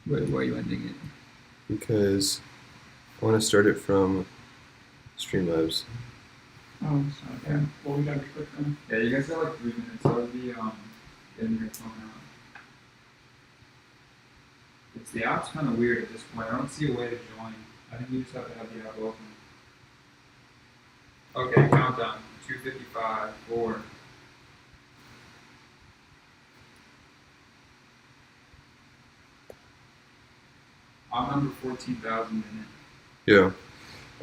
Wait, why are you ending it? Because I want to start it from Streamlabs. Oh, okay. Well, we gotta be quick then. Yeah, you guys got like 3 minutes. I would be getting your phone out. The app's kind of weird at this point. I don't see a way to join. I think you just have to have the app open. Okay, countdown. 2:55. 4. I'm number 14,000 in it. Yeah.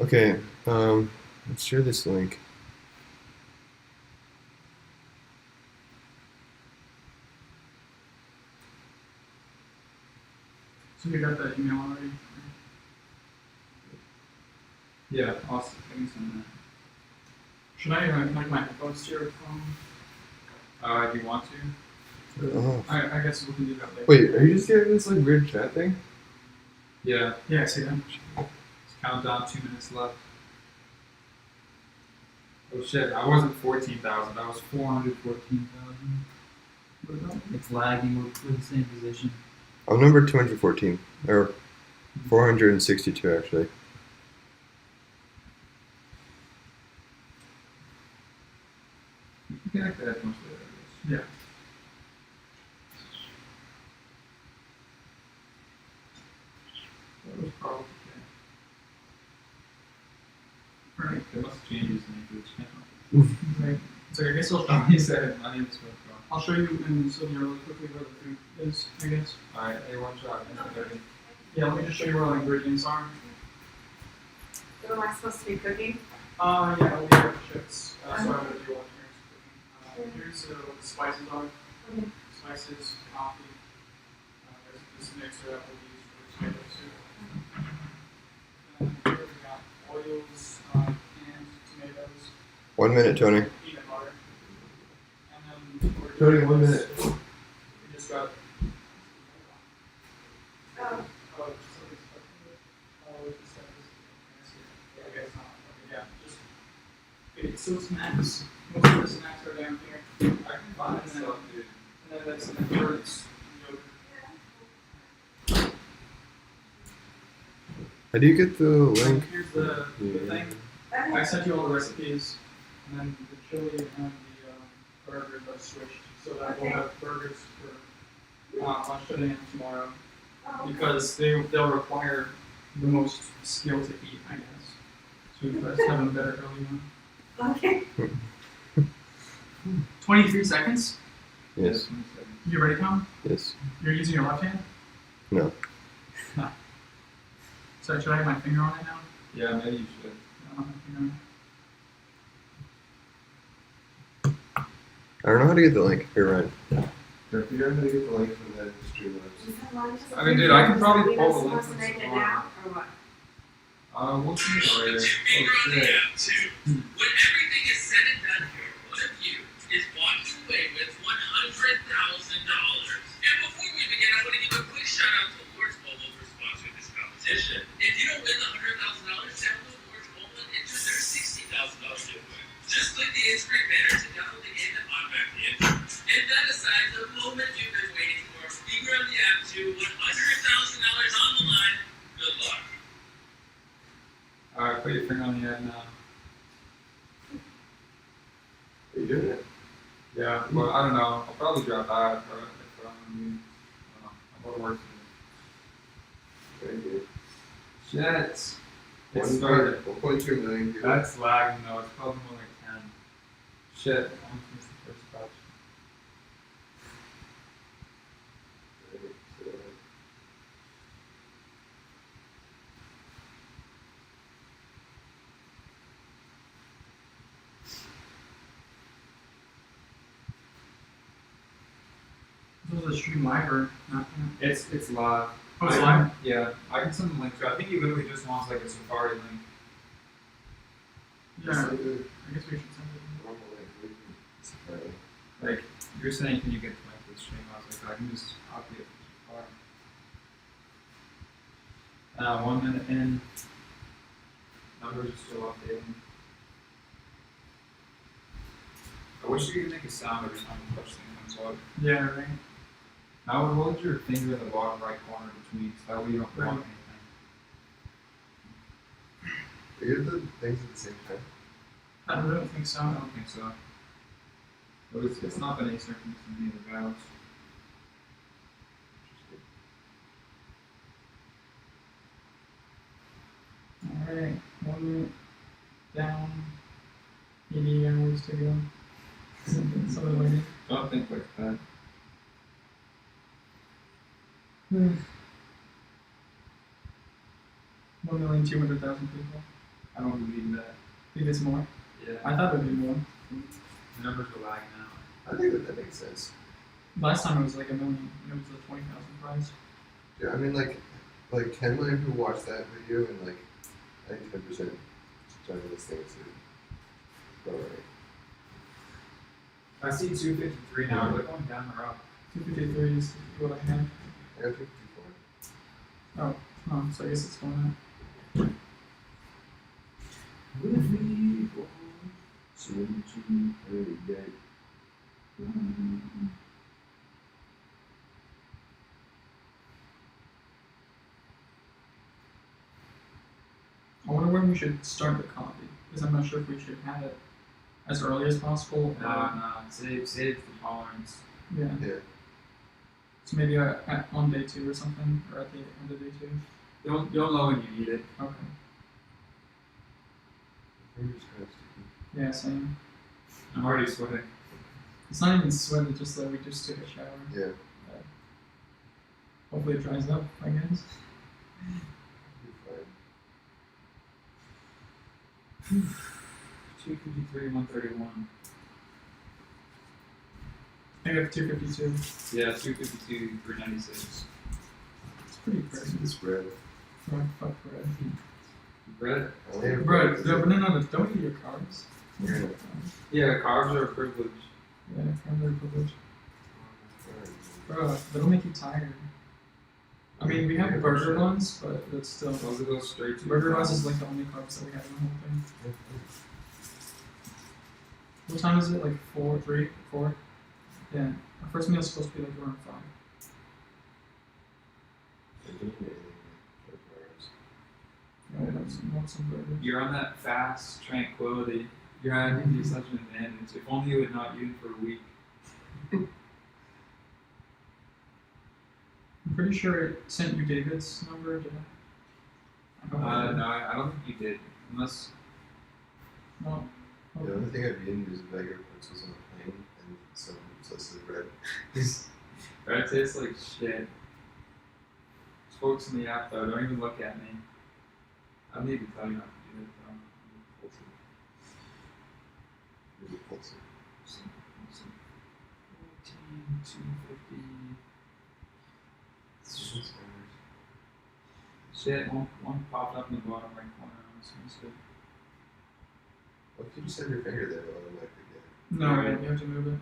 Okay. Let's share this link. So you got that email already? Yeah, awesome. I can send that. Should I connect my headphones to your phone? Do you want to? Oh. I guess we can do that later. Wait, are you just getting this like weird chat thing? Yeah. Yeah, I see that. It's countdown. 2 minutes left. Oh shit! I wasn't 14,000. I was 414,000. What about it? It's lagging. We're the same position. I'm number 214 or 462 actually. You can connect the headphones later, I guess. Yeah. That was probably okay. Alright. They must change his name to the channel. Right. So I guess He said, my name is Smith. I'll show you in Sylvia really quickly where the food is, I guess. Alright, hey, one shot. Yeah, let me just show you where all the ingredients are. What am I supposed to be cooking? Yeah, we have chips. So I would do all cooking. Here's what the spices are. Okay. Spices, coffee. There's this mixer that we'll use for tomato soup. And here we got oils, canned tomatoes, 1 minute, Tony. peanut butter. And then Tony, 1 minute. We just got Oh, okay, so snacks. Most of the snacks are down here. I can find stuff, dude. And then that's the fruits. How do you get the link? Here's the thing. I sent you all the recipes, and then the chili and the burgers are switched, so that we'll have burgers for lunch today and tomorrow. Because they'll require the most skill to eat, I guess. So you guys have a better early one. okay. 23 seconds? Yes. You ready, Tom? Yes. You're using your left hand? No. So should I have my finger on it now? Yeah, maybe you should. I don't have my finger on it. I don't know how to get the link. Here, Ryan. Here, figure out how to get the link from the Streamlabs. I mean, dude, I can probably pull the We're link supposed to from make it Safari. now, or what? We'll see it later. Put your Oh finger on the shit. app too. When everything is said and done here, one of you is walking away with $100,000. And before we begin, I want to give a quick shout out to Lord's Mobile for sponsoring this competition. If you don't win the $100,000, download Lord's Mobile and enter their $60,000 giveaway. Just click the in-screen banner to download the game and automatically enter. And that aside, the moment you've been waiting for, finger on the app too. $100,000 on the line. Good luck. Alright, put your finger on the ad now. Are you doing it? Yeah, well, I don't know. I'll probably drop out if I'm you. I'll go to work Very good. today. Shit. It started. 1.2 million people. That's lagging though. It's probably more like 10. Shit. I almost missed the first batch. This is a stream live or not? It's live. Oh, it's live? Yeah, I can send the link to it. I think he literally just wants like a Safari link. Yeah. I guess we should send it. Like, you're saying, can you get the link to the stream? I was like, I can just copy it from Safari. 1 minute in. Numbers are still updating. I wish you could make a sound every time the touch thing comes up. Yeah, right. I would hold your finger in the bottom right corner between, so that way you don't drop anything. Are you the things at the same time? I don't think so. I don't think so. But it's not that any circumstance in either valves. Alright, 1 minute down, 80 hours to go. Something like that. Don't think like that. 1,200,000 people. I don't believe that. Think it's more? Yeah. I thought it'd be more. The numbers are lagging now. I think that makes sense. Last time it was like 1 million. It was the 20,000 prize. Yeah, I mean, like 10 million people watched that video, and like, I think 10% joined this thing too. Alright. I see 253 now. They're going down or up. 253 is what I have. I got 54. Oh, so I guess it's going up. I wonder when we should start the copy, because I'm not sure if we should have it as early as possible. Or, Nah, save the tolerance. Yeah. Yeah. So maybe on day 2 or something, or at the end of day 2. You'll know when you need it. Okay. Fingers crossed. Yeah, same. I'm already sweating. It's not even sweat, it's just that we just took a shower. Yeah. Hopefully it dries up, I guess. You're fine. 253, 131. I think I have 252. Yeah, 252, 396. It's pretty crazy. The spread. Fuck bread. Bread? I only have Bro, bread. no, don't eat your carbs. Yeah. Yeah, carbs are a privilege. Yeah, carbs are privilege. Alright. Bro, that'll make you tired. I mean, we have burger buns, but it's still. Those will go straight to Burger your buns is mouth. like the only carbs that we have in the whole thing. What time is it? Like 4, 3, 4? Yeah. Our first meal is supposed to be like around 5. I didn't eat anything like 24 hours. Yeah, want some burgers. You're on that fast tranquility. You're having such an advantage. If only you had not eaten for a week. I'm pretty sure it sent you David's number. Did I? No, I don't think you did. Unless. No. The only thing I've eaten is a bag of pretzels on a plane and some slices of bread. Bread tastes like shit. Folks in the app though, don't even look at me. I don't need to tell you not to do it though. There's a pulse. 14, 250. Shit, one popped up in the bottom right corner. That's good. What if you just have your finger there, it'll automatically get it? No, you have to move it.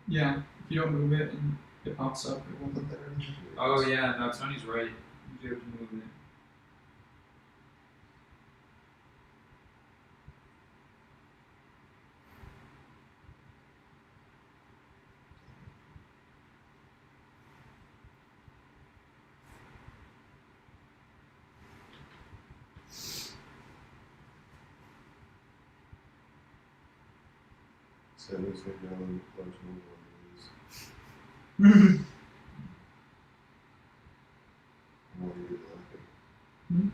Yeah, if you don't move it and it pops up, it won't. Put that in. Oh yeah, no, Tony's right. You do have to move it. So I'm just going to go and bunch of more ones. I want you laughing. Hmm?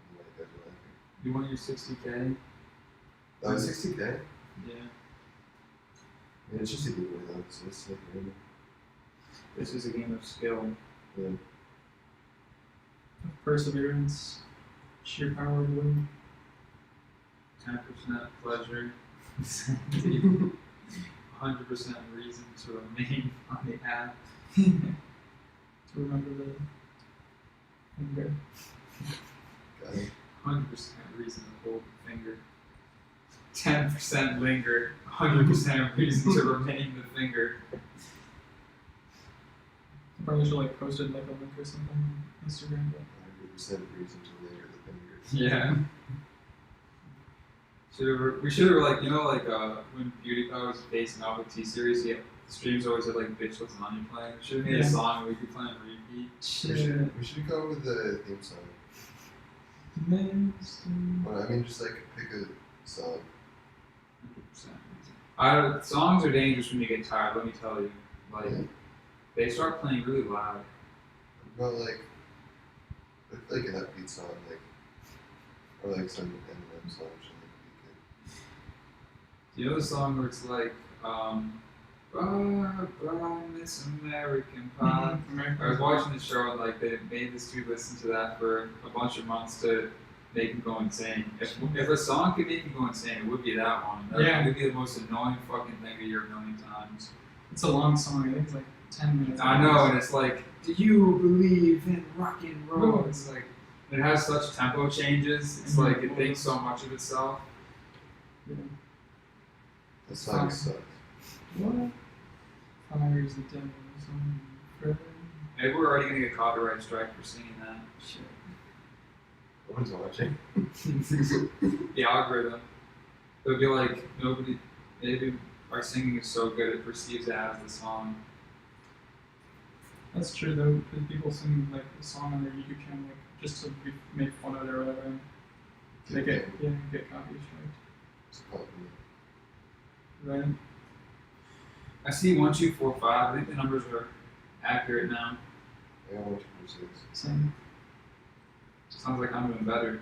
I want you guys laughing. You want your 60K? Oh, 60K? Yeah. Yeah, it's just a giveaway though, so it's like random. This is a game of skill. Yeah. Perseverance, sheer power of will. 10% pleasure. 100% reason to remain on the app. To remember the finger. Got it. 100% reason to hold the finger. 10% linger. 100% reason to remain the finger. Probably should like post it like a link or something on Instagram. But 100% reason to linger the finger. Yeah. We should have like when PewDiePie was facing off with T-Series, he streams always had like bitch what's on you playing. Should have made a Yeah. song and we could play on repeat. Shit. We should go with the theme song. Mr. Well, I mean, just like pick a song. 100%. Songs are dangerous when you get tired. Let me tell you. Like Yeah. they start playing really loud. About like an upbeat song, like or like some Eminem song should be good. Do you know the song where it's like, bye, bye, Miss American Pie? I was watching the show and like they made this dude listen to that for a bunch of months to make him go insane. If a song could make you go insane, it would be that one. That would be the most annoying fucking thing to hear a million times. It's a long song. I think it's like 10 minutes. I know, and it's like, do you believe in rock and roll? It's like, it has such tempo changes. It's like it thinks so much of itself. Yeah. The song sucks. What? Fires the devil on forever. Maybe we're already gonna get copyright strike for singing that. Shit. No one's watching. The algorithm. It'll be like nobody. Maybe our singing is so good it perceives it as the song. That's true though, because people sing like the song on their YouTube channel like just to make fun of it or whatever. And they get copy strike. It's a compliment. Right? I see 1, 2, 4, 5. I think the numbers are accurate now. I got 1, 2, 4, 6. Same. Sounds like I'm doing better.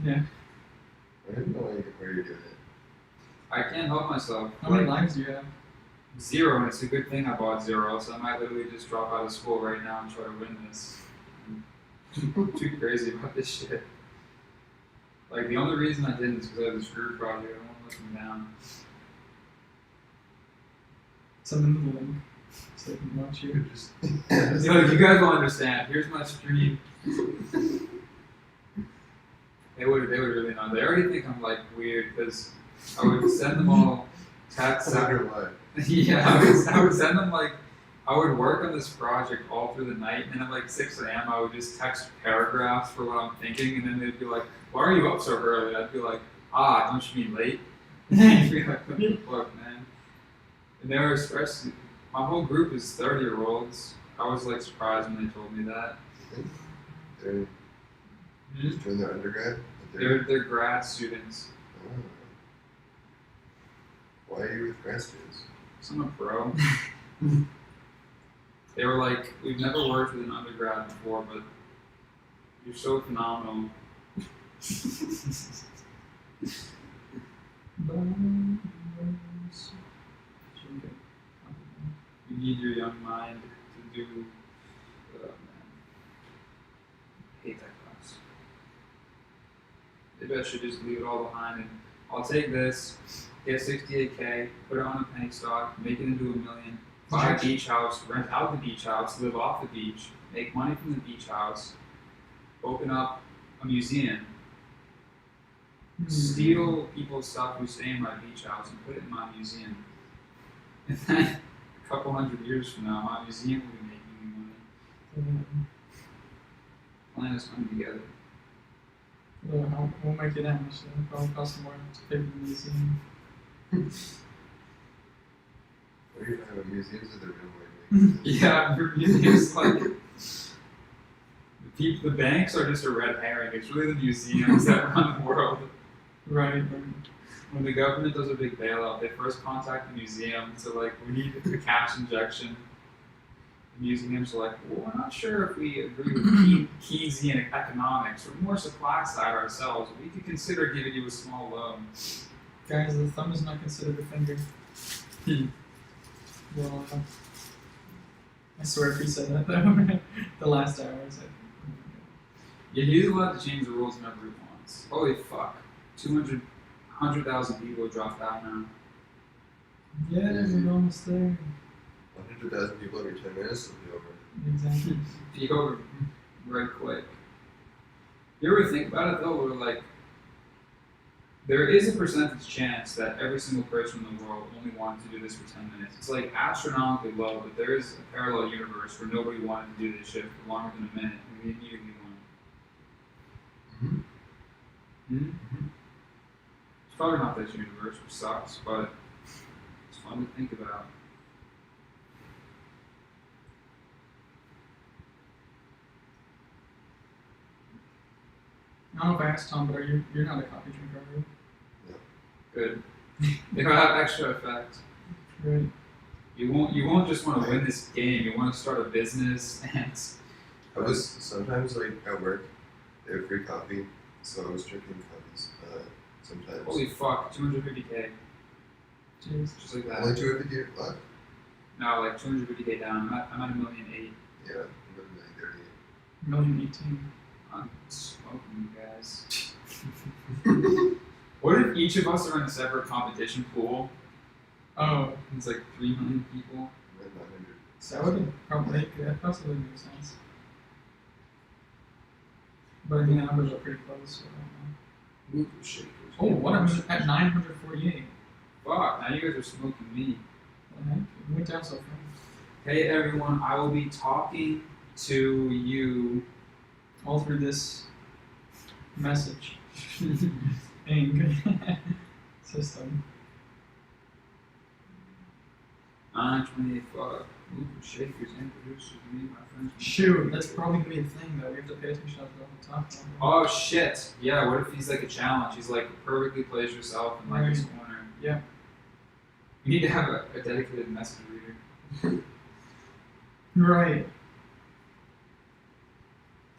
Yeah. I didn't know where you're doing it. I can't help myself. How many Like, lives do you have? 0, and it's a good thing I bought 0, so I might literally just drop out of school right now and try to win this. I'm too crazy about this shit. Like, the only reason I didn't is because I have this group project. I don't want to let them down. Send them the link so they can watch you. You're just So you guys will understand. Here's my stream. They would really know. They already think I'm like weird because I would send them all texts. I wonder why. Yeah, I would send them like I would work on this project all through the night, and at like 6 a.m. I would just text paragraphs for what I'm thinking, and then they'd be like, "Why are you up so early?" I'd be like, "Don't you mean late?" They'd be like, "What the fuck, man?" And they were especially my whole group is 30-year-olds. I was like surprised when they told me that. They're just doing their undergrad? They're grad students. Oh. Why are you with grad students? So I'm a pro. They were like, "We've never worked with an undergrad before, but you're so phenomenal." You need your young mind to do. Man. I hate that class. Maybe I should just leave it all behind and I'll take this, get 68K, put it on a penny stock, make it into $1 million, buy a beach house, rent out the beach house, live off the beach, make money from the beach house, open up a museum, steal people's stuff who stay in my beach house and put it in my museum. And then a couple hundred years from now, my museum will be making me money. Plan is coming together. Well, we'll make it that much. It'll probably cost more to pay for the museum. Or you have a museums of the real world. Yeah, your museum's like the banks are just a red herring. It's really the museums that run the world. Right. When the government does a big bailout, they first contact the museum to like, we need a cash injection. The museums are like, well, we're not sure if we agree with Keynesian economics. We're more supply side ourselves. We could consider giving you a small loan. Guys, the thumb is not considered a finger. Well, I swear if he said that though, the last hour, I was like, Yeah, he's allowed to change the rules whenever he wants. Holy fuck. 100,000 people have dropped out now. yeah, we're almost there. 100,000 people every 10 minutes will be over. Exactly. Be over right quick. You ever think about it though, where like, there is a percentage chance that every single person in the world only wanted to do this for 10 minutes. It's like astronomically low, but there is a parallel universe where nobody wanted to do this shit for longer than a minute, and we immediately won. Mm-hmm. It's probably not this universe, which sucks, but it's fun to think about. I don't know if I asked Tom, but you're not a coffee drinker, are you? Good. They don't have extra effect. Right. You won't just want to win this game. You want to start a business and. I was sometimes like at work, they have free coffee, so I was drinking coffees sometimes. Holy fuck, 250k. Jeez. Just like that. Only 250 left? No, like 250k down. I'm at 1,000,008. Yeah, I'm at 930. 1,018,000. I'm smoking you guys. What if each of us are in a separate competition pool? Oh, It's like 3 million people. I'm at 900. that would probably make sense. But I mean, the numbers are pretty close. So I don't know. Ooh, shakers. Oh, what? I'm at 948. Fuck, now you guys are smoking me. What the heck? It went down so fast. Hey everyone, I will be talking to you. All through this message. Ing. System. 928 fuck. Ooh, shakers and producers, me, my friends. Shoot, that's probably gonna be a thing though. We have to pay attention to what we're talking about. Oh shit. Yeah, what if he's like a challenge? He's like perfectly plays yourself in like his corner. Yeah. You need to have a dedicated message reader. Right.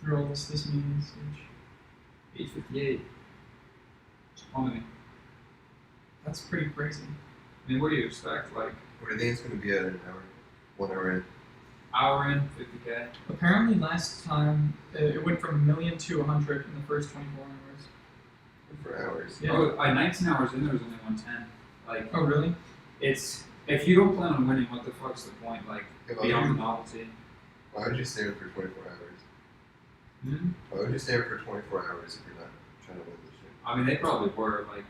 Through all this meeting stage. 8:58. Just calling me. That's pretty crazy. I mean, what do you expect? Like, What do you think it's going to be at an hour? 1 hour in? hour in, 50k? Apparently last time it went from 1,000,000 to 100 in the first 24 hours. For hours. Yeah. Oh, 19 hours in, there was only 110. Like, Oh really? it's, if you don't plan on winning, what the fuck's the point? Like, If I beyond the would- novelty. Why would you stay up for 24 hours? Hmm? Why would you stay up for 24 hours if you're not trying to win this shit? I mean, they probably were, like,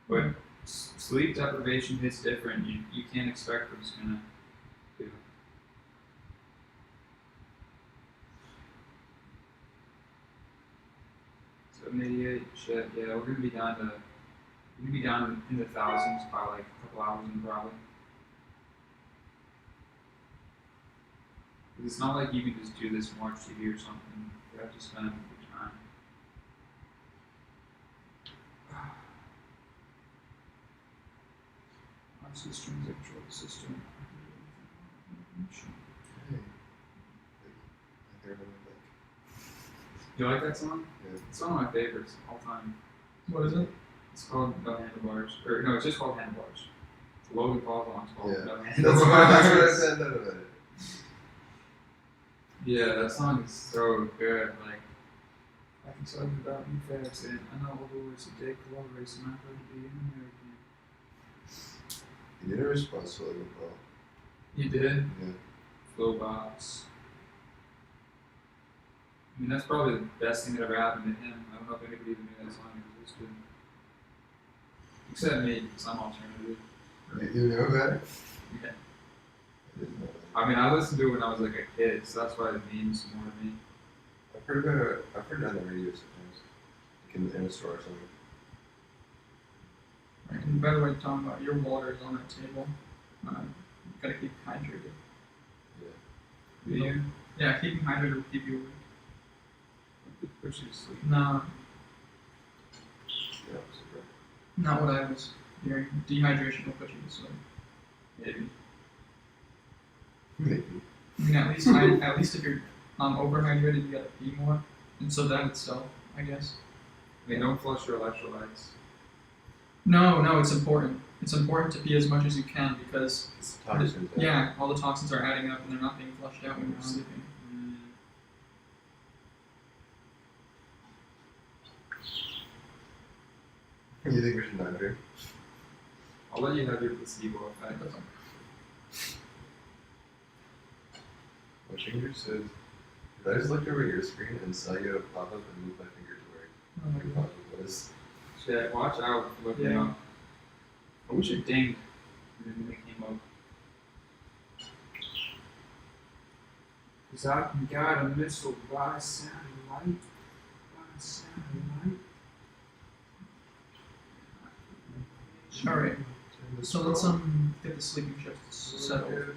but sleep deprivation hits different. You can't expect what it's gonna do. So 88, shit, yeah, we're gonna be down in the thousands by like a couple hours in probably. 'Cause it's not like you can just do this March TV or something. You have to spend your time. Obviously, strings that control the system. Hey. I hear it on my back. You like that song? Yeah. It's one of my favorites all time. What is it? It's called No Handlebars. Or no, it's just called Handlebars. It's a Logan Paul song. It's called Yeah. No That's Handlebars. what I said about it. Yeah, that song is so good. Like, I can tell you about you fast, and I know all the words to take love race, and I'm going to be an American. You did a response to Logan Paul. You did? Yeah. Flowbox. I mean, that's probably the best thing that ever happened to him. I don't know if anybody even knew that song existed. Except me, because I'm alternative. You know about it? Yeah. I didn't know that. I mean, I listened to it when I was like a kid, so that's why it means more to me. I've heard about it. I've heard it on the radio sometimes. Like in a store or something. Right. And by the way, Tom, your water is on that table. You gotta keep hydrated. Do you? Yeah, keeping hydrated will keep you awake. It puts you to sleep. No, Yeah, so great. not what I was hearing. Dehydration will put you to sleep. Maybe. Maybe. I mean, at least if you're overhydrated, you gotta pee more, and so that itself, I guess. I mean, don't flush your electrolytes. No, it's important. It's important to pee as much as you can because It's toxins. yeah, all the toxins are adding up and they're not being flushed out when you're sleeping. You think we should not drink? I'll let you have your placebo effect. My finger says, did I just look over your screen and saw you pop up and move my finger to where Oh my your God. pop up was? Shit, watch out for looking Yeah. up. I wish it dinged when it came up. Cause I got a missile by satellite. Alright. So let's get the sleeping shifts settled.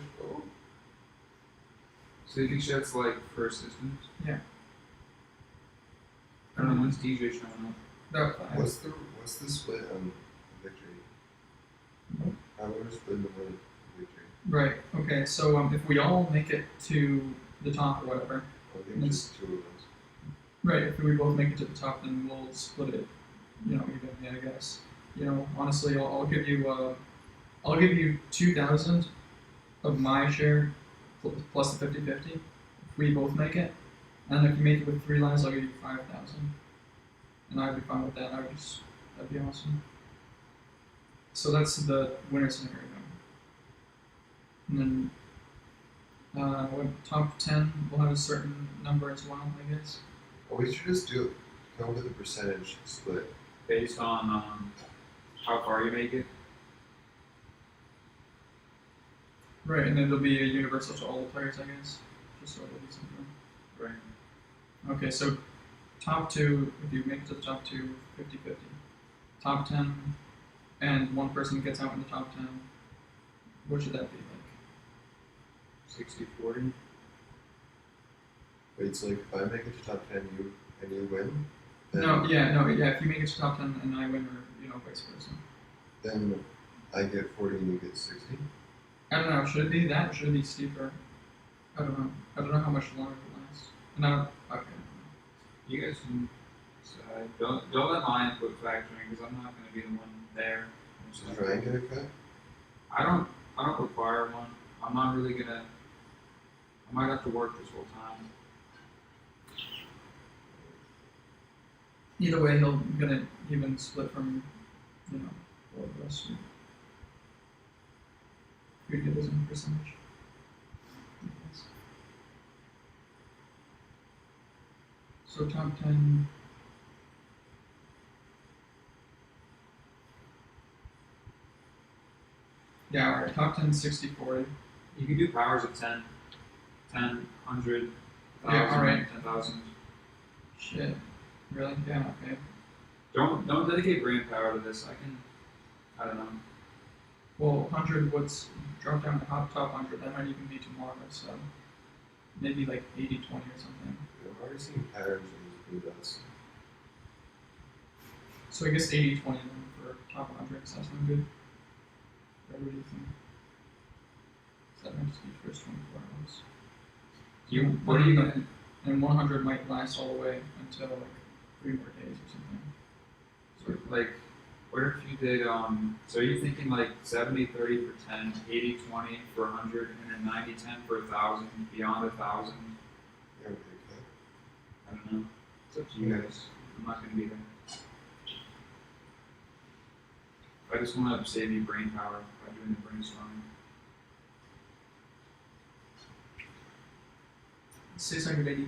So you think shit's like for assistants? Yeah. I don't know, when's DJ showing up? About 5. What's the split on victory? How we're split the win victory? Right. Okay. So if we all make it to the top or whatever, I think just 2 of us. right? If we both make it to the top, then we'll split it. You know, evenly, I guess. You know, honestly, I'll give you 2,000 of my share plus the 50-50 if we both make it. And if you make it with 3 lives, I'll give you 5,000. And I'd be fine with that. That'd be awesome. So that's the winner scenario. And then, what, top 10, we'll have a certain number as well, I guess. Well, we should just come up with a percentage split. Based on how far you make it? Right, and it'll be universal to all the players, I guess. Just so it'll be something. Right. Okay, so top 2, if you make it to the top 2, 50-50. Top 10, and one person gets out in the top 10. What should that be like? 60-40? Wait, so like if I make it to top 10, you win? Then, No, yeah. If you make it to top 10 and I win, or vice versa. Then I get 40 and you get 60. I don't know. Should it be that? Or should it be steeper? I don't know. I don't know how much longer it lasts. No. Okay. You guys can decide. Don't let my input factor in because I'm not going to be the one there. Does Ryan get a cut? I don't require one. I'm not really gonna. I might have to work this whole time. Either way, he'll gonna even split from, all of us. We'd get his own percentage. So top 10. Yeah, alright, top 10, 60-40. You can do powers of 10, 100, 1,000, Yeah, alright. 10,000. Shit. Really? Yeah, okay. Don't dedicate brain power to this. I don't know. Well, 100, what's drop down to top 100? That might even be tomorrow, so maybe like 80-20 or something. I've already seen patterns in these blue dots. So I guess 80-20 then for top 100. Does that sound good? What do you think? So that might just be first 24 hours. What are you gonna? And 100 might last all the way until like 3 more days or something. So, like, what if you did? So are you thinking like 70-30 for 10, 80-20 for 100, and then 90-10 for 1,000, beyond 1,000? Yeah, okay, I don't know. It's up to you guys. I'm not gonna be there. I just want to save you brain power by doing the brainstorming. 680.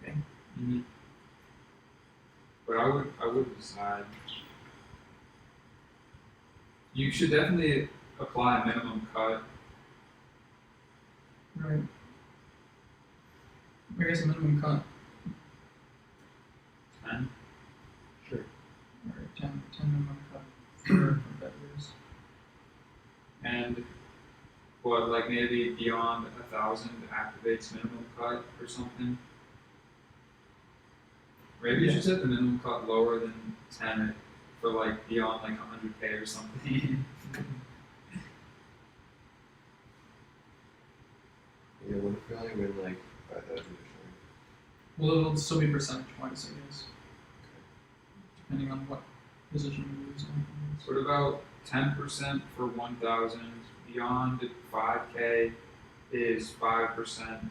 Okay. Mm-hmm. But I would decide. You should definitely apply a minimum cut. Right. I guess a minimum cut. 10. Sure. Alright, 10 minimum cut for bettors. And what, like maybe beyond 1,000 activates minimum cut or something? Maybe you should set the minimum cut lower than 10 for like beyond like 100k or something. Yeah, what if we only win like 5,000 or something? Well, it'll still be percentage wise, I guess. Depending on what position we lose on. What about 10% for 1,000? Beyond 5k is 5%, and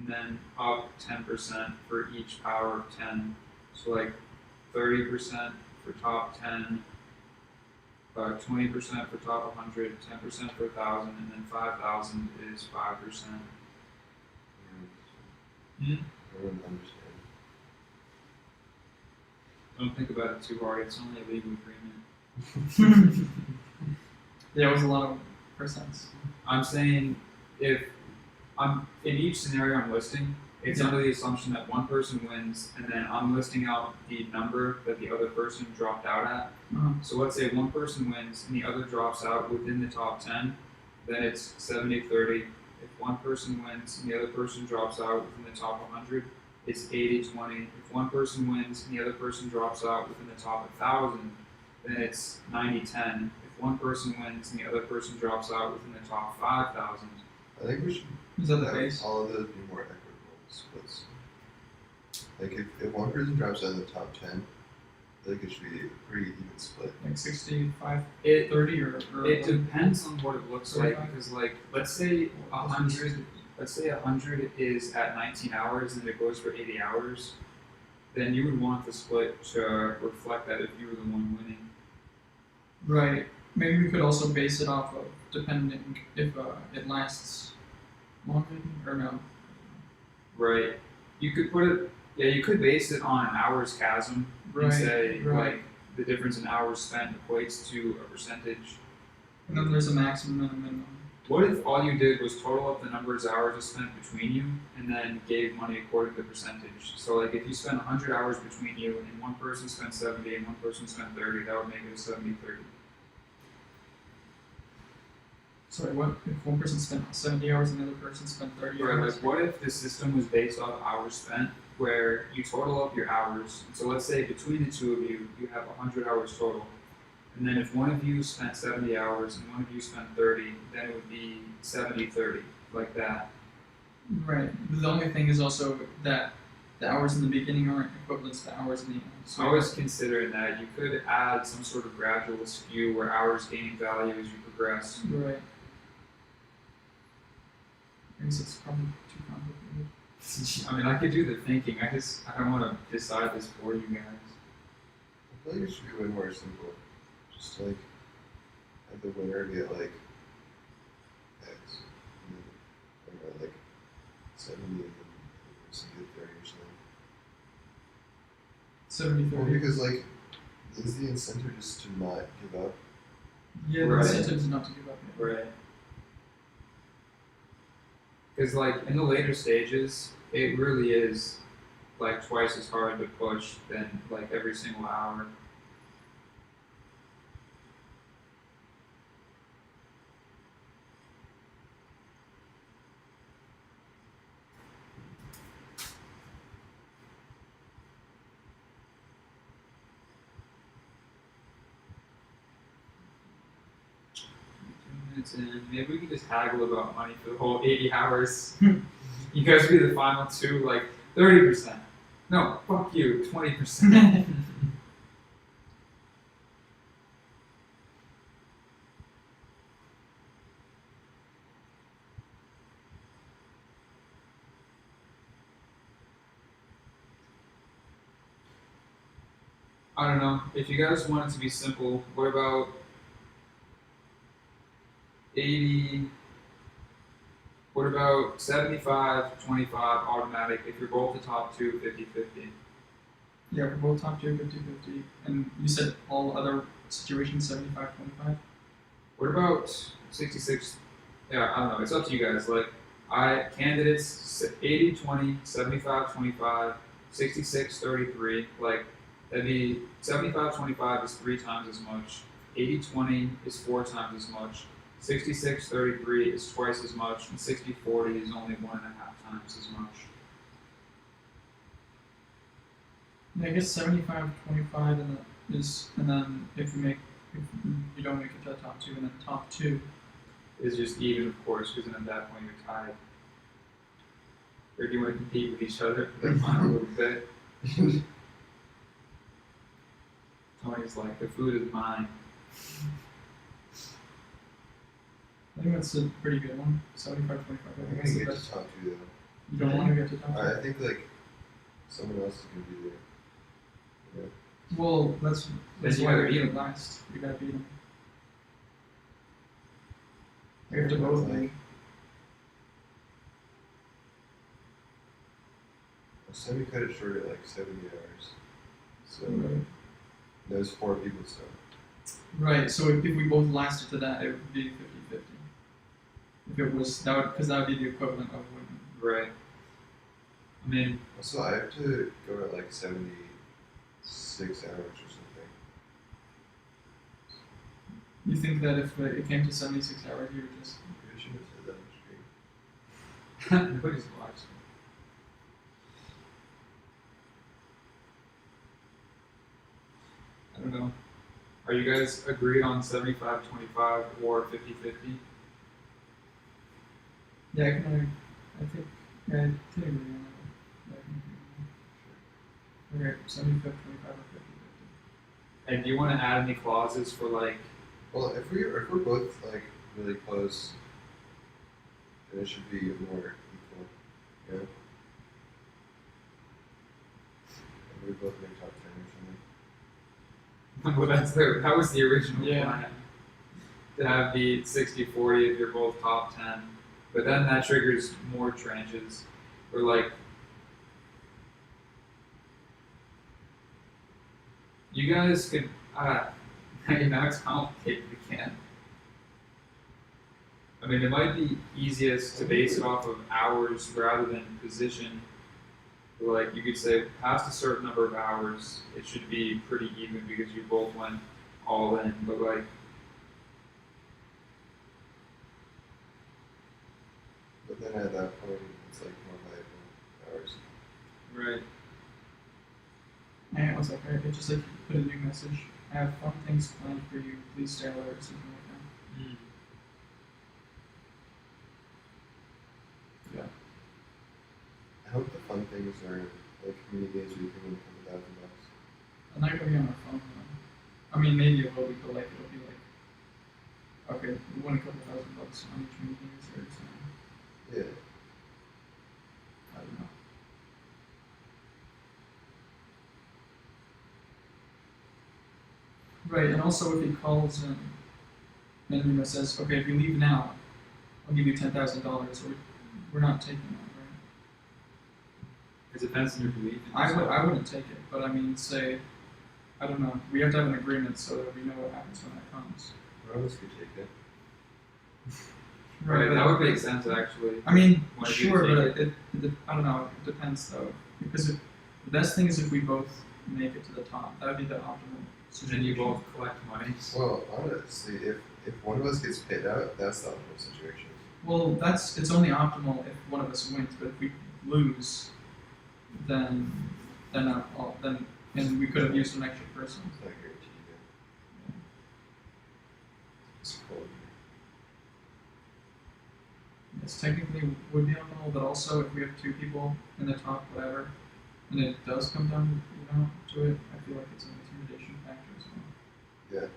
then up 10% for each power of 10. So like 30% for top 10, 20% for top 100, 10% for 1,000, and then 5,000 is 5%. I don't understand. Don't think about it too hard. It's only a legal agreement. Yeah, it was a lot of percents. I'm saying if I'm in each scenario I'm listing, it's Yeah. under the assumption that one person wins, and then I'm listing out the number that the other person dropped out at. So let's say one person wins and the other drops out within the top 10, then it's 70-30. If one person wins and the other person drops out within the top 100, it's 80-20. If one person wins and the other person drops out within the top 1,000, then it's 90-10. If one person wins and the other person drops out within the top 5,000, I think we should Is that the have base? all of those be more equitable splits. Like if one person drops out of the top 10, I think it should be a pretty even split. Like 65, It 30 or it depends on what it looks like 35? because like let's say 100 is at 19 hours and it goes for 80 hours, then you would want the split to reflect that if you were the one winning. Right. Maybe we could also base it off of depending if it lasts longer or no. Right. You could put it. Yeah, you could base it on an hours chasm and say right. like the difference in hours spent equates to a percentage. And then there's a maximum and a minimum. What if all you did was total up the number of hours spent between you and then gave money according to the percentage? So like if you spent 100 hours between you and one person spent 70 and one person spent 30, that would make it a 70-30. Sorry, what if one person spent 70 hours and the other person spent 30 Right, hours? like what if the system was based off hours spent where you total up your hours? So let's say between the two of you, you have 100 hours total. And then if one of you spent 70 hours and one of you spent 30, then it would be 70-30, like that. Right. But the only thing is also that the hours in the beginning aren't equivalent to the hours in the end. So I was considering that you could add some sort of gradual skew where hours gain value as you progress. Right. I guess it's probably too complicated. I mean, I could do the thinking. I don't want to decide this for you guys. I feel like it should be way more simple. Just like have the winner get like X, and then or like 70, and then the person get 30 or something. 70 Well, 30. because like, is the incentive just to not give up? Yeah, the Right. incentive is not to give up. Yeah. Right. Because like in the later stages, it really is like twice as hard to push than like every single hour. In. Maybe we can just haggle about money for the whole 80 hours. You guys be the final two, like 30%. No, fuck you, 20%. I don't know. If you guys want it to be simple, what about 80? What about 75-25 automatic if you're both the top two, 50-50? Yeah, we're both top tier 50-50. And you said all other situations 75-25? What about 66? Yeah, I don't know. It's up to you guys. Like, candidates 80-20, 75-25, 66-33. Like, that'd be 75-25 is 3 times as much. 80-20 is 4 times as much. 66-33 is twice as much, and 60-40 is only 1.5 times as much. Yeah, I guess 75-25 and then if you don't make it to the top two, and then top two. Is just even, of course, because then at that point you're tied. Or do you want to compete with each other for the final little bit? Tony's like, the food is mine. I think that's a pretty good one. 75-25. I I'm think gonna that's the get best. to top 2 though. You don't want to get to top two? I think like someone else is gonna be there. Yeah. Well, that's you why gotta we beat get 'em. last. You gotta beat them. We have to both win. Semi cut it short at like 70 hours. So Right. there's 4 people still. Right, so if we both lasted to that, it would be 50-50. If it was, because that would be the equivalent of winning. Right. I mean, Also, I have to go at like 76 hours or something. You think that if it came to 76 hours, you would just. You should have said that on screen. Nobody's watching. I don't know. Are you guys agreed on 75-25 or 50-50? Yeah, I think, I can agree on that. Okay, 75, 25, or 50, 50. And do you want to add any clauses for like, Well, if we're both like really close, then it should be more equal. Yeah. If we both make top 10 or something. well, that was the original Yeah. plan. To have the 60-40 if you're both top 10. But then that triggers more tranches. Or like, you guys could, now it's complicated again. I mean, it might be easiest to base it off of hours rather than position. But like, you could say, past a certain number of hours, it should be pretty even because you both went all in. But like, But then at that point, it's like more valuable hours. right. And it was like, I could just like put a new message. I have fun things planned for you. Please stay alert or something like that. I hope the fun things are like mini games where you can win $100,000. I'm not gonna be on my phone though. I mean, maybe it will be, but like it'll be like, okay, we won a couple $1,000 on each meeting or something. Yeah. I don't know. Right, and also if he calls in and says, okay, if you leave now, I'll give you $10,000. We're not taking that, right? It depends on your belief. in I yourself. wouldn't take it, but I mean, say, I don't know. We have to have an agreement so that we know what happens when that comes. One of us could take it. Right, that would make sense actually. I mean, Why do you sure, take but it I don't know. It depends though, because if, the best thing is if we both make it to the top. That would be the optimal And then you situation. both collect money. Well, honestly, if one of us gets paid out, that's the optimal situation. Well, it's only optimal if one of us wins, but if we lose, then and we could have used an extra person. It's not guaranteed. Yeah. It's cool. Yes, technically would be optimal, but also if we have two people in the top, whatever, and it does come down, to it, I feel like it's an intimidation factor as well. Yeah.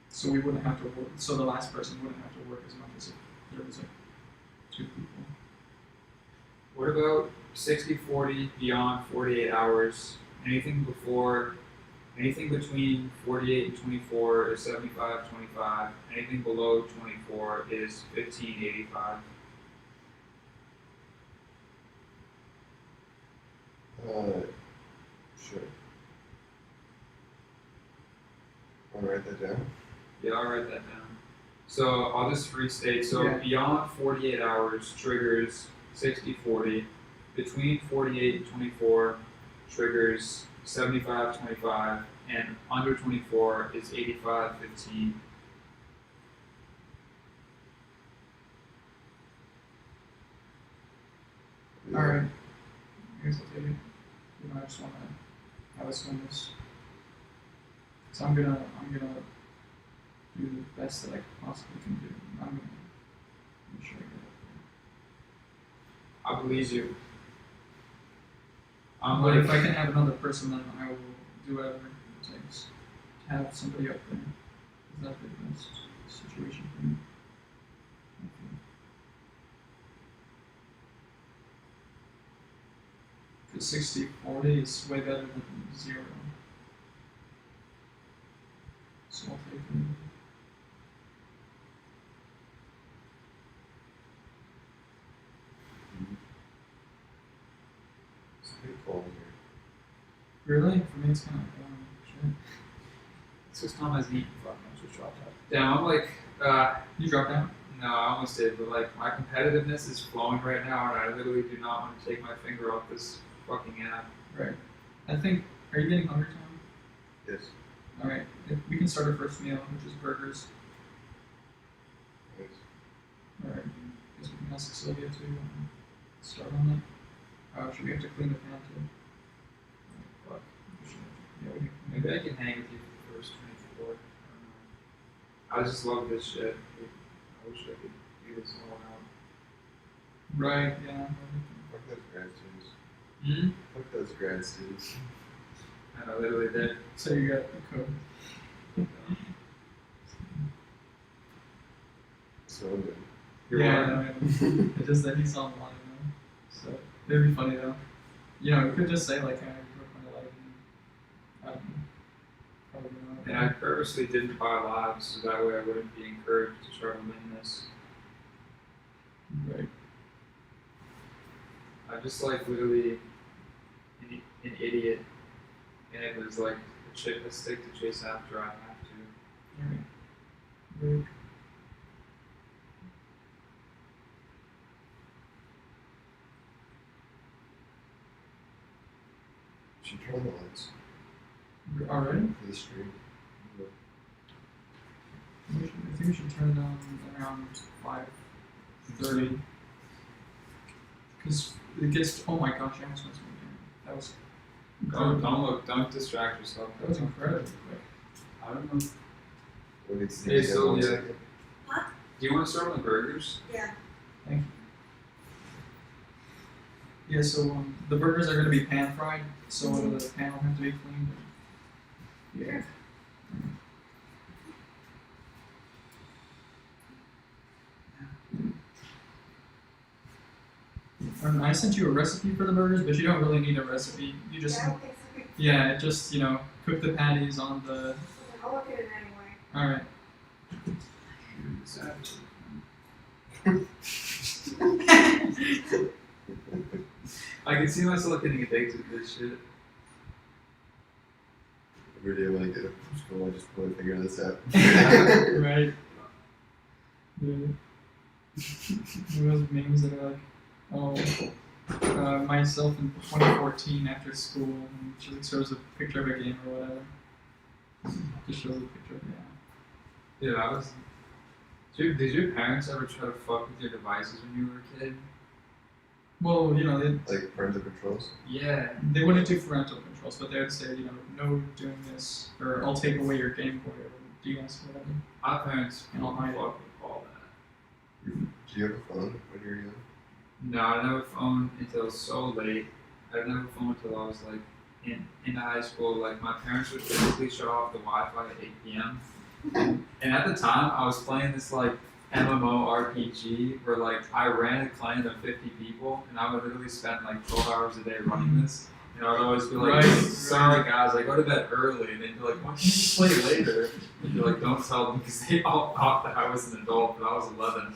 So we wouldn't have to work. So the last person wouldn't have to work as much as if there was like two people. What about 60-40 beyond 48 hours? Anything between 48 and 24 is 75-25. Anything below 24 is 15-85. Sure. Want to write that down? Yeah, I'll write that down. So I'll just restate. So Yeah. beyond 48 hours triggers 60-40. Between 48 and 24 triggers 75-25. And under 24 is 85-15. All right. I guess I'll take it. I just want to have us win this. So I'm gonna do the best that I possibly can do. I'm gonna make sure I get up I believe you. there. I'm But like, if I can have another person, then I will do whatever it takes to have somebody up there. Is that the best situation for me? Because 60-40 is way better than 0. So I'll take it. It's pretty cold here. Really? For me, it's kind of shit. this was Tom has eaten. Fuck, I just dropped out. Damn, I'm like, You dropped out? no, I almost did, but like my competitiveness is flowing right now, and I literally do not want to take my finger off this fucking app. Right. I think. Are you getting hungry, Tom? Yes. Alright, we can start our first meal, which is burgers. Nice. Alright, guess we can ask Sylvia to start on it. Should we have to clean the pan too? Fuck. Yeah, we can. Maybe I can hang with you for the first 24. I don't know. I just love this shit. I wish I could do this all out. Right, yeah. Fuck those grad students. Hmm? Fuck those grad students. I know, literally did. So you got the code. So good. You're Yeah, welcome. it's just that he's online now. So it'd be funny though. You know, you could just say like, you work on the lighting. Probably not. And I purposely didn't buy lives so that way I wouldn't be encouraged to try to win this. Right. I'm just like literally an idiot, and it was like a stick to chase after I have to. Alright. Right. Should turn on the lights Already? for the stream. I think we should turn it on around 5:30. Because it gets. Oh my gosh, I almost went to the game. That was. Don't distract yourself. That was incredibly quick. I don't know. What needs to Hey, be done? so, 1 yeah. second? Do you want to start on the burgers? Yeah. Thank you. Yeah, so the burgers are going to be pan fried, so the pan will have to be cleaned. Yeah. I sent you a recipe for the burgers, but you don't really need a recipe. You just, Yeah, I don't think so. yeah, just, cook the patties on the, I'll look at it anyway. alright. I can see myself getting addicted to this shit. Every day when I get up from school, I just point a finger at this app. Right. Yeah. Those memes that are like, myself in 2014 after school, and she like shows a picture of a game or whatever. Just shows a picture of Yeah, that was. Did your parents ever try to fuck with your devices when you were a kid? Well, Like parental controls. Yeah. they wouldn't do parental controls, but they would say, no doing this, or I'll take away your Game Boy or DS or whatever. Our parents And I'll hide it. fuck with all that. Do you have a phone when you were young? No, I didn't have a phone until so late. I didn't have a phone until I was like in high school. Like my parents would typically shut off the Wi-Fi at 8 p.m. And at the time, I was playing this like MMO RPG where like I ran a clan of 50 people, and I would literally spend like 12 hours a day running this. And I would always be like, Right, "Sorry guys, I go to bed early," and they'd be like, "Why can't you play later?" And be like, "Don't tell them," because they all thought that I was an adult, but I was 11.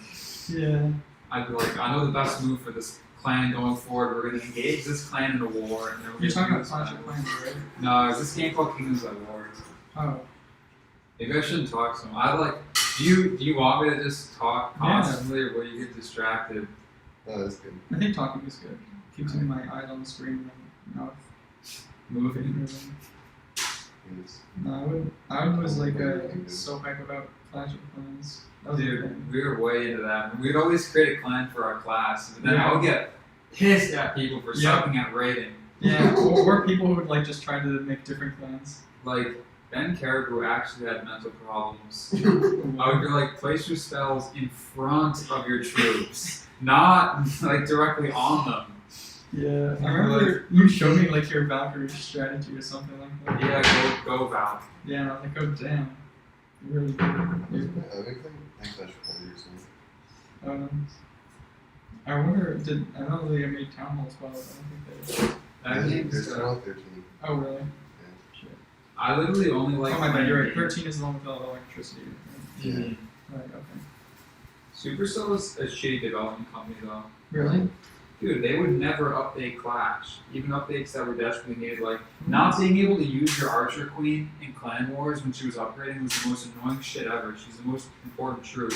Yeah. I'd be like, I know the best move for this clan going forward. We're gonna engage this clan in a war. And then we're You're gonna talking do about this Clash battle. of Clans, right? No, it's this game called Kingdoms at War. Oh. Maybe I shouldn't talk to him. I like. Do you want me to just talk Yeah. constantly, or will you get distracted? Oh, that's good. I think talking is good. Keeps my eyes on the screen and mouth moving. Yes. No, I was like so hype about Clash of Clans. That was the Dude, thing. we were way into that. We'd always create a clan for our class, but then Yeah. I would get pissed at people for Yeah. sucking at raiding. Yeah, or people who would like just try to make different clans. Like Ben Caribou actually had mental problems. I would be like, place your spells in front of your troops, not like directly on them. Yeah, I remember you showed me like your Valkyrie strategy or something like that. Yeah, go Val. Yeah, and I was like, oh damn, you really good. Wasn't I think Clash of Clans or something. I wonder, I know they made Town Hall 12, I don't think they. That Yeah, game's there's good. Town 13. Oh really? Yeah. Shit. I literally only like. Oh my god, playing you're right. games. 13 is the one without electricity. Right? Mhm. Right, okay. Supercell is a shitty development company though. Really? Dude, they would never update Clash. Even updates that were desperately needed, like not being able to use your Archer Queen in Clan Wars when she was upgrading was the most annoying shit ever. She's the most important troop.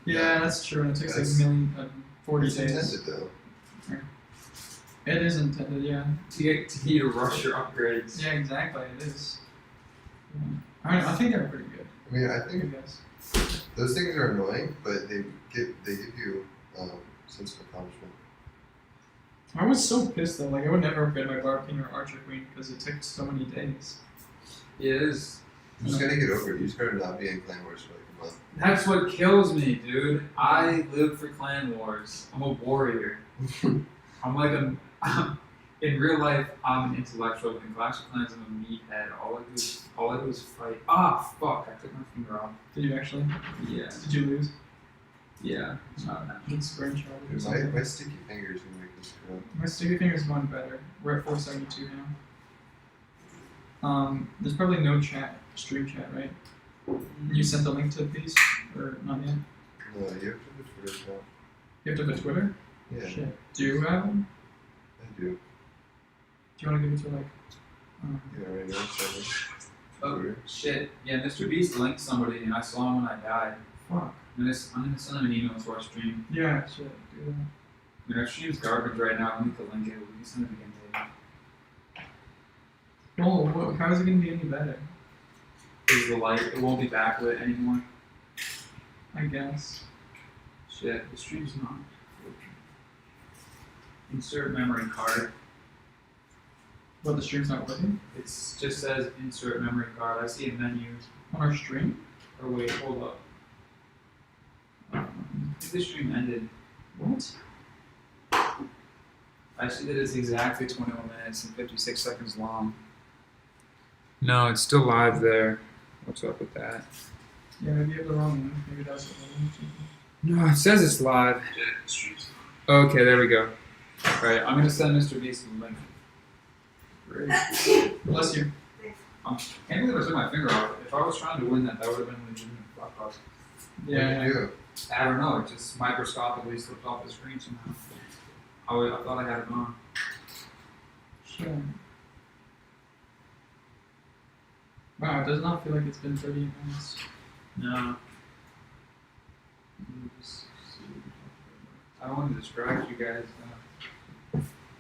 Yeah, that's true, and it takes That's- like 40 It's days. intended though. It is intended, yeah. To get you to rush your upgrades. Yeah, exactly, it is. Yeah. I think they're pretty good. I mean, I I think guess. those things are annoying, but they give you sense of accomplishment. I was so pissed though. Like I would never upgrade my Barking or Archer Queen because it took so many days. It is. You just gotta get over it. You just gotta not be in Clan Wars for like a month. That's what kills me, dude. I live for Clan Wars. I'm a warrior. I'm like in real life, I'm an intellectual, but in Clash of Clans, I'm a meathead. All I do is fight. Ah, fuck! I took my finger off. Did you actually? Yeah. Did you lose? Yeah. It's screenshot. or Dude, something. my sticky fingers can make this screw up. My sticky finger's one better. We're at 472 now. There's probably no stream chat, right? You sent the link to these, or not yet? No, you have to do Twitter account. You have to have a Twitter? Yeah, Shit. Do you have one? I do. Do you want to give it to like? Yeah, right now, so Oh shit! Yeah, Mr. Beast linked somebody, and I saw him when I died. Fuck. I'm gonna send him an email to our stream. Yeah, shit. Do that. I mean, our stream's garbage right now. I need to link it. We can send it again later. Oh, how is it gonna be any better? Is the light? It won't be backlit anymore. I guess. Shit, the stream's not. Insert memory card. But the stream's not working It just says insert memory card. I see a menu. on our stream. Or wait, hold up. I think the stream ended. What? I see that it's exactly 21 minutes and 56 seconds long. No, it's still live there. What's up with that? Yeah, maybe you have the wrong one. Maybe that's what I want. No, it says it's live. Okay, there we go. Right, I'm gonna send Mr. Beast the link. Great. Bless you. I can't believe I took my finger off. If I was trying to win that, that would have been legitimate fuck off. what do you do? I don't know, it just microscopically slipped off the screen somehow. I thought I had it on. Sure. Wow, it does not feel like it's been 30 minutes. No. I don't want to distract you guys.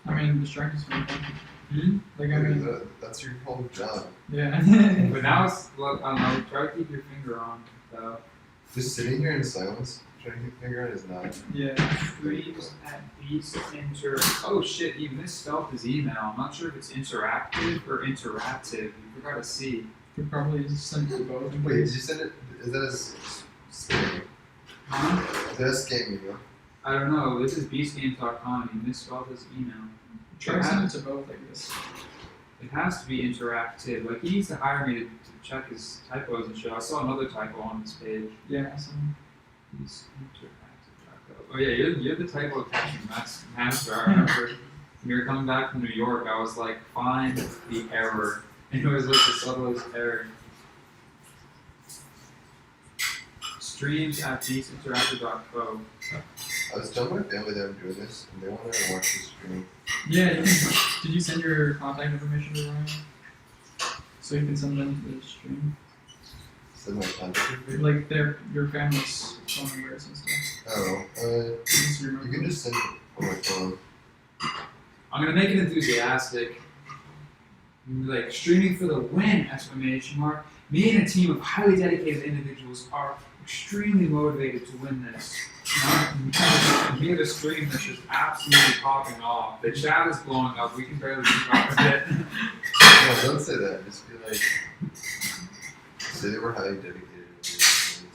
I mean, distraction's really fun. Hmm? Like, I mean, That's your whole job. yeah. But now it's, look, I don't know, try to keep your finger on. Just sitting here in silence, trying to keep your finger on is not. Yeah. Dreams at Beast Inter. Oh shit, he misspelled his email. I'm not sure if it's interactive or interactive. You forgot a C. Could probably send it to both. Wait, did you send it? Is that a scam? Huh? Is that a scam email? I don't know. This is beastgames.com. He misspelled his email. Try to send it to both, I guess. It has to be interactive. Like, he needs to hire me to check his typos and shit. I saw another typo on this page. Yeah, so. He's interactive. Oh, yeah, you're the typo catching master. I remember when you were coming back from New York, I was like, find the error. And it was like the subtlest error. Streams at beastinteractive.co. I was telling my family that I'm doing this, and they want to watch the stream. Yeah, you can. Did you send your contact information to Ryan? So you can send them to the stream? Send my contact information. Like your family's phone numbers and stuff. Oh, Just you remember. can just send it on my phone. I'm gonna make it enthusiastic. Like, streaming for the win! Exclamation mark. Me and a team of highly dedicated individuals are extremely motivated to win this. And we have a stream that's just absolutely popping off. The chat is blowing up. We can barely keep up with it. No, don't say that. Just be like, say that we're highly dedicated to this thing.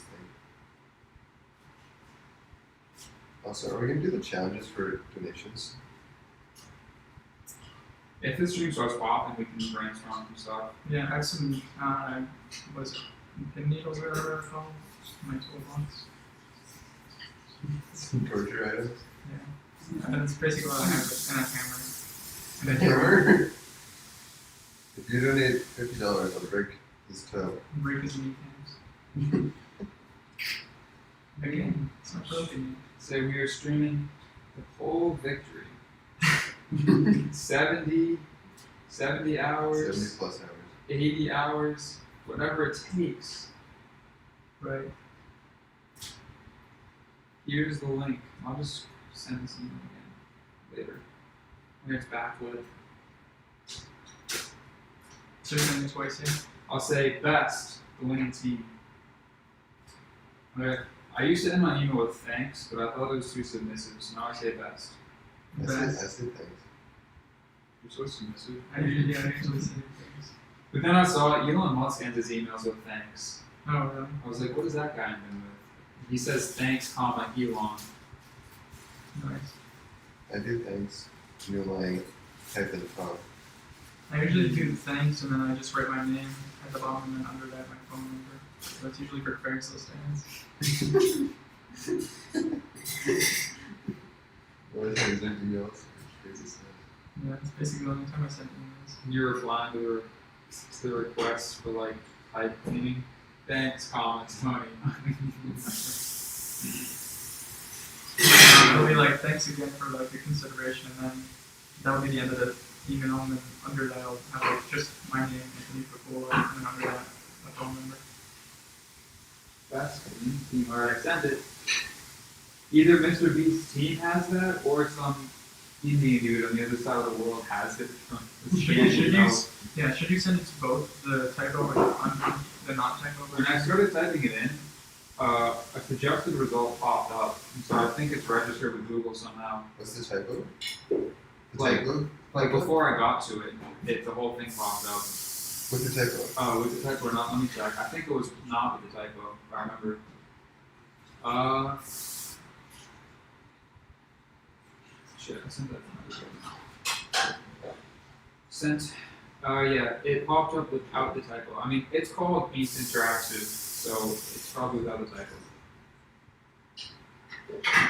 Also, are we gonna do the challenges for donations? If the stream starts popping, we can brainstorm some stuff. Yeah, I have some, was it pin needles or whatever they're called? My toolbox. Some torture items. And that's basically what I have, and a hammer. And a Hammer. If you donate $50, I'll break his toe. break his kneecaps. Again, it's not broken Say we are streaming the whole victory. 70 hours, 70 plus hours. 80 hours, whatever it takes. yet. Right. Here's the link. I'll just send this email again later. When it's backlit. So you're doing it twice, yeah? I'll say best the winning team. Okay. I used to end my email with thanks, but I thought it was too submissive, so now I say best. I Best. said things. You're so submissive. I usually say things. But then I saw Elon Musk ends his emails with thanks. Oh, really? I was like, what is that guy ending with? He says thanks, comma, Elon. Nice. I do things. You like type in the top. I usually do thanks and then I just write my name at the bottom and then under that my phone number. That's usually for Craigslist ads. What is anything else? Crazy stuff. Yeah, it's basically the only time I send emails. You're replying to the requests for like type cleaning. Thanks, comma, Tony. It'll be like, thanks again for like the consideration, and then that'll be the end of the email, and then under that I'll have like just my name, Anthony Picola, and then under that a phone number. That's team. Alright, send it. Either Mr. Beast's team has that, or some Indian dude on the other side of the world has it from the Should Spanish you email. should you send it to both the typo and the not typo When I version? started typing it in, a suggested result popped up, and so I think it's registered with Google somehow. What's the typo? The Like- typo? Like before I got to it, the whole thing popped up. What's the typo? Was the typo or not? Let me check. I think it was not with the typo, if I remember. Shit, I sent that to my Sent. Yeah, it popped up without the typo. I mean, it's called Beast Interactive, so it's probably without the typo.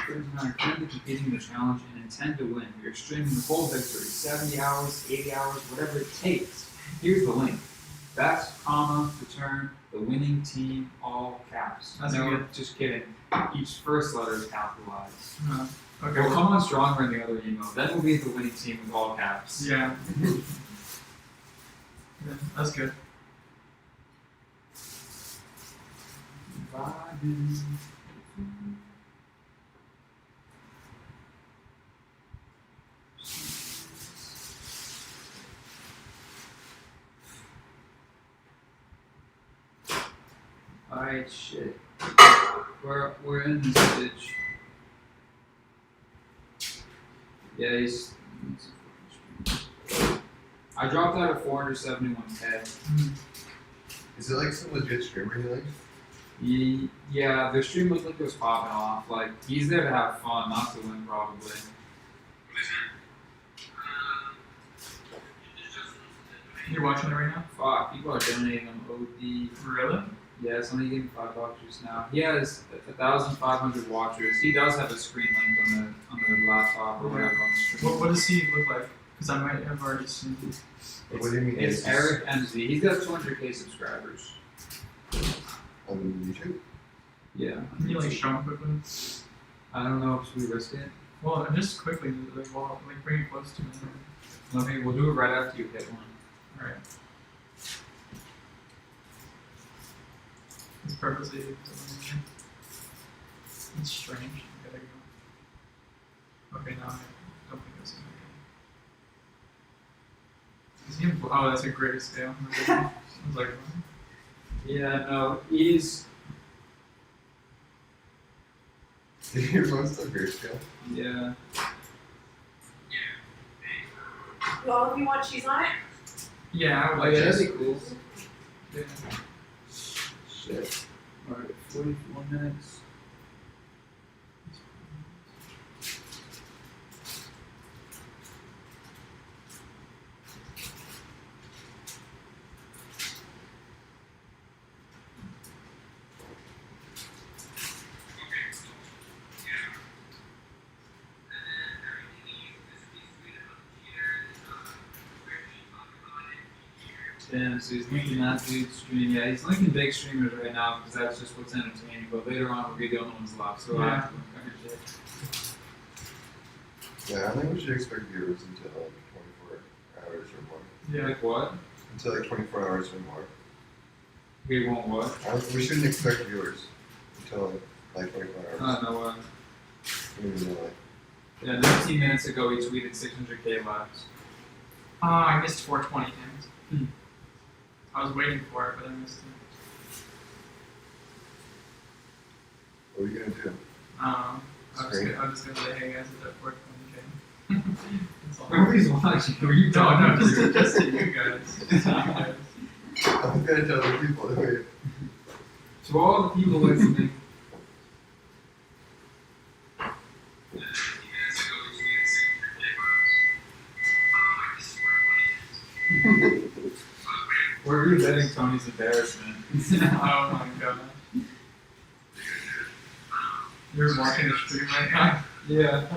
Friends and I are currently competing in the challenge and intend to win. We are streaming the full victory, 70 hours, 80 hours, whatever it takes. Here's the link. Best, comma, return, the winning team, all caps. That's no, good. just kidding. Each first letter is capitalized. Okay. We'll come on stronger in the other email. Then we'll be the winning team with all caps. Yeah. Yeah, that's good. Vibing. Alright, shit. We're in this bitch. Yeah, he's I dropped out at 471K. Is it like some legit streamer he likes? Yeah, the stream looked like it was popping off. Like, he's there to have fun, not to win, probably. You're watching it right now? Fuck, people are donating him OD. Really? Yeah, somebody gave him $5 just now. He has 1,500 watchers. He does have a screen linked on the laptop or whatever on the stream. What does he look like? Because I might have already seen it. What do you mean? It's Eric MZ. He's got 200K subscribers. On YouTube? Yeah. Can you like show him quickly? I don't know if we risk it. Well, just quickly, like bring it close to me. We'll do it right after you hit one. Alright. It's purposely. It's strange. I gotta go. Okay, now I don't think it's Is he in, oh, that's a great scale. I was like, Yeah, no, he's Your phone's still grayscale. yeah. Well, if you want cheese on it, yeah, I would Oh like yeah, to. that'd be cool. Yeah. Shit. Alright, 44 minutes. Yeah, so he's linking that dude's stream. Yeah, he's linking big streamers right now because that's just what's entertaining. But later on, we'll be the only ones left. So Yeah. I have to link other shit. Yeah, I think we should expect viewers until like 24 hours or more. Yeah. Like what? Until like 24 hours or more. We won't what? We shouldn't expect viewers until like 24 hours. No way. I don't even know, like, Yeah, 19 minutes ago, he tweeted 600K left. I missed 420 hands. I was waiting for it, but I missed it. What are you gonna do? I'm Screen? just gonna say, hey guys, it's at 4:20. That's all. Nobody's watching. Who are you talking No, to? just to you guys. Just to you guys. I'm gonna tell the people. Wait. To all the people listening. We're resetting Tony's embarrassment. Oh my god. You're watching the stream right now? Yeah.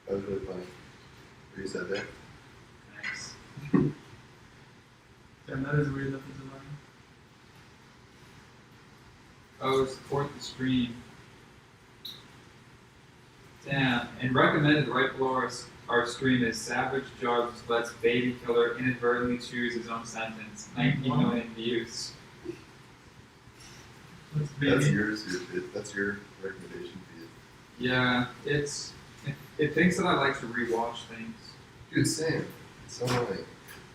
That was really funny. Reset there. Thanks. Damn, that is weird that there's a line. Oh, support the stream. Damn. And recommended right below our stream is Savage Jugs lets baby killer inadvertently choose his own sentence. 19 million views. That's That's baby. yours, dude. That's your recommendation feed. Yeah, it thinks that I like to rewatch things. Dude, same. It's so annoying.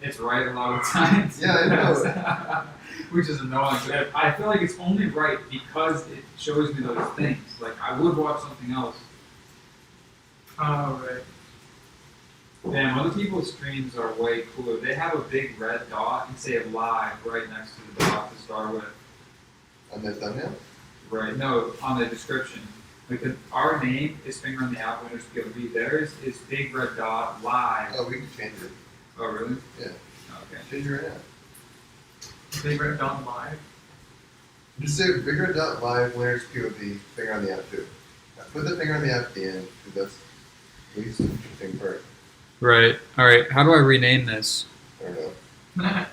It's right a lot of times. Yeah, I know. Which is annoying. But I feel like it's only right because it shows me those things. Like, I would watch something else. Oh, right. Damn, other people's streams are way cooler. They have a big red dot and say live right next to the dot to start with. On their thumbnail? Right, no, on the description. Like, our name is Finger on the Apple Winners POV. Theirs is big red dot live. Oh, we can change it. Oh, really? Yeah. Okay. Change it right now. They read Don live. Just say bigger dot live winners POV finger on the app too. Put the finger on the app at the end because that's the least interesting part. Right. Alright, how do I rename this? I don't know.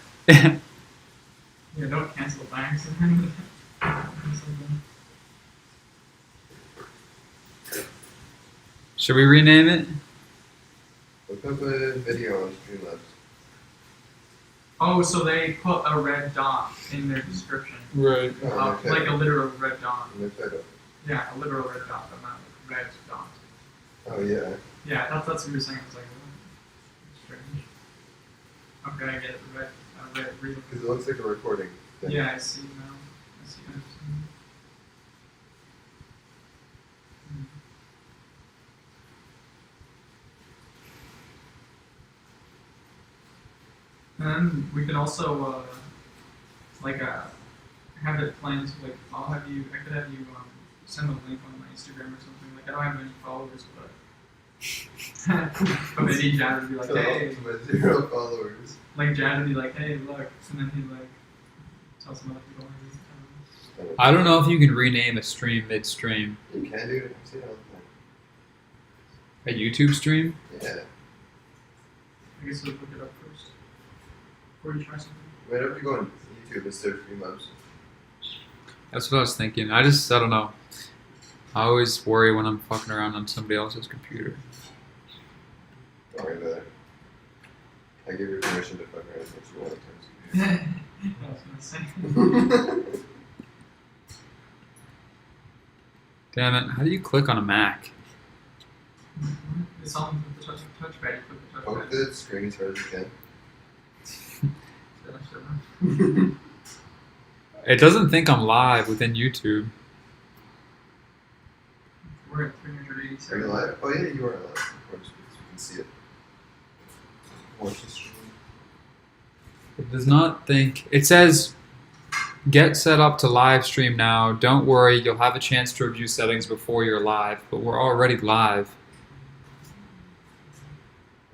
Yeah, don't cancel banks. Should we rename it? Look up a video on Streamlabs. Oh, so they put a red dot in their description. Right. No, on their Like a title. literal red dot. On their title. Yeah, a literal red dot, but not a red dot. Oh yeah. Yeah, that's what you were saying. I was like, oh, strange. Okay, I get it. Red real. Because it looks like a recording thing. Yeah, I see now. I see. And then we could also have it planned. Like I could have you send a link on my Instagram or something. Like I don't have many followers, but but maybe Jad would be like, So hey, with 0 followers. like Jad would be like, hey, look, and then he'd like tell some other people. I don't know if you can rename a stream midstream. You can do it. I've seen it all A YouTube stream? the time. Yeah. I guess we'll look it up first before you try something. Wait, have to go on YouTube instead of Streamlabs. That's what I was thinking. I don't know. I always worry when I'm fucking around on somebody else's computer. Don't worry about it. I give you permission to fuck around if you want I was gonna say. Damn it. How do you click on a Mac? It's on the touchpad. You put the Poke touchpad. the screen as hard as you Shut can. It doesn't think I'm live within YouTube. We're at Are 387. you live? Oh yeah, you are live. Of course, because you can see it. Watch the stream. It does not think. It says, get set up to live stream now. Don't worry, you'll have a chance to review settings before you're live. But we're already live.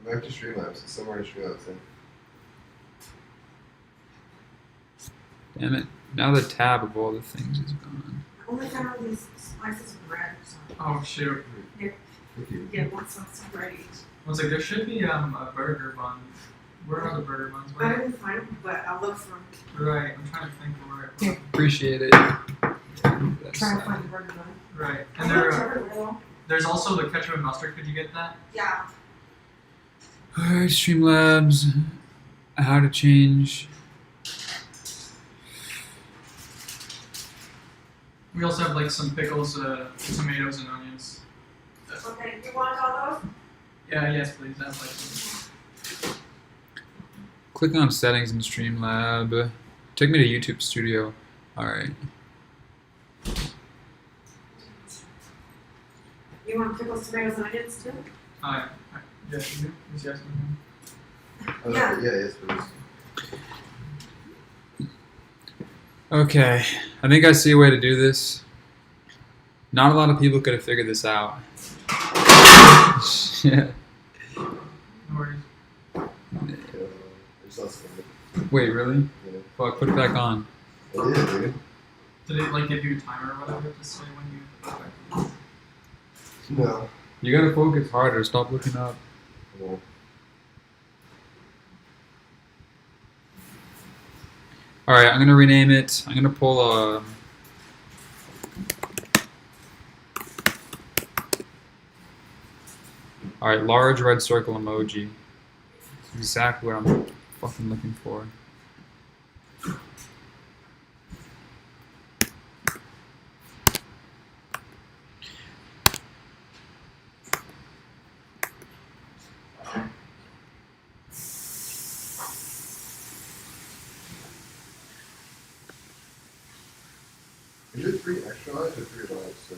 Go back to Streamlabs. It's somewhere in Streamlabs then. Mm-hmm. Damn it. Now the tab of all the things is gone. I only got all these slices of bread, so Oh shoot. Thank you. get one slice of bread each. I was like, there should be a burger bun. Where are the burger buns? I Where? didn't find them, but I'll look for them. Right. I'm trying to think of where. Yeah. Appreciate it. That's, Try to find the burger bun. Right. I And looked everywhere though. there's also the ketchup and mustard. Could you get that? Yeah. Alright, Streamlabs. How to change. We also have like some pickles, tomatoes, and onions. Okay, you want all those? Yeah, yes, please. That's like. Click on settings in Streamlab. Take me to YouTube Studio. All right. You want pickles, tomatoes, and onions too? Yeah, you do? Yes, yes. Oh, Yeah. yeah, yes, please. Okay, I think I see a way to do this. Not a lot of people could have figured this out. Shit. No worries. There's lots of Wait, really? yeah. Fuck, put it back on. It is, dude. Did it like give you a timer or whatever to say when you? No. You gotta focus harder. Stop looking up. No. All right, I'm gonna rename it. I'm gonna pull a. All right, large red circle emoji. That's exactly what I'm fucking looking for. Is it 3 extra lines or 3 lines? So,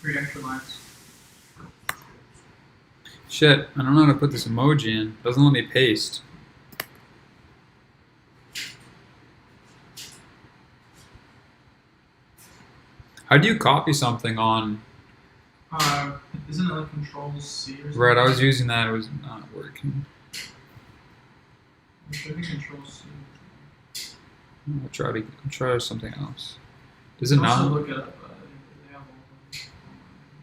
3 extra lines. Shit, I don't know how to put this emoji in. It doesn't let me paste. How do you copy something on? Isn't it like Control C or something? Right, I was using that. It was not working. It should be Control C. I'll try something else. Does it You can also not? look it up. They have all of them.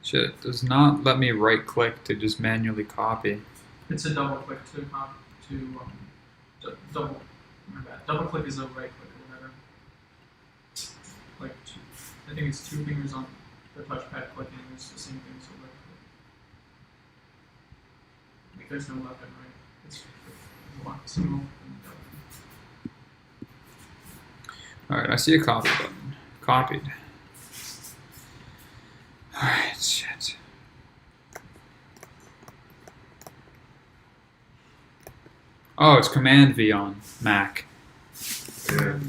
Shit, it does not let me right click to just manually copy. It's a double click to double. My bad. Double click is a right click or whatever. Like I think it's 2 fingers on the touchpad clicking. It's the same thing. So right click. Like there's no left and right. It's one single. Alright, I see a copy button. Copied. Alright, shit. Oh, it's Command V on Mac. yeah.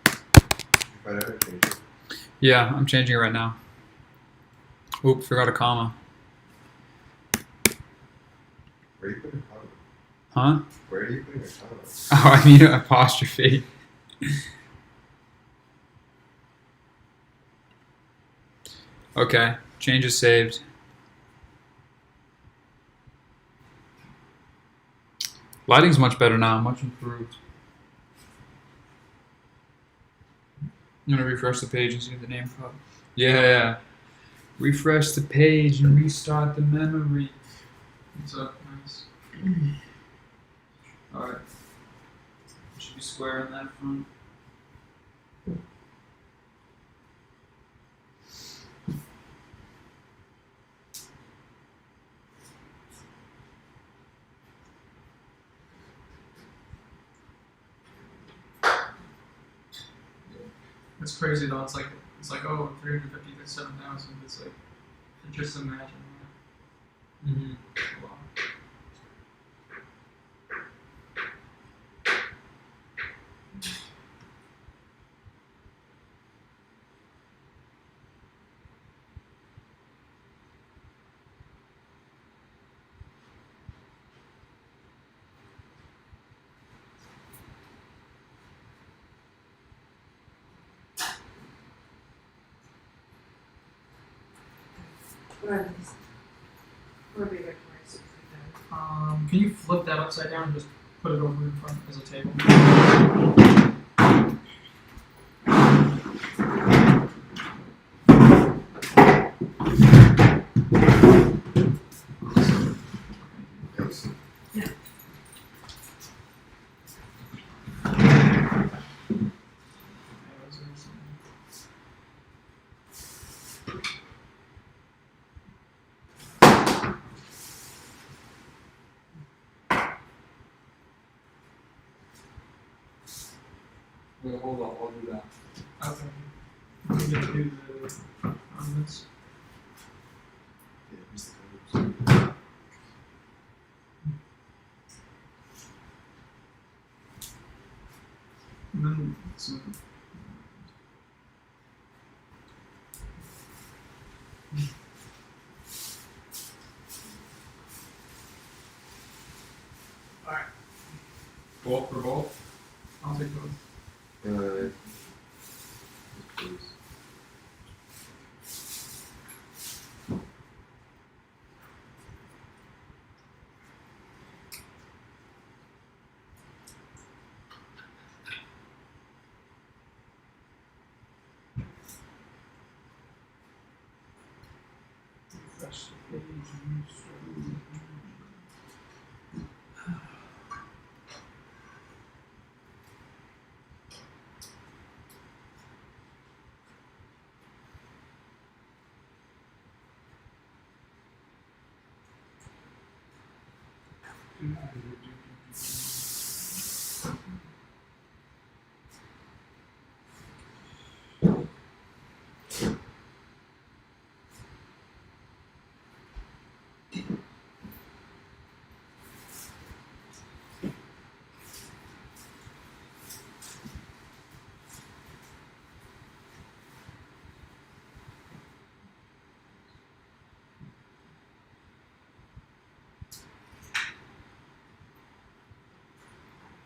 If I never change it. Yeah, I'm changing it right now. Oop, forgot a comma. Where are you putting comma? Huh? Where are you putting your comma? Oh, I mean apostrophe. Okay, change is saved. Lighting's much better now, much improved. I'm gonna refresh the page and see the name pop. Yeah. Refresh the page and restart the memory. It's a nice. Alright. Should be square in that front. It's crazy though. It's like oh 357,000. It's like just imagine that. Mm-hmm. Wow. What are these? What are bigger prices? Can you flip that upside down and just put it over in front as a table? Yes. Wait, hold on, I'll do that. Okay. We get to do the comments. Yeah, here's the colors. And then some. Alright, Both for both? I'll take both. Yes, please. Refresh the page and scroll.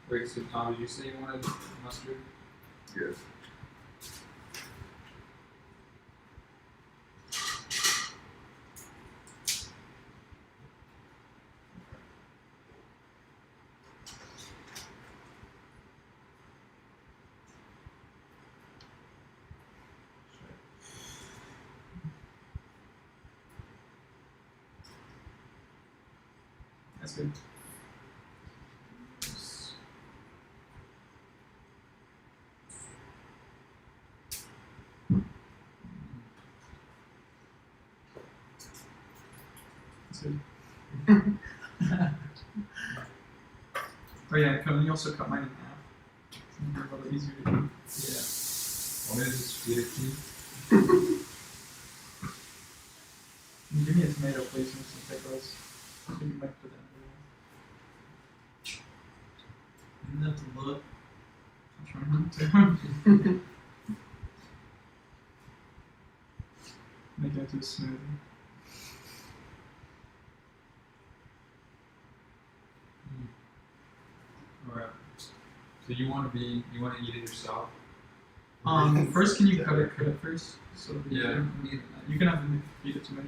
Wait, so Tom, did you say you wanted mustard? Yes. That's good. That's good. Oh yeah, can you also cut mine in half? It's a little easier to do. Yeah. Want me to just feed it to you? Can you give me a tomato, please, and some pickles? So you might put that in there. You have to look. I'll try not to. Make it into a smoothie. Alright. So you want to eat it yourself? First, can you cut it first? So that Yeah. You can have them feed it to me.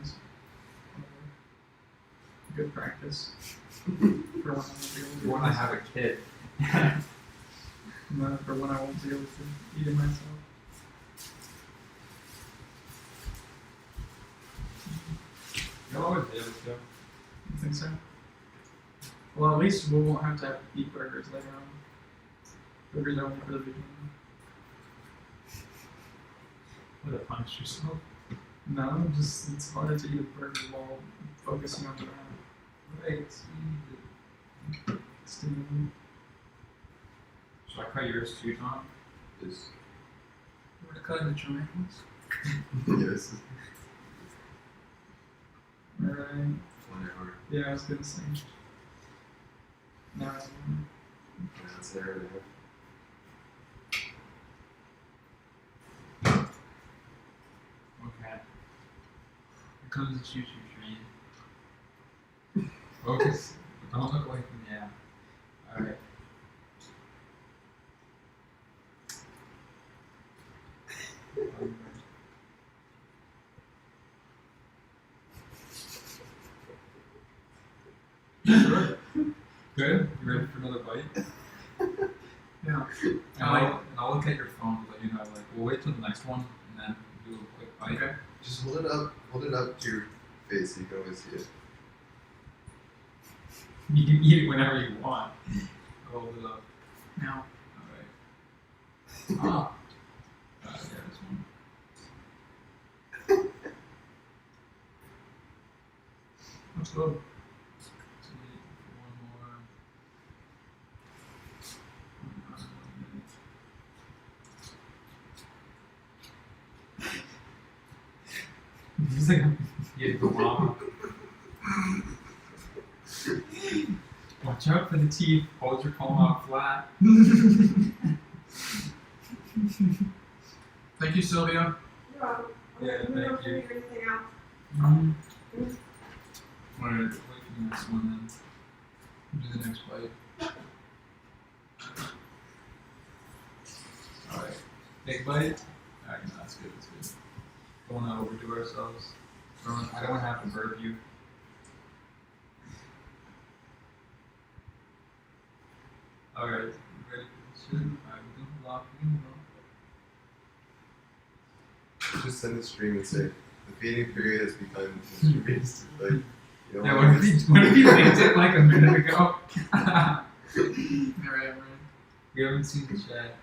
Good practice. For when I won't be able to. You want to have a kid. No, for when I won't be able to eat it myself. You'll always be able to. You think so? Well, at least we won't have to eat burgers later on. Burgers are only for the beginning. What to punish yourself? No, just it's harder to eat a burger while focusing on the round. Right. Stimulating. Should I cut yours too, Tom? Yes. You want to cut into triangles? Yes. Alright. 1 hour. Yeah, I was gonna say. No, That's an hour and a half. Okay. Here comes the choo-choo train. Focus. Don't look away from the app. Alright. Sure. Good? You ready for another bite? yeah. And I'll look at your phone to let you know, like, we'll wait till the next one and then do a quick bite. Okay. Just hold it up to your face so you can always see it. You can eat it whenever you want. I'll hold it up. Now. Alright. Ah. Yeah, this one. Let's go. So wait for one more. 1 minute. It's like you go mama. Watch out for the teeth. Hold your comb out flat. Thank you, Sylvia. You're welcome. Yeah, Let me know thank if you. need anything else. Alright, wait for the next one then. Do the next bite. Alright. Big bite? Alright, no, that's good, that's good. Don't want to overdo ourselves. I don't want to have to burp you. Alright, you ready for this shit? Alright, we're doing a lot, Just send a stream and say the feeding period has begun Mr. Beast. Like, you don't Yeah, want what if he linked it like a minute ago? Right. We haven't seen the chat.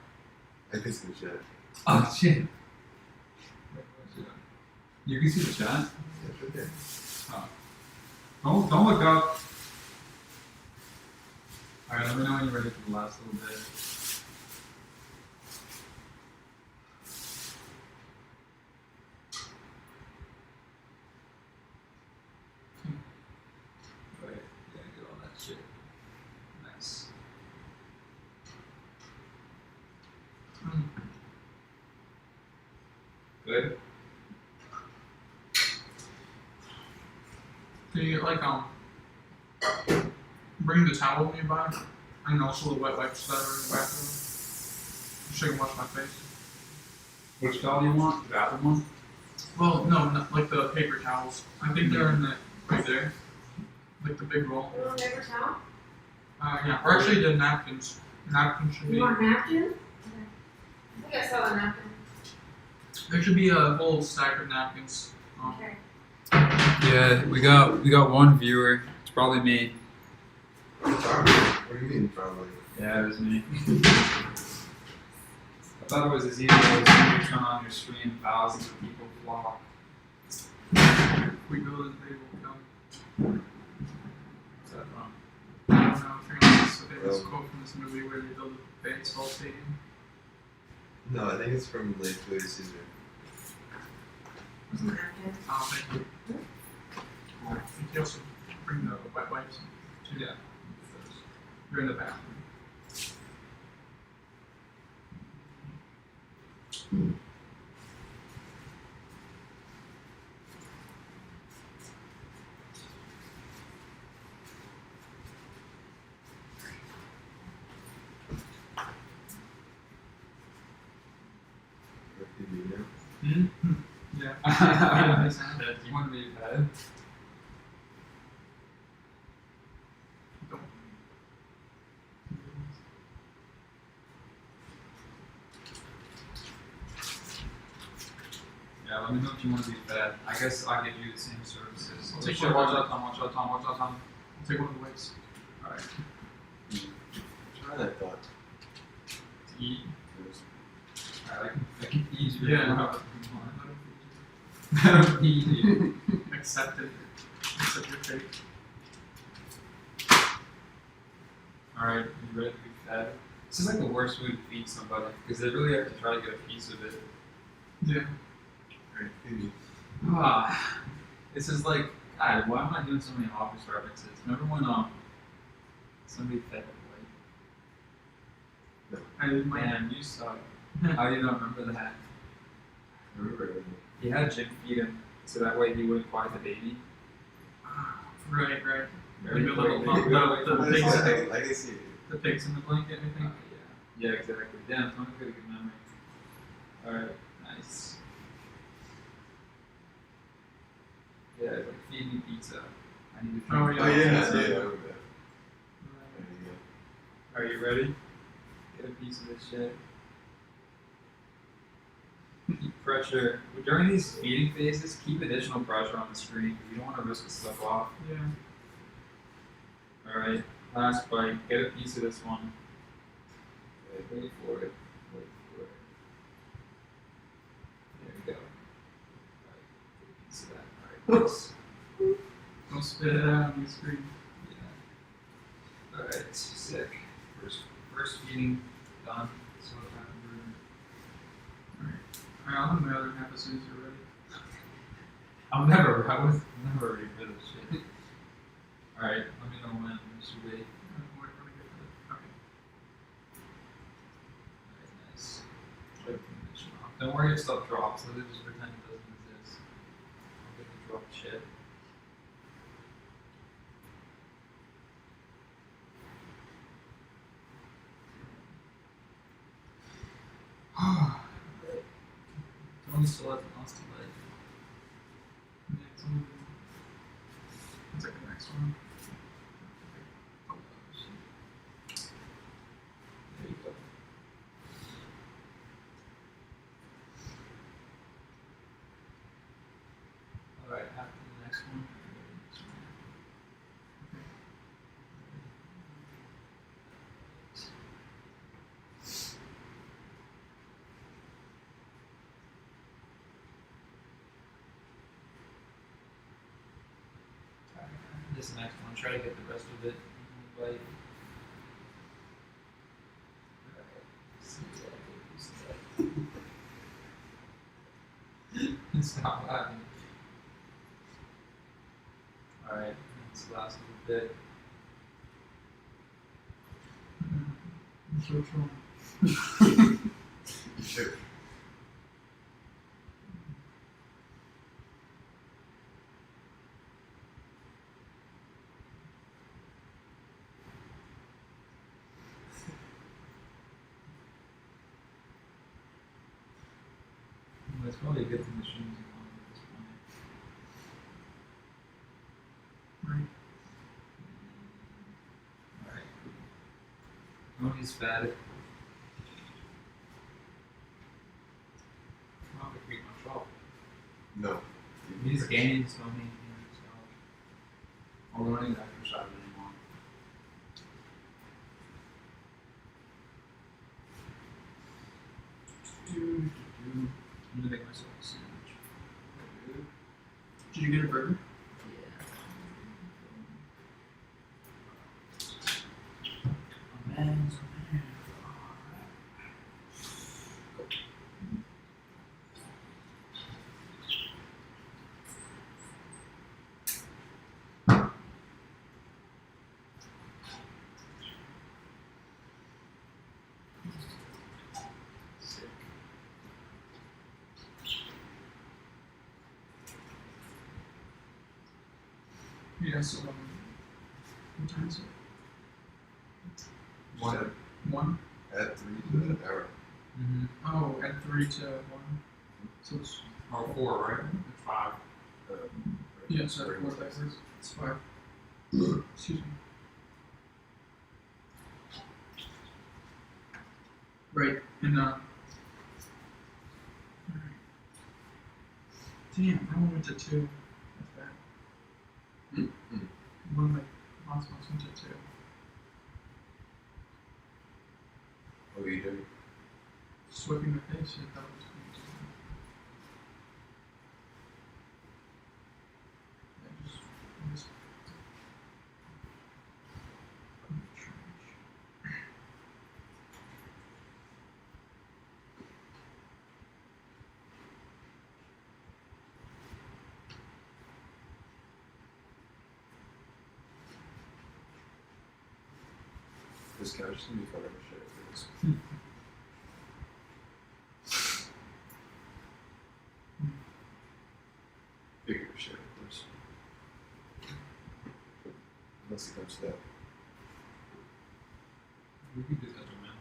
I can see the chat. Oh shit. You can see the chat? Yeah, it's right there. Don't look up. Alright, let me know when you're ready for the last little bit. Right, yeah, get all that shit. Nice. Good? Can you get bring the towel nearby, and also the wet wipes that are in the bathroom, so I can wash my face. Which doll do you want? The bathroom one? Well, no, not like the paper towels. I think they're in the right there, like the big roll. You want paper towel? Yeah, or actually the napkins. Napkins should be. You want napkin? Okay. I think I saw a napkin. There should be a whole stack of napkins. Okay. Yeah, we got one viewer. It's probably me. Probably. What do you mean, probably? Yeah, it was me. I thought it was as easy as you turn on your screen, thousands of people flock. We know that they will come. What's that from? I don't know if you're gonna listen to this Well- quote from this movie where they build a baseball stadium. No, I think it's from Lake Julius Caesar. Napkin. Oh, thank you. You can also bring the wet wipes too. Yeah. You're in the bathroom. What do you know? Yeah. You want to be fed? Yeah, let me know if you want to be fed. I guess I'll give you the same services. I'll take Sure, one. watch out, Tom, watch out, Tom, watch out, Tom. Take one of the wipes. Alright. Try that thought. To eat. Alright, I can feed you. Yeah. I don't feed you. Accept it. Accept your fate. Alright, you ready to be fed? This is like the worst way to feed somebody because they really have to try to get a piece of it. Yeah. Alright, feed me. Ah, this is like, God, why am I doing so many office references? Remember when somebody fed like, I did my man, you suck. How do you not remember that? I remember it. He had Jim feed him so that way he wouldn't quiet the baby. Right. Very Maybe a little quick. pump out the pigs, I can see it. the pigs in the blanket, I think. Yeah, exactly. Damn, Tony's got a good memory. Alright, nice. Yeah, like feed me pizza. I need to Oh, Oh, yeah, I remember that. There you go. Are you ready? Get a piece of this shit. Keep pressure. During these feeding phases, keep additional pressure on the screen because you don't want to risk it slip off. Yeah. Alright, last bite. Get a piece of this one. Wait for it. Wait for it. There we go. Alright, get a piece of that. Alright, nice. Don't spit it out on the screen. Yeah. Alright, sick. First feeding done. So what happened? Alright, I'll have my other half as soon as you're ready. I was never ready for this shit. Alright, let me know when this should be. We're gonna get to it. Okay. Very nice. Wait for the mission off. Don't worry if stuff drops, let it just pretend it doesn't exist. I'll get the drop shit. Tony still hasn't lost a leg. Yeah, it's only it's like the next one. Oh, shit. There you go. Alright, after the next one. This next one, try to get the rest of it. Like, stop laughing. Alright, this last little bit. So true. Sure. Well, it's probably a good thing the stream's on at this point. Right. Alright. Tony's fed. Not to creep much off. No. These gains don't mean anything, so. Although I don't need to exercise anymore. I'm gonna make myself a sandwich. Did you get a burger? Yeah. A man's a man. Sick. Yeah, so what time is it? One. One? At 3 to an hour. Mm-hmm. Oh, at 3 to 1. So it's Or 4, right? It's 5. yeah, so at 4 backwards. It's 5. Excuse me. Right, and alright. Damn, I went to 2. That's bad. Mm-hmm. One of my last ones went to 2. What are you doing? Swiping my face, I thought it was going to I just put in the trash. This couch is gonna be fun of a shit for this. Bigger shit, of course. Unless it comes to that. We could do that, man.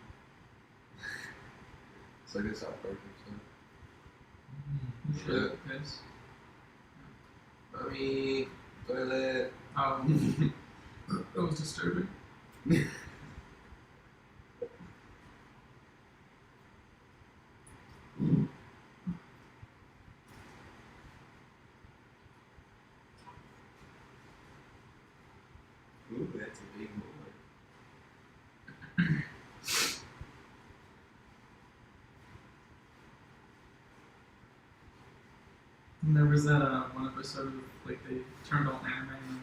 It's like a South Park You Yeah. should, guys. Mommy, toilet. That was disturbing. Ooh, that's a big boy. And there was that one episode of like they turned on anime and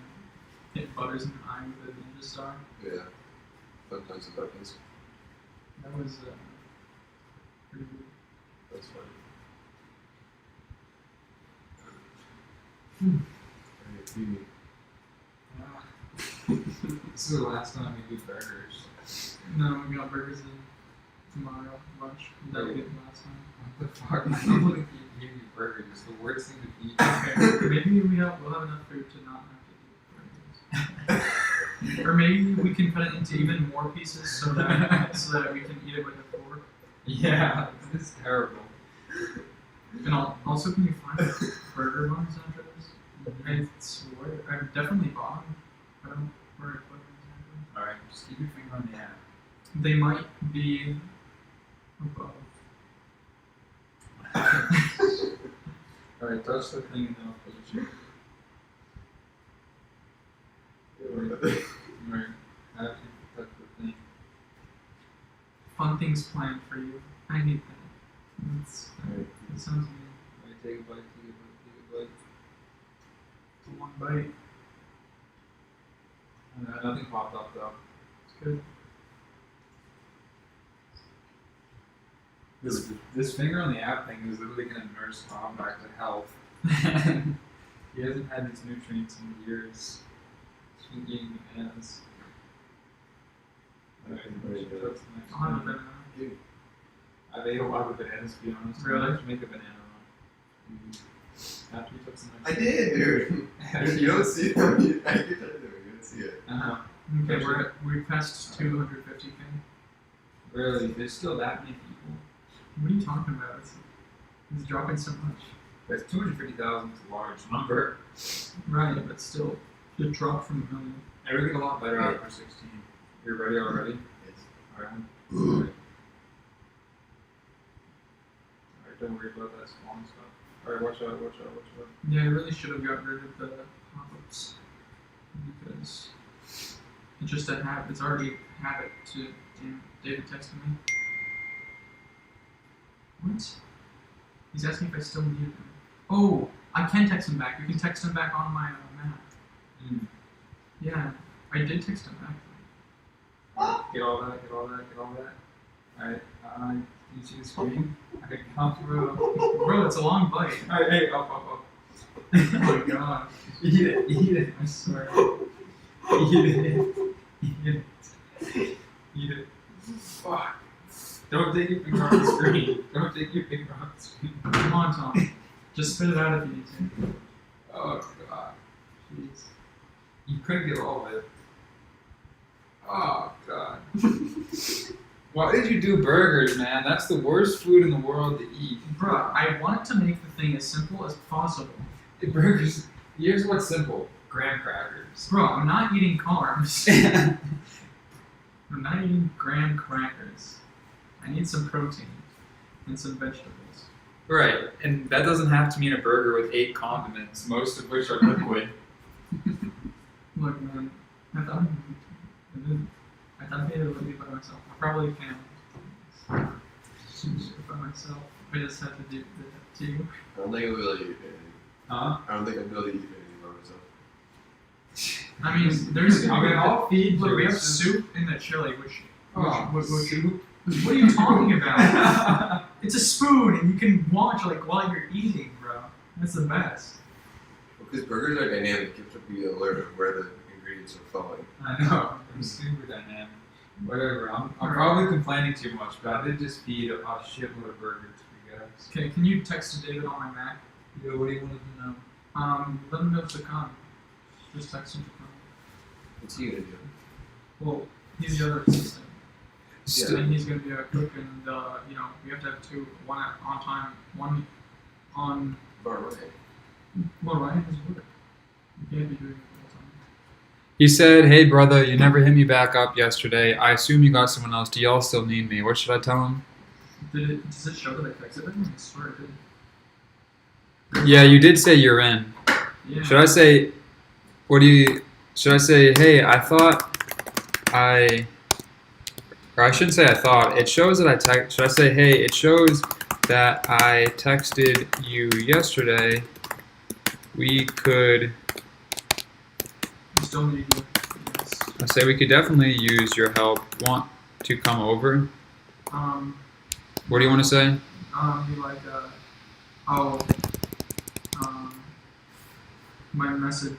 hit Butters in the eye with a ninja star. Yeah. Fun times and darkness. That was pretty good. That's funny. Alright, feed me. This is the last time we do burgers. No, we got burgers in tomorrow lunch. That we did last time. What the fuck? I don't want to keep eating burgers. It's the worst thing to eat. Okay, maybe we'll have enough food to not have to eat burgers. Or maybe we can cut it into even more pieces so that we can eat it with a fork. Yeah, this is terrible. And also, can you find burger buns after this? I swear, I've definitely bought them. I don't know where I put them. Alright, just keep your finger on the app. They might be above. Alright, touch the thing and then I'll put it. Alright, have you touch the thing. Fun things planned for you. I hate that. It sounds mean. Alright, take a bite, take a bite, take a bite. It's a long bite. Nothing popped up though. It's good. This finger on the app thing is literally gonna nurse Tom back to health. He hasn't had his nutrients in years. He's been eating bananas. Alright, what's the next I'll have a one? banana. I've ate a lot of bananas to be honest. Really? I have to make a banana run. After you took some I did, dude. Dude, you don't see them. I can tell you, you don't see it. Uh-huh. Okay, we passed 250k. Really? There's still that many people? What are you talking about? It's dropping so much. That's 250,000 is a large number. Right, but still, it dropped from a million. And we get a lot better after 16. You're ready already? Yes. Alright. Alright, don't worry about that spawn stuff. Alright, watch out, watch out, watch out. Yeah, I really should have gotten rid of the pop-ups because it's just a habit. It's already a habit to. Damn, David texted me. What? He's asking if I still need him. Oh, I can text him back. You can text him back on my map. Yeah, I did text him back. Get all that, get all that, get all that. Alright, can you see the screen? I can count through. Bro, it's a long bite. Alright, hey, up. Oh my god. Eat it. I swear. Eat it. Eat it. Fuck. Don't take your finger off the screen. Don't take your finger off the screen. Come on, Tom. Just spit it out if you need to. Oh god. Jeez. You couldn't get all of it. Oh god. Why did you do burgers, man? That's the worst food in the world to eat. Bro, I wanted to make the thing as simple as possible. Burgers. Here's what's simple. Graham crackers. Bro, I'm not eating carbs. I'm not eating graham crackers. I need some protein and some vegetables. Right, and that doesn't have to mean a burger with 8 condiments, most of which are liquid. Look, man, I thought I'd be able to do it by myself. I probably can. Do it by myself. I just have to do that to you. I don't think I'll be able to eat anything. Huh? I don't think I'll be able to eat anything by myself. I mean, there's. I mean, I'll feed Look, you. we have It's just- soup in the chili, which. soup? What are you talking about? It's a spoon, and you can watch like while you're eating, bro. That's the best. Because burgers are dynamic, you have to be alert of where the ingredients are falling. I know. I'm super dynamic. Whatever. I'm probably complaining too much, but I did just feed a shitload of burgers for you guys. Okay, can you text David on my Mac? Yeah, what do you want to know? Let him know to come. Just text him to come. What's he gonna do? Well, he's the other assistant. Yeah. And he's gonna be a cook, and we have to have two, one on time, one on. Bar Ryan. Well, Ryan has work. You can't be doing it all the time. He said, "Hey brother, you never hit me back up yesterday. I assume you got someone else. Do y'all still need me? What should I tell him?" Does it show that I texted him? I swear it did. Yeah, you did say you're in. Yeah. Should I say, should I say, hey, I thought or I shouldn't say I thought, it shows that should I say, hey, it shows that I texted you yesterday, we could, You still need you. Yes. I say we could definitely use your help, want to come over? What do you want to say? Be like, oh, my message,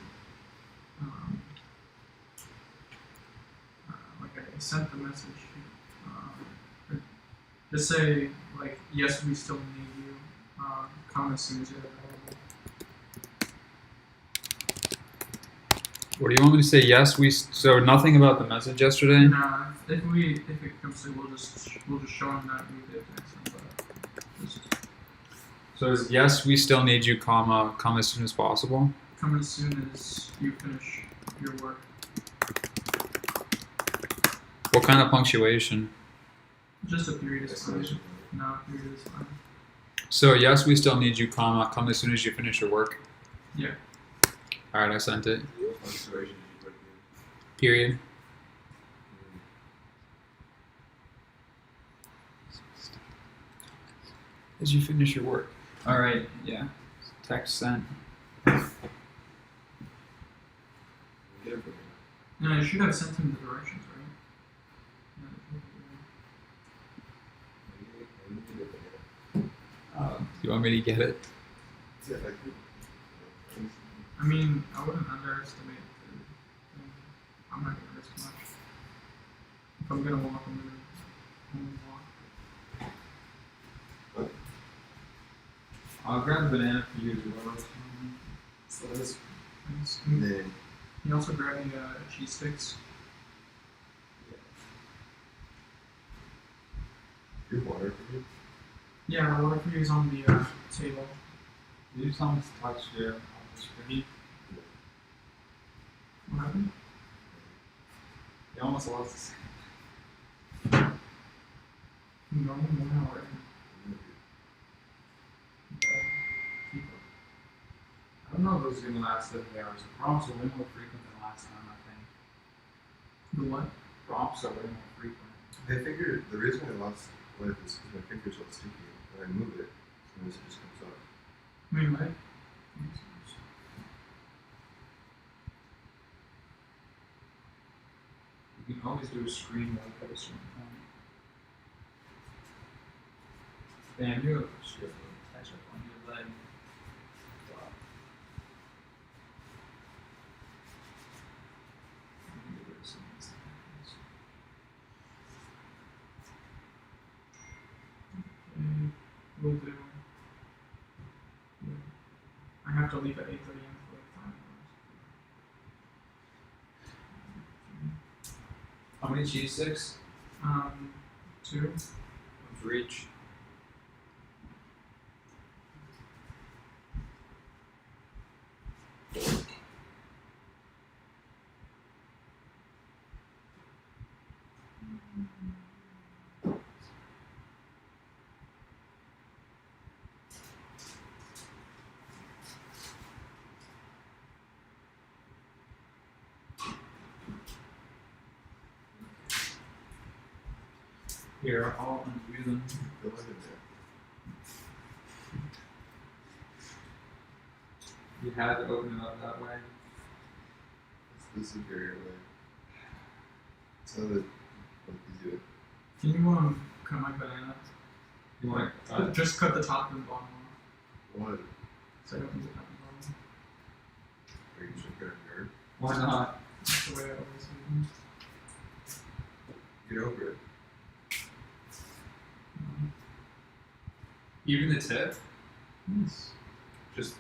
like I sent the message, just say like, yes, we still need you. Come as soon as you're available. What do you want me to say? Yes, so nothing about the message yesterday. Nah, if it comes to, we'll just show them that we did text them, but just So it's yes, we still need you, comma, come as soon as possible. come as soon as you finish your work. What kind of punctuation? Just a period is fine. Exclamation point. No, period is fine. So yes, we still need you, comma, come as soon as you finish your work. Yeah. All right, I sent it. What punctuation did you put in? Period. As you finish your work. All right, yeah. Text sent. Get it from me. No, you should have sent him the directions, right? Yeah, I need to get it. You want me to get it? Yeah, I could. I mean, I wouldn't underestimate the I'm not gonna risk much. If I'm gonna walk, I'm gonna only walk. I'll grab a banana for you as well. So this. And then, You also grab me cheese sticks. your water for me? Yeah, the water for you is on the table. Did you tell me to touch your screen? What happened? You almost lost this. Normal, now, right? Keep up. I don't know if those are gonna last 70 hours. The prompts are way more frequent than last time, I think. The what? Prompts are way more frequent. I figured the reason I lost life is because my finger's all sticky. When I move it, the message just comes up. I mean, what? You can always do a screen wipe at a certain point. Damn, you have a strip of ketchup on your leg. Wow. Let me get rid of some of these things. Okay, we'll do. Yeah. I have to leave at 8:30 for like 5 hours. How many cheese sticks? 2. One for each. Here, I'll undo them. Go in there. You had to open it up that way. It's the superior way. It's not what you do. Can you cut my banana? You want to Just cut the top and bottom off, What? so I don't need the top and bottom. Are you just gonna nerd? Why not? That's the way I always do them. Get over it. Even the tip? Yes. Just.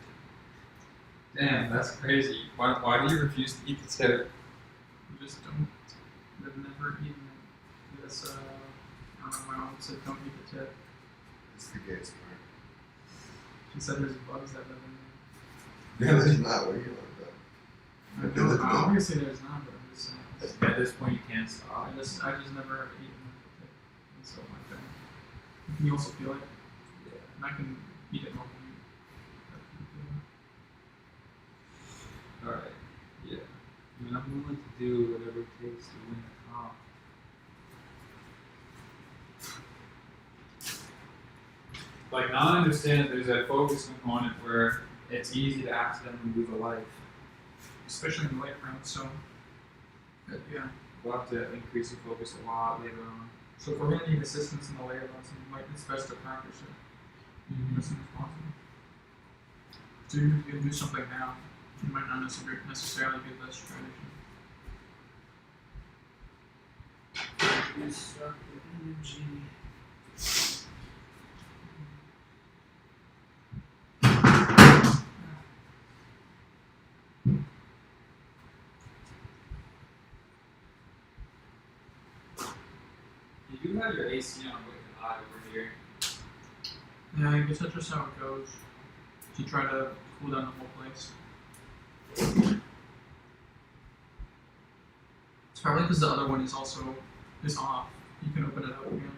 Damn, that's crazy. Why do you refuse to eat the tip? You just don't. I've never eaten it. Yes, I don't know, my mom said don't eat the tip. It's the gayest part. She said there's bugs that live in No, there's not. What are you on about? there. I don't, obviously there's not, but I'm just saying. At this point, you can't stop. I just never have eaten the tip. And so like that. Can you also feel it? Yeah. And I can eat it normally. Alright. Yeah. I mean, I'm willing to do whatever it takes to win the comp. Like, now I understand there's a focus component where it's easy to accidentally lose a life. Especially in the late round, so yeah. We'll have to increase the focus a lot later on. So if we're gonna need assistance in the later rounds, it's best to practice it as soon as possible. So you can do something now. You might not necessarily get that strategy. Restructure energy. You do have your AC on wicked high over here. Yeah, I guess that's just how it goes. To try to cool down the whole place. It's probably because the other one is also off. You can open it up again.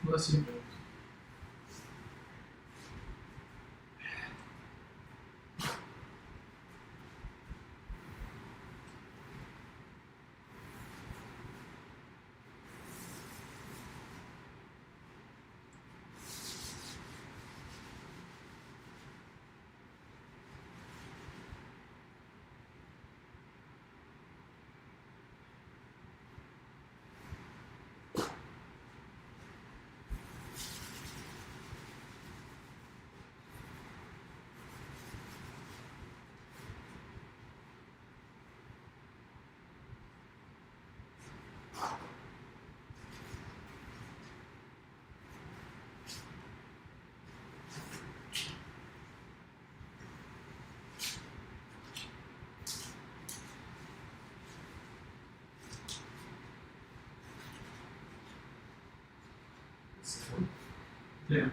Bless you. Yeah.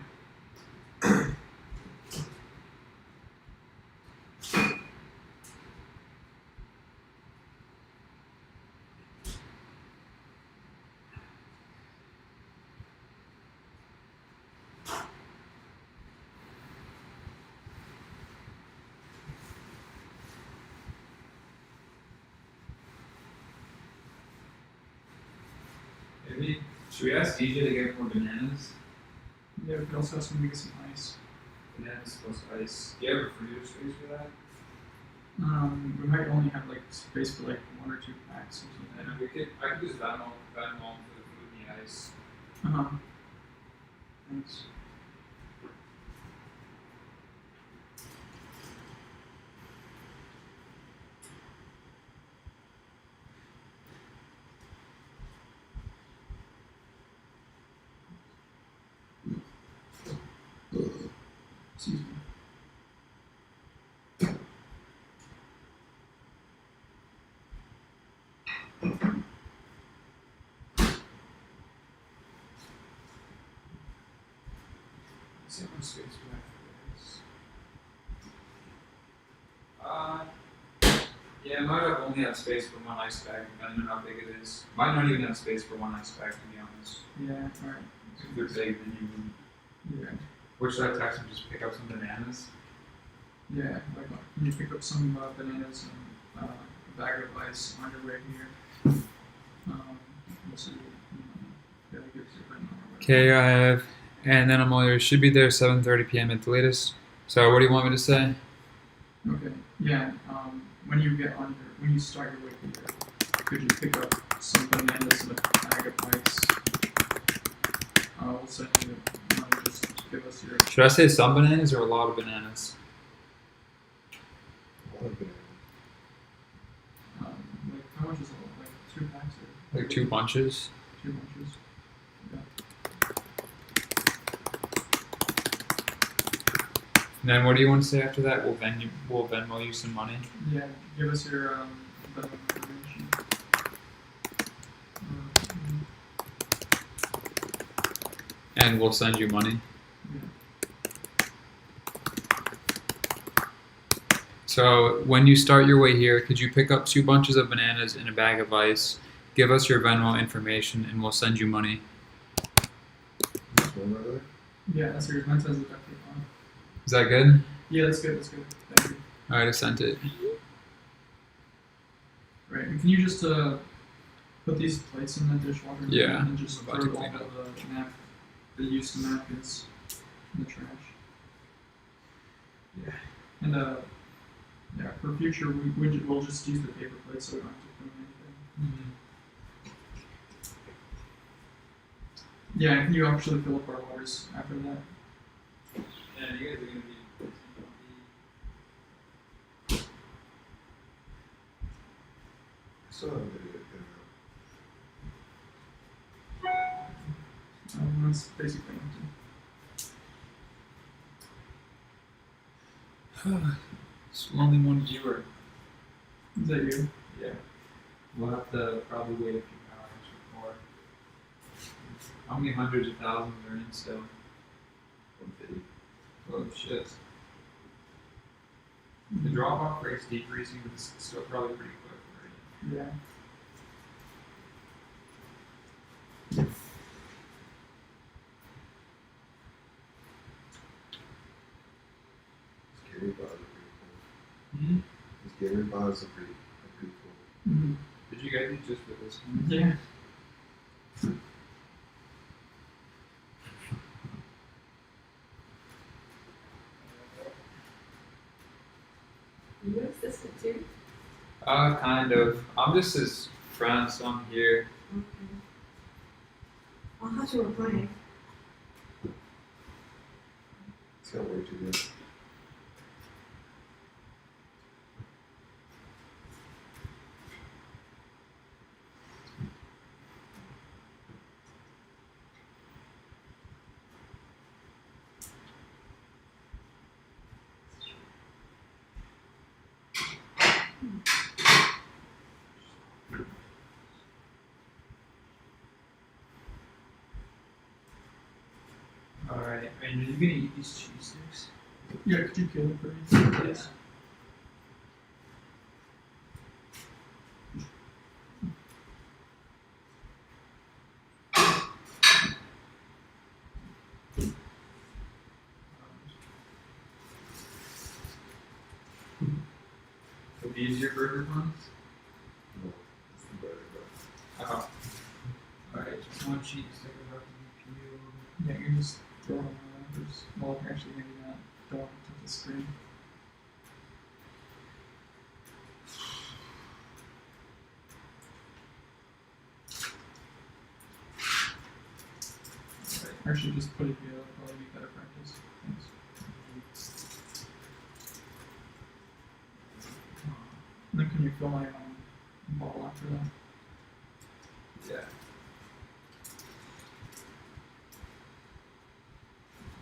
Maybe should we ask DJ to get more bananas? Yeah, we could also ask him to get some ice. Bananas plus ice. Do you have a freezer space for that? We might only have like space for like 1 or 2 packs or And something. we could I could use Venmo for the food and the ice. Thanks. Excuse me. Let's see how much space we have for this. Yeah, it might have only have space for one ice bag, depending on how big it is. Might not even have space for one ice bag, to be honest. Yeah, alright. If they're big, then you wouldn't. Yeah. Or should I text them just pick up some bananas? Yeah, like when you pick up some bananas and a bag of ice on your way here. We'll see. Yeah, it gives you a number. Okay, I have, and then I'm all yours. Should be there 7:30 p.m. at the latest. So what do you want me to say? Okay. Yeah. When you get on your, when you start your way here, could you pick up some bananas and a bag of ice? We'll send you money. Just give us your. Should I say some bananas or a lot of bananas? A lot of bananas. Like how much is it? Like 2 packs or? Like 2 bunches? 2 bunches. Yeah. And then what do you want to say after that? We'll Venmo you some money. Yeah. Give us your Venmo information. And we'll send you money. Yeah. So when you start your way here, could you pick up 2 bunches of bananas and a bag of ice? Give us your Venmo information and we'll send you money. This one right there? Yeah, that's yours. Mine says the duct tape on. Is that good? Yeah, that's good. That's good. Thank you. Alright, I sent it. Right. And can you just put these plates in the dishwasher? Yeah, And then just I'm throw about to all clean up. the used napkins in the trash. Yeah. And yeah, for future we'll just use the paper plates so we don't have to clean anything. Yeah, and can you actually fill up our waters after that? Yeah, you guys are gonna be. Still haven't been That's basically empty. It's only one viewer. Is that you? Yeah. We'll have to probably wait a few hours before. How many hundreds of thousands are in still? 150. Oh shit. The drop off rate's decreasing, but it's still probably pretty quick, right? Yeah. These Gary bars are pretty cool. Mm-hmm. These Gary bars are pretty cool. Mm-hmm. Did you get these just for this one? Yeah. You assistant too? Kind of. I'm just his friend, so I'm here. Okay. I thought you were playing. It's got way too good. Alright, and are you gonna eat these cheese sticks? Yeah, could you kill it for me? Yes. So these your burger buns? No, it's the better, but Oh. Alright, just one cheese stick about to be peeled. Yeah, you can just throw it on the wrappers. Well, actually, maybe not. Don't touch the screen. Actually, just put it here. That'll probably be better practice. Thanks. And then can you fill my bottle after that? Yeah.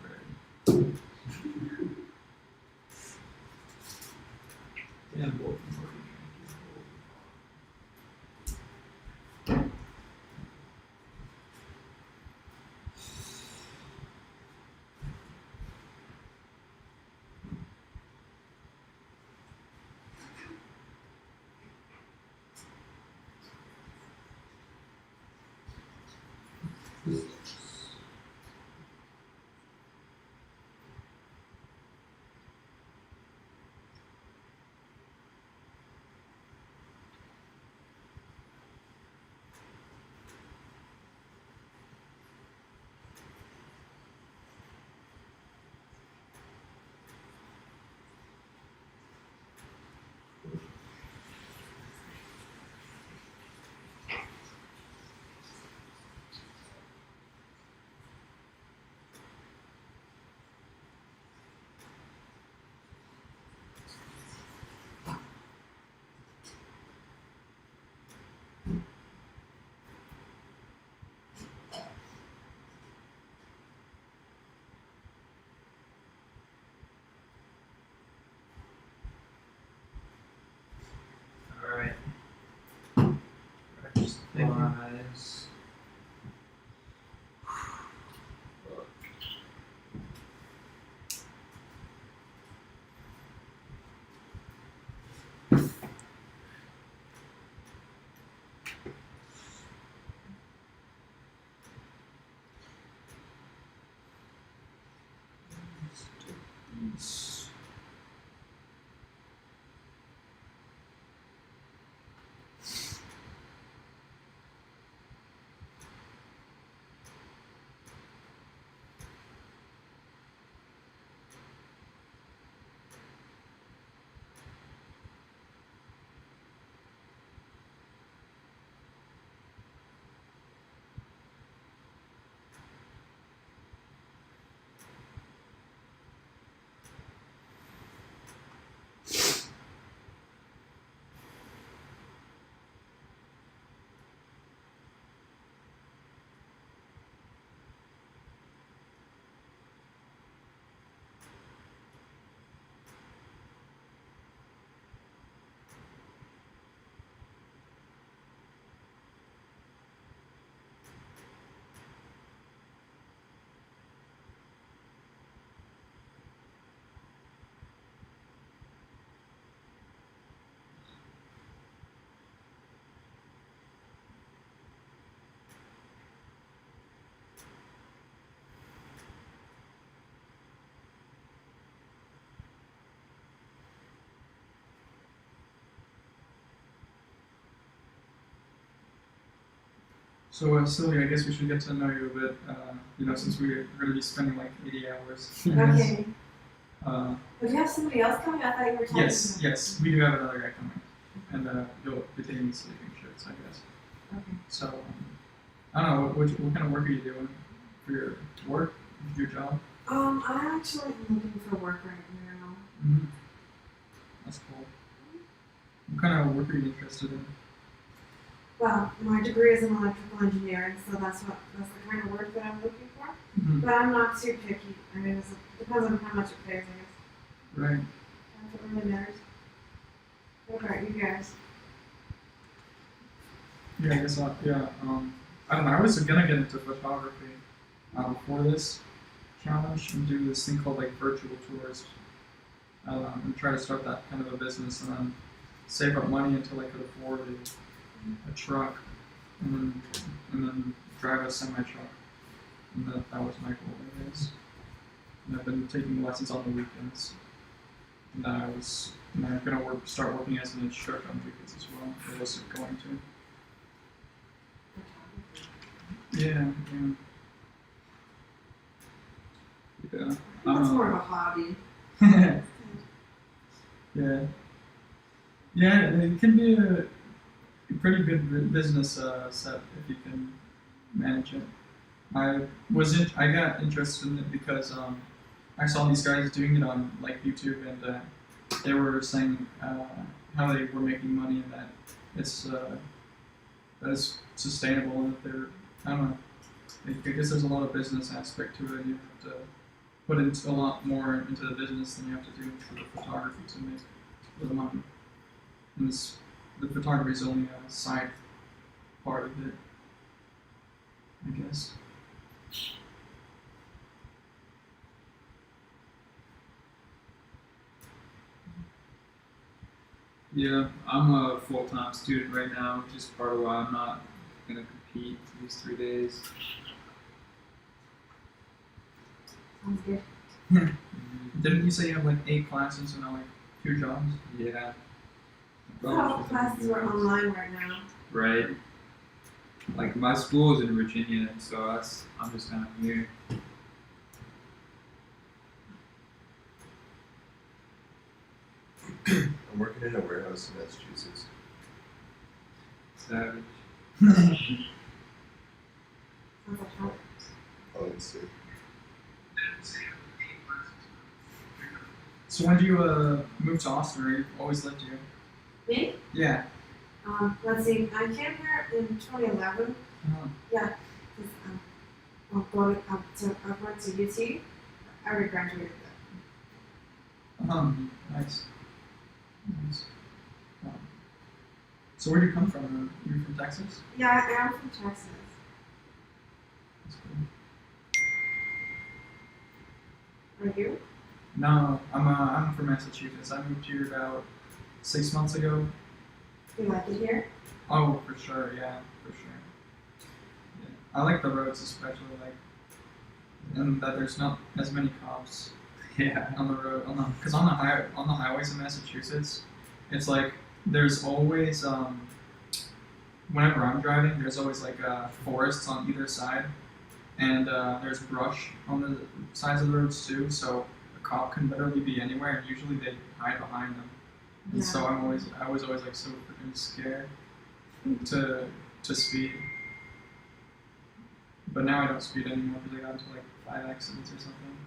Right. Alright. Thank you. Exercise. So, Sylvia, I guess we should get to know you a bit, since we're going to be spending like 80 hours. Okay. Uh, But do you have somebody else coming? I thought you were talking yes, we do have another guy coming. And you'll be taking the sleeping shifts, I guess. Okay. So, I don't know, what kind of work are you doing for your work, your job? I actually am looking for work right now. Mm-hmm. That's cool. What kind of work are you interested in? Well, my degree is in electrical engineering, so that's the kind of work that I'm looking for. Mm-hmm. But I'm not too picky. I mean, it depends on how much it pays, I guess. Right. That's what really matters. What about you guys? Yeah, I guess I don't know, I was gonna get into photography for this challenge and do this thing called like virtual tours. And try to start that kind of a business and then save up money until I could afford a truck and then drive a semi truck. And that was my goal, I guess. And I've been taking lessons on the weekends. And I'm gonna start working as an instructor on the weekends as well. I was going to. Yeah. That's more of a hobby. Yeah. Yeah, it can be a pretty good business set if you can manage it. I got interested in it because I saw these guys doing it on like YouTube, and they were saying how they were making money and that it's that is sustainable and that they're, I don't know, I guess there's a lot of business aspect to it. You have to put into a lot more into the business than you have to do for the photography to make the money. And the photography is only a side part of it, I guess. Yeah, I'm a full-time student right now, which is part of why I'm not gonna compete these 3 days. Sounds good. Didn't you say you have like 8 classes and like 2 jobs? Yeah. All classes are online right now. Right. Like my school is in Virginia, so I'm just kind of here. I'm working in a warehouse in Massachusetts. Savage. Sounds like fun. Oh, it's sick. So when do you move to Austin, or you always lived here? Me? Yeah. Let's see. I came here in 2011. Yeah. 'Cause, I'm going up to UT. I already graduated there. Nice. Nice. So where do you come from? You're from Texas? Yeah, I am from Texas. That's cool. Are you? No, I'm from Massachusetts. I moved here about 6 months ago. Do you like it here? Oh, for sure, yeah, for sure. Yeah. I like the roads especially, like, and that there's not as many cops Yeah. on the road. Because on the highways in Massachusetts, it's like there's always whenever I'm driving, there's always like forests on either side, and there's brush on the sides of the roads too. So a cop can literally be anywhere, and usually they hide behind them. And so I was always like so freaking scared to speed. But now I don't speed anymore because I got into like 5 accidents or something.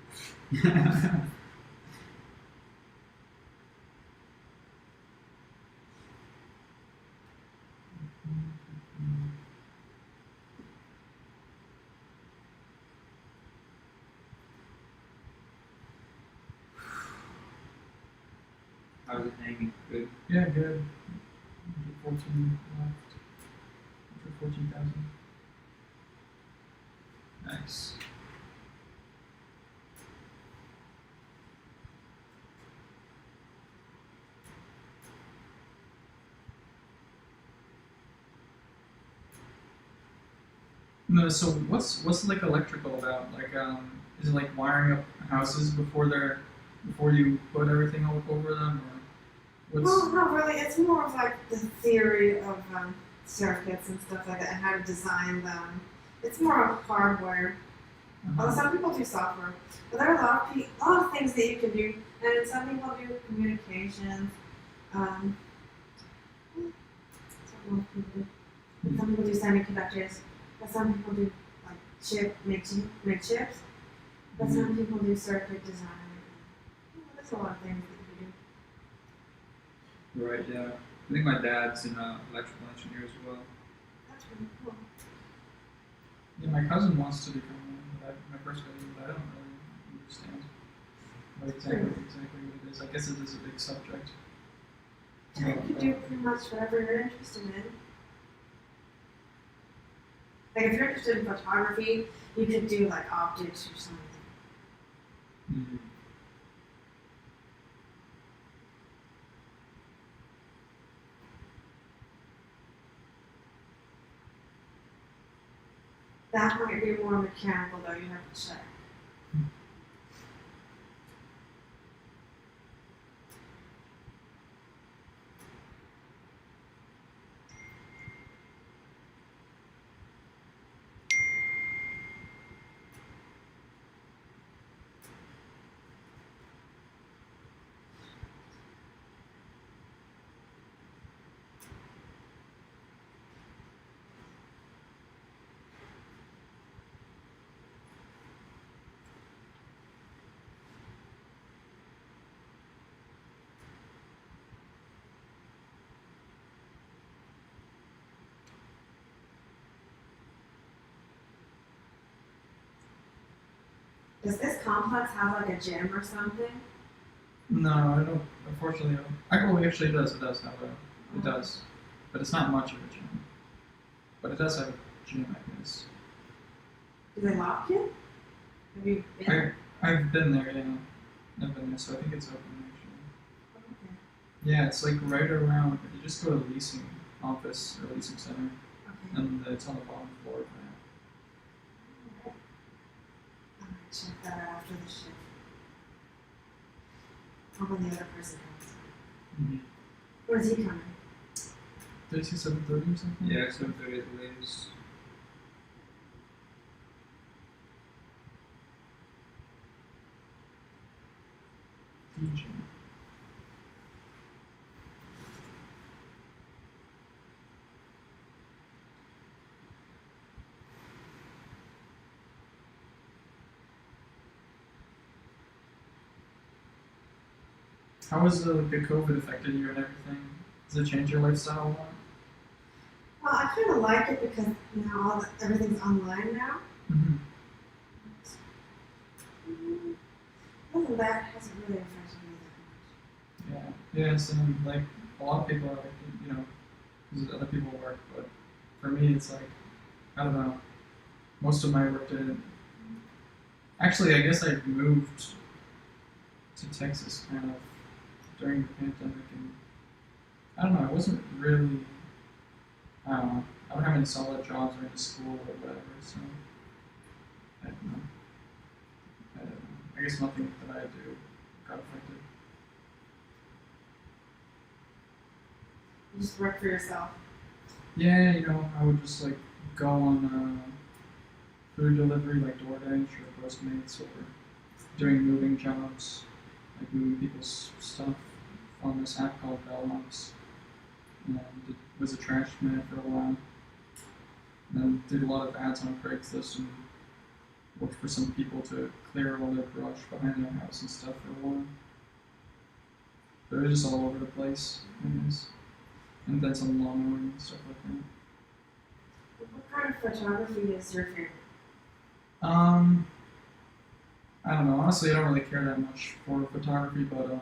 How's it hanging? Good. Yeah, good. 14 left. For 14,000. Nice. No, so what's like electrical about? Like, is it like wiring up houses before you put everything over them, or what's? Well, not really. It's more of like the theory of circuits and stuff like that, and how to design them. It's more of hardware. Although some people do software, but there are a lot of things that you can do, and some people do communications. That's what most people do. And some people do semiconductors, but some people do like make chips, but some people do circuit design. There's a lot of things that you can do. Right. Yeah. I think my dad's an electrical engineer as well. That's really cool. Yeah, my cousin wants to become one, but my first cousin, but I don't really understand what exactly what it is. I guess it is a big subject. You can do pretty much whatever you're interested in. Like if you're interested in photography, you could do like optics or something. Mm-hmm. That might be more mechanical though, you have to check. Does this complex have like a gym or something? No, I don't. Unfortunately, well, actually, it does. It does have a. It does, but it's not much of a gym. But it does have a gym, I guess. Do they lock you? Have you been? I've been there, yeah. I've been there, so I think it's open actually. Okay. Yeah, it's like right around. You just go to the leasing office or leasing center, Okay. and it's on the bottom floor of that. Alright. check that out after the shift. Or when the other person comes. Mm-hmm. Or is he coming? 7:30 or something? Yeah, 7:30 at the latest. DJ. How has the COVID affected you and everything? Does it change your lifestyle a lot? Well, I kind of like it because everything's online now. Mm-hmm. Other than that, it hasn't really affected me that much. Yeah, same. Like a lot of people are like, because other people work, but for me, it's like, I don't know. Most of my work did. Actually, I guess I moved to Texas kind of during the pandemic, and I don't know. I wasn't really. I don't know. I don't have any solid jobs or any school or whatever, so I don't know. I guess nothing that I do got affected. You just work for yourself. Yeah, I would just like go on food delivery like DoorDash or Postmates or doing moving jobs, like moving people's stuff on this app called Bellops. And was a trash man for a while. And then did a lot of ads on Craigslist and worked for some people to clear all their brush behind their house and stuff for a while. But it was just all over the place, I guess. And then some lawn mowing and stuff like that. What kind of photography is your favorite? I don't know. Honestly, I don't really care that much for photography, but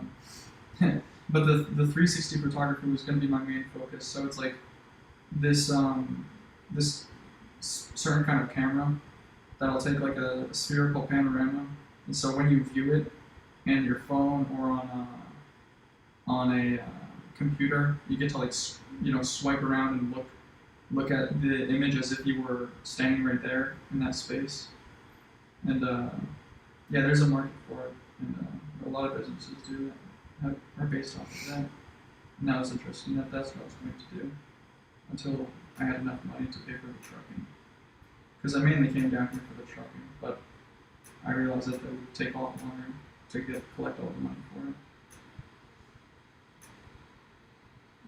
but the 360 photography was going to be my main focus. So it's like this this certain kind of camera that'll take like a spherical panorama, and so when you view it in your phone or on a computer, you get to like swipe around and look at the image as if you were standing right there in that space. And yeah, there's a market for it, and a lot of businesses do that, are based off of that. And that was interesting. That's what I was going to do until I had enough money to pay for the trucking. Because I mainly came down here for the trucking, but I realized that it would take a lot longer to collect all the money for it.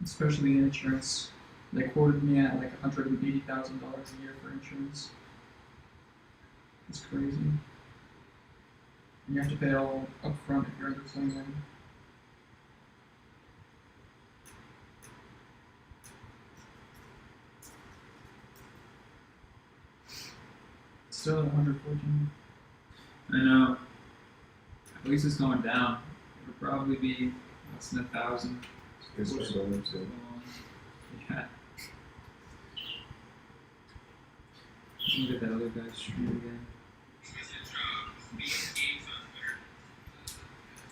Especially insurance. They quoted me at like $180,000 a year for insurance. It's crazy. And you have to pay it all up front if you're under 21. Still at 114. I know. At least it's going down. It would probably be less than 1,000. It's good for them too. Yeah. Look at that other guy's stream again.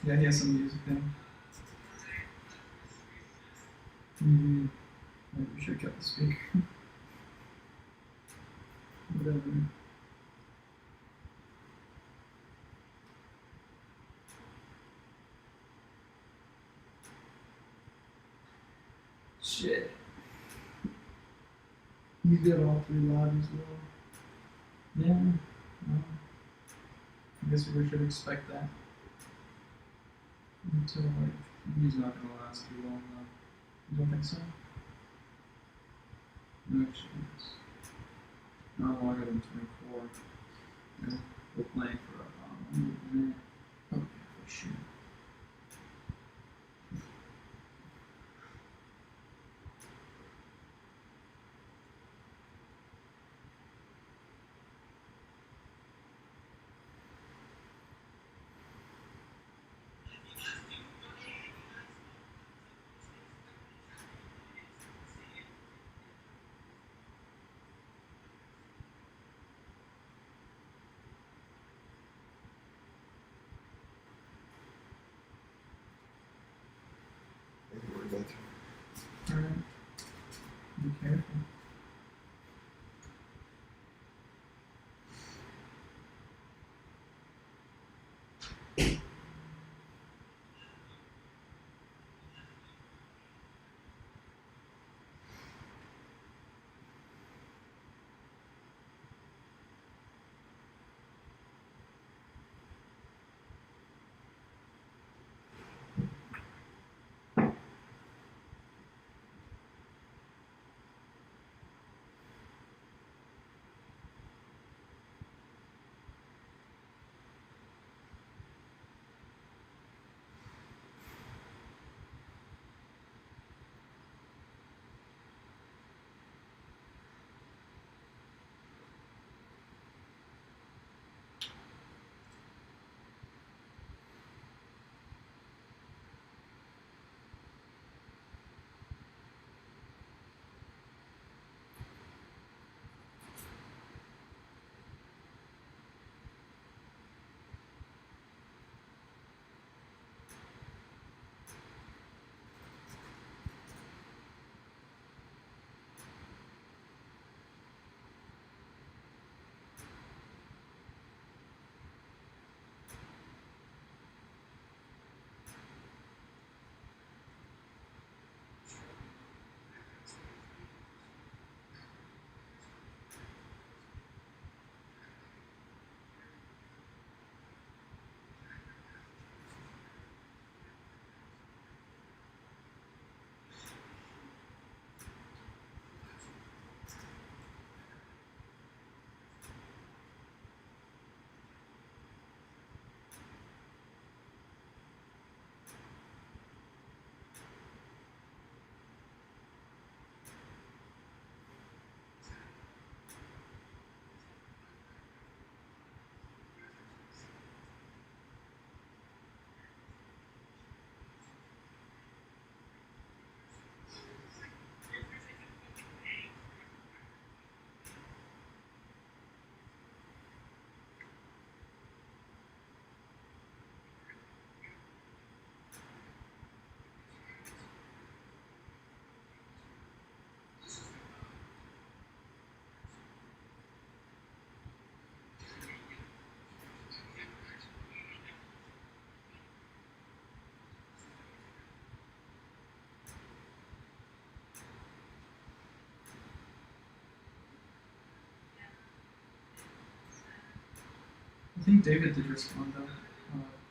Yeah, he has some music thing. Maybe we should cut the speaker. Whatever. Shit. You did all 3 lobbies well. Yeah. Well, I guess we should expect that. Until like He's not gonna last too long though. you don't think so? No, actually, it's not longer than 24. Yeah, we're playing for a minute. Okay, for sure. Maybe we're good. Alright. Be careful. I think David did respond though. Did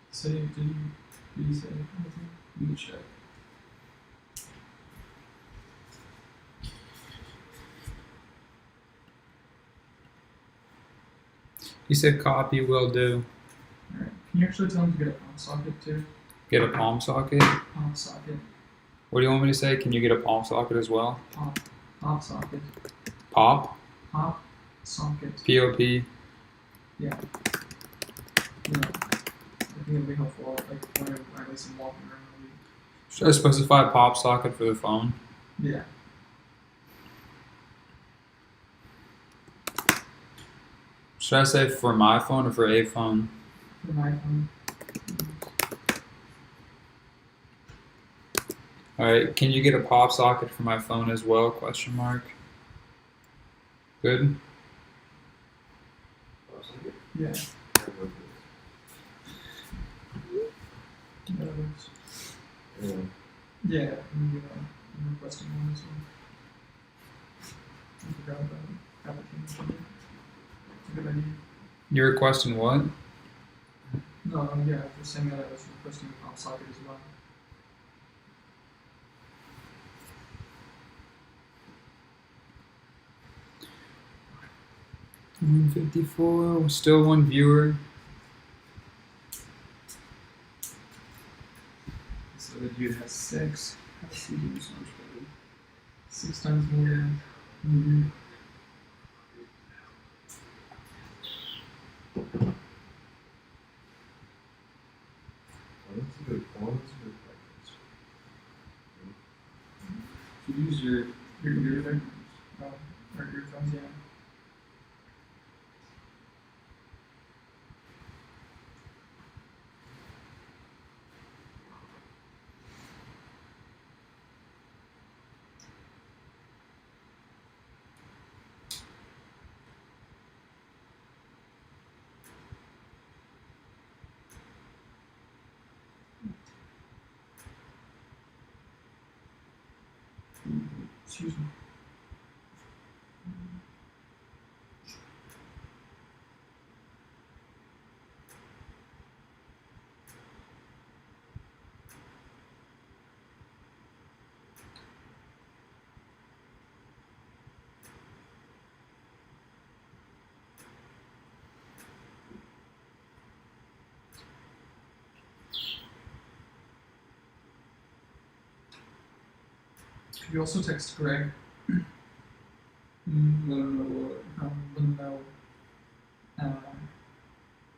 you say anything? Let me check. He said copy will do. Alright. Can you actually tell him to get a palm socket too? Get a palm socket? Palm socket. What do you want me to say? Can you get a palm socket as well? Pop socket. Pop? Pop socket. P-O-P? Yeah. I think it'll be helpful, like when at least I'm walking around the week. Should I specify pop socket for the phone? Yeah. Should I say for my phone or for a phone? For my phone. Alright, can you get a pop socket for my phone as well? Question mark. Good? Yeah. I love That works. this. Yeah. Yeah, I'm requesting one as well. I forgot about application. It's a good idea. You're requesting what? No, yeah, I was just saying that I was requesting a pop socket as well. $154, still one viewer. So the dude has 6. Let's see who's so much better. 6 times more than That's a good practice. If you use your your earphones. Or earphones, yeah. Excuse me. Could you also text Greg? Let him know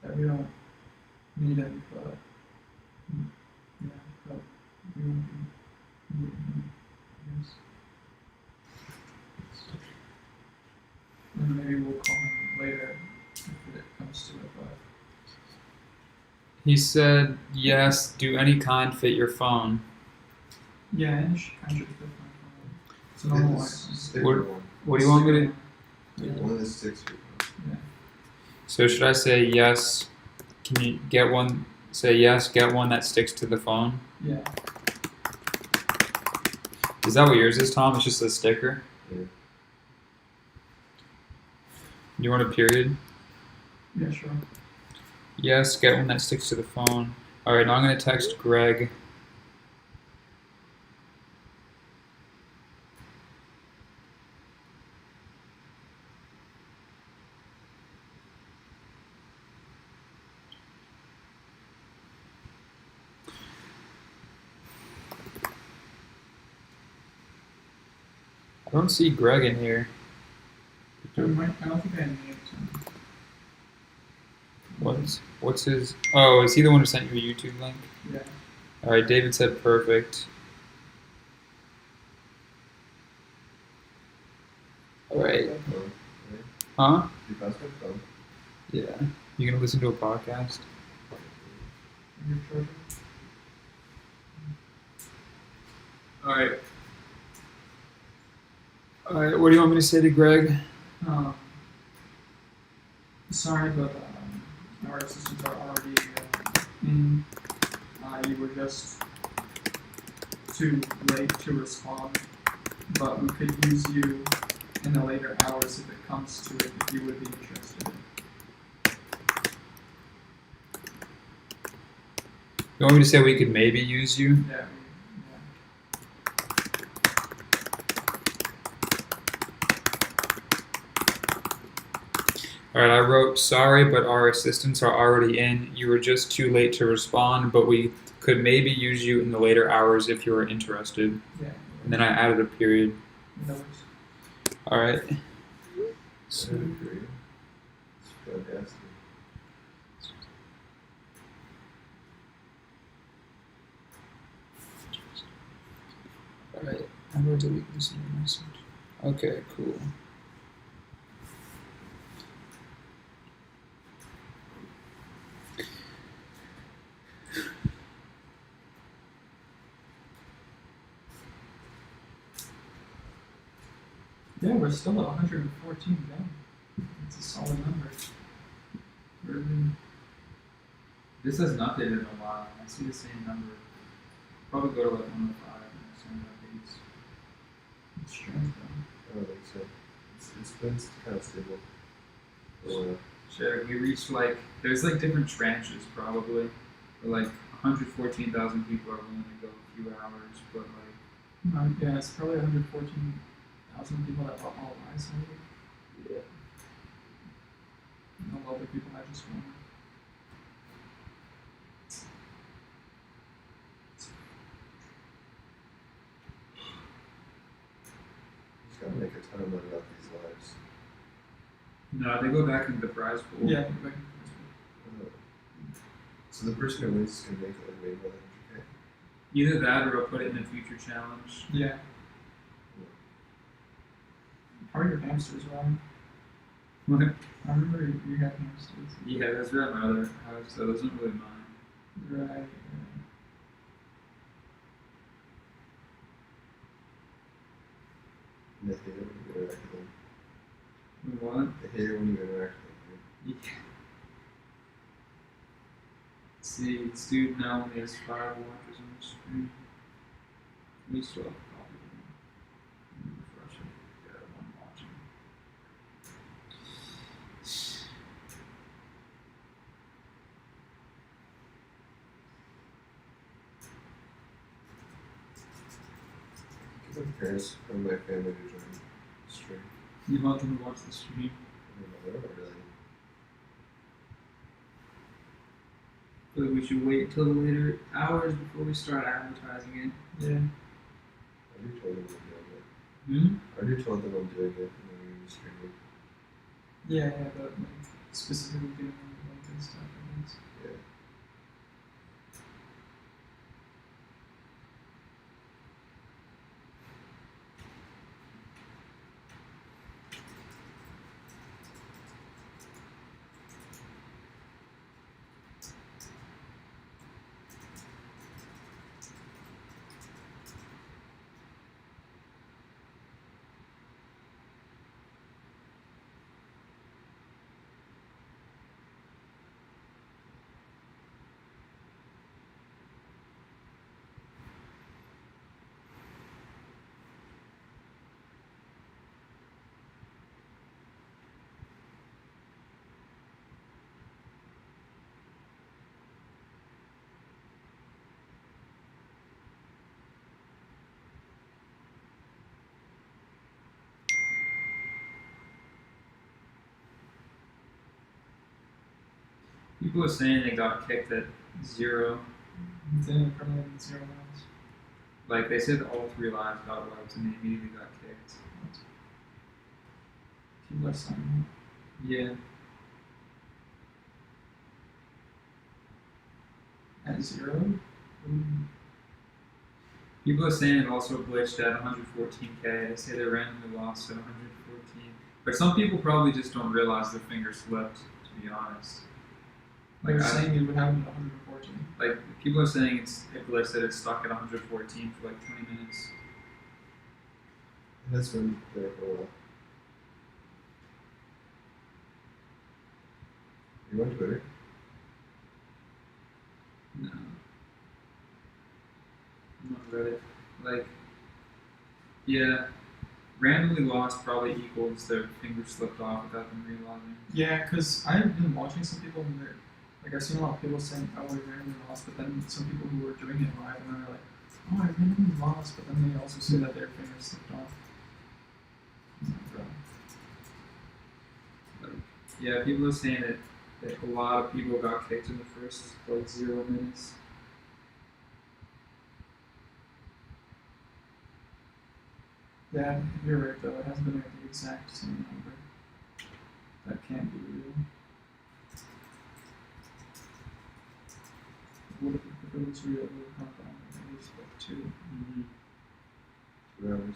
that we don't need him, but yeah, but we won't be needing him, I guess. And maybe we'll call him later if it comes to it, but He said, yes, do any kind fit your phone? yeah, and kind of fit my phone. It's a normal iPhone. Sticker one. What do you want me to... Yeah. One that sticks with Yeah. So should I say yes, can you get one, say yes, get one that sticks to the phone? Yeah. Is that what yours is, Tom? It's just a sticker? Yeah. You want a period? Yeah, sure. Yes, get one that sticks to the phone. Alright, now I'm going to text Greg. I don't see Greg in here. I don't think I named him. What's his... Oh, is he the one who sent you a YouTube link? Yeah. Alright, David said perfect. Alright. phone. Huh? You pass my phone. Yeah. You gonna listen to a podcast? Your charger? Alright. Alright, what do you want me to say to Greg? Sorry, but our assistants are already in. You were just too late to respond, but we could use you in the later hours if it comes to it, if you would be interested. You want me to say we could maybe use you? Yeah. All right, I wrote, sorry, but our assistants are already in. You were just too late to respond, but we could maybe use you in the later hours if you are interested. Yeah. And then I added a period. No worries. All right. So agree. It's fantastic. All right. I will delete this in your message. Okay, cool. Yeah, we're still at 114 down. It's a solid number. Really, This hasn't updated in a while. I see the same number. Probably go to like 105 or something like these. it's strange though. I don't think so. It's been kind of stable. So, Sure, we reached like, there's like different tranches probably. But like 114,000 people are willing to go a few hours, but like, Yeah, it's probably 114,000 people that bought all eyes maybe. yeah. And a lot of people I just want. he's gotta make a ton of money off these lives. No, they go back into the prize pool. Yeah, Uh, So the person who wins is gonna make like way more than 100K. Either that or I'll put it in a future challenge. yeah. How are your hamsters, Ryan? What? I remember you had hamsters. Yeah, that's right, my other house, so those aren't really mine. Right. And they hate it when you interact with them. What? They hate it when you interact with them. Yeah. Let's see, student now only has 5 watchers on the screen. We still have a copy of them. Refresh it. Yeah, 1 watching. Because my parents and my family to join the stream. You want them to watch the stream? I don't really. I feel like we should wait till the later hours before we start advertising it. Yeah. I already told them I'm doing it. Hmm? I already told them I'm doing it and I'm going to stream it. Yeah, but like specifically doing like this stuff, I guess. Yeah. People are saying they got kicked at 0. Then probably 0 miles. Like they said all 3 lives got wiped and they immediately got kicked. People are signing Yeah. at 0. People are saying it also glitched at 114K. They say they randomly lost at 114. But some people probably just don't realize their finger slipped, to be honest. Like Like, you're saying it would happen at 114. like people are saying it's a glitch that it's stuck at 114 for like 20 minutes. And that's been there for a while. You on Twitter? No. I'm on Reddit. Like, yeah, randomly lost probably equals their finger slipped off without them realizing. Yeah, because I've been watching some people and Like I've seen a lot of people saying, "Oh, I randomly lost," but then some people who were doing it live and then they're like, "Oh, I randomly lost," but then they also say that their fingers slipped off. I'm like, bro. Like, yeah, people are saying that a lot of people got kicked in the first like 0 minutes. Yeah, you're right though. It hasn't been like the exact same number. That can't be real. What if it was real? It would have gone at least like 2. Mm-hmm. 2 hours.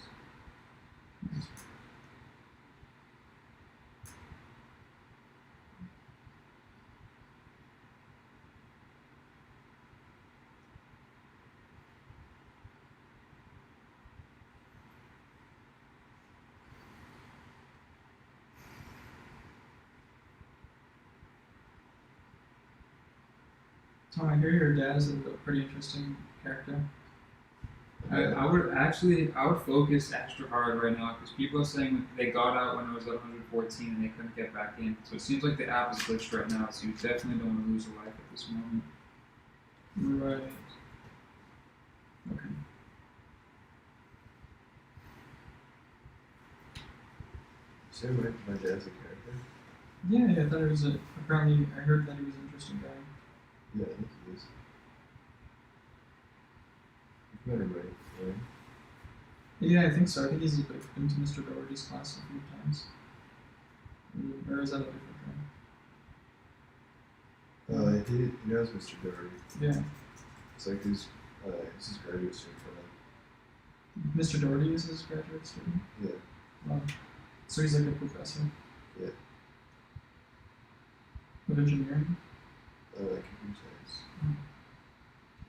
Tom, I hear your dad is a pretty interesting character. I would focus extra hard right now because people are saying they got out when it was at 114 and they couldn't get back in. So it seems like the app is glitched right now. So you definitely don't want to lose a life at this moment. Right. Okay. Say my dad's a character? Yeah, I thought it was apparently I heard that he was an interesting guy. Yeah, I think he is. You've met him, right? Yeah, I think so. I think he's like been to Mr. Doherty's class a few times. Or is that a different guy? He knows Mr. Doherty. Yeah. It's like his graduate student for Mr. Doherty is his graduate student? Yeah. Wow. So he's like a professor? Yeah. Of engineering? Computer science. Mm.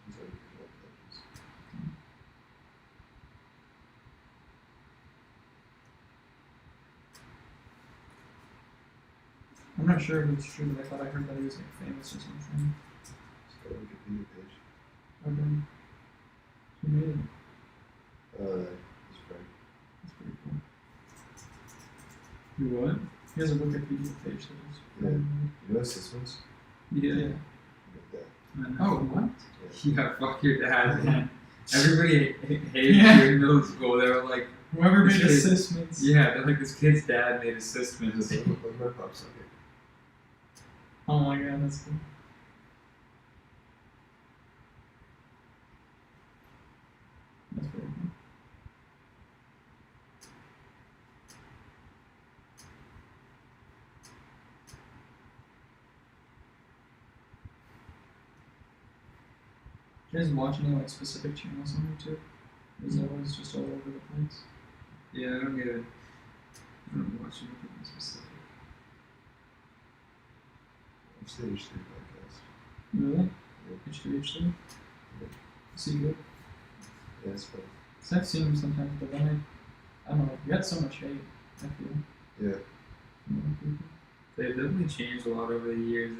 He's like visual intelligence. I'm not sure if it's true, but I thought I heard that he was like famous or something. He's got a Wikipedia page. Okay. Who made it? His friend. That's pretty cool. You what? He has a Wikipedia page that is. Yeah. You know Sysmans? Yeah. He made that. Oh, what? Yeah, fuck your dad, man. Everybody hated Yeah. you in middle school. They were like, Whoever This made kid- assessments. yeah, they're like, this kid's dad made assessments. Look at my pop socket. Oh my god, that's cool. That's very cool. Do you guys watch any like specific channels on YouTube? Or is it always just all over the place? Yeah, I don't get it. I don't watch anything specific. I've seen H3 podcast. Really? Yeah. H3H3? See you good? Yeah, it's fun. Cause I've seen him sometimes, but then I don't know, you got so much hate, I feel. Yeah. From other people. They've definitely changed a lot over the years.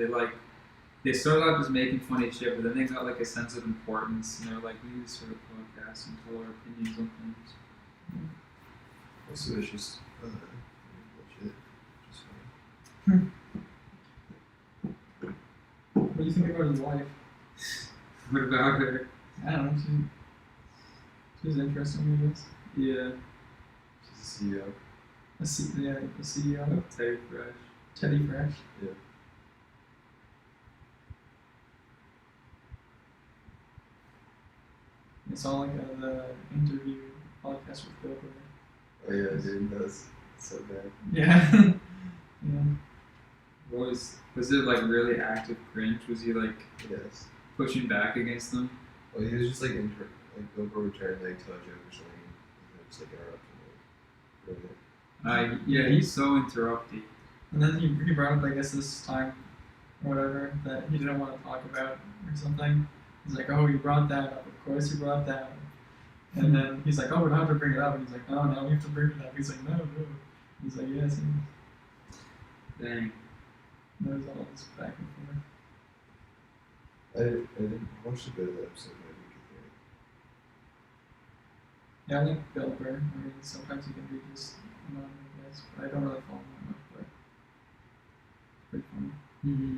They started out just making funny shit, but then they got like a sense of importance, and they're like, we need to start a podcast and tell our opinions on things. Also, it's just bullshit. Just fun. What do you think about his wife? What about her? I don't know, she's interesting, I guess. Yeah, She's a CEO. The CEO, Terry Fresh. Teddy Fresh. Yeah. It's all like the interview podcast with Bill Burr. Oh yeah, dude, that's so bad. Yeah. Yeah. What was it like really active cringe? Was he like Yes. pushing back against them? Well, he was just like Bill Burr would try to like tell a joke or something, and then just like interrupt him. Yeah, he's so interrupty. And then he brought up, I guess, this time or whatever that he didn't want to talk about or something. He's like, oh, you brought that up. Of course you brought that up. And then he's like, oh, we don't have to bring it up. And he's like, no, now we have to bring it up. He's like, no. He's like, yes. And Dang. there's all this back and forth. I didn't watch the bit of that episode, but we could hear it. Yeah, I like Bill Burr. I mean, sometimes he can be just annoying, I guess. But I don't really follow him that much, but it's pretty funny. Mm-hmm.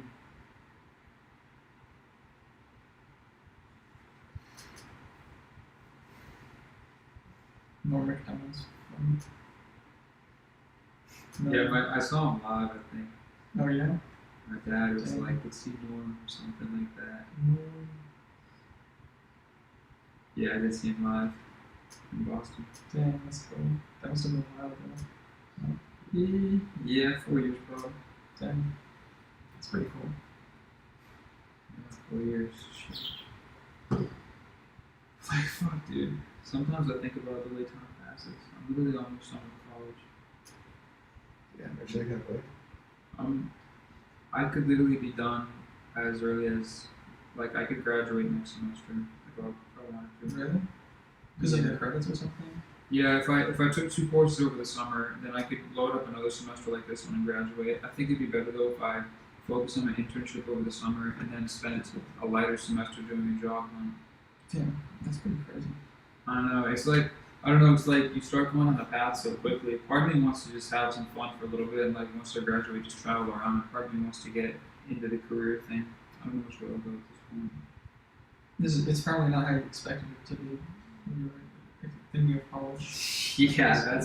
More McDonald's. Yeah, but I saw him live. I think Oh yeah. my dad was Dang. like, "Let's see Norm" or something like that. Yeah, I did see him live in Boston. Dang, that's cool. That must have been a while ago. Yeah, 4 years probably. Dang. That's pretty cool. Yeah, 4 years. Shit. Like fuck, dude. Sometimes I think about the way time passes. I'm literally almost done with college. Yeah, actually, I can't wait. I could literally be done as early as, like, I could graduate next semester if I wanted to. Really? Because of the credits or something? Yeah, if I took 2 courses over the summer, then I could load up another semester like this one and graduate. I think it'd be better though if I focus on my internship over the summer and then spend a lighter semester doing a job hunt. Damn, that's pretty crazy. I don't know. It's like it's like you start going on the path so quickly. Part of me wants to just have some fun for a little bit and like once I graduate just travel around. Part of me wants to get into the career thing. I don't know which way I'll go at this point. It's probably not how you expected it to be when you were thinking of college. Yeah,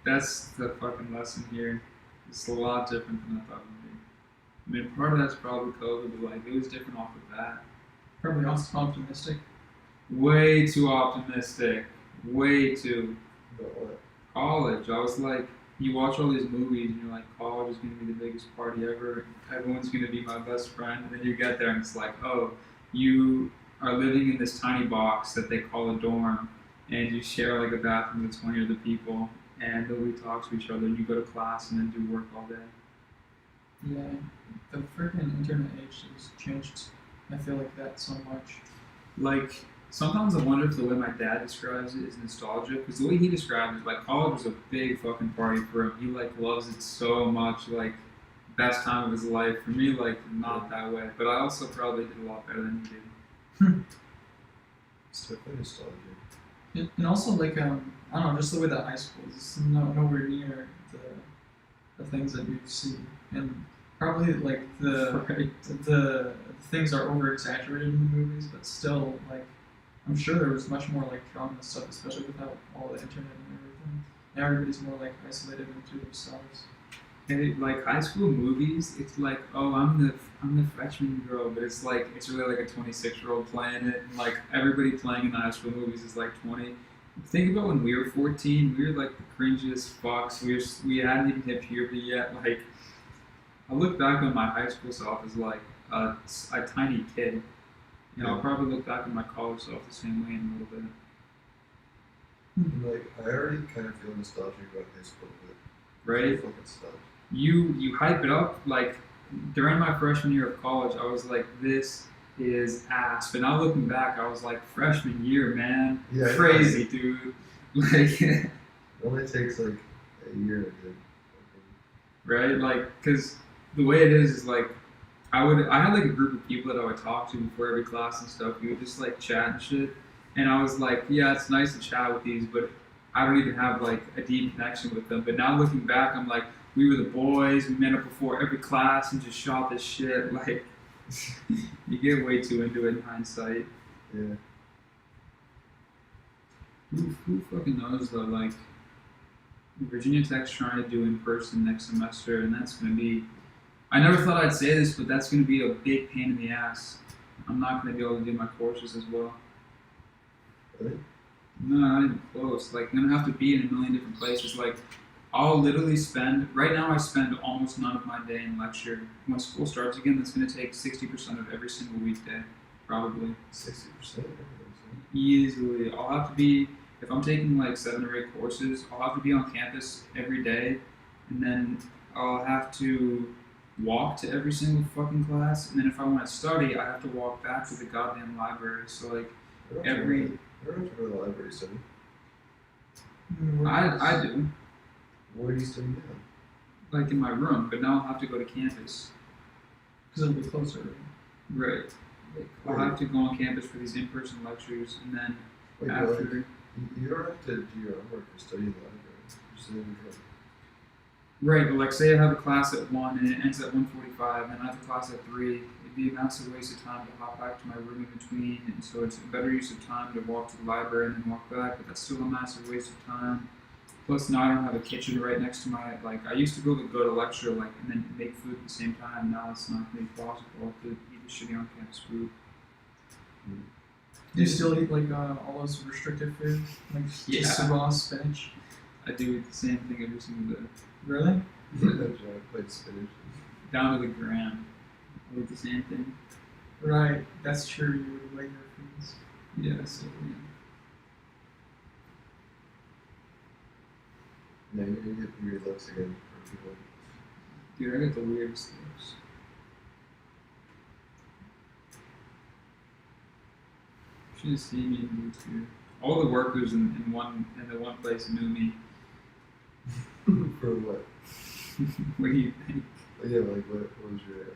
that's the fucking lesson here. It's a lot different than I thought it would be. I mean, part of that's probably COVID, but like it was different off the bat. Probably also optimistic. Way too optimistic. Way too. But what? College. I was like, you watch all these movies and you're like, college is gonna be the biggest party ever. Everyone's gonna be my best friend. And then you get there and it's like, oh, you are living in this tiny box that they call a dorm, and you share like a bathroom with 20 other people, and nobody talks to each other. And you go to class and then do work all day. Yeah, the freaking internet age has changed. I feel like that so much. Like, sometimes I wonder if the way my dad describes it is nostalgia, because the way he describes it, like, college was a big fucking party for him. He, like, loves it so much, like, best time of his life. For me, like, not that way. But I also probably did a lot better than he did. It's definitely nostalgia. And also, like, I don't know, just the way that high school is nowhere near the things that you see. And probably, like, the things are over exaggerated in the movies, but still, like, I'm sure there was much more, like, drama and stuff, especially without all the internet and everything. Now everybody's more, like, isolated into themselves. And it, like high school movies, it's like, oh, I'm the freshman girl, but it's like it's really like a 26-year-old playing it, and like everybody playing in the high school movies is like 20. Think about when we were 14, we were like the cringiest fucks. We hadn't even hit puberty yet. Like, I look back on my high school self as like a tiny kid. You know, I'll probably look back on my college self the same way in a little bit. And, like, I already kind of feel nostalgic about high school, but Right? fucking stuff. You hype it up. Like during my freshman year of college, I was like, this is ass. But now looking back, I was like, freshman year, man, Yeah, I crazy, dude. Like, It only takes like a year to get. right? Like, cause the way it is like, I had like a group of people that I would talk to before every class and stuff. We would just like chat and shit. And I was like, yeah, it's nice to chat with these, but I don't even have like a deep connection with them. But now looking back, I'm like, we were the boys. We met up before every class and just shot this shit. Like, you get way too into it in hindsight. Yeah. Who fucking knows though? Like, Virginia Tech's trying to do in person next semester, and that's gonna be. I never thought I'd say this, but that's gonna be a big pain in the ass. I'm not gonna be able to do my courses as well. Really? No, not even close. Like, I'm gonna have to be in a million different places. Like, I'll literally right now I spend almost none of my day in lecture. When school starts again, that's gonna take 60% of every single weekday, probably. 60%. Easily. I'll have to be, if I'm taking like 7 or 8 courses, I'll have to be on campus every day, and then I'll have to walk to every single fucking class, and then if I want to study, I have to walk back to the goddamn library. So like, I don't every. have to go to the library to study. I do. Where do you study now? Like in my room, but now I'll have to go to campus. Because it'll be closer. Right. Like, I'll have to go on campus for these in-person lectures, and then Wait, but after. like, you don't have to do your homework or study in the library. Just sit in your room. Right, but like say I have a class at 1 and it ends at 1:45, and I have a class at 3. it'd be a massive waste of time to hop back to my room in between, and so it's a better use of time to walk to the library and then walk back, but that's still a massive waste of time. Plus, now I don't have a kitchen right next to my, like, I used to be able to go to lecture, like, and then make food at the same time. Now it's not going to be possible. I have to eat the shitty on-campus food. Do you still eat like all those restricted foods, like just Yeah. raw spinach? I do eat the same thing every single day. Really? Like spinach. Down to the gram. I eat the same thing. Right. That's true. You would weigh your foods. Yeah, so, yeah. Now you're gonna get weird looks again from people. Dude, I got the weirdest looks. You should have seen me in YouTube. All the workers in the one place knew me. For what? What do you think? Oh, yeah, like what was your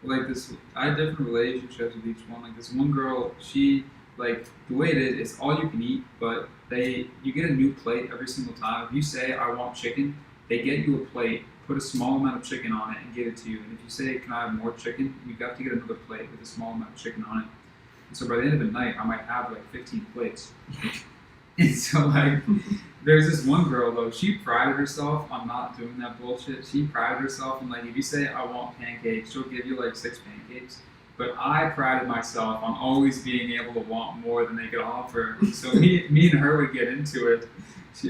Like this, I had different relationships with each one. Like this one girl, she, like, the way it is, it's all you can eat, but you get a new plate every single time. If you say, I want chicken, they get you a plate, put a small amount of chicken on it, and give it to you. And if you say, can I have more chicken, you have to get another plate with a small amount of chicken on it. And so by the end of the night, I might have like 15 plates. And so, like, there's this one girl, though, she prided herself on not doing that bullshit. She prided herself on, like, if you say, I want pancakes, she'll give you, like, 6 pancakes. But I prided myself on always being able to want more than they could offer. So me and her would get into it.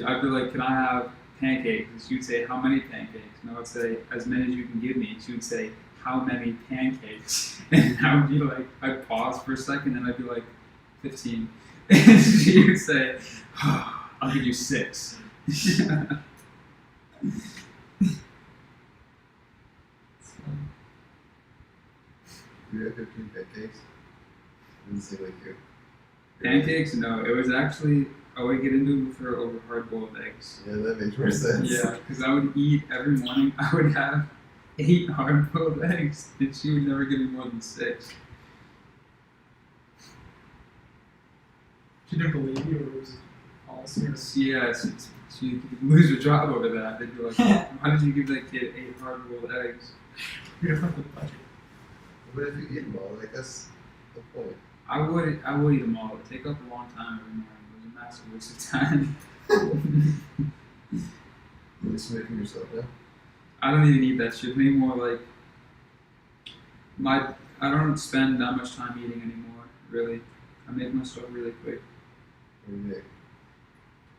I'd be like, can I have pancakes? And she would say, how many pancakes? And I would say, as many as you can give me. She would say, how many pancakes? And I would be like, I'd pause for a second, and I'd be like, 15. And she would say, oh, I'll give you 6. You had 15 pancakes? Didn't seem like you. Pancakes? No, it was actually, I would get into it with her over hard-boiled eggs. Yeah, that makes more sense. Yeah, because I would eat every morning, I would have 8 hard-boiled eggs, and she would never give me more than 6. She didn't believe you, or was it policy? Yeah, she'd lose her job over that. They'd be like, why did you give that kid 8 hard-boiled eggs? You don't have the budget. But if you eat them all, like that's the point. I would eat them all. It would take up a long time every morning. It was a massive waste of time. You're just making yourself now? I don't even eat that shit anymore. Like, I don't spend that much time eating anymore, really. I make my stuff really quick. What do you make?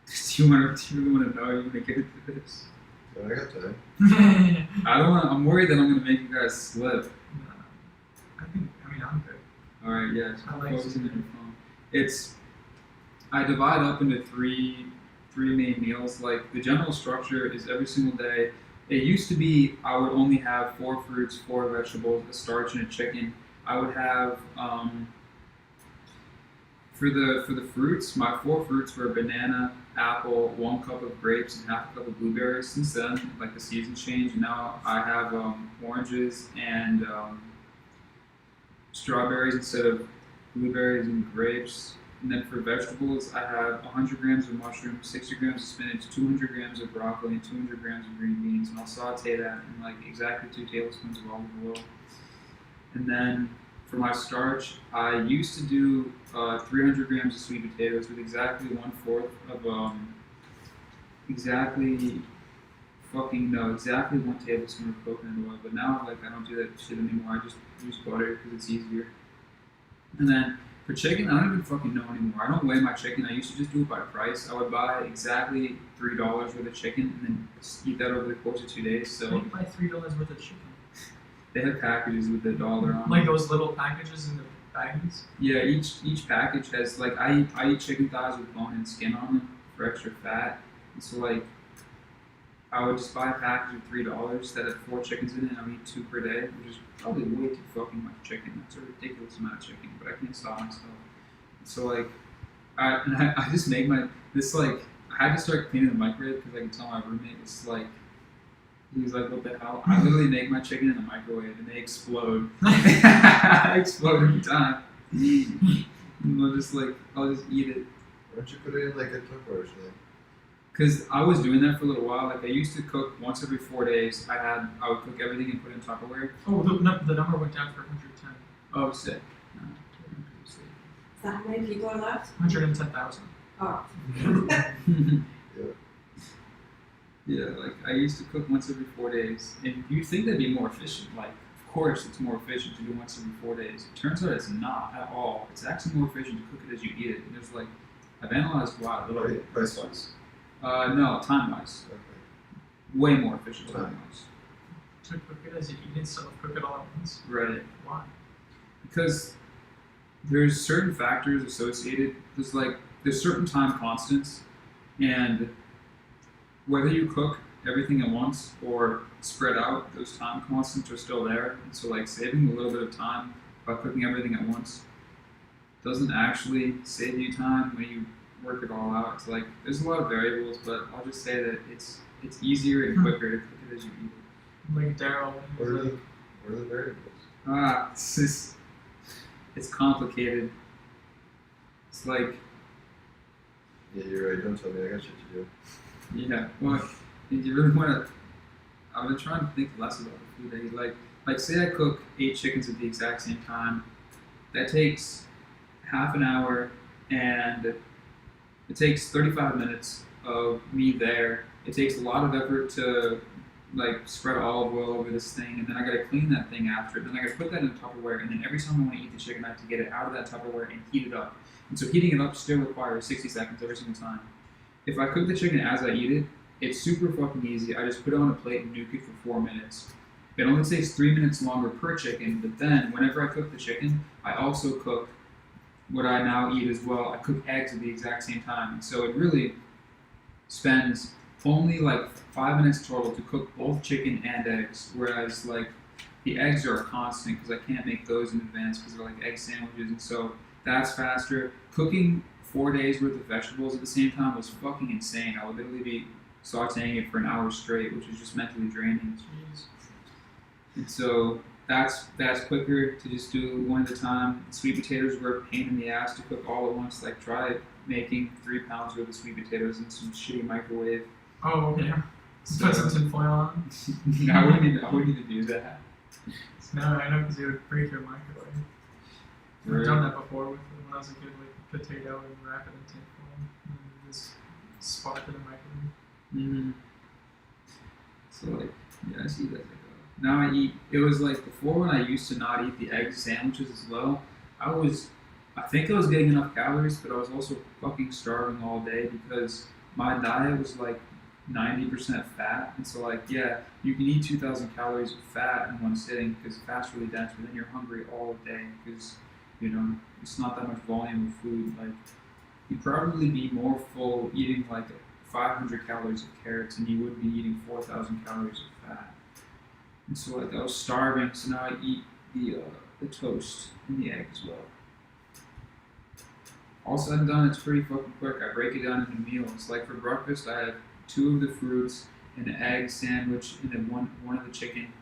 Do you really want to know? You want to get into this? No, I got time. I don't want. I'm worried that I'm going to make you guys slip. I'm good. All right, yeah. I like Focusing on your phone. I divide up into three main meals. Like the general structure is every single day. It used to be I would only have 4 fruits, 4 vegetables, a starch, and a chicken. I would have for the fruits. My 4 fruits were banana, apple, 1 cup of grapes, and half a cup of blueberries. Since then, like the season changed, and now I have oranges and strawberries instead of blueberries and grapes. And then for vegetables, I have 100 grams of mushrooms, 60 grams of spinach, 200 grams of broccoli, and 200 grams of green beans. And I'll saute that in like exactly 2 tablespoons of olive oil. And then for my starch, I used to do 300 grams of sweet potatoes with exactly 1/4 of exactly 1 tablespoon of coconut oil. But now, like, I don't do that shit anymore. I just use butter because it's easier. And then for chicken, I don't even fucking know anymore. I don't weigh my chicken. I used to just do it by price. I would buy exactly $3 worth of chicken and then eat that over the course of 2 days. So You buy $3 worth of chicken. they have packages with $1 on Like them. those little packages in the baggies? Yeah, each package has, like, I eat chicken thighs with bone and skin on them for extra fat. And so, like, I would just buy a package of $3 that had 4 chickens in it, and I would eat 2 per day, which is probably way too fucking much chicken. That's a ridiculous amount of chicken, but I can't stop myself. So, like, I just make I had to start cleaning the microwave because I could tell my roommate was like, he was like, what the hell? I literally make my chicken in the microwave and they explode. I explode every time. And I'll just eat it. Why don't you put it in like a Tupperware or something? Because I was doing that for a little while. Like I used to cook once every 4 days. I would cook everything and put it in Tupperware. Oh, the number went down for 110. Oh, sick. So how many people are left? 110,000. Oh. Yeah, like I used to cook once every 4 days, and you'd think that'd be more efficient. Like, of course, it's more efficient to do once every 4 days. It turns out it's not at all. It's actually more efficient to cook it as you eat it. And there's like, I've analyzed why a little bit. Price wise. No, time wise, Okay. way more efficient time wise. To cook it as you eat it instead of cook it all at once. Right. Why? Because there's certain factors associated. There's certain time constants, and whether you cook everything at once or spread out, those time constants are still there. And so like saving a little bit of time by cooking everything at once doesn't actually save you time when you work it all out. It's like there's a lot of variables, but I'll just say that it's easier and quicker to cook it as you eat it. Like Daryl. What are the variables? It's complicated. It's like, Yeah, you're right. Don't tell me. I got shit to do. yeah, well, if you really want to, I've been trying to think less about the food I eat. Like say I cook 8 chickens at the exact same time. That takes half an hour, and it takes 35 minutes of me there. It takes a lot of effort to like spread olive oil over this thing, and then I gotta clean that thing after. Then I gotta put that in a Tupperware, and then every time I want to eat the chicken, I have to get it out of that Tupperware and heat it up. And so heating it up still requires 60 seconds every single time. If I cook the chicken as I eat it, it's super fucking easy. I just put it on a plate and nuke it for 4 minutes. It only takes 3 minutes longer per chicken, but then whenever I cook the chicken, I also cook what I now eat as well. I cook eggs at the exact same time. And so it really spends only like 5 minutes total to cook both chicken and eggs, whereas like the eggs are a constant because I can't make those in advance because they're like egg sandwiches, and so that's faster. Cooking 4 days worth of vegetables at the same time was fucking insane. I would literally be sauteing it for an hour straight, which is just mentally draining. Jeez. And so that's quicker to just do one at a time. Sweet potatoes were a pain in the ass to cook all at once. Like try making 3 pounds worth of sweet potatoes in some shitty microwave. Oh, yeah. So, Put some tinfoil on. I wouldn't even do that. No, I know because it would break your microwave. I've done that before when I was a kid with potato and wrap it in tinfoil and then just spark it in the microwave. Mm-hmm. So like, yeah, I see that. Now I eat. It was like before when I used to not eat the egg sandwiches as well. I think I was getting enough calories, but I was also fucking starving all day because my diet was like 90% fat, and so like yeah, you can eat 2,000 calories of fat in one sitting because fat's really dense, but then you're hungry all day because you know it's not that much volume of food. Like you'd probably be more full eating like 500 calories of carrots than you would be eating 4,000 calories of fat. And so like I was starving, so now I eat the toast and the egg as well. All said and done, it's pretty fucking quick. I break it down into meals. Like for breakfast, I have 2 of the fruits, an egg sandwich, and then one of the chicken.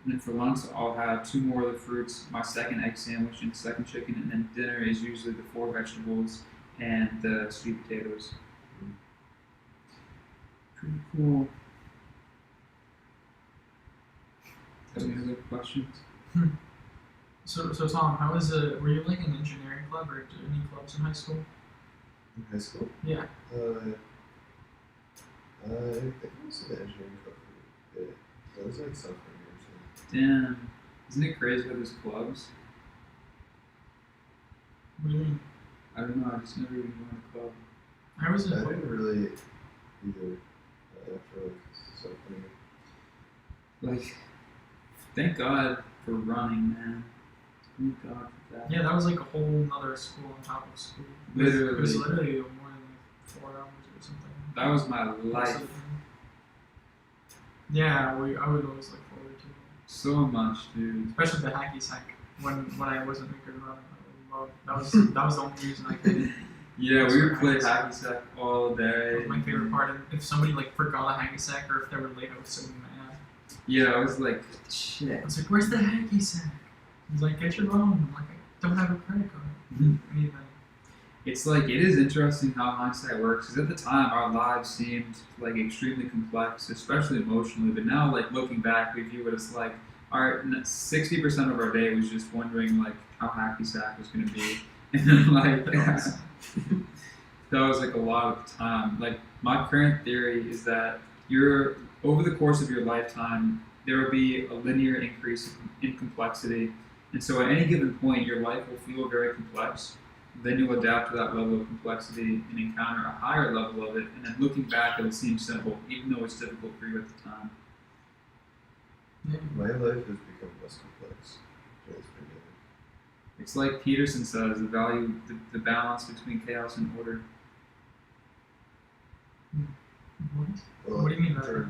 And then for lunch, I'll have 2 more of the fruits, my second egg sandwich, and second chicken. And then dinner is usually the 4 vegetables and the sweet potatoes. Pretty cool. Any other questions? So Tom, how is it? Were you like an engineering club or any clubs in high school? In high school? Yeah. I think I was in the engineering club for a bit. That was like sophomore year or Damn. Isn't it crazy with those clubs? What do you mean? I don't know, I just never even joined a club. I was in so. I football. didn't really either after like sophomore year. Like, thank God for running, man. Thank God for that. Yeah, that was like a whole nother school on top of school. Literally. It was literally more than like 4 hours or something. That was my life. Yeah, I would always look forward to it. So much, dude. Especially the hacky sack when I wasn't a good runner. I loved that was the only reason I could. Yeah, we would play hacky sack all That day. was my favorite part. And if somebody like forgot a hacky sack or if they were late, I was so mad. Yeah, I was like, shit. I was like, "Where's the hacky sack?" He's like, "Get your own." I'm like, "I don't have a credit card." Anything. it's like it is interesting how hindsight works. Because at the time, our lives seemed like extremely complex, especially emotionally. But now, like looking back, we view it as like our 60% of our day was just wondering like how happy Zach was going to be, and then like that was like a lot of the time. Like my current theory is that you're over the course of your lifetime, there will be a linear increase in complexity, and so at any given point, your life will feel very complex. Then you'll adapt to that level of complexity and encounter a higher level of it, and then looking back, it'll seem simple, even though it's difficult for you at the time. My life has become less complex. It's been It's like Peterson says, the balance between chaos and order. What? What do you mean by that?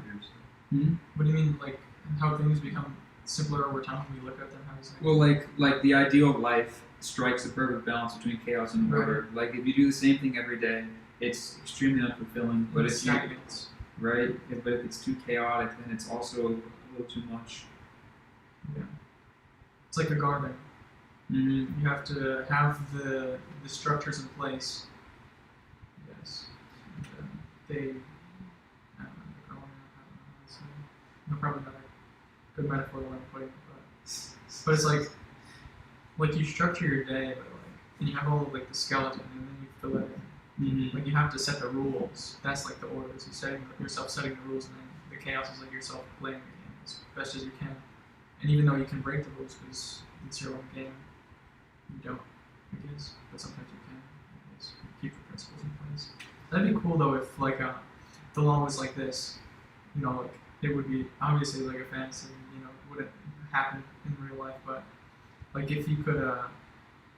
Hmm? What do you mean, like, how things become simpler over time when we look at them? How is it? Well, like the ideal life strikes a perfect balance between chaos and order. Like if you do the same thing every day, it's extremely unfulfilling. But if you stagnates. right, but if it's too chaotic, then it's also a little too much. Yeah. It's like a garden. Mm-hmm. You have to have the structures in place. Yes. And, they. I don't know. I don't know how to say it. No, probably not a good metaphor the way I'm putting it, but it's like you structure your day, but and you have all of like the skeleton, and then you fill it in. Mm-hmm. Like you have to set the rules. That's like the order. So yourself setting the rules, and then the chaos is like yourself playing the game as best as you can. And even though you can break the rules because it's your own game, you don't, I guess. But sometimes you can, I guess. Keep the principles in place. That'd be cool though if like the law was like this. You know, like it would be obviously like a fantasy. You know, it wouldn't happen in real life, but like if you could,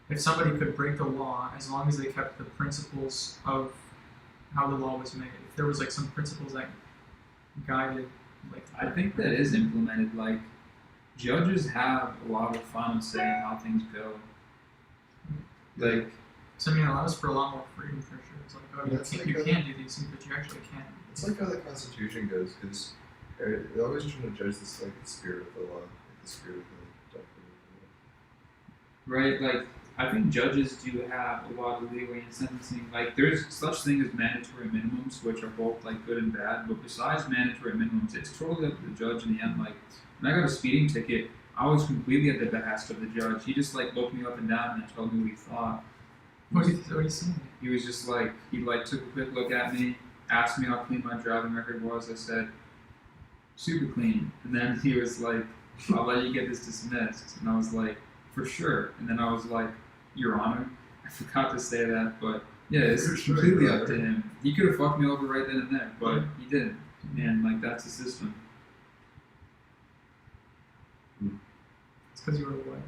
if somebody could break the law as long as they kept the principles of how the law was made. If there was like some principles that guided, like I think that is implemented. Like judges have a lot of final say in how things go. Like, so I mean, it allows for a lot more freedom for sure. It's like, oh, That's you like a- can't do these things, but you actually can. It's like how the Constitution goes, because they're always trying to judge this like the spirit of the law, like the spirit of the document. right? Like, I think judges do have a lot of leeway in sentencing. Like, there's such thing as mandatory minimums, which are both like good and bad. But besides mandatory minimums, it's totally up to the judge in the end. Like, when I got a speeding ticket, I was completely at the behest of the judge. He just like looked me up and down and then told me what he thought. What are you saying? He was just like, he like took a quick look at me, asked me how clean my driving record was. I said, super clean. And then he was like, I'll let you get this dismissed. And I was like, for sure. And then I was like, Your Honor, I forgot to say that, but yeah, it's completely up to him. He could have fucked me over right then and there, but he didn't. And like, that's the system. It's because you were white.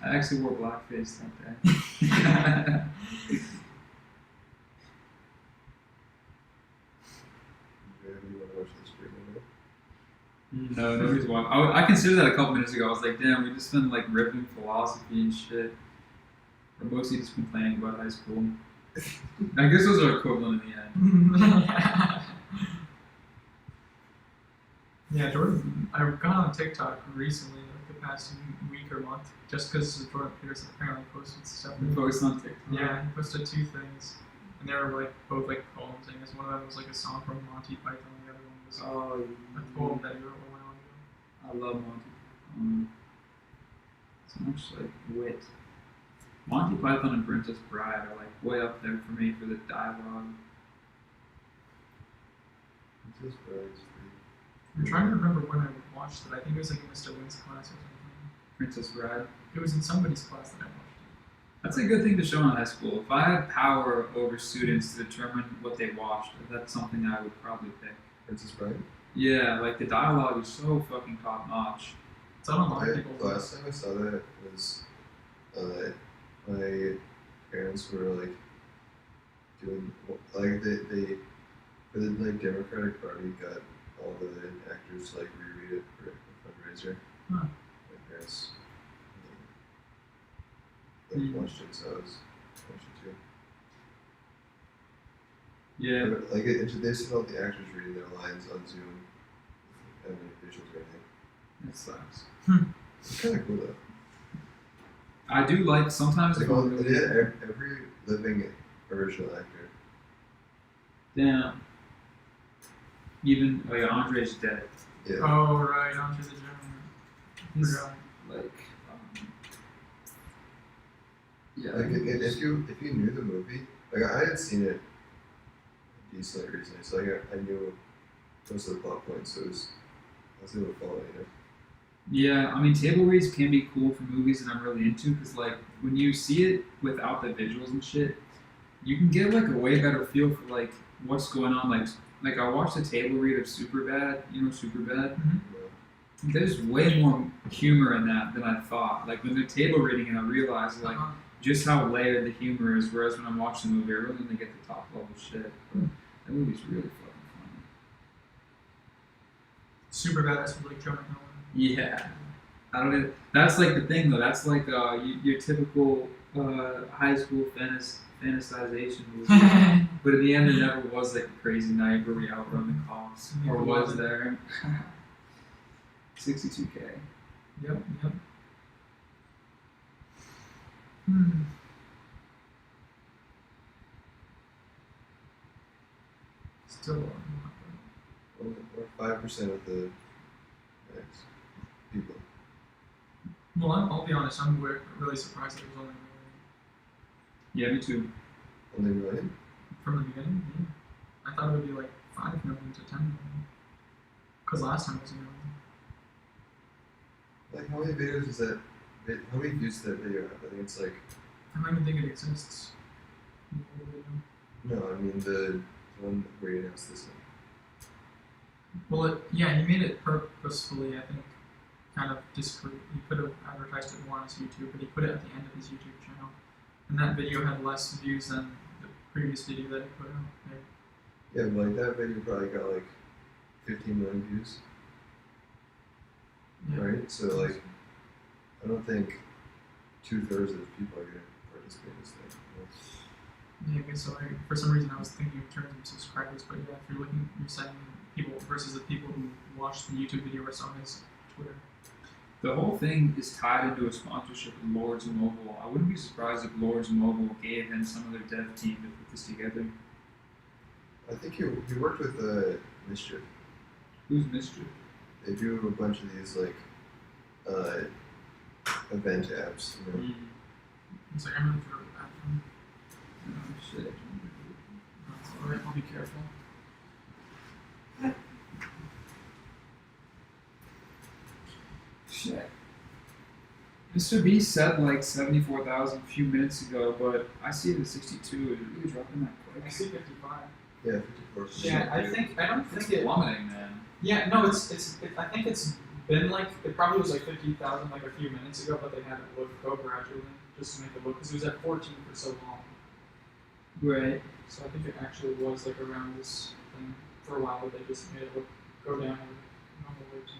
I actually wore blackface that day. You want to watch this video? No, nobody's watching. I considered that a couple minutes ago. I was like, damn, we just been like ripping philosophy and shit. Or mostly just complaining about high school. I guess those are equivalent in the end. Yeah, Jordan. I got on TikTok recently, like the past week or month, just because Jordan Peterson apparently posted stuff. We post on TikTok. Yeah, he posted 2 things, and they were like both like poems. I guess one of them was like a song from Monty Python, and the other one was Oh, a poem that he wrote a while ago. I love Monty Python. So much like wit. Monty Python and Princess Bride are like way up there for me for the dialogue. It's just very sweet. I'm trying to remember when I watched it. I think it was like in Mr. Wynn's class or something. Princess Bride. It was in somebody's class that I watched it. That's a good thing to show in high school. If I had power over students to determine what they watched, that's something I would probably pick. Princess Bride? Yeah, like the dialogue is so fucking top notch. It's on a lot of people's The last time I saw that was my parents were like doing like they for the like Democratic Party got all the actors to like reread it for a fundraiser. Huh. My parents like watched it, so I was watching it too. Yeah. But, like they said all the actors reading their lines on Zoom without any visuals or anything. That sucks. It's kind of cool though. I do like sometimes Like if all, I'm they really had every living original actor. damn. Even Andre's dead. Yeah. Oh right, onto the gym. He's Forgot. like, yeah. Like if you knew the movie, like I had seen it decently recently, so like I knew most of the plot points, so I was able to follow it. Yeah, I mean, table reads can be cool for movies that I'm really into because, like, when you see it without the visuals and shit, you can get like a way better feel for like what's going on. Like I watched a table read of Superbad. You know Superbad. There's way more humor in that than I thought. Like when they're table reading, and I realized like just how layered the humor is. Whereas when I'm watching the movie, I really only get the top level shit. But that movie's really fucking funny. Super bad. That's with like Jonah Hill. Yeah. I don't know. That's like the thing though. That's like your typical high school fantasization movie. But in the end, there never was like a crazy night where we outrun the cops. Or was there? 62K. Yep. Still. Or 5% of the max people. Well, I'll be honest. I'm really surprised that it was only Yeah, me too. Only million? from the beginning. Yeah. I thought it would be like 5 million to 10 million. Because last time it was a million. Like how many videos is that? How many views does that video have? I think it's like. I don't even think it exists. No, I mean the one where you announced this one. Well, he made it purposefully, I think, kind of discreet. He could have advertised it more on his YouTube, but he put it at the end of his YouTube channel. And that video had less views than the previous video that he put out. Yeah, but like that video probably got like 15 million views, Yeah. right? So like, I don't think 2/3 of the people are gonna participate in this thing. Yeah, okay, so for some reason I was thinking in terms of subscribers, but yeah, if you're saying people versus the people who watched the YouTube video or saw his Twitter. The whole thing is tied into a sponsorship with Lords Mobile. I wouldn't be surprised if Lords Mobile gave him some of their dev team to put this together. I think he worked with Mischief. Who's Mischief? They do a bunch of these like event apps. You know? It's like, I'm really sure about that. Oh shit. That's alright, I'll be careful. Shit. Mr. B said like 74,000 a few minutes ago, but I see it at 62. Is it really dropping that quick? I see 55. Yeah, 54%. Yeah, I don't It's think it. plummeting, man. Yeah, no, I think it's been like, it probably was like 50,000 like a few minutes ago, but they had it go gradually just to make it look, because it was at 14 for so long. Right. So I think it actually was like around this thing for a while, but they just made it look, go down a normal way to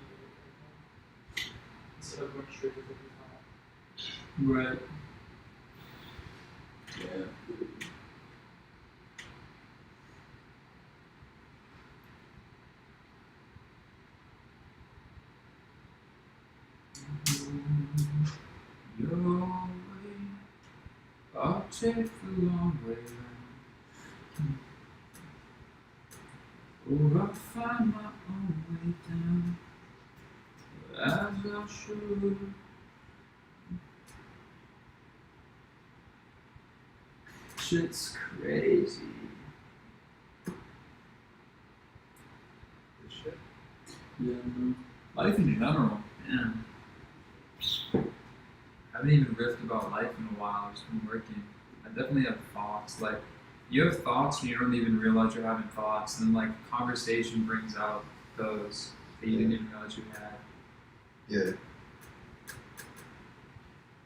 instead of going straight to 55. Right. Yeah. Your way, I'll take the long way round. Or I'll find my own way down, as I should. Shit's crazy. Good shit. Yeah, life in general, man. I haven't even riffed about life in a while. I've just been working. I definitely have thoughts. Like, you have thoughts and you don't even realize you're having thoughts. And then, like, conversation brings out those that you didn't even realize you had. Yeah.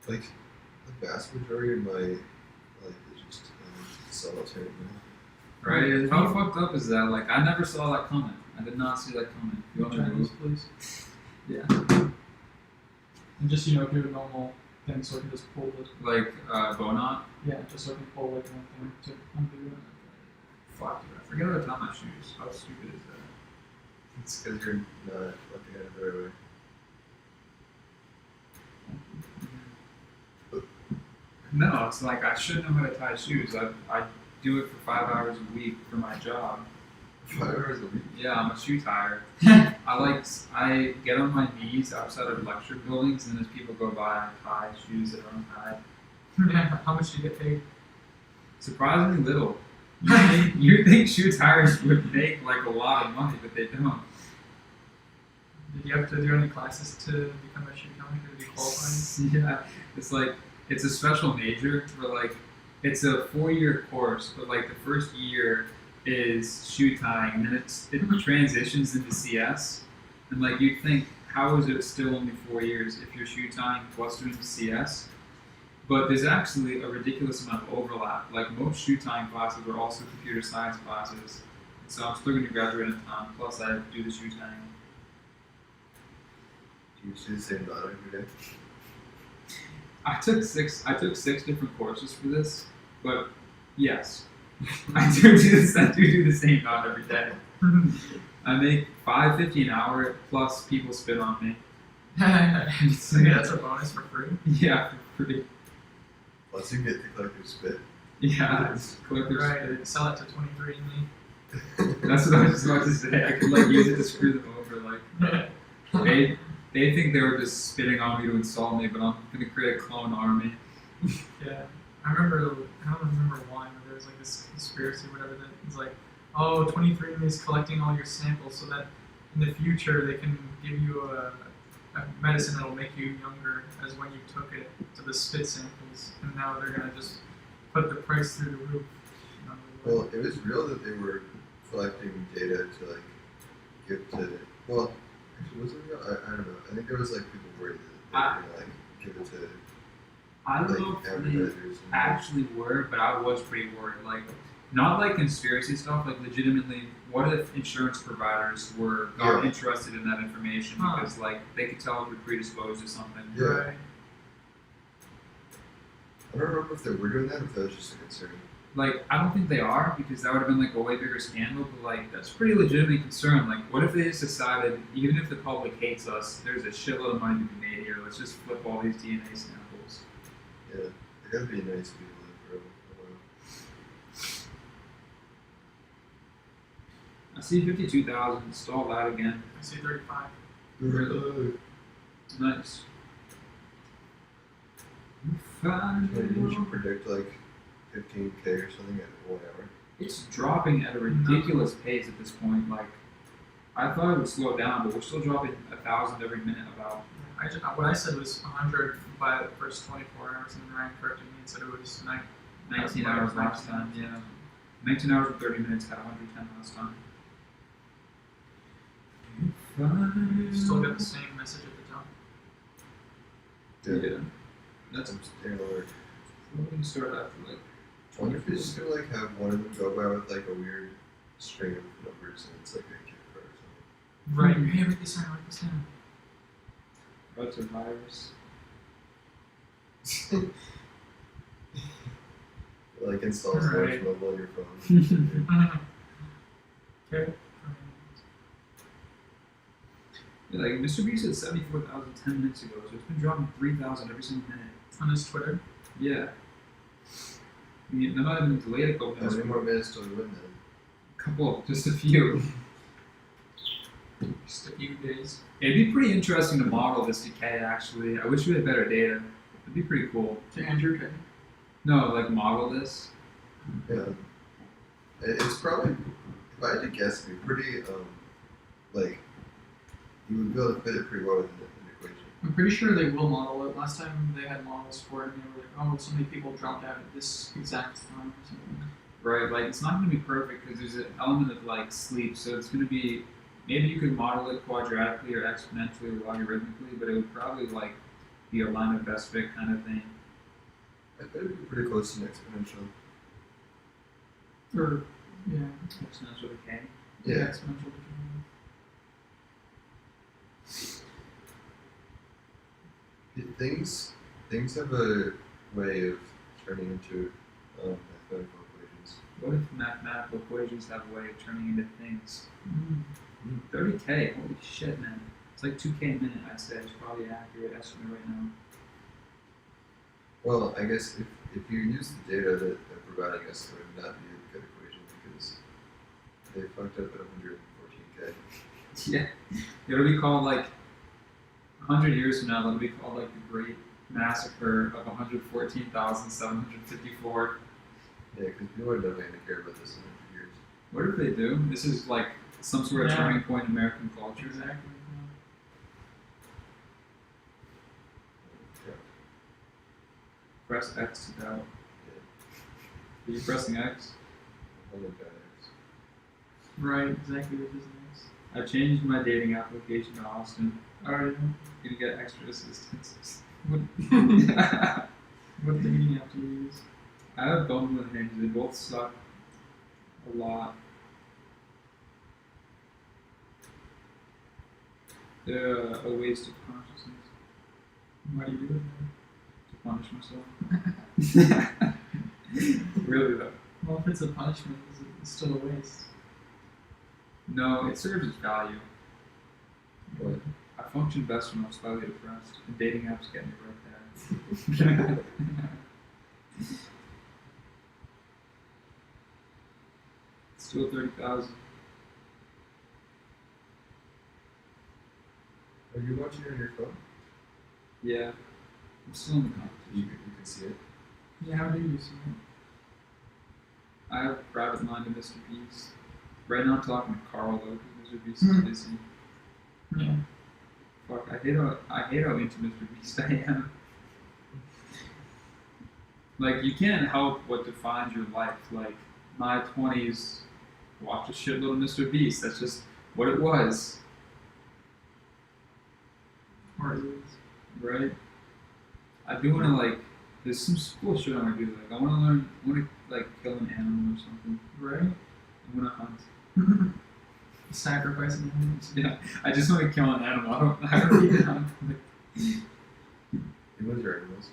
Like, the vast majority of my life is just solitary, man. Right? How fucked up is that? Like, I never saw that coming. I did not see that coming. You want me to Chinese, move? please. Yeah. And just, do a normal thing so I can just pull it. Like, Bonot? Yeah, just so I can pull like one thing to undo it. Fuck, dude. I forget how to tie my shoes. How stupid is that? It's because you're not looking at it the right way. No, it's like I should know how to tie shoes. I do it for 5 hours a week for my job. 5 hours a week. Yeah, I'm a shoe tire. I get on my knees outside of lecture buildings, and as people go by, I tie shoes that are untied. Yeah. How much do you get paid? Surprisingly little. You think shoe tires would make like a lot of money, but they don't. Did you have to do any classes to become a shoe tonic or to be qualified? Yeah, it's like it's a special major where like it's a 4-year course, but like the first year is shoe tying, and then it transitions into CS. And like you'd think, how is it still only 4 years if you're shoe tying plus doing CS? But there's actually a ridiculous amount of overlap. Like most shoe tying classes are also computer science classes, so I'm still going to graduate in time. Plus, I do the shoe tying. Do you see the same knot every day? I took six different courses for this, but yes, I do this. I do the same knot every day. I make $5.50 an hour plus people spit on me. So yeah, that's a bonus for free. Yeah, for free. Plus you get to collect your spit. Yeah, it's collector's Right. spit. Sell it to 23andMe. That's what I was just about to say. I could like use it to screw them over. Like they think they were just spitting on me to insult me, but I'm gonna create a clone army. Yeah. I don't remember why, but there was like this conspiracy or whatever that is like, oh, 23andMe is collecting all your samples so that in the future they can give you a medicine that'll make you younger as when you took it to the spit samples, and now they're gonna just put the price through the roof. Well, it was real that they were collecting data to like give to. Well, actually, was it real? I don't know. I think there was like people worried that they were gonna like give it to I don't like know if they advertisers. And, actually were, but I was pretty worried. Like, not like conspiracy stuff. Like, legitimately, what if insurance providers were not Yeah. interested in that information Huh. because like they could tell if you're predisposed to something? Yeah. Right. I don't remember if they were doing that or if that was just a concern. Like, I don't think they are because that would have been like a way bigger scandal. But like, that's a pretty legitimate concern. Like, what if they just decided, even if the public hates us, there's a shitload of money to be made here. Let's just flip all these DNA samples. Yeah, they gotta be nice people for a while. I see 52,000. Install that again. I see 35. Really? Nice. Didn't you predict like 15K or something at 1 hour? It's dropping at a ridiculous pace at this point. Like, I thought it would slow down, but we're still dropping 1,000 every minute. About What I said was 100 by the first 24 hours, and then Ryan corrected me and said it was 19 hours last time. Yeah, 19 hours and 30 minutes. Had 110 last time. Still got the same message at the top. Yeah. That's I'm staying alert. we're gonna start after like. I wonder if it's just gonna like have one of them go by with like a weird string of numbers and it's like a gift card or Right. Hey, write this down. Write this down. What's a virus? something. It, like installs Right. Launch Mobile on your phone. Okay. Yeah, like Mr. B said 74,000 10 minutes ago, so it's been dropping 3,000 every single minute. On his Twitter. Yeah. I mean, that might have been delayed a couple How minutes. many more minutes till we win then? Couple, just a few. Just a few days. It'd be pretty interesting to model this decay, actually. I wish we had better data. It'd be pretty cool. To Andrew K. No, like model this. Yeah. It's probably, if I had to guess, it'd be pretty, like, you would be able to fit it pretty well within an equation. I'm pretty sure they will model it. Last time they had models for it, and they were like, oh, so many people dropped out at this exact time or something. Right, like it's not going to be perfect because there's an element of like sleep, so it's going to be, maybe you could model it quadratically or exponentially or logarithmically, but it would probably like be a line of best fit kind of thing. I bet it'd be pretty close to an exponential. Or, yeah. Exponential decay. Yeah. Exponential decay. Things have a way of turning into mathematical equations. What if mathematical equations have a way of turning into things? Mm. 30K, holy shit, man. It's like 2K a minute, I'd say. It's probably an accurate estimate right now. Well, I guess if you use the data that they're providing us, it would not be a good equation because they fucked up at 114K. Yeah, it'll be called like 100 years from now. It'll be called like the Great Massacre of 114,754. Yeah, because people are definitely going to care about this in 100 years. What if they do? This is like some sort of Yeah. turning point in American culture. Exactly. Yeah. Press X to doubt. Are you pressing X? I love that X. Right, exactly what this is. I changed my dating application to Austin. Alright. Gonna get extra assistance. What dating app do you use? I have Bumble and Hinge. They both suck a lot. They're a waste of consciousness Why do you do it? to punish myself. Really though. Well, if it's a punishment, it's still a waste. No, it serves its value. What? I function best when I'm slightly depressed, and dating apps get me right there. Still 30,000. Are you watching it on your phone? Yeah. I'm still in the You competition. can see it. Yeah, how do you use it? I have a private line to Mr. Beast. Right now I'm talking to Carl though, because Mr. Beast is busy. Yeah. Fuck, I hate how into Mr. Beast I am. Like, you can't help what defines your life. Like, my 20s, watched a shitload of Mr. Beast. That's just what it was, Or is it? right? I do want to, like, there's some cool shit I want to do. Like, I want to learn, I want to, like, kill an animal or something. Right? I want to hunt. Sacrificing animals. Yeah, I just want to kill an animal. I don't need to hunt. It was your animals.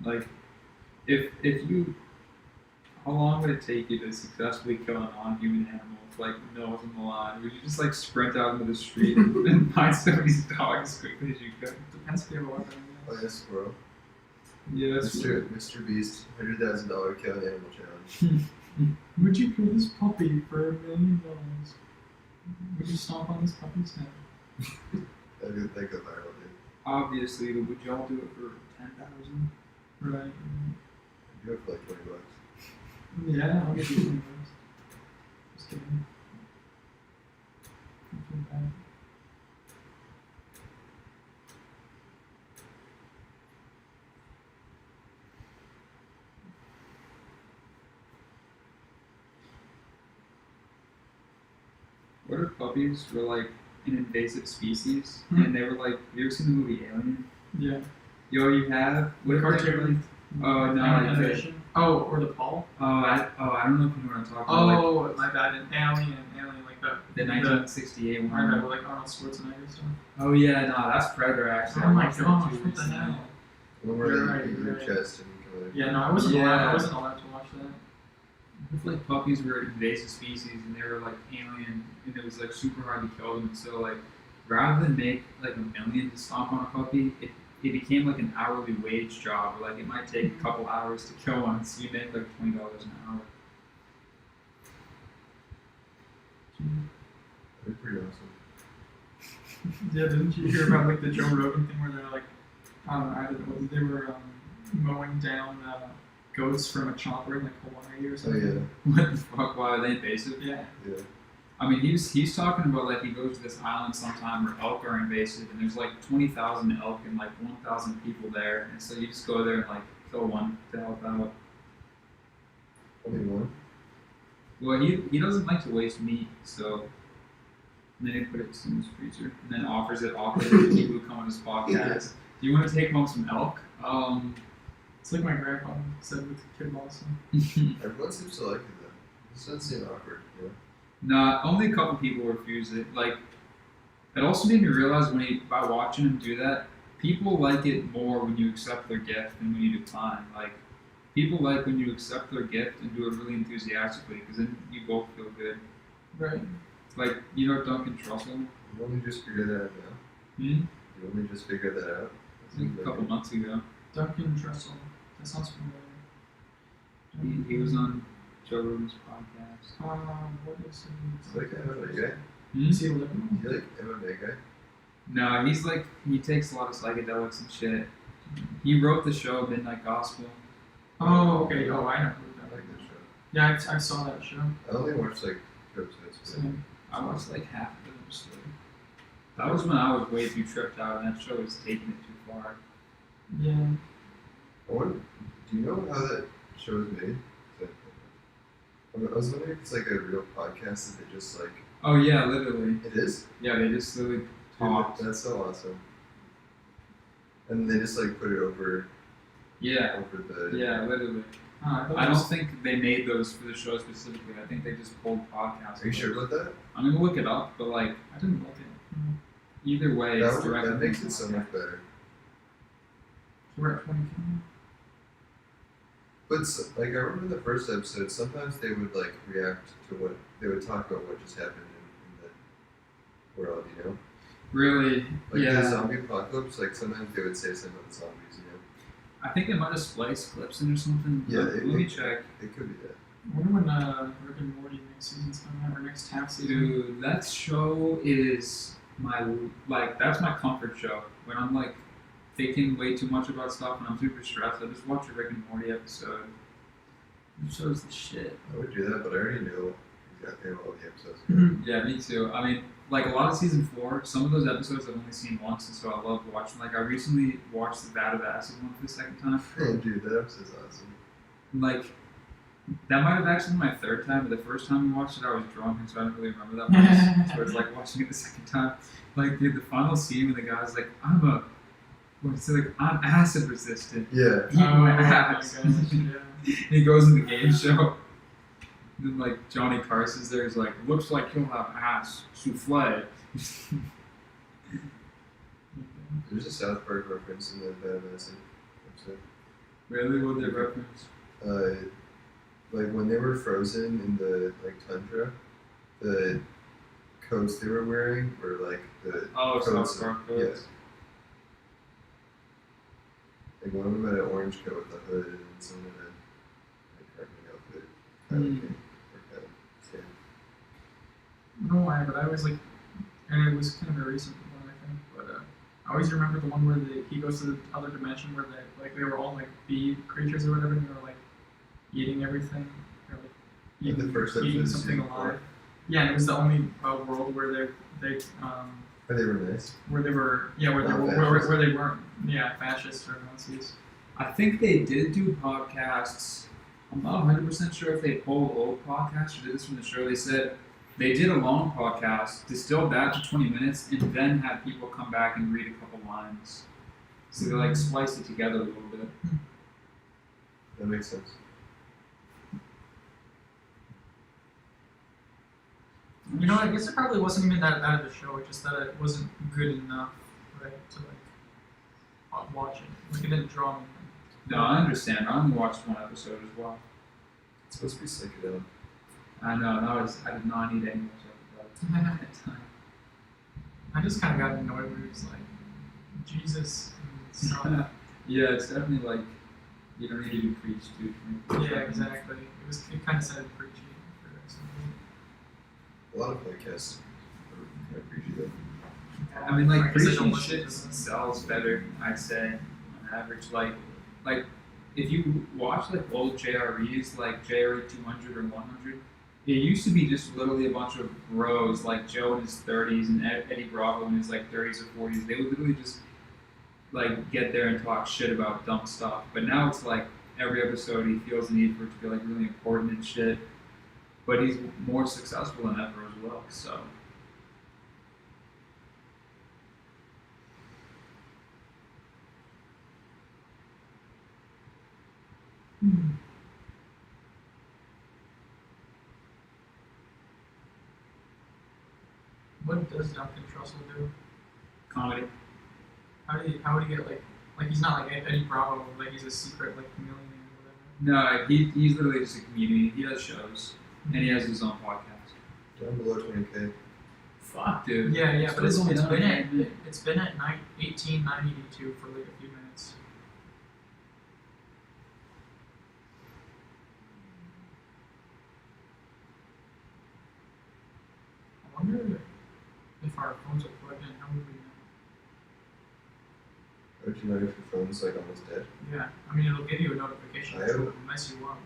Like, if you, how long would it take you to successfully kill a non-human animal with like nose on the line? Would you just like sprint out into the street and find somebody's dog as quickly as you could? Depends if you have a weapon. I Oh, guess. yes, squirrel. Yeah, that's true. Mr. Beast, $100,000 kill an animal challenge. Would you kill this puppy for $1 million? Would you stomp on this puppy's head? That go viral, dude. Obviously, but would y'all do it for 10,000? Right. You do it for like $20. Yeah, I'll get you $20. Just kidding. I feel bad. What if puppies were like an invasive species Hmm. and they were like, you ever seen the movie Alien? Yeah. Yo, you have? What if they were like, Cartoon. oh no, like the, Animation. Oh, or the Paul. I don't know if you know what I'm talking about. Like, Oh, my bad. An Alien, like that. the 1968 I one. know, like Arnold Schwarzenegger stuff. Oh yeah, no, that's Predator actually. Oh I my watched that gosh, too what the recently. hell? One where You're you right, eat you're your right. chest and you kill it. Yeah, no, I wasn't allowed. Yeah. I wasn't allowed to watch that. If like puppies were invasive species and they were like alien and it was like super hard to kill them, and so like rather than make like $1 million to stomp on a puppy, it became like an hourly wage job. Or, like it might take a couple hours to kill one, so you make like $20 an hour. That'd be pretty awesome. Yeah, didn't you hear about like the Joe Rogan thing where they're like, I don't know, I don't know, they were mowing down goats from a chopper in like Hawaii or Oh something. yeah, What the fuck? Why are they invasive? Yeah. yeah. I mean, he's talking about like he goes to this island sometime where elk are invasive, and there's like 20,000 elk and like 1,000 people there, and so you just go there and like kill one to help out. Only one. Well, he doesn't like to waste meat, so and then he put it in his freezer and then offers it awkwardly to people who come on his podcast. Do you want to take home some elk? It's like my grandpa said with Kid Lawson. Everyone seems to like it though. This doesn't seem awkward, you know? Nah, only a couple people refuse it. Like, it also made me realize by watching him do that, people like it more when you accept their gift than when you decline. Like, people like when you accept their gift and do it really enthusiastically, because then you both feel good. Right. Like, you know Duncan Trussell? You only just figured that out now. Hmm? You only just figured that out. I think a couple months ago. Duncan Trussell. That sounds familiar. He was on Joe Rogan's podcast. What is It's like MMA guy. Is he living? You like MMA guy? No, he's like, he takes a lot of psychedelics and shit. He wrote the show Midnight Gospel. Oh, okay. Oh, I know. I like that show. Yeah, I saw that show. I only watched like 2 episodes. But Same. I watched like half of it. That was when I was way too tripped out, and that show was taking it too far. Yeah. I wonder, do you know how that show is made? I was wondering if it's like a real podcast that they just like. Oh yeah, literally. It is? Yeah, they just literally talked. Dude, that's so awesome. And they just like put it over Yeah, over the. yeah, literally. I don't think they made those for the show specifically. I think they just pulled podcasts. Are you sure about that? I'm gonna look it up, but like I didn't look it. either way, it's That, directly. that makes from it so the much better. So we're at 20K. But like I remember the first episode, sometimes they would like react to what they would talk about what just happened in the world, you know? Really, Like the yeah. zombie apocalypse, like sometimes they would say something about zombies, you know? I think they might have spliced clips in or something. Yeah, Let me check. It could be that. I wonder when Rick and Morty next season's coming out, or next half season. Dude, that show is that's my comfort show. When I'm like thinking way too much about stuff and I'm super stressed, I just watch a Rick and Morty episode. That show's the shit. I would do that, but I already know exactly how all the episodes go. Yeah, me too. I mean, like a lot of season 4, some of those episodes I've only seen once, and so I love watching. Like I recently watched the Vat of Acid one for the second time. Dude, that episode's awesome. Like that might have actually been my third time, but the first time we watched it, I was drunk, and so I didn't really remember that much. So it's like watching it the second time. Like, dude, the final scene when the guy's like, I'm acid resistant. Yeah. Eat my my ass. gosh, yeah. He goes in the game show. And then, like, Johnny Carson's there. He's like, looks like he'll have ass souffle. There's a South Park reference in the Vat of Acid episode. Really? What they reference? Like when they were frozen in the like tundra, the coats they were wearing were like the Oh, coats. South Park Yeah. coats. Like one of them had an orange coat with a hood, and then some had a like carpeting outfit. Kind of thing. Or kind of skin. I don't know why, but I always like, and it was kind of a recent one, I think, but I always remember the one where he goes to the other dimension where they were all like bee creatures or whatever, and they were like eating everything, or like Like the first episode eating of something season alive. 4. Yeah, and it was the only world where they But they were nice. where they were where Not they weren't fascist or Nazis. I think they did do podcasts. I'm not 100% sure if they pulled old podcasts or did this from the show. They said they did a long podcast, distilled that to 20 minutes, and then had people come back and read a couple lines. So they like spliced it together a little bit. That makes sense. You know, I guess it probably wasn't even that bad of a show. It's just that it wasn't good enough, right, to like watch it. Like it didn't draw me. No, I understand. I only watched one episode as well. It's supposed to be psychedelic. I know, I did not need any more episodes at that time. I just kind of got annoyed when it was like Jesus and stuff. Yeah, it's definitely like you don't need to be preached to. Yeah, exactly. It kind of sounded preachy. A lot of podcasts are appreciative. I mean, like I guess I don't preaching listen shit to them. sells better, I'd say, on average. Like if you watch like old JREs, like JRE 200 or 100, it used to be just literally a bunch of bros, like Joe in his 30s and Eddie Bravo in his like 30s or 40s. They would literally just like get there and talk shit about dumb stuff. But now it's like every episode he feels the need for it to be like really important and shit. But he's more successful than ever as well, so. What does Duncan Trussell do? Comedy. How would he get like he's not like Eddie Bravo, like he's a secret like millionaire or whatever. No, he's literally just a comedian. He does shows, and he has his own podcast. Down below 20K. Fuck, dude. Yeah, but it's only been done at it. it's been at 18.92 for like a few minutes. our phones are plugged in, how would we know? How would you know if your phone's like almost dead? Yeah, I mean, it'll give you a notification, I so have- it'll mess you up,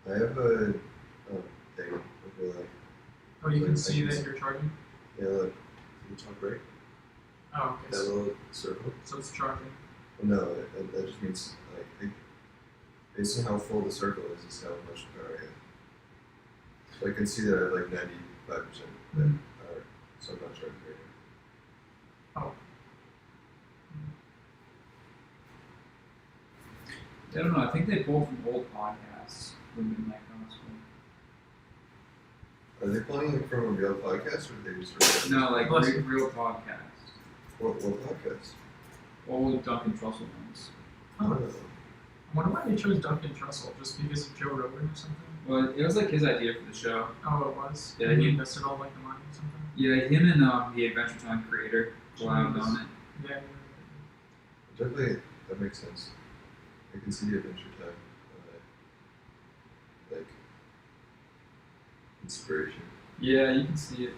but. I have a thing with like, Oh, you can I see can that see- you're charging? yeah, look, the top right, Oh, okay, that little circle. so it's charging. Well, no, that just means like based on how full the circle is how much power I have. So I can see that I have like 95% Mhm. power, so I'm not charging right now. Oh. I don't know. I think they pulled from old podcasts from Midnight Gospel. Are they pulling it from a real podcast or they just record? No, like Bless real podcasts. What podcast? Old Duncan Trussell ones. Oh, I wonder why they chose Duncan Trussell, just because of Joe Rogan or something? Well, it was like his idea for the show. Oh, it was? Yeah, And he he- invested all like the money or something? Yeah, him and the Adventure Time creator collabed on it. Yeah. Definitely, that makes sense. I can see the Adventure Time, like, inspiration. Yeah, you can see it.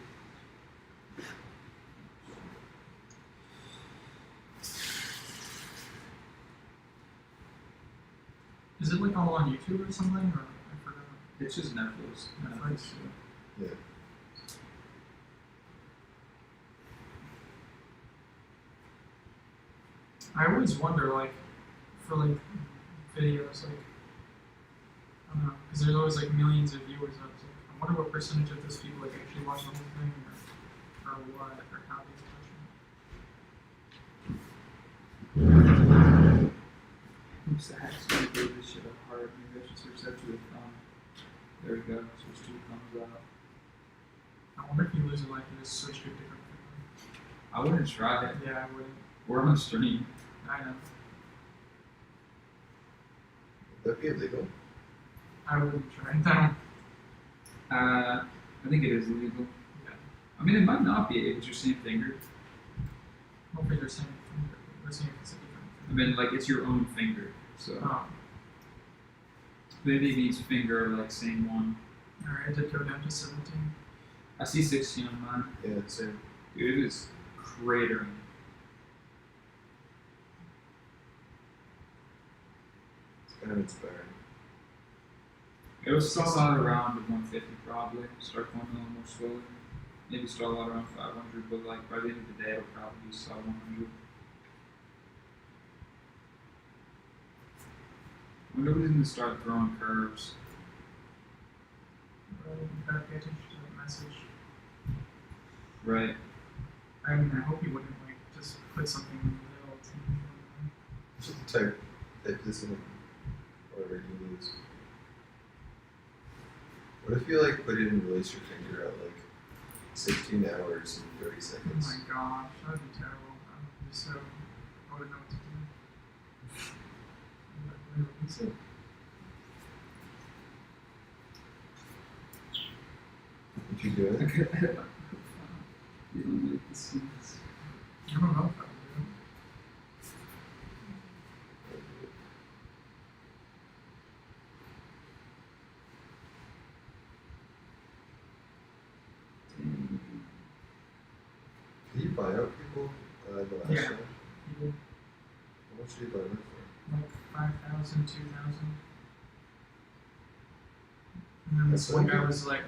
Is it like all on YouTube or something, or I forgot? It's just Netflix. Netflix. Yeah. I always wonder, like, for like videos, like, I don't know, because there's always like millions of viewers. I was like, I wonder what percentage of those people like actually watch the whole thing, or what, or how they watch Oops, I actually gave this shit a heart. Maybe I should switch that to a thumb. There we go. Switch to a thumbs up. it. I wonder if you lose it, like, you just switch to a different thing. I wouldn't try it. Yeah, I wouldn't. We're on stream. I know. Would that be illegal? I wouldn't try it. I don't. I think it is illegal. Yeah. I mean, it might not be. It's your same finger. What figure saying? We're saying it's a different I mean, like it's your own finger. So Oh, maybe it means finger like same one. alright, I did go down to 17. I see 16 on mine. Yeah, same. Dude, it is cratering. It's kind of inspiring. It will stall out around 150 probably. Start going a little more slowly. Maybe stall out around 500, but like by the end of the day, it'll probably be sub 100. I wonder who's gonna start throwing curves. You gotta pay attention to the message. Right. I mean, I hope you wouldn't like just put something in the middle. Just type this in whatever you use. What if you like put it and release your finger at like 16 hours and 30 Oh seconds? my gosh, that'd be terrible. I would be so. I wouldn't know what to do. Release it. Would you do it? You don't like the scenes. I don't know if I would do Can you buy out people the last Yeah. time? it. People How much did you buy them for? like 5,000, 2,000. And then That's this one so guy good. was like,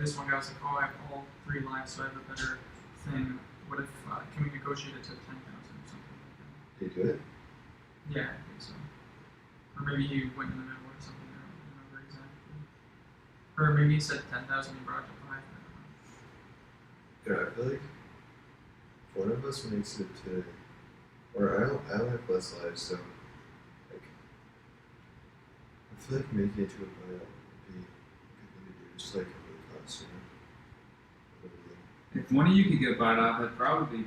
oh, I have all 3 lives, so I have a better thing. What if, can we negotiate it to 10,000 or something like that? Did you do it? Yeah, I think so. Or maybe he went in the middle or something, I don't remember exactly. Or maybe he said 10,000, he brought it to 5, I don't know. Yeah, I feel like if one of us makes it to, or I don't have less lives, so like I feel like making it to a buyout would be a good thing to do, just like cover the costs, you know. If one of you could get bought out, that'd probably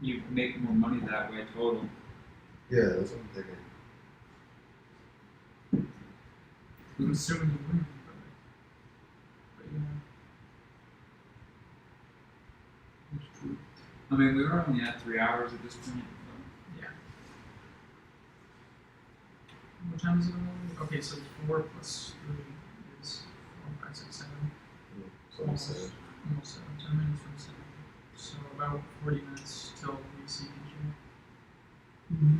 you make more money that way total. Yeah, that's what I'm thinking. I'm assuming he wouldn't, but yeah. I mean, we were only at 3 hours at this point. Yeah. What time is it already? Okay, so 4 plus 3 is 4, 5, 6, 7. So I'm saying, Almost 7. 10 minutes from 7. So about 40 minutes till we see PJ.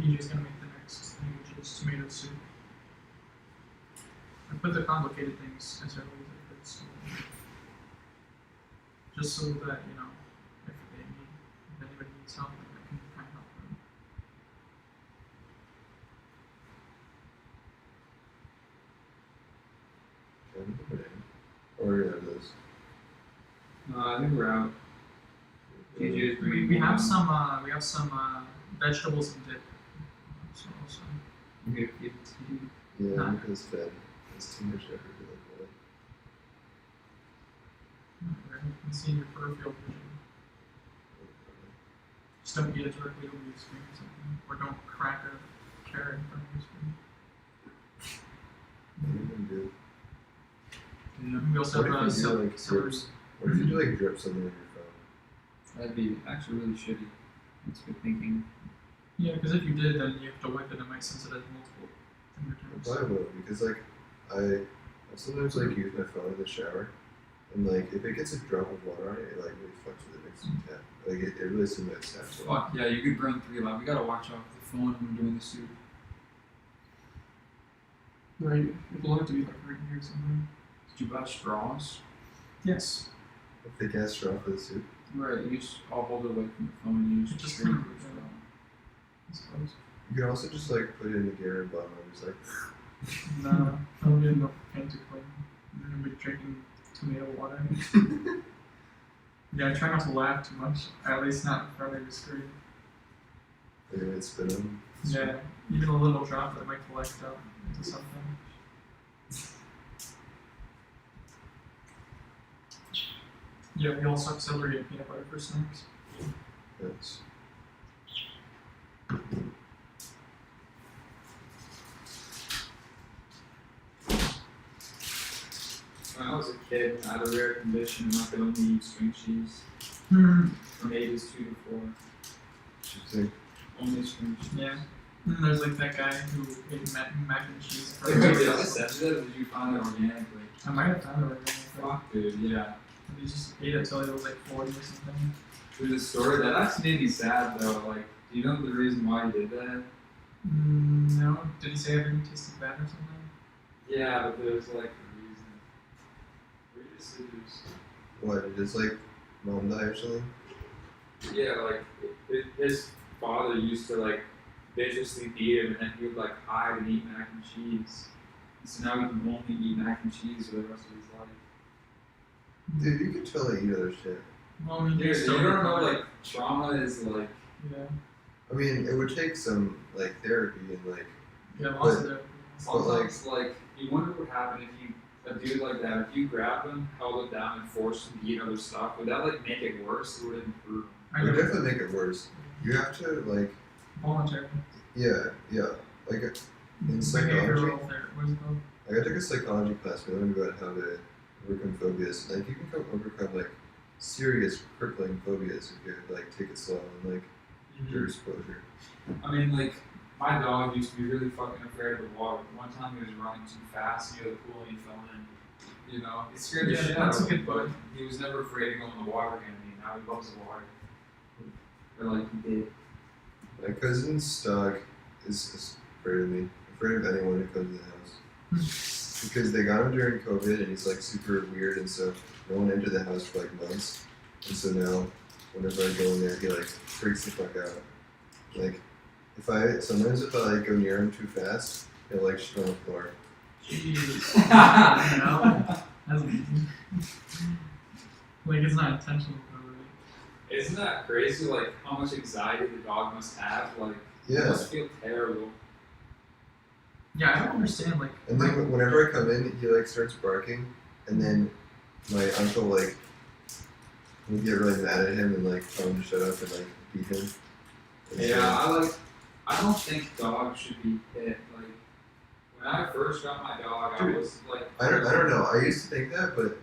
PJ's gonna make the next thing, which is tomato soup. I put the complicated things as early as I could, so just so that, you know, if anybody needs help, like, I can kind of help them. Or those. I think we're out. TJ is bringing. We have some vegetables and dip. So also, We have 15. Yeah, Nah. because fed. It's too much effort to like that. you can see your peripheral vision. Just don't eat it directly over your screen or something, or don't crack a carrot in front of your screen. Even good. Yeah. We also What have if you do like celery. drips? What if you do like drip something on your phone? That'd be actually really shitty. That's good thinking. Yeah, because if you did, then you have to wipe it. It might sense it as multiple I fingertips. probably will because like I sometimes like use my phone in the shower, and like if it gets a drop of water on it, it like really fucks with it next to the tap. Like it really simulates tap. So Fuck yeah, you could burn 3 live. We gotta watch out with the phone when we're doing the soup. Right, it'll have to be like right here somewhere. Did you buy straws? Yes. a thick ass straw for the soup. Right, you just all hold it away from the phone and you Just just kind drink of- the straw. I suppose. You can also just like put it in the Garen bottle and just like No, I'm getting no fancy clean. I'm gonna be drinking tomato water. Yeah, I try not to laugh too much, at least not in front of the screen. anyway, spin them. Yeah, even a little drop that might collect up into something. Yeah, we also have celery and peanut butter for snacks. That's When I was a kid, I had a rare condition and I could only eat string cheese from ages 2 to 4. interesting. Only string cheese. Yeah. And there's like that guy who ate mac and cheese for Wait, did I send you that or did you find it organically? I might have found it organically. Fuck, dude, yeah. And he just ate it till he was like 40 or something. There's a story that actually made me sad though. Like, do you know the reason why he did that? No. Did he say everything tasted bad or something? Yeah, but there's like a reason. Read the scissors. What? It is like mom die or something? Yeah, like his father used to like viciously beat him, and then he would like hide and eat mac and cheese. And so now he can only eat mac and cheese for the rest of his life. Dude, you can totally eat other shit. Well, I mean, Dude, you don't know like trauma is like. Yeah. I mean, it would take some like therapy and like Yeah, lots of But- there. Sometimes, like, you wonder what would happen if you, a dude like that, if you grabbed him, held him down, and forced him to eat other stuff, would that, like, make it worse, or would it improve? I it would know. definitely make it worse. You have to like Voluntary. yeah. Like in psychology, Behavioral therapy. What is it called? like I took a psychology class. We learned about how to overcome phobias. Like you can overcome like serious crippling phobias if you like take it slow and like your exposure. I mean, like, my dog used to be really fucking afraid of the water. One time he was running too fast near the pool and he fell in. You know, it scared the Yeah, shit out that's a of him, good but point. he was never afraid to go in the water again. I mean, now he loves the water. Or, like, he did. My cousin's dog is afraid of me. Afraid of anyone who comes to the house. Because they got him during COVID and he's like super weird and so no one entered the house for like months. And so now whenever I go in there he like freaks the fuck out. Like sometimes if I like go near him too fast, he'll like shit on the floor. Jeez. No, that's amazing. Like, it's not intentional, though, right? Isn't that crazy, like, how much anxiety the dog must have? Like, it Yeah. must feel terrible. Yeah, I don't understand, like, And then whenever I come in, he like starts barking, and then my uncle like would get really mad at him and like tell him to shut up and like beat him. And so- Yeah, I don't think dogs should be hit. Like, when I first got my dog, I Dude, was like, I don't know. I used to think that, but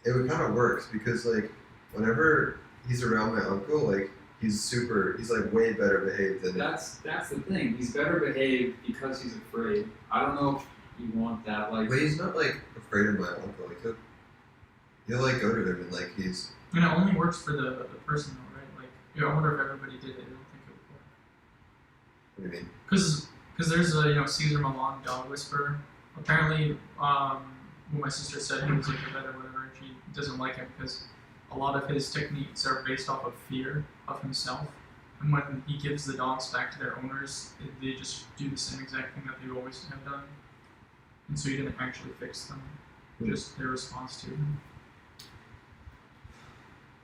it would kind of works because like whenever he's around my uncle, like he's like way better behaved than That's the thing. He's better behaved because he's afraid. I don't know if you want that. Like, But he's not like afraid of my uncle. Like he'll like go to him and like he's. And it only works for the person though, right? Like, I wonder if everybody did it. I don't think it would work. What do you mean? Because there's a Caesar Milan dog whisperer. Apparently, what my sister said, he was like a vet or whatever, and she doesn't like him because a lot of his techniques are based off of fear of himself. And when he gives the dogs back to their owners, they just do the same exact thing that they always have done. And so he didn't actually fix them, just their response to him.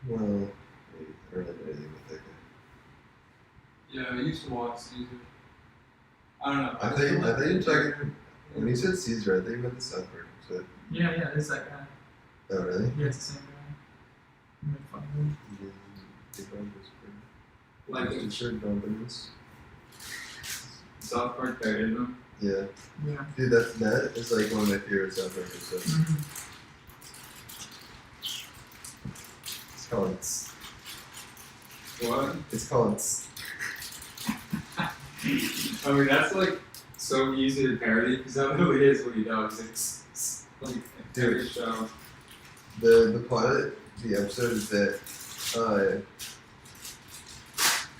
Well, I don't really know anything with that guy. Yeah, I used to watch Caesar. I don't know. I think you're talking. When you said Caesar, I think you meant the South Park. So. Yeah, it's that guy. Oh really? Yeah, it's the same guy. You make fun of him. Like certain companies. South Park guy, you know? Yeah. Yeah. Dude, that is like one of my favorite South Park episodes. Mm-hmm. It's called. What? It's called. I mean, that's like so easy to parody because that literally is what he does. It's like every show. The plot of the episode is that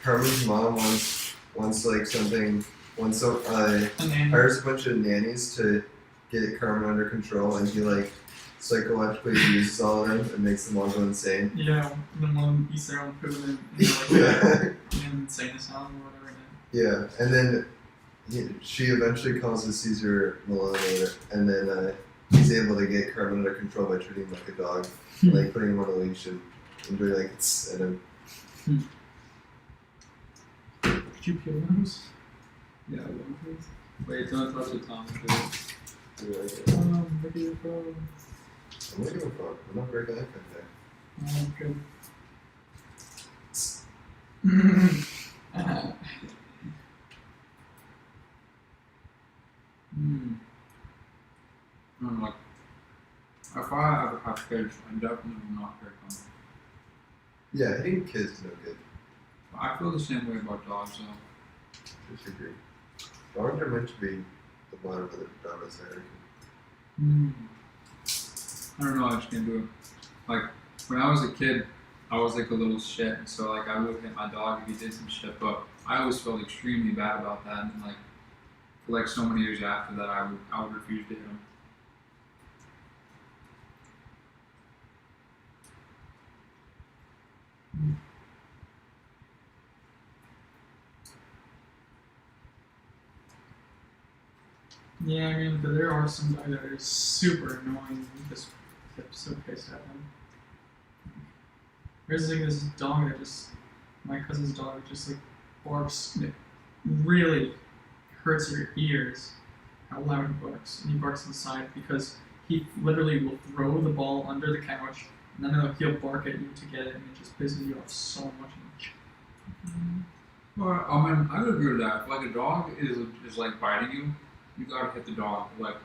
Carmen's mom wants like something And then hires a bunch of nannies to get Carmen under control, and he like psychologically abuses all of them and makes them all go insane. yeah, the one eats their own food and an insane asylum or whatever. Yeah, and then she eventually calls the Caesar Milan, and then he's able to get Carmen under control by treating him like a dog, like putting him on a leash and doing like and him. Could you peel those? Yeah, wait, don't touch the tongue. Look at your phone. I'm looking for fun. I'm not very good at that. Oh, good. I'm like, if I ever have kids, I definitely will not pick them. Yeah, hitting kids is no good. I feel the same way about dogs, though. Disagree. Dogs are meant to be the bottom of the dominance hierarchy. I don't know, I just can't do it. Like, when I was a kid, I was like a little shit, and so like I would hit my dog if he did some shit, but I always felt extremely bad about that, and like, for like so many years after that, I would refuse to hit him. Yeah, I mean, but there are some dogs that are super annoying. You just get so pissed at them. There's like this dog that my cousin's dog just like barks. And it really hurts your ears how loud he barks. And he barks inside because he literally will throw the ball under the couch and then he'll bark at you to get it, and it just pisses you off so much. Well, I mean, I would agree with that. If like a dog is like biting you, you gotta hit the dog. Like,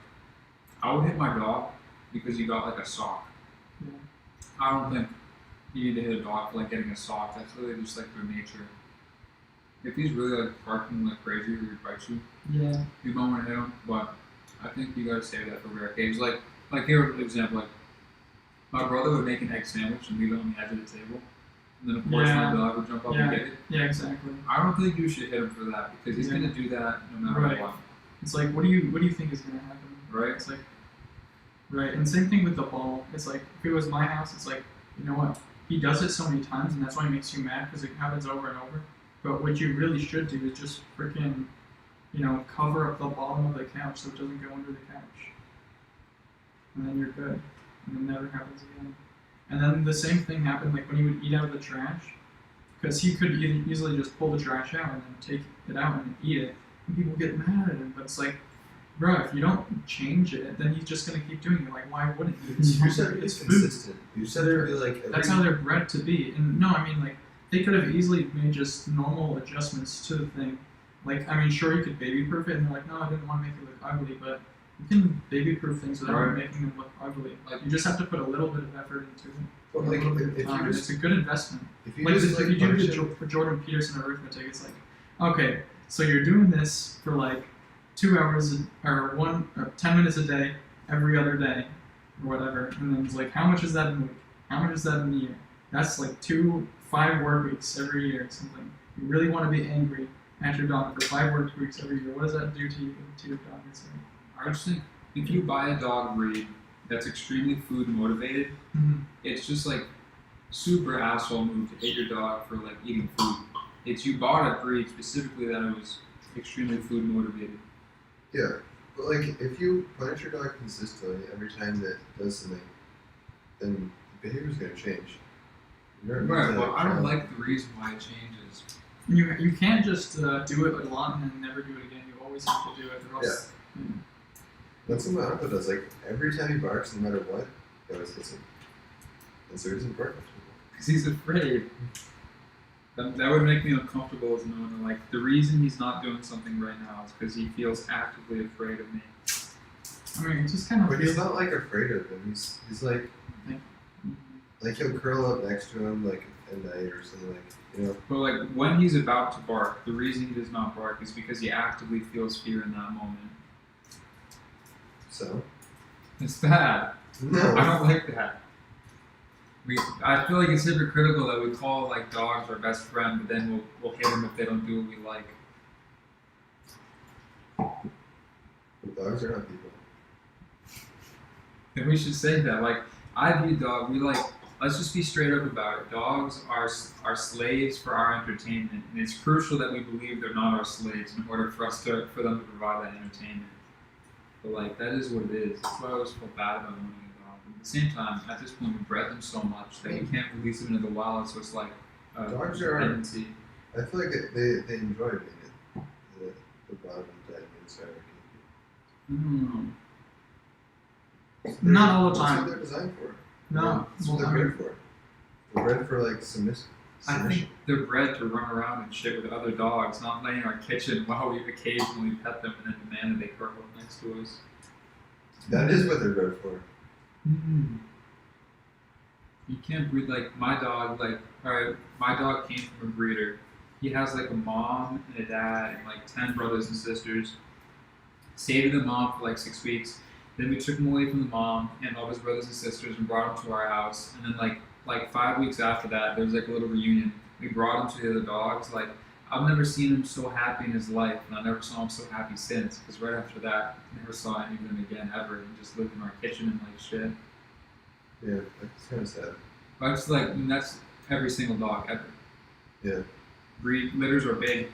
I would hit my dog because he got like a sock. Yeah. I don't think you need to hit a dog for like getting a sock. That's really just like their nature. If he's really like barking like crazy or he bites you, Yeah. you don't want to hit him. But I think you gotta save that for rare cases. Like here, for example, like my brother would make an egg sandwich and leave it on the edge of the table, and then of course my dog would jump up and get it. Yeah, exactly. I don't think you should hit him for that because he's gonna do that no matter Right. what. It's like, what do you think is gonna happen? Right. It's like, right. And same thing with the ball. It's like, if it was my house, it's like, you know what? He does it so many times, and that's why it makes you mad because it happens over and over. But what you really should do is just freaking, cover up the bottom of the couch so it doesn't go under the couch, and then you're good, and it never happens again. And then the same thing happened like when he would eat out of the trash, because he could easily just pull the trash out and then take it out and eat it. People get mad at him, but it's like, bro, if you don't change it, then he's just gonna keep doing it. Like, why wouldn't you? You said It's it's food. consistent. You said it would be like every... That's how they're bred to be. And no, I mean, like, they could have easily made just normal adjustments to the thing. Like, I mean, sure, you could baby-proof it, and they're like, no, I didn't want to make it look ugly, but you can baby-proof things without making them look ugly. Like, you just have to put a little bit of effort into it. But like, a little bit of if time, you and just it's a good investment. if you Like, just if you do punish the him- for Jordan Peterson arithmetic, it's like, okay, so you're doing this for like 2 hours or 10 minutes a day, every other day, or whatever, and then it's like, how much is that in a week? How much is that in a year? That's like 5 work weeks every year, something. You really want to be angry at your dog for 5 work weeks every year. What does that do to you, to your dog? I just think if you buy a dog breed that's extremely food motivated, it's just like super asshole move to hate your dog for like eating food. It's you bought a breed specifically that it was extremely food motivated. Yeah, but like if you punish your dog consistently every time that it does something, then the behavior's gonna change. You're not Right. gonna, Well, I don't like the reason why it changes. You can't just do it a lot and then never do it again. You always have to do it, or else. That's what my uncle does. Like every time he barks, no matter what, he always hits him. And so he doesn't bark much anymore. Because he's afraid. That would make me uncomfortable as an owner. Like, the reason he's not doing something right now is because he feels actively afraid of me. I mean, it's just kind of. But he's not like afraid of him. He's like he'll curl up next to him like at night or something, like, you know. But like when he's about to bark, the reason he does not bark is because he actively feels fear in that moment. So It's bad. no. I don't like that. I feel like it's hypocritical that we call like dogs our best friend, but then we'll hit them if they don't do what we like. Dogs are not people. And we should say that. Like, I view let's just be straight up about it. Dogs are slaves for our entertainment, and it's crucial that we believe they're not our slaves in order for them to provide that entertainment. But like, that is what it is. That's why I always feel bad about owning a dog. But at the same time, at this point, we bred them so much that we can't release them into the wild, so it's like a Dogs are- dependency. I feel like they enjoy being at the bottom of the hierarchy. Mm. Not all the That's time. what they're designed for. No, That's what well, I they're mean, bred for. They're bred for like submission. I think they're bred to run around and shit with other dogs, not lay in our kitchen while we occasionally pet them and then demand that they curl up next to us. That is what they're bred for. You can't breed like my dog. Like, alright, my dog came from a breeder. He has like a mom and a dad and like 10 brothers and sisters. Stayed with the mom for like 6 weeks. Then we took him away from the mom and all his brothers and sisters and brought him to our house. And then like 5 weeks after that, there was like a little reunion. We brought him to the other dogs. Like, I've never seen him so happy in his life, and I never saw him so happy since. Because right after that, I never saw any of them again ever. He just lived in our kitchen and like shit. Yeah, that's kind of sad. But it's like, and that's every single dog ever. Yeah. Breed litters are big.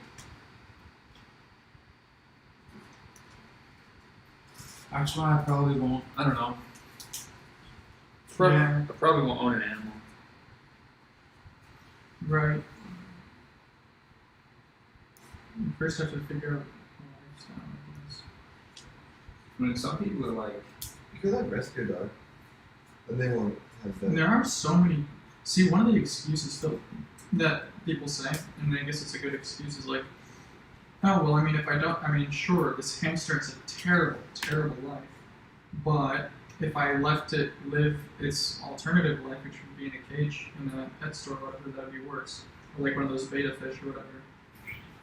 That's why I probably won't. I don't know. Yeah. I probably won't own an animal. Right. You first have to figure out the lifestyle, I guess. I mean, some people are like, You could like rescue a dog, and they won't have that. There are so many. See, one of the excuses that people say, and I guess it's a good excuse, is like, oh, well, I mean, if I don't, I mean, sure, this hamster has a terrible, terrible life, but if I left it live its alternative life, which would be in a cage in a pet store or whatever, that would be worse. Or like one of those beta fish or whatever.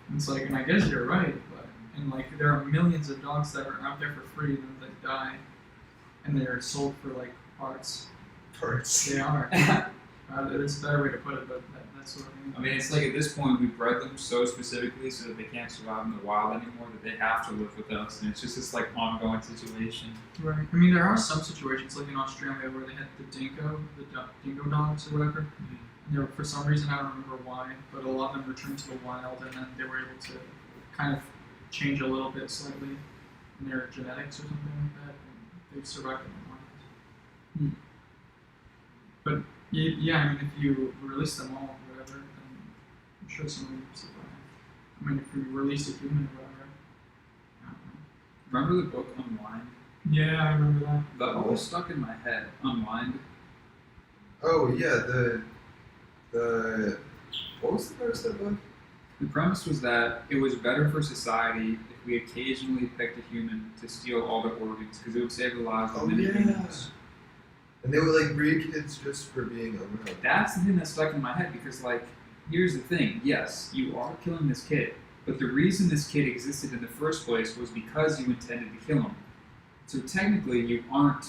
And it's like, and I guess you're right, but, and like, there are millions of dogs that are out there for free that die, and they're sold for like parts. Parts. They are. It's a better way to put it, but that's what I mean. I mean, it's like at this point we bred them so specifically so that they can't survive in the wild anymore, that they have to live with us, and it's just this like ongoing situation. Right. I mean, there are some situations, like in Australia, where they had the dingo dogs or whatever. You know, for some reason, I don't remember why, but a lot of them returned to the wild, and then they were able to kind of change a little bit slightly in their genetics or something like that, and they survived in the wild. But yeah, I mean, if you release them all or whatever, then I'm sure someone would survive. I mean, if you release a human or whatever, I don't know. Remember the book Unwind? Yeah, I remember that. That always stuck in my head. Unwind. Oh yeah, the what was the premise of that book? The premise was that it was better for society if we occasionally picked a human to steal all their organs, because it would save the lives of many humans. And they would like breed kids just for being around. That's the thing that stuck in my head, because like, here's the thing, yes, you are killing this kid, but the reason this kid existed in the first place was because you intended to kill him. So technically you aren't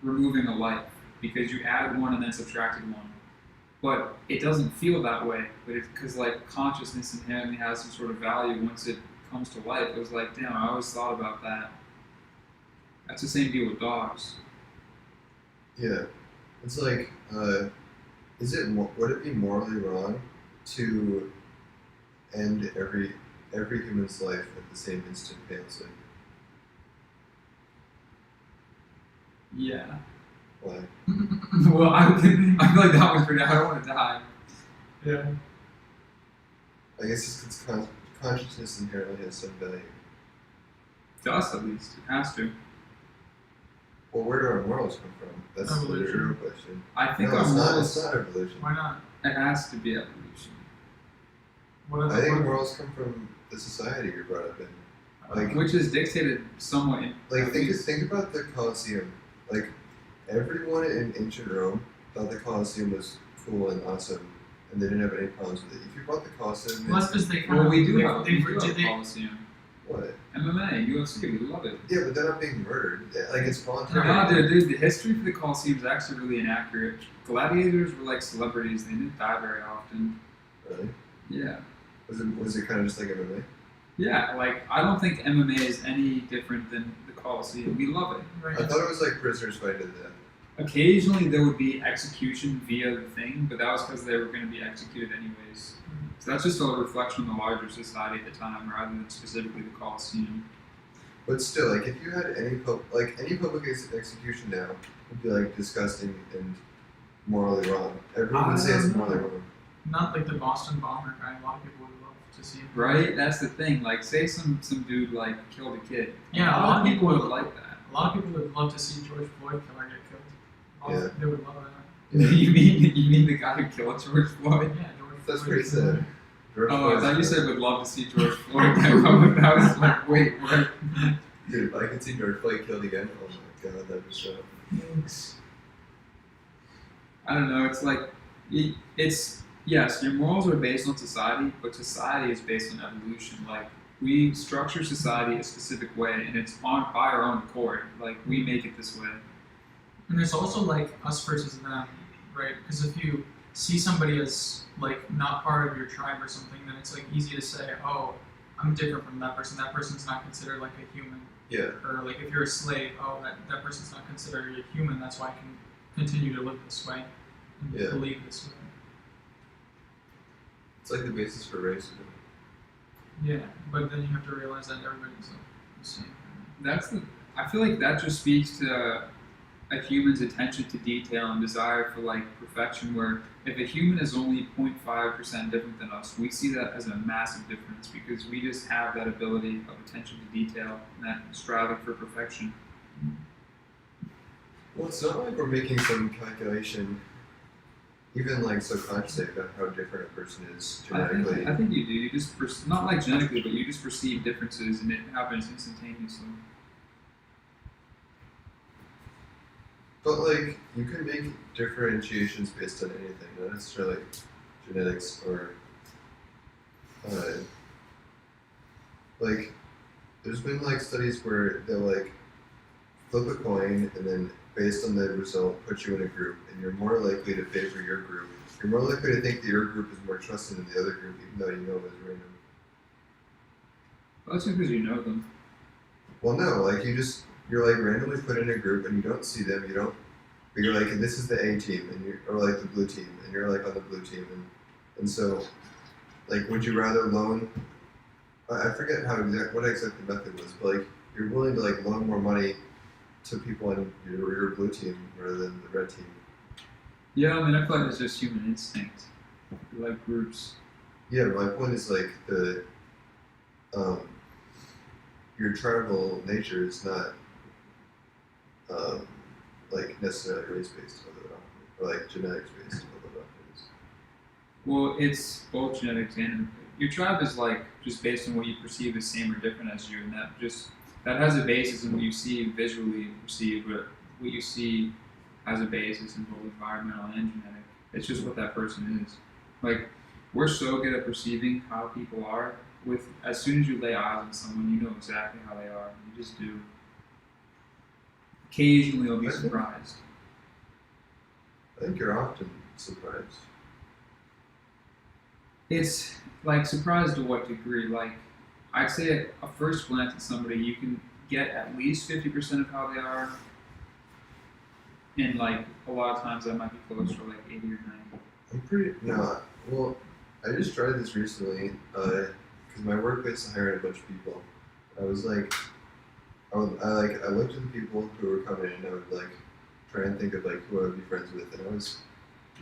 removing a life because you added one and then subtracted one. But it doesn't feel that way. But it's because like consciousness inherently has some sort of value once it comes to life. It was like, damn, I always thought about that. That's the same deal with dogs. Yeah, it's like, would it be morally wrong to end every human's life at the same instantaneously? Yeah. Why? Well, I feel like that was pretty. I don't want to die. Yeah. I guess it's consciousness inherently has some value. To us, at least, it has to. Well, where do our morals come from? That's the Evolution. real question. I think No, our it's not. morals. It's not evolution. Why not? It has to be evolution. What I think morals come from the society you're brought up in. Like, Which is dictated somewhat in. Like think about the Colosseum. Like everyone in ancient Rome thought the Colosseum was cool and awesome, and they didn't have any problems with it. If you brought the Colosseum, Well, that's because they kind Well, of we do they, have they, we do have they, Coliseum. what? MMA, UFC, we love it. Yeah, but they're not being murdered. Like it's voluntary. No, dude, the history for the Coliseum is actually really inaccurate. Gladiators were like celebrities; they didn't die very often. Really? Yeah, Was it kind of just like MMA? yeah. Like I don't think MMA is any different than the Coliseum. We love it. right. I thought it was like prisoners fighting to death. Occasionally, there would be execution via the thing, but that was because they were going to be executed anyways. So that's just a reflection of the larger society at the time, rather than specifically the Coliseum. But still, like if you had any public execution now would be like disgusting and morally wrong. Everyone would say it's I don't morally know. wrong. Not like the Boston bomber guy. A lot of people would love to see him. Right? That's the thing. Like, say some dude like killed a kid. Yeah, a lot of people would like that. A lot of people would love to see George Floyd killer get killed. Yeah. They would love that. You mean the guy who killed George Floyd? Yeah, George That's Floyd pretty is- sad. George Oh, I Floyd's thought you dead. said would love to see George Floyd. I was like, wait, what? Dude, if I could see George Floyd killed again, oh my god, that'd be so. I don't know. It's like, it's yes, your morals are based on society, but society is based on evolution. Like we structure society a specific way, and it's on by our own accord. Like we make it this way. And there's also like us versus them, right? Because if you see somebody as like not part of your tribe or something, then it's like easy to say, oh, I'm different from that person. That person's not considered like a human. Yeah. Or like if you're a slave, oh, that person's not considered a human. That's why I can continue to live this way and Yeah. believe this way. It's like the basis for racism. Yeah, but then you have to realize that everybody's like the same. That's the. I feel like that just speaks to a human's attention to detail and desire for like perfection. Where if a human is only 0.5% different than us, we see that as a massive difference because we just have that ability of attention to detail and that striving for perfection. Well, it's not like we're making some calculation, even like subconsciously, about how different a person is genetically. I think you do. You just not like genetically, but you just perceive differences, and it happens instantaneously. But like, you can make differentiations based on anything, not necessarily genetics or like. There's been like studies where they'll like flip a coin and then based on the result put you in a group, and you're more likely to favor your group. You're more likely to think that your group is more trusted than the other group, even though you know it was random. Well, that's just because you know them. Well, no, like you're like randomly put in a group and you don't see them, but you're like, and this is the A team, and or like the blue team, and you're like on the blue team, and so, like, would you rather loan? I forget what exactly the method was, but like, you're willing to like loan more money to people on your blue team rather than the red team. Yeah, I mean, I feel like it's just human instinct. We like groups. Yeah, but my point is like your tribal nature is not like necessarily race based, or like genetics based, although it is. Well, it's both genetics and your tribe is like just based on what you perceive as same or different as you, and that has a basis in what you see visually perceived, but what you see has a basis in both environmental and genetic. It's just what that person is. Like we're so good at perceiving how people are. With as soon as you lay eyes on someone, you know exactly how they are. You just do. occasionally you'll be I think- surprised. I think you're often surprised. It's like surprised to what degree? Like I'd say at a first glance at somebody, you can get at least 50% of how they are, and like a lot of times that might be close to like 80 or 90. I'm pretty no. Well, I just tried this recently because my workplace hired a bunch of people. I was like, I looked at the people who were coming in, and I would like try and think of like who I would be friends with, and I was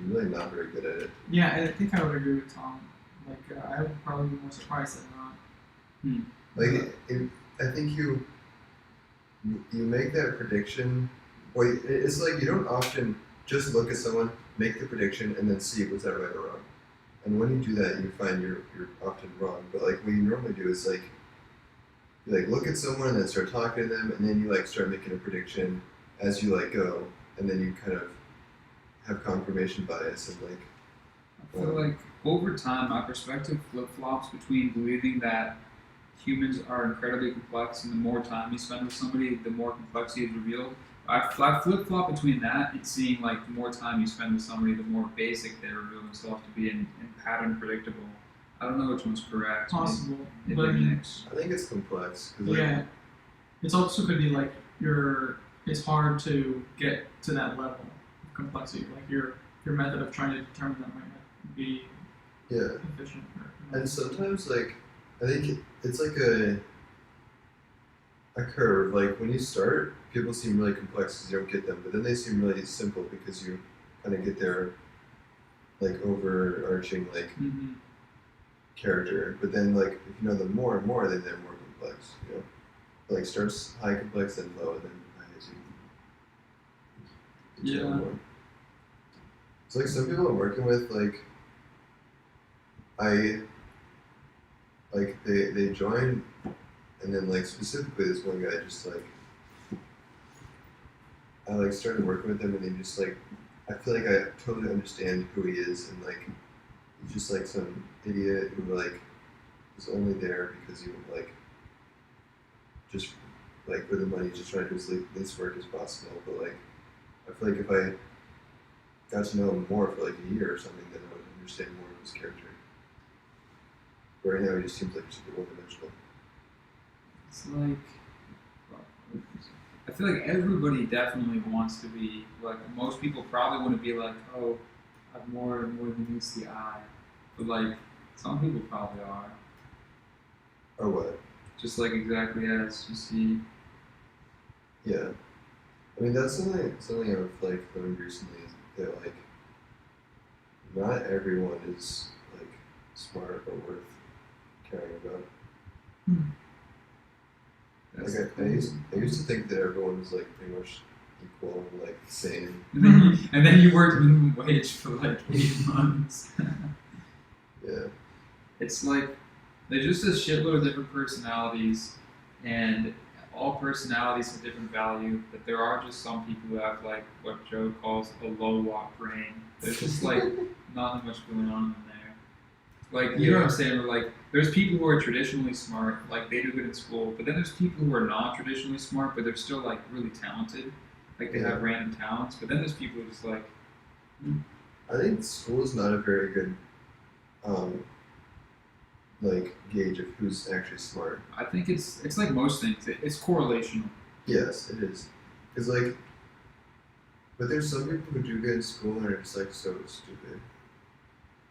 really not very good at it. Yeah, I think I would agree with Tom. Like, I would probably be more surprised than not. Like, I think you make that prediction. Well, it's like you don't often just look at someone, make the prediction, and then see was that right or wrong. And when you do that, you find you're often wrong. But like what you normally do is like you like look at someone and then start talking to them, and then you like start making a prediction as you like go, and then you kind of have confirmation bias and like. I feel like over time, my perspective flip flops between believing that humans are incredibly complex, and the more time you spend with somebody, the more complexity is revealed. I flip flop between that and seeing like the more time you spend with somebody, the more basic they reveal themselves to be and pattern predictable. I don't know which one's correct. Possible, Maybe but I mean, mix. I think it's complex. 'Cause, like, yeah, it's also could be like it's hard to get to that level of complexity. Like your method of trying to determine that might not be Yeah. efficient. And sometimes, like, I think it's like a curve. Like, when you start, people seem really complex because you don't get them, but then they seem really simple because you kind of get their, like, overarching, like, Mm-hmm. character. But then, like, if you know them more and more, then they're more complex, you know? Like, starts high complex, then low, and then high as you get to know Yeah. more. It's like some people I'm working with, like, they join, and then like specifically this one guy just like I like started working with him, and he just like I feel like I totally understand who he is, and like he's just like some idiot who like is only there because he would like just like for the money, just trying to do as least work as possible. But like I feel like if I got to know him more for like a year or something, then I would understand more of his character. But right now, he just seems like super one-dimensional. It's like I feel like everybody definitely wants to be like most people probably want to be like, oh, I'm more than meets the eye, but like some people probably are Or what? just like exactly as you see. Yeah. I mean, that's something I've like learned recently is that like not everyone is like smart or worth caring about. That's Like I used to think that everyone was like pretty much equal and like same. and then you worked minimum wage for like 8 months. Yeah. It's like there's just a shitload of different personalities, and all personalities have different value. But there are just some people who have like what Joe calls a low walk brain. There's just like not much going on in there. Like you know what I'm saying? Where, like there's people who are traditionally smart, like they do good in school, but then there's people who are not traditionally smart, but they're still like really talented. Like they have random talents. But then there's people who just like I think school is not a very good like gauge of who's actually smart. I think it's like most things. It's correlational. Yes, it is. Cause like, but there's some people who do good in school and are just like so stupid.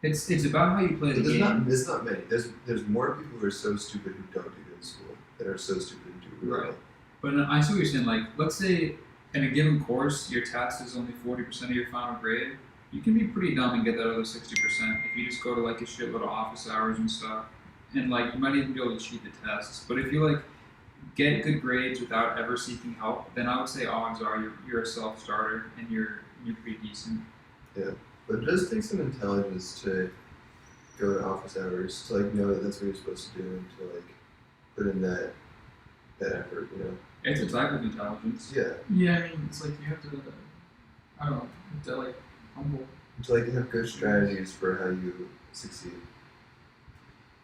It's about how you play the But game. there's not many. There's more people who are so stupid who don't do good in school that are so stupid who do really Right. well. But I see what you're saying. Like, let's say in a given course, your test is only 40% of your final grade. You can be pretty dumb and get that other 60% if you just go to like a shitload of office hours and stuff. And like, you might even be able to cheat the tests. But if you like get good grades without ever seeking help, then I would say odds are you're a self-starter and you're pretty decent. Yeah, but it does take some intelligence to go to office hours to like know that that's what you're supposed to do and to like put in that effort. You know. It's a type of intelligence. Yeah. Yeah, I mean, it's like you have to, I don't know, you have to like humble. To like have good strategies for how you succeed.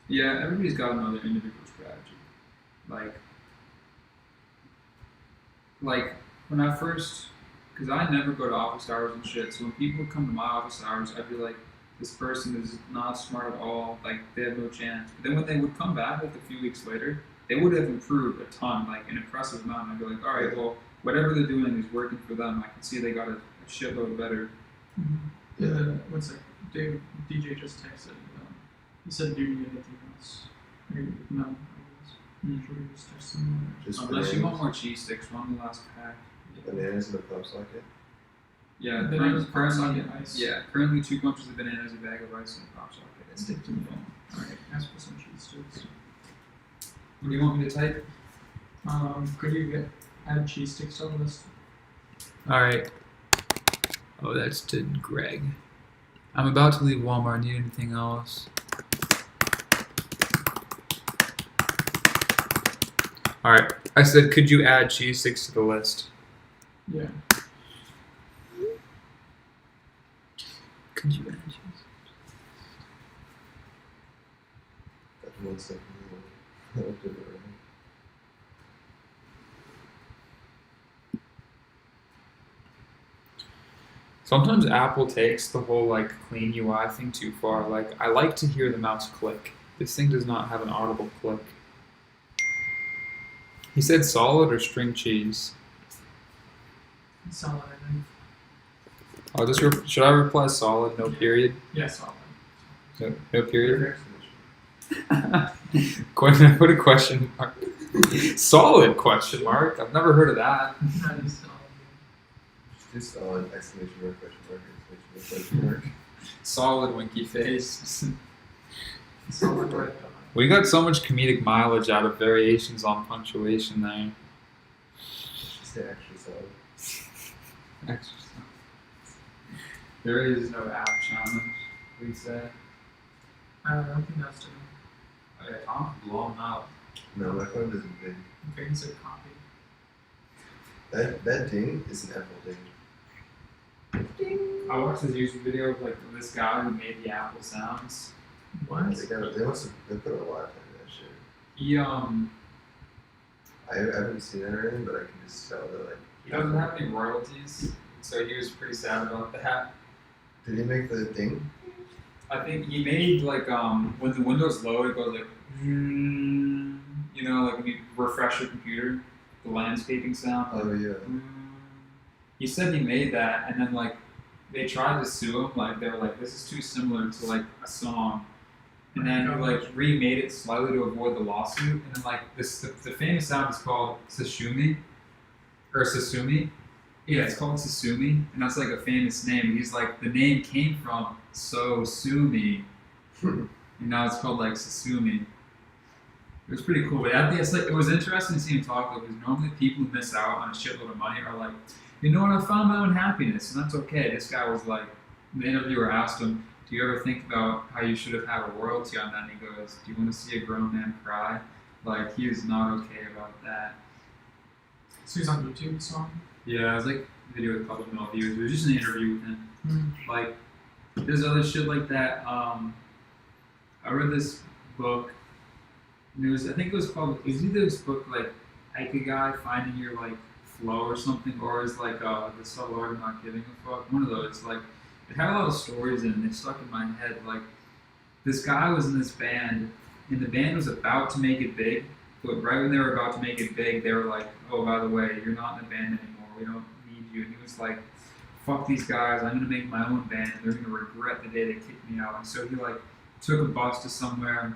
Yeah, everybody's got another individual strategy. Like when I first, because I never go to office hours and shit, so when people would come to my office hours, I'd be like, this person is not smart at all, like, they have no chance. But then when they would come back, like, a few weeks later, they would have improved a ton, like, an impressive amount. I'd be like, all right, well, whatever they're doing is working for them. I can see they got a shitload better. Yeah, one sec. DJ just texted. He said, do you need anything else? No. Should we just text someone? Just Unless you want bananas, more cheese sticks, run the last pack. bananas in a pop socket. Yeah, Bananas, pop currently, socket, ice. yeah, currently 2 bunches of bananas, a bag of rice, and a pop socket. Stick to the phone. Alright, ask for some cheese sticks. What do you want me to type? Could you add cheese sticks on the list? Alright. Oh, that's to Greg. I'm about to leave Walmart. Need anything else? Alright. I said, could you add cheese sticks to the list? Yeah. Could you add cheese? That's 1 second. I'll do it right. Sometimes Apple takes the whole like clean UI thing too far. Like I like to hear the mouse click. This thing does not have an audible click. He said solid or string cheese. Solid, I think. I'll just should I reply solid, no period? Yeah, solid. No period. Exclamation. Put a question mark. Solid question mark. I've never heard of that. That is solid. Just solid, exclamation mark, question mark. Solid winky face. Solid right. We got so much comedic mileage out of variations on punctuation there. Just say extra solid. Extra stuff. There is no app challenge, we say. I don't think that's true. Okay, Tom can blow him out. No, my phone doesn't ding. Okay, he said copy. That ding is an Apple ding. I watched this YouTube video of like this guy who made the Apple sounds. What? They must have put a lot of time in that shit. He I haven't seen it or anything, but I can just tell that like. he doesn't have any royalties, so he was pretty sad about that. Did he make the ding? I think he made like when the Windows load, it goes like you know, like when you refresh your computer, the landscaping sound. Oh yeah. He said he made that, and then like they tried to sue him. Like they were like, "This is too similar to like a song," and then he like remade it slightly to avoid the lawsuit. And then like the famous sound is called Sashumi or Sasumi. Yeah, it's called Sasumi, and that's like a famous name. He's like the name came from So Sue Me, and now it's called like Sasumi. It was pretty cool, but I think it's like it was interesting to see him talk because normally people who miss out on a shitload of money are like, you know what, I found my own happiness, and that's okay. This guy was like, the interviewer asked him, do you ever think about how you should have had a royalty on that? And he goes, do you want to see a grown man cry? Like, he is not okay about that. So he's on YouTube, song? Yeah, it was like a video with a couple million views. It was just an interview with him. Like, there's other shit like that. I read this book, and I think it was either this book like Ikigai, Finding Your like Flow or something, or is like the subtle art of not giving a fuck. One of those. Like it had a lot of stories in it, and they stuck in my head. Like this guy was in this band, and the band was about to make it big, but right when they were about to make it big, they were like, "Oh, by the way, you're not in the band anymore. We don't need you." And he was like, "Fuck these guys! I'm gonna make my own band. And they're gonna regret the day they kicked me out." And so he like took a bus to somewhere,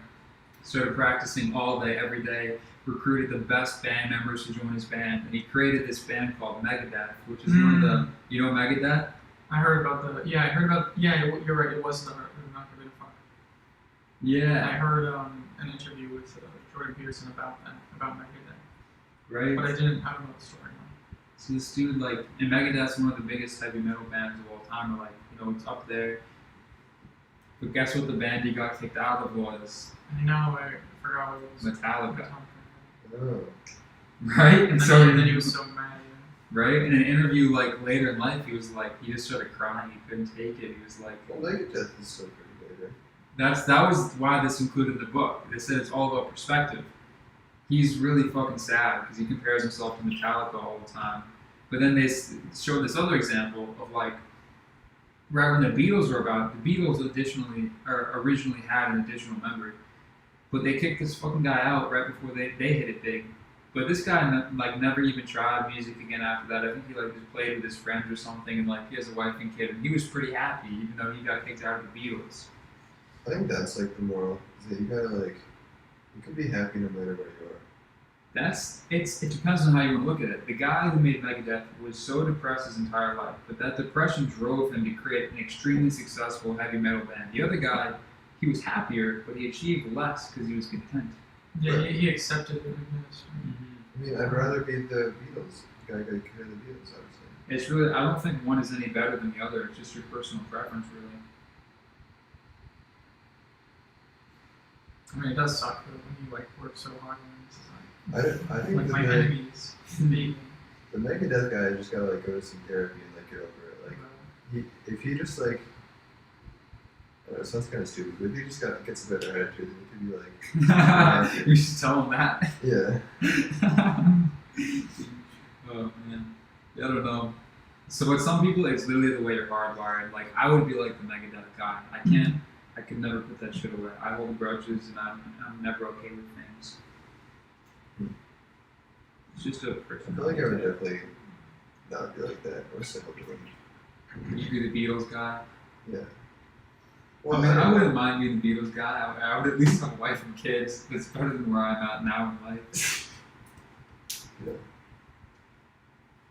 started practicing all day, every day. Recruited the best band members to join his band, and he created this band called Megadeth, which is one of the, you know Megadeth? I heard about you're right, it was the Not Giving a Fuck. Yeah. I heard an interview with Jordan Peterson about Megadeth. Right? But I don't know the story. So this dude, like, and Megadeth's one of the biggest heavy metal bands of all time, or like, you know, it's up there. But guess what the band he got kicked out of was? I know, I forgot what it was. Metallica. Oh. Right? And so then he was so mad. Right? In an interview like later in life, he was like, he just started crying. He couldn't take it. He was like, Well, Megadeth is still pretty big, right? that was why this included the book. They said it's all about perspective. He's really fucking sad because he compares himself to Metallica all the time. But then they showed this other example of like, right when the Beatles were about, the Beatles originally had an additional member, but they kicked this fucking guy out right before they hit it big. But this guy never even tried music again after that. I think he like just played with his friends or something, and like he has a wife and kid, and he was pretty happy even though he got kicked out of the Beatles. I think that's like the moral, is that you gotta like, you can be happy no matter where you are. It depends on how you want to look at it. The guy who made Megadeth was so depressed his entire life, but that depression drove him to create an extremely successful heavy metal band. The other guy, he was happier, but he achieved less because he was content. Yeah, he accepted it, I guess. I mean, I'd rather be the Beatles. The guy got kicked out of the Beatles, obviously. It's really, I don't think one is any better than the other. It's just your personal preference, really. I mean, it does suck though when you like work so hard and it's I think like my the enemies leave me. the Megadeth guy just gotta like go to some therapy and like get over it. Like if he just like, I don't know, it sounds kind of stupid, but if he just gets a better attitude, then he could be like, You should tell him that. yeah. Oh man, yeah, I don't know. So with some people, it's literally the way you're hardwired. Like I would be like the Megadeth guy. I could never put that shit away. I hold grudges, and I'm never okay with things. It's just a I person. feel like I would definitely not be like that or similar to him. You'd be the Beatles guy. Yeah. I mean, I wouldn't mind being the Beatles guy. I would at least have a wife and kids. That's better than where I'm at now in life. Yeah.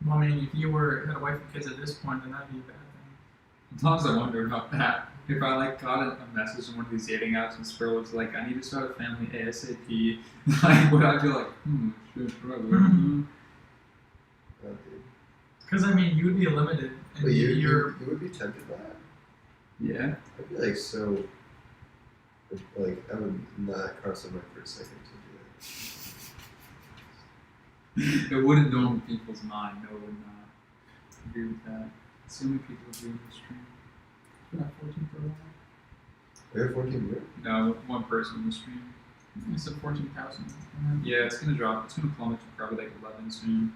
Well, I mean, if you had a wife and kids at this point, then that'd be a bad thing. Sometimes I wonder about that. If I like got a message on one of these dating apps and Spur was like, I need to start a family ASAP, like would I be like, sure, brother. Because I mean, you would be limited, and But you you're would be tempted by that? Yeah. I'd be like so, like I would not cross my mind for a second to do that. It wouldn't go in people's mind. No, it would not. Agree with that. So many people agree with the stream. you're not 14 for a while. We have 14 years? No, one person in the stream. I said 14,000. Yeah, it's gonna drop. It's gonna plummet to probably like 11 soon.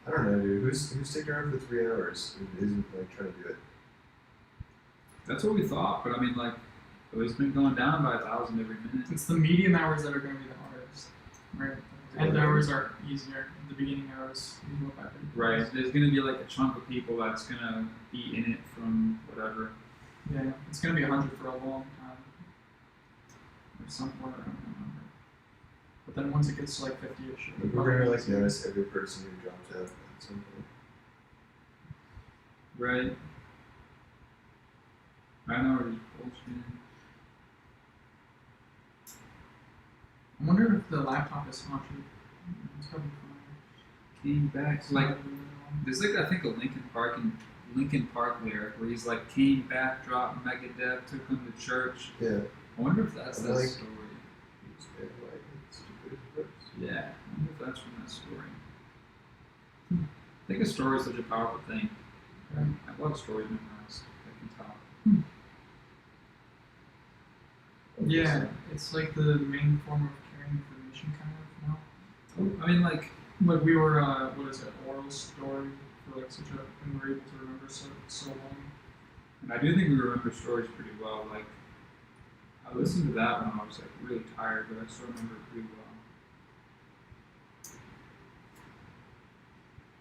I don't know, dude. Who's sticking around for 3 hours and isn't like trying to do it? That's what we thought, but I mean, like, it's been going down by 1,000 every minute. It's the medium hours that are going to be the hardest, right? The end hours are easier. The beginning hours, you go back. Right. There's gonna be like a chunk of people that's gonna be in it from whatever. Yeah, it's going to be 100 for a long time. Or somewhere, I don't remember. But then once it gets to like 50-ish, it'll Like, we're gonna probably like be notice every person who dropped out at some point. Right. I know it's bullshit. I wonder if the laptop is haunted. It's probably fine. Came back. Like, there's like, I think a Linkin Park lyric where he's like, came back, dropped Megadeth, took him to church. Yeah. I wonder if that's I'm that like- story. It's very white and stupid as worse. Yeah, I wonder if that's from that story. I think a story is such a powerful thing. I have a lot of stories memorized. I can tell. Yeah, it's like the main form of carrying information, kind of. I mean, like, Like we were, what is it, oral story for like such a, and we're able to remember so long. and I do think we remember stories pretty well. Like, I listened to that when I was like really tired, but I still remember it pretty well.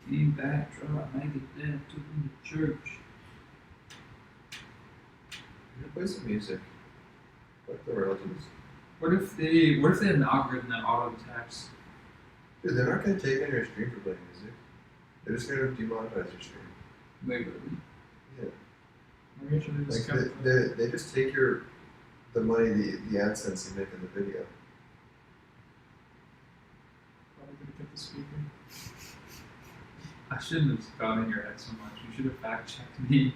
Came back, dropped Megadeth, took him to church. You should play some music. Like the relatives. What if they had an algorithm that auto detects? Dude, they're not gonna take on your stream for playing music. They're just gonna demonetize your stream. Literally. Yeah. Maybe I should have just Like kept they just take the money, the AdSense you make in the video. probably gonna get the speaker. I shouldn't have gone in your head so much. You should have fact checked me.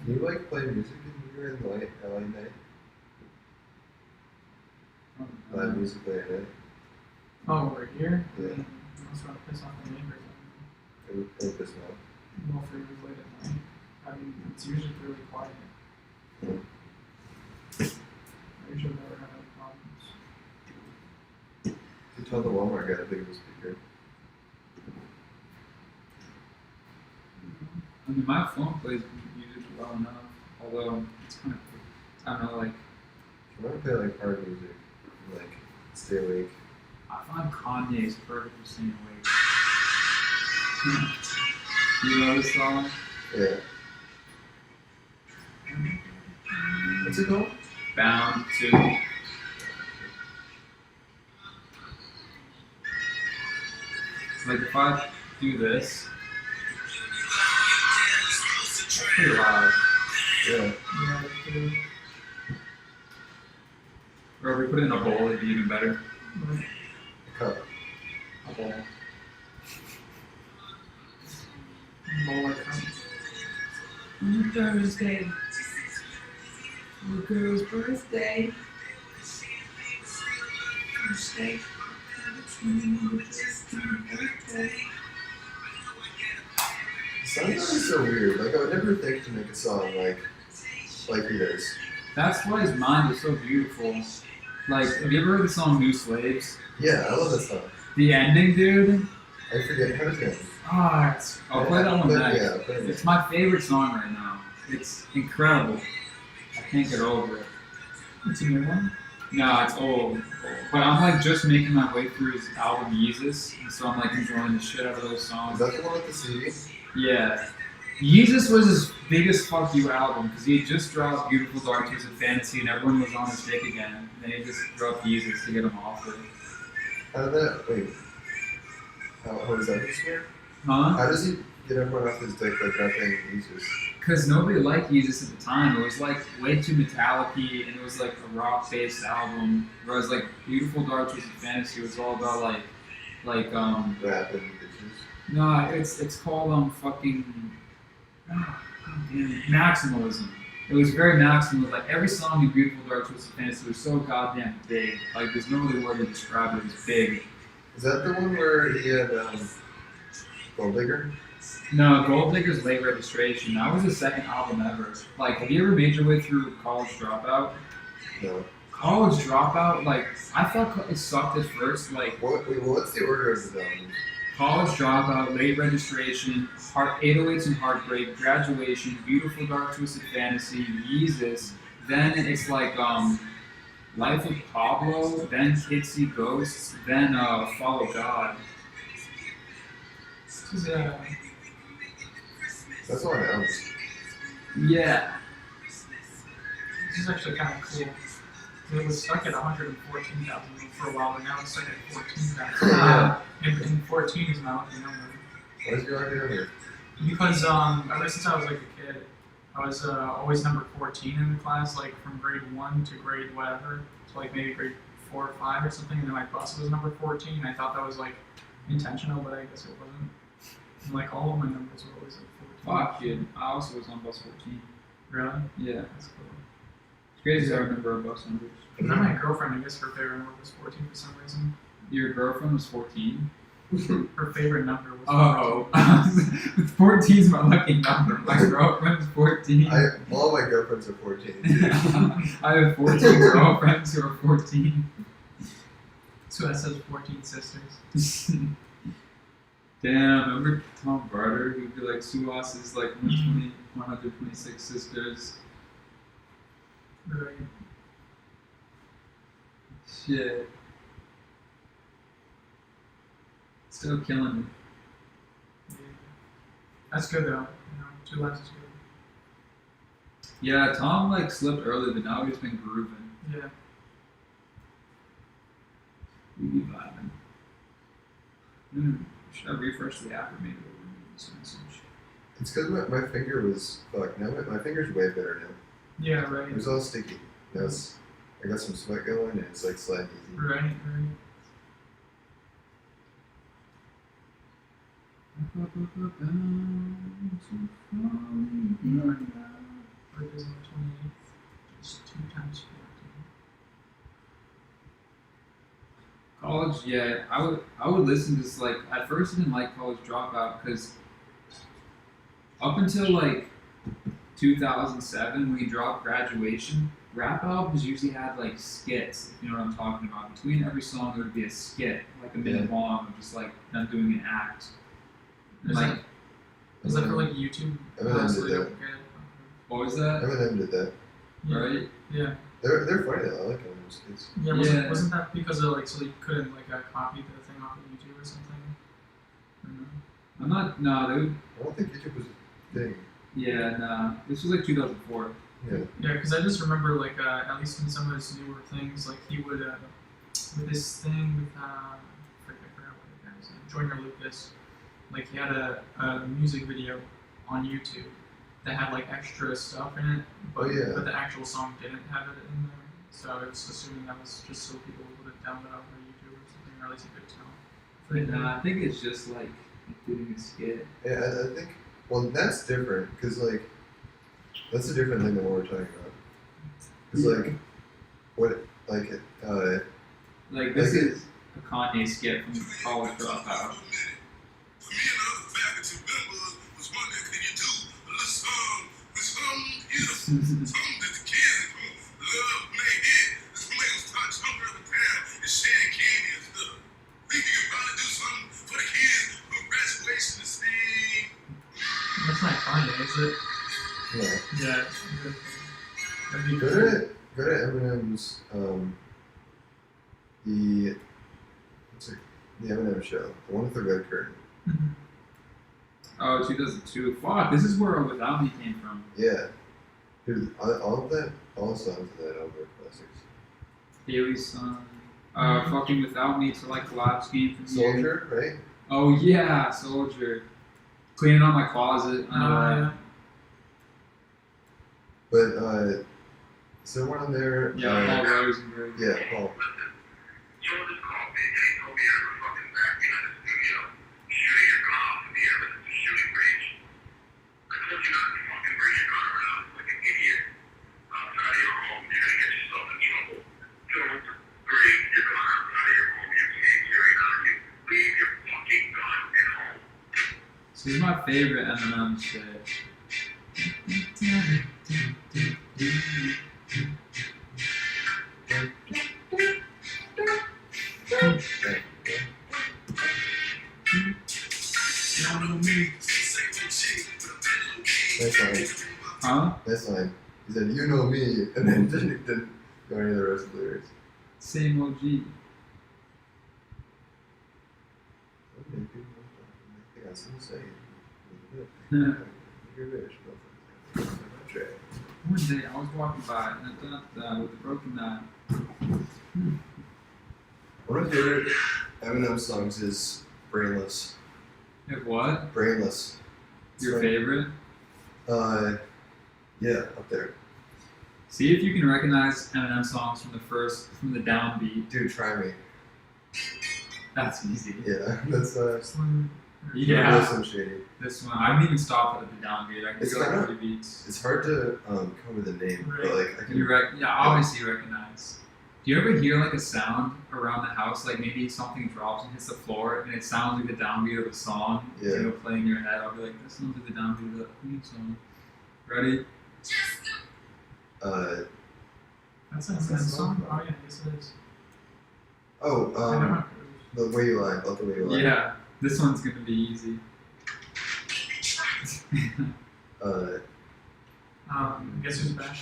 Can you like play music when you're in LA night? Live music late at night? Oh, right here? Yeah. I was trying to piss off the neighbors. It would piss me off. Well, for late at night. I mean, it's usually really quiet. I usually never have any problems. Tell the Walmart guy to pick up a speaker. I mean, my phone plays music well enough, although it's kind of, I don't know, like, If you want to play like hard music, like stay awake. I find Kanye's perfect for staying awake. You know this song? Yeah. What's it called? Bound to. Like, if I do this, that's pretty loud. Yeah. Yeah, dude. Or if we put it in a bowl, it'd be even better. A cup. A bowl. Bowler comes. On Thursday, a girl's birthday. Thursday. The song's always so weird. Like I would never think to make a song like he does. That's why his mind is so beautiful. Like, have you ever heard the song New Slaves? Yeah, I love that song. The ending, dude. I forget how to sing. Ah, I'll play that one But, next. yeah, play it. It's my favorite song right now. It's incredible. I can't get over it. It's a new one. No, it's old. But I'm like just making my way through his album Yeezus, and so I'm like enjoying the shit out of those Is songs. that the one with the CD? Yeah. Yeezus was his biggest fuck you album because he had just dropped Beautiful Dark Twisted Fantasy and everyone was on his dick again. And then he just dropped Yeezus to get him off it. How did that? Wait. How does that work? Huh? How does he get everyone off his dick by dropping Jesus? Because nobody liked Yeezus at the time. It was like way too metallic-y and it was like a rock-based album. Whereas like Beautiful Dark Twisted Fantasy was all about like Rap and bitches. no, it's called fucking God damn it, maximalism. It was very maximalist. Like every song in Beautiful Dark Twisted Fantasy was so goddamn big. Like there's no other word to describe it. It was big. Is that the one where he had Gold Digger? No, Gold Digger's Late Registration. That was his second album ever. Like, have you ever made your way through College Dropout? No. College Dropout, like, I thought it sucked at first. Like, What's the order of the albums? College Dropout, Late Registration, 808s and Heartbreak, Graduation, Beautiful Dark Twisted Fantasy, Yeezus. Then it's like Life of Pablo, then Kids See Ghosts, then Follow God. This is That's a lot of albums. Yeah. this is actually kind of cool. It was stuck at 114,000 for a while, but now it's stuck at 14,000. Yeah. And 14 is my lucky number. What is your lucky number? Because ever since I was like a kid, I was always number 14 in the class, like from grade 1 to grade whatever, so like maybe grade 4 or 5 or something, and then my bus was number 14, and I thought that was like intentional, but I guess it wasn't. And like all of my numbers were always like 14. Fuck, dude. I also was on bus 14. Really? Yeah. That's cool. It's crazy that I remember our bus numbers. And then my girlfriend, I guess her favorite number was 14 for some reason. Your girlfriend was 14? Her favorite number was 14. Oh. 14 is my lucky number. My girlfriend's 14. All my girlfriends are 14. I have 14 girlfriends who are 14. So that says 14 sisters. Damn, remember Tom Barter? He'd be like, Suas is like 126 sisters. Really. Shit. Still killing me. Yeah. That's good though. You know, 2 lives is good. Yeah, Tom like slipped early, but now he's been grooving. Yeah. We be vibing. Should I refresh the app or maybe we'll remove this message? It's because my finger was fucked. Now my finger's way better now. Yeah, right. It was all sticky. Now I got some sweat going and it's like sliding easy. Right. Birthday's on the 28th. Just 2 times 14. College, yeah, I would listen to this. Like at first, I didn't like College Dropout because up until like 2007 when he dropped Graduation, rap albums usually had like skits, if you know what I'm talking about. Between every song there would be a skit, like a minute long of just like them doing an act. Is Like that for like YouTube? Eminem So did they that. don't get it? what was that? Eminem did that. Yeah. Right? Yeah. They're funny though. I like Eminem skits. Yeah. Yeah. Wasn't that because of like so they couldn't like copy the thing off of YouTube or something? Or no? I'm not no, they would I don't think YouTube was a thing. yeah, nah. This was like 2004. Yeah. Yeah, because I just remember like at least in some of his newer things, like he would with this thing with I forgot what the guy's name, Joyner Lucas. Like he had a music video on YouTube that had like extra stuff in it, but, Oh, yeah. but the actual song didn't have it in there. So I was assuming that was just so people would download it over YouTube or something, or at least you could tell. But nah, I think it's just like doing a skit. Yeah, I think. Well, that's different because like that's a different thing than what we're talking about. Because like what like Like this Like is a Kanye skit from College Dropout. For me and the other faculty members was wondering, could you do a little something beautiful, something that the kids love when they hear this when they gonna start jumping up and down and sharing candy and stuff. Think you could probably do something for the kids for graduation and sing. That's not Kanye, is it? no. Yeah. That'd be Go to Eminem's the Eminem show, the one with the red curtain. Mhm. Oh, 2002. Fuck, this is where Without Me came from. Yeah, dude, all the songs in that album are classics. Haley's Son. Fucking Without Me to like collapse game from here. Soldier, right? Oh yeah, Soldier. Cleaning out my closet. Yeah. But is there one on there? Yeah, Paul Rosenberg. Yeah, Paul. Jordan called me and he told me I was fucking back in the studio shooting your gun off in the air with the shooting range. I told you not to fucking bring your gun around like an idiot outside of your home. You're gonna get yourself in trouble. Don't bring your gun outside of your home. You can't carry it on you. Leave your fucking gun at home. This is my favorite Eminem shit. Nice line. Huh? Nice line. He said, "You know me," and then didn't go any of the rest of the lyrics. Same OG. Okay, people, I got something to say. Yeah. You're rich, but Trey. One day I was walking by with a broken One of my favorite Eminem songs is "Brainless." If what? "Brainless." It's Your like- favorite? Yeah, up there. See if you can recognize Eminem songs from the downbeat. Dude, try me. That's easy. Yeah, that's Yeah. Some shady. This one, I didn't even stop at the downbeat. I could It's go kinda- 30 beats. It's hard to come with a name, but like I can. Yeah, obviously you recognize. Do you ever hear like a sound around the house, like maybe something drops and hits the floor, and it sounds like the downbeat of a song? Yeah. It'll play in your head. I'll be like, this sounds like the downbeat of the theme song. Ready? That's an Eminem song? Oh yeah, yes it is. Oh, I know how it goes. The Way You Lie. Love the Way You Lie. Yeah, this one's gonna be easy. Guess who's back?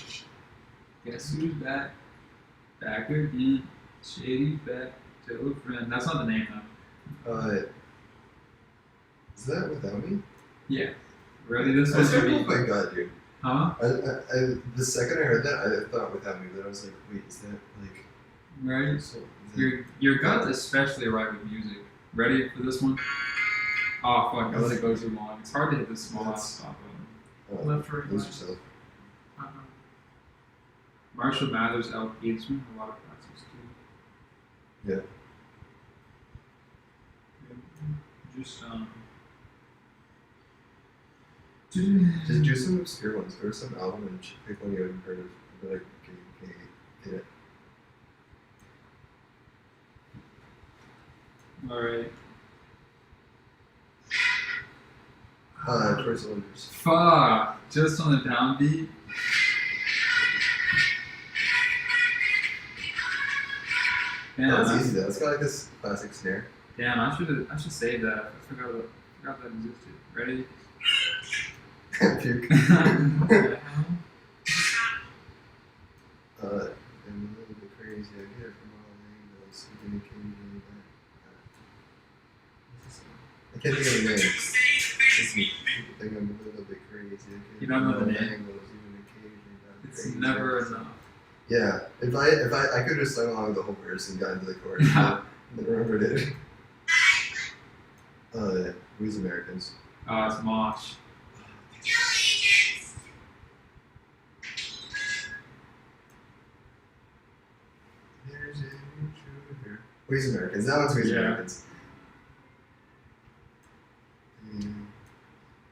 Guess who's back? Back again. Shady's back. Tell a friend. That's not the name though. Is that Without Me? Yeah. Ready? This I one's said, gonna oh be. my god, dude. Huh? The second I heard that, I thought Without Me, but I was like, wait, is that like. Right? So, is that, Your gut's especially right with music. Ready for this one? Oh fuck, I let it go too long. It's hard to hit this small ass stop button. Left, right, lose left. yourself. Marshall Mathers LP, it's from a lot of classics too. Yeah. Just Just do some obscure ones, or some album and pick one you haven't heard of. And be like, can you get it? Alright. Toy Soldiers. Fuck! Just on the downbeat. Damn, That's that's- easy though. It's got like this classic snare. Damn, I should save that. I forgot that existed. Ready? Puke. What the hell? I'm a little bit crazy. I get it from all angles. Even occasionally, I can't think of the name. People think I'm a little bit crazy. I get You it don't know from the all name? angles, even occasionally, It's crazy. never enough. Yeah, if I could have sung along the whole verse and gotten to the chorus, Yeah. but never remembered it. Who's Americans? Oh, it's Mosh. There's a intruder. Who's Americans? That one's Who's Yeah. Americans.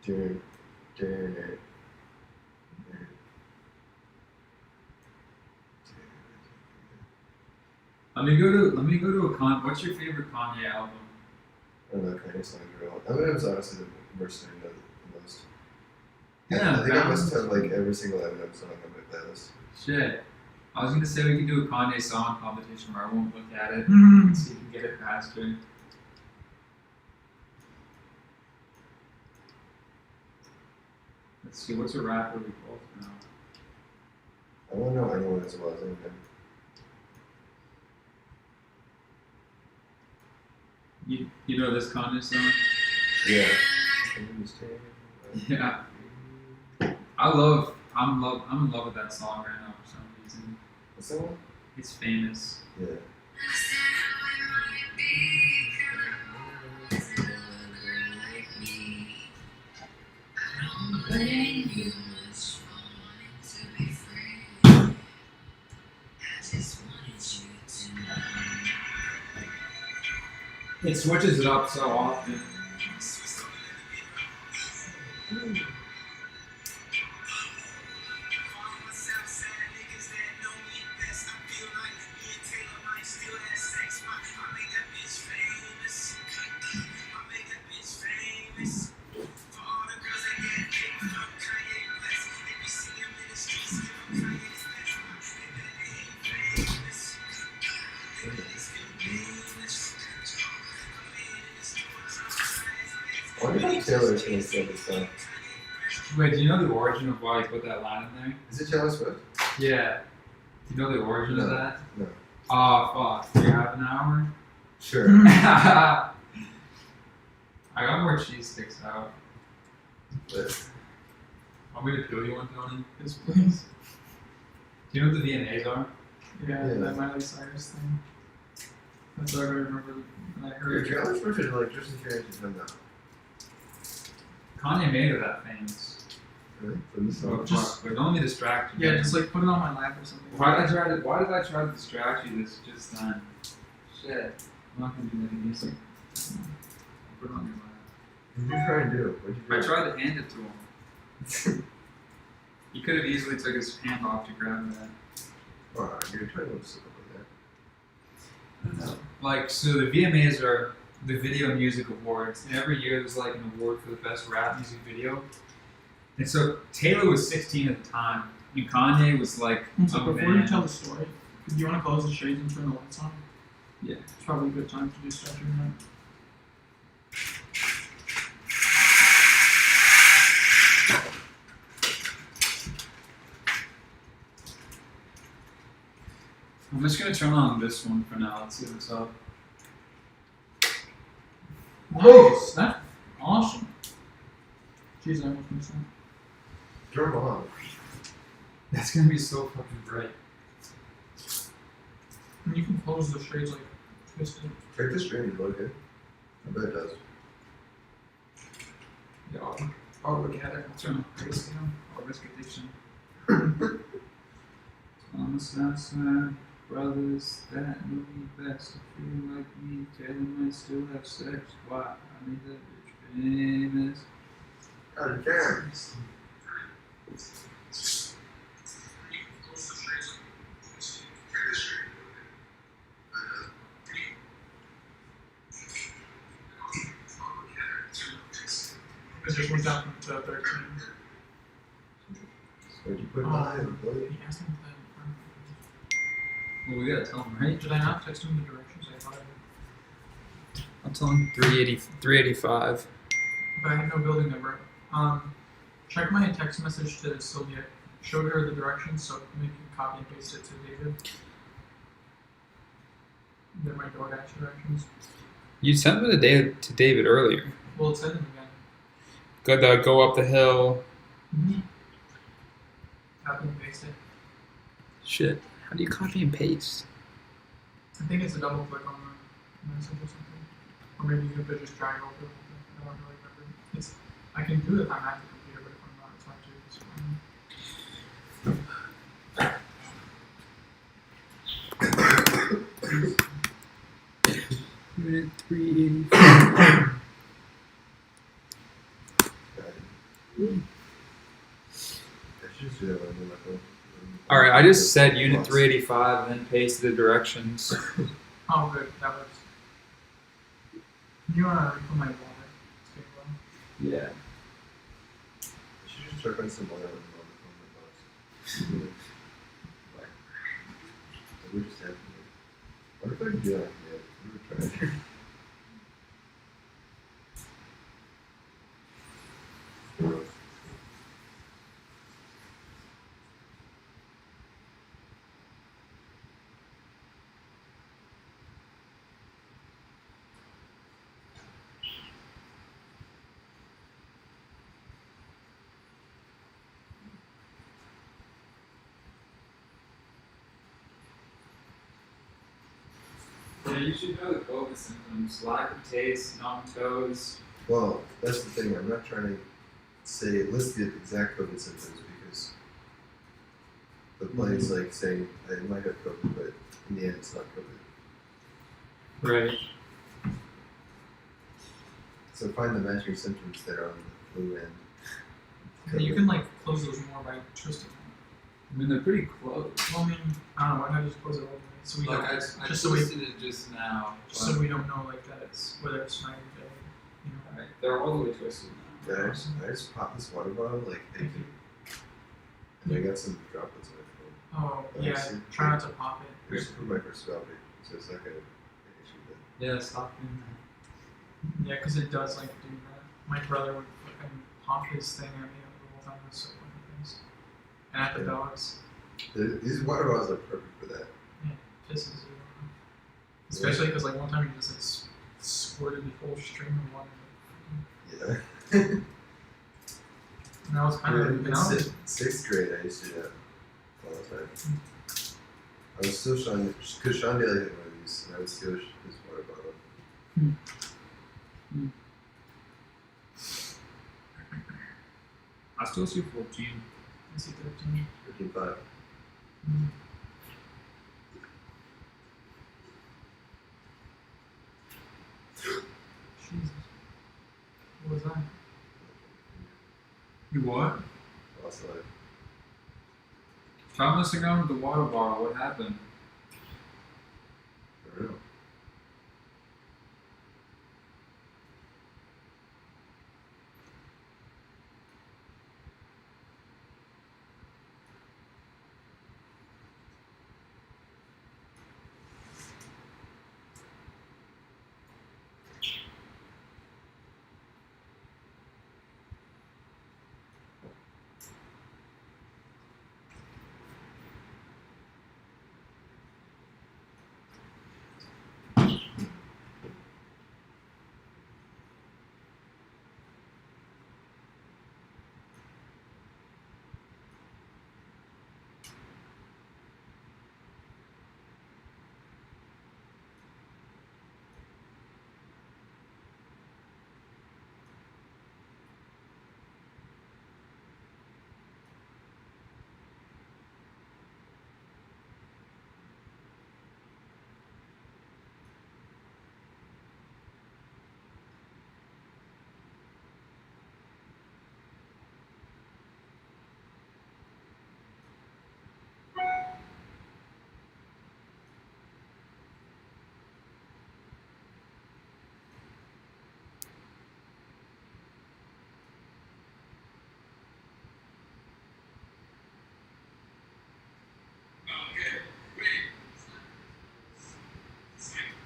Turn, turn it. Let me go to a what's your favorite Kanye album? I don't know, Kanye song girl. Eminem's honestly the worst thing the most. Yeah, I think I must Balance. have like every single Eminem song on my playlist. Shit. I was gonna say we could do a Kanye song competition where I won't look at it Mm. and see if you can get it faster. Let's see, what's a rapper we both know? I don't know anyone as well as Eminem. You know this Kanye song? Yeah. Yeah. I'm in love with that song right now for some reason. What's that one? It's famous. Yeah. It switches it up so often. I wonder if Taylor's gonna say this song. Wait, do you know the origin of why he put that line in there? Is it Taylor Swift? Yeah. Do you know the origin of No. that? No. Oh, fuck. Do you have an hour? Sure. I got more cheese sticks out. But Want me to peel you one, Tony? Yes, please. Do you know what the VMAs are? Yeah, Yeah. that Miley Cyrus thing. That's what I remember when I heard it. Taylor Swift is like just as famous as him now. Kanye made her that famous. Really? From this So song? Just- fuck, but don't let me distract you. Yeah, man. just like put it on my lap or something. Why did I try to distract you this just then? Shit. I'm not gonna do that music. I'll put it on your lap. What did you try and do? What did you I do? tried to hand it to him. He could have easily took his hand off to grab that. Oh, you're trying to slip with that. Like, so the VMAs are the Video Music Awards, and every year there's like an award for the best rap music video. And so Taylor was 16 at the time, and Kanye was like So a before man. you tell the story, do you want to close the shades and turn the lights on? Yeah. It's probably a good time to do stretching, right? I'm just gonna turn on this one for now. Let's see what's up. Nice. That's awesome. Jeez, I almost missed that. Turn them on. That's gonna be so fucking bright. And you can close the shades like twisted. Check the stream, you look good. I bet it does. Yeah, I'll look at it. I'll turn on crazy. I'll risk addiction. On the south side, brothers that know me best. I feel like me, telling I still have sex. Why? I made that bitch famous. God damn. It just went down to 13. Where'd you put mine, buddy? He asked me if Well, we gotta tell him, right? Did I not text him the directions? I thought I did. I'll tell him 385. But I have no building number. Check my text message to Sylvia. Showed her the directions, so maybe copy and paste it to David. They're my DoorDash directions. You sent me to David earlier. We'll send them again. Go up the hill. Mm-hmm. Copy and paste it. Shit. How do you copy and paste? I think it's a double click on the message or something. Or maybe you could just drag over it. I don't really remember. I can do it if I'm at the computer, but if I'm not, it's hard to. It's fine. Unit 385. Alright, I just said unit 385 and then pasted the directions. Oh, good. That works. You want to refill my water? It's getting low. Yeah. I should just try find some oil on the box. We just have to. What if I do that? Yeah, we were trying. Yeah, you should know the COVID symptoms. Lack of taste, numb toes. Well, that's the thing. I'm not trying to say list the exact COVID symptoms because the plane's like saying I might have COVID, but in the end, it's not COVID. Right. So find the matching symptoms that are on the flu end. Yeah, you can like close those more by twisting them. I mean, they're pretty close. Well, I mean, I don't know. Why not just close it all the way? So we Like, don't, I just so we, twisted it just now. just so we don't know like that it's whether it's night or day. You know. Right. They're all the way twisted now. I just popped this water bottle like Thank you. and I got some droplets on my phone. Oh yeah. Try not to pop it. Here's for microscopic, so it's not gonna issue that. Yeah, stop doing that. Yeah, because it does like do that. My brother would fucking pop his thing at me the whole time with soap and things, and at the Yeah. dogs. These water bottles are perfect for that. Pisses you off. Especially because like one time he just like squirted the whole stream of water. Yeah. And that was kind of In sixth grade, I used to do that all the time. I was still Sean, because Sean Daly had one of these, and I would steal his water bottle. I still see 14. I see 13. 13.5. Jesus. What was that? You what? Lost life. Tom must have gone with the water bottle. What happened? I don't know.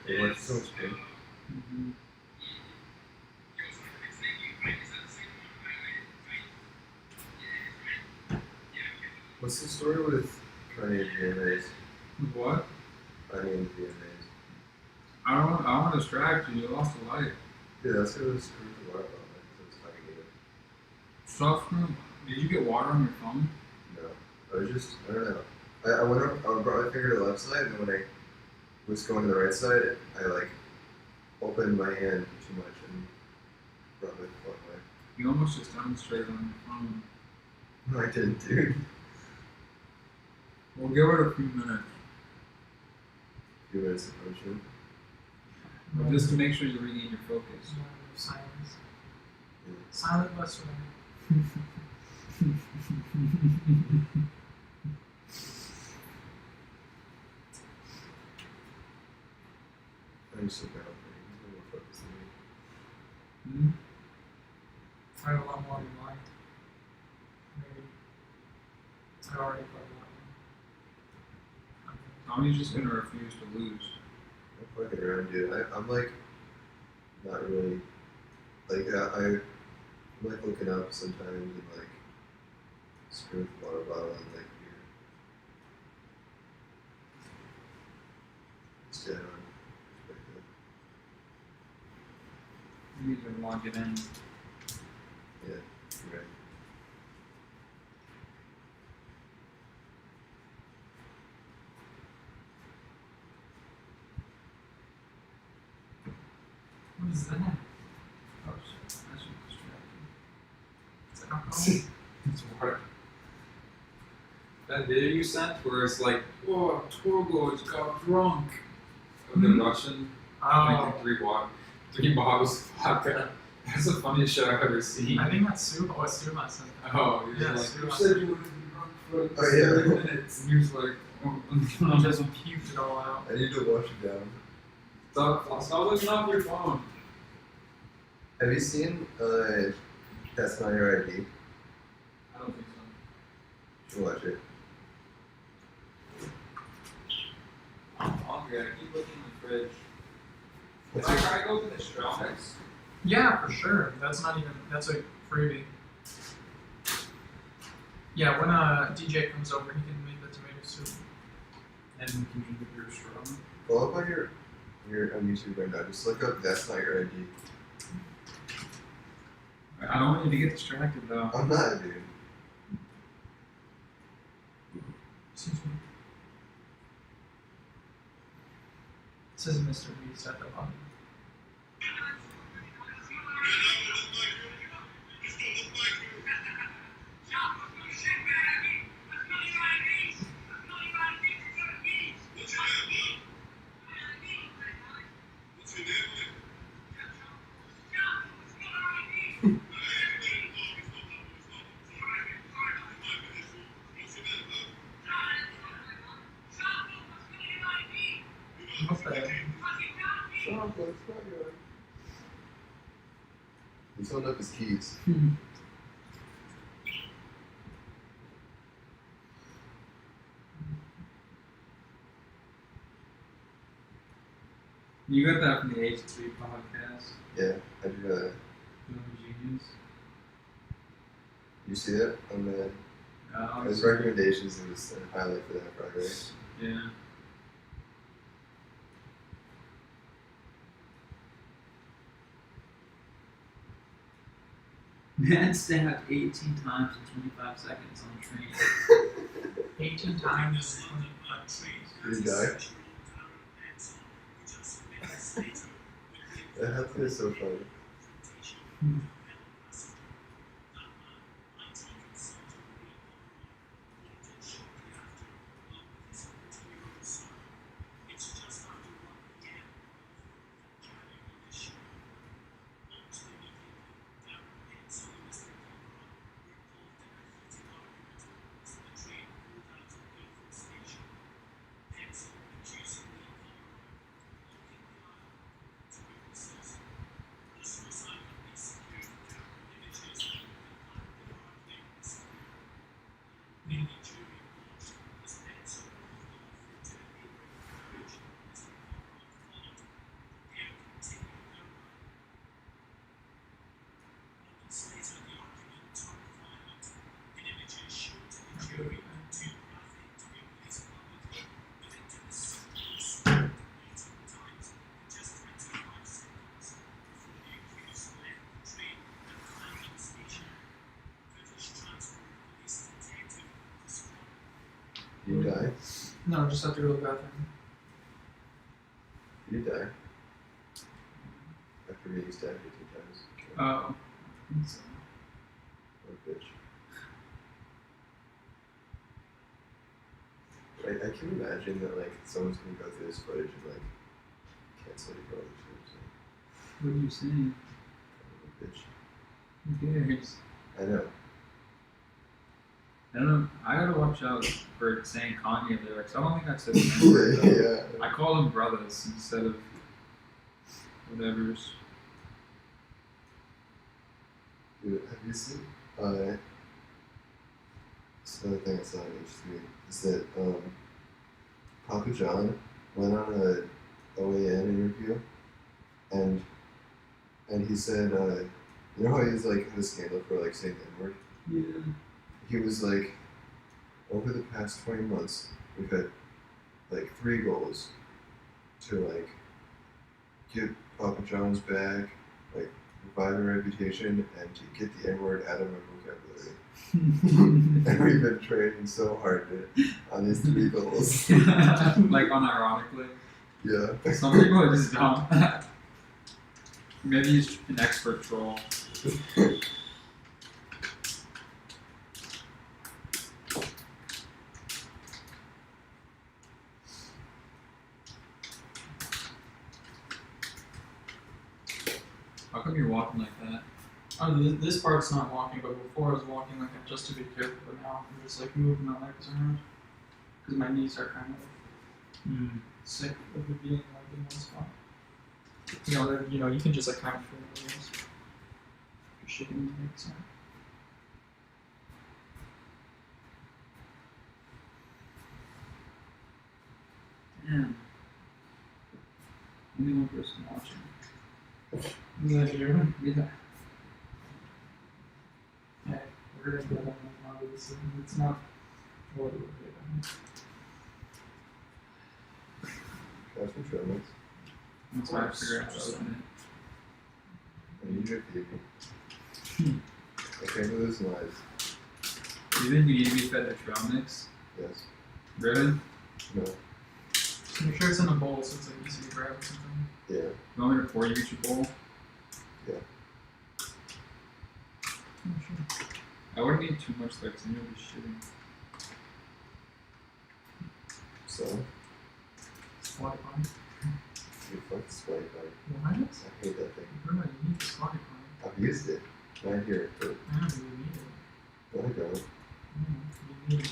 They watch so much pain. Mm-hmm. What's the story with Kanye and VMAs? What? Kanye and VMAs. I don't want to distract you. You lost a light. Yeah, that's what was screwed the water on because I was talking to you. Stuff. Did you get water on your phone? No. I was just, I don't know. I went up, I brought my finger to the left side, and then when I was going to the right side, I like opened my hand too much and brought my phone away. You almost just demonstrated on your phone. No, I didn't, dude. We'll give it a few minutes. A few minutes of punishment. But just to make sure you regain your focus. Silence. Yeah. Silent bus I'm so bad at it. He's more focused than me. Hmm? I have a lot more in mind. Maybe. I already played that one. Tommy's just gonna refuse to lose. I'm fucking around, dude. I'm like, not really, like, I'm like looking up sometimes and like, screw with the water bottle and like beer. It's dead on. Perspective. You need to log it in. Yeah, you're right. What is that? Oh shit, that's just distracting. Is it alcohol? It's water. That video you sent where it's like, oh, Torgo just got drunk. Of the Russian Oh, drinking three bottles of vodka. That's the funniest shit I've ever seen. I think that's Suba. What Suba said that. Oh, he's Yeah, like, Sue you must said have- you would be drunk for Oh, yeah. 30 minutes. And he was like, oh, He just puked it all out. I need to wash it down. stop looking off your phone. Have you seen, That's Not Your ID? I don't think so. You should watch it. I'm hungry. I keep looking in the fridge. What's Can I your, try to go to the Stromix? Yeah, for sure. That's a freebie. Yeah, when DJ comes over, he can make the tomato soup. And can you get your Strom? pull up on your on YouTube right now, just look up That's Not Your ID. I don't want you to get distracted though. I'm not, dude. Excuse me. It says Mr. Beast at the bottom. What the? Shut up, let's not go. He's holding up his keys. You got that from the H3 podcast. Yeah, I do know that. Genius. You see it on the his recommendations. It was a highlight for that Friday. Yeah. Man stabbed 18 times in 25 seconds on train. 18 times in 25 seconds. Did he die? That is so funny. No, just have to go to the bathroom. You die. After being stabbed 15 times. Oh. What a bitch. I can imagine that like someone's gonna go through this footage and like cancel your brother or What are you saying? something. What a bitch. Who cares? I know. I don't know. I gotta watch out for saying Kanye lyrics. I don't think I said the N-word, though. Yeah. I call them brothers instead of whatever's. Dude, have you seen? It's another thing I saw on H3 is that Papa John went on a OAN interview and he said, you know how he's like had a scandal for like saying the N-word? Yeah. He was like, over the past 20 months, we've had like 3 goals to like get Papa John's back, like revive our reputation, and to get the N-word out of our vocabulary. And we've been training so hard on these 3 goals. Like unironically. Yeah. Some people are just dumb. Maybe he's an expert troll. How come you're walking like that? Oh, this part's not walking, but before I was walking like that just to be careful, but now I'm just like moving my legs around. Because my knees are kind of sick of it being like in one spot. You know, you can just like kind of feel it. You're shaking your legs out. Damn. Only one person watching. Is that you? Yeah. Hey, we're gonna get on out of this. It's not what it would be. That's some troubles. That's why I figured out how to open I need your baby. I can't do this live. it. Do you think you need to be fed the trail mix? Yes. Really? No. So make sure it's in a bowl so it's like easy to grab or something. Yeah. You want me to pour you each a bowl? Yeah. Sure. I wouldn't need too much though, because then you'll be shitting. So, Squatty potty. you fuck the squatty potty. What? I hate that thing. Remember, you need the squatty potty. I've used it. Not here, but I don't think you need it. no, I don't. You need it.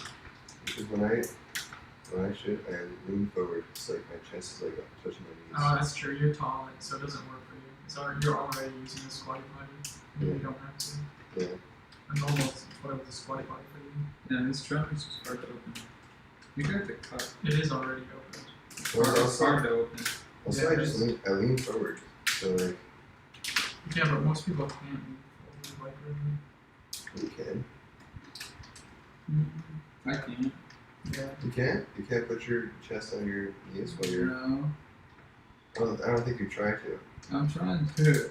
Because when I shit, I lean forward. It's like my chest is like touching my Oh, knees. that's true. You're tall, so it doesn't work for you. So you're already using the squatty potty. You don't have to. Yeah. A normal, whatever the squatty potty for you. Yeah, this trail mix is hard to open. You have to cut. It is already open. Well, It's hard to open. Also, Yeah, I it just is. I lean forward. So like Yeah, but most people can't move forward, like really. you can. I can't. Yeah. You can't. You can't put your chest on your knees while you're. No. I don't think you try to. I'm trying to.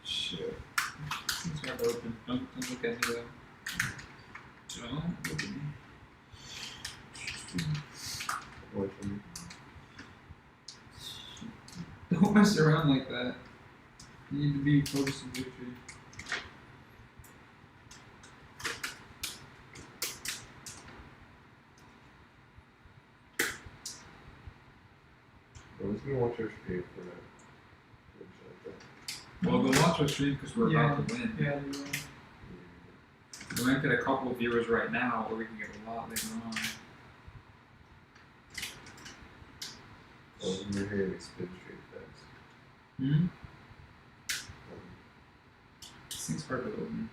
Shit. It's hard to open. Don't look at me though. Don't look at me. Watching. Don't mess around like that. You need to be focused on victory. I was gonna watch our stream for that. Well, we'll watch our stream because we're about to win. Yeah, you will. We might get a couple of viewers right now, or we can get a lot later on. Oh, you're hearing me spin straight fast. Hmm? This thing's hard to open.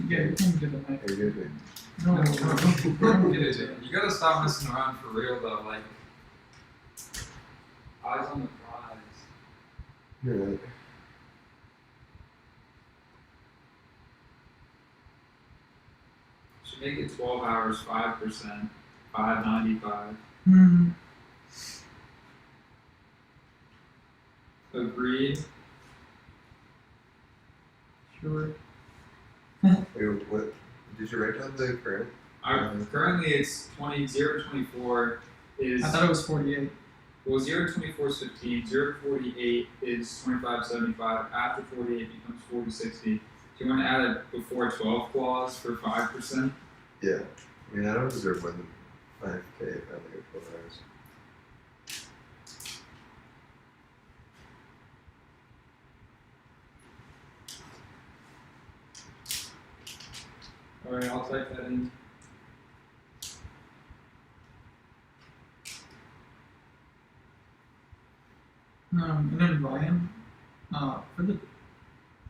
Yeah, you can get the mic. Are you good? No, Don't get it. You gotta stop messing around for real though, like eyes on the prize. You're right. Should make it 12 hours, 5%, 5.95. Hmm. Agreed. Sure. Wait, what? Did you write down the current? Currently it's 0 to 24 is, I thought it was 48. well, 0 to 24 is 15, 0 to 48 is 25.75, after 48 becomes 40.60. Do you want to add a before 12 clause for 5%? Yeah. I mean, I don't deserve more than 5K if I only get 12 hours. Alright, I'll type that in. And then Ryan, for the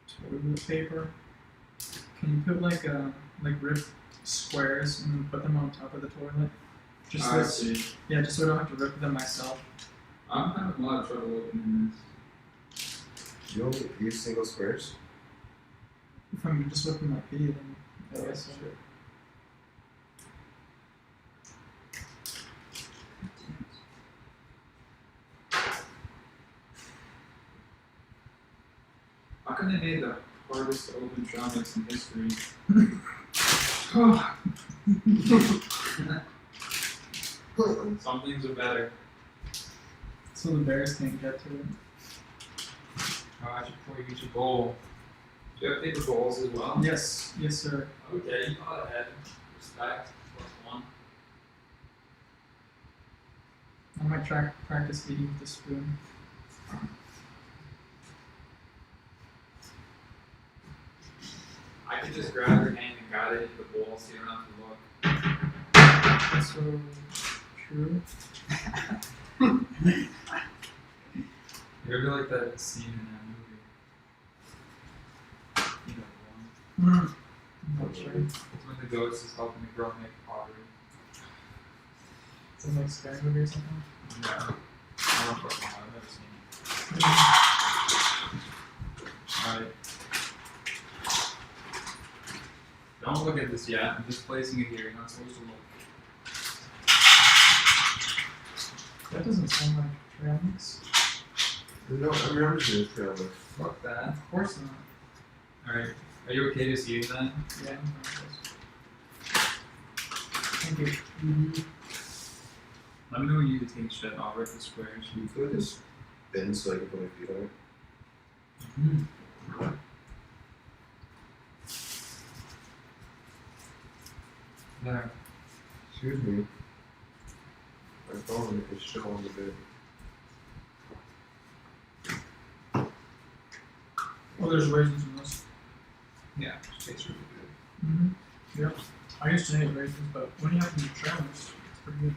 toilet paper, can you put like rip squares and then put them on top of the toilet? Just I this, see. yeah, just so I don't have to rip them myself. I'm having a lot of trouble opening this. You only use single squares? If I'm just whipping my pee, then I guess so. Sure. How come they made the hardest to open tronics in history? Some things are better. So the bears can't get to it. Oh, I should pour you each a bowl. Do you have paper bowls as well? Yes, yes, sir. Okay, you go ahead. Respect. +1. I might practice eating with the spoon. I could just grab your hand and guide it into the bowl so you don't have to look. That's so true. You're gonna be like that scene in that movie. You know the one. I'm not sure. It's when the ghost is helping the girl make pottery. It's like scary movie or something. Yeah. I don't fucking know, I've never seen it. Alright. Don't look at this yet. I'm just placing it here. You're not supposed to look. That doesn't sound like trail mix. No, I'm remembering this trail mix. Fuck that. Of course not. Alright. Are you okay just eating that? Yeah, I'm fine with this. Thank you. Let me know when you need to take shit. I'll rip the squares. Can you put this bin so I can put my feet on it? There. Excuse me. My phone is still on the bed. Oh, there's raisins in this. Yeah, it tastes really good. Yep. I used to hate raisins, but when you have them in trail mix, it's pretty good.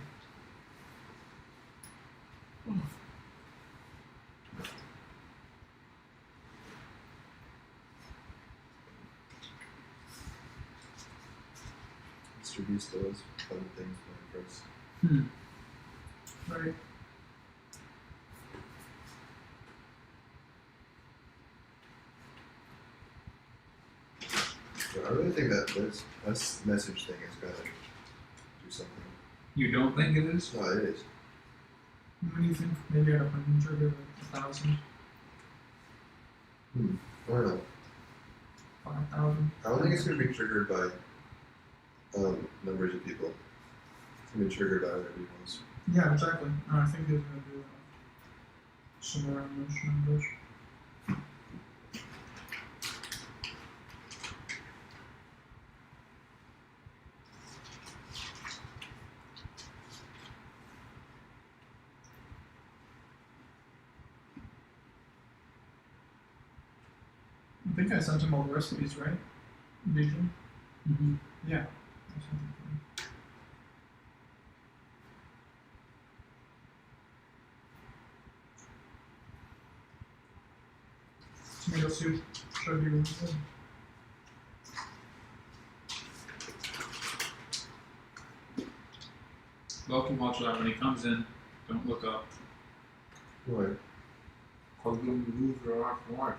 Mr. Beast does fun things for us. Right. But I really think that this message thing is gonna do something. You don't think it is? No, it is. What do you think? Maybe at 100 or 1,000? I don't know. 5,000? I don't think it's gonna be triggered by numbers of people. It's gonna be triggered by other people's. Yeah, exactly. No, I think they're gonna do somewhere around those numbers. I think I sent him all the recipes, right? Usually? Yeah. I sent them to him. Tomato soup should be really good. Welcome, watch out. When he comes in, don't look up. What? How do you move your arm forward?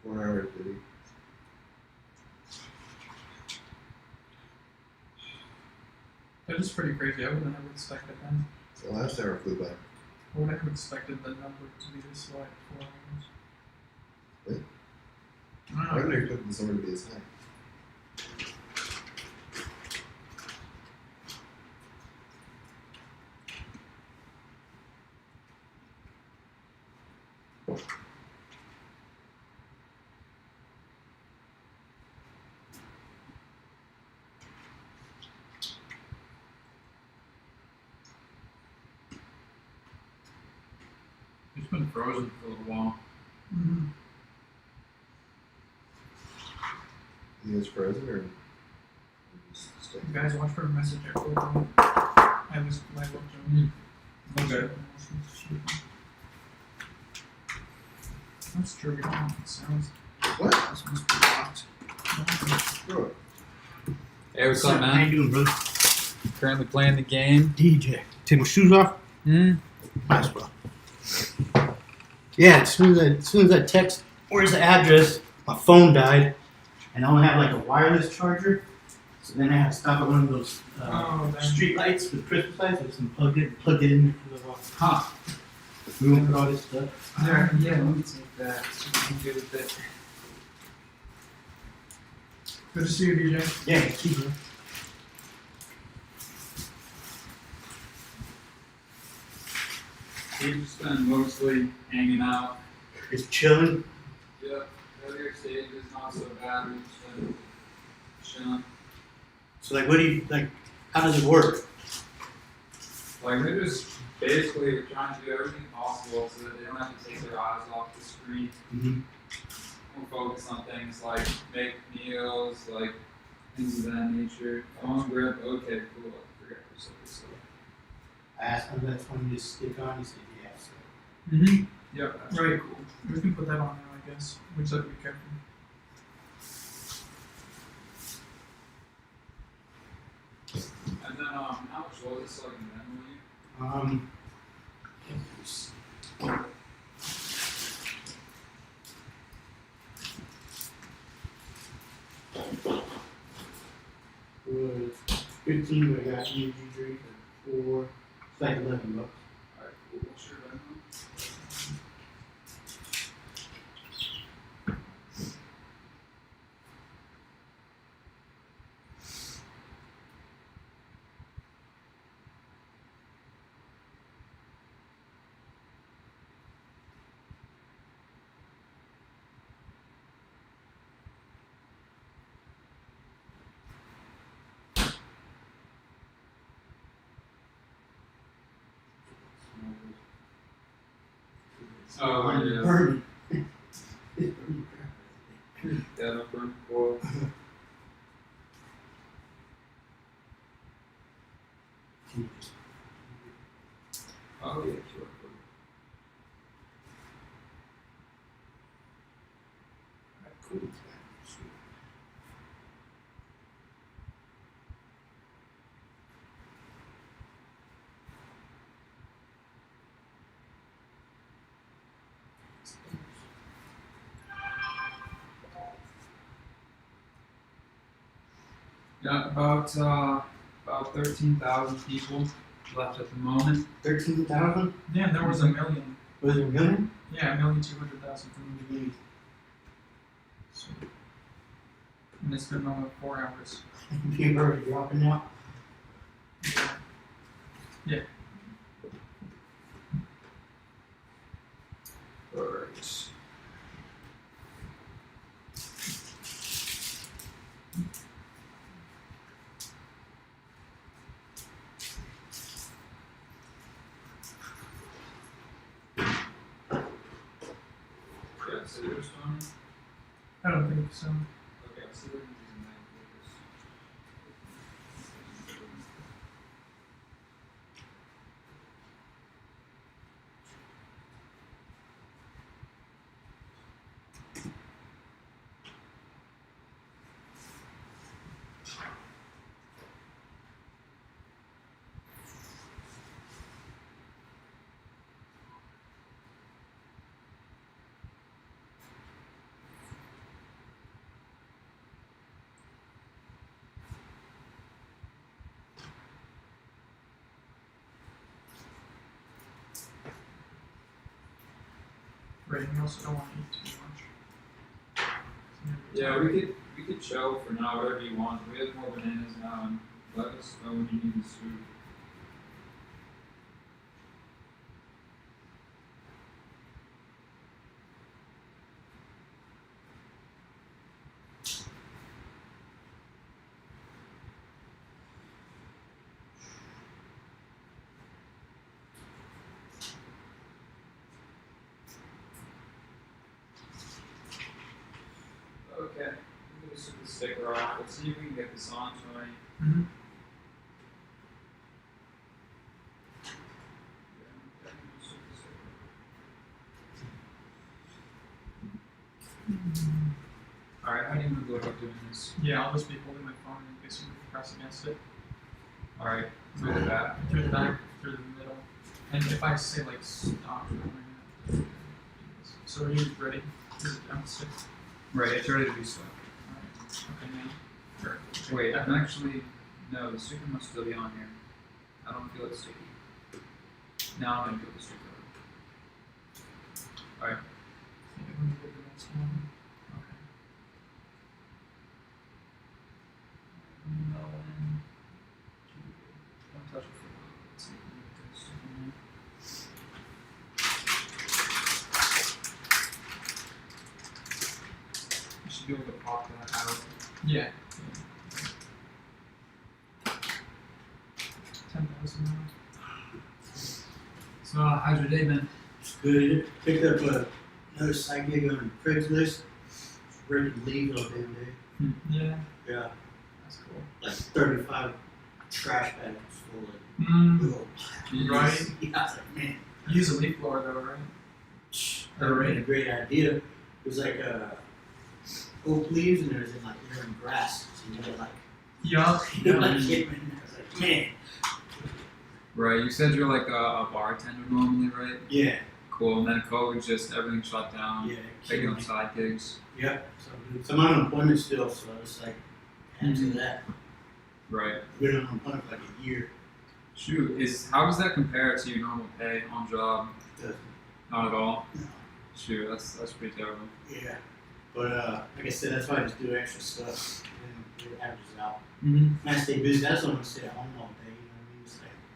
Hours, did he? That is pretty crazy. I wouldn't have expected that. The last hour flew by. I wouldn't have expected the number to be this low at 4 hours. Really? I I don't wouldn't know. expect this number to be as high. It's been frozen for a little while. Mm-hmm. You guys frozen or just stay? You guys watch for a message at 4 o'clock. I was my work zone. Okay. That's true. It sounds. What? This must be locked. Bro, Hey, what's up, How man? you doing, brother? Currently playing the game. DJ. Take my shoes off. Hmm. Might as well. Yeah, as soon as I text, where's the address? My phone died, and I only have like a wireless charger. So then I had to stop at one of those Oh, damn. street lights with Christmas lights. I just plugged it in for the Huh. we went through all this stuff. Yeah, let me take that. I'm good with it. Good to see you, DJ. Yeah, keep it. We've just been mostly hanging out. It's chilling. Yep. Earlier stage is not so bad. We've just been chilling. So like, what do you like? How does it work? Like they're just basically trying to do everything possible so that they don't have to take their eyes off the screen. Mm-hmm. We'll focus on things like make meals, like things of that nature. Phone grip, okay, cool. I forgot to say this. I asked him that's when you stick on. He said yes. Mm-hmm. Yep. That's Right, cool. We can put that on now, I guess. We just have to be careful. And then how much was it so I can Venmo you? Was 15, but I got energy drink for 4. It's like $11. Alright, cool. What's your Venmo? Oh, yeah. Burning. Yeah, no burn oil. Oh, yeah, sure. Cool. Yeah, about 13,000 people left at the moment. 13,000? Yeah, there was a million. Was it a million? Yeah, 1,200,000 from the beginning. So, and it's been on 4 hours. People are dropping out. Yeah. Alright. Yeah, so there's one. I don't think so. Okay, so we're using that. Right, and you also don't want to eat too much. Yeah, we could chill for now, whatever you want. We have more bananas now, and let us know when you need this food. Okay, I'm gonna set the sticker off. Let's see if we can get this on, Tony. Mm-hmm. Yeah, okay, just set the sticker. Alright, how do you want to go about doing this? Yeah, I'll just be holding my phone in case you press against it. Alright, through the back. Through the back, through the middle. And if I say like stop, so are you ready? Is it down stick? Right, it's ready to do so. Alright. Okay, now. Sure. Wait, I'm actually, no, the sticker must still be on here. I don't feel it sticky. Now I'm gonna put the sticker on. Alright. Yeah, let me get the next one. Okay. No, and don't touch it for a while. Let's see if we can get this sticker in there. You should be able to pop that out. Yeah. 10,000 now. So, how's your day been? It's good. Picked up another side gig on Craigslist. Ready to leave all damn day. Yeah, Yeah, that's cool. like 35 trash bags full of little. Right. Yeah, I was like, man, You use a leaf blower though, right? that would have been a great idea. It was like oak leaves and there's like they're in grass. So you get like, Yup. you know, like hit me. I was like, man. Right, you said you're like a bartender normally, right? Yeah, Cool, and then COVID just everything shut down. yeah. Taking up side gigs. Yeah, so I'm on unemployment still, so I was like, into that. Right. I've been on unemployment for like a year. Shoot, how does that compare to your normal pay on job? Doesn't- Not at all. No. Shoot, that's pretty terrible. Yeah, but like I said, that's why I just do extra stuff and it averages out. Mm-hmm. And I stay busy. I just don't want to stay at home all day. You know what I mean?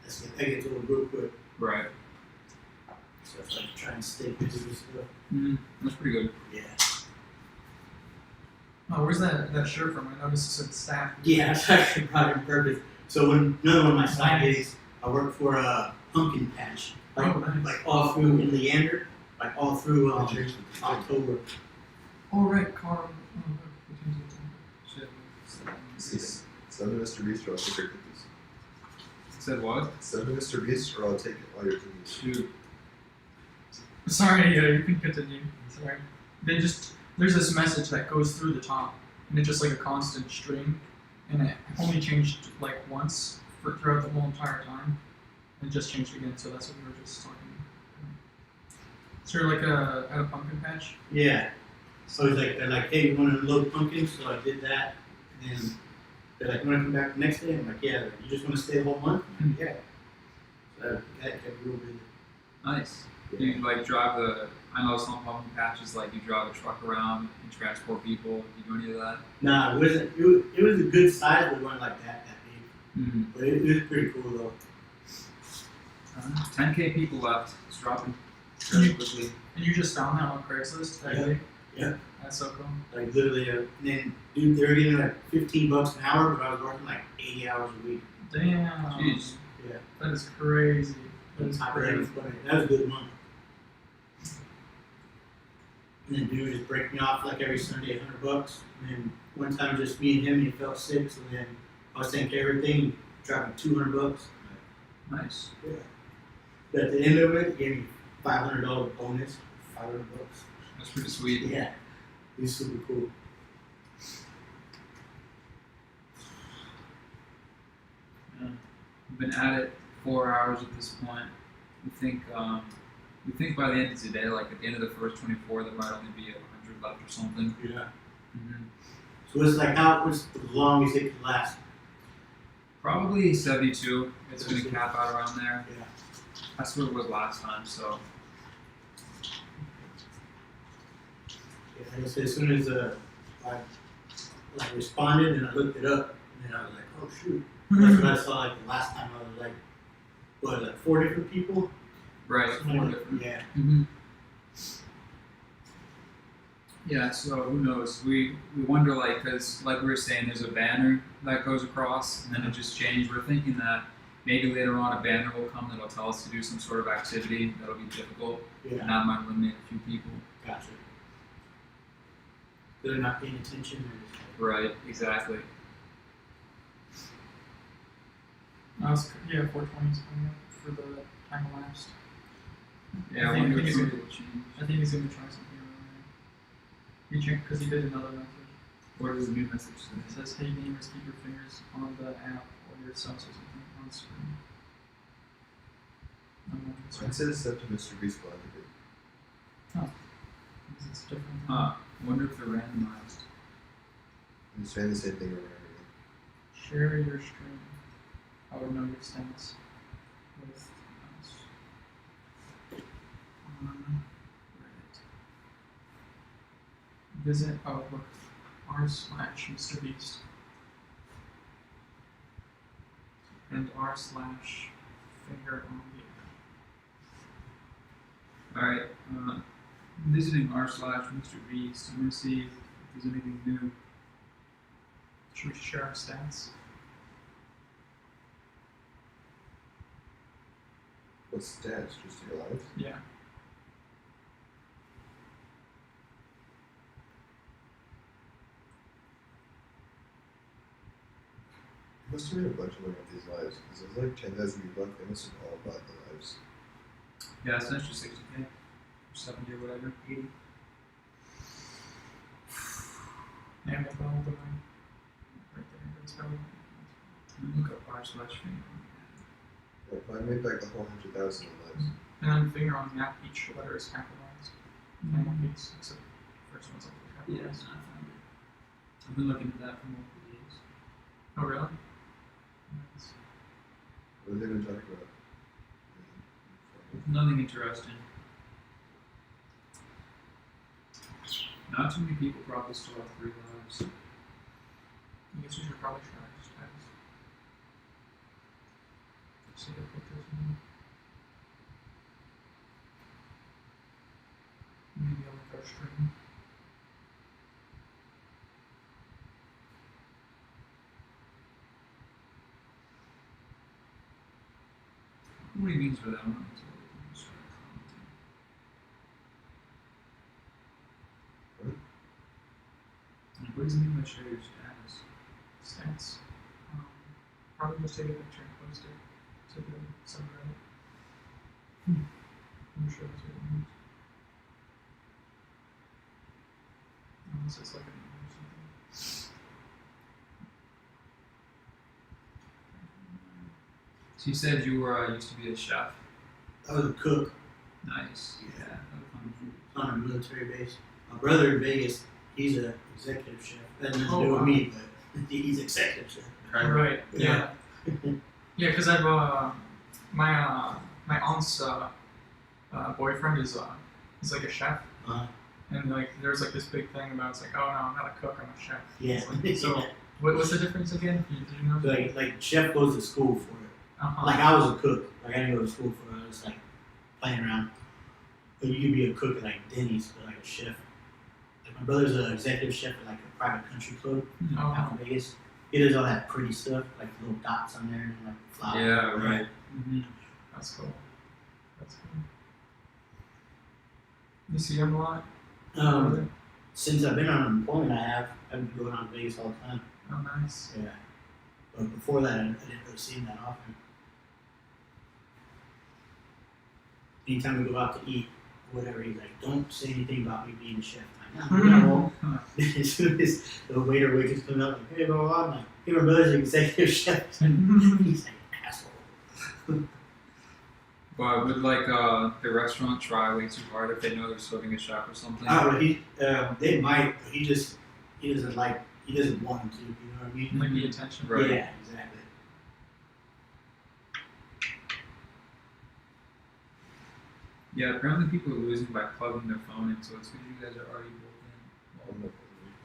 It's like I get old real quick, Right. so it's like trying to stay busy with stuff. Mm-hmm. That's pretty good. Yeah. Oh, where's that shirt from? I noticed it said staff. Yeah, that's actually probably on purpose. So when another one of my side gigs, I work for a pumpkin patch, like Oh, nice. like all through in Leander, like all through October. Oh, right, Carl. Oh, Shit. Send to Mr. Beast or I'll take your cookies. Said what? Send to Mr. Beast or I'll take all your cookies. Shoot. Sorry, you can continue. Sorry. There's this message that goes through the top, and it's just like a constant stream, and it only changed like once throughout the whole entire time, and it just changed again. So that's what we were just talking about. So you're like at a pumpkin patch. Yeah. So he's like, they're like, hey, you want to unload pumpkins? So I did that, and then they're like, you want to come back the next day? I'm like, yeah. You just want to stay a whole month? I'm like, yeah. So that kept real busy. Nice. Yeah. You like drive I know some pumpkin patches like you drive a truck around and transport people. Do you do any of that? Nah, it wasn't. It was a good size, but it wasn't like that big. Mm-hmm. But it was pretty cool though. 10K people left. It's dropping And very you, quickly. and you just found that on Craigslist that Yeah. day? Yeah. That's so cool. Like literally, and then dude, they were getting like $15 an hour, but I was working like 80 hours a week. Damn. Jeez. Yeah. That is crazy. That is That crazy. was a good month. And then dude would just break me off like every Sunday, $100. And then one time just me and him, and he felt sick, so then I was taking care of everything, he dropped me $200. Nice. Yeah. But at the end of it, he gave me $500 bonus, $500. That's pretty sweet. Yeah, he's super cool. Yeah. We've been at it 4 hours at this point. We think by the end of today, like at the end of the first 24, there might only be 100 left or something. Yeah. Mm-hmm. So it's like, what's the longest it could last? Probably 72. It's going to cap out around there. Yeah. That's what it was last time. So like I said, as soon as I responded and I looked it up, and then I was like, oh shoot. That's what I saw like the last time. I was like, what, like 4 different people? Right. Something Four like that. different. Yeah. Mm-hmm. Yeah, so who knows? We wonder, like, because like we were saying, there's a banner that goes across, and then it just changed. We're thinking that maybe later on a banner will come that'll tell us to do some sort of activity that'll be difficult, Yeah. and that might eliminate a few people. Gotcha. They're not paying attention. Right, exactly. I was, yeah, 420 is coming up for the time elapsed. Yeah, I I think- wonder I if think something it's- will change. I think he's gonna try something around there. He checked because he did another message. What does the new message It say? says, "Hey gamers, keep your fingers on the app or your subs or something on screen." Mine says Septimus to respawn. It's different. I wonder if they're randomized. I'm just trying the same thing over and over again. Share your screen. I would know your stats with us on Reddit. Visit look r/MrBeast and r/finger on the Alright, visiting r/Mr. Beast. I'm gonna see if there's anything new. Should we share our stats? What's stats? Just your life? Yeah. I must have made a bunch of them with these lives, because there's like 10,000 people. They must have all bought the lives. Yeah, it's an extra 60k. Or 70 or whatever. 80. Yeah, make all the right there. That's probably. Look up r/finger. Well, I made back the whole 100,000 lives. And then finger on the app, each letter is capitalized. And one piece, except the first one's also Yeah, capitalized. I found it. I've been looking at that for multiple days. Oh, really? Nice. What are they even talking about? Nothing interesting. Not too many people probably still have 3 lives. I guess we should probably try our stats. See if it does more. Maybe I'll make our stream. What he means by that, I'm not totally just trying to comment. Like, what does he mean by share your status? Stats. Probably just take a picture and post it to the subreddit. I'm sure that's what it means. Unless it's like an email or something. So you said you were used to be a chef. I was a cook Nice. Yeah. That would be on a military base. My brother in Vegas, he's a executive chef. That has nothing to Oh, do with wow. me, but he's executive chef. Right. Yeah. Yeah, because I've my aunt's boyfriend is like a chef, and like there's like this big thing about it's like, oh no, I'm not a cook, I'm a chef. Yeah. It's like, so what's the difference again? Did you know? like chef goes to school for it. Uh-huh. Like I was a cook. Like I didn't go to school for it. I was like playing around. But you could be a cook at like Denny's, but like a chef. Like my brother's an executive chef at like a private country club Oh, out in Vegas. He does all that pretty stuff, like little dots on there and like flowers. Yeah, right. mm-hmm. That's cool. That's cool. You see him a lot? Since I've been on unemployment, I've been going out to Vegas all the time. Oh, nice. Yeah. But before that, I didn't really see him that often. Anytime we go out to eat, whatever, he's like, don't say anything about me being a chef. I'm like, no. As soon as the waiter waitress comes up, like, hey, blah, blah, blah, I'm like, hey, my brother's an executive chef. He's like, asshole. But would like the restaurant try way too hard if they know they're serving a chef or something? They might, but he doesn't want him to, you know what I mean? Like the attention. Right. Yeah, exactly. Yeah, apparently people are losing by plugging their phone in, so it's because you guys are already both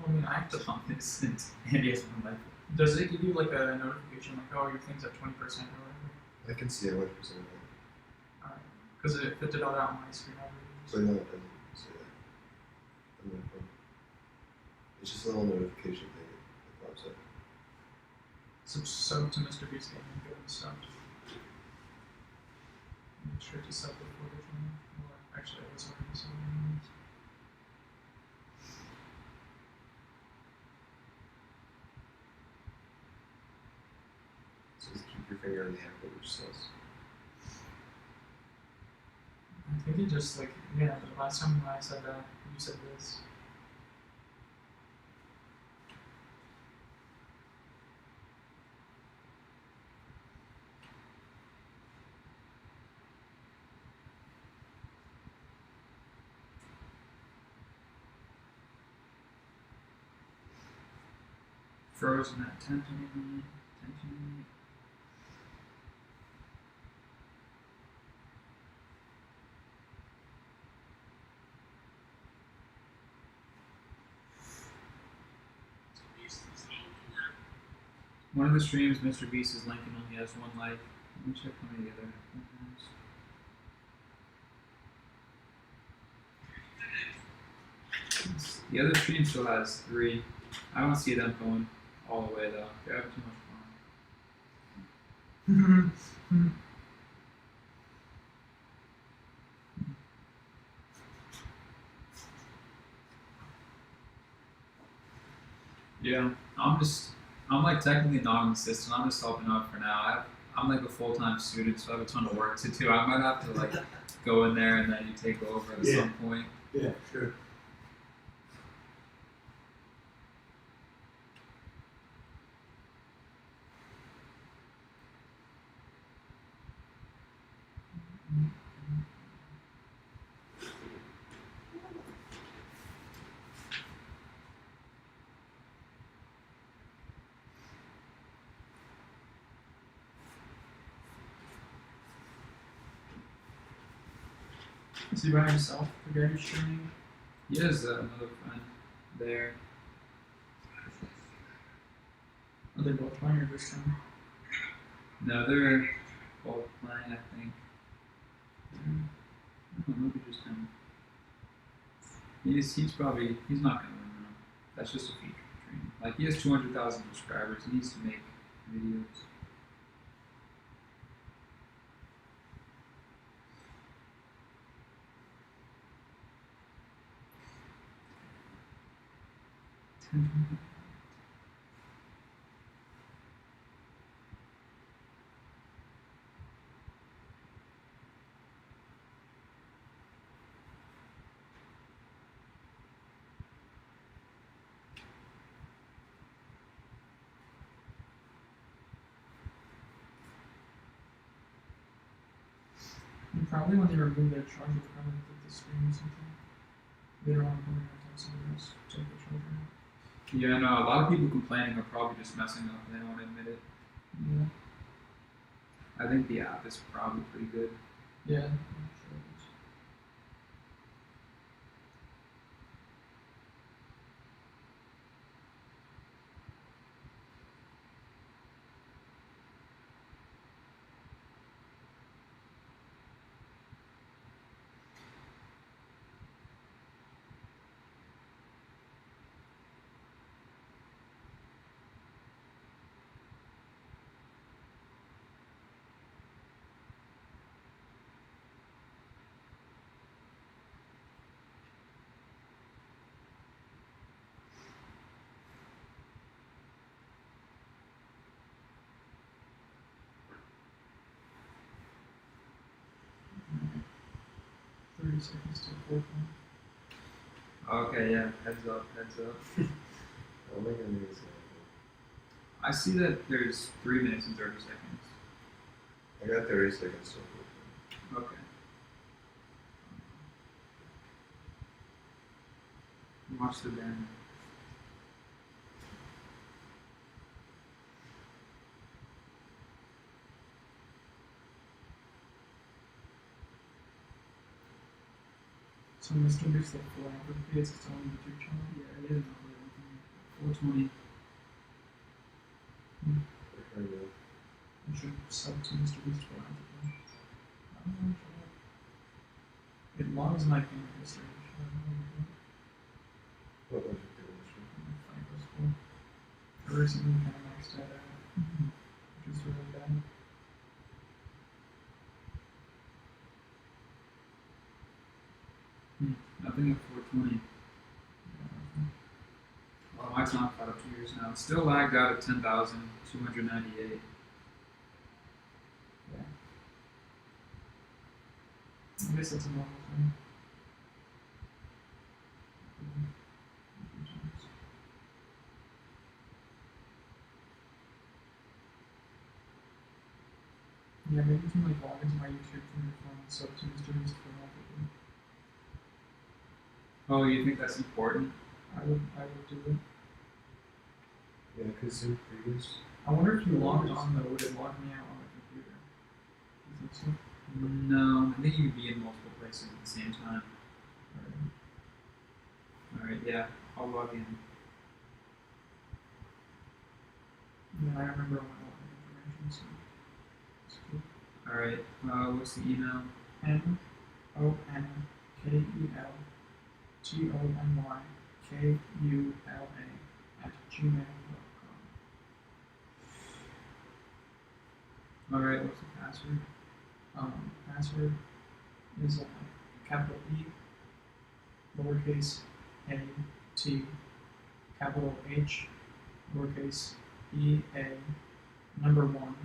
I mean, I have to on this, and Andy has one life. Does it give you like a notification like, oh, your thing's at 20% or whatever? I can see 100% of it. Because if it did all that on my screen, I But no, it doesn't say that. On my phone. It's just a little notification thing that pops up. sub to Mr. Beast Gaming, go and sub. Make sure to sub before the join. Or actually, I was already subbing. So just keep your finger on the apple, which says. I think it just like, yeah, the last time I said that, you said this. Frozen at 10 to 9, 10 to 9. One of the streams, Mr. Beast's Lincoln only has one life. Let me check how many the other has. The other stream still has 3. I don't see them going all the way though. They're having too much fun. Yeah, I'm like technically not an assistant. I'm just helping out for now. I'm like a full-time student, so I have a ton of work to do. I might have to like go in there and then you take over at some point. Yeah, sure. Is he by himself, the guy who's streaming? He has another friend there. Are they both playing or just him? No, they're both playing, I think. Maybe just him. He's not gonna win though. That's just a feature stream. Like he has 200,000 subscribers. He needs to make videos. And probably when they remove that charger, they'll probably put the screen or something. Later on, probably have to have somebody else take the charger out. Yeah, no, a lot of people complaining are probably just messing up and they don't admit it. Yeah. I think the app is probably pretty good. Yeah. I'm sure it is. Mm-hmm. 30 seconds till 4 point. Okay, yeah, heads up, heads up. How am I gonna do this? I see that there's 3 minutes and 30 seconds. I got 30 seconds still. Okay. Watch the banner. So Mr. Beast like 4 hours, it's its own YouTube channel. Yeah, it is not really anything. 420. I don't know. I should sub to Mr. Beast for that. I don't know. It logs my payment history. What was it doing? Fight was cool. I recently kind of maxed that out, which is really bad. Nothing at 420. Well, my not caught up 2 years now. It's still lagged out at 10,298. I guess that's a normal thing. Yeah, maybe you can like log into my YouTube from your phone and sub to Mr. Beast for multiple. Oh, you think that's important? I would do it. Yeah, because in previous. I wonder if you logged on though, would it log me out on the computer? Do you think so? No, I think you could be in multiple places at the same time. Alright, yeah, I'll log in. Yeah, I remember all my information, so it's cool. Alright, what's the email? MONKELMYKULA@gmail.com. Alright, what's the password? Password is capital E, lowercase a, T, capital H, lowercase e, a, number 1,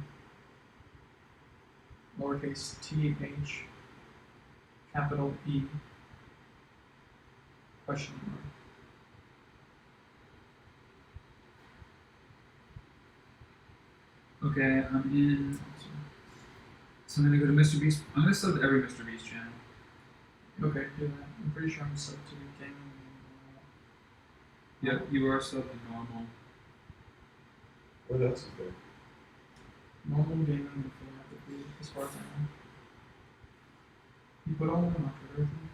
lowercase t, h, capital E, question mark. Okay, I'm in. So I'm gonna go to Mr. Beast. I'm gonna sub to every Mr. Beast channel. Okay, do that. I'm pretty sure I'm sub to gaming. Yep, you are sub to normal. What else is there? Normal gaming and philanthropy, as far as I know. You put all of them after everything.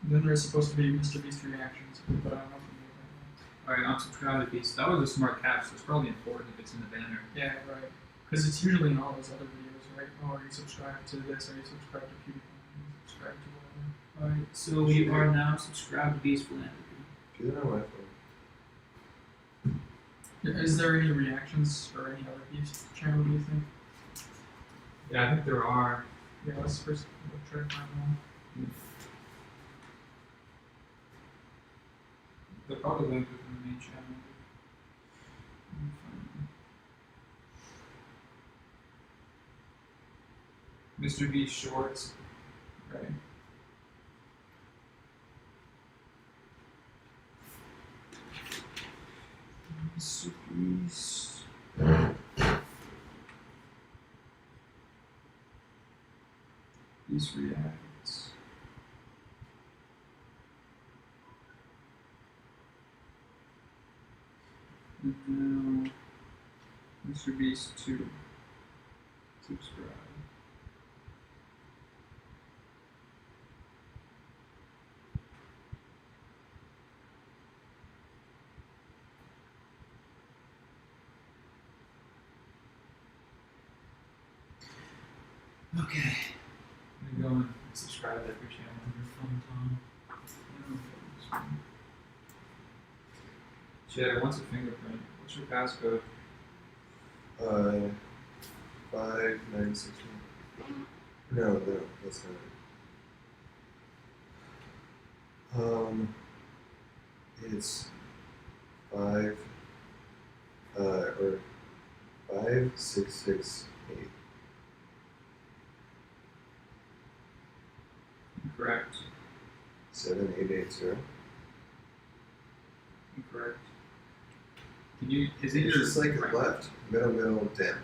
Then there's supposed to be Mr. Beast reactions, but I don't know if you know that. Alright, I'm subscribed to Beast. That was a smart catch, so it's probably important if it's in the banner. Yeah, right. Because it's usually in all those other videos, right? Oh, are you subscribed to this? Are you subscribed to PewDiePie? Are you subscribed to whatever? Alright, so we are now subscribed to Beast Philanthropy. Do that on my phone. Is there any reactions for any other Beast channel, do you think? Yeah, I think there are. Yeah, let's first try to find one. They're probably linked within the main channel. Let me find them. Mr. Beast Shorts. Right. Mr. Beast. Beast reacts. And now Mr. Beast 2. Subscribe. Okay. I'm gonna go and subscribe to every channel on your phone, Tom. Chad, what's a fingerprint? What's your passcode? 5961. No, that's not it. It's 5668. Incorrect. 7880. Incorrect. Can you? Is it It's your just like right? left, middle, down.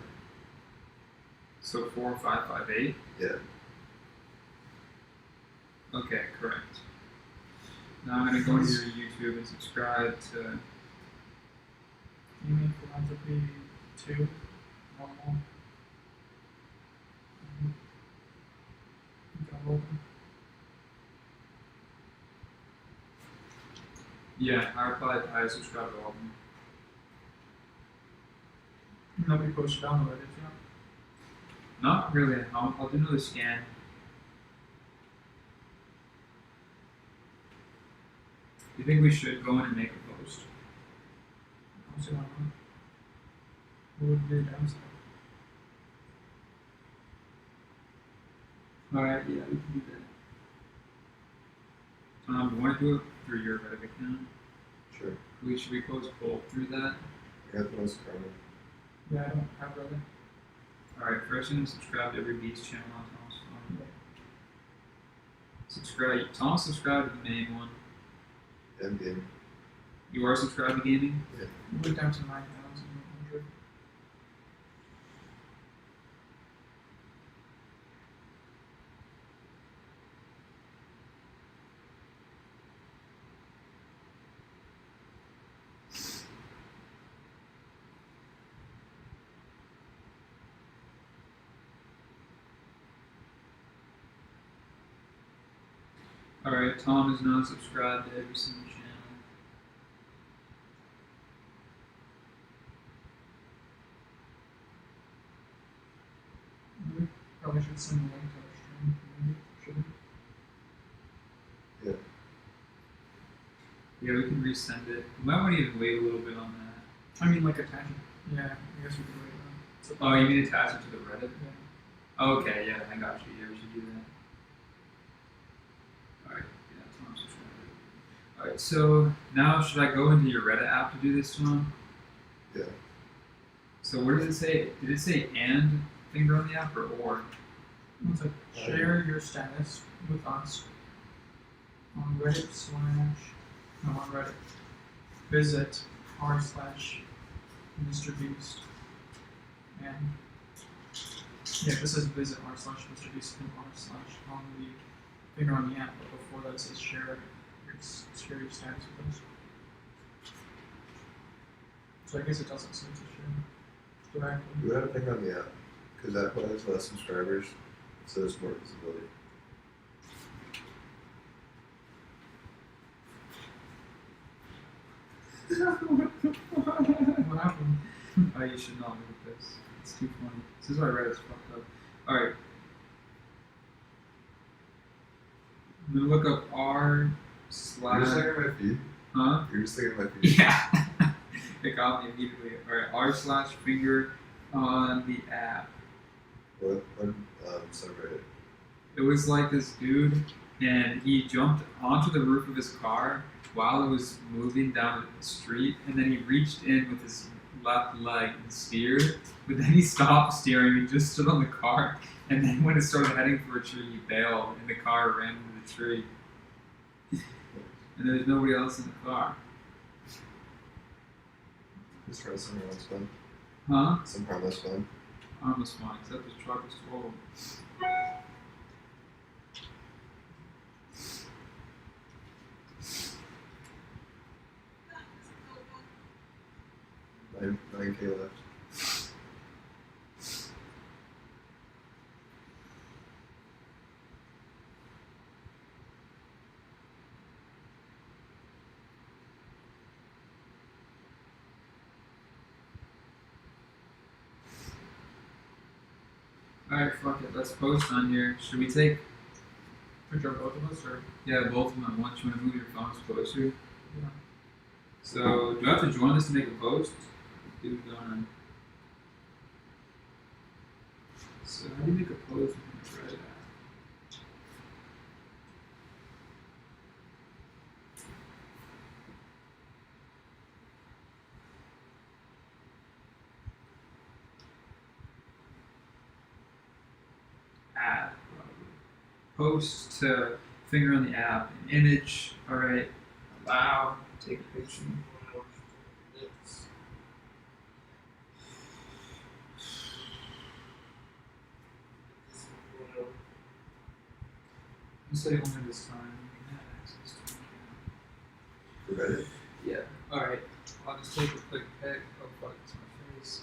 So 4558. Yeah. Okay, correct. Now I'm gonna go into your YouTube and subscribe to. Gaming philanthropy 2, normal. Go. Yeah, I replied, I subscribe to all of them. Nobody posted on the Reddit yet. Not really. I'll do another scan. Do you think we should go in and make a post? I don't see why not. What would be the downside? Alright, yeah, we can do that. You want to do it through your Reddit account? Sure. Should we post both through that? I got the most common. Yeah, I don't have Reddit. Alright, first I'm gonna subscribe to every Beats channel on Tom's phone. Subscribe. Tom's subscribed to the main one. And game. You are subscribed to gaming? We went down to 9,100. Alright, Tom is now subscribed to every single channel. We probably should send the link to our stream. Maybe should we? Yeah, we can resend it. We might want to even wait a little bit on that. I mean, like attach it. Yeah, I guess we could wait on. It's Oh, you mean attach it to the Reddit? Yeah. Okay, yeah, I got you. Yeah, we should do that. Alright, yeah, Tom subscribed. Alright, so now should I go into your Reddit app to do this, Tom? Yeah. So what does it say? Did it say and finger on the app or? It's like share your status with us on Reddit on Reddit. Visit r/Mr. Beast. And yeah, this says visit r/Mr. Beast and r/ on the finger on the app, but before that it says share your status with us. So I guess it doesn't say to share directly. You have to think on the app, because that one has less subscribers, so there's more visibility. What happened? Oh, you should not look at this. It's too funny. This is why Reddit's fucked up. Alright. I'm gonna look up r/ You're just looking at my feed? Huh? You're just looking at my feed? Yeah. It got me immediately. Alright, r/finger on the app. What subreddit? It was like this dude, and he jumped onto the roof of his car while it was moving down the street, and then he reached in with his left leg and steered, but then he stopped steering and just stood on the car, and then when it started heading for a tree, he bailed, and the car ran into the tree. And there was nobody else in the car. Just try something else fun. Huh? Some harmless fun. Almost fine, except his truck was totaled. 9K left. Alright, fuck it, let's post on here. Should we take, Picture of both of us, or yeah, both of them at once? You want to move your phones closer? yeah. So, do I have to join this to make a post? Dude, going. So, how do you make a post in the Reddit app? Add, probably. Post to finger on the app, an image, alright, allow, take a picture. You say only this time, you can have access to it. For Reddit? Yeah, alright, I'll just take a quick pic. Oh fuck, it's my face.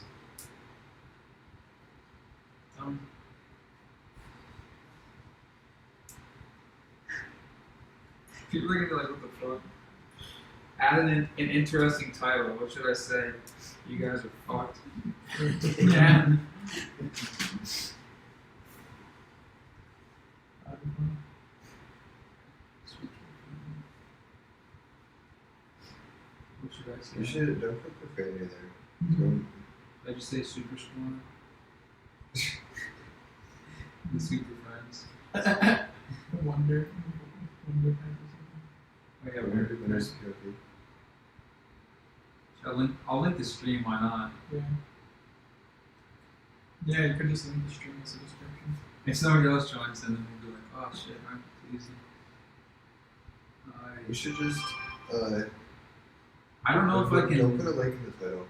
People are gonna be like, what the fuck? add an interesting title. What should I say? You guys are fucked. Yeah. What should I say? You should don't put profanity there. Don't- Did I just say super squad? The super friends. Wonder. Oh yeah, Winner- weird. winner's POV. I'll link the stream. Why not? Yeah. Yeah, you could just link the stream as a description. If somebody else joins, then they'll be like, "Oh shit, I'm easy." You should just I don't know if I don't can. put a link in the title.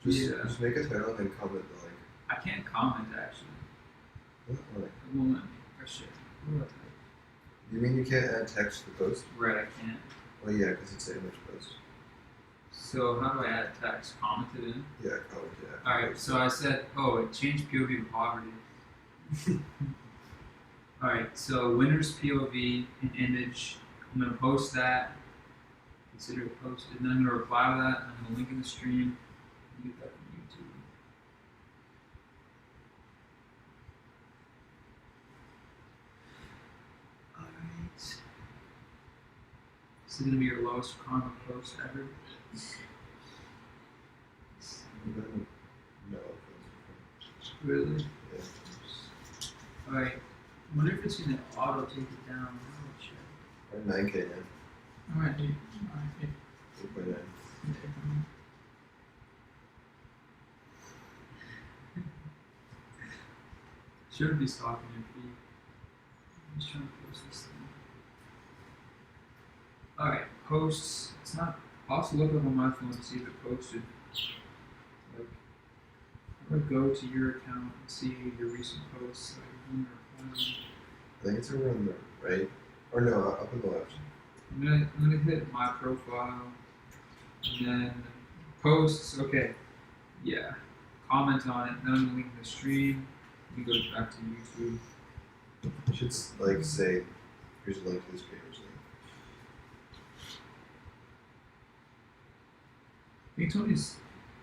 Just Yeah. just make a title and then comment the link. I can't comment actually. What? Like, It won't let me. Oh shit. What do I type? you mean you can't add text to the post? Right, I can't. Well, yeah, because it's an image post. So how do I add text? Comment it in. Yeah, comment yeah. Alright, so I said, oh, it changed POV to poverty. Alright, so winner's POV, an image. I'm gonna post that. Consider it posted. And then I'm gonna reply to that. And I'm gonna link in the stream. And get that from YouTube. Alright. This is gonna be your lowest karma post ever. No. Really? Yeah. Alright. I wonder if it's gonna auto take it down. Oh shit. Or 9K now. I'm at 8. 8.9. Shouldn't be stalking your feed. I'm just trying to post this thing. Alright, posts. It's not. I'll also look up on my phone to see if it posted. Like, I'm gonna go to your account and see your recent posts. Like, when you're replying. I think it's over on the right. Or no, up on the left. I'm gonna hit my profile and then posts. Okay, yeah. Comment on it. Then I'm gonna link the stream. We go back to YouTube. You should like say, here's a link to this page. I think Tony's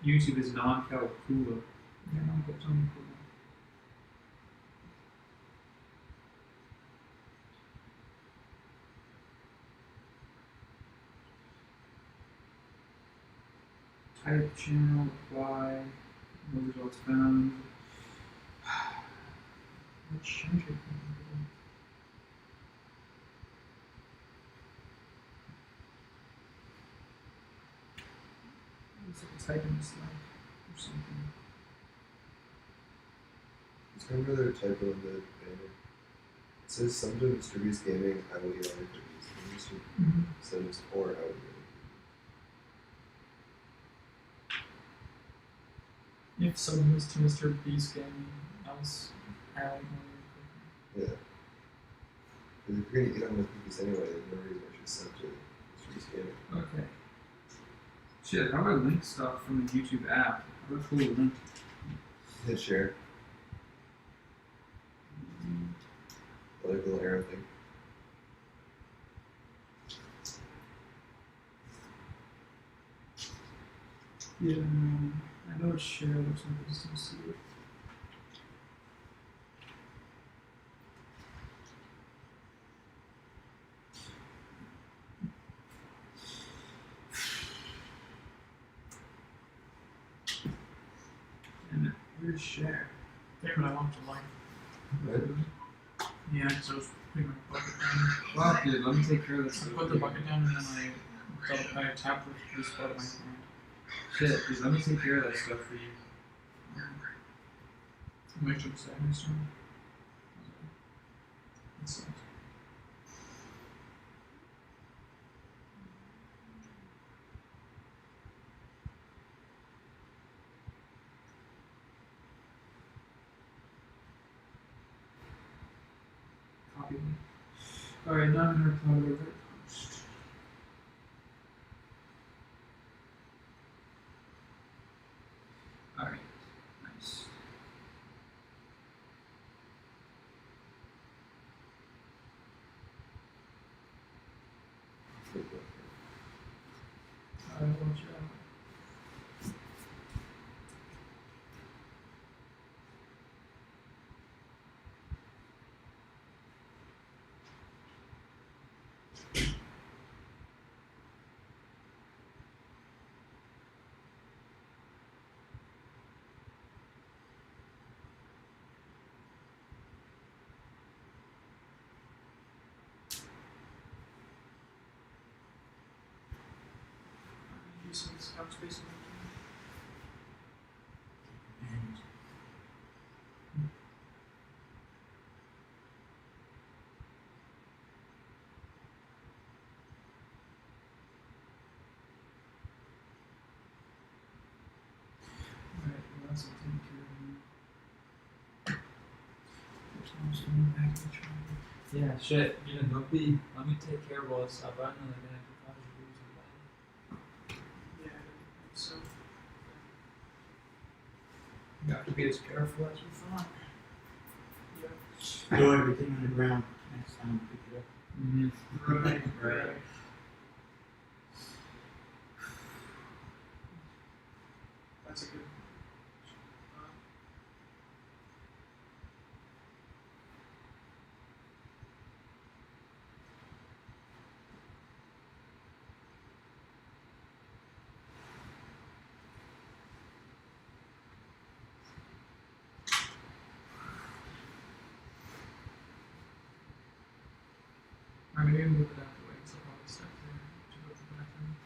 YouTube is non-calcula. Yeah, I'll get Tony cool. Type channel, apply, no results found. Let's change it. Looks like it's typing this like or something. It's kind of another typo in the banner. It says Sumter distributes gaming highly electrically. Says or highly If someone was to Mr. Beast Gaming, else highly Yeah. Because if you're gonna eat on the cookies anyway, there's no reason I should send to distributes gaming. Okay. Shit, how do I link stuff from the YouTube app? How do I pull a link? Hit share. The like little arrow thing. Yeah, I know it's shared, looks like I just don't see it. And where's share? Damn it, I want to like. Right? Yeah, because I was putting my bucket down. Well, dude, let me take care of this. I put the bucket down and then I tapped this part of my hand. Shit, dude, let me take care of that stuff for you. Make sure to say next time. That sucks. Copy me. Alright, now I'm gonna reply to that post. Alright, nice. I will let you know. Use some scout space in Alright, well, that's something to. There's no something back in the triangle. Yeah, shit. You know, don't be. Let me take care of all this stuff. I know they're gonna have to cause you Yeah, so You have to be as careful as you find. yeah. Throw everything on the ground next time we pick it up. Mm-hmm. Right, Right. That's a good. I'm gonna move it out of the way, so I'll probably step there to go to the bathroom.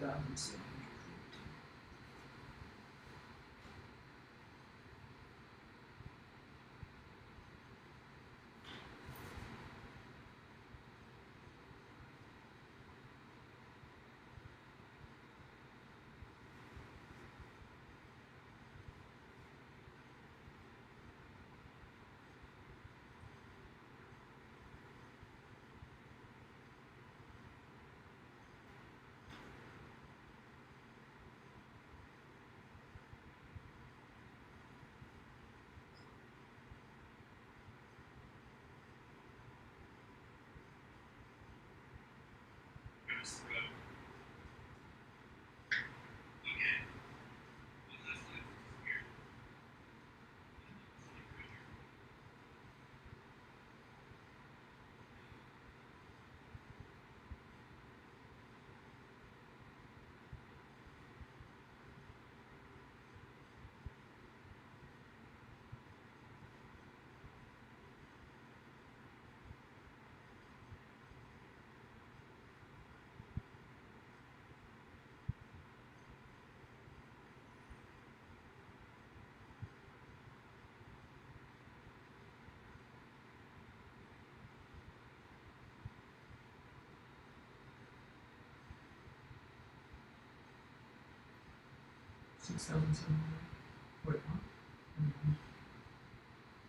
$8,700. $6,700. Wait, what?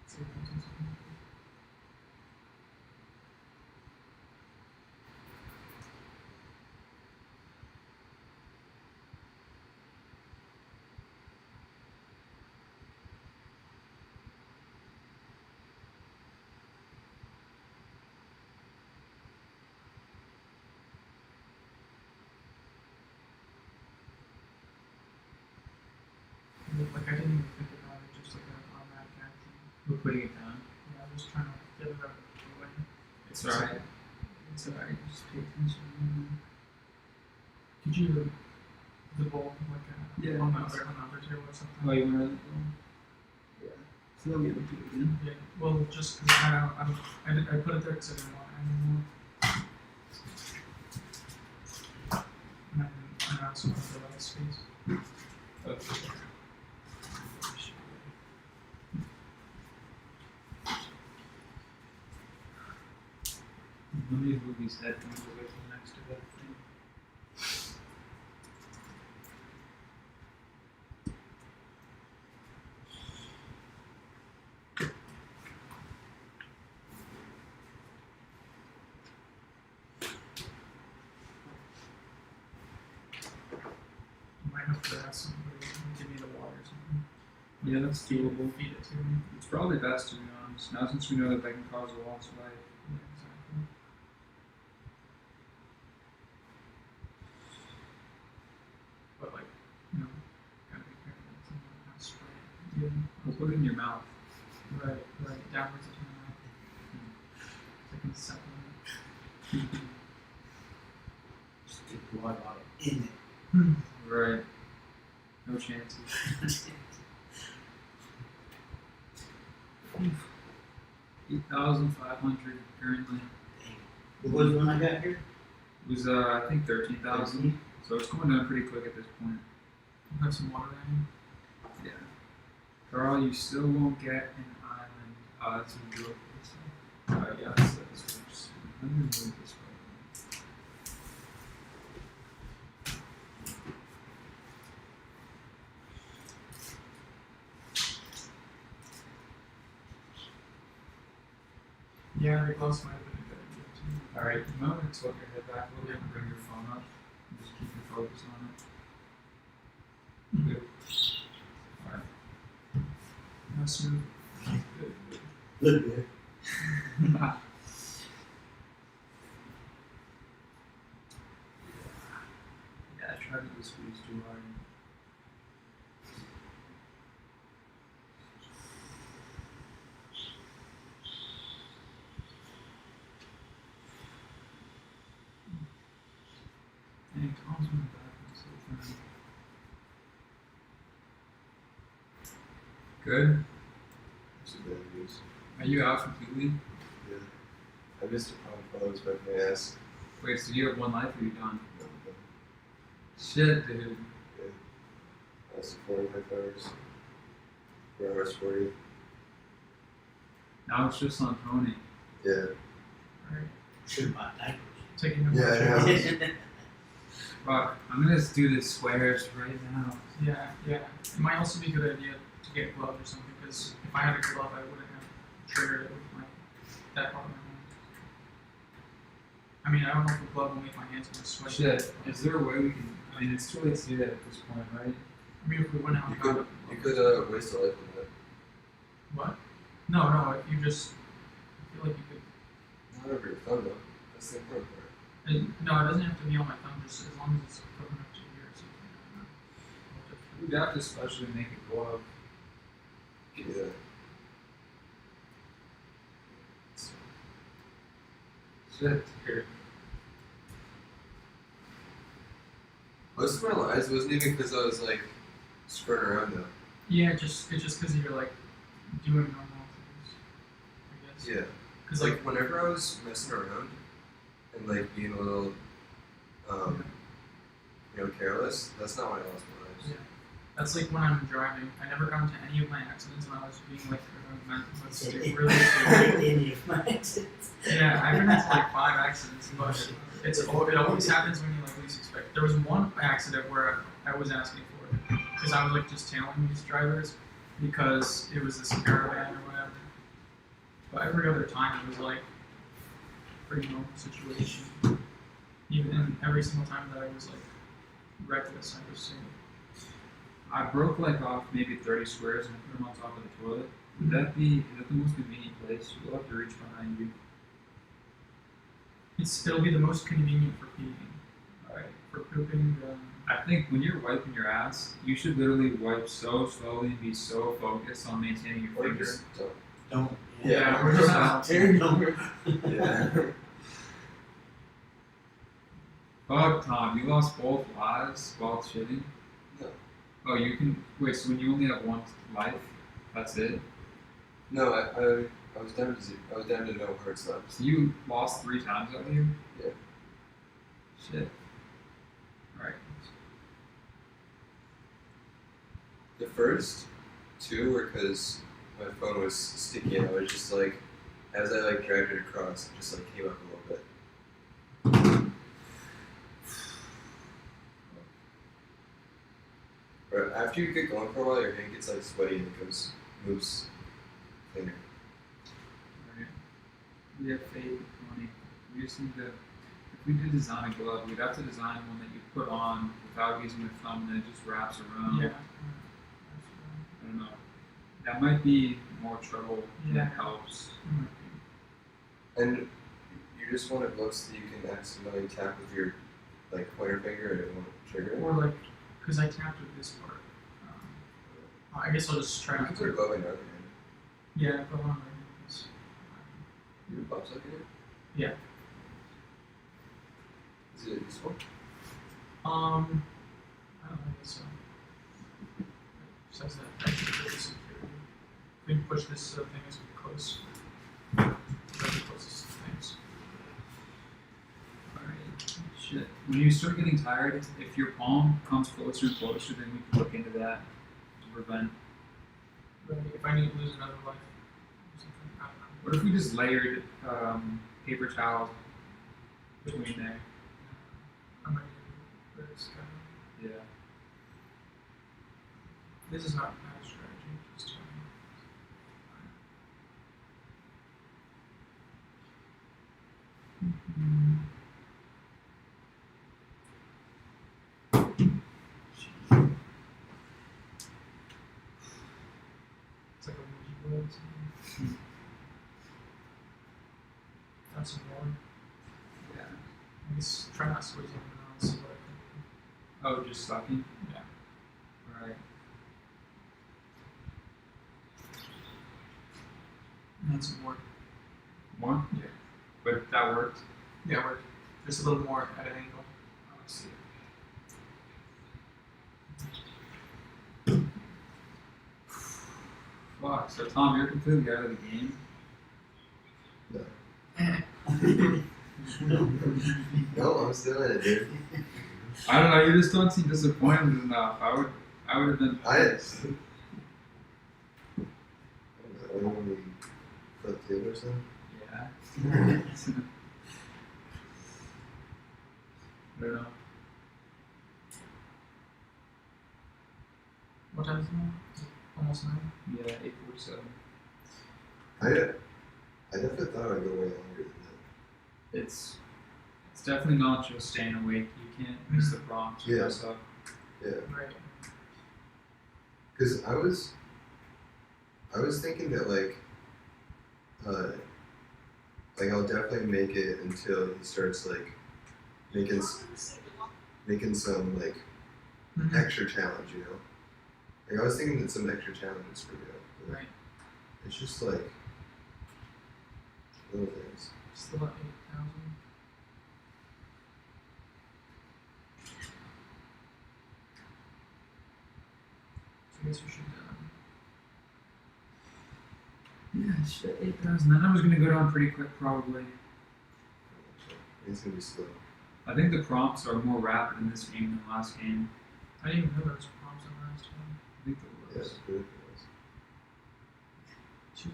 6,700. It looked like I didn't even think about it, just like an automatic action. We're putting it down. Yeah, I was trying to get it out of the way. It's alright. It's alright, just pay attention. Could you the bowl like Yeah. on the other table or something? Oh, you want to? Yeah. So they'll be able to do it again. Yeah. Well, just because I put it there because I didn't want it anymore. And I also want the white space. Okay. Let me move these headphones away from next to that thing. I'd have to ask somebody to give me the water or something. Yeah, that's doable. Feed it to me. It's probably best to be honest. Now since we know that they can cause a loss of life. Yeah, exactly. But like, gotta be careful with something not spray. Yeah. We'll put it in your mouth. Right, downwards into my mouth. Like a supplement. Just get the water bottle in Right. No chances. it. 8,500 currently. What was the one I got here? It was I think 13,000. So it's going down pretty quick at this point. We'll have some water in. Yeah. Carl, you still won't get an island. That's what you do. Yeah, that's worse. Let me move this way. Yeah, the gloves might have been a good idea too. Alright, you might want to tilt your head back a little bit and bring your phone up. And just keep your focus on it. Good. Alright. No smooth. Good. Look good. Yeah, I tried to squeeze too hard. Dang, Tom's in the bathroom so far. Good. It's a bad news. Are you out completely? Yeah. I missed a problem while I was wiping my ass. Wait, so you have one life or are you done? No, no. Shit, dude. Yeah. Lasted 4.5 hours. 4 hours 40. Now it's just on Tony. Yeah. Right. Should have bought diapers. Taking the Yeah, yeah. Fuck, I'm gonna just do the squares right now. Yeah. It might also be a good idea to get a glove or something because if I had a glove, I wouldn't have triggered it with that part of my hand. I mean, I don't know if a glove will make my hands more sweaty. Shit, is there a way we can? I mean, it's too late to do that at this point, right? I mean, if we went out You and got could, a waste a life with that. What? No, if you just, I feel like you could. Not over your thumb, though. That's the important part. No, it doesn't have to be on my thumb, just as long as it's covering up to here or something. We'd have to especially make a glove. Yeah. Shit, here. Most of my lies wasn't even because I was like screwing around though. Yeah, it's just because you're like doing normal things, I guess. Yeah. Because Like whenever I was messing around and like being a little, careless, that's not when I lost my lives. Yeah. That's like when I'm driving. I never got into any of my accidents when I was being like really stupid. Any of my exits. Yeah, I've been into like 5 accidents, but it always happens when you like least expect. There was one accident where I was asking for it because I was like just tailing these drivers because it was this caravan or whatever. But every other time it was like a pretty normal situation. Even every single time that I was like reckless, I was saying. I broke like off maybe 30 squares and put them on top of the toilet. Is that the most convenient place? You'll have to reach behind you. It'll be the most convenient for peeing. Alright. For pooping, I think when you're wiping your ass, you should literally wipe so slowly and be so focused on maintaining your Or finger. just don't. Don't. Yeah, we're just not. Tearing over. Yeah. Fuck, Tom, you lost both lives while shitting? No. Oh, you can. Wait, so when you only have one life, that's it? No, I was down to zero. I was down to no hearts left. So you lost 3 times out here? Yeah. Shit. Alright. The first 2 were because my phone was sticky and I was just like, as I like dragged it across, it just like came up a little bit. But after you get going for a while, your hand gets like sweaty and it moves cleaner. Alright. We have faith in Tony. We just need to. If we did design a glove, we'd have to design one that you put on without using your thumb, and it just wraps around. Yeah. I don't know. That might be more trouble than Yeah. it helps. And you just want it look so you can accidentally tap with your like pointer finger and it won't trigger it. Or like, because I tapped with this part. I guess I'll just try You not can put to. it both in your other hand. Yeah, go on. Right. This. You have a pop socket in it? Yeah. Is it useful? I don't know. I guess so. It says that I should put this in here. We can push this thing as we close. Very closest things. Alright. Shit. When you start getting tired, if your palm comes closer and closer, then we can look into that to prevent. But if I need to lose another life or something, I don't know. What if we just layered paper towels between there? I might do this. Yeah. This is not a bad strategy. Just it's like a Ouija board or something. Got some more. Yeah. I guess try not to squeeze anything else. See what I Oh, just sucking? can. Yeah. Alright. And some more. More? Yeah. But that worked. Yeah, we're just a little more at an angle. Oh, I see. Fuck, so Tom, you're completely out of the game? No, I'm still in it, dude. I don't know, you just don't seem disappointed enough. I would have been I don't know, when we flip table or something. Yeah. I don't know. What time is it now? Almost 9. Yeah, 8:47. I definitely thought I'd go way longer than that. It's definitely not just staying awake. You can't miss the prompts. Yeah. So. Yeah. Right. Because I was thinking that like I'll definitely make it until he starts like making some like Mm-hmm. extra challenge, you know. Like I was thinking that some extra challenges for real. But Right. it's just like little things. Still at 8,000. So I guess we should. Yeah, shit, 8,000. That number's gonna go down pretty quick, probably. It's gonna be slow. I think the prompts are more rapid in this game than last game. I didn't even know there was prompts on last one. I think there Yes, was. good. Two.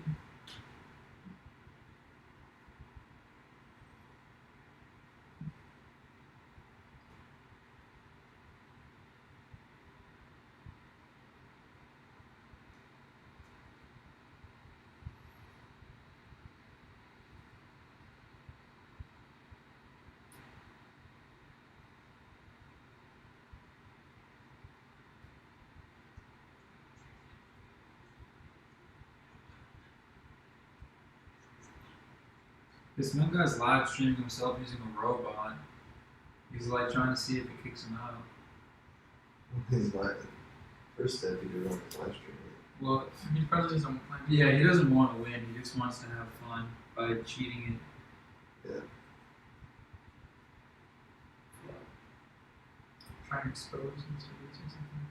This one guy's live streaming himself using a robot. He's like trying to see if it kicks him out. His first step he did on his live stream. Well, He probably doesn't plan. yeah, he doesn't want to win. He just wants to have fun by cheating it. Trying to expose Mr. Boots or something.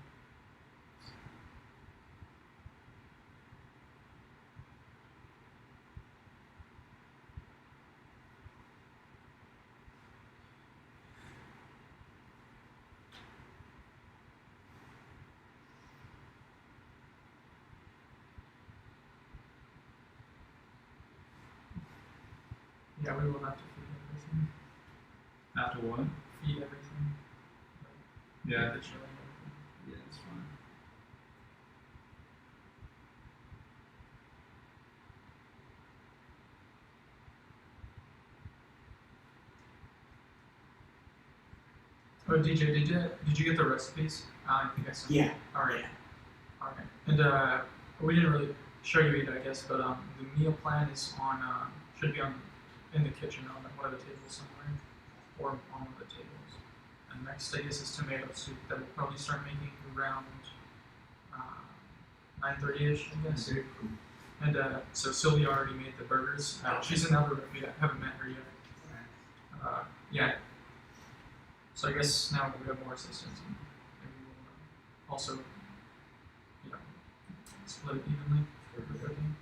Yeah, we will have to feed everything. After what? Feed everything. Yeah. The chili and everything. Yeah, it's fine. Oh Oh, DJ, did you get the recipes? I think I sent. Yeah. All right. All right. And we didn't really show you either, I guess, but the meal plan is on should be on in the kitchen on one of the tables somewhere, or on one of the tables. And next, I guess, is tomato soup that we'll probably start making around 9:30ish, I guess. Okay, cool. And so Sylvia already made the burgers. She's in the other room. We haven't met her yet. Yeah. So I guess now we have more assistants, and maybe we'll also, you know, split it evenly for cooking.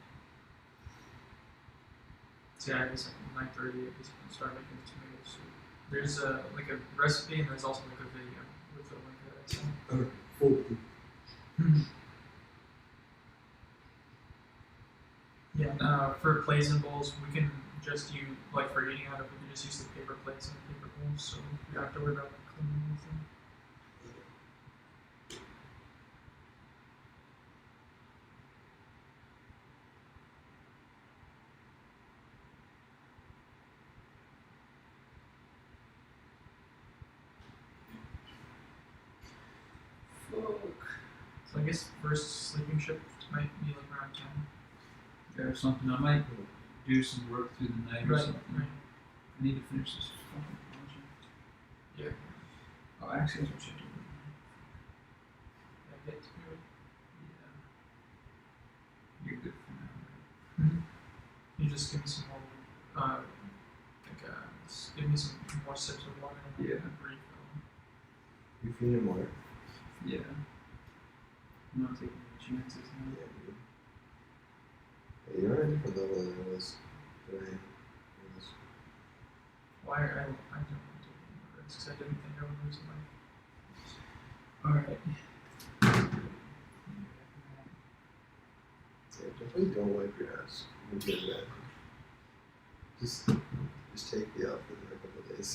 So yeah, I guess like 9:30 at least we'll start making the tomato soup. There's like a recipe and there's also like a video with the link that I sent. Yeah, and for plates and bowls, we can just use, like for eating out of, we can just use the paper plates and the paper bowls, so we don't have to worry about like, cleaning anything. So I guess first sleeping shift might be like around 10. Or something. I might do some work through the night or Right, something. right. I need to finish this fucking project. Yeah. Oh, actually, that's what you do. I get to it. Yeah. You're good for now. You just give me some more, just give me some more sips of water and Yeah. refill. You feeling more? Yeah. I'm not taking any chances now. Yeah, dude. Yeah, you're on a different level than I was today. Why I don't want to take any more risks. I didn't think I would lose a life. Alright. Yeah, definitely don't wipe your ass. You get that. Just take the outfit in a couple of days.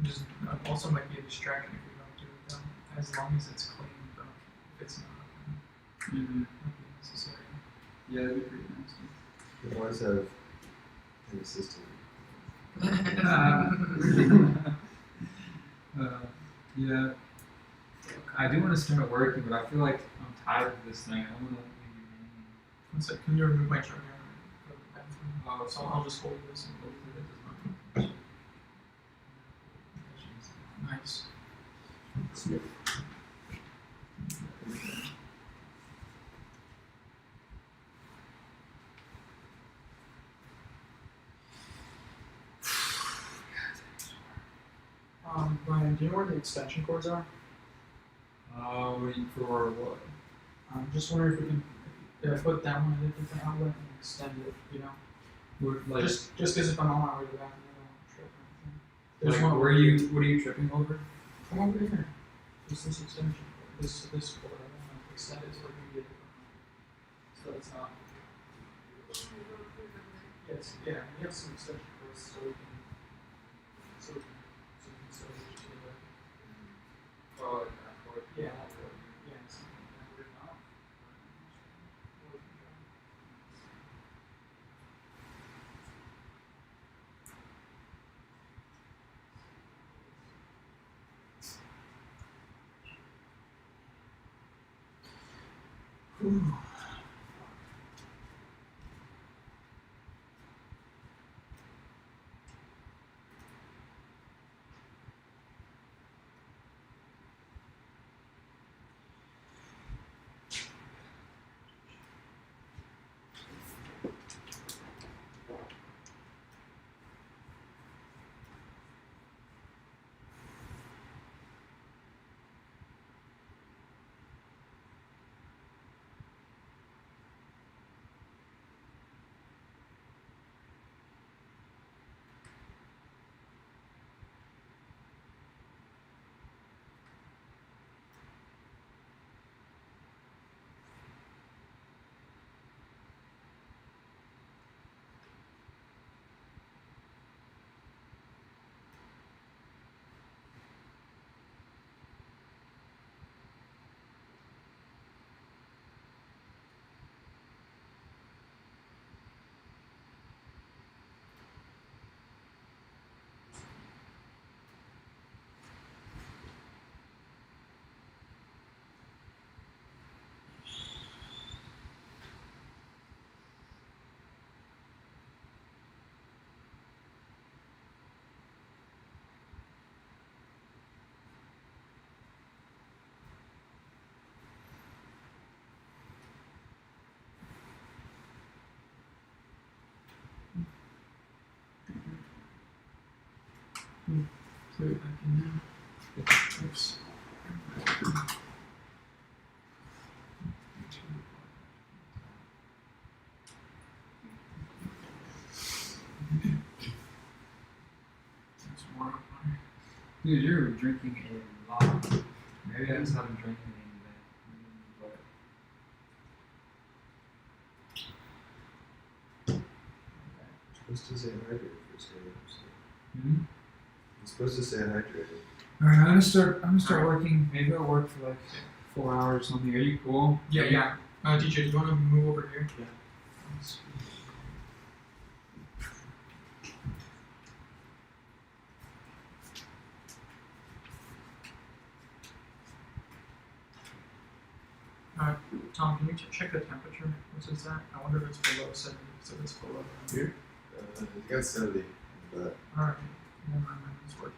Just also might be a distraction if we don't do it though. As long as it's clean, but if it's not, then Mm-hmm. it might be necessary. Yeah, that'd be pretty nasty. You always have an assistant. Yeah. I do want to start working, but I feel like I'm tired of this thing. I want to leave One sec, can you remove my charger? Go to the bathroom. Oh, So I'll just hold this and go through it. Nice. Brian, do you know where the extension cords are? waiting for what? I'm just wondering if we can put that one in a different outlet and extend it, you know? What, like, Just because if I'm on my way to the bathroom, I don't want to trip or anything. There's like one what are you tripping over? Come over here. Just this extension cord, this cord, I don't want to extend it so it can be a different one. So it's not. Yes, yeah, we have some extension cords so we can still reach to the Oh, like that cord. yeah, yeah, something like that. Would it not? Put it back in now. Oops. That's more of mine. Dude, you're drinking a lot. Maybe I just haven't drank any today. But Supposed to say hydrated first day. hmm? It's supposed to say hydrated. Alright, I'm gonna start working. Maybe I'll work for like 4 hours or something. Are you cool? Yeah. DJ, do you want to move over here? Yeah. Tom, can you check the temperature? What is that? I wonder if it's below 70. So it's below. Here? You got 70, but Alright. Never mind, it's working.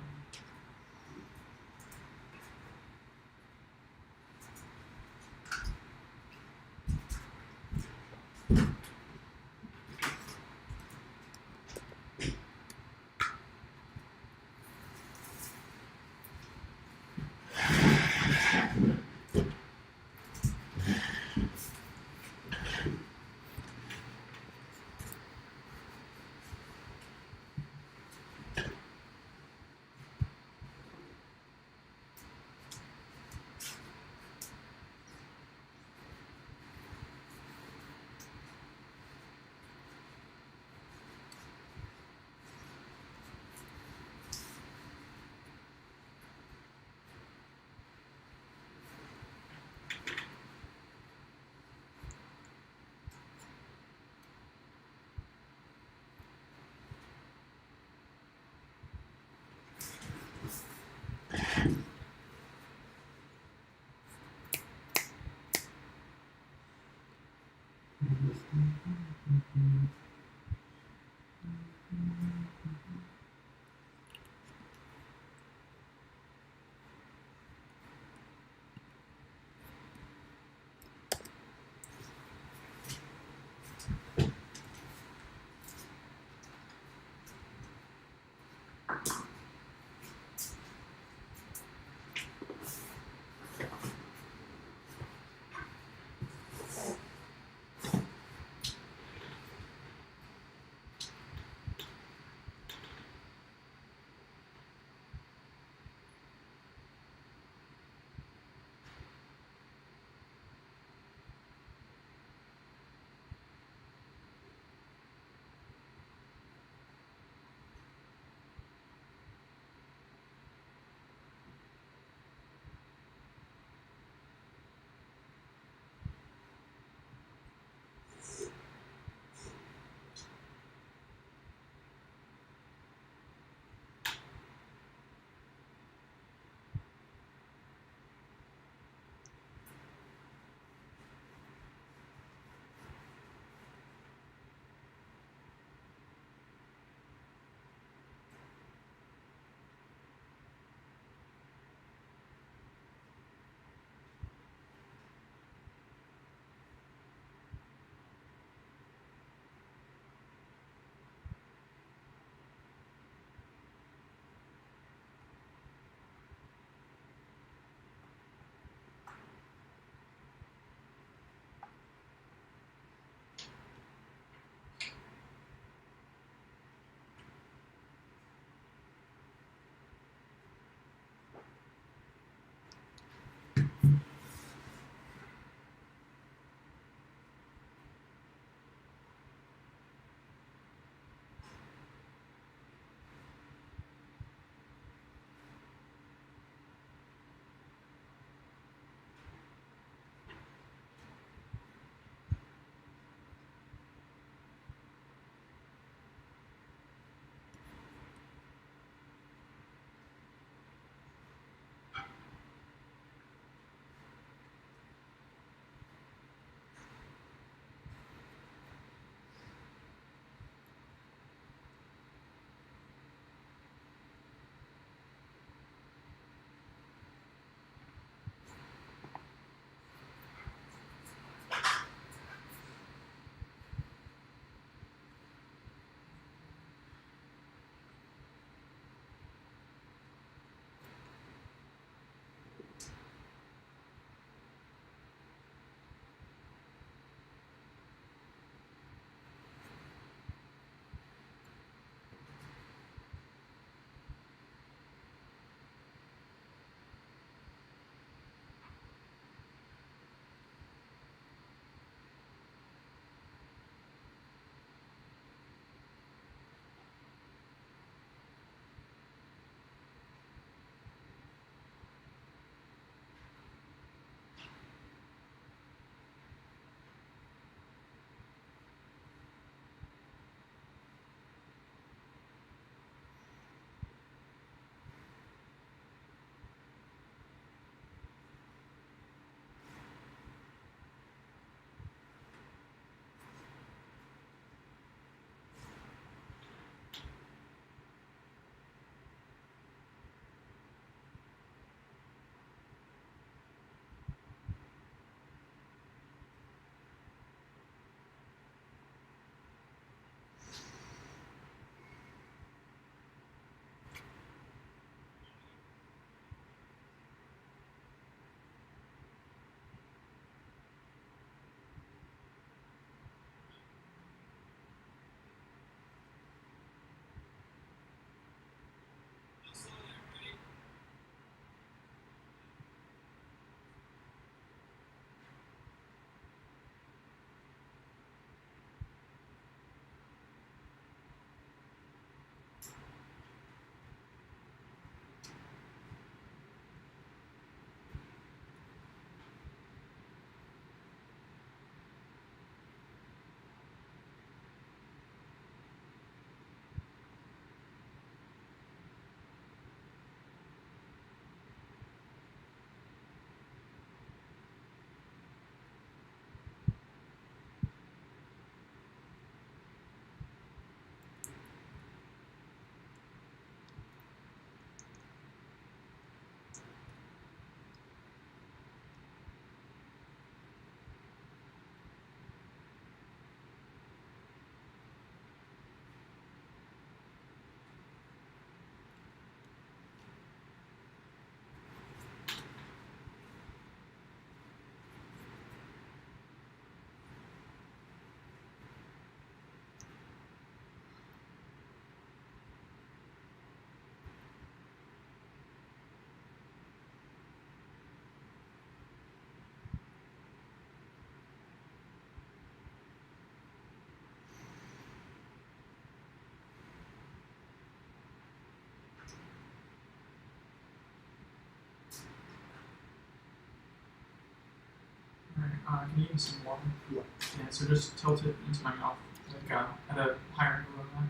can you give me some water? Yeah. Yeah, so just tilt it into my mouth, like at a higher angle than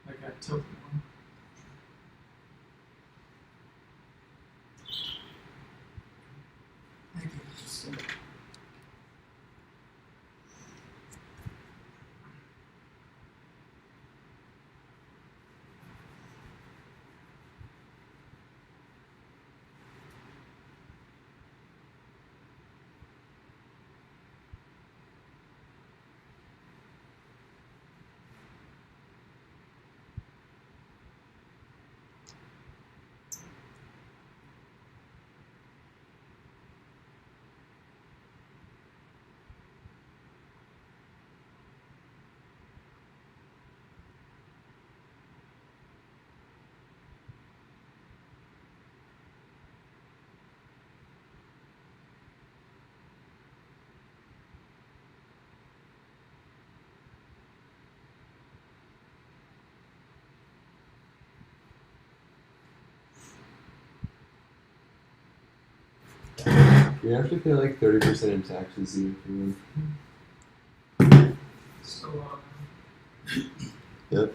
that. Like tilt it more. Thank you. You actually pay like 30% in taxes even for one. So Yep.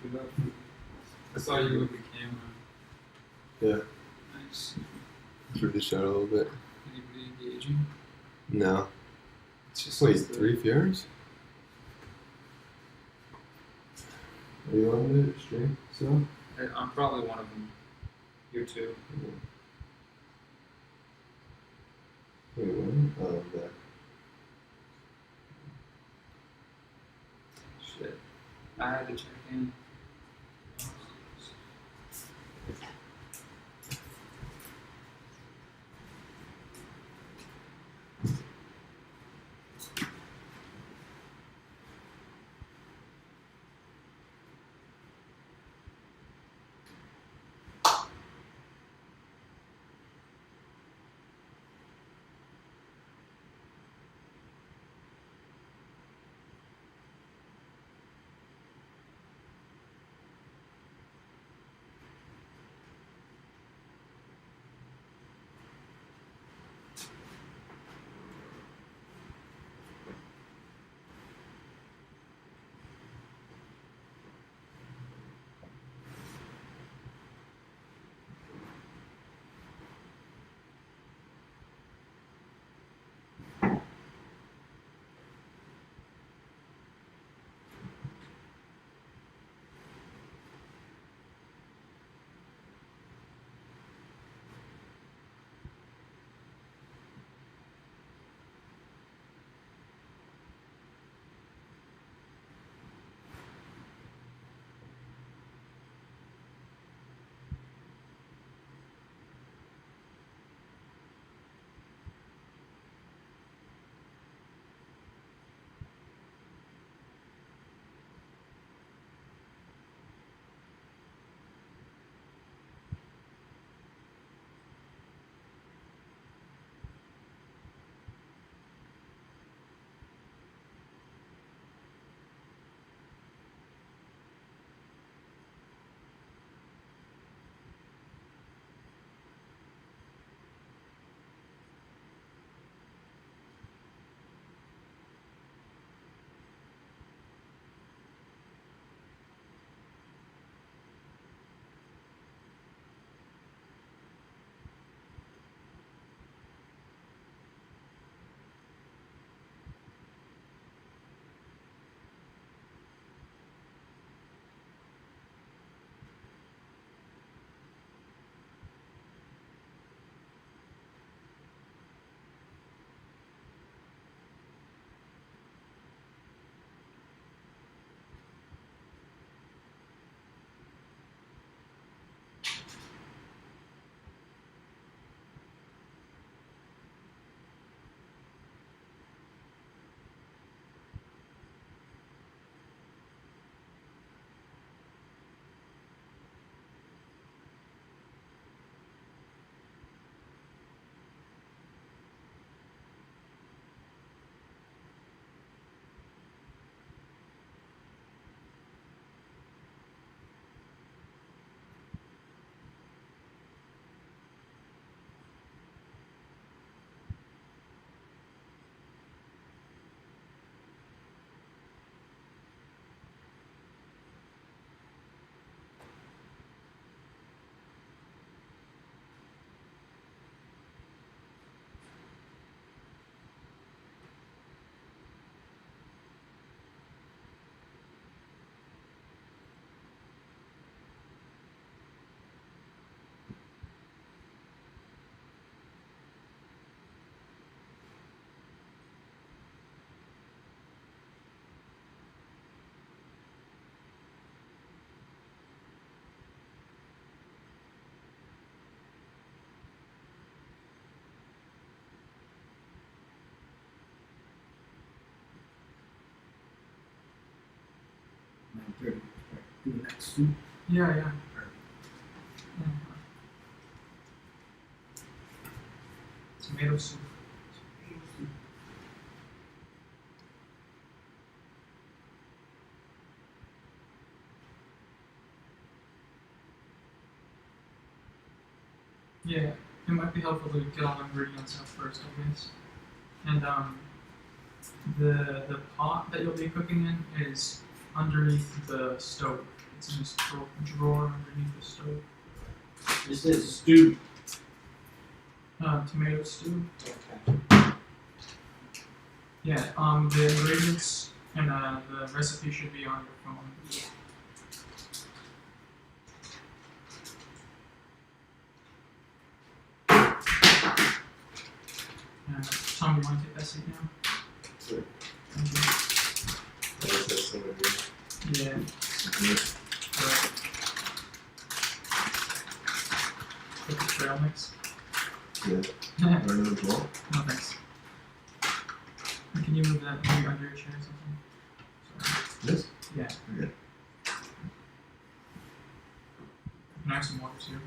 do that. I saw you with the camera. Yeah. Nice. Through the shot a little bit. Anybody engaging? No. It's just Wait, us three. 3 viewers? Are you on the stream still? I'm probably one of them. You too. Wait, when? Oh, I'm back. Shit. I had to check in. Doing that soup. Yeah, yeah. Tomato soup. Yeah, it might be helpful to get all the ingredients out first, I guess. And the pot that you'll be cooking in is underneath the stove. It's in this drawer underneath the stove. This is stew. Tomato stew. Okay. Yeah, the ingredients and the recipe should be on your phone. Tom, you want to take that seat now? Sure. Thank That's some of you. Yeah. it. Put the trail mix. Yeah. No Another bowl? thanks. Can you move that maybe under your chair or something? Sorry. This? Yeah. Okay. Can I have some water too?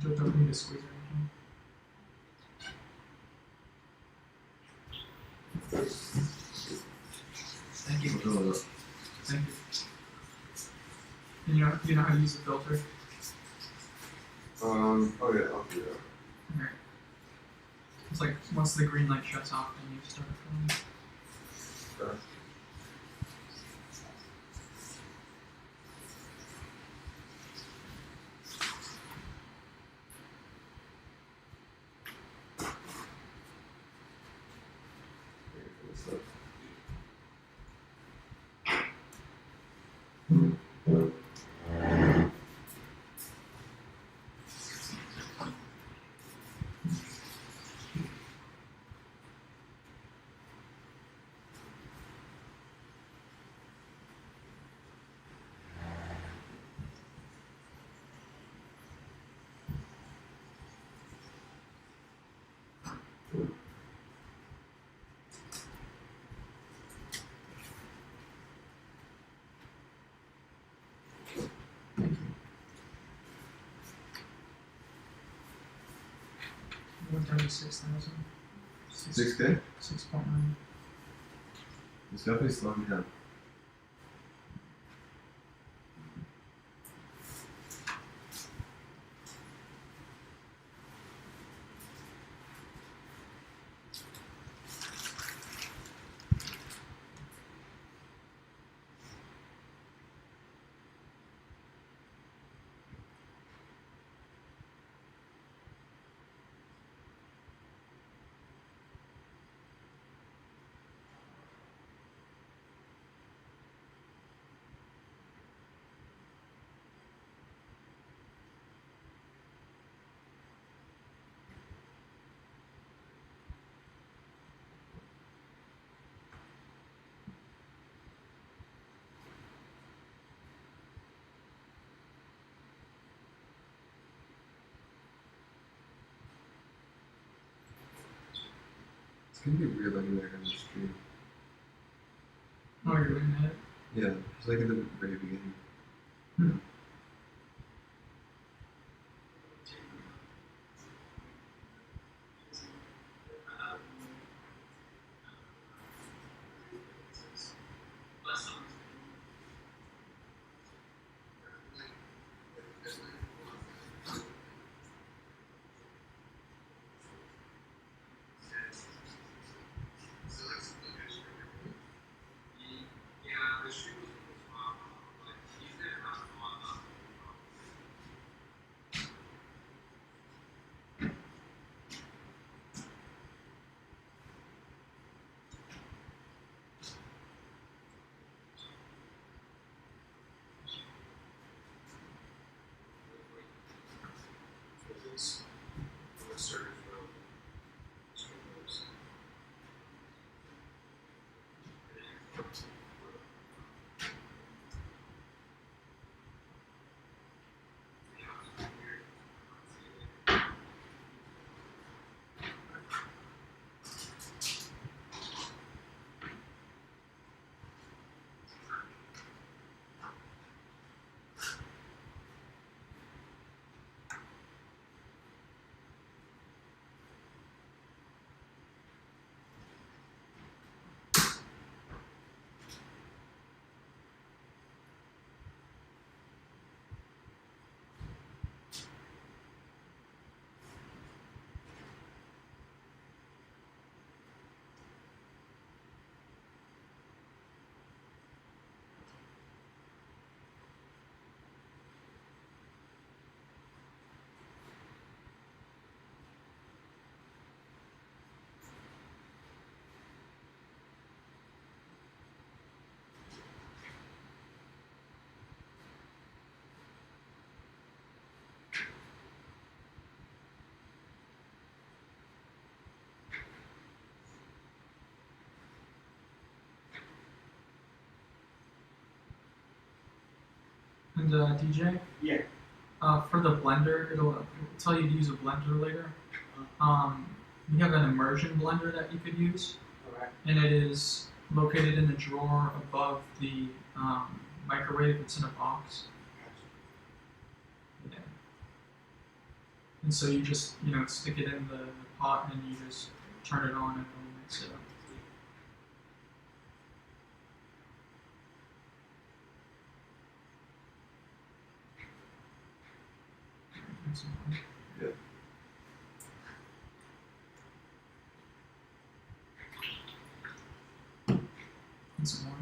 Yeah, don't need to squeeze or anything. Thank you. Thank you. And you know how to use the filter? Oh yeah, I'll do that. Okay. It's like once the green light shuts off, then you start filling. Okay. Ready for this stuff. Went down to 6,000. 6K? 6.9. It's definitely slowing me down. It's gonna be weird looking back on the stream. Oh, you're looking at it? Yeah, it's like in the very beginning. And DJ? Yeah. For the blender, it'll tell you to use a blender later. We have an immersion blender that you could use, Alright. and it is located in the drawer above the microwave. It's in a box. Yeah. And so you just, stick it in the pot and you just turn it on and it'll mix it up. And some more. Yeah. And some more.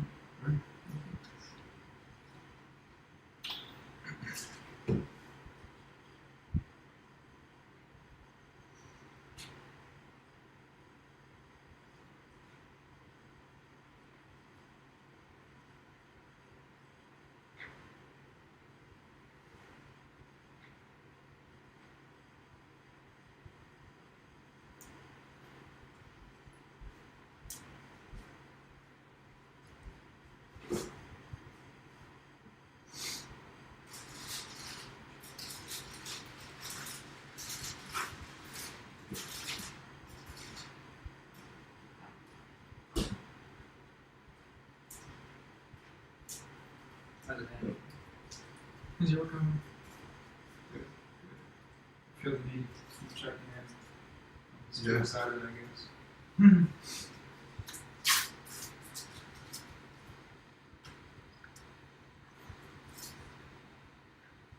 How's it end? Is your coming? Feel the need to keep checking in. It's Yeah. excited, I guess.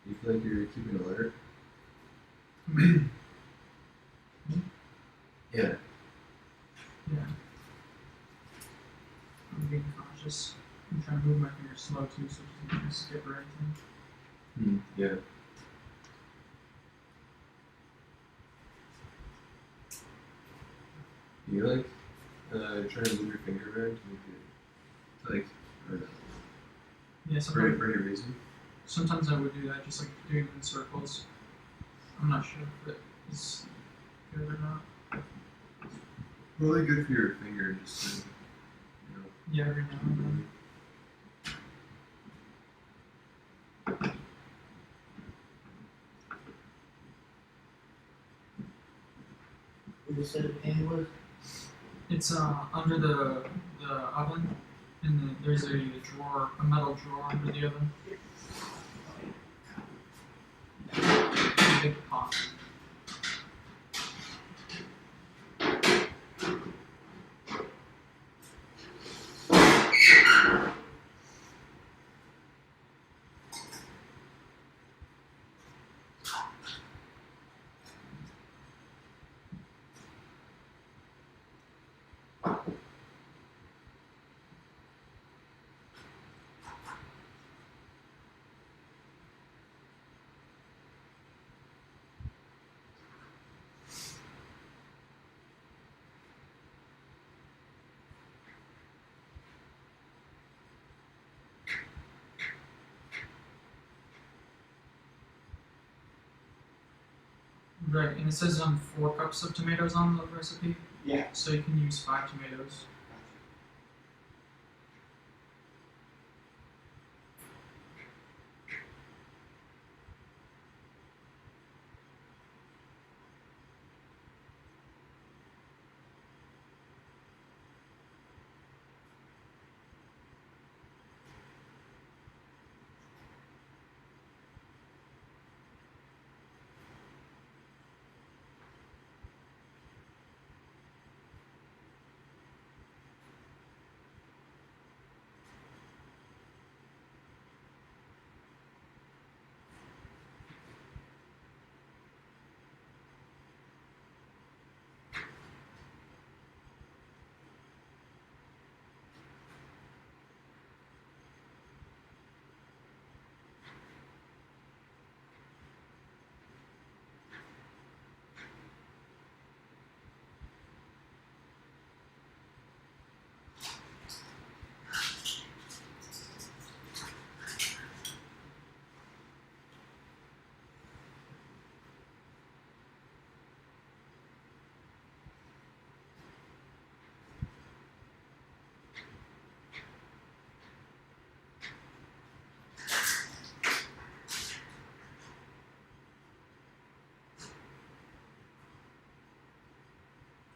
You feel like you're keeping alert? Yeah. Yeah. I'm being cautious. I'm trying to move my fingers slow too, so it doesn't skip or anything. Yeah. You like trying to move your finger around to make it like or Yeah, for any reason? sometimes I would do that, just like doing it in circles. I'm not sure if it is good or not. Really good for your finger, just to, Yeah, every now and then. What you said the pan was? It's under the oven, and there's a drawer, a metal drawer under the oven. A big pot. Right, and it says 4 cups of tomatoes on the recipe, Yeah. so you can use 5 tomatoes.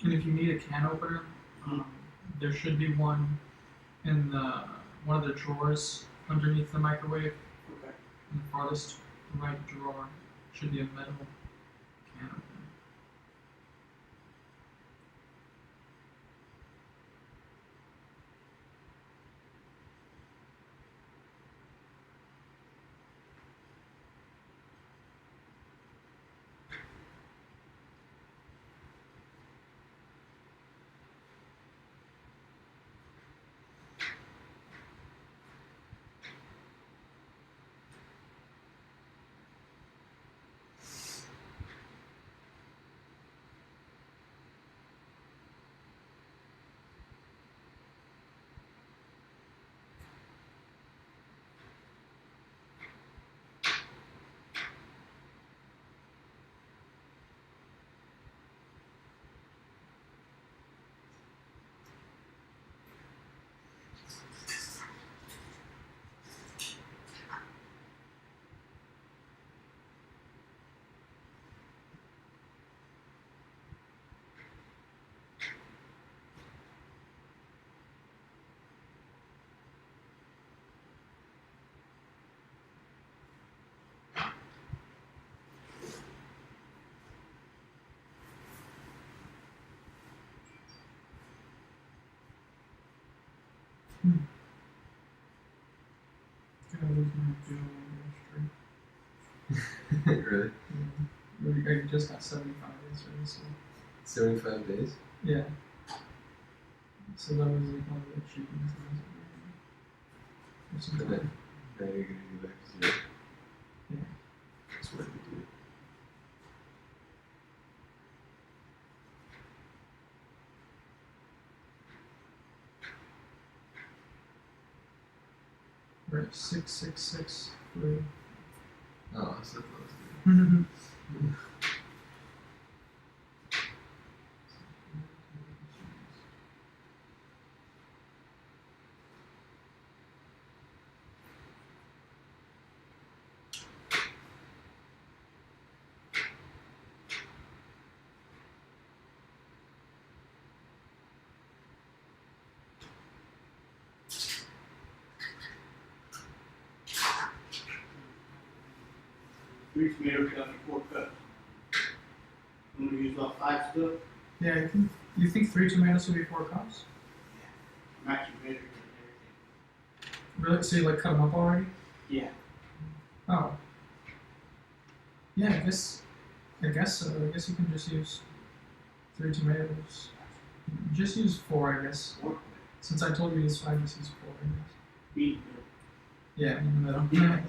And if you need a can opener, there should be one in one of the drawers underneath the microwave. Okay. In the farthest right drawer should be a metal can opener. Gotta lose my job Really? I just got 75 days already, so 75 days? yeah. So that was like one of the achievements that I was like, or some Okay. kind. Now you're gonna go back to zero. Yeah. That's what we do. We're at 6663. Oh, so close. Three tomatoes got 4 cups. I'm gonna use about 5 still. Yeah, you think 3 tomatoes would be 4 cups? Matching vinegar and Really? So you like cut them up already? everything. Yeah. Oh. Yeah, I guess so. I guess you can just use 3 tomatoes. Just use 4, I guess. Or Since I told you to use 5, just use 4, I guess. beet. Yeah, in the middle. Yeah.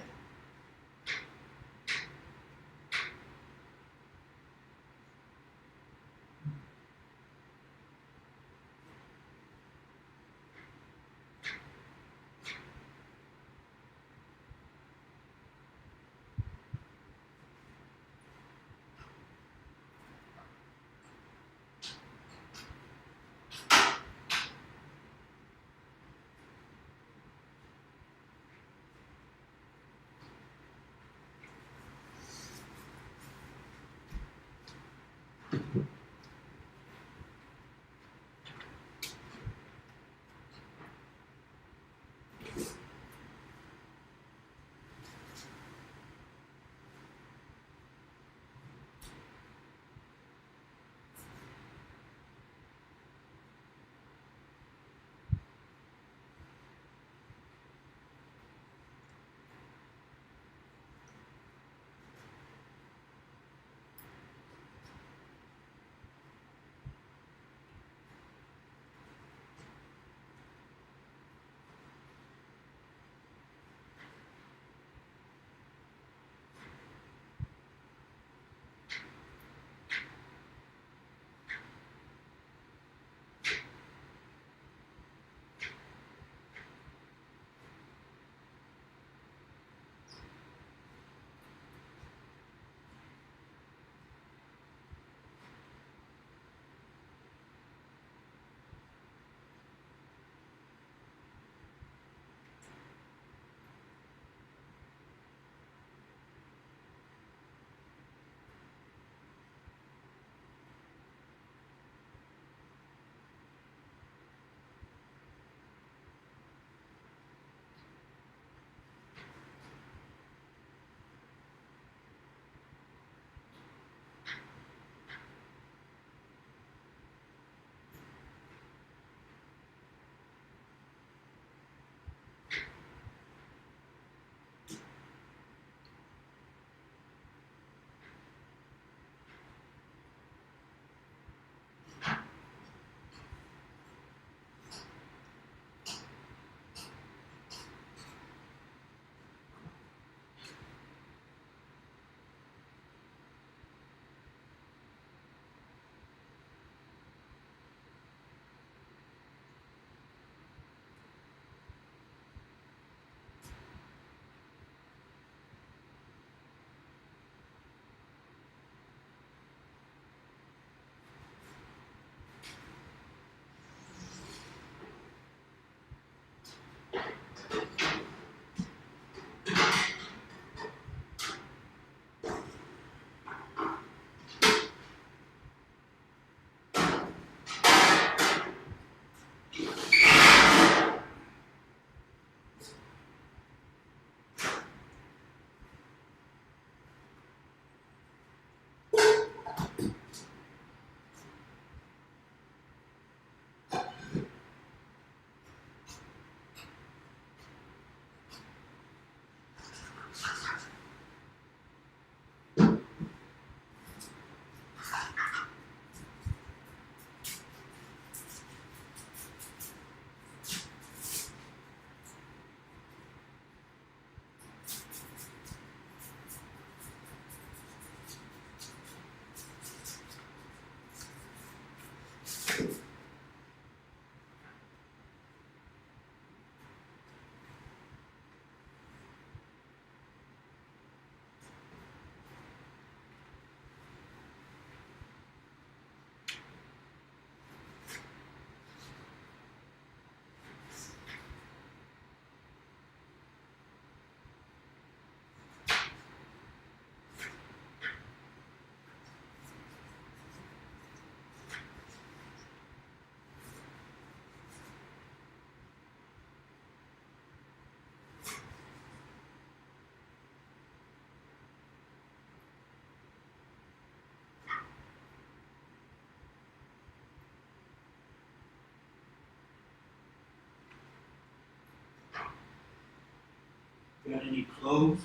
Got any cloves?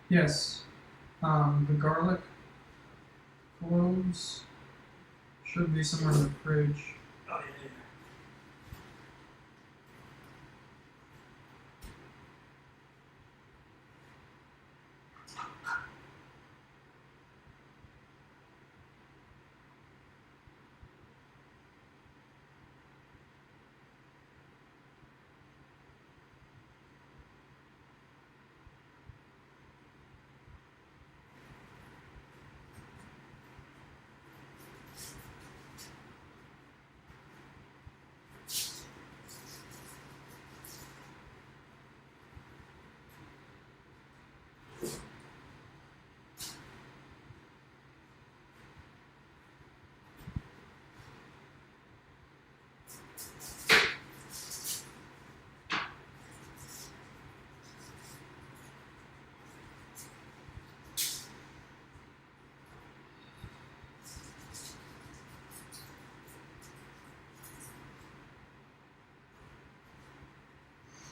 Yes. The garlic cloves should be somewhere in the fridge. Oh, yeah.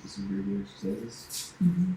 Do some breathing exercises. Mm-hmm.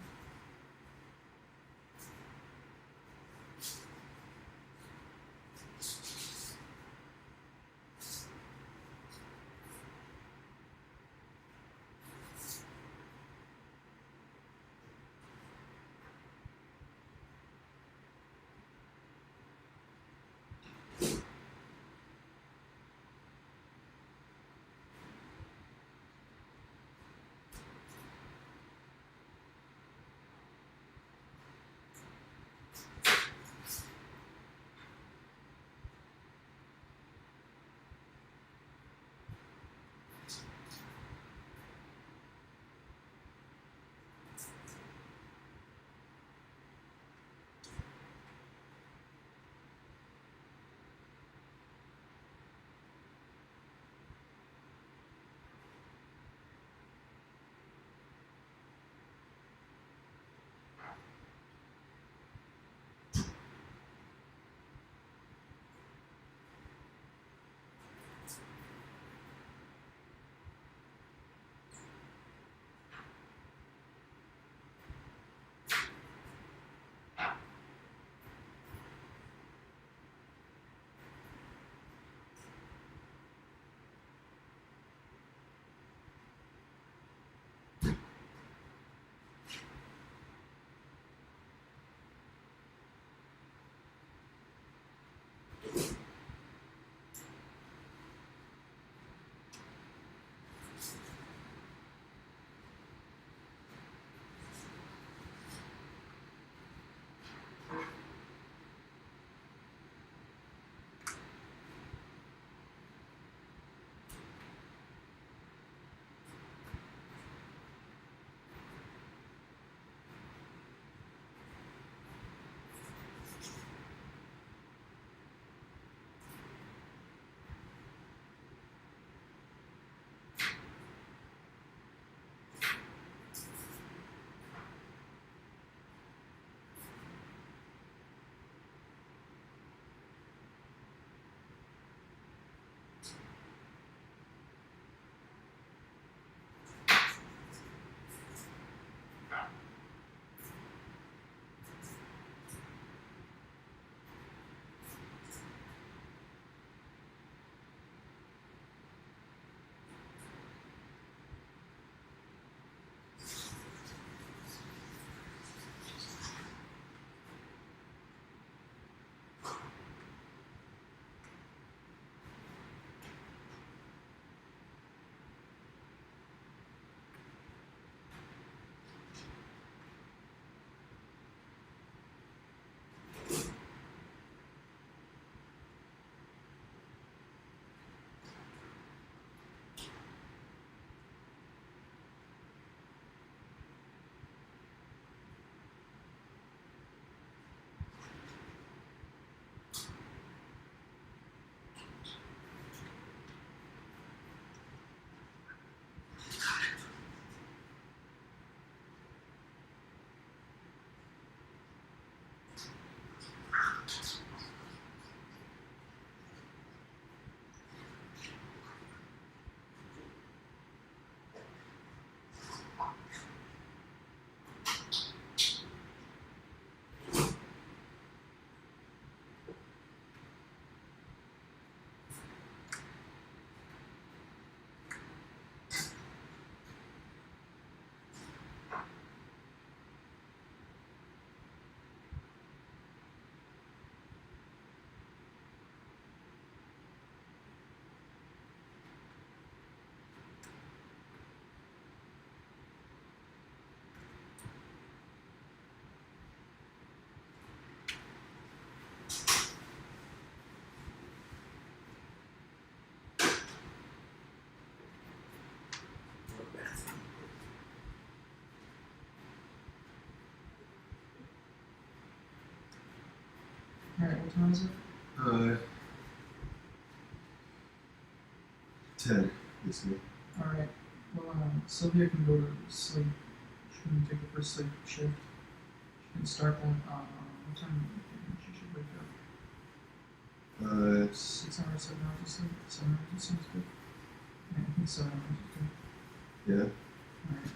Alright, what time is it? 10. This week. Alright, well, Sylvia can go to sleep. She can take the first sleep shift. She can start that, what time do you think she should wake up? 6 hours, 7 hours of sleep? 7 hours, sounds good. Yeah, I think 7 hours is good. Yeah. Alright.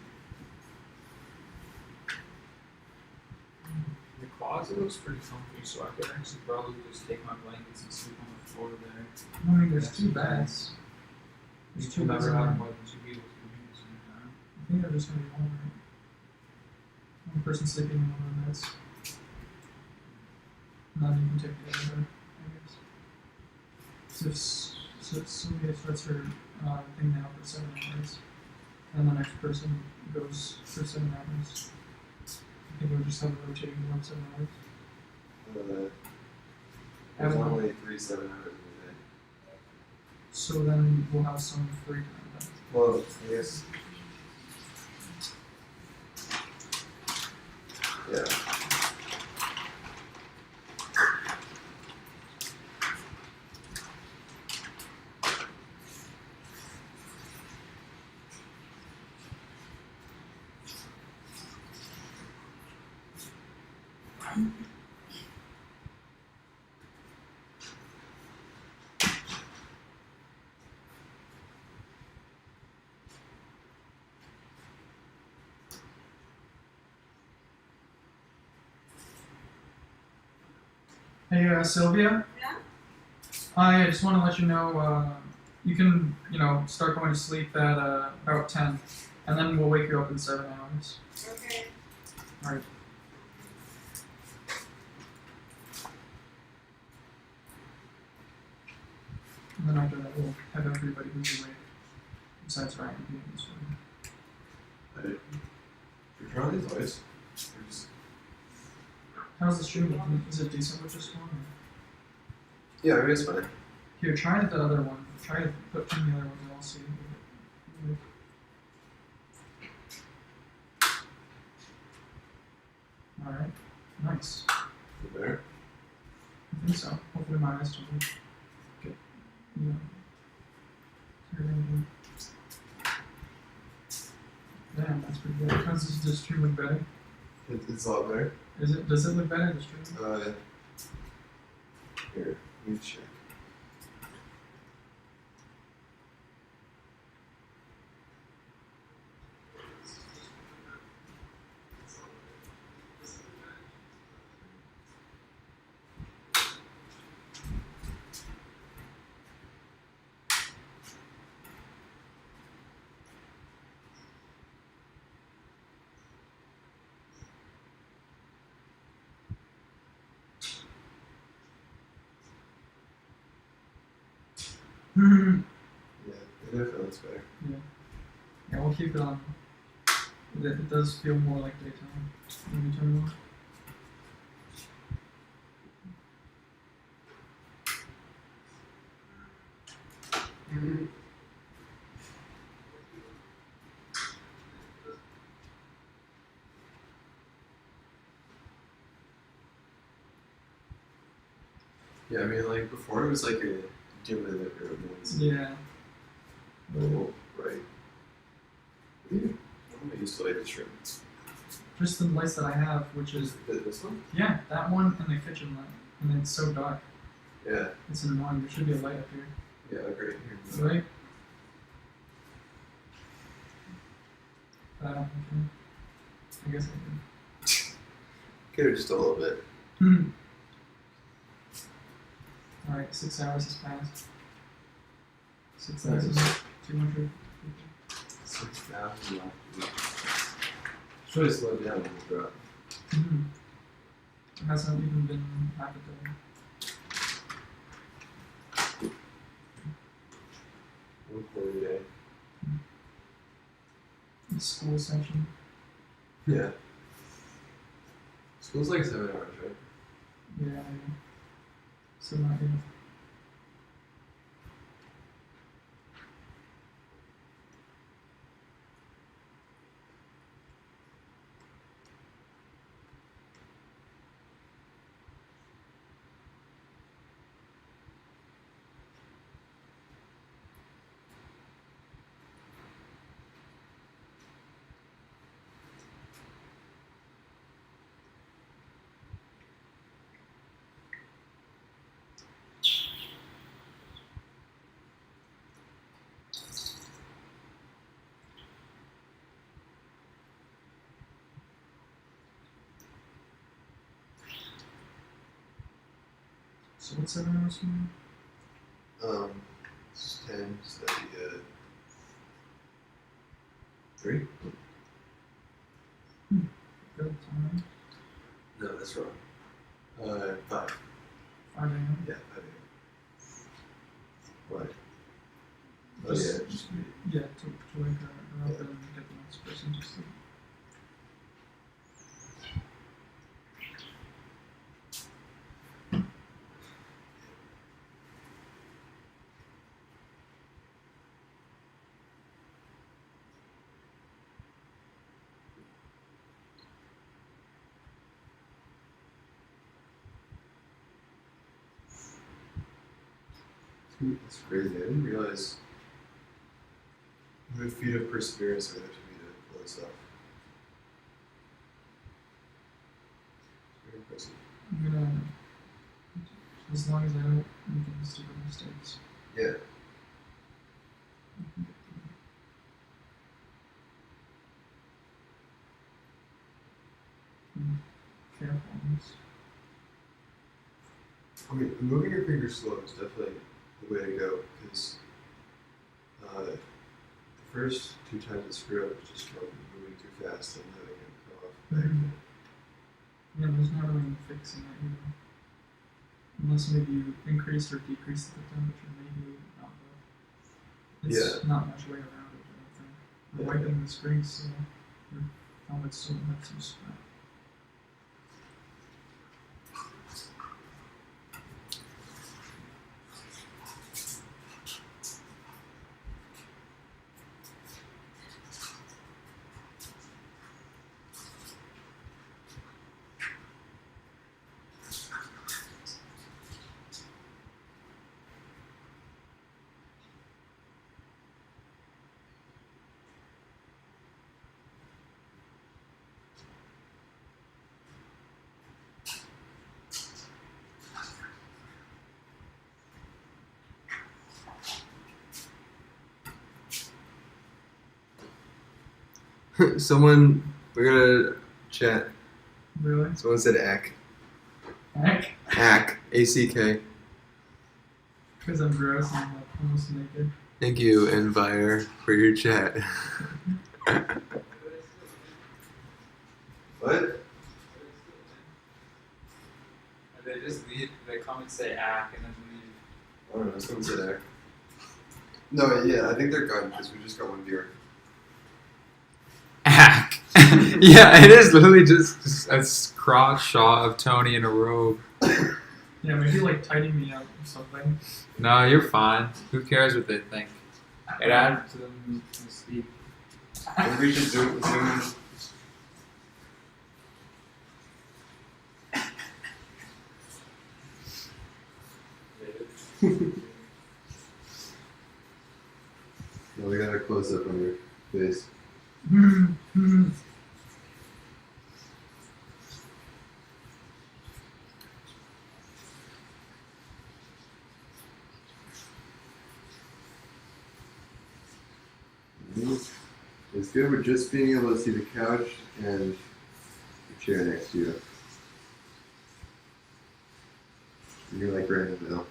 The closet looks pretty comfy, so I could actually probably just take my blankets and sleep on the floor there. I mean, there's 2 beds. There's 2 beds never in had there. more than 2 people sleeping at the same time. I think they're just gonna be one, right? One person sleeping in one of the beds. And then you can take the other bed, I guess. So Sylvia starts her thing now for 7 hours. And the next person goes for 7 hours. I think we'll just have a rotating one 7 hours. There's Everyone- only 3 7 hours in a day. So then we'll have some free time then. Well, I guess. Yeah. Hey, Sylvia? Yeah? Hi, I just want to let you know, you can, start going to sleep at about 10, and then we'll wake you up in 7 hours. Okay. Alright. And then after that, we'll have everybody who's awake, besides Ryan being this one. You're trying these lights. They're just. How's the stream looking? Is it decent with this one? Or? Yeah, I mean, it's fine. Here, try the other one. Try to put in the other one, and I'll see. Alright, nice. You better. I think so. Hopefully my eyes don't get, everything. Damn, that's pretty good. Does this stream look better? It's a lot better. Does it look better, the stream? Here, let me check. Hmm. Yeah, it definitely looks better. Yeah, we'll keep it on. It does feel more like daytime when you turn it on. Yeah, I mean, like before it was like a dim in the room. Yeah. Oh, right. I used to like this room. Just the lights that I have, which is, This one? yeah, that one and the kitchen light. And it's so dark. Yeah. It's annoying. There should be a light up here. Yeah, great. Here. Right? But I don't think I guess I Get her just a little bit. can. Alright, 6 hours has passed. 6,200. 6,000. Should really slow down when we drop. Mm-hmm. It hasn't even been half a day. One quarter day. It's school session. Yeah. School's like 7 hours, right? Yeah, I know. So not enough. So what's 7 hours from It's 10, so that'd be 3? good time? No, that's wrong. 5. 5 a.m. Yeah, 5 a.m. Why? Oh Just- yeah, just me. Yeah, to wake her up and get the next person to sleep. That's crazy. I didn't realize the feat of perseverance would have to be to pull this off. It's very impressive. I'm gonna, as long as I don't make any stupid mistakes. Yeah. I can get through it. Careful on this. I mean, moving your fingers slow is definitely the way to go because the first 2 times I screwed up was just from moving too fast and having it come off back. Yeah, there's not really any fixing it, you know. Unless maybe you increase or decrease the temperature, maybe not though. It's not much way around it, I don't think. We're Yeah. wiping the screen, so your helmet still have some scrap. Someone, we're gonna chat. Really? Someone said ack. Heck? Ack. A-C-K. Because I'm gross and I'm like almost naked. Thank you, Envire, for your chat. What? They just leave. They come and say "ack" and then leave. I don't know, someone said ack. No, yeah, I think they're gone because we just got one viewer. Ack. Yeah, it is literally just a cross shot of Tony in a robe. Yeah, maybe like tidying me up or something. No, you're fine. Who cares what they think? It adds to them speak. Maybe we should zoom. No, we got a close up on your face. It's good with just being able to see the couch and the chair next to you. You're like right in the middle.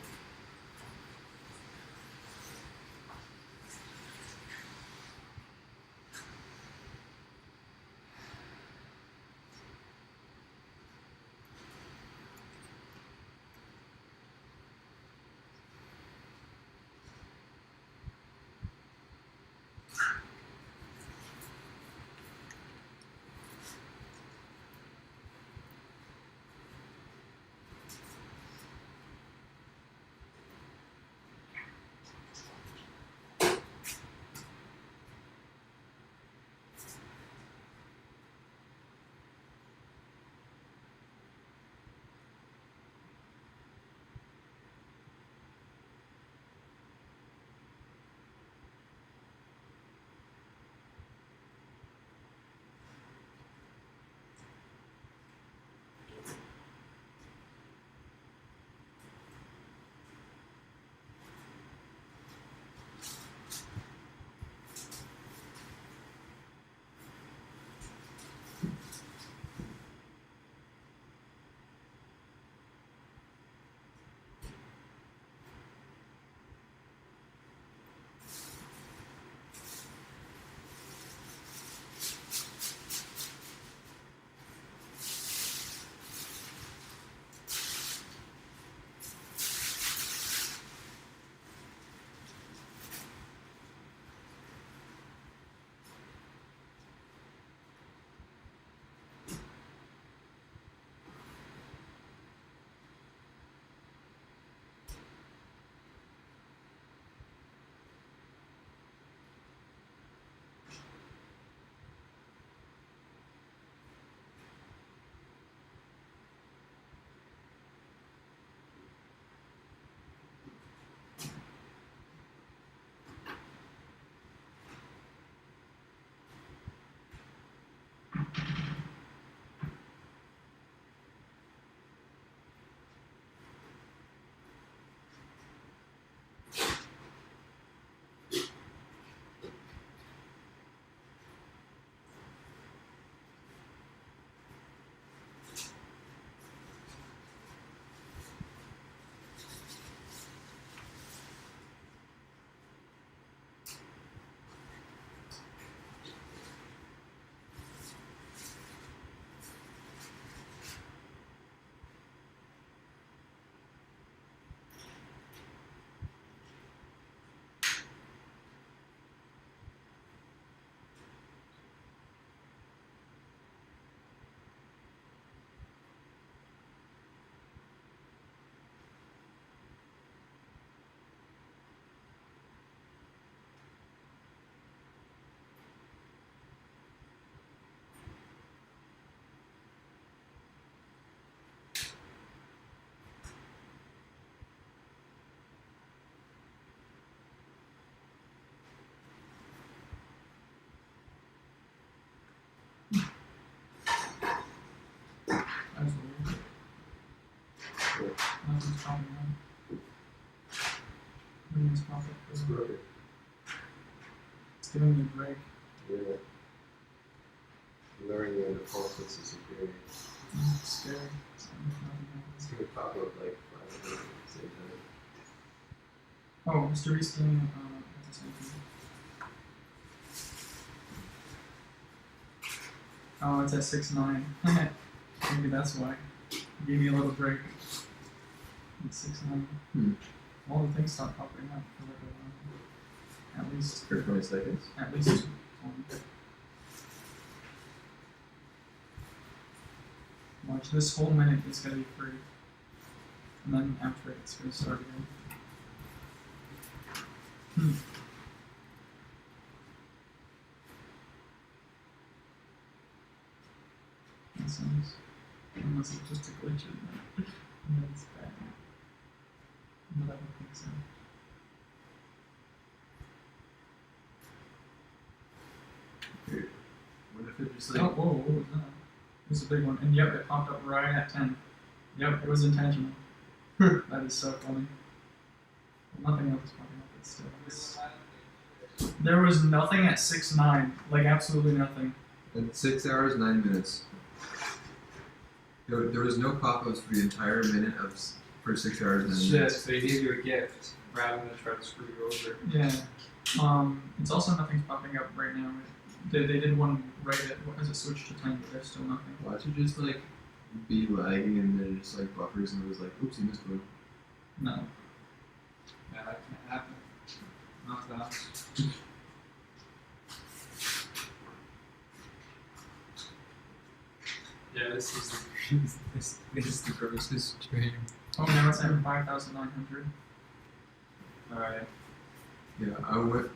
popping up. Everything's popping It's up. broken. It's giving me a break. Yeah. Learning when the pulse is disappearing. It's scary. It's like nothing It's happens. gonna pop up like 5 minutes at the same time. Oh, Mr. Reese giving at the same time. Oh, it's at 6:09. Maybe that's why. Gave me a little break. It's 6:09. All the things start popping up for like a while. At least For 20 seconds. At least 20. Watch, this whole minute is gonna be free. And then after it, it's gonna start again. That sounds. Unless it's just a glitch in there. And then it's bad. But I don't think so. Weird. What if it just Oh, whoa, what was that? It was a big one. And yep, it popped up right at 10. Yep, it was intentional. That is so funny. Well, nothing else is popping up, but still. There was nothing at 6:09. Like, absolutely nothing. At 6 hours, 9 minutes. There was no pop-ups for the entire minute for 6 hours, 9 Shit, minutes. so they gave you a gift rather than try to screw you over. Yeah. It's also nothing's popping up right now. They did one right as it switched to 10, but there's still nothing. Watch it just like be lagging and then it just like buffers and it was like, oops, you missed one. No. Yeah, that can't happen. Not to us. Yeah, this is this is the grossest stream. Oh, now it's at 5,900. Alright. Yeah, when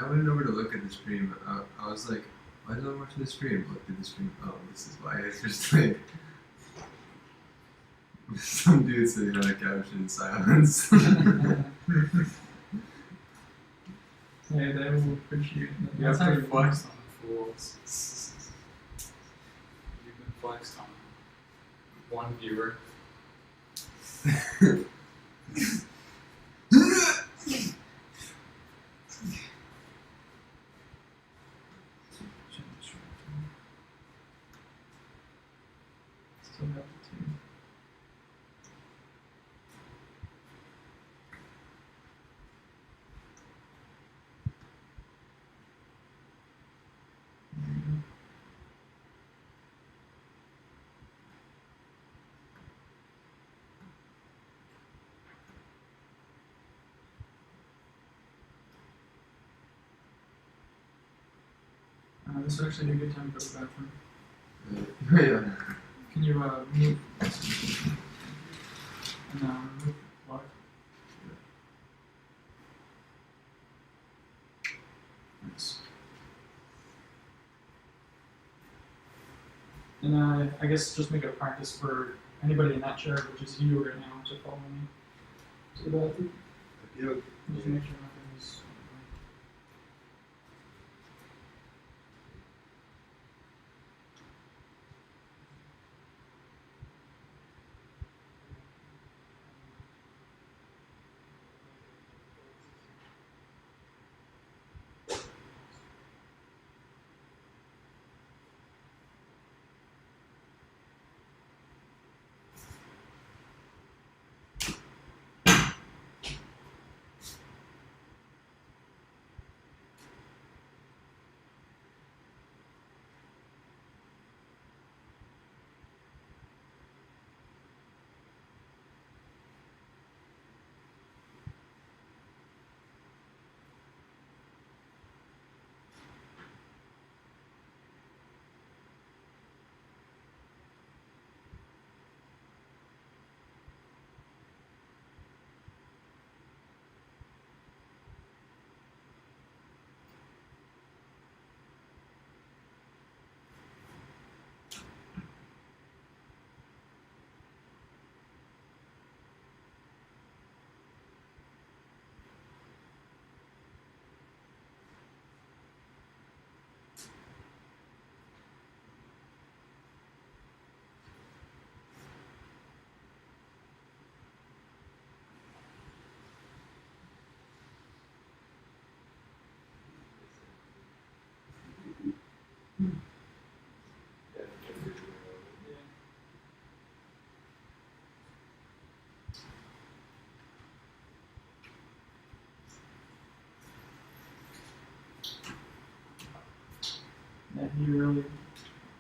I went over to look at the stream, I was like, why did I watch the stream? Looked at the stream, oh, this is why. It's just like some dude sitting on a couch in silence. Yeah, they will appreciate that. You have That's how to you flex on the fools. You've been flexed on. One viewer. Still got the 2. There you go. This would actually be a good time to go to the bathroom. Yeah. Can you mute? And remove what? Thanks. And I guess just make it a practice for anybody in that chair, which is you right now, to follow me to the bathroom. Yep. Just make sure nothing is.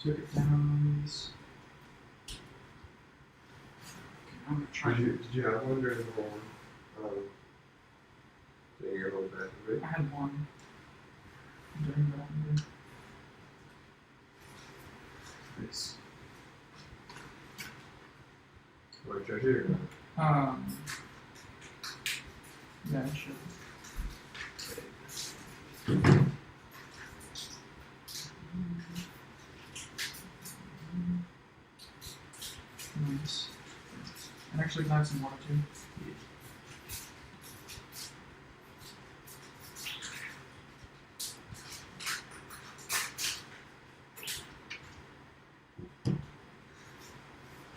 took it down on these. Okay, I'm gonna try. Did you have one during the whole during your whole bathroom break? I had one during that. Nice. Want to charge it or not? Yeah, I should. Nice. And actually, can I have some water too?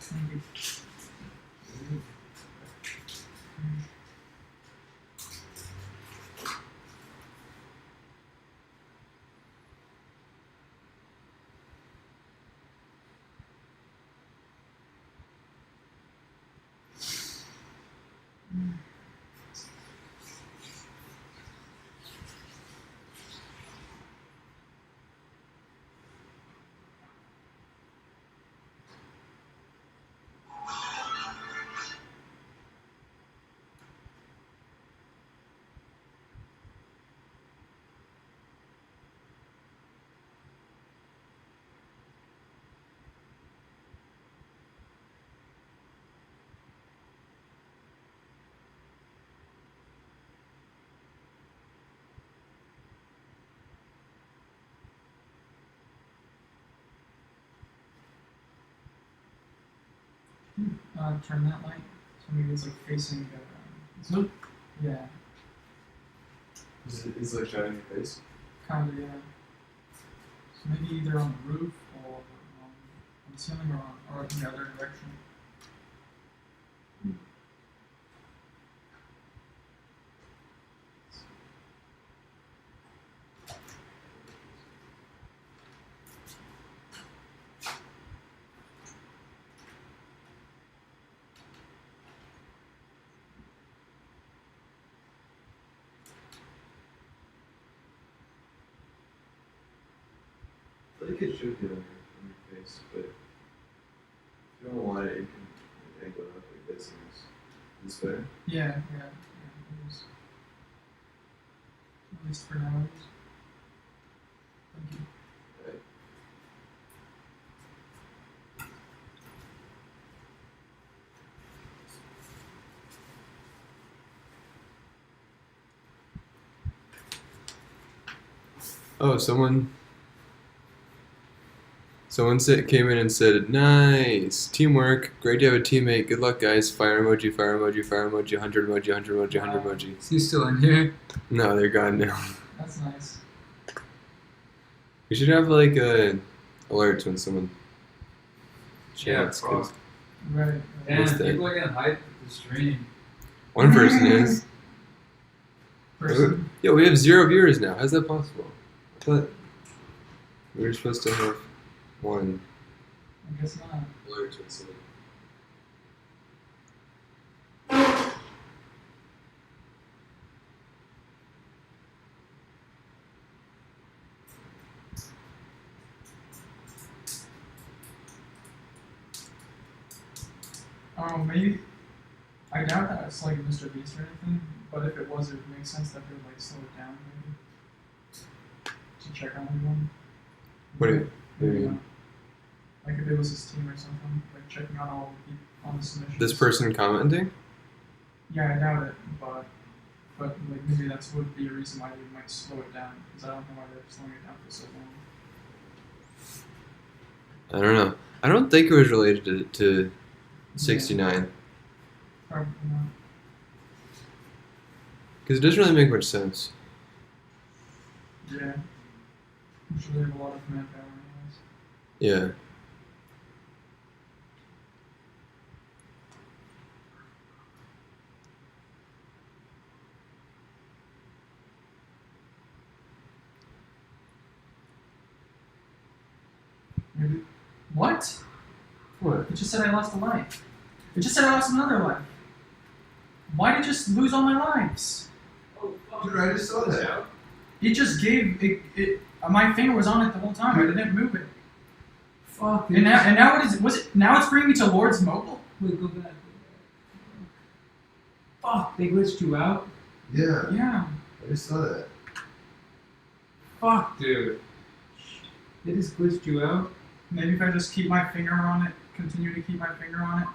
Thank you. Turn that light so maybe it's like facing Nope. yeah, It's like shining your face. kind of, yeah. So maybe either on the roof or on the ceiling or in the other direction. I think it should be on your face, but if you don't want it, you can angle it up like this and it's better. Yeah, it is. At least for now it is. Thank you. Right. Oh, someone came in and said, "Nice teamwork, great to have a teammate. Good luck, guys." Fire emoji, fire emoji, fire emoji, 100 emoji, 100 emoji, 100 emoji. Is he still in here? No, they're gone now. That's nice. We should have like alerts when someone Yeah, chats. 'Cause Right. Damn, What's that? people are getting hyped with the stream. one person is. Person. Yo, we have 0 viewers now. How's that possible? I thought we were supposed to have one I guess not. alert when someone. Maybe. I doubt that it's like Mr. Beast or anything, but if it was, it would make sense that they would like slow it down maybe. To check on everyone. What do you Maybe mean? not. Like if it was his team or something, like checking on all the people on the submissions. This person commenting? Yeah, I doubt it, but like maybe that's would be a reason why they might slow it down, because I don't know why they're slowing it down for so long. I don't know. I don't think it was related to 69 Probably not. because it doesn't really make much sense. Yeah. I'm sure they have a lot of manpower anyways. Yeah. Maybe. What? What? It just said I lost a life. It just said I lost another life. Why did it just lose all my lives? Dude, I just saw that. It just gave it. My finger was on it the whole time. I didn't move it. Fuck. And now what is now it's bringing me to Lord's Mobile. Wait, go back. Fuck, they glitched you out? Yeah, Yeah. I just saw that. Fuck, dude. They just glitched you out? Maybe if I just keep my finger on it, continue to keep my finger on it,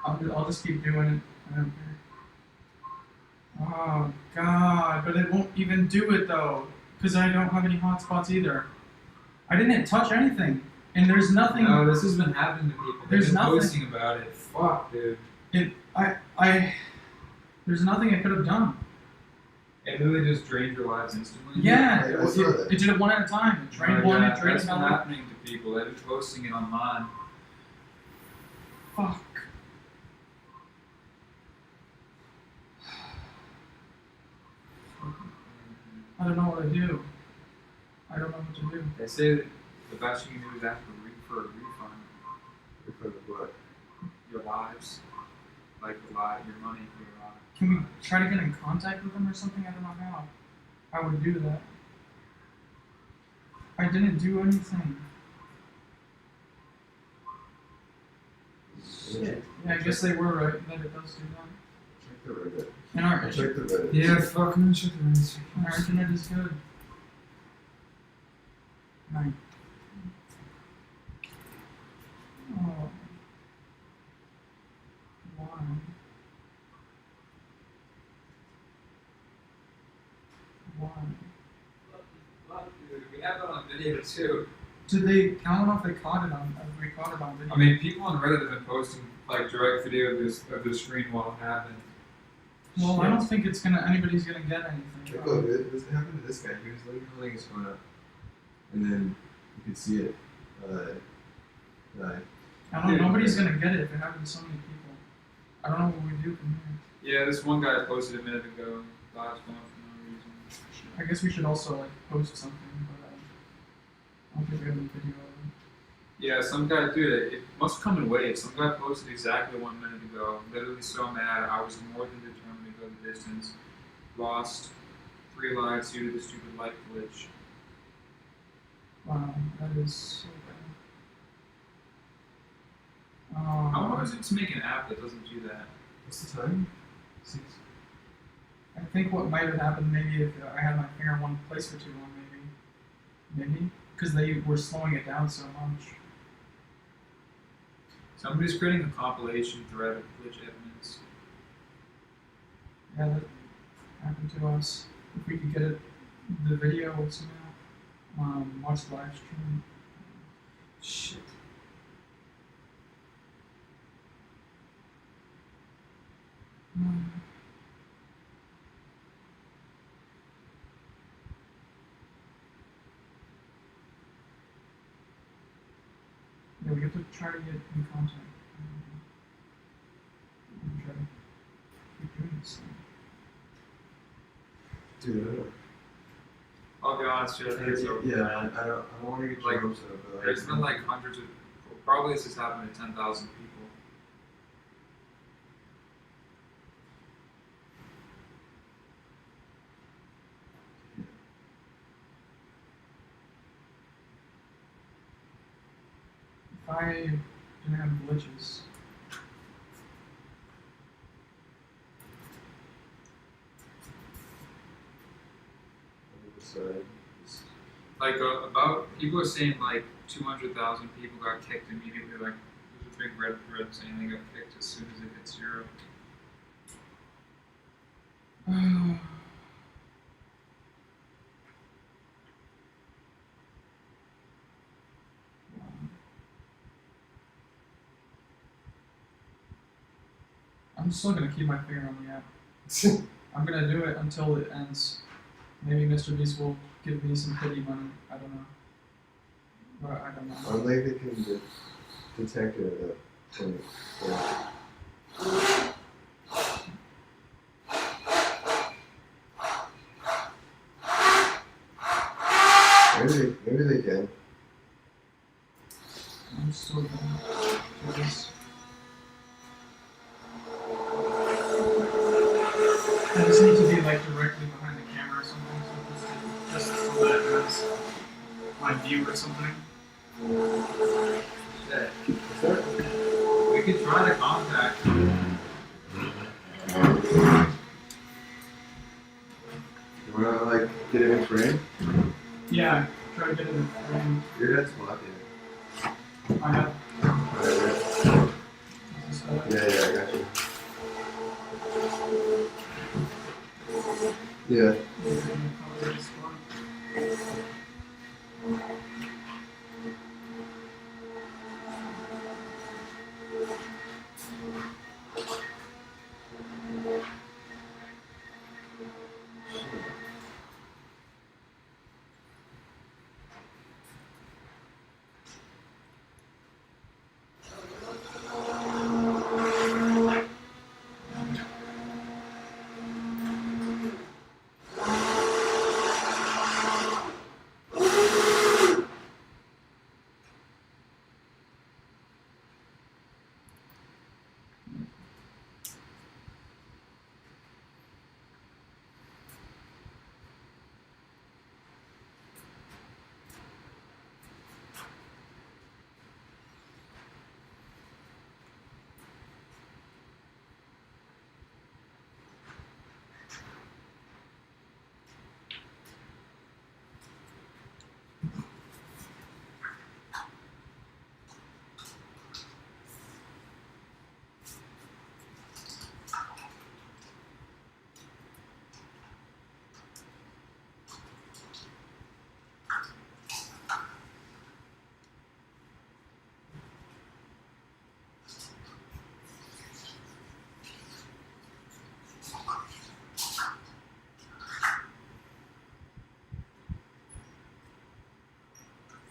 I'll just keep doing it. I don't care. Oh god, but it won't even do it though, because I don't have any hotspots either. I didn't touch anything, and there's nothing. No, this has been happening to people. There's They've been nothing. posting about it. Fuck, dude. There's nothing I could have done. It literally just drained your lives instantly. Yeah, I it saw that. did it one at a time. It drained one, it drained that's been another. happening to people. They're just posting it online. Fuck. I don't know what to do. I don't know what to do. They say that the best you can do is ask for a refund. Refund of what? Your lives. Like your money for your lives. Can we try to get in contact with them or something? I don't know how. I would do that. I didn't do anything. Shit. Yeah, I guess they were right that it does do that. Check the Reddit. And our, Check the Reddit. Yeah, fucking shit. our internet is good. Right. Oh. Why? Why? We have it on video too. Did they? I don't know if they caught it on. If we caught it on video. I mean, people on Reddit have been posting like direct video of the screen while it happened. well, I don't think anybody's gonna get anything. Check out it. This happened to this guy. He was literally holding his phone up, and then you could see it. Die. I don't know. Nobody's gonna get it if it happens to so many people. I don't know what we do from here. Yeah, this one guy posted a minute ago. Last one for no reason. I guess we should also like post something, but I don't think we have any video of it. Yeah, some guy, dude, it must come in waves. Some guy posted exactly 1 minute ago. Literally so mad. I was more than determined to go the distance. Lost 3 lives due to the stupid light glitch. Wow, that is so bad. How hard is it to make an app that doesn't do that? What's the time? 6. I think what might have happened maybe if I had my finger in one place for too long, maybe, because they were slowing it down so much. Somebody's creating a compilation thread of glitch evidence. Yeah, that happened to us. If we could get it, the video somehow, watch the live stream. Shit. Yeah, we have to try to get in contact. Try to keep doing this thing. Dude, I don't. I'll be honest, dude, I think it's over. Yeah, I don't want to get Like, your hopes up, but There's been like hundreds of, probably this has happened to 10,000 people. If I didn't have glitches, Like about people are saying like 200,000 people got kicked immediately. Like there's a big red thread saying they got kicked as soon as it hit 0. I'm still gonna keep my finger on the app. I'm gonna do it until it ends. Maybe Mr. Beast will give me some pity money. I don't know. But I don't know. I don't think they can detect it at that point. Maybe they can. I'm still gonna do this. I just need to be like directly behind the camera or something, so just so that it has my view or something. try to contact him. You wanna like get it in frame? Yeah, try to get it in frame. Your head's blocking it. I have. Alright, Is this better? yeah, I got you. Yeah. Cover this one.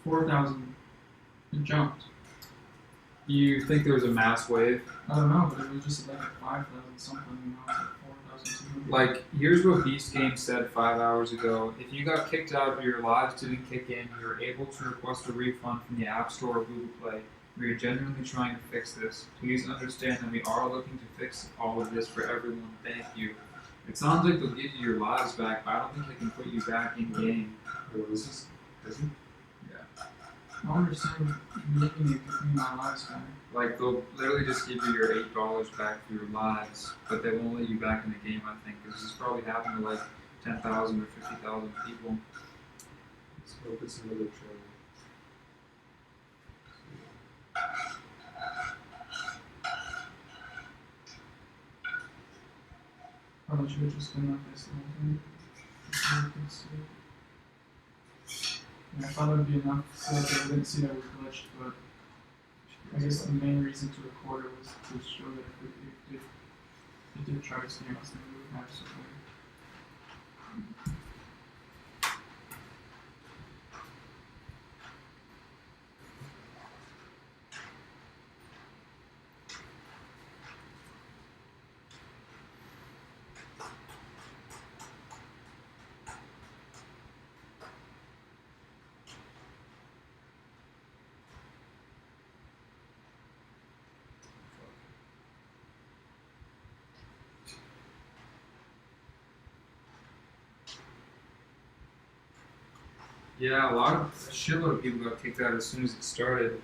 $4,000. It jumped. You think there was a mass wave? I don't know, but it was just like 5,000 something, and now it's like 4,200. Like, here's what Beast Game said 5 hours ago. If you got kicked out or your lives didn't kick in, you're able to request a refund from the App Store or Google Play. We are genuinely trying to fix this. Please understand that we are looking to fix all of this for everyone. Thank you. It sounds like they'll give you your lives back, but I don't think they can put you back in game. What was this? Cousin? I don't understand making it give me my lives back. Like, they'll literally just give you your $8 back for your lives, but they won't let you back in the game, I think, because this probably happened to like 10,000 or 50,000 people. Let's hope it's another trouble. Probably should have just been like this the whole thing. Just so you can see it. And I thought it would be enough so that they wouldn't see that we glitched, but I guess the main reason to record it was to show that if it did try to scam us, then we would have something. Yeah, a shitload of people got kicked out as soon as it started.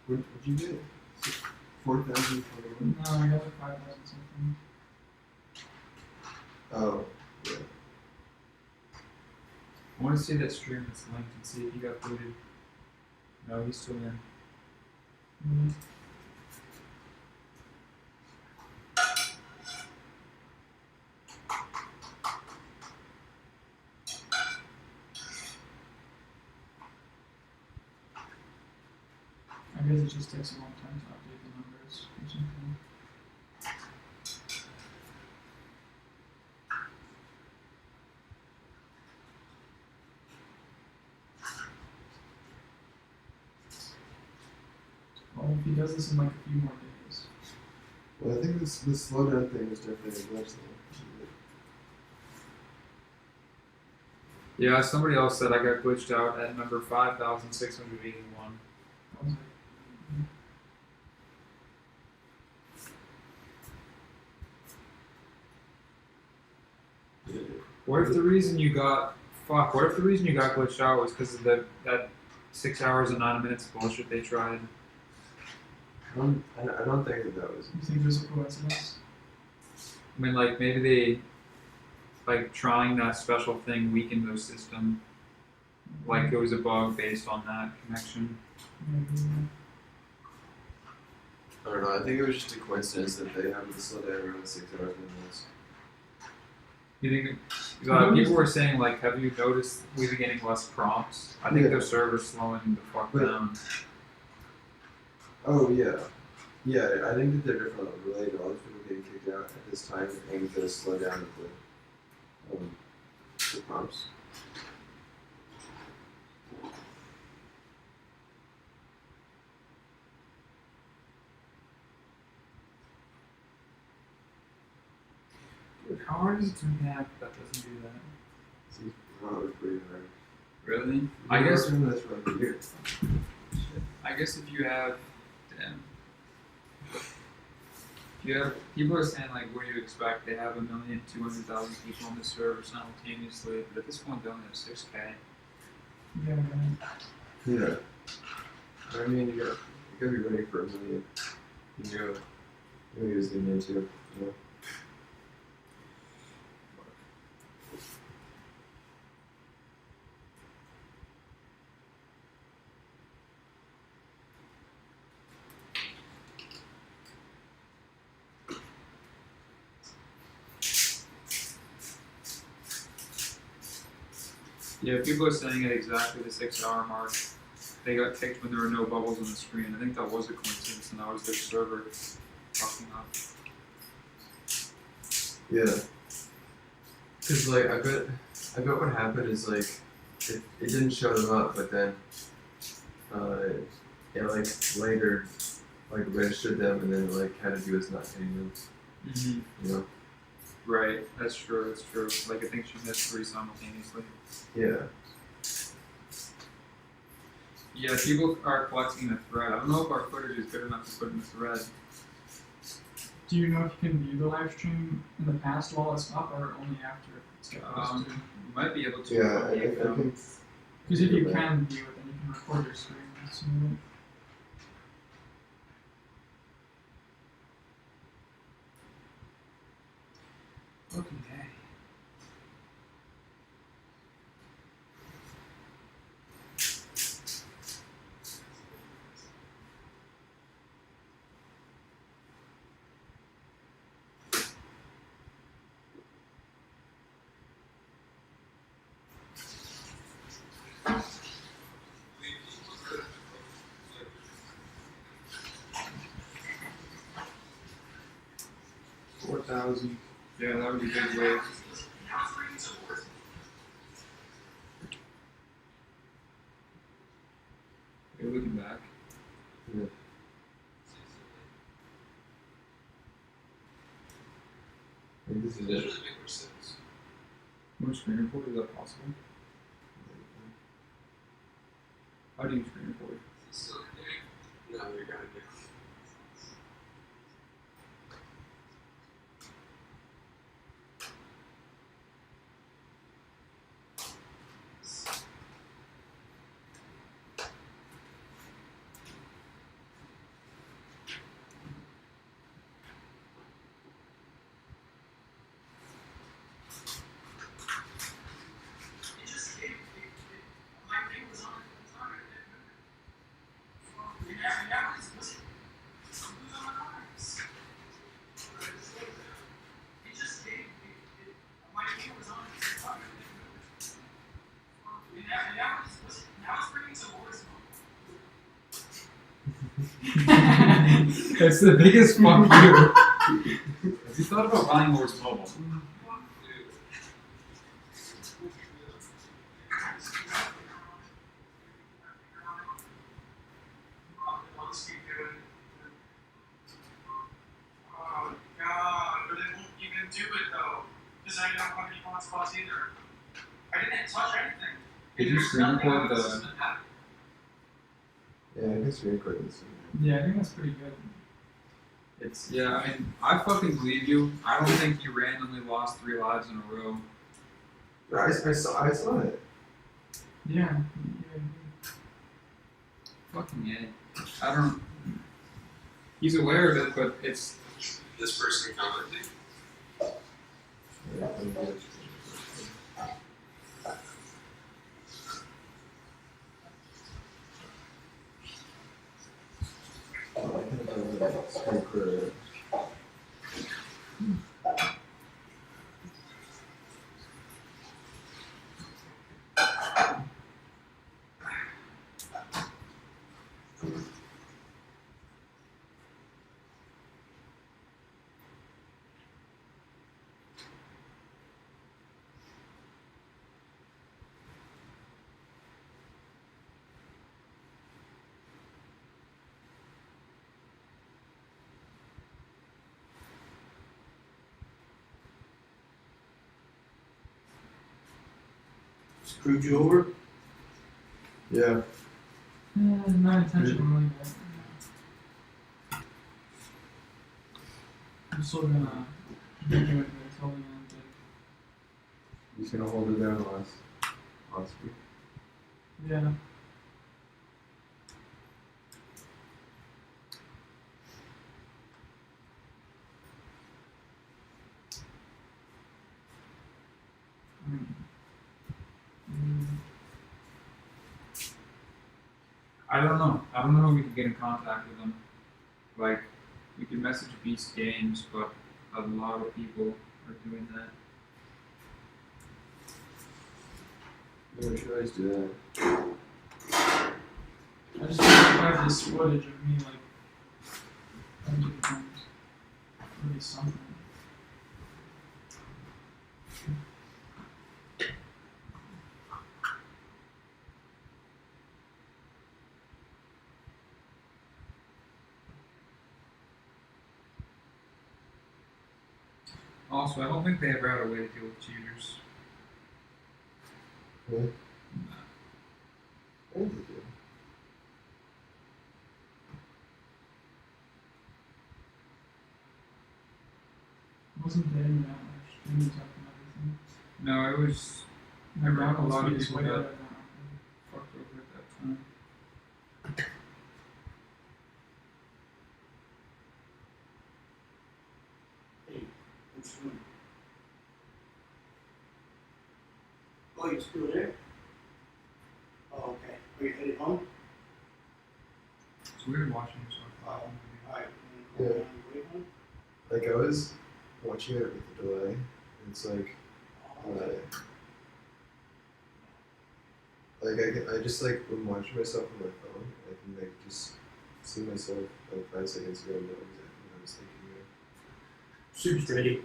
What'd you get? 4,000 No, I got like 5,000 something. Oh, yeah. I want to see that stream that's linked and see if he got booted. No, he's still in. Mm-hmm. I guess it just takes a long time to update the numbers or something. Well, if he does this in like a few more days. Well, I think this slowdown thing is definitely a glitch though. Yeah, somebody else said I got glitched out at number 5,681. I was like, What if the reason you got glitched out was because of that 6 hours and 9 minutes bullshit they tried? I don't think that was. You think there's a coincidence? I mean, like maybe they, like trying that special thing weakened their system. Like it was a bug based on that connection. Maybe. I don't know. I think it was just a coincidence that they happened to slow down around 6 hours in this. You think people were saying like, have you noticed we've been getting less prompts? I think Yeah. their server's slowing the fuck But- down. Oh yeah, yeah. I think that they're definitely related to all the people getting kicked out at this time and the slow down of the prompts. Dude, how hard is it to make an app that doesn't do that? See, oh, it's pretty hard. Really? I guess. I've been doing this for like a year. I guess if you have, damn. If you have, people are saying like, what do you expect? They have 1,200,000 people on the server simultaneously, but at this point they only have 6K. Yeah, man. Yeah. I mean, you gotta be ready for a million. You know what he was getting into, you know? Yeah, people are saying at exactly the 6 hour mark, they got kicked when there were no bubbles on the screen. I think that was a coincidence, and that was their server fucking up. Yeah. Cause like I bet what happened is like it didn't show them up, but then it like later like registered them and then like had to do with not hitting them. Mm-hmm. You know? Right, that's true, that's true. Like I think she missed 3 simultaneously. Yeah. Yeah, people are collecting the thread. I don't know if our footage is good enough to put in the thread. Do you know if you can view the live stream in the past while it's up or only after it's got posted? You might be able to. Yeah, I if, think. Because if you can view it, then you can record your screen. So, Okay. $4,000. Yeah, that would be good wave. You're looking back. Yeah. I think this is it. More screen record, is that possible? How do you screen record? No, you're gonna do. That's the biggest fuck you. Have you thought about buying Lord's Mobile? oh god, but it won't even do it though. Because I don't have any hotspots either. I didn't touch anything. Did you screen record the? Yeah, I guess you're recording this. Yeah, I think that's pretty good. It's yeah. I mean, I fucking believe you. I don't think you randomly lost 3 lives in a row. I saw it. Yeah. Fucking yeah. I don't. He's aware of it, but it's This person commenting. Yeah, I'm good. I have a speaker. Screwed you over? Yeah. Not intentionally, but I'm still gonna do it until the end. He's gonna hold it down last week. But yeah. I don't know. I don't know if we can get in contact with them. Like, we can message Beast Games, but a lot of people are doing that. Yeah, we should always do that. I just want to have this footage of me like a bunch of times. Maybe something. Also, I don't think they ever had a way to deal with cheaters. Really? No. I think they do. Wasn't there that much streaming stuff and everything. No, it was. I My remember a download lot of speed is people way got better now. fucked over at that time. Oh, you're still there? Oh, okay. Are you headed home? It's weird watching yourself. Alright. Yeah. Like I was watching it with the delay, and it's like, I just like when watching myself on my phone, I can like just see myself like 5 seconds ago and know exactly what I was thinking of. Soup's ready.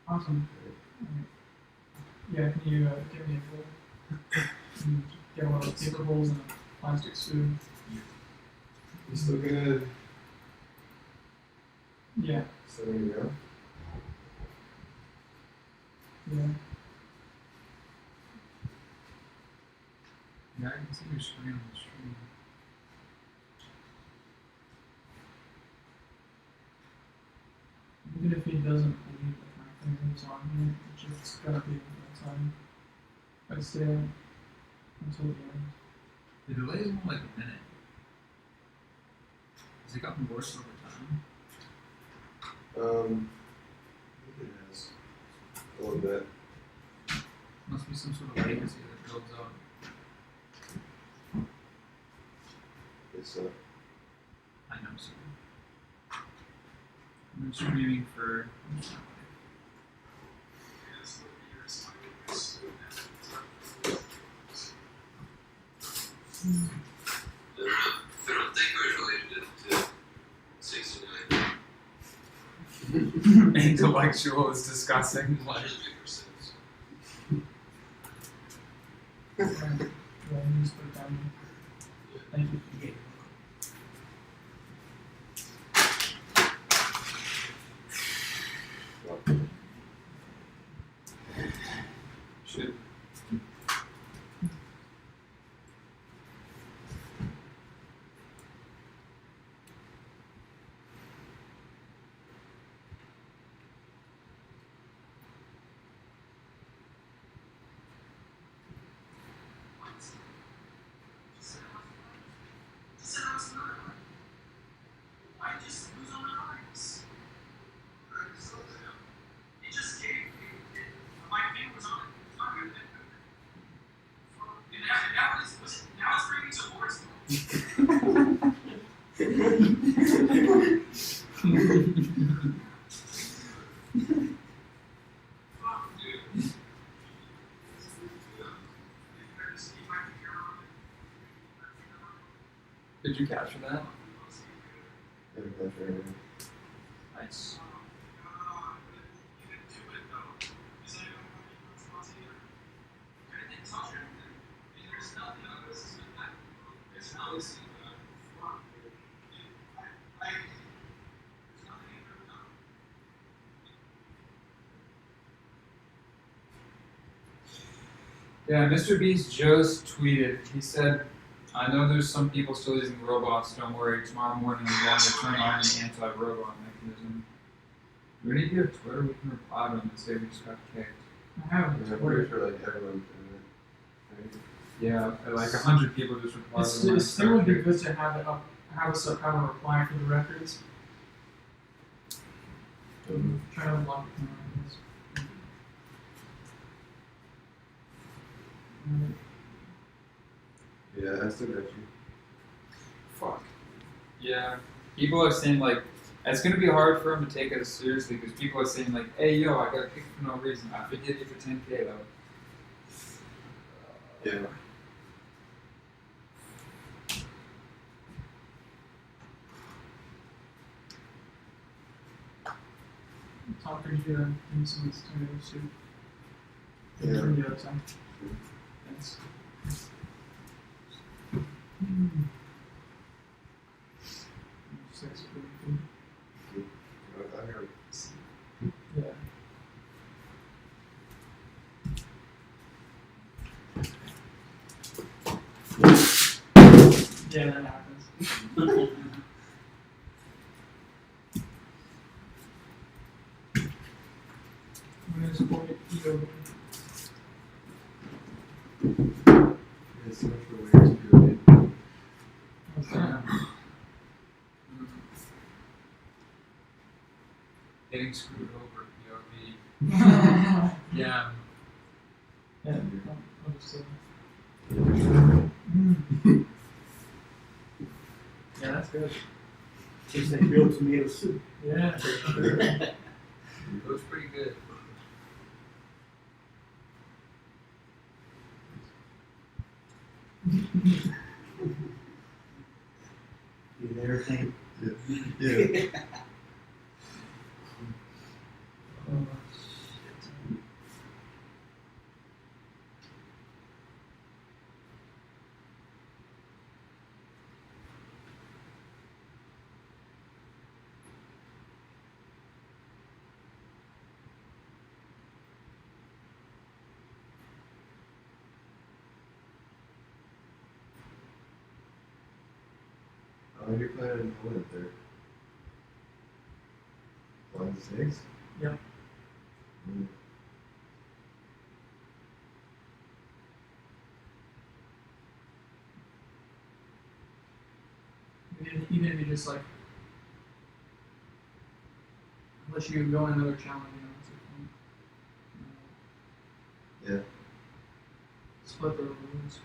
Awesome. Alright. Yeah, can you give me a bowl? And get one of those paper bowls and a plastic spoon. You still gonna Yeah, send me go? yeah. Yeah, I can see your screen on the stream. Even if he doesn't believe that my finger's on here, it's just gotta be that time. I stay until the end. The delay is only like a minute. Has it gotten worse over time? I think it has a little bit. Must be some sort of latency that builds up. It's I know so. I've been streaming for. I don't think we're related to 69. Intellectual is discussing. What Like, does it make sense? Yeah, you just put it down. Thank you. should. Did you capture that? Nice. Yeah, Mr. Beast just tweeted. He said, I know there's some people still using robots. Don't worry. Tomorrow morning I'm going to turn on the anti-robot mechanism. Do we need to get Twitter? We can reply to him and say we just got kicked. I have Yeah, I'm pretty sure like everyone's doing it. Right? Yeah, like 100 people just replied to him. It still would be good to have it up, have a reply for the records. Try to unlock it from records. Yeah, I still got you. Fuck. Yeah. People are saying like it's gonna be hard for him to take us seriously because people are saying like, "Hey, yo, I got kicked for no reason. I forgive you for 10K though." Yeah. Talking to you and give me some of these tomatoes too. Yeah. From the other side. Thanks. Six pretty good. I heard. Yeah. Yeah, that happens. I'm gonna support it POV. It's so much for ways to do it. What's that? Getting screwed over, POV. Yeah. Yeah. I'll just say. Yeah, that's good. Tastes like real tomato soup. Yeah. It was pretty good. You there, thing? Yeah. Oh, How are you planning on going there? Flying snakes? Yeah. Mm. even if you just like, unless you go on another challenge, you know, it's like, Yeah. split the rules.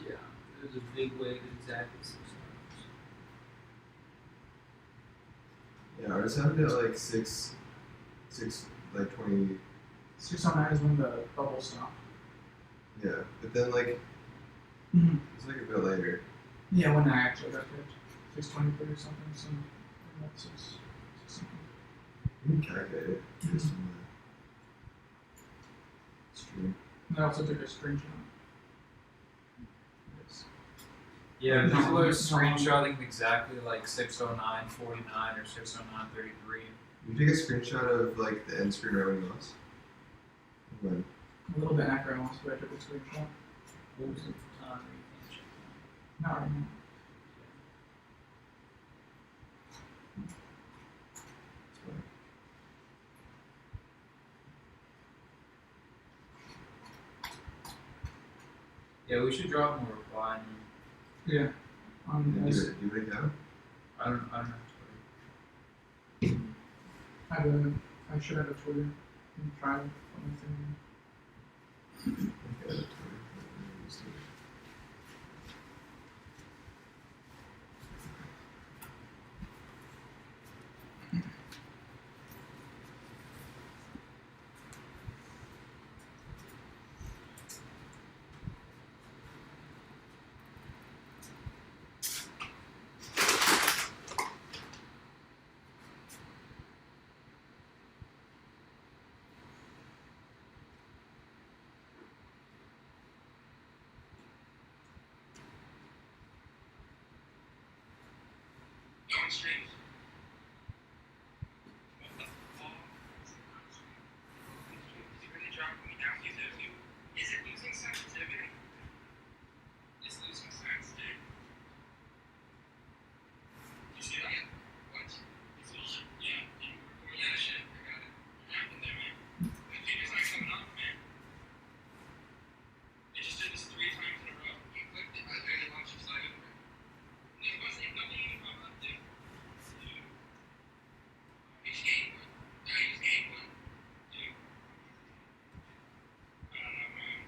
Yeah. There's a big way to exactly 6 Yeah, ours happened at like 6, like 20. 609 is when the bubble stopped. Yeah, but then like Mhm. it's like a bit later. Yeah, when I actually got picked, 623 or something. So that's something. You can calculate it just on the stream. And I also took a screenshot. Yes. Yeah, No, people are no. screenshotting exactly like 609.49 or 609.33. You take a screenshot of like the end screen right when you lost. When? A little bit after I lost, but I took a screenshot. What was it? No, I mean, It's fine. Yeah, we should drop them a reply. yeah. Do This, it now. I don't know. I should have a Twitter and try it on my thing. Okay, that's fine. No one streams. What the fuck? Is it really dropping me down? Is it losing sensitivity? It's losing sense, dude. You see that? What? It's not. Yeah. Yeah, shit. I got it. What happened there, man? My finger's not coming up, man. It just did this 3 times in a row. You clicked it. I literally watched you slide over. It wasn't nothing even come up, dude. He's game one. Yeah, he's game one. Dude. I don't know, man.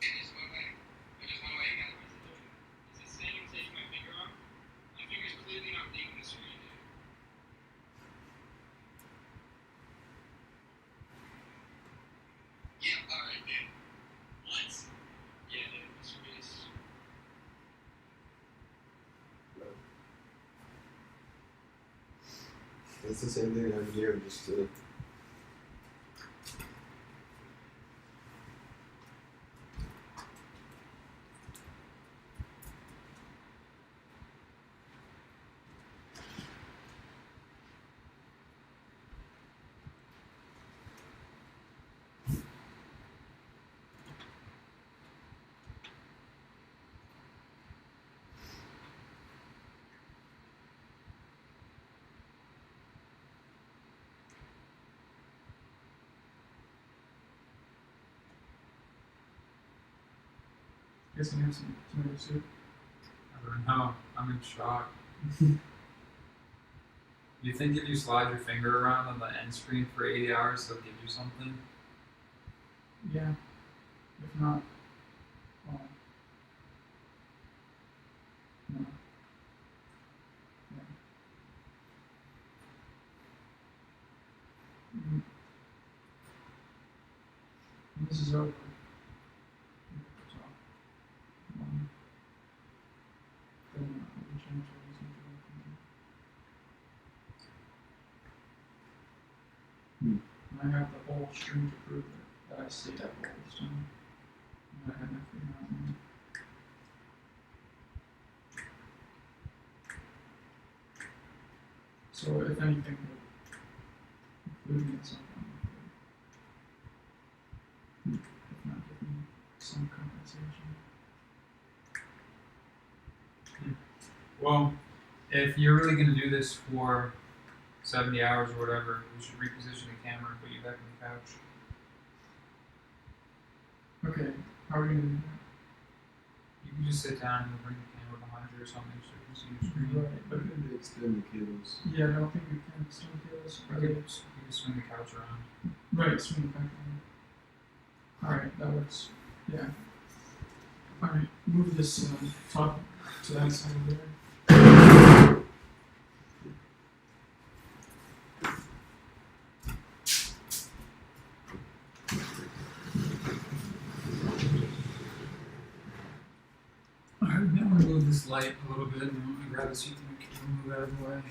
It's one way. There's no way I got it. Is it saying take my finger off? My finger's clearly not leaving the screen, dude. Yeah, alright, dude. What? Yeah, dude, this is. It's the same thing I'm here, just Guess I have some tomato soup. I don't know. I'm in shock. You think if you slide your finger around on the end screen for 80 hours, they'll give you something? Yeah. If not, well, no. Yeah. Mm. When this is over. So, then I'll change everything to Hmm. And I have the whole stream to prove that I stayed up all this time. And I had my finger on it. So if anything would include me at some point, if not give me some compensation. Well, if you're really going to do this for 70 hours or whatever, we should reposition the camera and put you back on the couch. Okay, how are we gonna do You can just sit down and bring the camera behind you or something so you can see your that? screen. Right, but maybe extend the cables. yeah, I don't think we can extend cables. You can swing the couch around. Right, swing it back on. Alright, that works. Yeah. Alright, move this top to that side of there. this light a little bit, and I'm gonna grab the seat and move out of the way.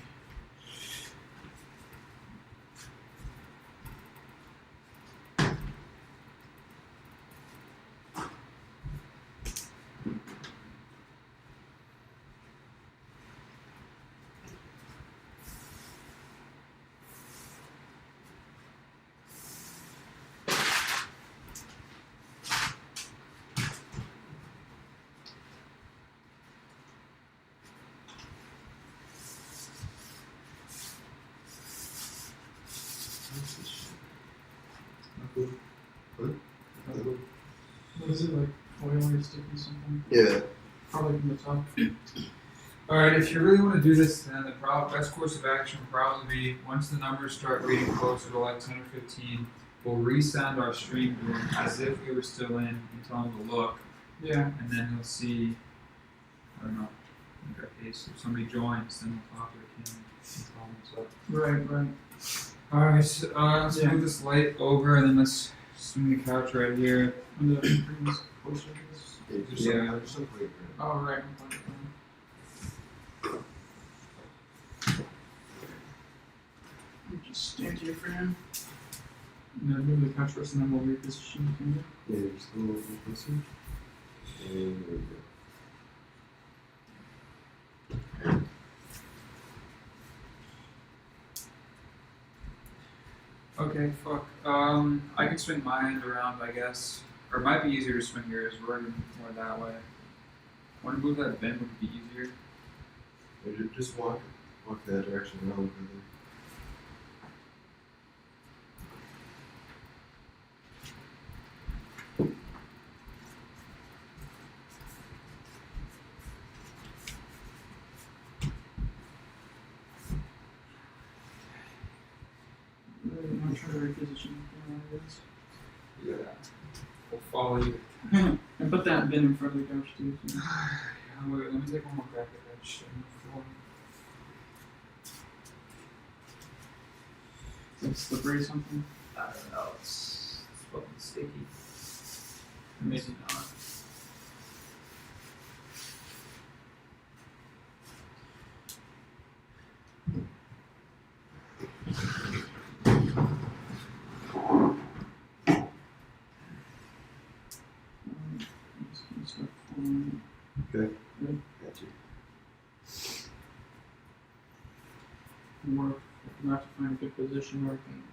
What is it, like oil or sticky something? Yeah. Probably from the top. Alright, if you really want to do this, then the best course of action would probably be once the numbers start reading closer to like 10 or 15, we'll resend our stream to him as if we were still in and tell him to look, Yeah. and then he'll see, I don't know, in that case, if somebody joins, then we'll talk to the camera and tell him what's up. Right, right. Alright, let's Yeah. move this light over and then let's swing the couch right here. And the bring this closer to this. Yeah. Just like wait, Oh, right. I'm fine. You just stand here for him. And then move the couch first, and then we'll reposition the camera. yeah, just a little bit closer. And there we go. Okay, fuck. I can swing my end around, I guess. Or it might be easier to swing yours. We're more that way. Want to move that bend would be easier. Just walk that direction around. I'm trying to reposition the camera. Yeah. We'll follow you. And put that bin in front of the couch too. So. Yeah, wait, let me take one more crack at that shit before. Is it slippery or something? I don't know, it's fucking sticky. Or maybe not. I'm just gonna start pulling. Okay. Good. Got you. Or if you have to find a good position where I can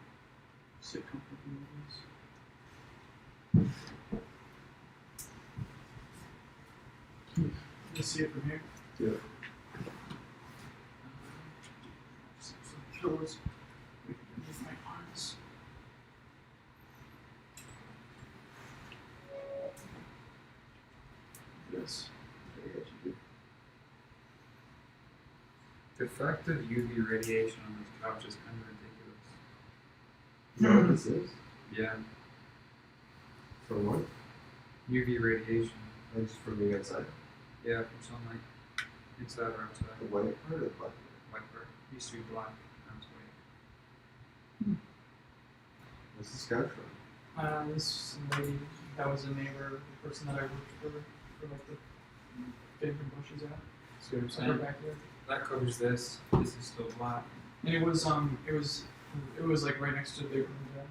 sit comfortably with this. Can you see it from here? Yeah. Some pillows. We can move my arms. This. I got you. The effect of UV radiation on this couch is kind of ridiculous. You know what this is? Yeah, For what? UV radiation. Like just from being outside? Yeah, from sunlight. Inside or outside. The white part or the black part? White part. Used to be black. Now it's white. What's this couch from? This lady that was a neighbor, the person that I worked for like the big bushes at. See what I'm Her saying? backyard. That covers this. This is still black. And it was like right next to the big room there.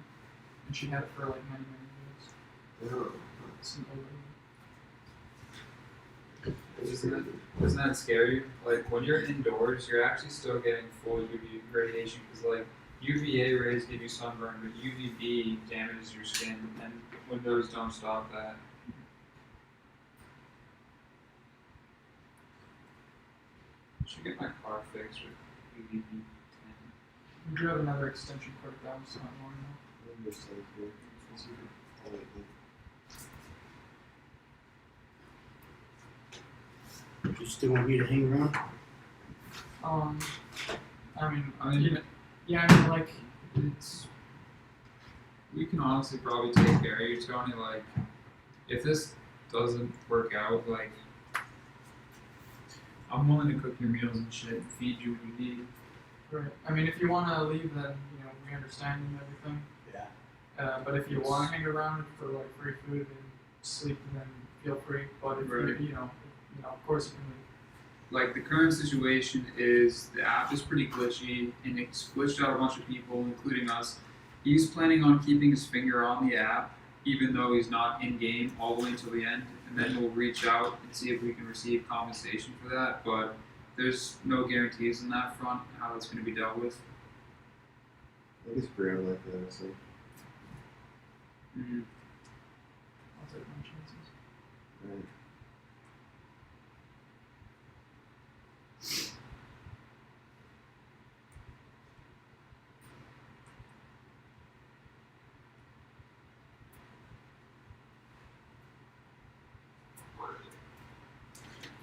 And she had it for like many years. Oh. Some old lady. Doesn't that scare you? Like when you're indoors, you're actually still getting full UV radiation because like UVA rays give you sunburn, but UVB damages your skin, and windows don't stop that. Should get my car fixed with UVB 10. We do have another extension cord down, so not long enough. I'm just like here. Let's see if I like it. You still want me to hang around? I mean, I mean, yeah, I mean, like, it's we can honestly probably take care of you, Tony. Like, if this doesn't work out, like, I'm willing to cook your meals and shit and feed you what you need. right. I mean, if you want to leave, then we understand and everything. Yeah. But if you want to hang around for like free food and sleep, then feel free. But if Right. you know, of course you can leave. like the current situation is the app is pretty glitchy and it's glitched out a bunch of people, including us. He's planning on keeping his finger on the app, even though he's not in game all the way until the end, and then we'll reach out and see if we can receive compensation for that. But there's no guarantees on that front how it's going to be dealt with. I think it's pretty unlikely, honestly. Mm-hmm. I'll take my chances. Right.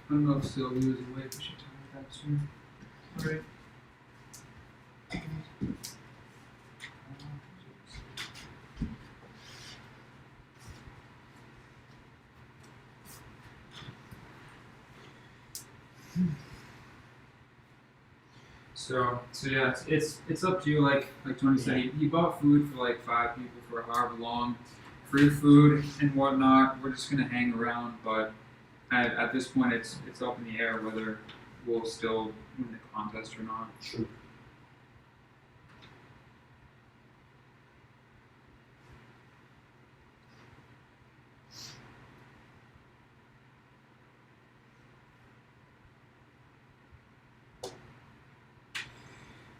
I don't know if Sylvia was awake. We should tell her that soon. Alright. So yeah, it's up to you. Like Tony said, he bought food for like 5 people for however long, free food and whatnot. We're just gonna hang around, but at this point, it's up in the air whether we'll still win the contest or not. True.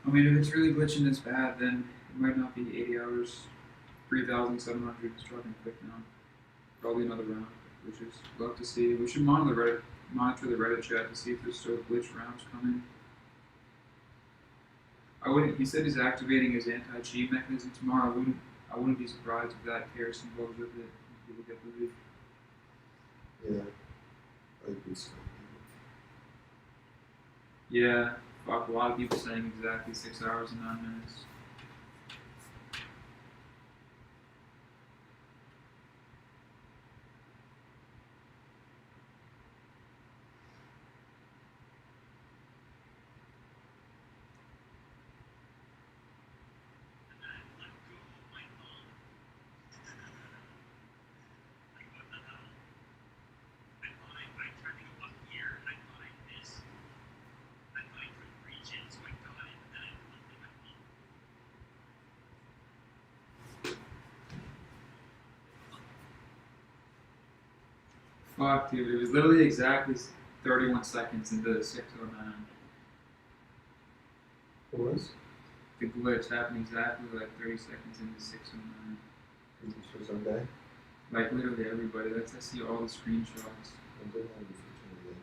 I mean, if it's really glitching this bad, then it might not be 80 hours. 3,700 is dropping quick now. Probably another round, which is love to see. We should monitor the Reddit chat to see if there's still glitch rounds coming. He said he's activating his anti-cheat mechanism tomorrow. I wouldn't be surprised if that Harrison goes with it. If people get booted. Yeah. I'd be so. Yeah, fuck. A lot of people saying exactly 6 hours and 9 minutes. Fuck, dude. It was literally exactly 31 seconds into the 609. It was? The glitch happened exactly like 30 seconds into 609. This was some guy? Like literally everybody. I see all the screenshots. I did have this opportunity.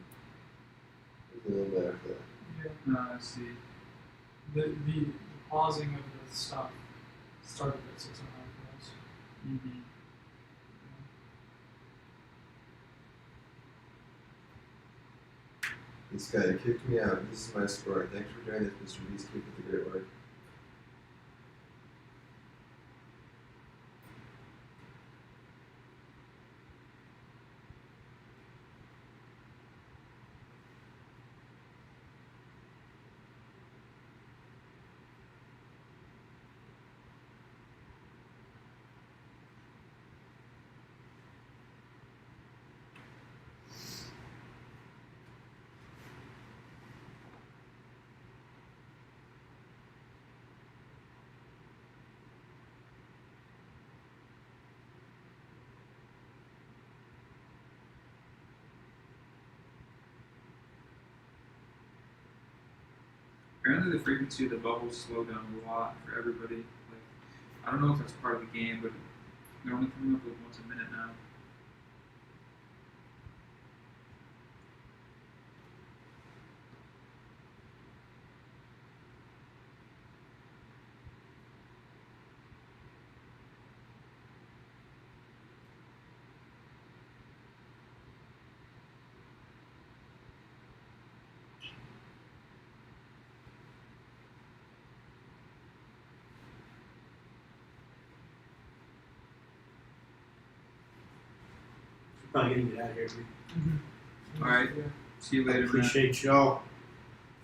It was a little bit after that. Yeah. No, I see. The pausing of the stuff started at 6:09 for us. Mm-hmm. This guy kicked me out. This is my score. Thanks for doing this, Mr. Beast. Keep up the great work. Apparently the frequency of the bubbles slowed down a lot for everybody. Like, I don't know if that's part of the game, but they're only coming up with once a minute now. Probably gonna get out of here. Alright. Yeah. See you I later, man. appreciate y'all.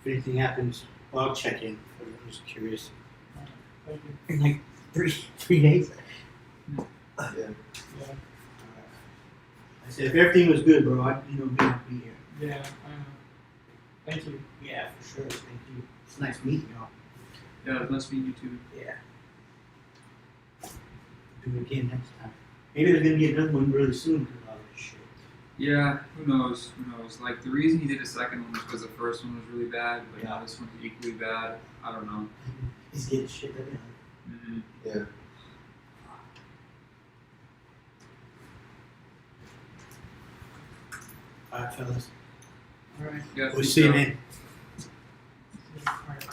If anything happens, well, I'll check in. I'm just curious. Thank you. In like three days. Yeah. Yeah. I said if everything was good, bro, I'd be here. Yeah, I know. Thank you. Yeah, for sure. Thank you. It's nice meeting y'all. Yeah, it must be you too. Yeah. Do it again next time. Maybe there's gonna be another one really soon because of all this shit. Yeah, who knows? Who knows? Like the reason he did a second one was because the first one was really bad, but now this one's equally bad. I don't know. He's getting shit done. Mm-hmm. Yeah. Alright, fellas. Alright. Yeah, We'll see you, man. Alright, so,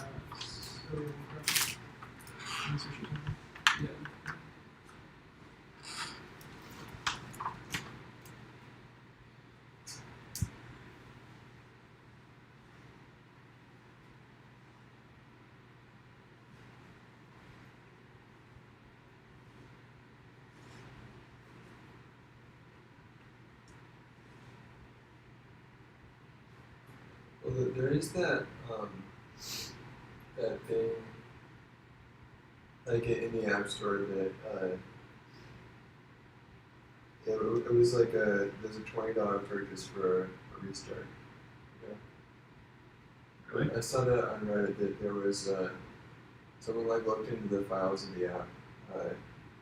let me see what you're doing. Yeah. Well, there is that thing, like in the App Store that it was like there's a $20 purchase for a restart. Really? I saw that on Reddit that there was someone like looked into the files of the app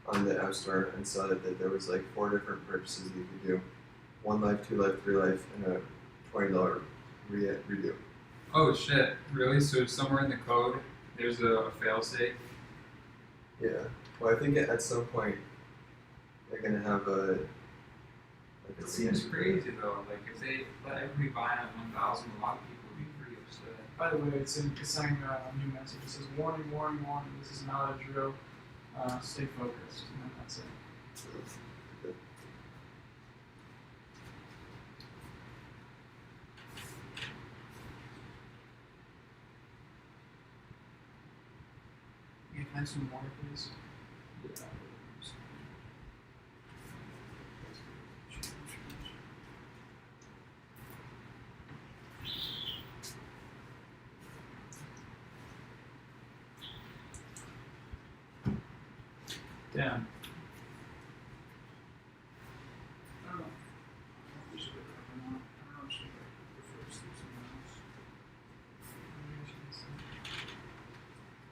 on the App Store and saw that there was like 4 different purchases you could do: 1 life, 2 life, 3 life, and a $20 redo. Oh shit! Really? So somewhere in the code, there's a failsafe. Yeah. Well, I think at some point they're gonna have a. Like It seems crazy though. Like if they let everybody buy on 1,000, a lot of people would be pretty upset. By the way, it's saying a new message. It says, warning, warning, warning, this is not a drill. Stay focused. And then that's it. Yeah, can I have some water, please? Damn. I don't know. I should get that or not. I don't know if I should prefer to sleep somewhere else. Maybe I should sleep.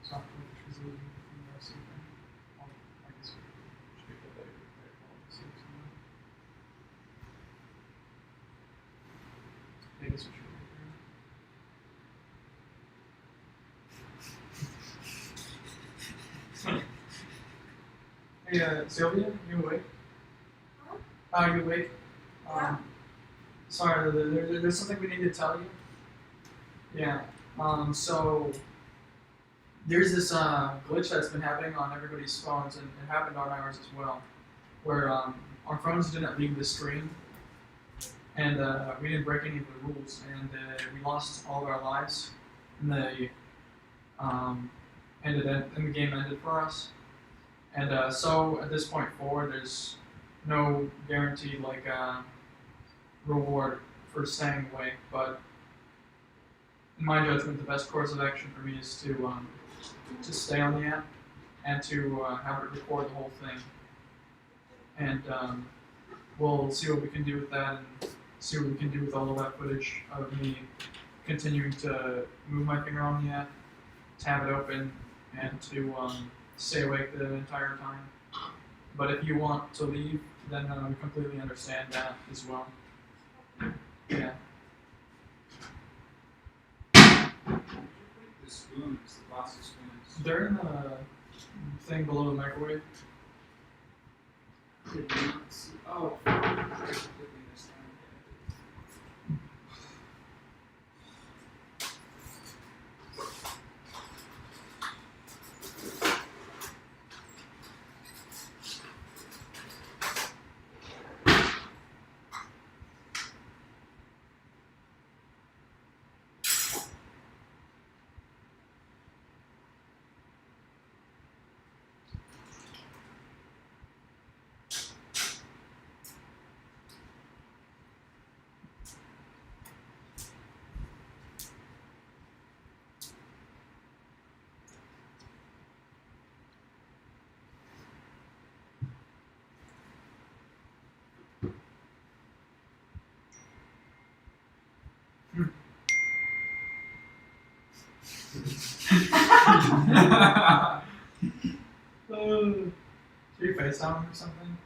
Soft focus is a little bit from the rest of the thing. I guess we should get that later. I'll sleep somewhere. I guess we should. Hey, Sylvia, you awake? Huh? You awake? Yeah. Sorry, there's something we need to tell you. Yeah. So there's this glitch that's been happening on everybody's phones, and it happened on ours as well, where our phones didn't leave the screen, and we didn't break any of the rules, and we lost all of our lives, and the the game ended for us. And so at this point forward, there's no guaranteed reward for staying awake. But in my judgment, the best course of action for me is to stay on the app and to have it record the whole thing. And we'll see what we can do with that, and see what we can do with all of that footage of me continuing to move my finger on the app, to have it open, and to stay awake the entire time. But if you want to leave, then we completely understand that as well. Yeah. The spoons, the plastic spoons. They're in the thing below the microwave. Did not see. Oh, I completely missed that. Should we FaceTime him or something?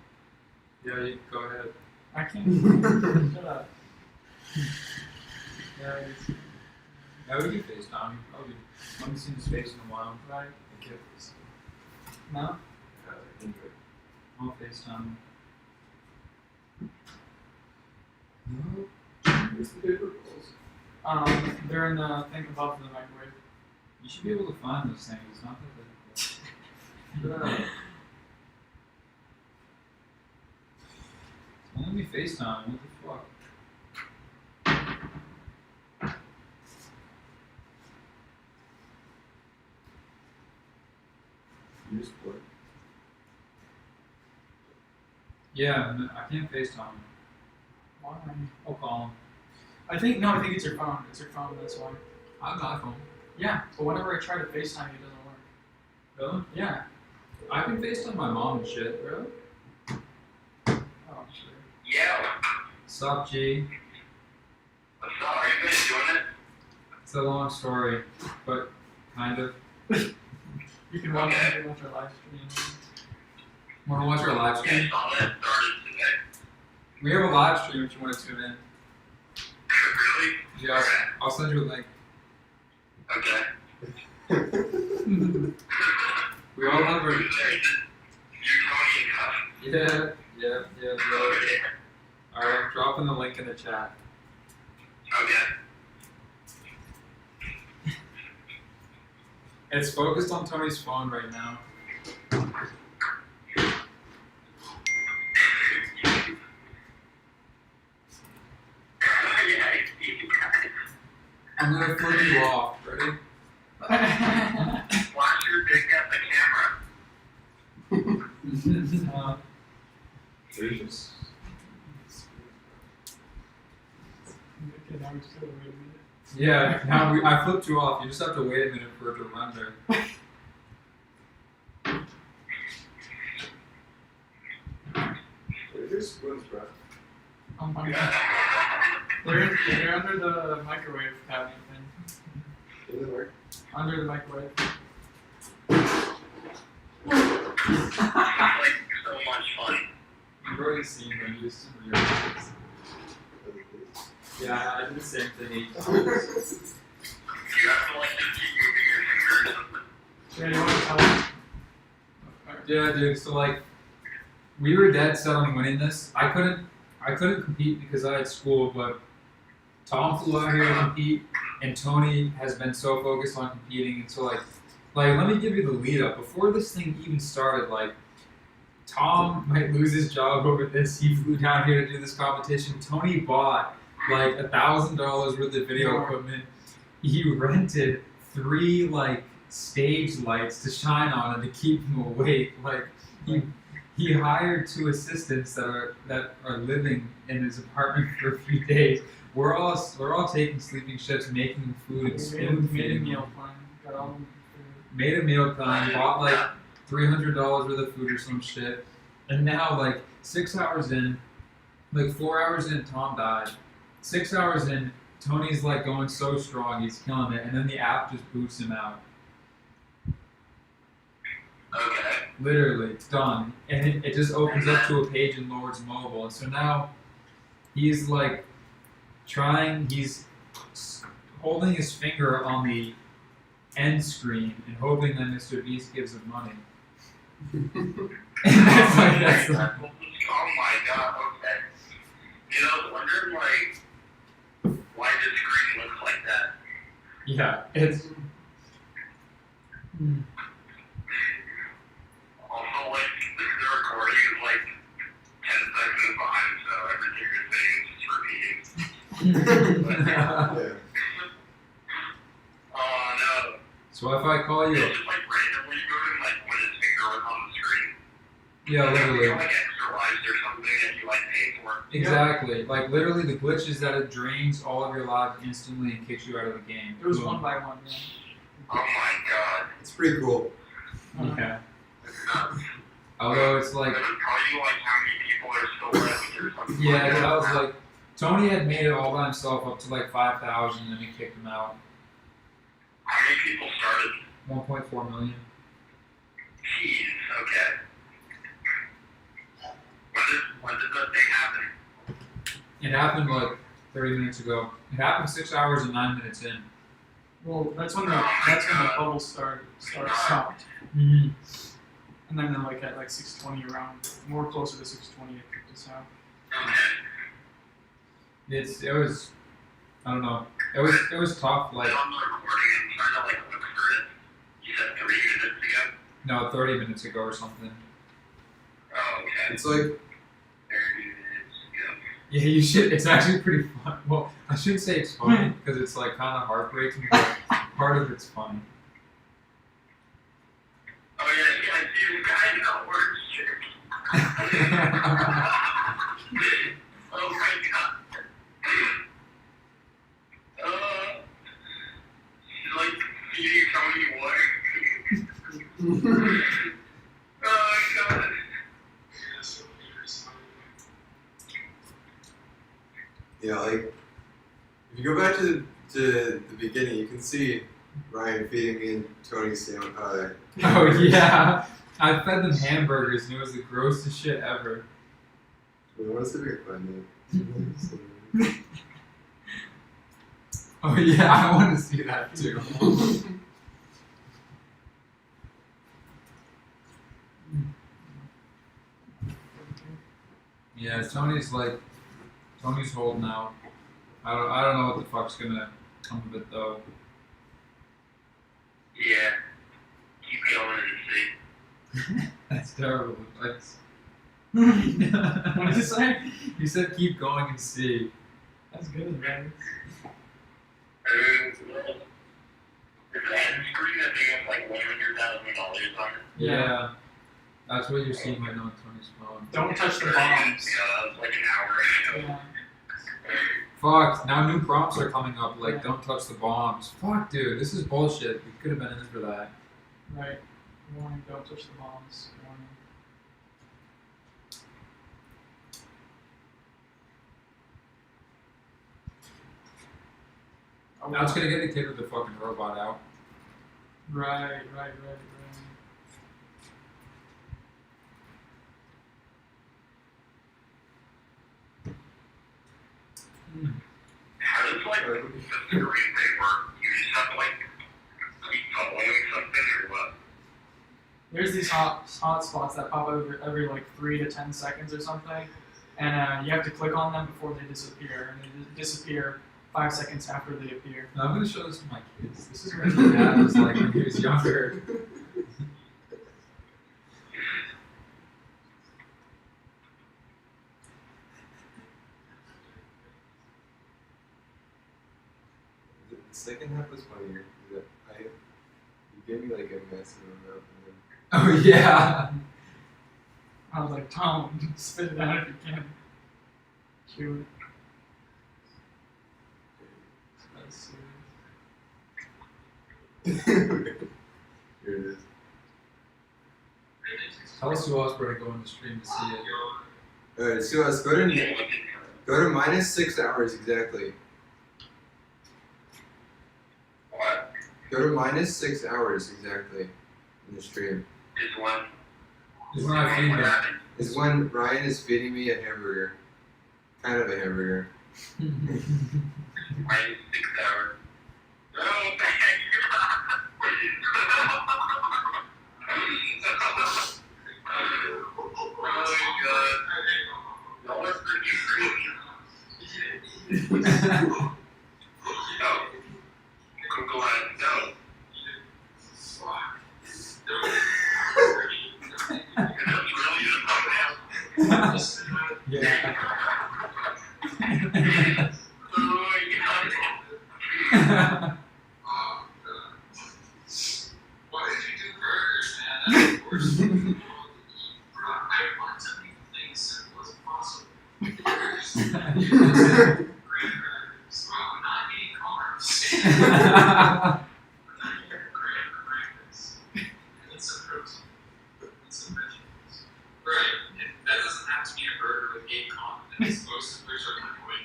Yeah, you go ahead. I can't. Shut up. Yeah, it's How would you FaceTime? Probably haven't seen his face in a while. right. I can't face. No? I'll FaceTime. Where's the paper balls? They're in the thing above the microwave. You should be able to find those things. It's not that difficult. It's only FaceTime. What the fuck? You just play. Yeah, I can't FaceTime him. Why? I'll call him. I think it's your phone. It's your phone, that's why. I have an iPhone. Yeah, but whenever I try to FaceTime, it doesn't work. Really? Yeah. I can FaceTime my mom and shit. Really? Oh, sure. Yeah. Sup, G? What's up? Are you guys doing it? It's a long story, but kind of. You can watch our live stream. Want to watch our live Yeah, stream? all that started today. We have a live stream if you want to tune in. Really? Yeah, I'll send you a link. Okay. We all have our. You're Tony and Cuff. Yeah. Okay. Alright, I'm dropping the link in the chat. Okay. It's focused on Tony's phone right now. I'm gonna flip you off. Ready? Watch your dick at the camera. Gracious. Okay, now we just gotta wait a minute. Yeah, now I flipped you off. You just have to wait a minute for it to render. Where's your spoons, bro? Oh my god. They're under the microwave cabinet thing. Does it work? Under the microwave. Like so much fun. You've already seen them used in real life. Yeah, I did the same thing 8 times. You have to like just keep moving your fingers. Yeah, you want to tell them? Yeah, dude. So like, we were dead set on winning this. I couldn't compete because I had school, but Tom flew out here to compete, and Tony has been so focused on competing. And so like let me give you the lead up before this thing even started. Like, Tom might lose his job over this. He flew down here to do this competition. Tony bought like $1,000 worth of video equipment. He rented 3 like stage lights to shine on and to keep him awake. Like he hired 2 assistants that are living in his apartment for a few days. We're all taking sleeping shifts, making him food and spoon Made a feeding him. meal plan. Got all the food. Made a meal plan, bought like $300 worth of food or some shit, and now like 6 hours in, like 4 hours in, Tom died. 6 hours in, Tony's like going so strong, he's killing it, and then the app just boots him out. Okay. Literally, it's done, and it just opens up to a page in Lord's Mobile, and so now he's like he's holding his finger on the end screen and hoping that Mr. Beast gives him money. And that's like, Oh my god, okay. You know, I was wondering like why the screen looks like that. yeah, it's Also, like, the recording is like 10 seconds behind, so everything you're saying is just repeating. Yeah. Oh no. so if I call It's you, just like randomly going, like when his finger was on the screen. yeah, literally, Like extra lives or something that you like paid for. exactly, like literally the glitch is that it drains all of your lives instantly and kicks you out of the game. It was Boom. 1 by 1, yeah. Oh my god. It's pretty cool. Yeah. It's nuts. Although it's like, Does it tell you like how many people are still left or something? yeah, like that was that? like, Tony had made it all by himself up to like 5,000 and then he kicked him out. How many people started? 1.4 million. Jeez, okay. When did the thing happen? It happened like 30 minutes ago. It happened 6 hours and 9 minutes in. Well, that's when the bubble stopped, Mm-hmm. and then like at like 6:20 around, more closer to 6:20 it kicked us out. Okay. It was I don't know. It was tough. Like On the recording, I'm trying to like look for it. You said 3 minutes ago? no, 30 minutes ago or something. Oh, okay. It's like 30 minutes ago. Yeah, you should. It's actually pretty fun. Well, I shouldn't say it's funny because it's like kind of heartbreaking, but part of it's funny. Oh yeah, I see the guy that works here. Oh my god. Like, feeding Tony water. Oh my god. Yeah, like if you go back to the beginning, you can see Ryan feeding me and Tony sandwich. Oh yeah, I fed them hamburgers and it was the grossest shit ever. What's the big fun? Oh yeah, I want to see that too. Yeah, Tony's holding out. I don't know what the fuck's gonna come of it though. Yeah. Keep going and see. That's terrible advice. What did you say? You said keep going and see. That's good advice. Well, if the end screen that they have like $100,000 on it. Yeah. That's what you're seeing right now on Tony's phone. Don't touch the bombs. Yeah, that was like an hour ago. Yeah. Fuck, now new prompts are coming up like don't touch the bombs. Fuck dude, this is bullshit. We could have been in for that. Right. Warning, don't touch the bombs. Warning. Oh, Now it's gonna get the kid with the fucking robot out. right. How does like the screen thing work? You just have to like keep following something or what? There's these hot spots that pop up every like 3 to 10 seconds or something, and you have to click on them before they disappear, and they disappear 5 seconds after they appear. Now, I'm gonna show this to my kids. This is what my dad was like when he was younger. The second half was funnier. You gave me like a massive amount, and then Oh yeah. I was like, Tom, spit it out if you can. Chew it. That's serious. here it is. Tell us who else better go on the stream to see it. Alright, so let's go to minus 6 hours exactly. What? Go to minus 6 hours exactly in the stream. Just one. This is when I feed What them. happened? Is when Ryan is feeding me a hamburger. Kind of a hamburger. Minus 6 hours. Oh, thank Oh my god. No one's freaking crazy. No. Go ahead. No. That's really the thumbnail. Yeah. Oh my god. Why did you do burgers, man? That's the worst thing in the world to eat. I want to make things simple as possible. Burgers. Graham burgers. Well, I'm not eating carbs. Graham burgers. And some protein. And some vegetables. Right. And that doesn't have to be a burger with 8 condiments, most of which are liquid.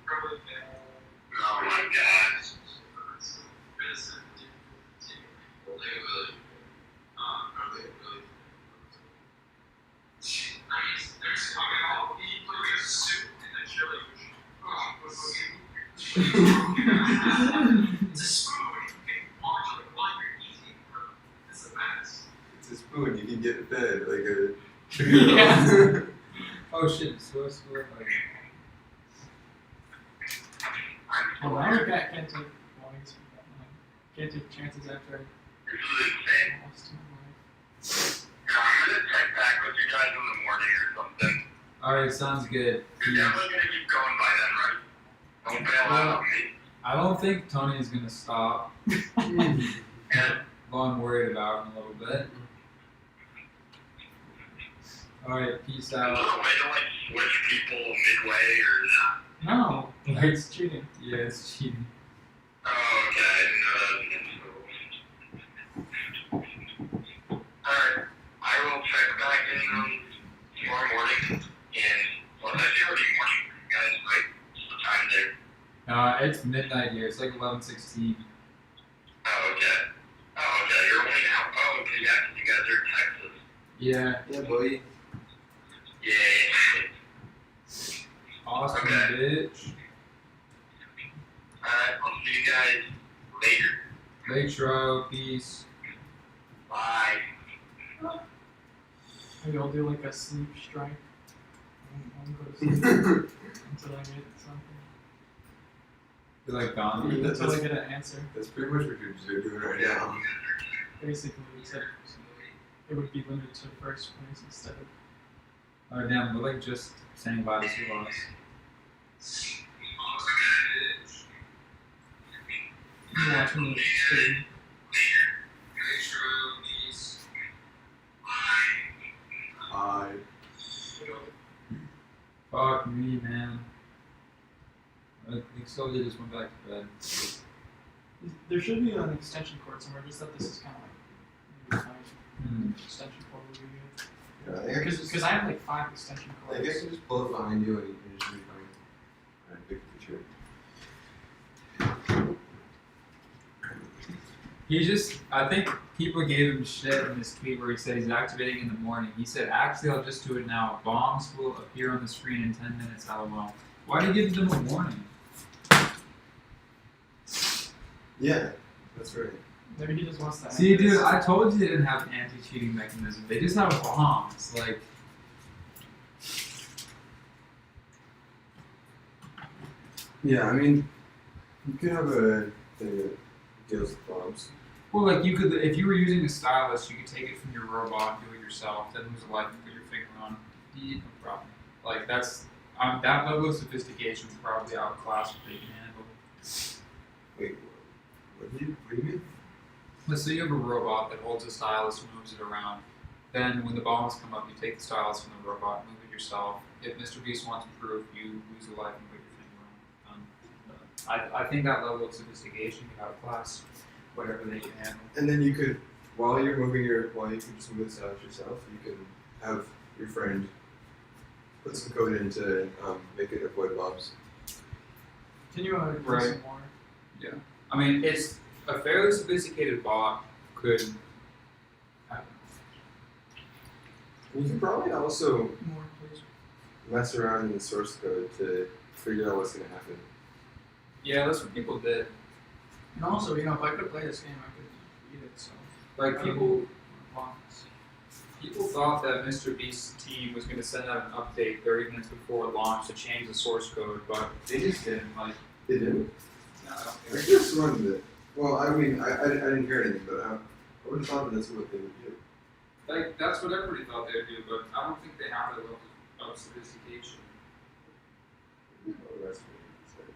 Probably fair. It's a spoon. You can watch it while you're eating. It's the best. It's a spoon. You can get fed like a. Yeah. Oh shit, so like, Well, I can't take warnings from that. Like, can't take chances after This is insane. I lost my life. Yeah, I'm gonna check back with you guys in the morning or something. alright, sounds good. You're definitely gonna keep going by then, right? Don't bail out on me. I don't think Tony's gonna stop. Well, I'm worried about him a little bit. Alright, peace Is there a out. way to like switch people midway or not? No, it's cheating. Yeah, it's cheating. Oh, okay. I didn't know that was against the rules. Alright. I will check back in tomorrow morning and well that's already morning for you guys, right? What's the time there? It's midnight here. It's like 11:16. Oh, okay. Oh, okay. You're only out. Oh, okay. Yeah, 'cause you guys are in Texas. Yeah, Yeah, boy. Yeah. awesome, Okay. bitch. Alright, I'll see you guys later. Lake Shroud, peace. Bye. Maybe I'll do like a sleep strike. I won't go to sleep until I get something. You're like gone. Until I get an answer. That's pretty much what you're doing right now. Basically, except it would be limited to first place instead of. Oh damn, we're like just saying bye to Sulas. Watching the stream. Hi. Fuck me, man. I think Sylvia just went back to bed. There should be an extension cord somewhere, just that this is kind of like maybe five extension cord would be good. Yeah, I think I can just. Because I have like 5 extension I cords. guess I can just pull it behind you and you should be fine. Alright, big picture. He just, I think people gave him shit in this tweet where he said he's activating in the morning. He said, actually, I'll just do it now. Bombs will appear on the screen in 10 minutes, LOL. Why do you give them a warning? Yeah, that's right. Maybe he just wants to. See, dude, I told you they didn't have an anti-cheating mechanism. They just have bombs. Like, Yeah, I mean, you could have a thing that deals with bombs. well, like you could, if you were using a stylus, you could take it from your robot and do it yourself. Then lose a life and put your finger on. No problem. Like that's that level of sophistication is probably outclass what they can handle. Wait, what do you mean? Let's say you have a robot that holds a stylus and moves it around. Then when the bombs come up, you take the stylus from the robot, move it yourself. If Mr. Beast wants proof, you lose a life and put your finger on. I think that level of sophistication can outclass whatever they can handle. And then you could, while you can just move the stylus yourself, you can have your friend put some code in to make it avoid bombs. Can you do Right. some more? I mean, it's a fairly sophisticated bot could. You can probably also More, please. mess around in the source code to figure out what's going to happen. Yeah, that's what people did. And also, if I could play this game, I could beat it. So. Like people Bombs. People thought that Mr. Beast's team was going to send out an update 30 minutes before launch to change the source code, but they just didn't. Like, They didn't. no, I just wanted it. Well, I mean, I didn't hear anything, but I would have thought that that's what they would do. like that's what everybody thought they would do, but I don't think they have that level of sophistication. Oh, that's what they said.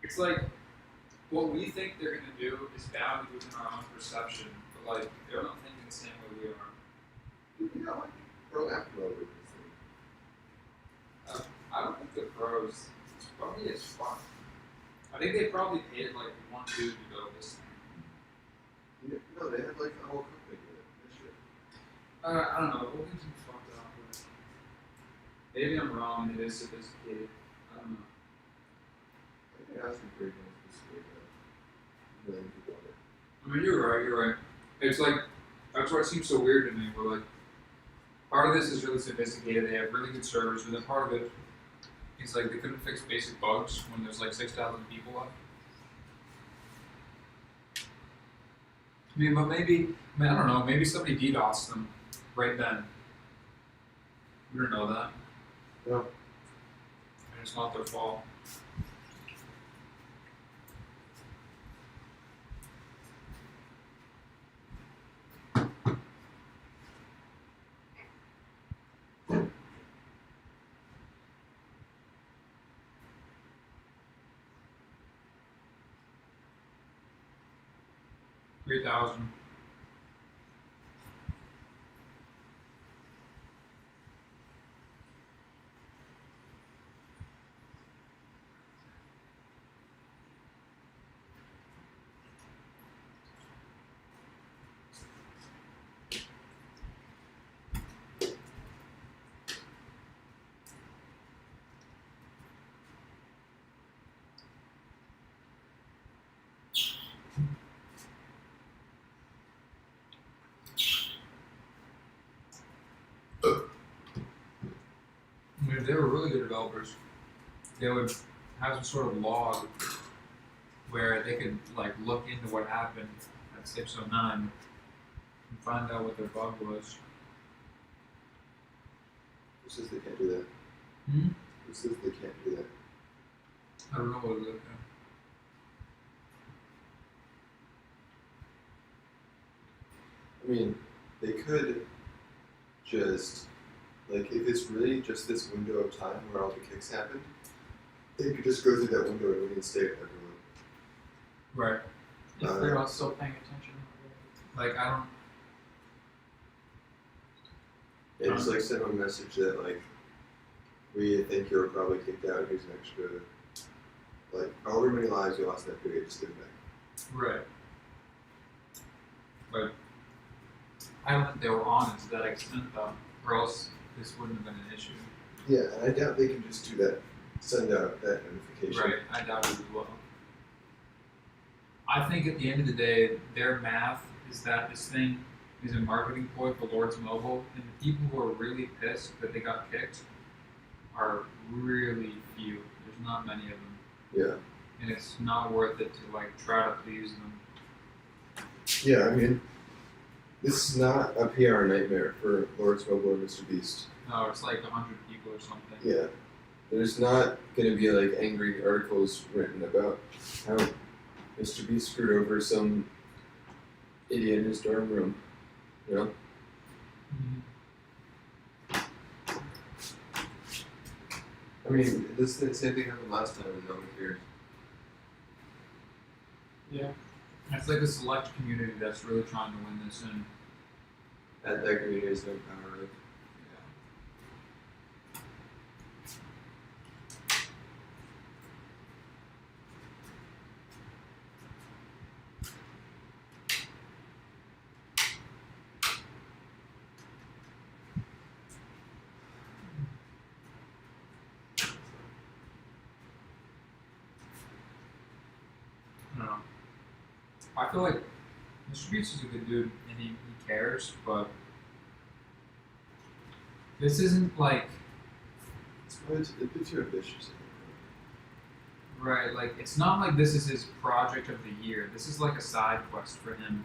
It's like what we think they're going to do is bounded within our own perception, but like they're not thinking the same way we are. Yeah, like pro app developer this thing. I don't think the pros. It's probably as fun. I think they probably paid like one dude to build this thing. Yeah, no, they had like a whole company with it. That shit. I don't know. The whole thing's been fucked up. But maybe I'm wrong. And it is sophisticated. I don't know. I think it has to be pretty much this way, million people on it. I mean, you're right. You're right. It's like that's why it seems so weird to me. Where like part of this is really sophisticated. They have really good servers, but then part of it He's like, they couldn't fix basic bugs when there's like 6,000 people left. I mean, but maybe, I mean, I don't know, maybe somebody DDoSed them right then. We don't know that. No. And it's not their fault. $3,000. I mean, if they were really good developers, they would have some sort of log where they could like look into what happened at 609 and find out what their bug was. Who says they can't do that? Hmm? Who says they can't do that? I don't know what it was. I mean, they could just, like, if it's really just this window of time where all the kicks happened, they could just go through that window and reinstate everyone. Right. If they're not still paying attention. Like, I don't. Yeah, just like send them a message that, like, we think you were probably kicked out, here's an extra, like, however many lives you lost that period, just give it back. Right. But I don't think they were on it to that extent, though, or else this wouldn't have been an issue. Yeah, and I doubt they can just do that, send out that notification. Right, I doubt it as well. I think at the end of the day, their math is that this thing is a marketing ploy for Lords Mobile, and the people who are really pissed that they got kicked are really few. There's not many of them, Yeah. and it's not worth it to like try to please them. Yeah, I mean, this is not a PR nightmare for Lawrence Mobile or Mr. Beast. No, it's like 100 people or something. Yeah. There's not going to be like angry articles written about how Mr. Beast screwed over some idiot in his dorm room. You know? I mean, this the same thing happened last time and no one cared. Yeah. It's like a select community that's really trying to win this, and That community has no power. Like, I don't know. I feel like Mr. Beast is a good dude and he cares, but this isn't like it's probably a bit too ambitious. right, like it's not like this is his project of the year. This is like a side quest for him.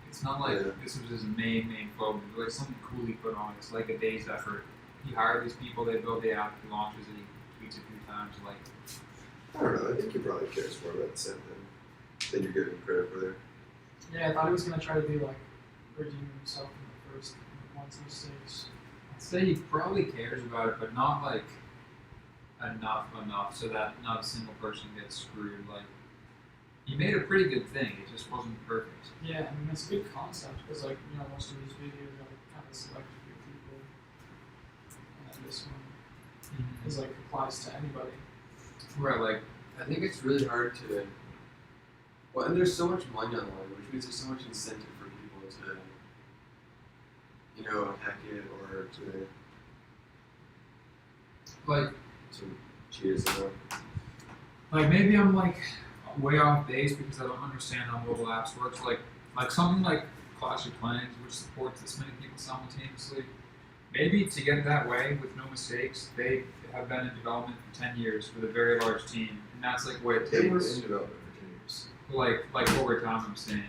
It's not like Yeah. this was his main focus. It's like something cool he put on. It's like a day's effort. He hired these people, they build the app, he launches it, he tweets a few times, like I don't know, I think he probably cares more about Sen than you're giving him credit for there. Yeah, I thought he was gonna try to be like redeem himself in the first one's mistakes. I'd say he probably cares about it, but not like enough so that not a single person gets screwed. Like he made a pretty good thing, it just wasn't perfect. Yeah, I mean it's a good concept because like most of these videos are like kind of select a few people, and then this one is like applies to anybody. Right, like I think it's really hard to. Well, and there's so much money online, which means there's so much incentive for people to, hack it or to cheat us out. like maybe I'm like way off base because I don't understand how mobile apps works. Like something like Clash of Clans, which supports this many people simultaneously. Maybe to get that way with no mistakes, they have been in development for 10 years with a very large team, and that's like what it They were takes. in development for 10 years. Like over time, I'm saying,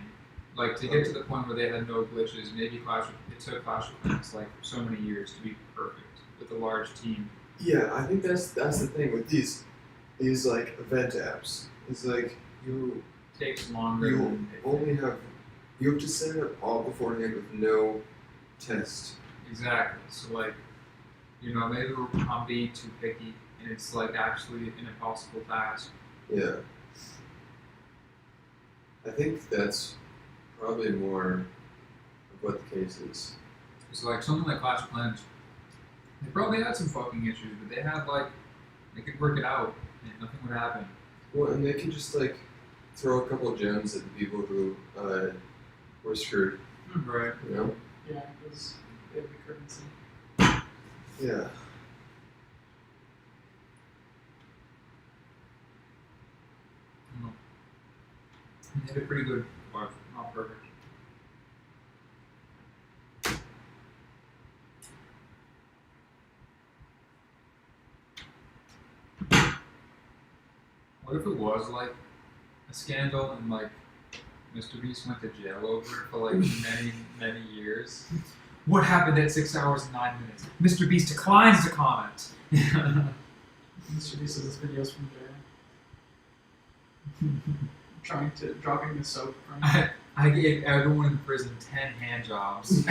like to get to the point where they had no glitches. Maybe it took Clash of Clans like so many years to be perfect with a large team. Yeah, I think that's the thing with these like event apps. It's like you Takes longer. you only have you have to set it up all beforehand with no test. Exactly. So like, maybe I'm being too picky, and it's like actually an impossible task. Yeah. I think that's probably more of what the case is. So like something like Clash of Clans, they probably had some fucking issues, but they could work it out, and nothing would happen. Well, and they can just like throw a couple gems at the people who were screwed. Right. You know? Yeah, because they have the currency. Yeah. They did a pretty good, but not perfect. What if it was like a scandal and like Mr. Beast went to jail over it for like many, many years? What happened at 6 hours and 9 minutes? Mr. Beast declines to comment. Mr. Beast says this video's from jail. Dropping the soap from I gave everyone in prison 10 hand jobs.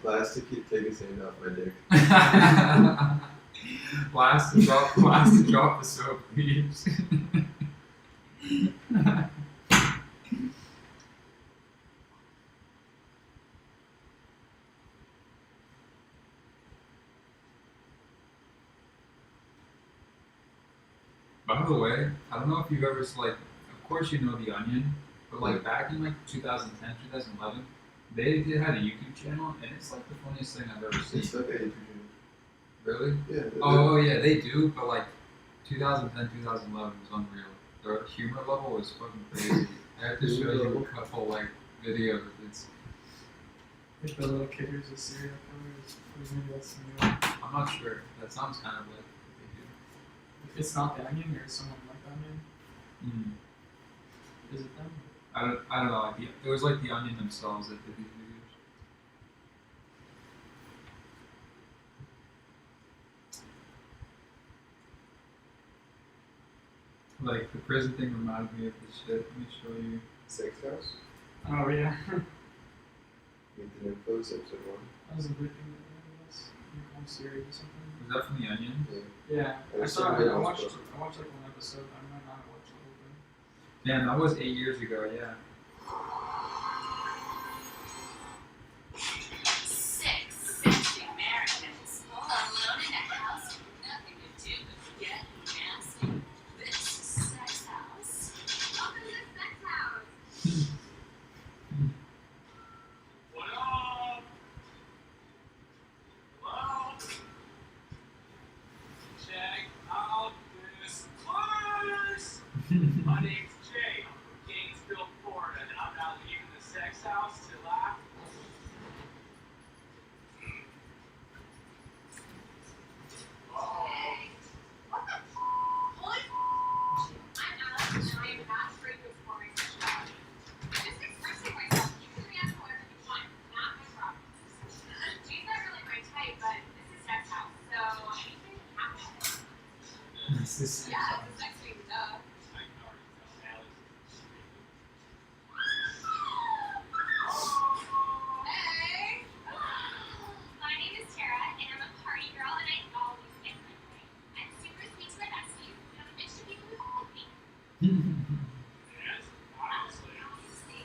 Last to keep taking his hand off my dick. Last to drop the soap, please. By the way, I don't know if you've ever of course you know The Onion, but like back in like 2010, 2011, they had a YouTube channel, and it's like the funniest thing I've ever seen. It's like a Really? yeah. Oh yeah, they do, but like 2010, 2011 was unreal. Their humor level was fucking crazy. I have to show you a couple like videos. It's like the little kid who's a serial killer. Maybe that's new. I'm not sure. That sounds kind of like what If it's not the Onion or someone like the Onion, they do. is it them? I don't know. Like, it was like The Onion themselves that did these videos. Like the prison thing reminded me of this shit. Let me show you. Sex House? Oh yeah. Meet the Nymphos, episode 1. That was a weird thing that was home series or something. Was that from The Onion? Yeah, I I was saw. thinking I it was watched. both. I watched like one episode. I might not have watched the whole thing. Damn, that was 8 years ago. Yeah. 6 sexy Americans alone in a house with nothing to do but getting nasty. This is Sex House. Welcome to Sex House. What up? Hello? Check out this place! My name's Jay. I'm from Gainesville, Florida, and I'm not leaving the sex house till I. Hey, what the Holy I'm Alex, and I am not afraid to explore my sexuality. Just expressing myself, you can react however you want, not my problem. Jay's not really my type, but this is Sex House, so anything can happen. This is Yeah, it's a sex thing, duh. I can already tell Alex. Hey! My name is Tara, and I'm a party girl, and I always get my way. I'm super sweet to my besties, and I'm a bitch to people who hold me. Yes, obviously. Obviously.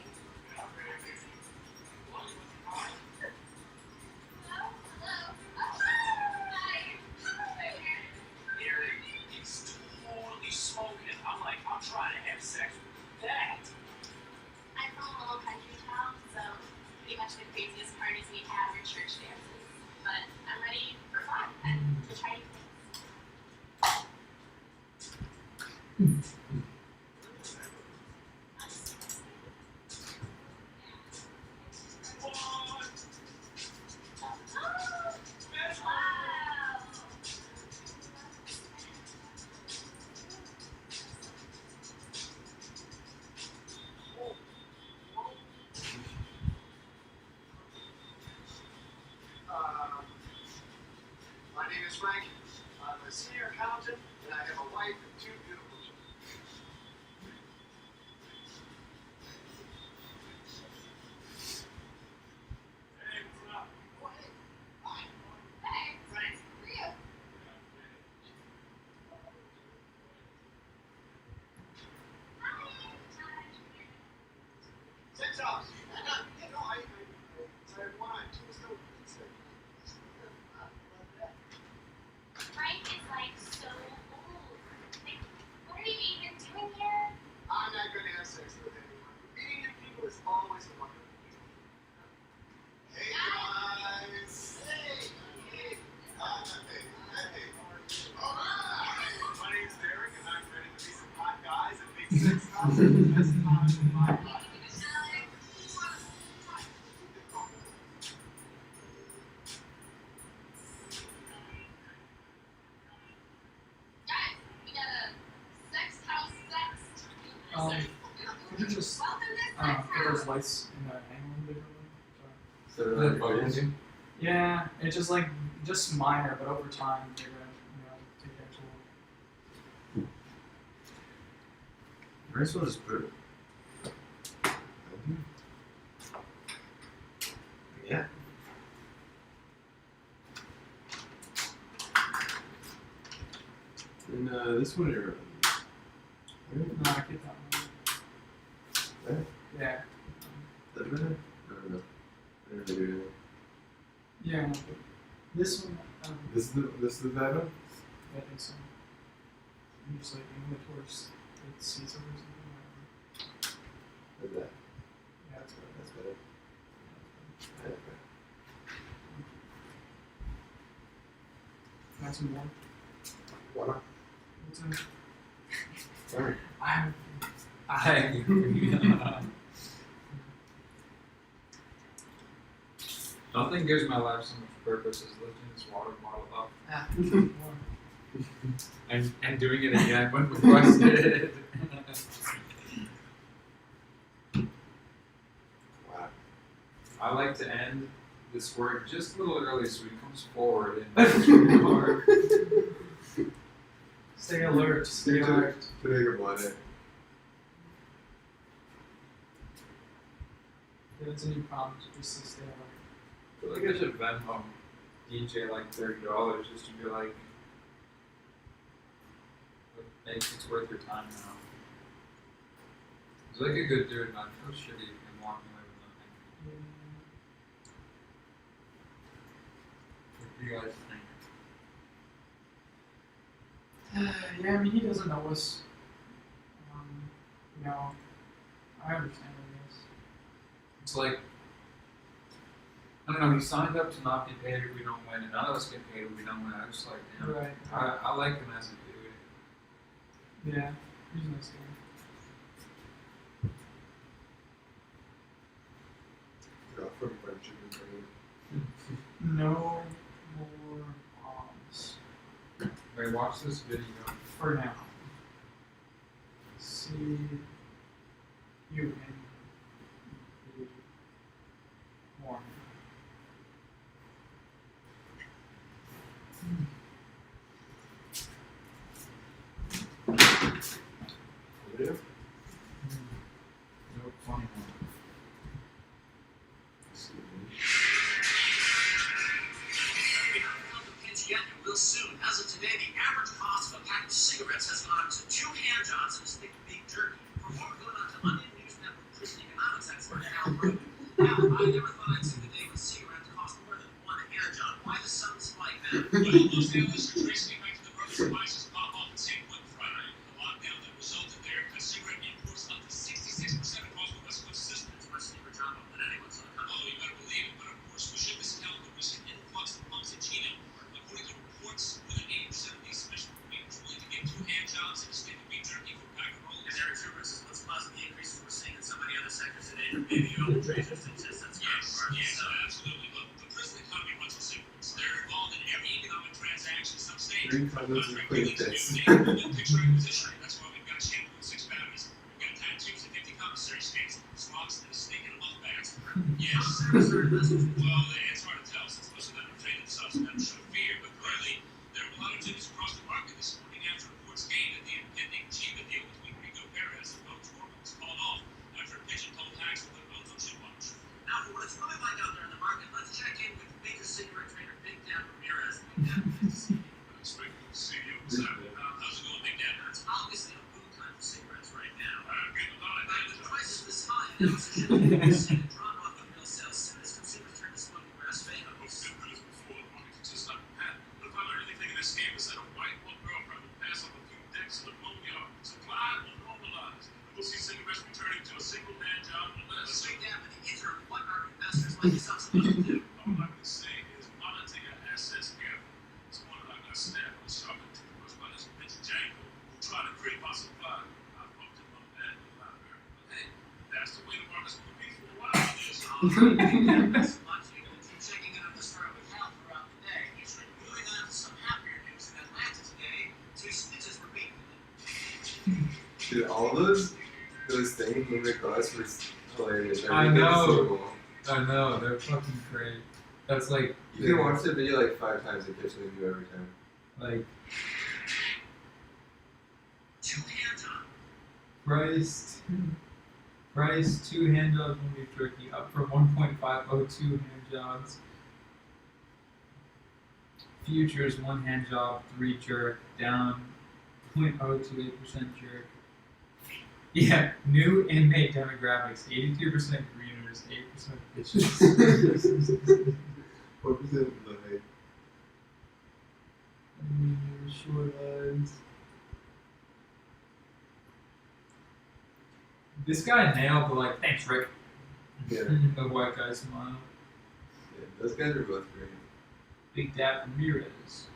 Yeah, very good. What was the time? Hello? Hello? Oh, hi! Eric is totally smoking. I'm trying to have sex with that. I'm from a little country town, so pretty much the craziest parties we have are church dances. But I'm ready for fun and to try new things. What? Oh, Bitch, Guys, we got a sex house sex. Could you just put those lights in the angle bigger? So The like, buttons. Yeah, it's just minor, but over time they're gonna take that tool. might as well just put it. Yeah. And this one here. No, I get that one. Yeah. That better? I don't know. I don't really do Yeah. No, but this one, This is the better? I think so. I'm just like aiming it towards the Caesar or something. Like that. Yeah, that's better. That's better. Okay. Can I have some more? Why not? What's in? Sorry. Nothing gives my life so much purpose as lifting this water bottle up and doing it again when requested. Wow. I like to end this work just a little early so he comes forward and hard. Stay alert. Stay alert. Putting a blunt in. If it's a new problem, just to stay alert. I feel like I should Venmo DJ like $30 just to be like, makes it's worth your time now. He's like a good dude, man. I feel shitty him walking away with nothing. What do you guys think? Yeah, I mean, he doesn't know us. I understand what it is. It's like, I don't know, he signed up to not be paid if we don't win, and none of us get paid if we don't win. I just like him. Right. I like him as a dude. Yeah, he's a nice guy. You're off from friendship and training. No more bombs Wait, watch this video. for now. See you in the morning. Video? No funny one. Will soon. As of today, the average cost of a pack of cigarettes has gone up to 2 hand jobs and a stick of beef jerky. Report going on to Onion News Network Christian economics expert Al Rubin. Al, I never thought I'd see the day when cigarettes cost more than 1 hand job. Why the sudden spike now? Well, most analysts are tracing it back to the grocery prices pop off at St. Louis Friday. The lockdown that resulted there cut cigarette imports up to 66% across the West Coast system. It's much deeper drama than anyone's on. Oh, you better believe it, but of course, we should discount the recent influx of pumps in Chino. According to reports, more than 80% of these special makers willing to get 2 hand jobs and a stick of beef jerky for a pack of rolls. And there are two reasons. What's causing the increases we're seeing in so many other sectors today, or maybe you own traders exist. That's Yes, absolutely. Look, the prison economy runs on cigarettes. They're involved in every economic transaction. Some states Green condoms and clean tits. picture acquisition. That's why we've got shampoo and 6 batteries. We've got tattoos and 50 commissary states, smocks and a snake in a muff bags. Yes. Well, it's hard to tell since most of them are trained themselves and never show fear, but clearly there are a lot of jitters across the market this morning after reports came that the impending Chiba deal between Rico Perez and Bones Gorman was called off after a pigeon-toed hacks with their bones on shoe watch. Now, for what it's really like out there in the market, let's check in with Baker cigarette trader Big Dan Ramirez. Big Dan, good to see you. Expect to see you. How's it going, Big Dan? It's obviously a boom time for cigarettes right now. I'm getting a lot of But that. with prices this high, now it's a shame to drop off the real sales soon as consumers turn to smoking grass fade. I've been through this before. The market's just like that. What if I learned anything in this game is that a white one girlfriend will pass up a few decks in the boneyard? Supply will normalize. And we'll see cigarettes returning to a single man job or less. Big Dan, with the interim, what are investors like yourself supposed to do? All I can say is monitor your assets carefully. It's one of our staff on the shopping team was by this bitch Django who tried to creep our supply. I fucked him up bad in the library. Hey, That's much you can keep checking in on the start with health throughout the day. Moving on to some happier news in Atlanta today. 2 snitches were beaten. Dude, all those things moving across were hilarious. I Everything know. was so cool. I know, they're fucking great. That's like, You can watch the video like 5 times and catch the video every time. like, 2 hands on. Price 2 hand jobs when beef jerky, up from 1.502 hand jobs. Futures 1 hand job, 3 jerk, down 0.028% jerk. Yeah, new inmate demographics, 82% greeners, 8% bitches. What was it like? Short lines. This guy nailed the like, thanks Rick. Yeah. The white guy smile. Yeah, those guys are both great. Big Dap Ramirez.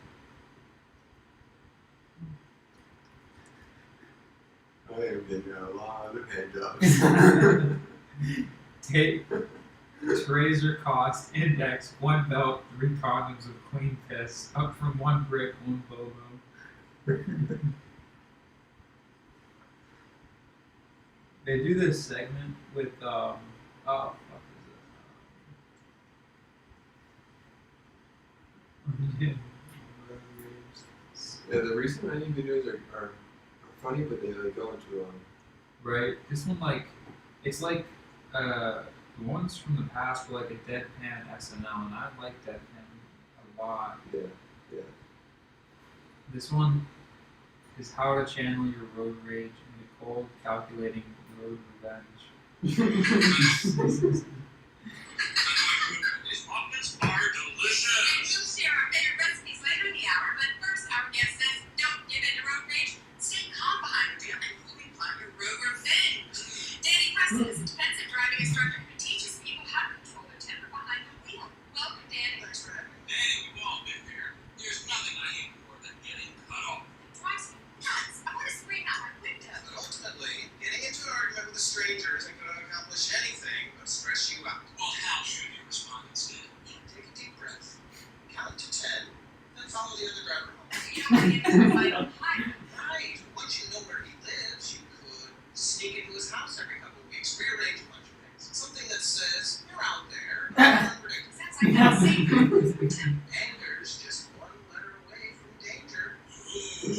I am getting a lot of hand jobs. Tape. Razor cost index 1 belt 3 condoms of clean piss up from 1 brick 1 bobo. They do this segment with oh fuck is it? Yeah, the recent mining videos are funny, but they like go into Right. This one like it's like the ones from the past were like a deadpan SNL, and I like deadpan a lot. yeah. This one is how to channel your road rage in a cold, calculating road revenge. These muffins are delicious. We'll share our favorite recipes later in the hour, but first our guest says don't give in to road rage. Stay calm behind the wheel and fully plan your road revenge. Danny Preston is a defensive driving instructor who teaches people how to control their temper behind the wheel. Welcome, Danny. Thanks for having me. Danny, we've all been there. There's nothing I hate more than getting cut off. It drives me nuts. I want to scream out my window. But ultimately, getting into an argument with a stranger isn't going to accomplish anything but stress you out. Well, how should you respond instead? Take a deep breath, count to 10, then follow the other driver home. You don't want to get into a fight on highway. Right. Once you know where he lives, you could sneak into his house every couple of weeks, rearrange a bunch of things. Something that says, you're out there, unpredictable. Sounds like that's safe for a temper. Anger's just one letter away from danger. You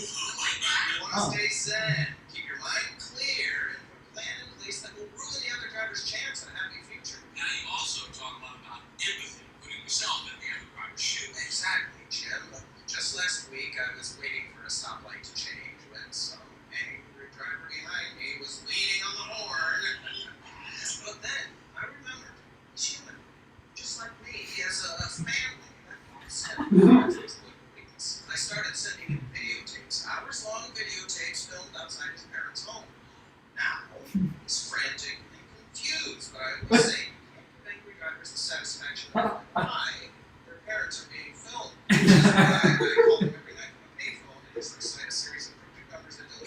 want to stay zen, keep your mind clear, and put a plan in place that will ruin the other driver's chance at a happy future. Now you also talk a lot about empathy, putting yourself in the other driver's shoes. Exactly, Jim. Just last week, I was waiting for a stoplight to change when some angry driver behind me was leaning on the horn. But then I remembered he's human, just like me. He has a family. I started sending him videotapes, hours-long videotapes filmed outside his parents' home. Now he's frantic and confused, but I always say you can't give angry drivers the satisfaction of why their parents are being filmed. Which is why I call him every night from a payphone and just recite a series of cryptic numbers that don't.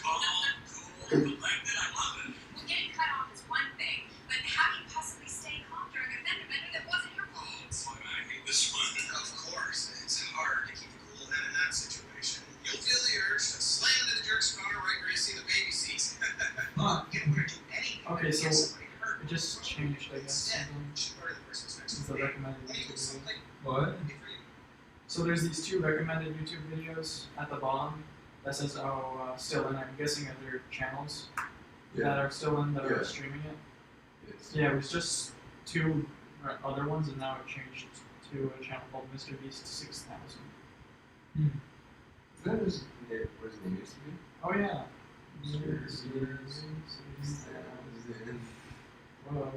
Calm, cool, collected. I love it. Well, getting cut off is one thing, but how do you possibly stay calm during a fender bender that wasn't your fault? Boy, I hate this one. Of course, it's hard to keep a cool head in that situation. You'll feel the urge to slam into the jerk's car right where you see the baby seats. But you don't want to do anything Okay, to so get somebody hurt. it just changed, I guess. Instead, something. you should murder the person's next It's the door neighbor. recommended When you do YouTube video. something What? big for you. So there's these 2 recommended YouTube videos at the bottom that says, still in. I'm guessing that they're channels that are still in that Yeah. are streaming it. It's, Yeah, it was just 2 other ones, and now it changed to a channel called Mr. Beast 6000. Is that his name? What his name used to be? Oh yeah. Whoa.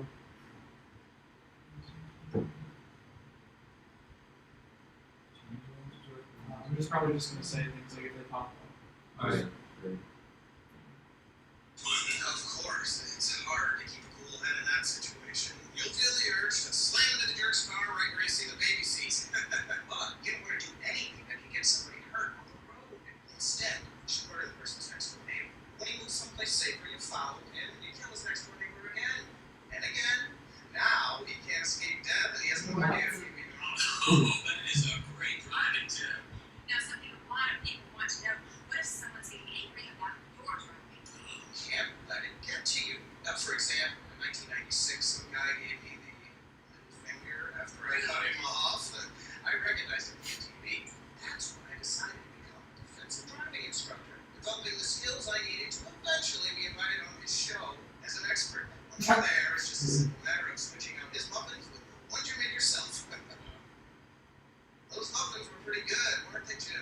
I'm just probably just gonna say things like if they pop up. Alright. Of course, it's hard to keep a cool head in that situation. You'll feel the urge to slam into the jerk's car right where you see the baby seats. But you don't want to do anything that can get somebody hurt on the road. Instead, you should murder the person's next door neighbor. When you move someplace safer, you follow him and you kill his next door neighbor again and again. Now Oh, that is a great driving tip. Now, something a lot of people want to know, what if someone's getting angry about your driving? Can't let it get to you. For example, in 1996, some guy gave me the middle finger after I cut him off. I recognized it on TV. That's when I decided to become a defensive driving instructor, developing the skills I needed to eventually be invited on his show as an expert. Once you're there, it's just a simple matter of switching out his muffins with ones you made yourself. Those muffins were pretty good, weren't they, Jim?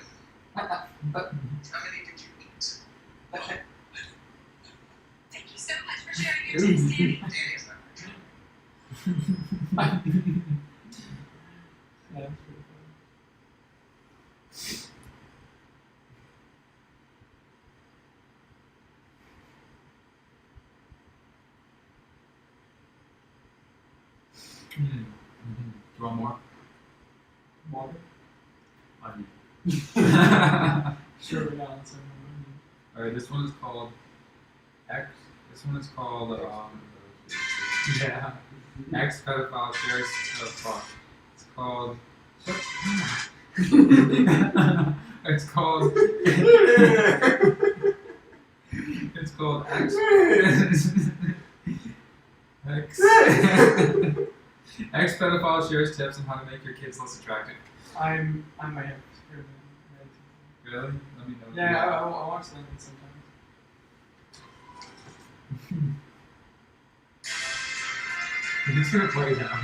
How many did you eat? Thank you so much for sharing your tips, Danny. Danny's not Yeah. Do you want more? Water. Onion. Sure, we got it. Alright, this one is called X. This one is called yeah. X pedophile shares fuck. It's called it's called it's called X X X pedophile shares tips on how to make your kids less attractive. I might have heard that. Really? Let me know. Yeah, I'll watch them sometimes. He's gonna play that. Angry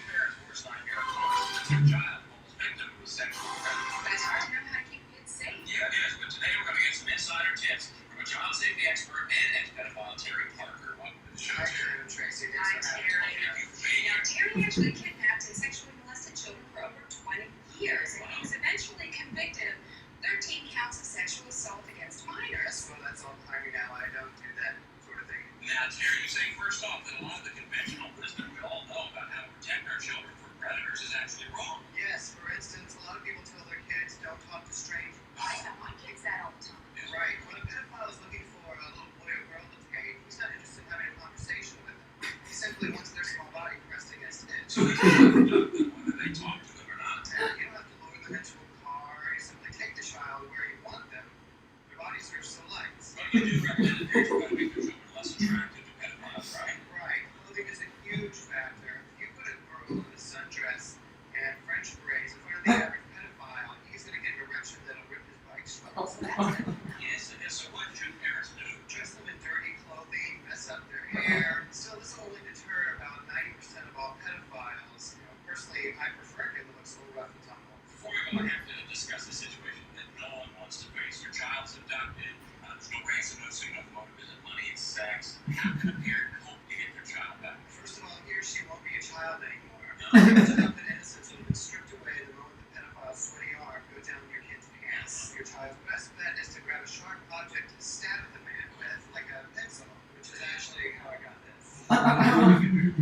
parents' worst nightmare, of course, is their child falls victim to a sexual predator. But it's hard to know how to keep kids safe. Yeah, it is, but today we're going to get some insider tips from a child safety expert and ex-pedophile Terry Parker. Welcome to the show, Terry. Tracy. Hi, Terry. Thank you for being Now, here. Terry actually kidnapped and sexually molested children for over 20 years, and he was eventually convicted of 13 counts of sexual assault against minors. Well, that's all behind me now. I don't do that sort of thing. Now, Terry, you say first off that a lot of the conventional wisdom we all know about how to protect our children from predators is actually wrong. Yes, for instance, a lot of people tell their kids don't talk to strangers. I tell my kids that all the time. Right. When a pedophile is looking for a little boy or girl to take, he's not interested in having a conversation with them. He simply wants their small body pressed against it. So they don't know whether they talk to them or not. And you don't have to lure them into a car. You simply take the child where you want them. Their body serves so light. But you do recommend that parents try to make their children less attractive to pedophiles, right? Right. Clothing is a huge factor. If you put a girl in a sundress and French berets in front of the average pedophile, he's going to get an erection that'll rip his bike struts. Yes, and so what should parents do? Dress them in dirty clothing, mess up their hair. Still, this will only deter about 90% of all pedophiles. Personally, I prefer it when it looks a little rough and tumble. Before we go, I have to discuss the situation that no one wants to face. Your child's abducted. There's no ransom, no signal motive. Is it money? It's sex. How can a parent hope to get their child back? First of all, he or she won't be a child anymore. Childhood innocence will have been stripped away the moment the pedophile's sweaty arm goes down your kid's pants. Your child's best bet is to grab a sharp object to stab at the man with, like a pencil, which is actually how I got this. Thank you.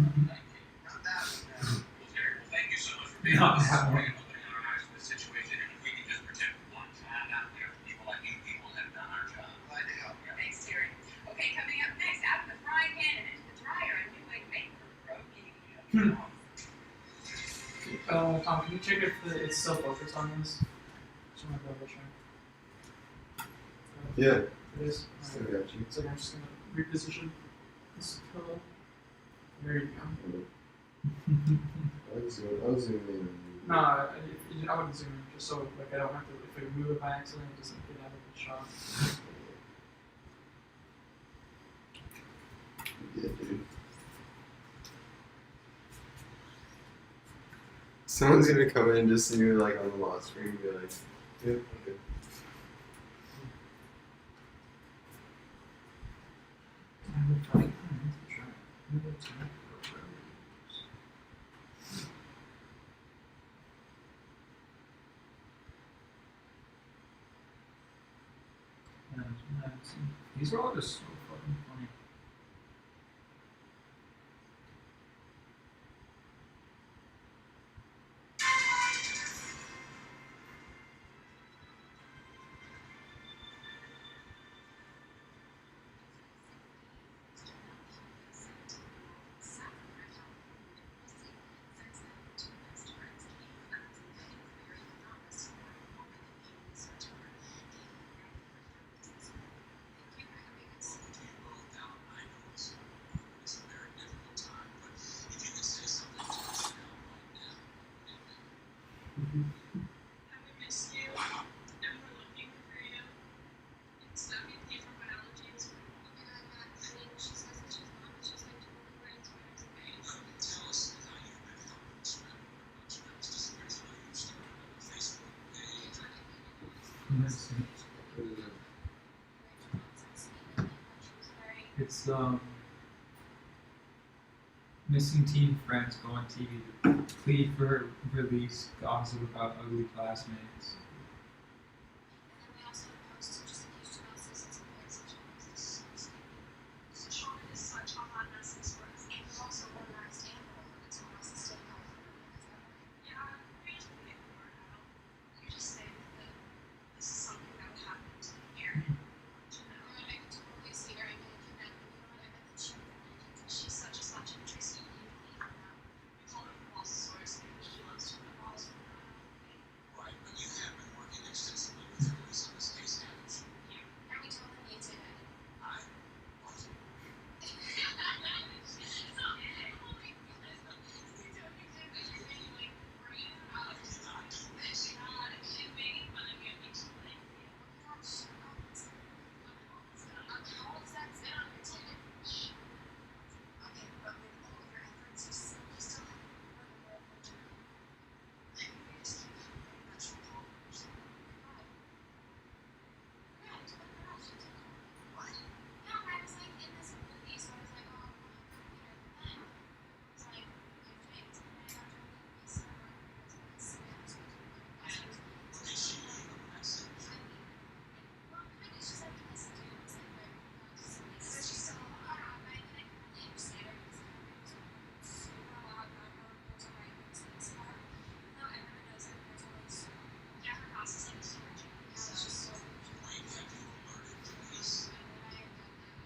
Not that one, no. Well, Terry, well, thank you so much for being Not on this that story one. and opening our eyes to the situation. And if we can just protect one child out there, people like you people have done our job. Glad to help. Thanks, Terry. Okay, coming up next, out of the frying pan and into the dryer, a new way to make pierogi. Tom, can you check if it's still focused on this? Just want to double check. Yeah, It is. still Alright. got you. So I'm just gonna reposition this pillow. There you go. I'll zoom in. No, I wouldn't zoom in, just so like I don't have to. If I move it by accident, it doesn't get out of the shot. Yeah, dude. Someone's gonna come in and just see you like on the lost screen and be like, yep, okay. These are all just so fucking funny. It's missing teen friends go on TV to plead for her release, gossip about ugly classmates. And then we also posted just a huge amount of seasons of boys and so Sean is such a hot mess in sports. And he's also organized and it's when I was in state of California. Yeah, we just need more out. You just say that this is something that would happen to Erin. I can totally see Erin getting kidnapped. You know what? I bet that she would because she's such a slouch and Tracy would leave her now. We told her false source because she loves to put balls from her. Right, but you have been working extensively with her release on this case, haven't you? And we told them you did it. I what? What did she leave a message? Wait, have you alerted police? Just know that the two of you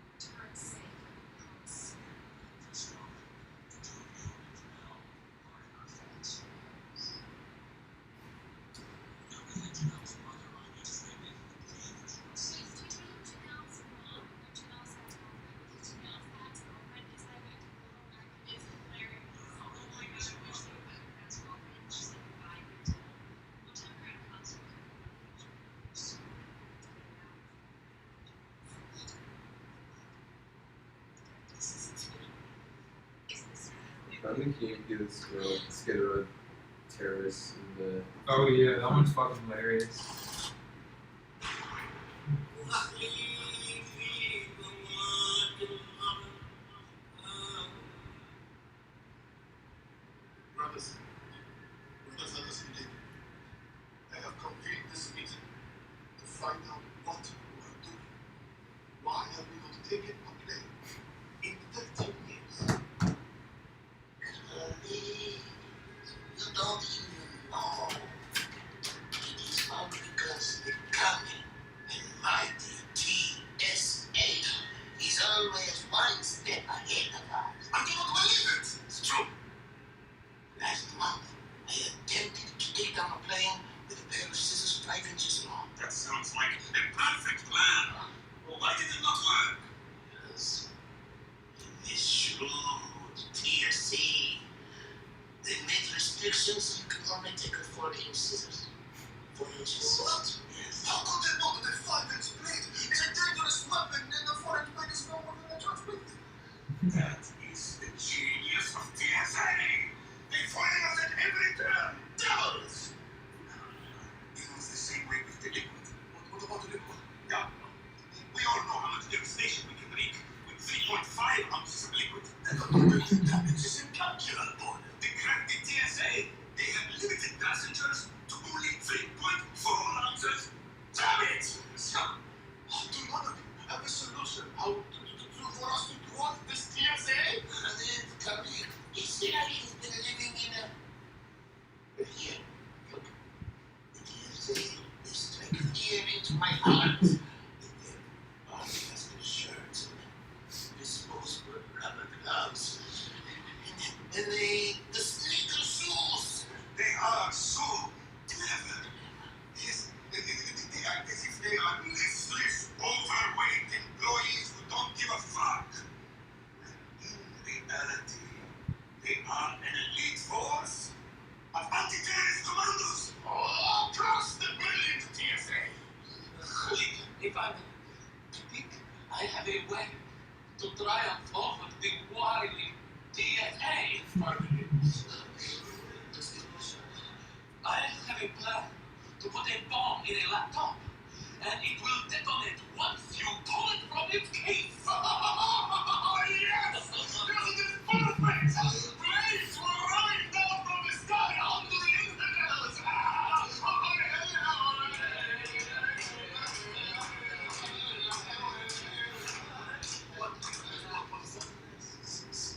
and Janelle are in our thoughts. Now we let Janelle's mother on yesterday making the plea that you were safe. I think he gives scared of terrorists in the Oh yeah, that one's fucking hilarious. Brothers, let us begin. I have convened this meeting to find out what we are doing. Why have we not taken a play in 13 years? You don't even know. It is all because the coming and mighty TSA is always one step ahead of us. I do not believe it. It's true. Last month, I attempted to take down a plane with a pair of scissors 5 inches long. That sounds like a perfect plan. Well, why did it not work? Because in this shrewd TSC, they made restrictions. You can only take a 4-inch scissors. 4 inches. What? Yes. How could they know that a 5-inch blade is a dangerous weapon and a 4-inch blade is no more than a child's blade? That is the genius of TSA. They find us at every turn. Devils! It was the same way with the liquid. What about the liquid? Yeah. We all know how much devastation we can wreak with 3.5 ounces of liquid. The damage is incalculable. The crafty TSA, they have limited passengers to only 3.4 ounces. Damn it! So, do none of you have a solution how for us to thwart this TSA? Camille, you see how you've been living in a... But here, look. The TSA is striking fear into my heart. With their polyester shirts and disposable rubber gloves. And the sneaker shoes. They are so clever. Yes, they act as if they are listless, overweight employees who don't give a fuck. In reality, they are an elite force of anti-terrorist commandos all across the brilliant TSA. put a bomb in a laptop, and it will detonate once you pull it from its case. Yes! This is perfect! Please rain down from the sky onto the infidels!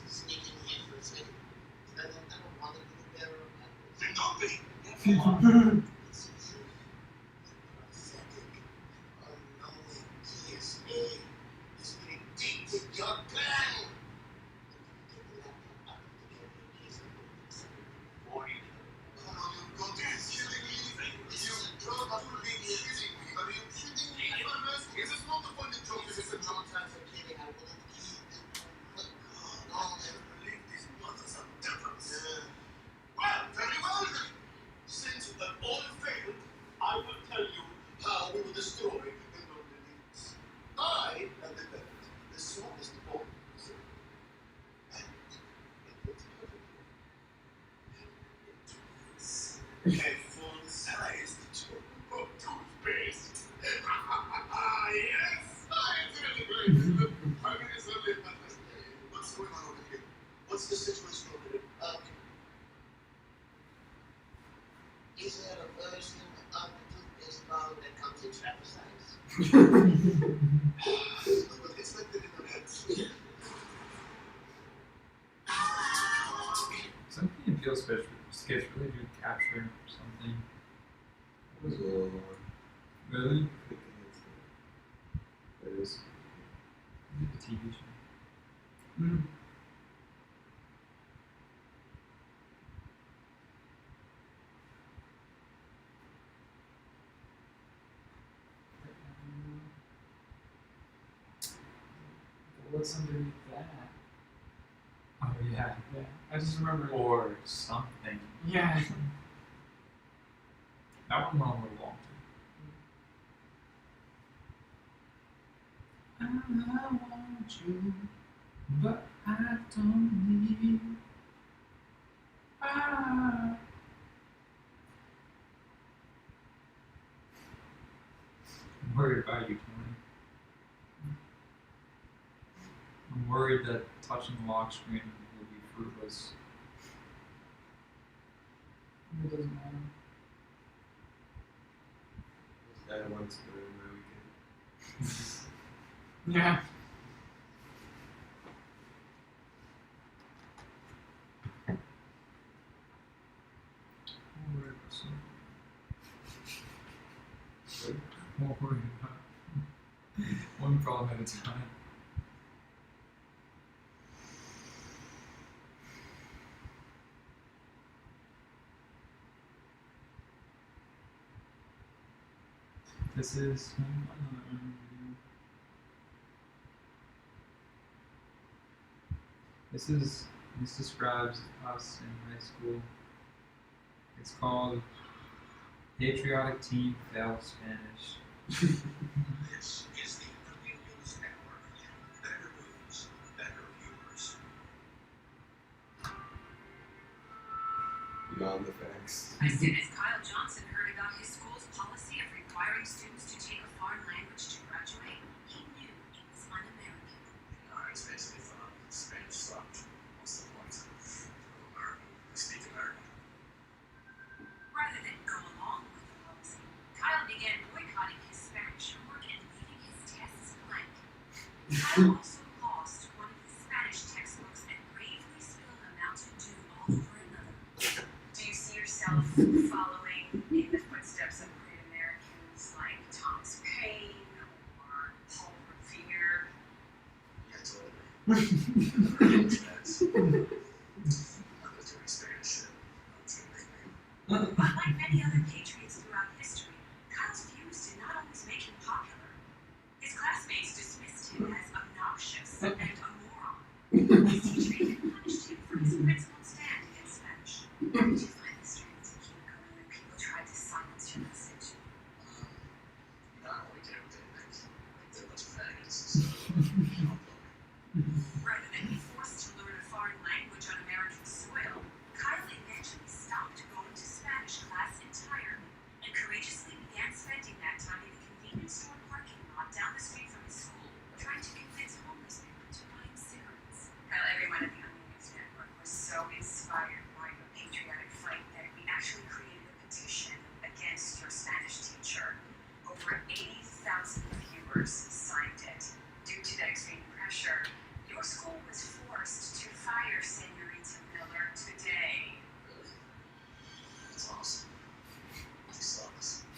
Sneaking in for a second. I don't want to be the bearer of that. Then don't be. This is pathetic, unknowing TSA is predicted your plan. Get the laptop out of the carrier case and put it before you do. Oh, no, you've got to be kidding me. You dropped to be kidding me. Are you kidding me? Is this not a funny joke? Is this a joke? I'm kidding. I wouldn't eat. No, I never believe these brothers are devils. Well, very well then. Since that all failed, I will tell you how we will destroy the Golden Leaves. I am the best, the smartest officer. And it fits perfectly into this. A full-sized tube of toothpaste. Yes! It's really great, isn't it? I mean, it's really fantastic. What's going on over here? What's the situation over here? Is there a version of the toothpaste bar that comes in travel size? It's like the internet. Some Key and Peele sketch really do capture something. It was a little more. Really? It is. The TV show. Mm. What's underneath that? Oh yeah. Yeah, I just remember. Or something. Yeah. That one went a little long too. I want you, but I don't need you. Ah. I'm worried about you, Tony. I'm worried that touching the lock screen will be fruitless. It doesn't matter. This guy wants to ruin my weekend. Yeah. I'm worried about something. More worried about one problem at a time. This is this describes us in high school. It's called Patriotic Teen Fail Spanish. This is the Onion News Network. Better news, better viewers. Beyond the facts. As soon as Kyle Johnson heard about his school's policy of requiring students to take a foreign language to graduate, he knew it was un-American. I just basically thought Spanish sucked. What's the point? American. We speak American. Rather than go along with the policy, Kyle began boycotting his Spanish homework and leaving his tests blank. Kyle also lost one of his Spanish textbooks and bravely spilled a Mountain Dew all over another. Do you see yourself following in the footsteps of great Americans like Thomas Paine or Paul Revere? Yeah, totally. That's I'm just doing Spanish shit. But like many other patriots throughout history, Kyle's views did not always make him popular. His classmates dismissed him as obnoxious and a moron. His teacher even punished him for his principled stand against Spanish. How did you find the strands of Kimiko when people tried to silence your message? Not only did they think they're a bunch of faggots, so Rather than be forced to learn a foreign language on American soil, Kyle eventually stopped going to Spanish class entirely and courageously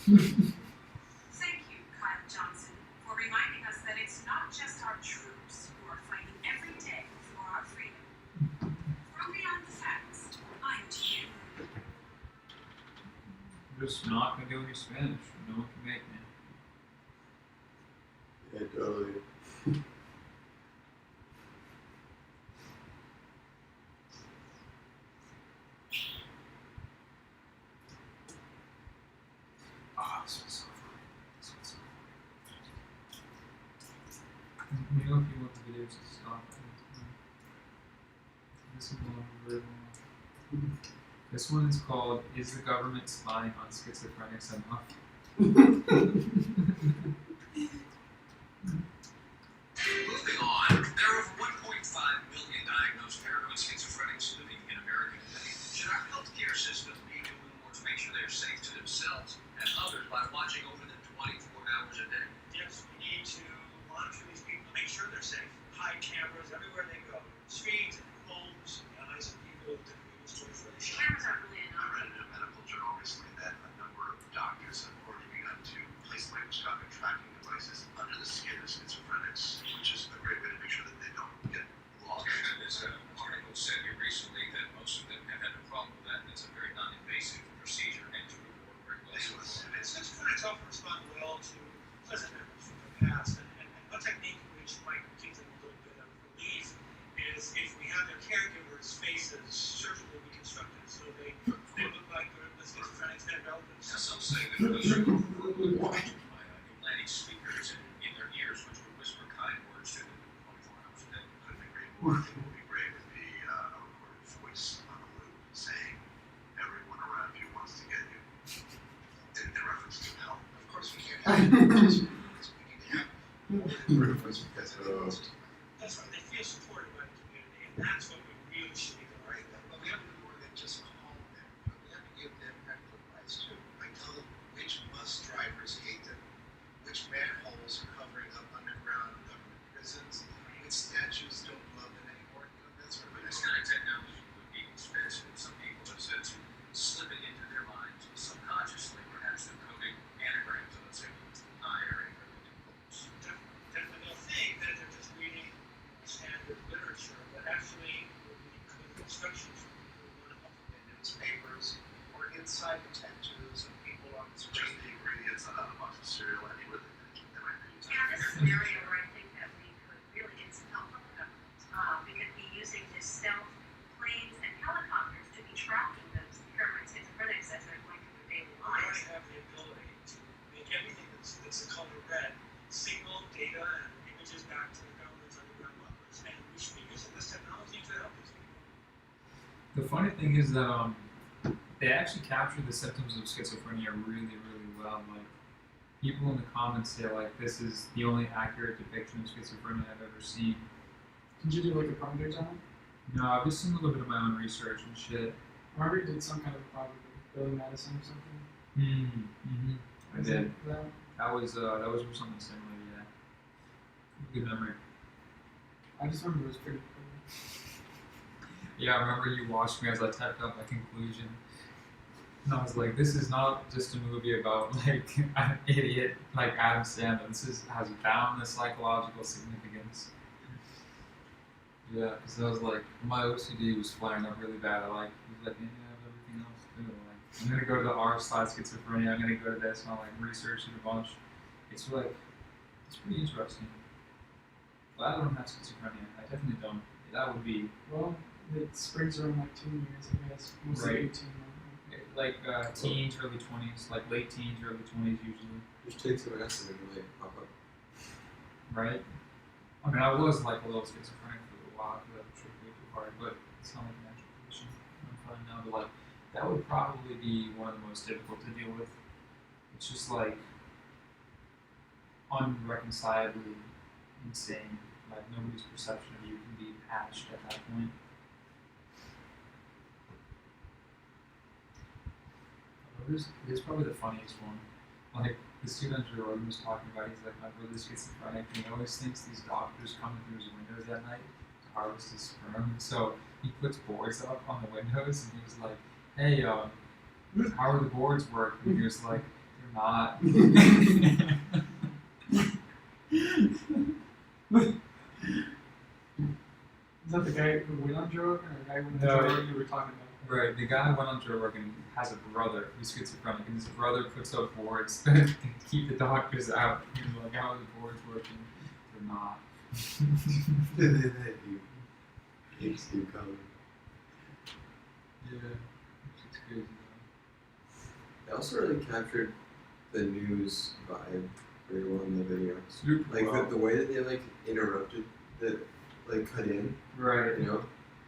Thank you, Kyle Johnson, for reminding us that it's not just our troops who are fighting every day for our freedom. From beyond the facts, I'm Jim. I'm just not gonna do any Spanish. No one can make me. Yeah, totally. Ah, this one's so funny. This one's so funny. Let me know if you want the videos to stop. This one's long, very long. This one is called "Is the Government Spying on Schizophrenics Enough?" Moving on, there are over 1.5 million diagnosed paranoid schizophrenics living in America today. Should our healthcare system be doing more to make sure they're safe to themselves and others by watching over them 24 hours a day? Yes, we need to monitor these people to make sure they're safe. Hide cameras everywhere they go. Streets and homes, the eyes of people that are used to for the shot. Cameras aren't really I enough. read in a medical journal recently that a number of doctors have already begun to place microscopic tracking devices under the skin of schizophrenics, which is a great way to make sure that they don't get lost. And there's an article said here recently that most of them have had a problem with that, and it's a very non-invasive procedure and to work very well. Schizophrenics often respond well to pleasant memories from the past, and one technique which might give them a little bit of relief is if we have their caregivers' faces surgically reconstructed so they look like the schizophrenics, their relatives. Now, some say that we should go for a little while by implanting speakers in their ears, which would whisper kind words to them 24 hours a day. Couldn't agree more. I think what would be great would be a recorded voice on a loop saying, "Everyone around you wants to get you." In reference to health. Of course, we can't have it. We need to have That's right, they feel supported by the community, and that's what we really should be doing. Right, but we have to do more than just call them. We have to give them practical advice too. Like tell them which bus drivers hate them, which manholes are covering up underground government prisons, which statues don't love them anymore. You know, that sort of thing. This kind of technology would be expensive. Some people have said to slip it into their minds subconsciously, perhaps through coding anagrams of let's say iron or books. Definitely, they'll think that they're just reading standard literature, but actually we're reading clinical instructions from people who want to help them. In newspapers or inside the tattoos of people on the street. Just the ingredients on a box of cereal anywhere they might be using. Yeah, this is an area where I think that we could really get some help from the government. We could be using just stealth planes and helicopters to be tracking those paranoid schizophrenics as they're going through their daily We already lives. have the ability to make everything that's the color red signal data and images back to the government's underground bunkers, and we should be using this technology to help these people. The funny thing is that they actually capture the symptoms of schizophrenia really, really well. Like people in the comments say like this is the only accurate depiction of schizophrenia I've ever seen. Did you do like a project on it? No, I've just done a little bit of my own research and shit. Remember you did some kind of a project with Billy Madison or something? Mm-hmm. I Was did. it that? That was for something similar, yeah. Good memory. I just remember it was pretty cool. Yeah, I remember you watched me as I typed out my conclusion. And I was like, this is not just a movie about like an idiot like Adam Sandler. Has boundless psychological significance. Yeah, because I was like, my OCD was flaring up really bad. I was like, yeah, I have everything else to do. Like, I'm gonna go to the R side schizophrenia. I'm gonna go to this, and I like research it a bunch. It's pretty interesting. But I don't have schizophrenia. I definitely don't. That would be Well, it springs around like teen years, I guess. Mostly Right. 18. like teens, early 20s, like late teens, early 20s usually, Just take some acid and like pop up. right? I mean, I was like a little schizophrenic for a little while because I tripped way too hard, but it's not like a natural condition. I'm fine now, but like that would probably be one of the most difficult to deal with. It's just like unreconcilably insane. Like nobody's perception of you can be patched at that point. This is probably the funniest one. Like the student Joe Rogan was talking about, he's like, my brother's schizophrenic, and he always thinks these doctors come through his windows at night to harvest his sperm. And so he puts boards up on the windows, and he was like, hey, how are the boards work? And he was like, they're not. Is that the guy who went on Joe Rogan or the guy who went on No. Joe Rogan you were talking about? Right, the guy who went on Joe Rogan has a brother who's schizophrenic, and his brother puts up boards that keep the doctors out. He's like, how are the boards working? They're not. Keeps you coming. Yeah, it's crazy They also really captured the news vibe very well in the video. Super Like well. the way that they like interrupted, that like cut in, Right. you know?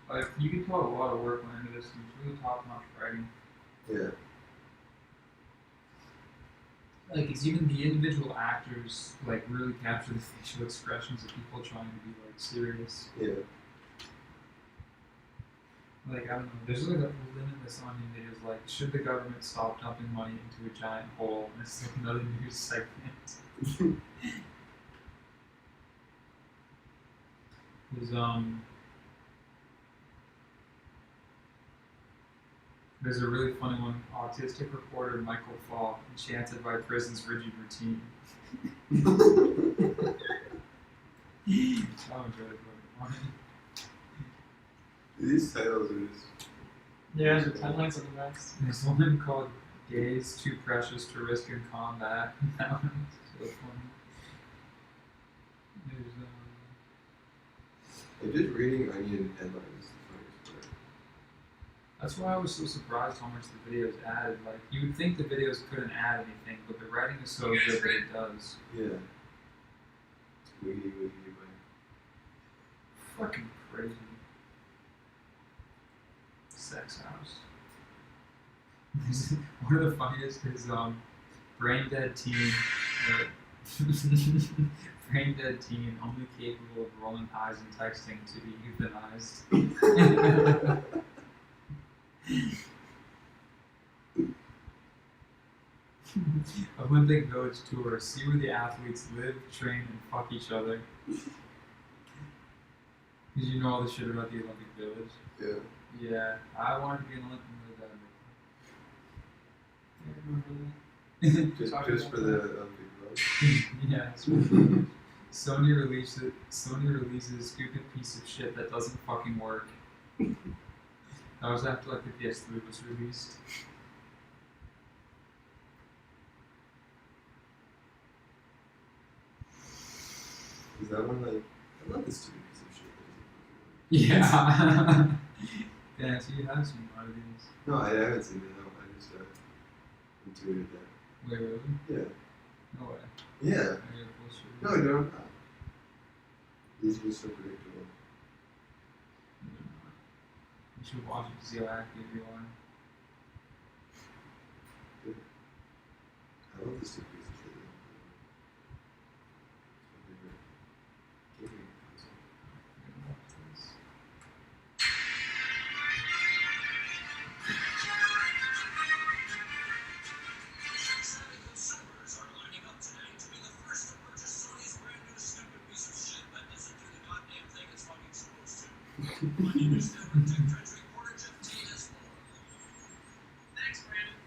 Like, you can tell a lot of work went into this, and it's really top-notch writing. Yeah. Like, it's even the individual actors, like, really capture the facial expressions of people trying to be, like, serious. Yeah. Like, I don't know, there's like a limitless onion videos like, should the government stop dumping money into a giant hole? And it's like another news segment. There's a really funny one, autistic reporter Michael Falk, enchanted by prison's rigid routine. That was really funny. These titles are just. Yeah, the timelines are the best. There's one called Gays Too Precious to Risk in Combat. That one's so funny. There's Just reading onion headlines is the funniest part. that's why I was so surprised how much the videos added. Like, you would think the videos couldn't add anything, but the writing is so good that it does. Yeah. Wiggy wiggy wiggy. Fucking crazy. Sex house. One of the funniest is brain dead teen. Brain dead teen only capable of rolling eyes and texting to be euthanized. Olympic Village tour. See where the athletes live, train, and fuck each other. Did you know all the shit about the Olympic Village? Yeah. Yeah, I wanted to be an Olympian really bad. I remember that. Just Talking for about the that. big love. Yeah, it's Sony releases a stupid piece of shit that doesn't fucking work. That was after like the PS3 was released. Is that one like? I love this stupid piece of shit. Yeah. Yeah, so you have seen a lot of these. No, I haven't seen it. No, I just intuited that. Wait, really? Yeah. No way. Yeah. I gotta post it. No, I don't. These are just so predictable. You should watch it to see how active you are. I love this stupid piece of shit. It's my favorite gaming console. I'm gonna watch this. Savvy consumers are lining up today to be the first to purchase Sony's brand new stupid piece of shit that doesn't do the goddamn thing it's fucking supposed to. My name is Denver Tech Trends reporter Jeff T. has more. Thanks, Brandon.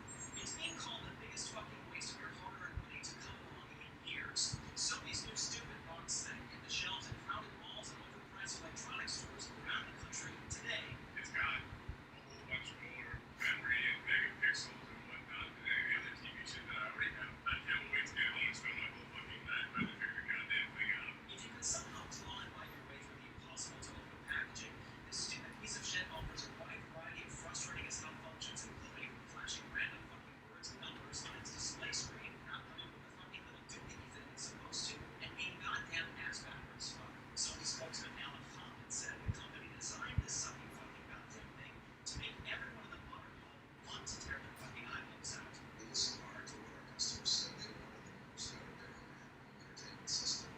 It's being called the biggest fucking waste of your hard-earned money to come along in years. Sony's new stupid box thing hit the shelves at crowded malls and overpriced electronics stores around the country today. It's got a whole bunch more memory and megapixels and whatnot than any other TV shit that I already have. I can't wait to get home and spend my whole fucking night trying to figure the goddamn thing out. If you can somehow claw and bite your way through the impossible to open packaging, this stupid piece of shit offers a wide variety of frustrating as hell functions, including flashing random fucking words and numbers on its display screen, not coming with the fucking little doohickey that it's supposed to, and being goddamn ass backwards fuck. Sony spokesman Alan Hoffman said the company designed this sucky fucking goddamn thing to make everyone in the modern home want to tear their fucking eyeballs out. We listened hard to what our customers said they wanted the most out of their home entertainment system,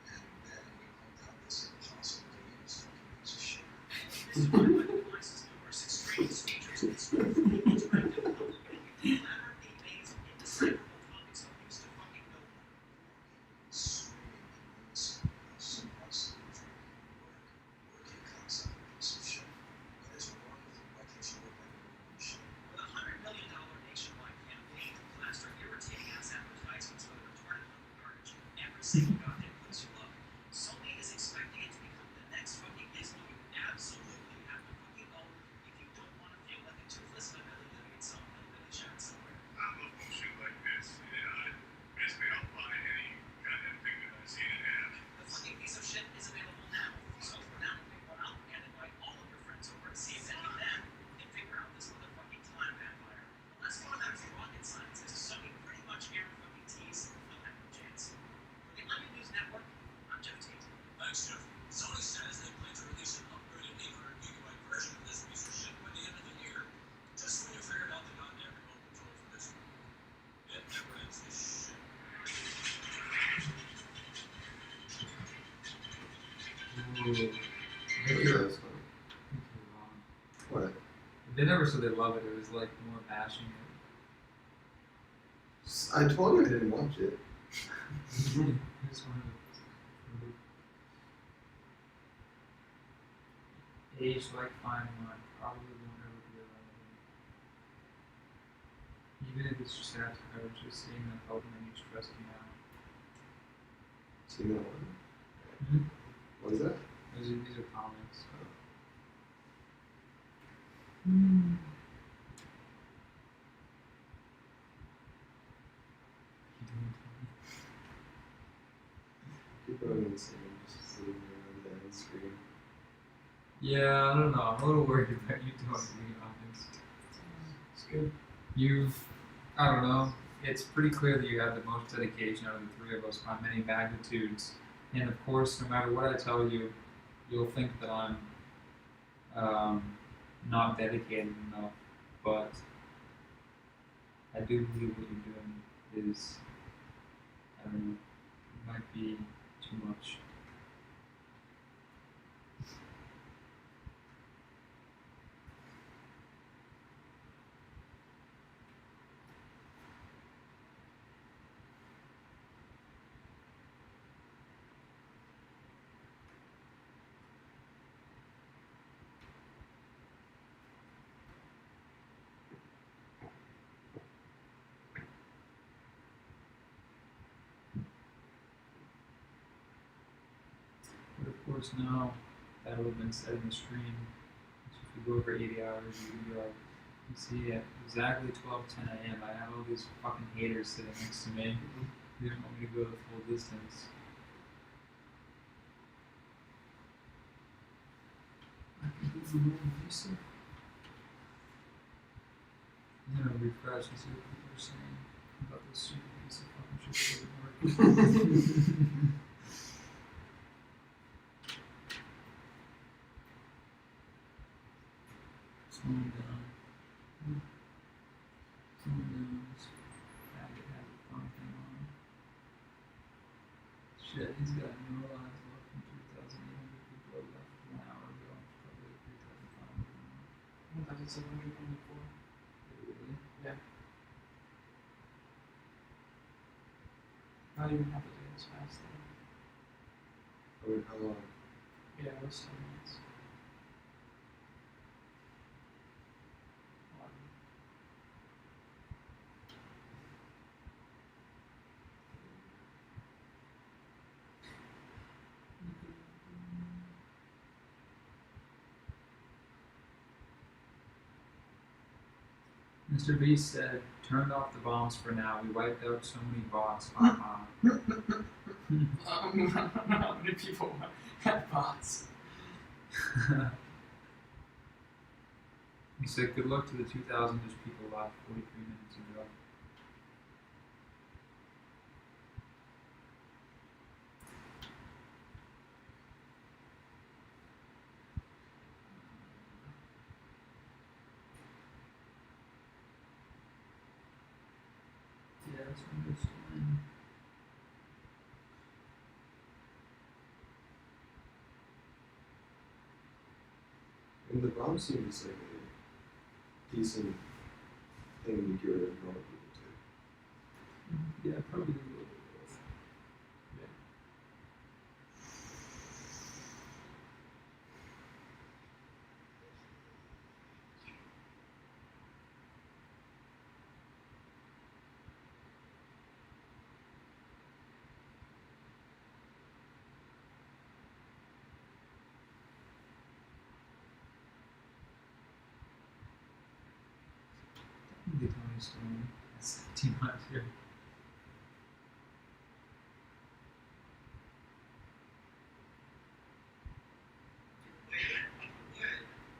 and then we pumped out this impossible to use fucking piece of shit. This device's numerous extraneous features and screen interactive complicated elaborately maze of indecipherable topics I'm used to fucking know. Screaming in unison about some awesome country. Working concept piece of shit. What is wrong with you? Why can't you work like a real shit? With a $100 million nationwide campaign to plaster irritating ass single goddamn place you love. Sony is expecting it to become the next fucking gizmo. You absolutely have to fucking own if you don't want to feel like a toothless family living in some hillbilly shack somewhere. I love bullshit like this. Basically, I'll buy any goddamn thing that I see an ad. The fucking piece of shit is available now. So for now, pick one up and invite all of your friends over to see if any of them can figure out this motherfucking time vampire. Let's go with that for rocket science, because Sony pretty much guarantees they'll have no chance. For the Onion News Network, I'm Jeff Tate. Thanks, Jeff. Sony says they plan to release an upgraded 800 gigabyte version of this piece of shit by the end of the year. Just when you figured out the goddamn remote control for this one. It never ends this shit. Ooh. Yeah, that's funny. What? They never said they love it. It was like more bashing it. I told you I didn't watch it. Just wanted to age like fine wine, probably won't ever be irrelevant. Even if it's just satire, just seeing that helping me stress me out. See that one? Mm-hmm. What is that? These are comics. Keep going insane, just sitting there on the end screen. Yeah, I don't know. I'm a little worried about you doing, to be honest. It's good. I don't know. It's pretty clear that you have the most dedication out of the three of us by many magnitudes. And of course, no matter what I tell you, you'll think that I'm not dedicated enough. But I do believe what you're doing is, I don't know, it might be too much. But of course now, that would have been said in the stream. So if you go over 80 hours, you see at exactly 12:10 a.m. I have all these fucking haters sitting next to me. They didn't want me to go the full distance. I can do the room, Lisa. And then I'll refresh and see what people are saying about this stupid piece of fucking shit that doesn't work. Slowing down. Slowing down. This faggot has a fun thing on. Shit, he's got no lives left from 3,800 people are left 1 hour ago. Probably 3,500 now. 1,724. Really? Yeah. Not even half a day has passed though. How long? Yeah, it was 7 minutes. Mr. Beast said, turned off the bombs for now. We wiped out so many bots. Haha. I don't know how many people have bots. He said, good luck to the 2,000-ish people left 43 minutes ago. Yeah, that's when it goes to win. And the bomb seems like a decent thing to get rid of normal people too. Yeah, probably a little bit of both. thunderstorm at 1700. Wait a minute.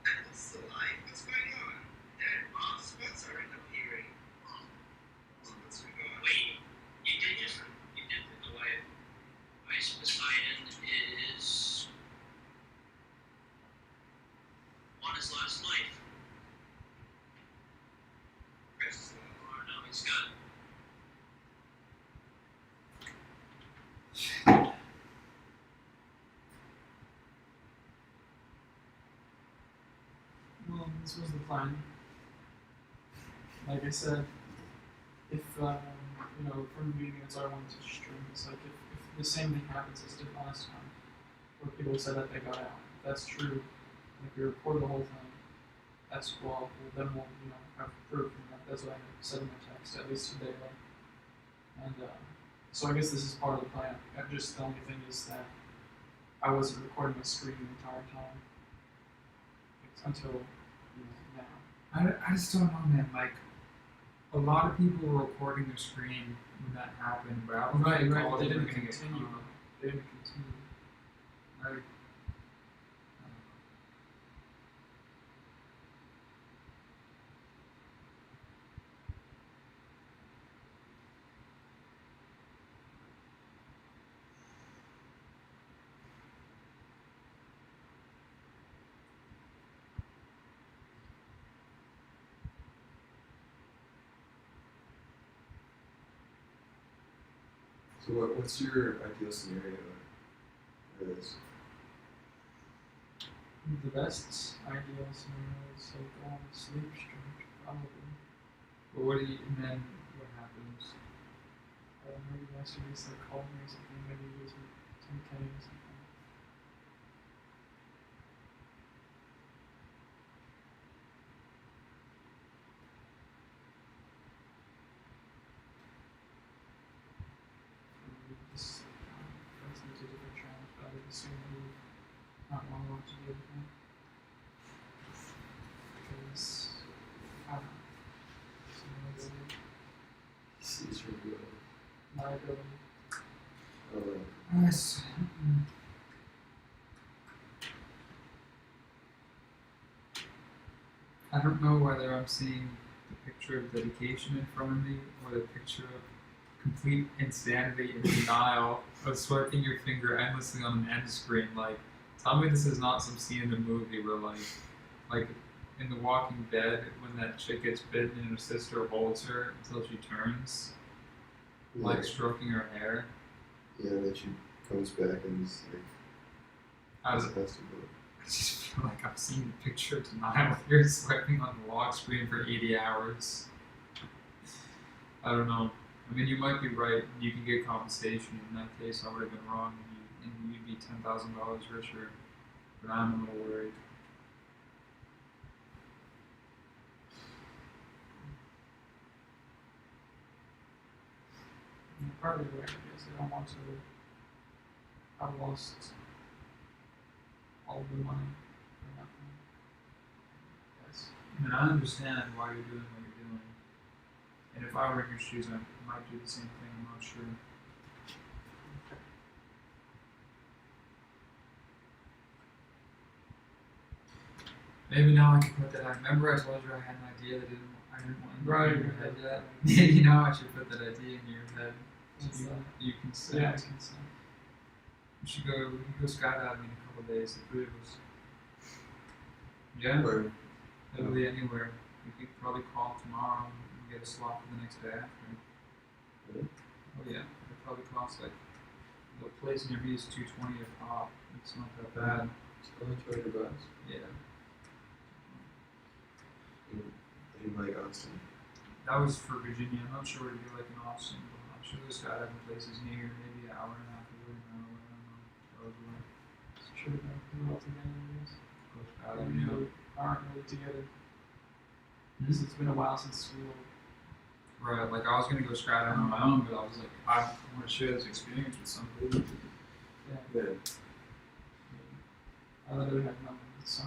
What? What's the line? What's going on? Dead spots aren't appearing. What's going on? Wait, you did put the light. Ice Poseidon is on his last life. Or no, he's got. Well, this was the plan. Like I said, if you know, from the beginning, that's why I wanted to string this. Like, if the same thing happens as did last time, where people said that they got out, if that's true, and if you report the whole thing, that's cool. Well, then we'll, you know, have proof, and that's what I said in my text, at least today. And so I guess this is part of the plan. The only thing is that I wasn't recording my screen the entire time until, you know, now. I just don't know, man. Like, a lot of people were recording their screen when that happened, but I don't think Right, all but of they them didn't are gonna get continue. caught. They didn't continue. Like, So what's your ideal scenario for this? The best ideal scenario is like go on a sleep stream, probably. but what do you? And then what happens? Maybe yesterday's like called me or something, maybe you guys were 10K or something. Maybe just press into different channels, but I would assume that you not want to watch everything. Because I don't know. So it's Sees your will. my ability. Yes. I don't know whether I'm seeing the picture of dedication in front of me or the picture of complete insanity and denial of swiping your finger endlessly on an end screen. Like, tell me this is not some scene in a movie where, like in The Walking Dead, when that chick gets bitten and her sister holds her until she turns, like stroking her hair. Yeah, and then she comes back and is like, I was has to go. I just feel like I've seen the picture of denial here swiping on the lock screen for 80 hours. I don't know. I mean, you might be right. You can get compensation. In that case, I would have been wrong, and you'd be $10,000 richer. But I'm a little worried. Partly right, I guess. I don't want to have lost all of the money for nothing. Yes. I mean, I understand why you're doing what you're doing. And if I were in your shoes, I might do the same thing. I'm not sure. Maybe now I can put that. Remember, I told you I had an idea that I didn't want in your head yet. Maybe now I should put that idea in your head. What's So that? you can say. Yeah, I can say. We should go. We can go skydiving in a couple of days. The three of us. Yeah. Or Literally anywhere. We could probably call tomorrow and get a slot for the next day after. Really? Oh yeah. It probably costs like the place near me is $220 a pop. It's not that bad. it's only $200. Yeah. In like Austin. That was for Virginia. I'm not sure what it'd be like in Austin, but I'm sure there's skydiving places near, maybe an hour and a half away, an hour, I don't know. Probably. It's true that we're all together, I guess. Go And skydiving, we yeah. aren't really together. Because it's been a while since we were. Right, like I was gonna go skydiving on my own, but I was like, I want to share this experience with somebody. Yeah. Yeah. I literally had nothing. So,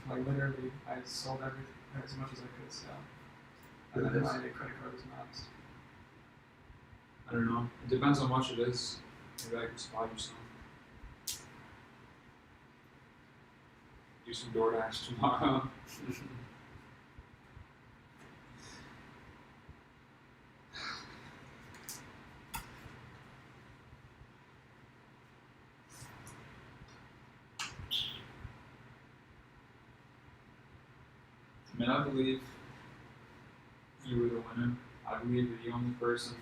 like literally, I sold everything as much as I could sell. and then my credit card is maxed. I don't know. It depends on how much it is. Maybe I can spot you some. Do some DoorDash tomorrow. I mean, I believe you were the winner. I believe you're the only person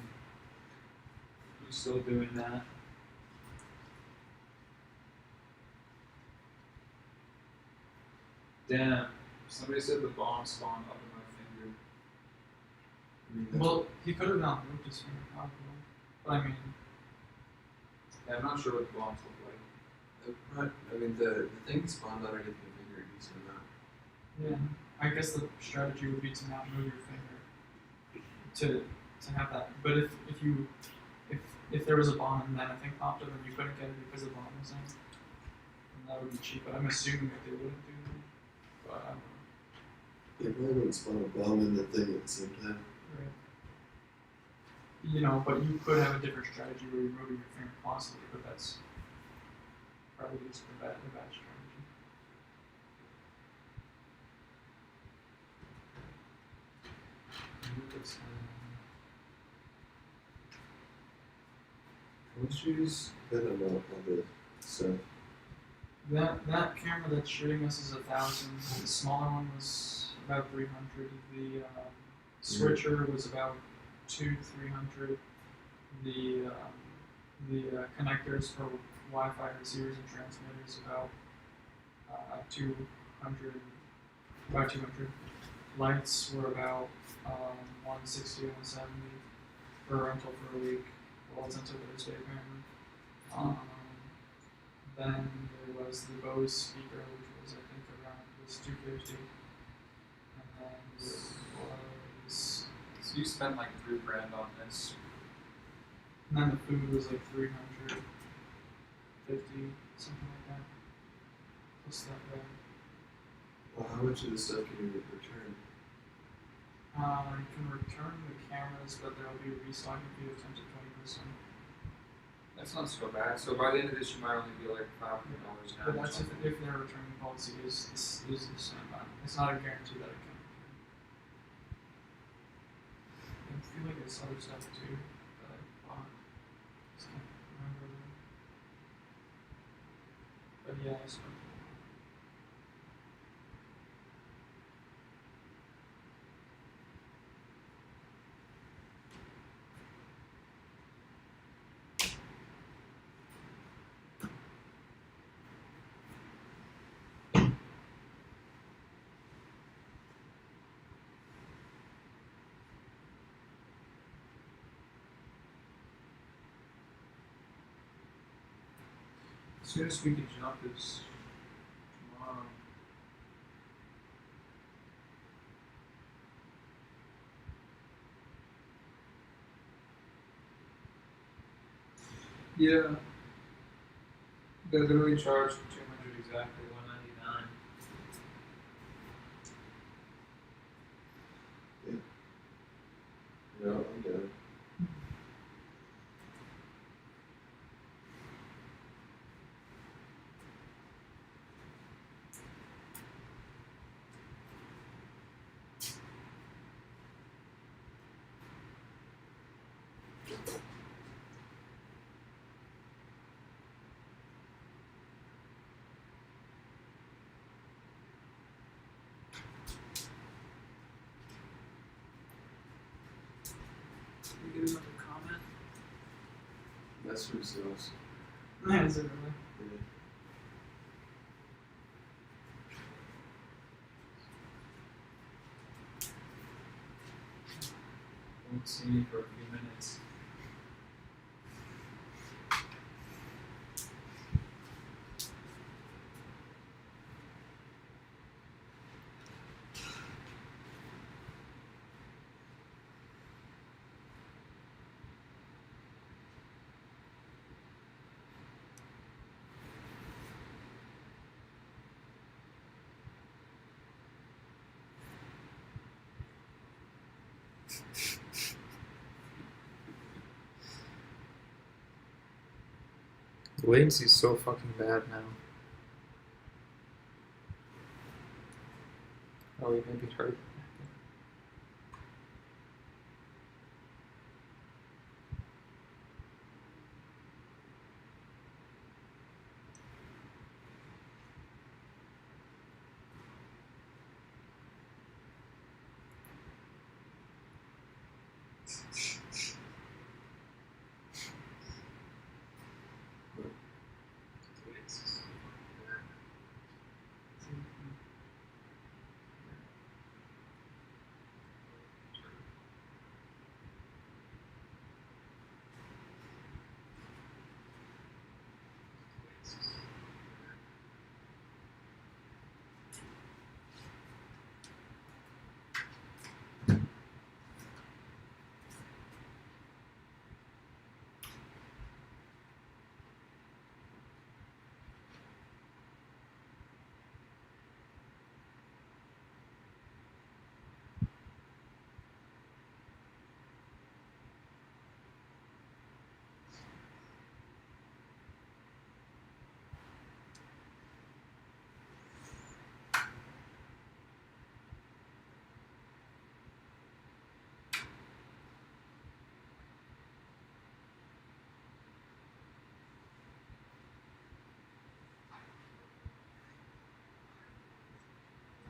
who's still doing that. Damn, somebody said the bomb spawned up in my finger. I mean, that's Well, he could have not moved his finger probably. But I mean, Yeah, I'm not sure what the bombs look like. I mean, the thing spawned underneath your finger a decent amount. yeah. I guess the strategy would be to not move your finger to have that. But if there was a bomb and then a thing popped up and you couldn't get it because the bomb was in, then that would be cheap. But I'm assuming that they wouldn't do that. But I don't know. They probably wouldn't spawn a bomb in the thing at the same time. Right. You know, but you could have a different strategy where you're moving your finger constantly, but that's probably just the bad strategy. How much do you spend on all the stuff? That camera that's shooting us is 1,000. The smaller one was about 300. The switcher was about 200-300. The connectors for Wi-Fi receivers and transmitters about 200. About 200. Lights were about 160, 170 for rental for a week. Well, it's until Thursday apparently. Then there was the Bose speaker, which was I think around 250. And then there was, So you spent like $3,000 on this. and then the food was like 350, something like that. Plus that bag. Well, how much of this stuff can you return? You can return the cameras, but there will be a restocking fee of 10 to 20%. That's not so bad. So by the end of this, you might only be like $500 now. But that's if their returning policy is the same amount. It's not a guarantee that it can return. I feel like there's other stuff too that I bought. Just can't remember. But yeah, I spent. Soonest we can jump is tomorrow. Yeah. They literally charge 200 exactly, 199. No, I'm down. Can we get another comment? That's from Zeus. Yeah, is it really? Yeah. Won't see me for a few minutes. The latency is so fucking bad now. Oh, wait, maybe it hurt.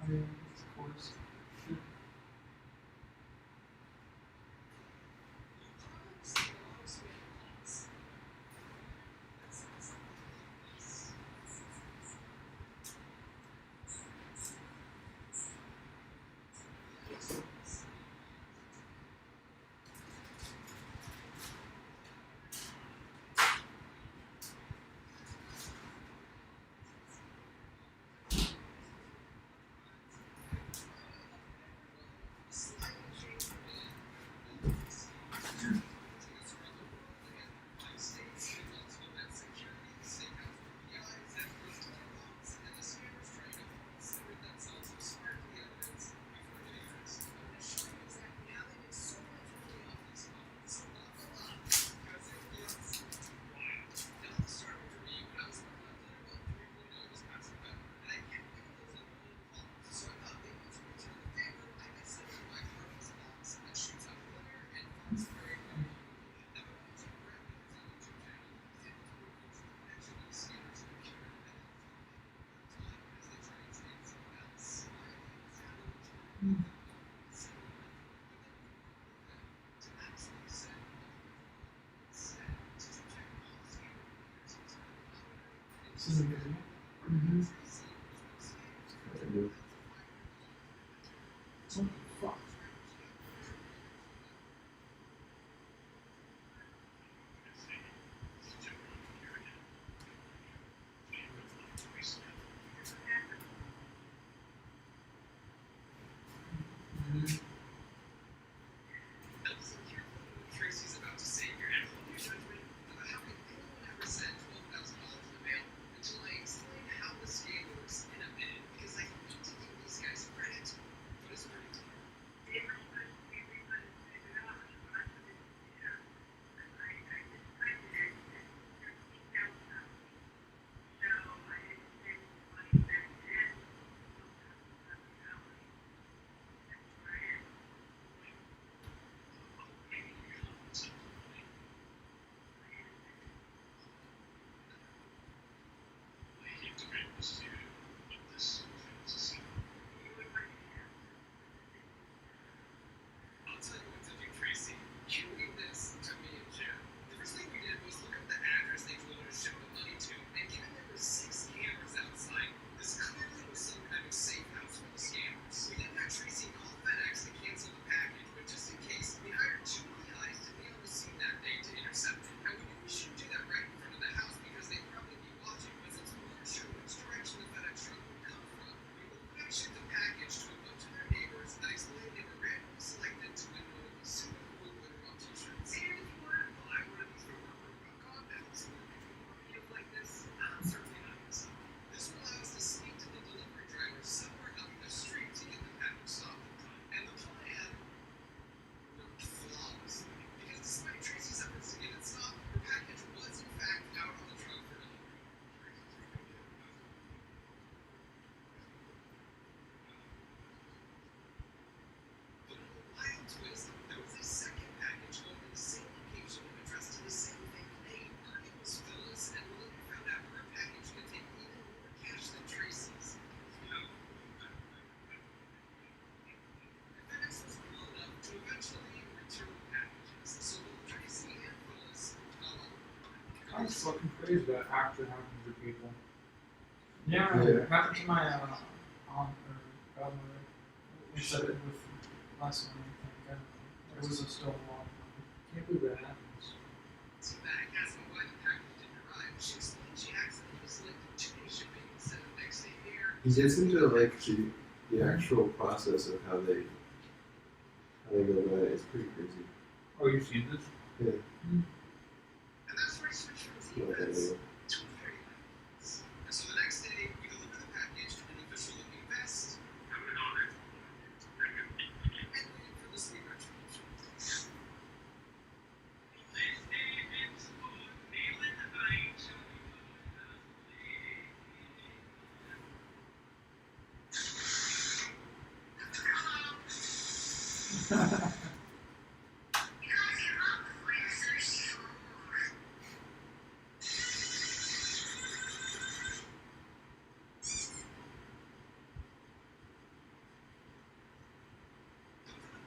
I mean, of course. This is a good one. What the fuck? Tracy's about to say your animal judgment. How could anyone ever send $12,000 in the mail until I explain how this game works in a minute? Because I need to It's looking crazy that actually happens to people. Yeah, Yeah. it happened to my aunt or godmother. We said it with less money, I think. I don't know. It was a still a lot of money. Can't believe that happens. So back asking why the package didn't arrive, she explained she accidentally selected two-day shipping instead of next day air. He gets into like the actual process of how they go about it. It's pretty crazy. Oh, you've seen this? And that's where I switched from Z Not that events anyway. to very events. And so the next day, we deliver the package in an official looking vest. I'm an honor. And waiting for the sweet retribution.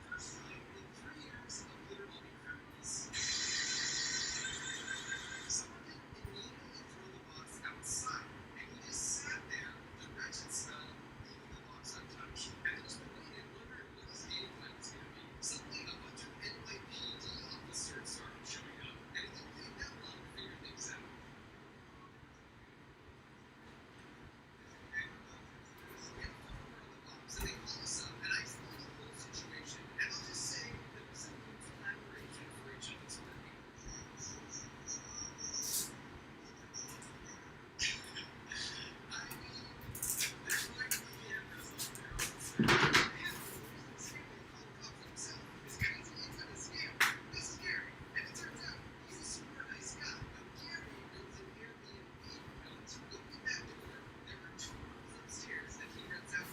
First time in 3 years of literally criminals. Someone didn't immediately throw the box outside, and he just sat there with the wretched smell, leaving the box untouched. And just waited, wondering what his game plan was going to be. Suddenly, a bunch of NYPD officers started showing up, and it didn't take that long to figure things out. So they called us up, and I explained the whole situation, and I'll just say there was some good collaboration for each other's work. I mean, there's like cameras on their own. And the reason this family called cops himself is crazy into the scam. This is Gary, and it turns out he's a super nice guy, but Gary owns an Airbnb. And once you open that door, there are 2 rooms upstairs that he rents out.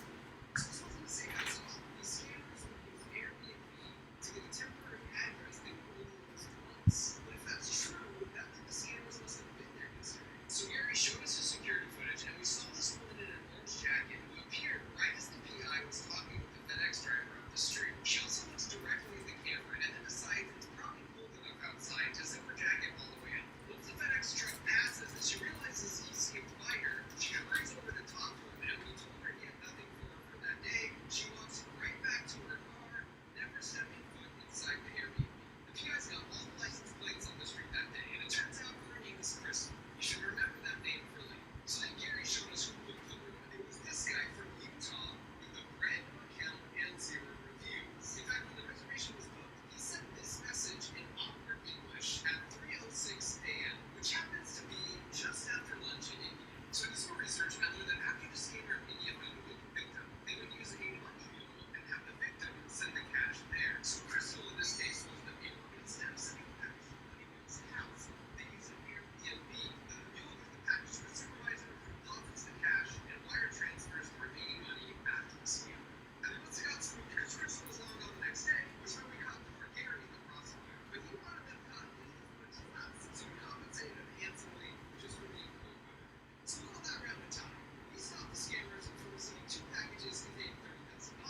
So this wasn't the same as all. The scammers would use Airbnb to get a temporary address they could only use once. But if that's true, that meant the scammers must have been there yesterday. So Gary showed us his security footage, and we saw this woman in an orange jacket who appeared right as the PI was talking with the FedEx driver up the street. She also looks directly at the camera and then decides it's probably cold enough outside to zip her jacket all the way up. Once the FedEx truck passes and she realizes he skipped by her, she hurries over to talk to him, and when he told her he had nothing for that day, she walks right back to her car, never stepping foot inside the Airbnb. The PI's got all the license plates on the street that day, and it turns out her name is Crystal. You should remember that name for later. So then Gary showed us who booked the room, and it was this guy from Utah with a brand new account and 0 reviews. In fact, when the reservation was booked, he sent this message in awkward English at 3:06 a.m., which happens to be just after lunch in India. So I did some research and I learned that after the scammer in India found a book victim, they would use a money mule and have the victim send the cash there. So Crystal in this case was the mule. But instead of sending the package to the money mule's house, they used an Airbnb. The mule gives the package to a supervisor, deposits the cash, and wire transfers the remaining money back to the scammer. And then once it got smooth, because Crystal was long gone the next day, was when we got poor Gary, the prosecutor. But he wanted them caught in as much as us, so we compensated him handsomely, which is really cool. So all that round of time, we stopped the scammers from receiving 2 packages containing $30,000,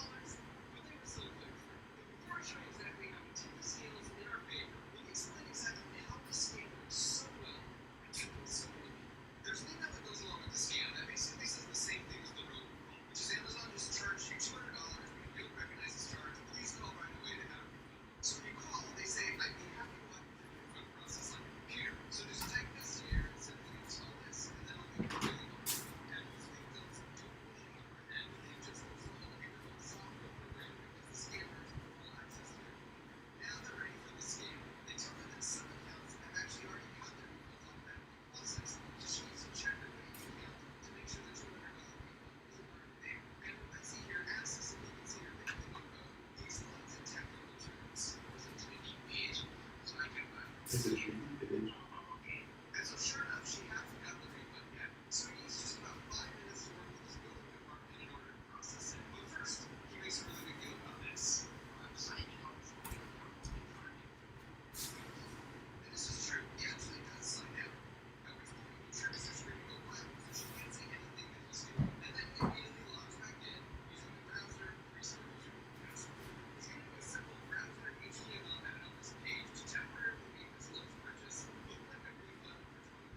but they were still good. But before I show you exactly how we tip the scales in our favor, let me explain exactly how the scam works so well and took them so many. There's an email that goes along with the scam that basically says the same thing as the road call, which is Amazon just charged you $200 because we don't recognize this charge. Please call right away to have a refund. So when you call, they say, I'd be happy to walk you through the refund process on your computer. So just type this here and simply install this, and then I'll make it really easy. And most victims don't really comprehend that they just installed a remote software program because the scammers have full access to it. Now they're ready for the scam. They tell me that some accounts have actually already had their refunds automatically processed. Just use a check your bank account to make sure the $200 refund is already there. And what Betsy here asks us if we consider making the info these lines in technical terms. Was it tricky page? So I can It's a tricky page. And so sure enough, she hasn't got the refund yet. So he needs just about 5 minutes to work with his billing department in order to process it. But first, he makes a really big deal about this. I'm signing up for the account to be part of it. And this is true. He actually does sign out. At which point, he triggers her screen to go black so she can't see anything that he's doing. And then he immediately logs back in using the browser restoration password. He's going to do a simple browser HTML edit on this page to temporarily make this lunch purchase look like a refund for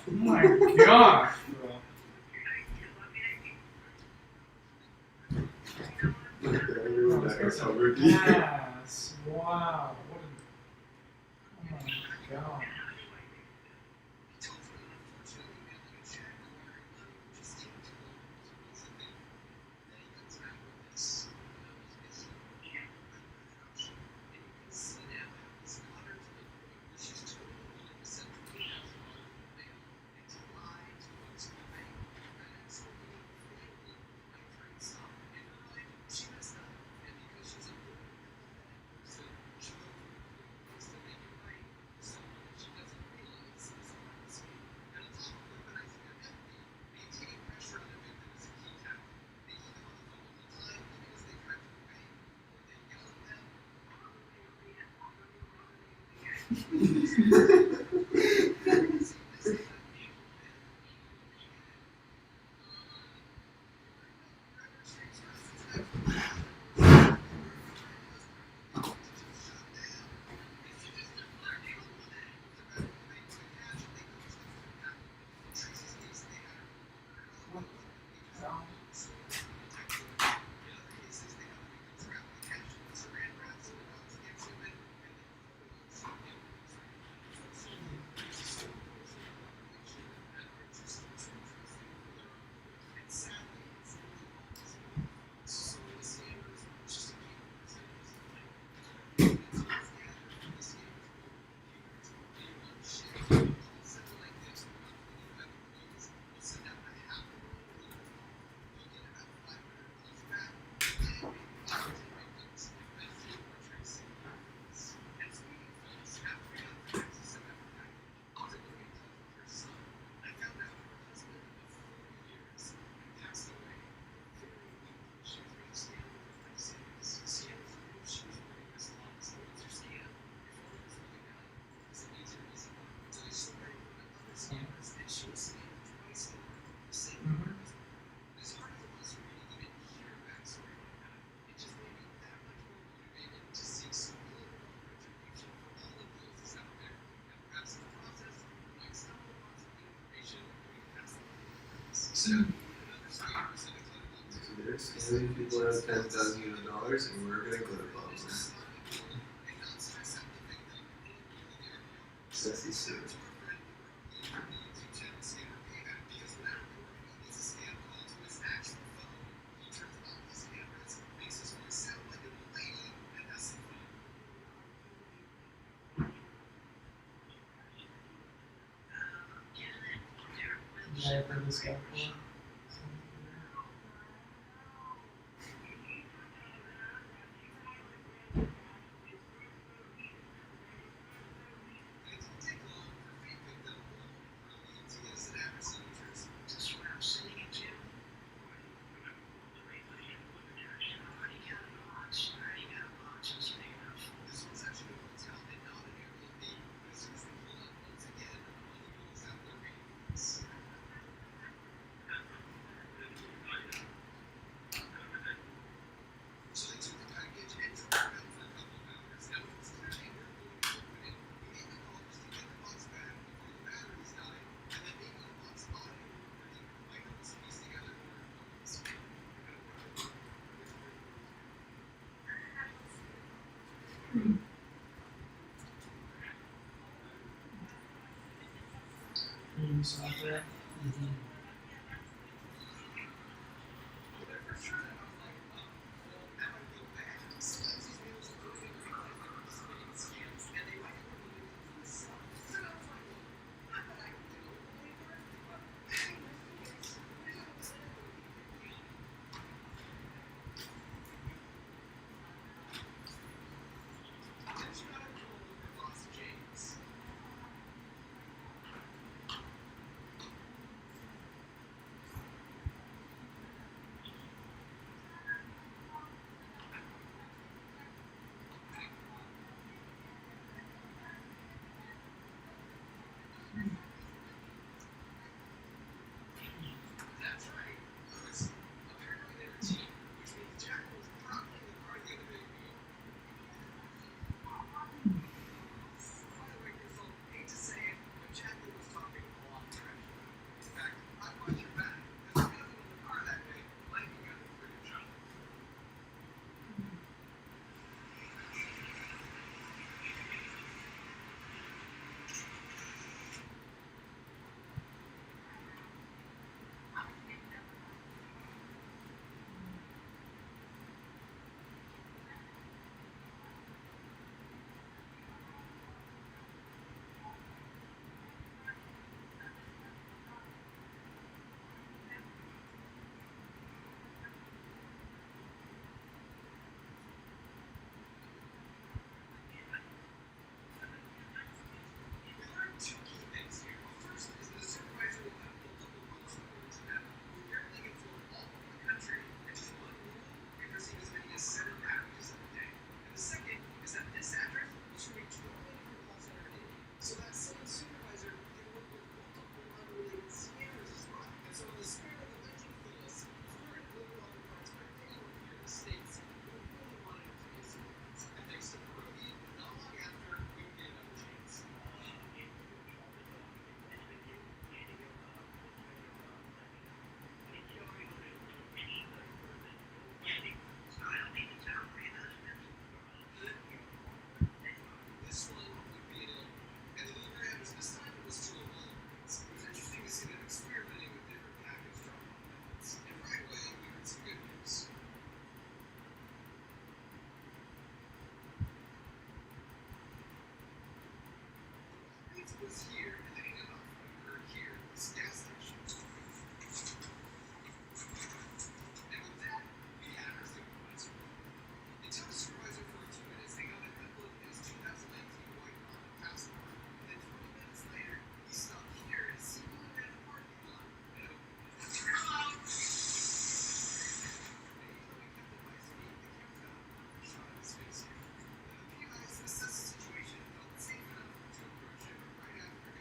Oh my gosh, bro. That's how we're Yes. Wow. What a, oh my god. So they're scamming people out of $10,000 and we're gonna glitter bomb them. Sassy Sue. Yeah, I've heard this guy before. Software. was here, and then ended up over here, this gas station. And with that, we had our supervisor. It took the supervisor for 2 minutes to got an envelope in his 2019 white Honda passport. And then 20 minutes later, he stopped here and seemingly ran the parking lot and opened it. And even though he kept it by his feet, the camera got a perfect shot of his face here. And the PIs assessed the situation and felt safe enough to approach him right after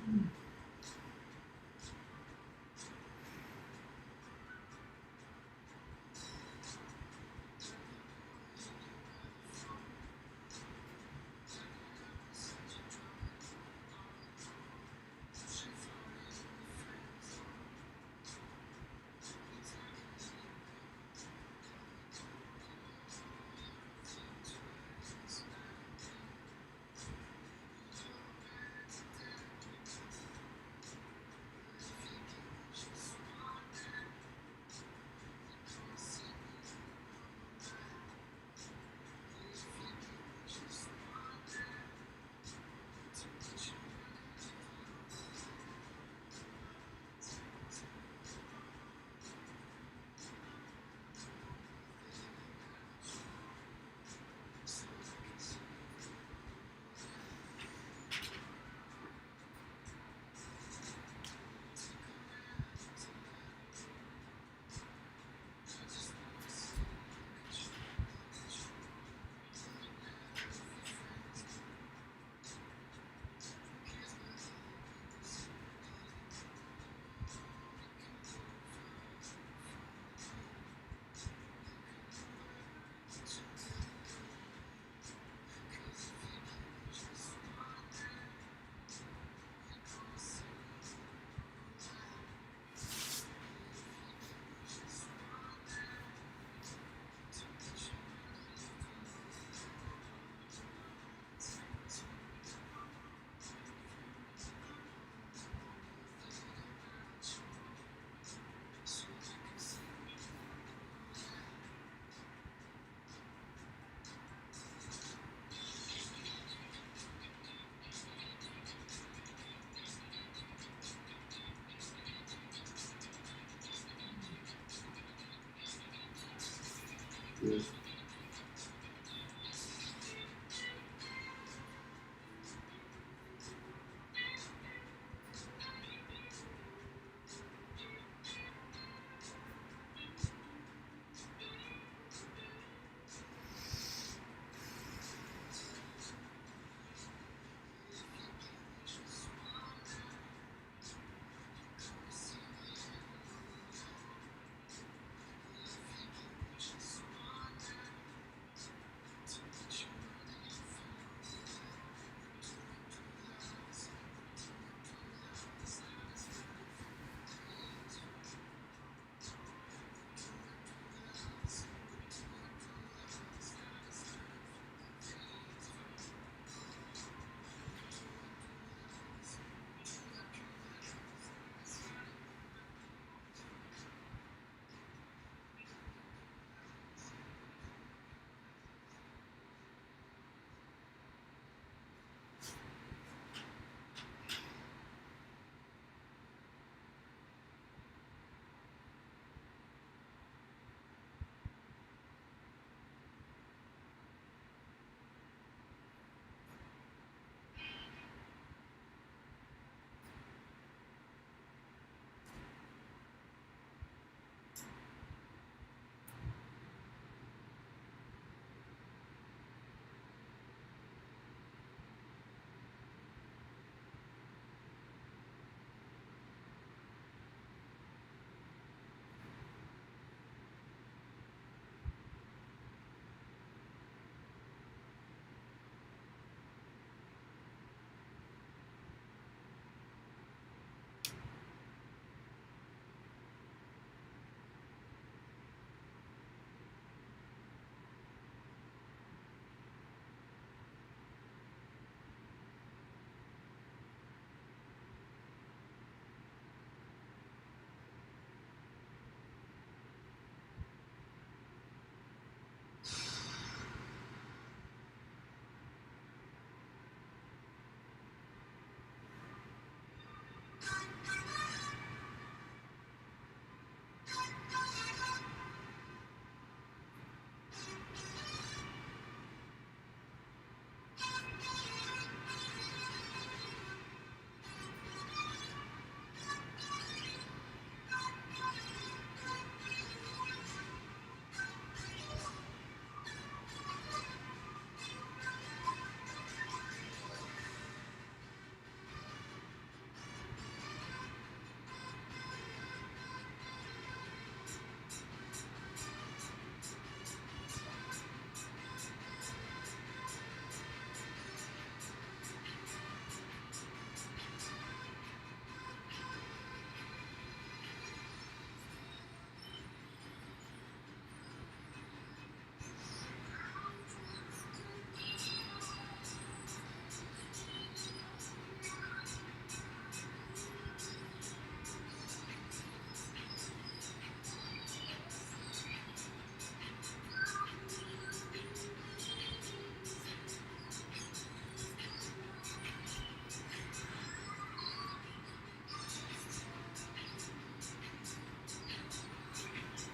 Yeah.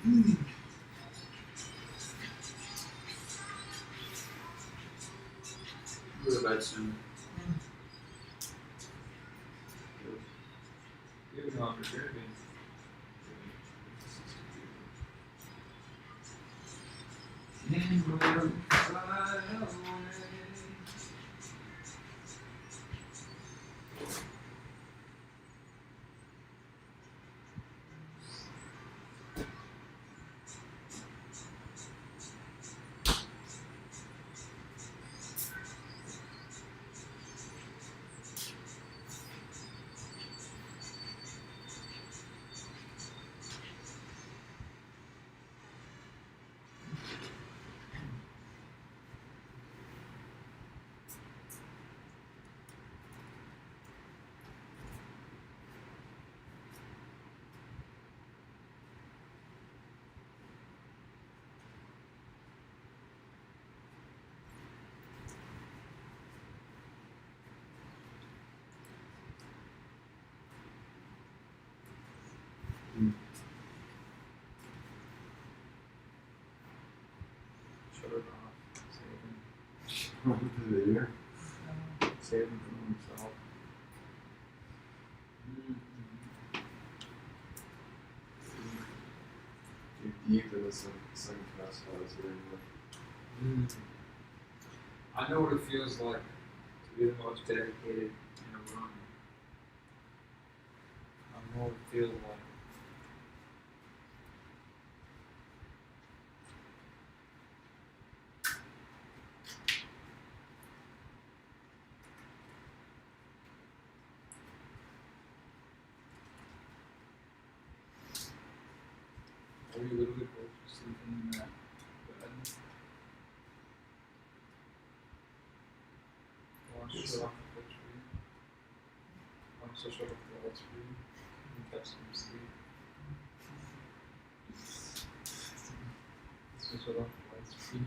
Go to bed soon. You have an opportunity. And we'll fly away. Shut it off. Save him. The video. Save him from himself. You're deep in the second class class here. I know what it feels like to be the most dedicated in a room. I know what it feels like. Are you literally both just sleeping in that bed? Want to shut off the lights for you? Want to shut off the lights for you? And catch some sleep? So shut off the lights for you?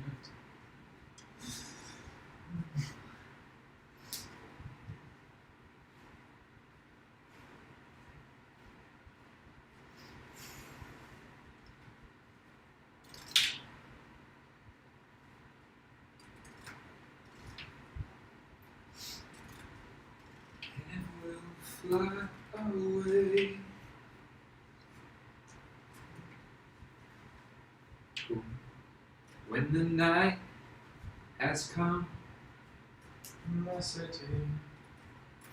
And we'll fly away. When the night has come. My city.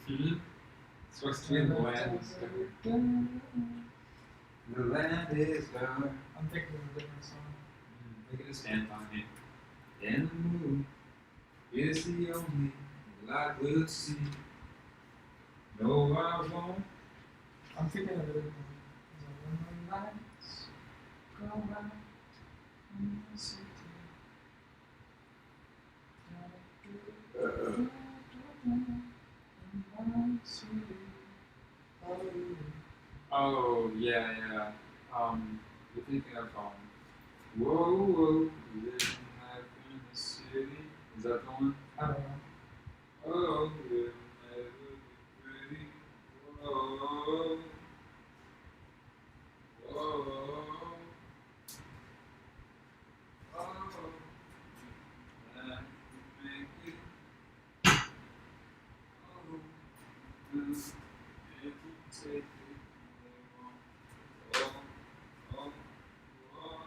Mm-hmm. It's supposed to be the land is dark. The land is dark. I'm thinking of a different song. Make it a stand by me. And the moon is the only light we'll see. No, I won't. I'm thinking of a different one. When the lights go out in the city. Oh, yeah, yeah. You're thinking of, whoa, whoa, living life in the city. Is that the one? I don't know. Oh, we'll never be free. Whoa, whoa, oh, and make it. Oh, and it will take it. Oh, oh, oh.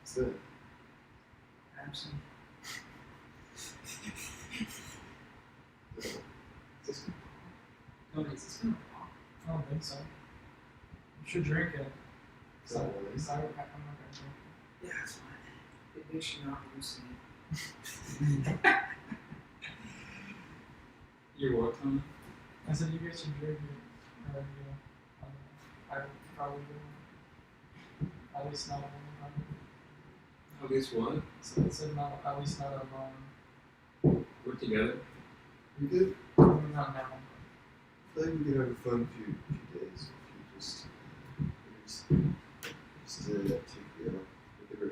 That's it. Absent. Just No, it's just gonna pop. I don't think so. You should drink it. Is that what it is? I'm not gonna drink it. Yeah, it's They should not hallucinate. You're what, Tony? I said you guys should drink it. I would probably do. At least not alone. At least what? So it said not, at least not alone. We're together. We did. Not now. I feel like we could have a fun few days if you just take the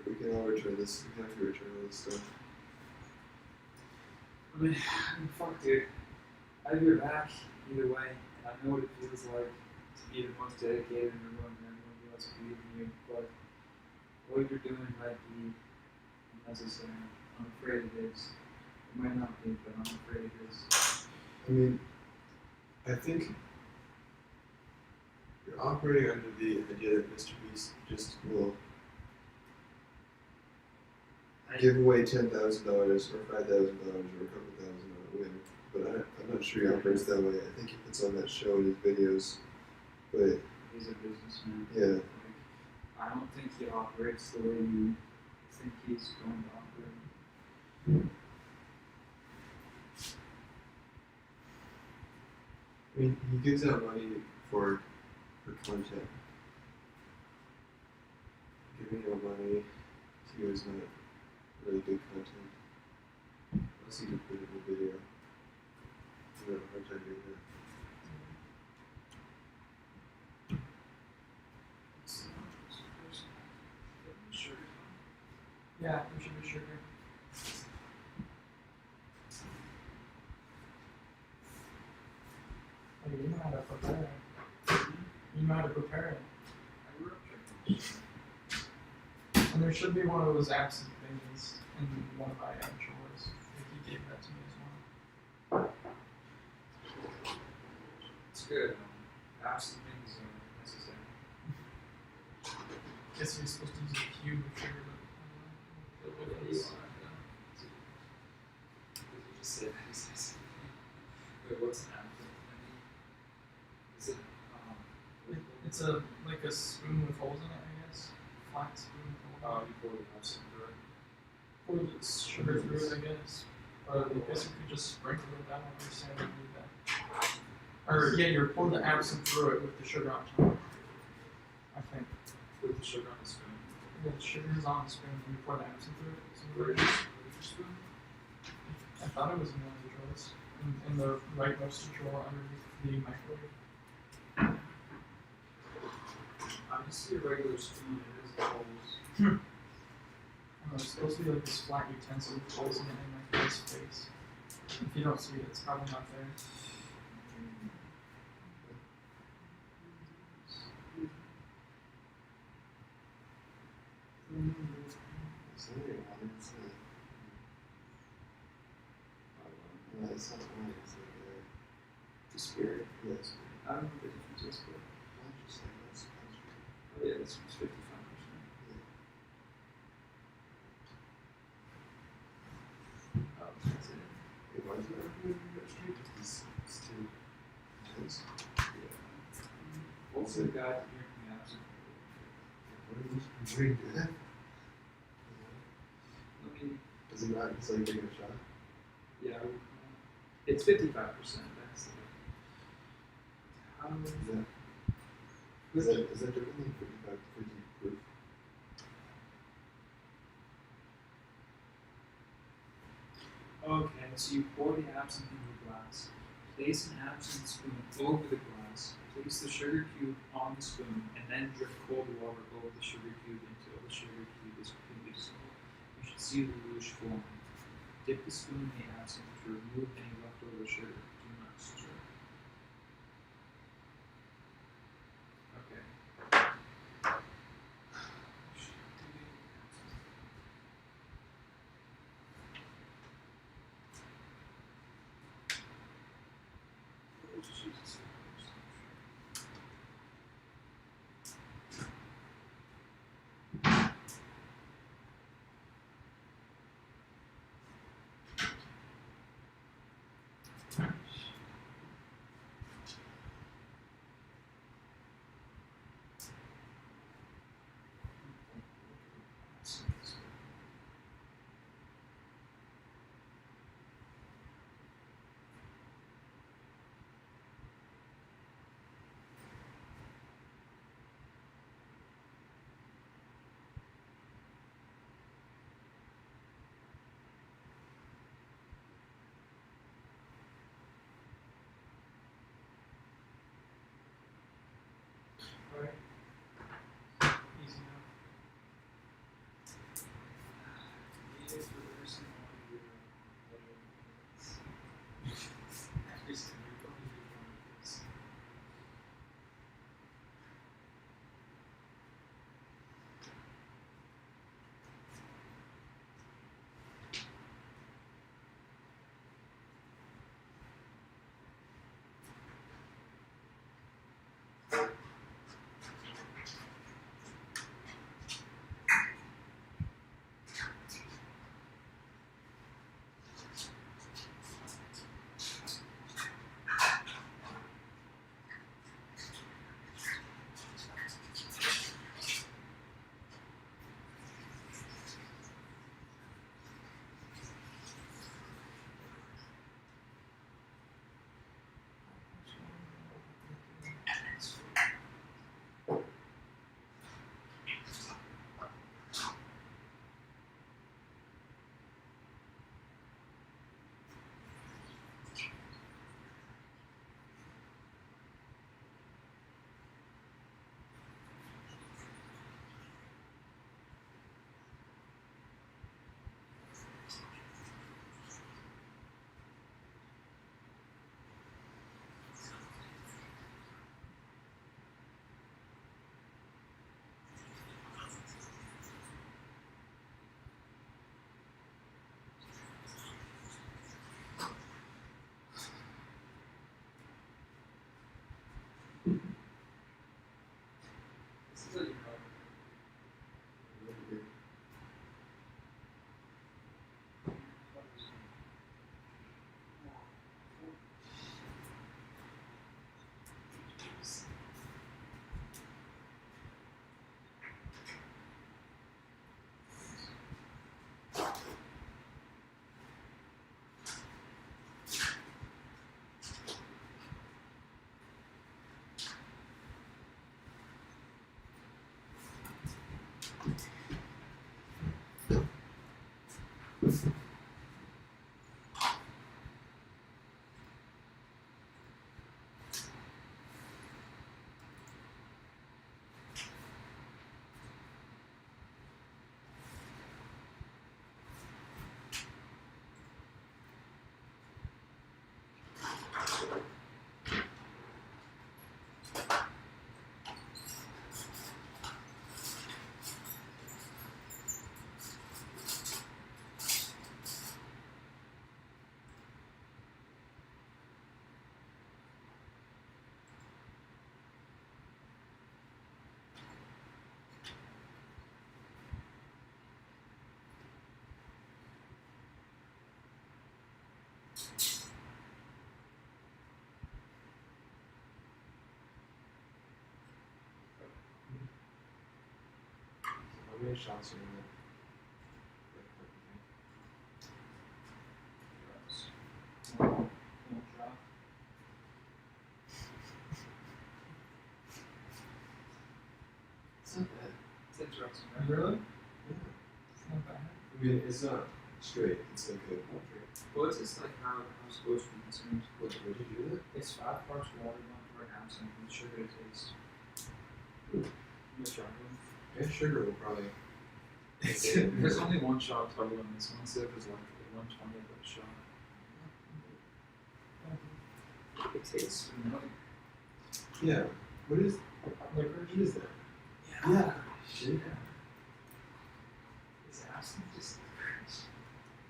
we can all return this. We can have to return all this stuff. I mean, fuck, dude. I have your back either way, and I know what it feels like to be the most dedicated in the room, and everyone else believe in you. But what you're doing might be unnecessary. I'm afraid it is. It might not be, but I'm afraid it is. I mean, I think you're operating under the idea that Mr. Beast just will give away $10,000 or $5,000 or a couple thousand on a win. But I'm not sure he operates that way. I think he puts on that show in his videos. But He's a businessman. yeah, Like, I don't think he operates the way you think he's going to operate. I mean, he gives out money for content. Giving out money to you is not really good content. Unless you can put it in a video. I have a hard time doing that. Yeah, there should be sugar. Hey, you know how to prepare it. You know how to prepare it. And there should be one of those absent things in one of my chores. If he gave that to me as well. It's good. Absent things are necessary. Guess you're supposed to use a cube of sugar. Just say wait, what's an absent? Is it It's a like a spoon with holes in it, I guess. Flat spoon with holes. you pour the absent through it? Pour the sugar through it, I guess. Or I guess you could just sprinkle it. I don't understand how to do that. Or yeah, you're pouring the absinthe through it with the sugar on top. I think. With the sugar on the spoon. Yeah, the sugar is on the spoon and you pour the absinthe through it. So Where's your spoon? I thought it was in one of the drawers. In the rightmost drawer underneath the microwave. I just see a regular spoon. It has holes. It's supposed to be like this flat utensil with holes in it and like this space. If you don't see it, it's probably not there. It's not even one, it's not. No, it's not one, it's like The spirit. yes. I don't know what the difference is, but Not just like that's country. oh yeah, this one's 55%. Oh, that's it. It was not really that straight, it's too intense. Yeah. What's the guy drinking absent? What are you drink that? Let me. Does he not just like taking a shot? Yeah. It's 55%. That's the. How Is that different than 55 to 50 proof? Okay, so you pour the absinthe into a glass. Place an absinthe spoon over the glass. Place the sugar cube on the spoon, and then drip cold water over the sugar cube until the sugar cube is completely dissolved. You should see the luge form. Dip the spoon in the absinthe to remove any leftover sugar. Do not stir. Okay. Jesus. So how many shots are in it? One shot. It's not bad. It's interesting, right? Really? Yeah. It's not bad. I mean, it's not straight. It's like a drink. Well, it's just like how it's supposed to be consumed. What did you do with it? It's 5 parts water, 1 part absinthe, and sugar to taste. Mr. Yeah, sugar will probably. There's only 1 shot total in this one sip is like 1/20 of a shot. It tastes familiar. Yeah. What is? Licorice? What is that? Yeah. Shit. Is absinthe just licorice?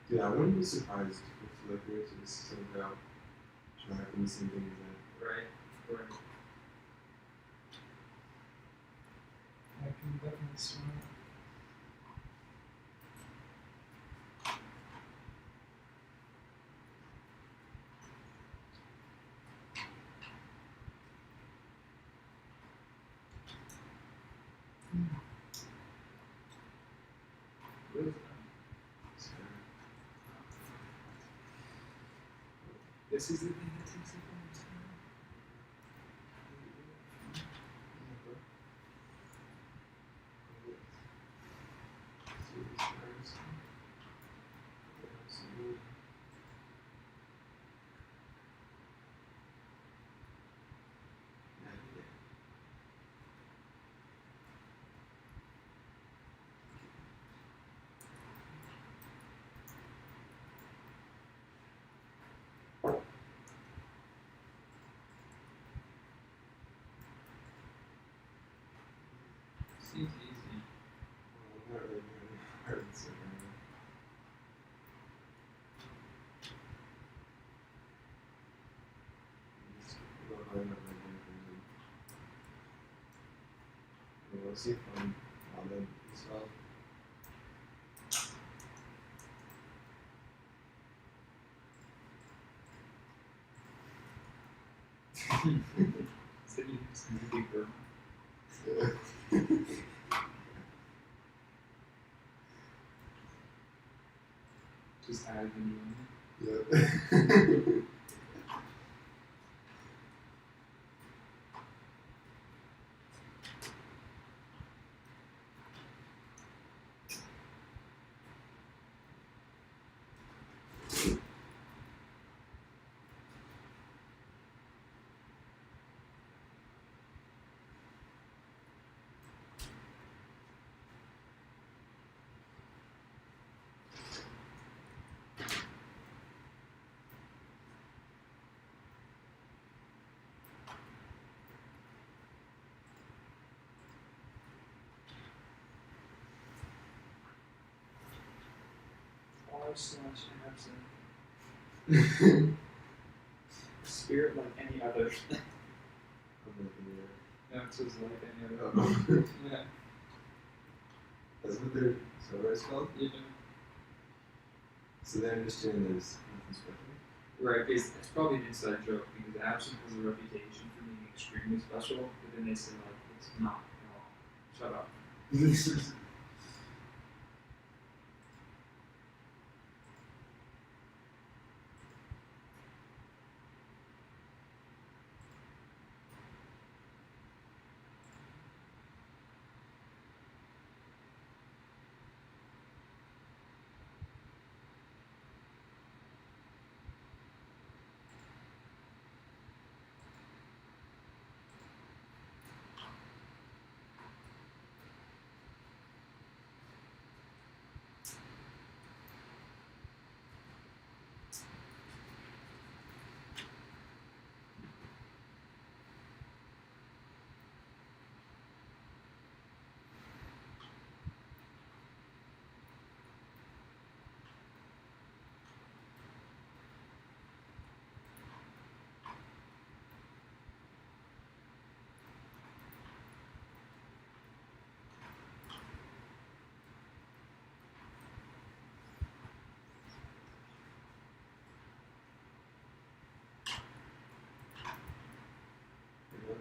Dude, I wouldn't be surprised if licorice is somehow driving the same thing as Right. Right. I can definitely smell it. What is that? that. This is the thing that takes it from the Seems easy. Well, not really very hard to say, right? Just go hard enough right there. We'll see if I'm on it as well. Said you just need a big girl. Just add it in. Yeah. R/absinthe. Spirit like any other. No, it says like any other. Oh. Yeah. That's what their soda is called? Yeah. So they understand there's nothing special? Right, it's probably an inside joke because absinthe has a reputation for being extremely special, but then they say like it's not at all. Shut up.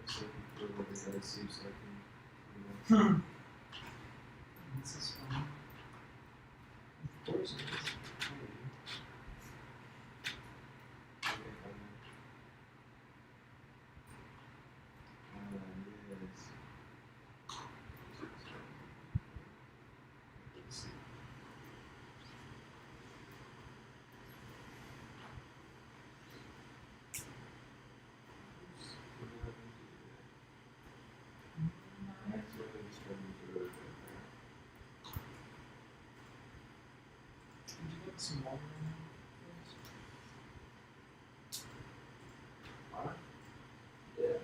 just looking for what they gotta see so I can, you know. This is fun. Of course it is. Okay, fine. Yes. Let's see. What happened to that? That's what I was trying to do right there. Did you get some water in there? What? Yeah.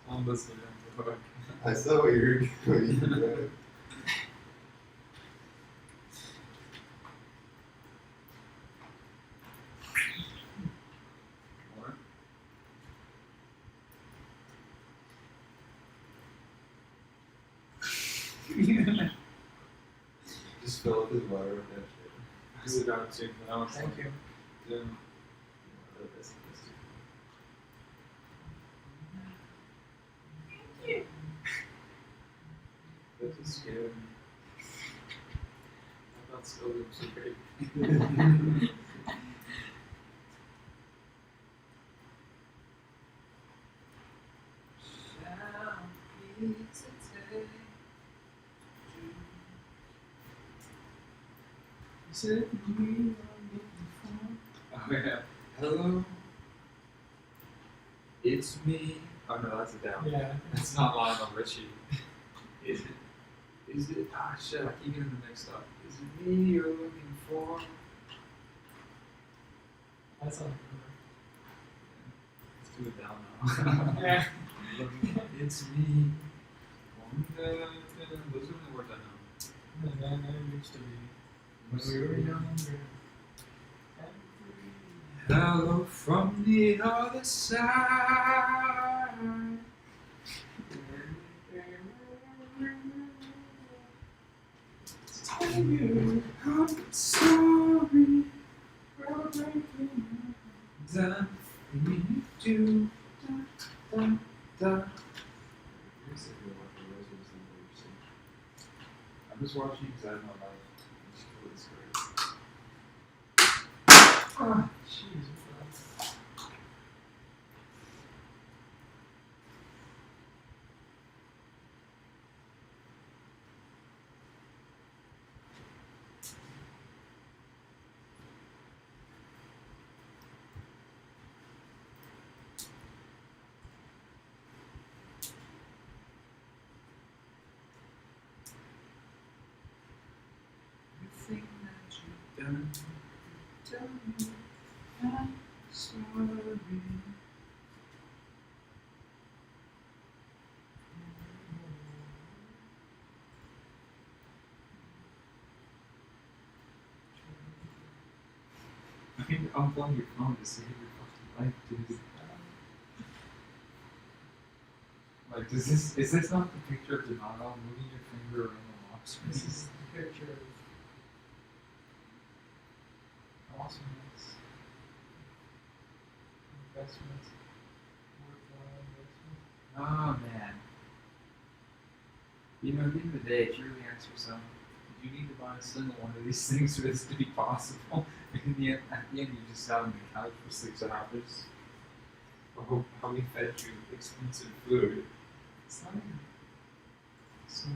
I'm listening to the book. I saw what you were doing. What? Just fill up his water with that shit. I said that too. That was Thank you. Yeah. That's That just scared me. I thought spilling was so great. Is it me I'm looking for? Oh yeah. Hello. It's me. Oh no, that's a down. Yeah. It's not Lionel Richie. Is it? Is it? Ah shit! I keep getting them mixed up. Is it me you're looking for? That's all. Let's do it down now. Yeah. It's me. Those are the only words I know. And then I used to be when we were younger. Hello from the other side. Tell you I'm sorry for breaking down. You do da da da. Here's if you're watching Roses and you're seeing. I'm just watching because I have my life. It's really scary. Ah, jeez. Everything that you've done, tell me I'm sorry. I mean, unplug your phone to save your fucking life, dude. Like, is this not the picture of Donato moving your finger around the lock screen? This is the picture of awesomeness, investment, worthwhile investment. Oh man. You know, at the end of the day, if you really ask yourself, do you need to buy a single one of these things for this to be possible? And at the end, you just sat on the couch for 6 hours. Oh, how we fed you expensive food. It's not even so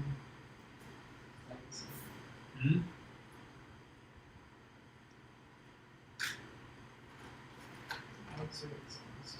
fancy. Hmm? I would say it's nice.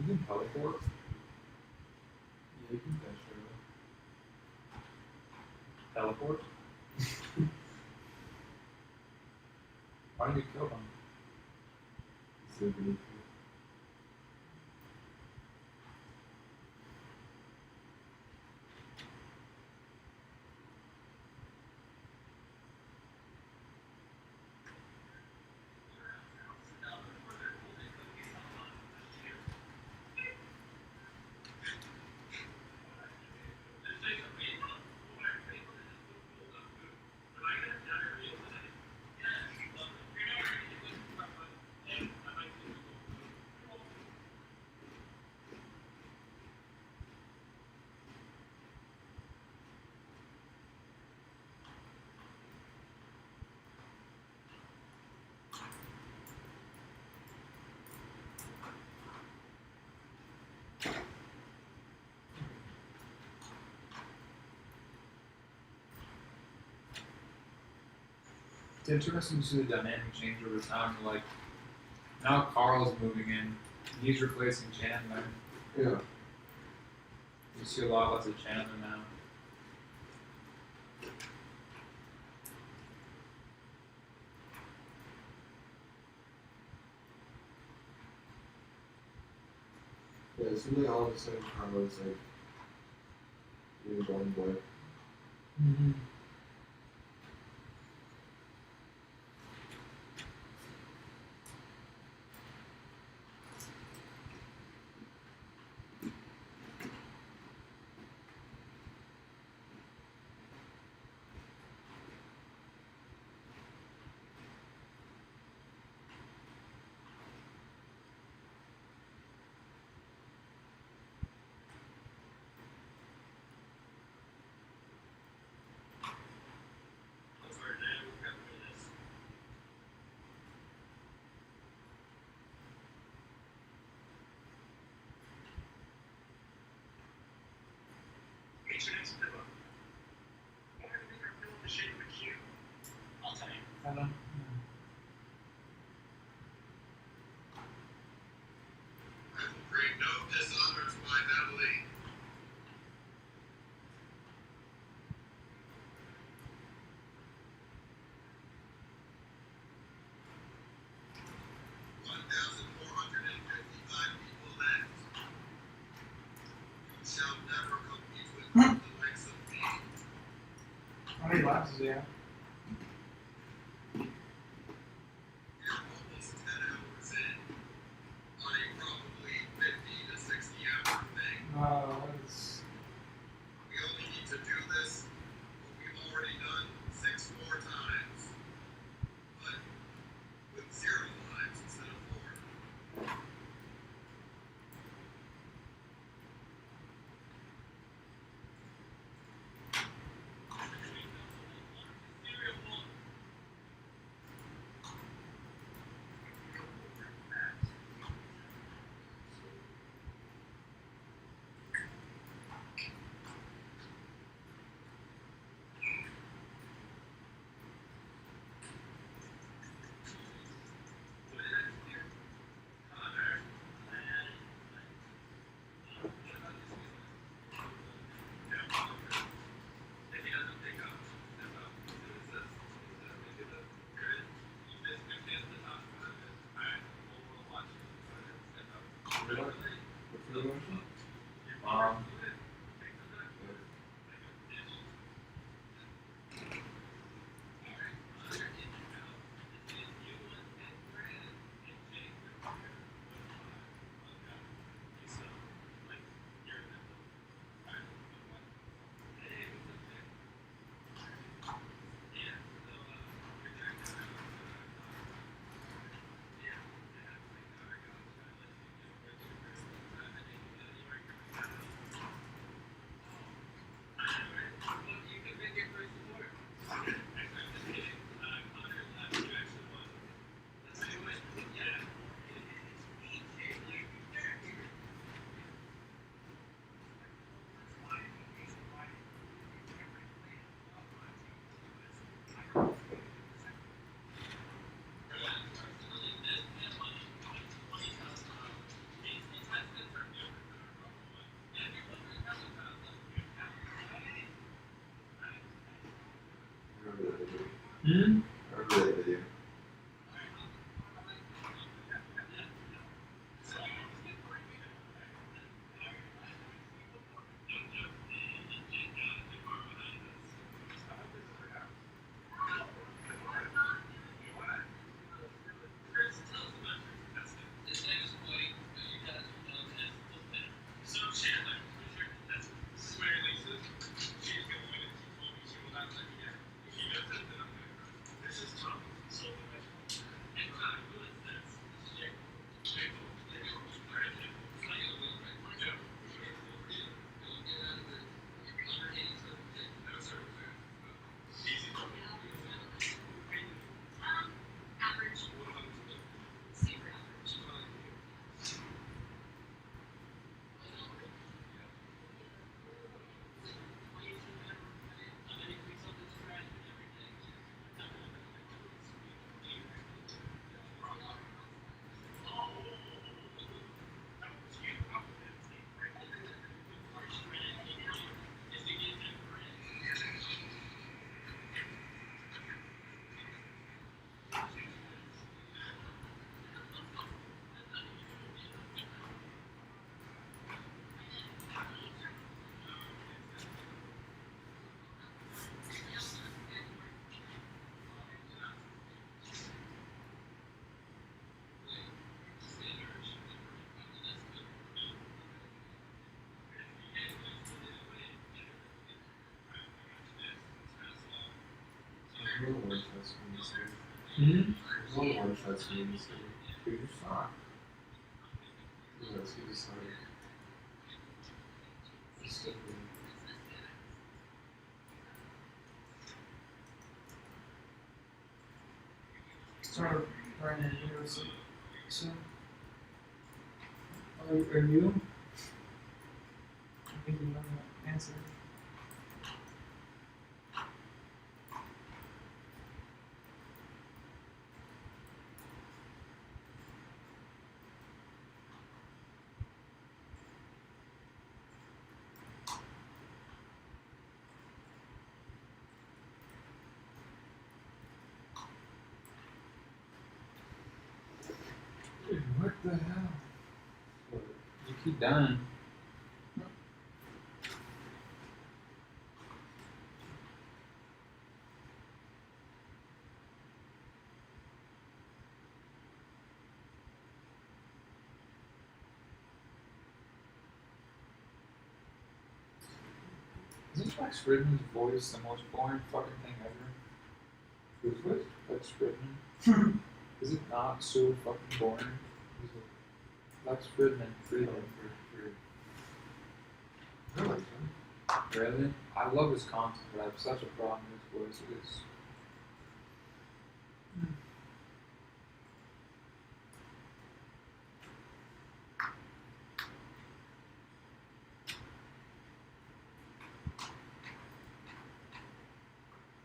You can teleport. Yeah, you can dash around. Teleport? Why did you kill them? So beneath you. It's interesting to see the dynamic change over time. Like, now Carl's moving in. He's replacing Chandler. Yeah. You see a lot less of Chandler now. Yeah, it seemed like all of a sudden Carl was like, he was one boy. Mm-hmm. What's your next pillow? Why do you think our pillow the shape of a cube? I'll tell you. I don't. I will bring no dishonor to my family. People left. You shall never compete with the likes of me. How many lives does he have? You're almost 10 hours in on a probably 50 to 60 hour thing. It's We only need to do this what we've already done 6 more times. But with 0 lives instead of 4. Hmm? I remember that video. His name is Woody, but you guys will know him as Little Bear. So Chandler, this is Mary Lisa. She's gonna win it. She told me she will not let me down. If she does it, then I'm gonna cry. This is Tom, so and who is this? This is Jacob. Jacob. Jacob. Jacob. I gotta win, right? Yeah. We'll get out of the underneath of the thing. No, sir. Easy. Average. Super average. There's one one-shots from this year. Hmm? There's one one-shots from this year. Who you saw? No, it's gonna be sorry. It's definitely. Start writing videos soon. Are you? I think you know the answer. Dude, what the hell? You keep dying. Isn't Lex Fridman's voice the most boring fucking thing ever? Who's what? Lex Fridman. Is it not so fucking boring? He's a Lex Fridman, Freeland. I like him. Really? I love his content, but I have such a problem with his voice. It's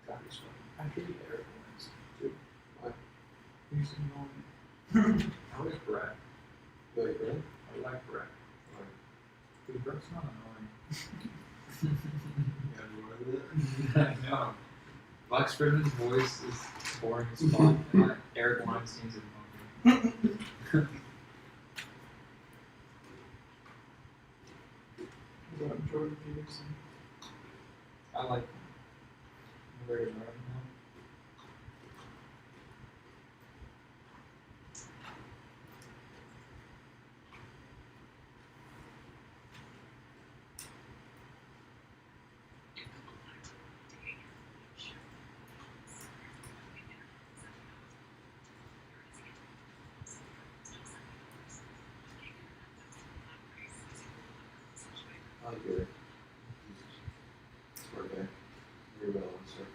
God, he's fucking. I hate Eric Wentz, too. Why? He's annoying. I like Brett. Wait, really? I like Brett. Why? Because Brett's not annoying. You got more than that? I know. Lex Fridman's voice is boring as fuck, and like Eric Weinstein's annoying. What about Jordan Peterson? I like him. I'm very right now. I like Eric. Smart guy. Very balanced, sir.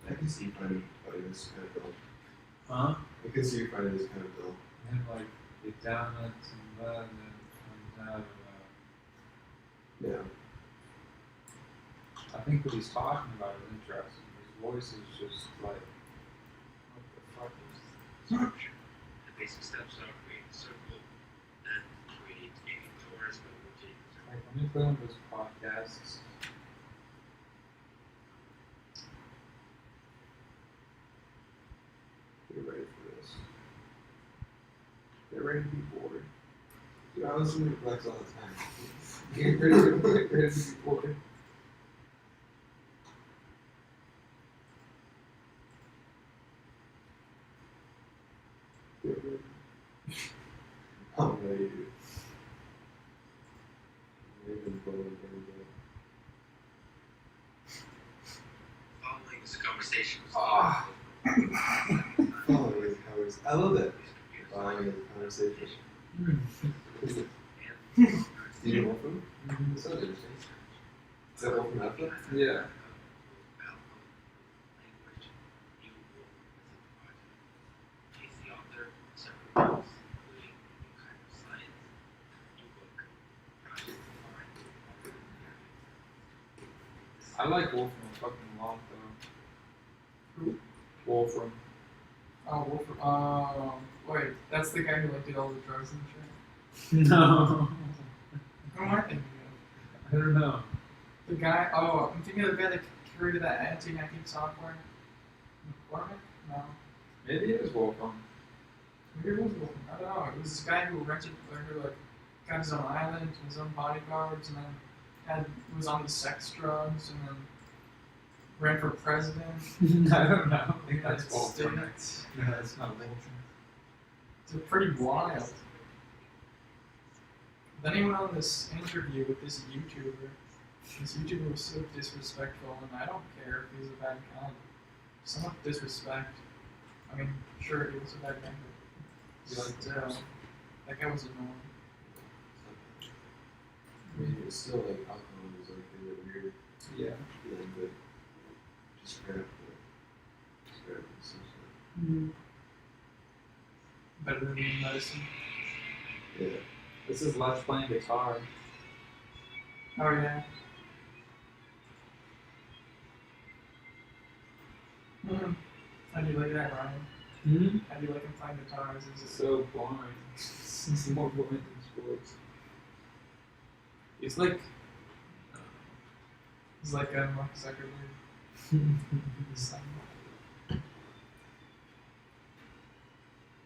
I can see you finding this kind of dull. Huh? I can see you finding this kind of dull. And like get down and some and then comes out of Yeah. I think what he's talking about is interesting. His voice is just like, what the fuck is Structure. The basic steps are create a circle, then create a torus by rotating the circle. like? Let me play one of those podcasts. Get ready for this. Get ready to be bored. Dude, I listen to Flex all the time. Get ready to be bored. Get ready. I'm ready, dude. They've been blowing everybody. Following is a conversation with Ah. Following the conversation. I love that. Following the conversation. Do you know Wolfram? Mhm. That sounds interesting. Is that Wolfram Alpha? Yeah. I like Wolfram a fucking lot though. Who? Wolfram. Oh, Wolf. Wait, that's the guy who like did all the drugs and shit. No. Who am I thinking of? I don't know. The guy. Oh, I'm thinking of the guy that created that anti-hacking software. McCormick? No. Maybe it is Wolfram. Maybe it was Wolf. I don't know. It was this guy who rented, or who like got his own island, his own bodyguards, and then was on the sex drugs, and then ran for president. I don't know. I think that's United Wolfram. States. No, that's not Wolfram. It's pretty wild. Then he went on this interview with this YouTuber. This YouTuber was so disrespectful, and I don't care if he's a bad guy. So much disrespect. I mean, sure, he was a bad guy, but You like the still, person? that guy was annoying. I mean, it's still like alcohol is like a weird Yeah. feeling, but just crap. Just crap and stuff. Better than being medicine. Yeah. This is Les playing guitar. Oh yeah. How do you like that, Ryan? Hmm? How do you like him playing guitars? Is It's it so boring. It's more boring than sports. He's like. he's like Mark Zuckerberg? His son.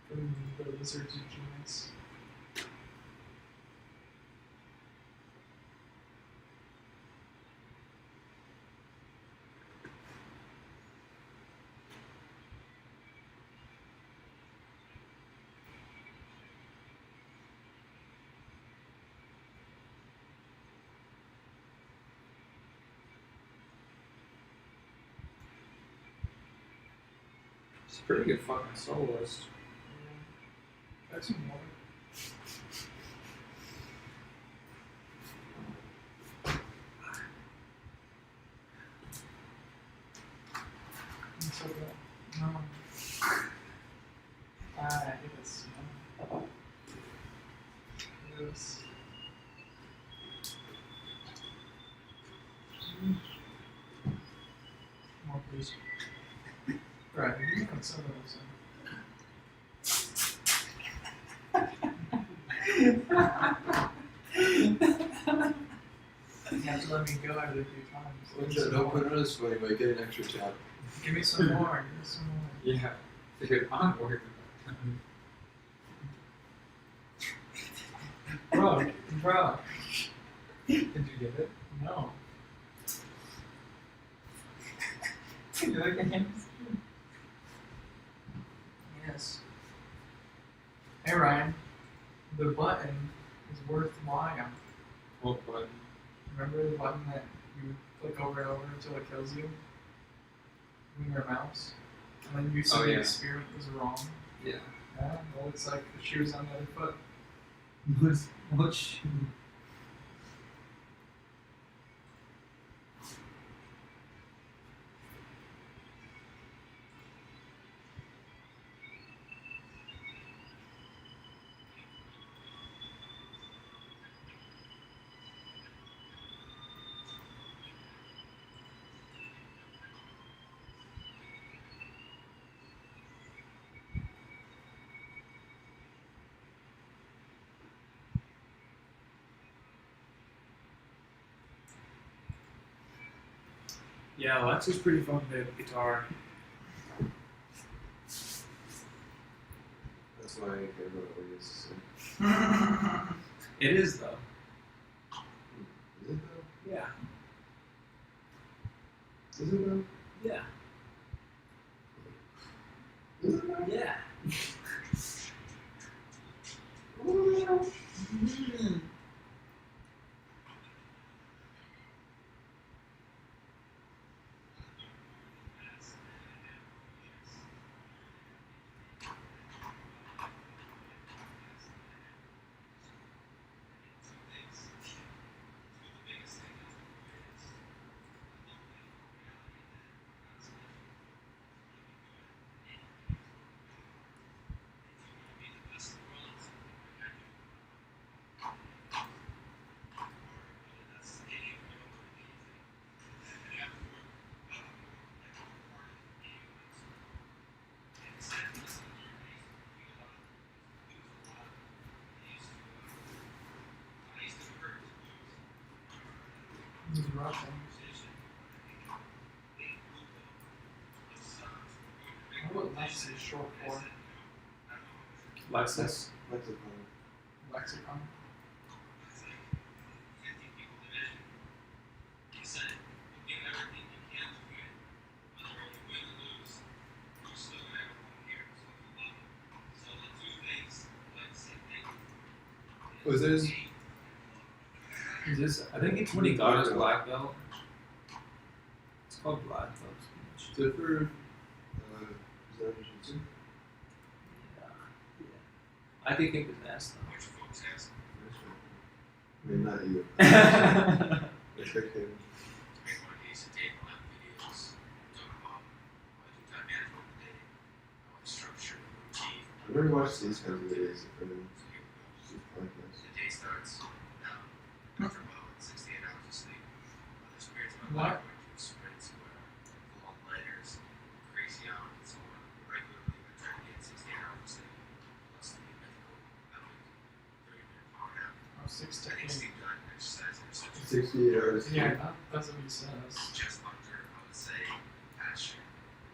From the Lizards of Genius. He's a pretty good fucking soloist. That's some more. It's so good. No. I hate this smell. Yes. More please. Right, you can some of those. You have to let me go out of it a few times. Give me some Don't more. put it on a sweaty, but get an extra tap. Give me some more. Give me some more. Yeah. Dude, I'm worried about that. Bro. Did you get it? No. You like the hands? Yes. Hey Ryan, the button is worthwhile. What button? Remember the button that you click over and over until it kills you? With your mouse? And then you see Oh, the yeah. experiment was wrong. Yeah. Yeah, well it's like the shoes on the other foot. What shoe? Yeah, Lex is pretty fun to guitar. That's why I care about what he has to say. It is though. Is it though? Yeah. Is it though? Yeah. Is it though? Yeah. He's Russian. I wonder what Lex is short for. Lexus. Lexicon. Lexicon. Was this? Is this? I think it's when he got his black belt. It's called black belt. Is it for, is that jiu-jitsu? I think it was ass I mean, not you. though. Expected. I've never watched these kinds of videos for them. These podcasts. The day starts after about 68 hours of sleep. There's periods of my What? life where I do sprints where full on lighters, crazy hours, and so on. Regularly, I try to get 68 hours of sleep, plus the mythical epic 30-minute power nap. Oh, 6 to I think 8. sleep, diet, and exercise are essential. 68 hours. Yeah, that's what he says. Just under, I would say, passion,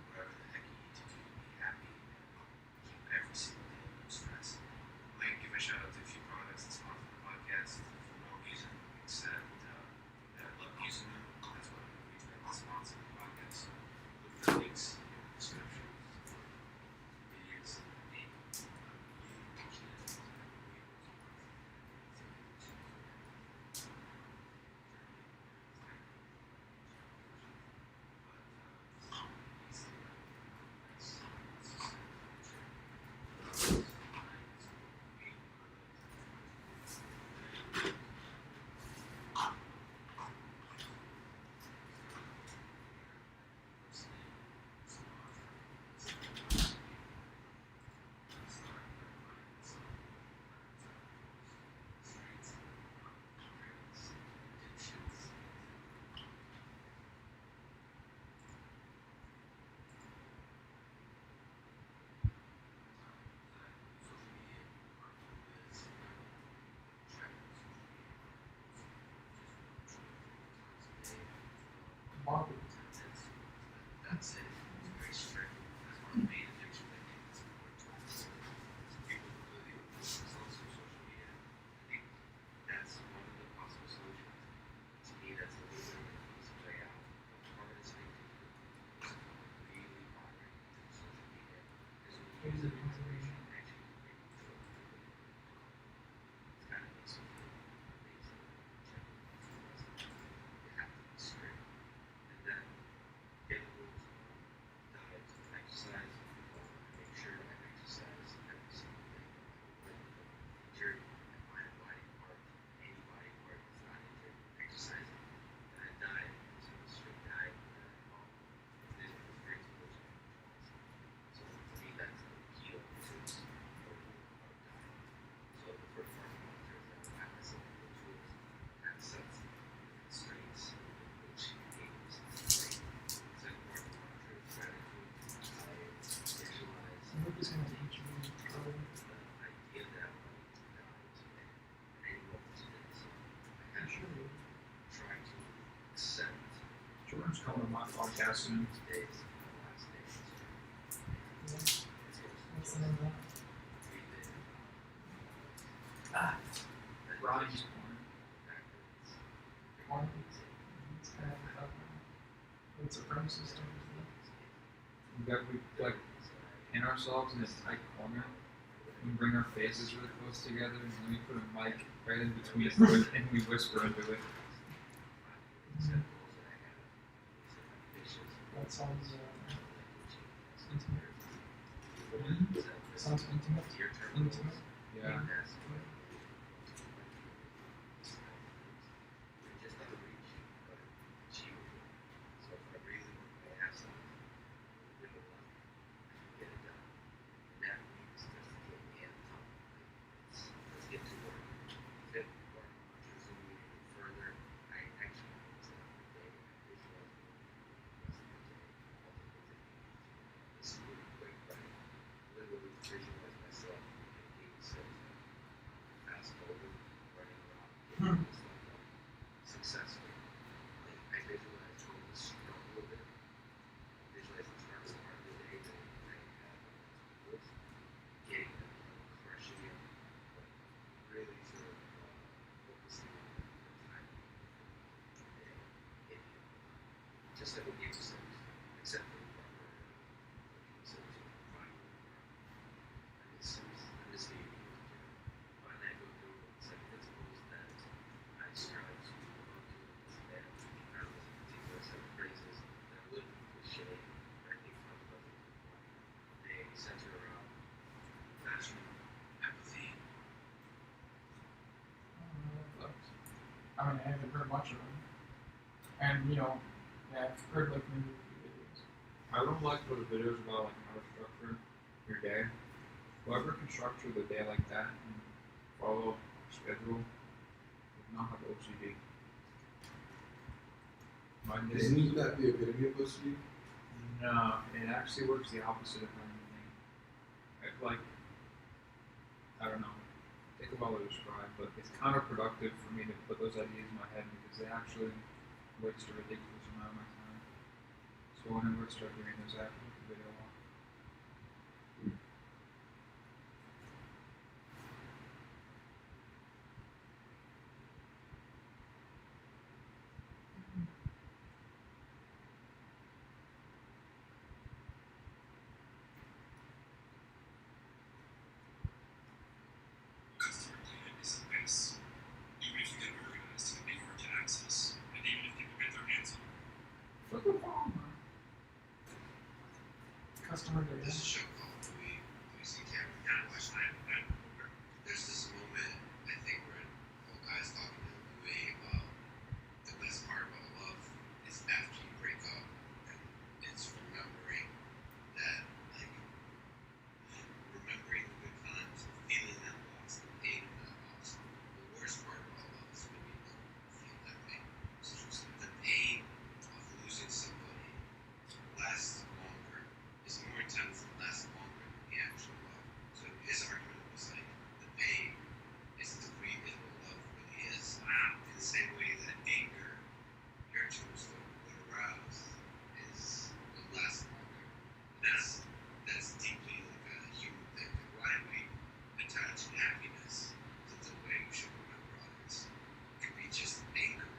whatever the heck you need to do to be happy and keep every single day no stress. I'd like to give a shout out to a few products that sponsor the podcast for no reason except that I love using them. That's why we picked up the sponsor of the podcast. Look for the links in the description. Videos and me. Market. That's it. It's very strict. That's one of the main addictions I think is important to us. People completely remove themselves from social media. I think that's one of the possible solutions. To me, that's the way that it needs to play out. The hardest thing to do is to really moderate through social media. Because when you use it in moderation, it actually can bring you joy. It's kind of makes you feel amazing. You have to be strict. And then get rules on diet and exercise. Make sure I exercise every single day. When injured at my body part, any body part that's not injured, exercising, and then diet. So a strict diet that I follow. This brings those controls. So to me, that's the key to this. just coming to my podcast soon. What's the name of that? Ryan's Corn? It's kind of what's a premises term? we like in ourselves in this tight corner. We bring our faces really close together, and then we put a mic right in between us, and we whisper into it. That sounds intimate. Sounds intimate. Intimate. Yeah. Just like a game sense, except for the proper this game, when I go through set principles that I strive to understand, I was particular set of phrases that are a little bit cliche, but I think fundamentally they center around passion, empathy. I mean, I haven't heard much of them. And, you know, yeah, I've heard like maybe a few videos. I don't like those videos about like how to structure your day. Whoever can structure the day like that and follow a schedule does not have OCD. My day, Isn't that the epitome of OCD? no, it actually works the opposite of anything. Like, I don't know, take a while to describe, but it's counterproductive for me to put those ideas in my head because they actually waste a ridiculous amount of my time. So whenever I start doing those, I have to put the video off. Customer data is a mess. Even if you get organized, it can be hard to access. And even if people get their hands on it. Flip the phone, man. Customer data. There's a show called Louis C.K. Yeah, watch that. There's this moment, I think, where a guy's talking to Louis about the best part about love is after you break up, and it's remembering that, like, remembering the good times, feeling that loss, the pain of that loss. The worst part about love is when you don't feel that pain. So the pain of losing somebody lasts longer, is more intense and lasts longer than the actual love. So his argument was like, the pain is the degree of what love really is. In the same way that anger, your tombstone, when aroused, is what lasts longer. That's deeply like a human thing. Why we attach happiness to the way we should remember others. It could be just anger.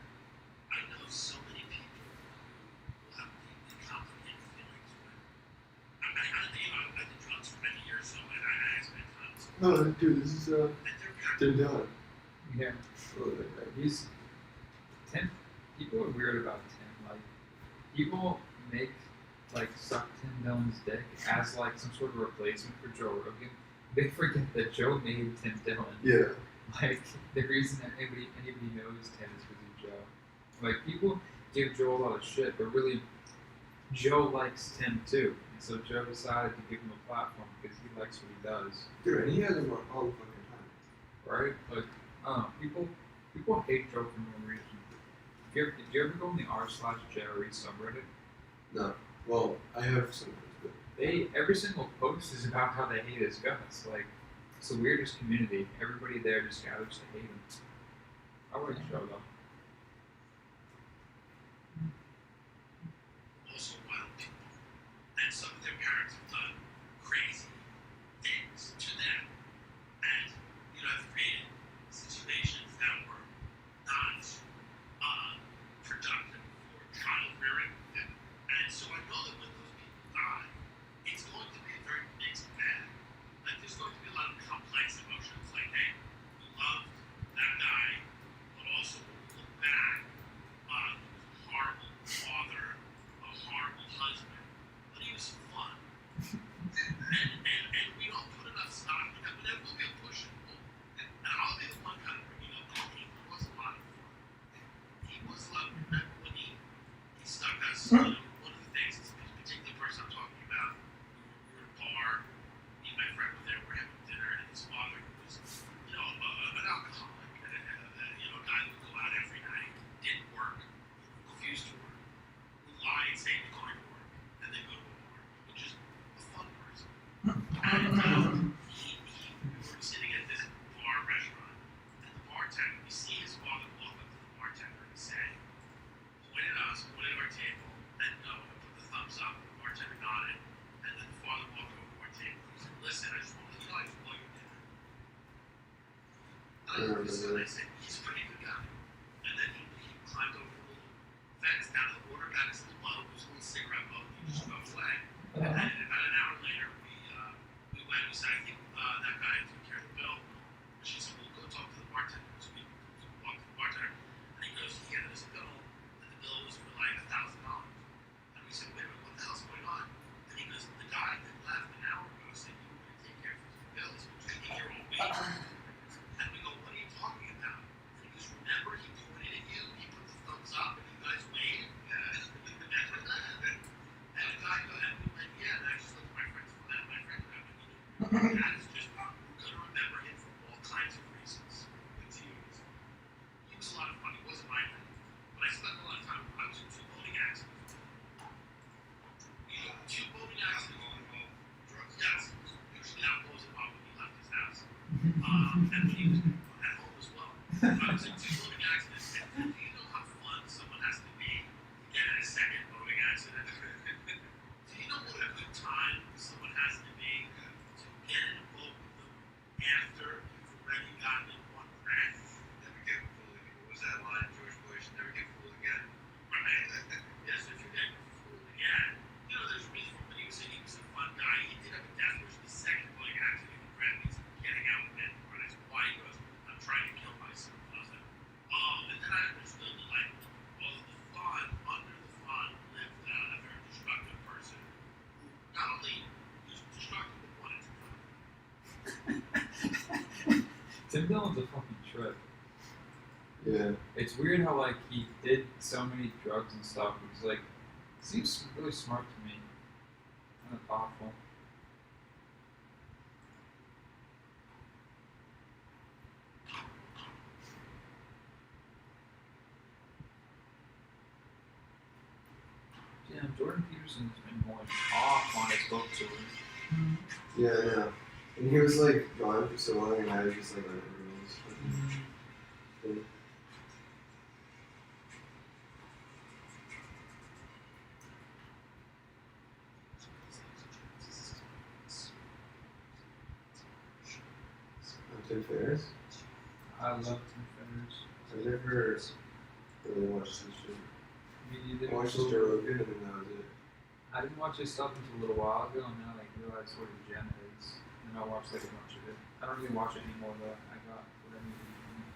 I know so many people who have deeply complicated feelings when I did drugs for many years, so I spent time. No, dude, this is And they're Tim Dillon. Yeah. He's Tim. People are weird about Tim. Like, people make like suck Tim Dillon's dick as like some sort of replacement for Joe Rogan. They forget that Joe made Tim Dillon. Yeah. Like, the reason that anybody knows Tim is because of Joe. Like, people give Joe a lot of shit, but really, Joe likes Tim too. And so Joe decided to give him a platform because he likes what he does. Dude, and he has him all the fucking time. Right? Like, people hate Joe for no reason. Did you ever go on the r/Jerry subreddit? No. Well, I have some but Every single post is about how they hate his guts. Like, it's the weirdest community. Everybody there just gathers to hate him. I like Joe though. some of their parents have done crazy things to them, and have created situations that were not productive for child rearing. And so I know that when those people die, it's going to be a very mixed bag. Like there's going to be a lot of complex emotions, like, hey, we loved that guy, but also when we look back, he was a horrible father, a horrible husband, but he was fun. And we don't put enough stock in that, but there will be a push and pull. And I'll be the one kind of bringing up that he was a lot of fun. He was a lot of, remember when he stuck us, one of the things, this particular person I'm talking about, we were at a bar, me and my friend were there, we're having dinner, and his father was, an alcoholic, a guy who would go out every night, didn't work, refused to work, would lie and say he was going to work, and then go to a bar, which is a fun person. And we were sitting at this bar restaurant, and the bartender, we see his father walk up to the bartender and say, point at us, point at our table, and no, and put the thumbs up, and the bartender nodded, and then the father walked over to our table and said, listen, I just want to let you know I just bought your dinner. And I said, he's a pretty good guy. And then he climbed over the little fence down to the border, got his little boat, his little cigarette boat, and he just drove away. And then about an hour later, we went, we said, I think that guy took care of the bill. And she said, well, go talk to the bartender. So we walked to the bartender, and he goes, he handed us a bill, and the bill was for like $1,000. And we said, wait a minute, what the hell's going on? And he goes, the guy that left an hour ago said you were going to take care of his bills, which was taking your own wages. And we go, what are you talking about? And he goes, remember, he pointed at you, he put the thumbs up, and you guys waved? And the guy goes, and we went, yeah, and I just looked at my friends, and my friend got me. That is just, we're going to remember him for all kinds of reasons. Continues. He was a lot of fun, he wasn't my friend, but I spent a lot of time, I was in 2 boating accidents. 2 boating accidents. Yes, usually alcohol was involved when he left his house. And when he was at home as well. I was in 2 boating accidents, and do you know how fun someone has to be to get in a second boating accident? Do you know what a good time someone has to be to get in a boat with them after you've already gotten in one wreck? Never get fooled again. What was that line, George Bush? Never get fooled again. Right? Yes, if you're getting fooled again. There's a reason for him. He was a fun guy. He did have a death wish the second boating accident he regretted. He's getting out of it. And I said, why? He goes, I'm trying to kill myself. And I was like, oh, and then I understood that, like, all of the fun, under the fun, lived a very destructive person who not only was destructive but wanted to die. Tim Dillon's a fucking trip. Yeah. It's weird how like he did so many drugs and stuff. It was like seems really smart to me. Kind of thoughtful. Damn, Jordan Peterson's been going off on his book tour. Yeah, I know. And he was like gone for so long, and I was just like, on everyone's. Tim Ferriss? I love Tim Ferriss. I never really watched his shit. Me neither. I watched his Joe Rogan, and then that was it. I didn't watch his stuff until a little while ago, and now I realize what a gem it is. And I watched like a bunch of it. I don't really watch it anymore though. I got what I needed from it.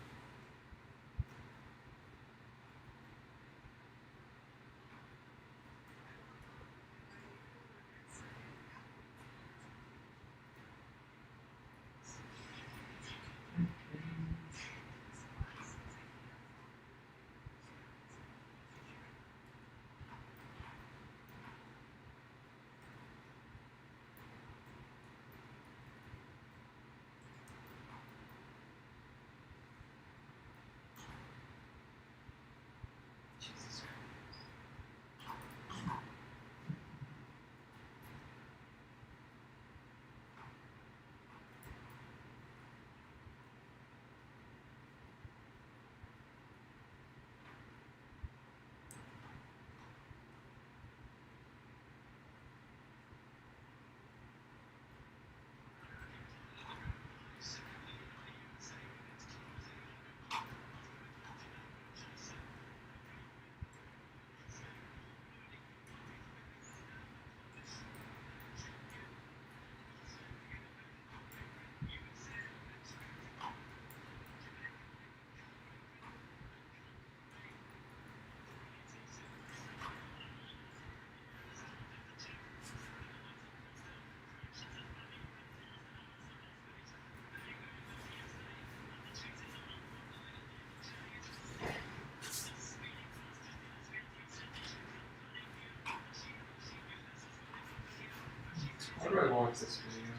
How do I watch this video?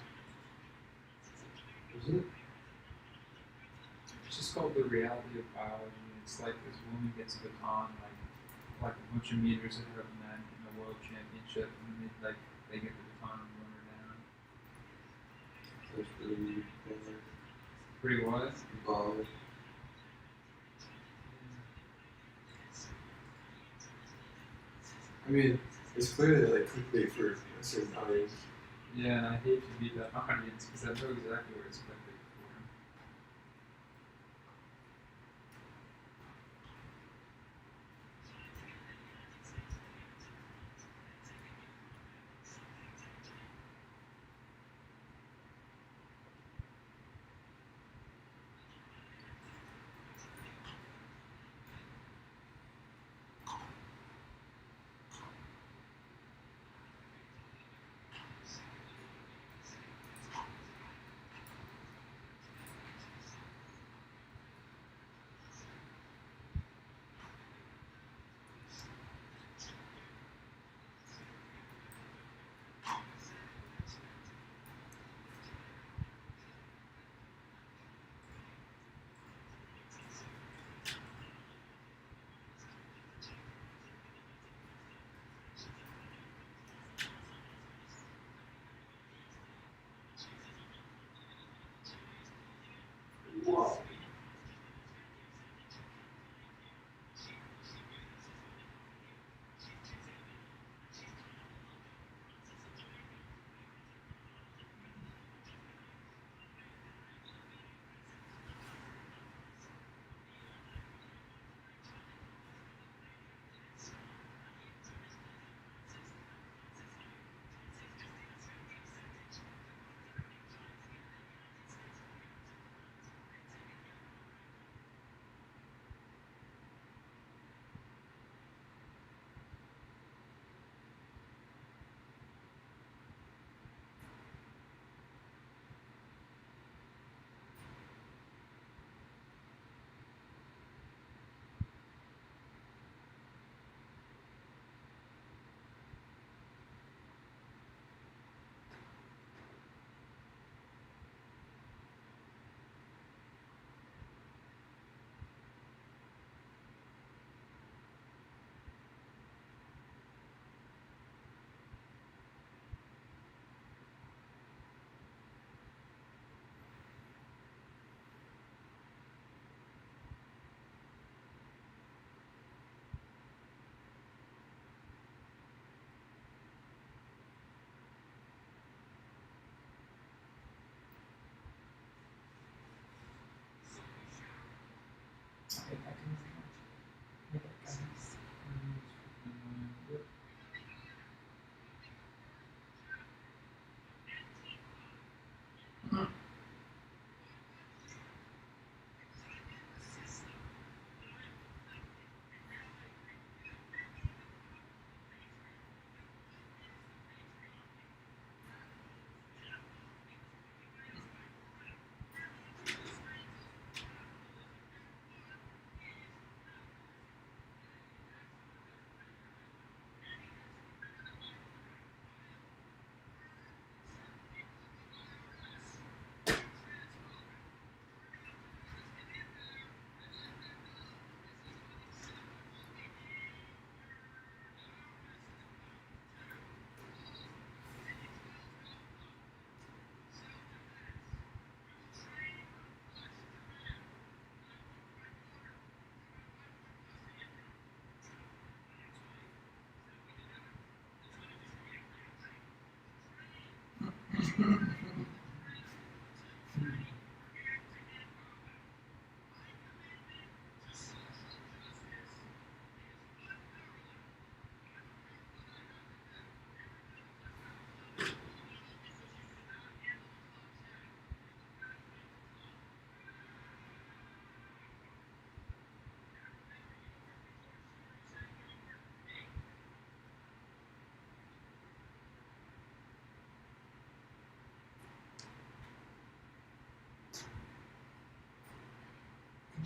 Isn't it? It's just called The Reality of Biology. It's like this woman gets a baton like a bunch of meters ahead of men in the world championship, and they get the baton and run her down. That's pretty Pretty what? baller. I mean, it's clearly like clickbait for a certain audience. Yeah, and I hate to be that audience because I know exactly what it's expected for.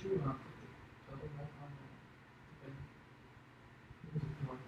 Could you put the pedal back on the thing? It was annoying.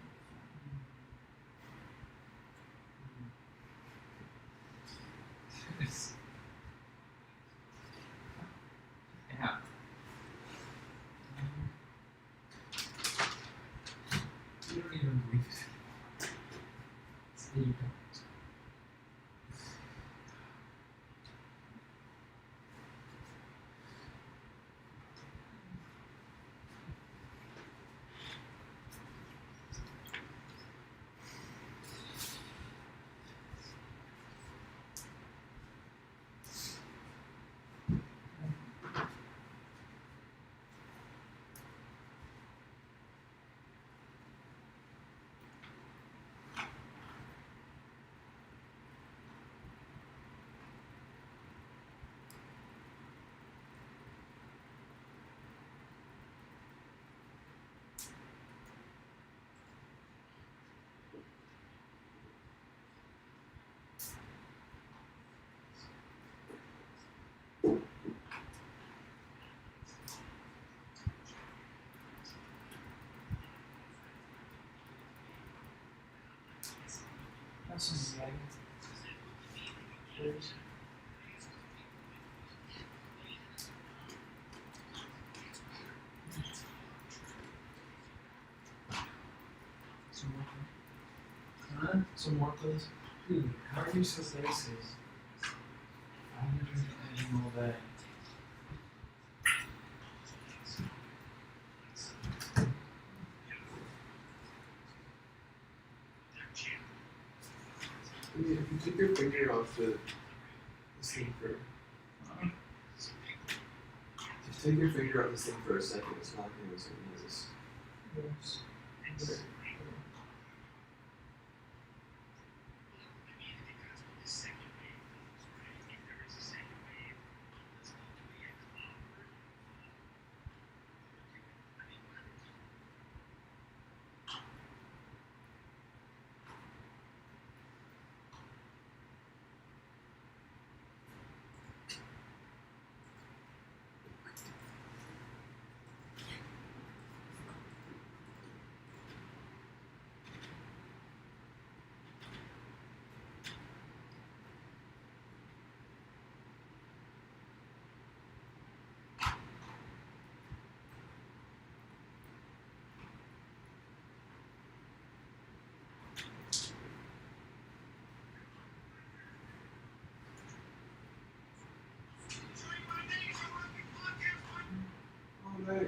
Have some egg. Please. Some more. Huh? Some more, please. Dude, how are you so racist? I'm drinking egg all day. I mean, if you take your finger off the this thing for just take your finger off this thing for a second, it's not gonna make noise. Yes. All day.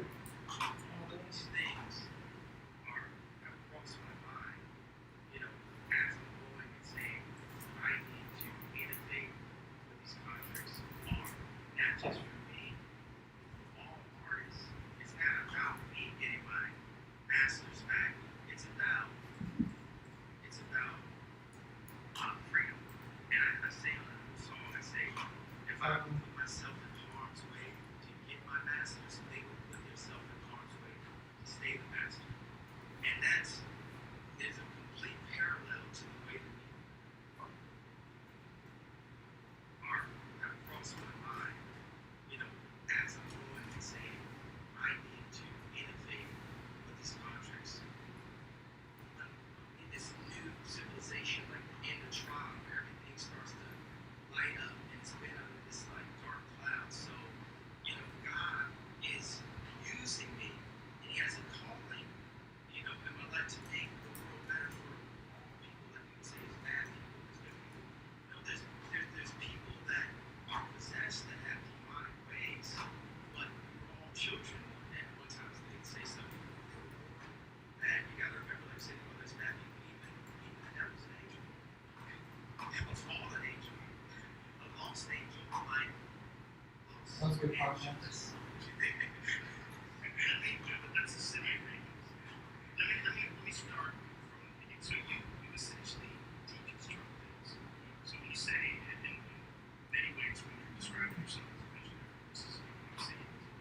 That was a good podcast.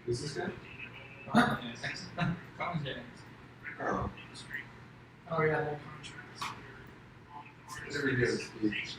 Who's this guy? Commentating. Oh, Oh yeah, that contrast. whatever he does, speech.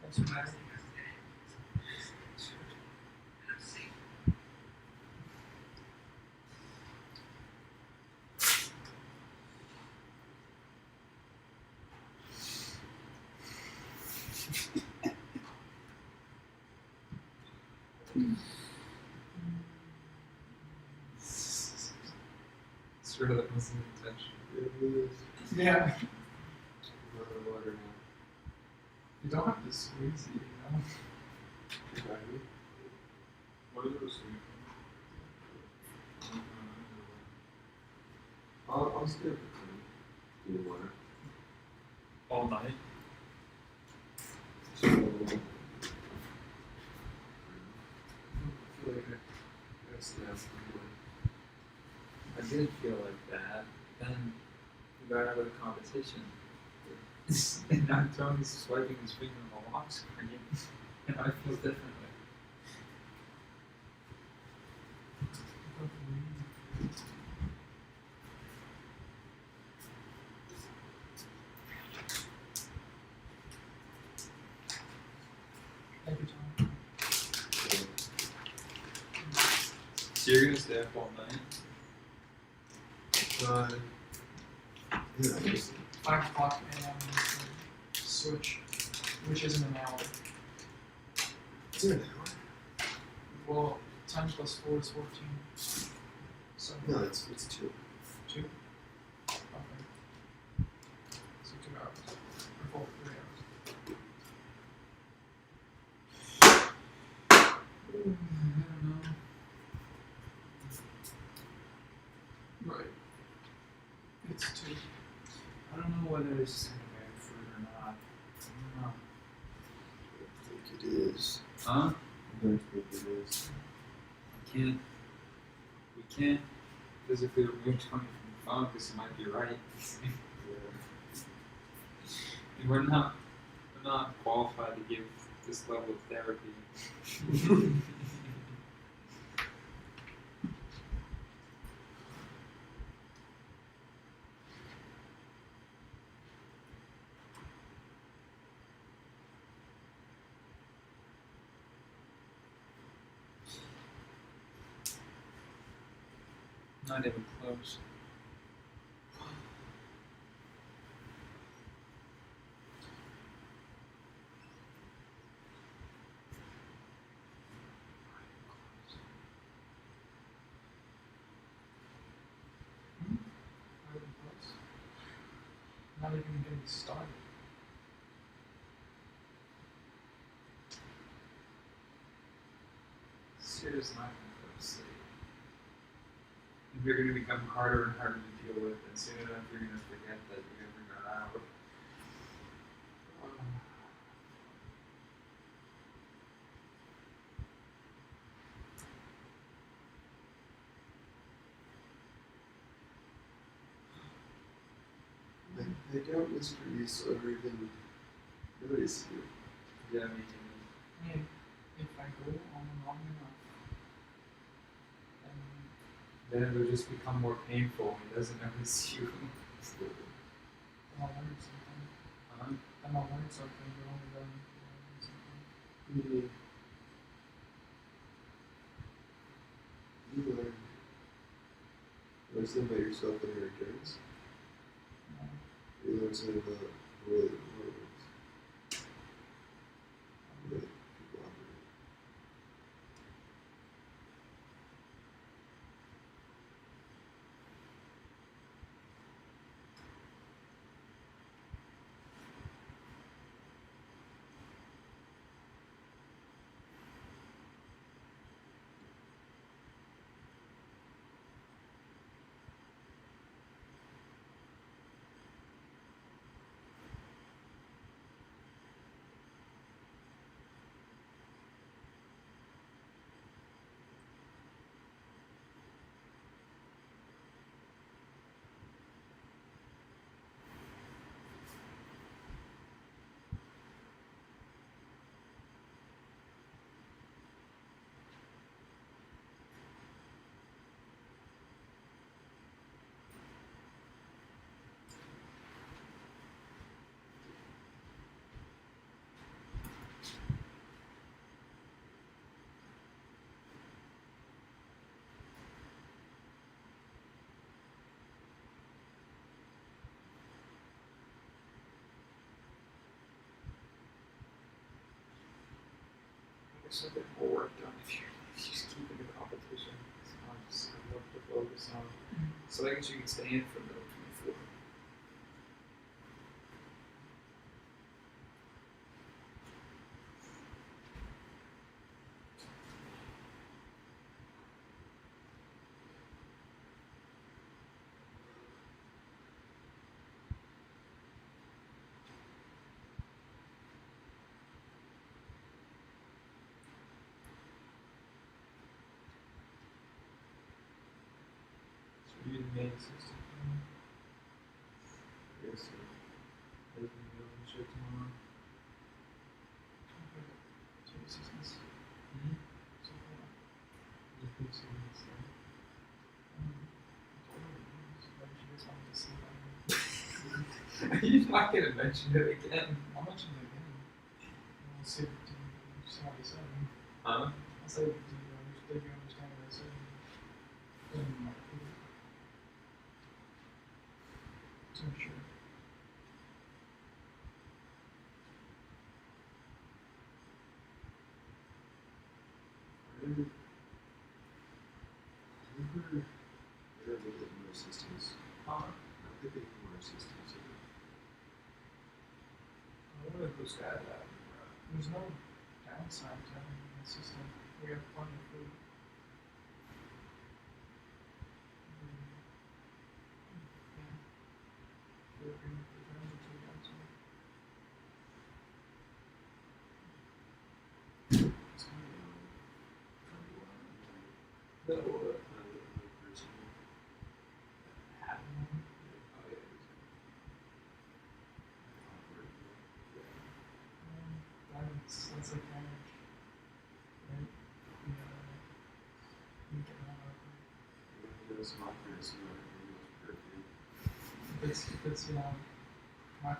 That's what matters. Sure, that wasn't intentional. Yeah. A lot of water now. You don't have to squeeze it, you know. Exactly. What are those? I'll skip it. Do you want All night. So, I feel like I snapped I did feel like that. Then we got out of the competition. And now Tony's swiping his finger on the lock screen. And I feel differently. Thank you, Tom. So you're gonna stay up all night? yeah, I guess 5 o'clock a.m. is the switch, which isn't an hour. it's an hour. Well, 10 plus 4 is 14. So, No, it's 2. 2? Okay. So 2 hours. Or 3 hours. I don't know. Right. It's 2. I don't know whether this is gonna bear fruit or not. I don't know. I think it is. Huh? I don't think it is. We can't physically remove Tony from the phone because he might be right. Yeah. And we're not qualified to give this level of therapy. Not even close. Not even close. Not even getting started. Serious not gonna go to sleep. If you're gonna become harder and harder to deal with, and soon enough you're gonna forget that you ever got out. I doubt Mr. East will ever even notice you. Yeah, me too. I mean, if I go on long enough, then Then it'll just become more painful when he doesn't notice you. I'll learn something. Huh? Then I'll learn something, but only then I'll learn something. You learn. Learn something about yourself and your endurance. You learn something about the way that the world works. The way that people operate. It's not get more work done if you just keep in the competition. I love to focus on. So I guess you can stay in for the 24. So you the main system. Yes, sir. Open the open shit tomorrow. Two assistants. Mm-hmm. So far. You think so? It's You're not gonna mention it again. How much is it again? I'll see what you what I said. Huh? I'll say, did you understand what I said? So sure. Where are they getting more assistance? How are they getting more assistance? I wonder who's got that. There's no downside to having a system. We have plenty of food. Yeah. There's no downside. No, Person. That's like marriage, right? You get along Those mockers who are perfect. if it's not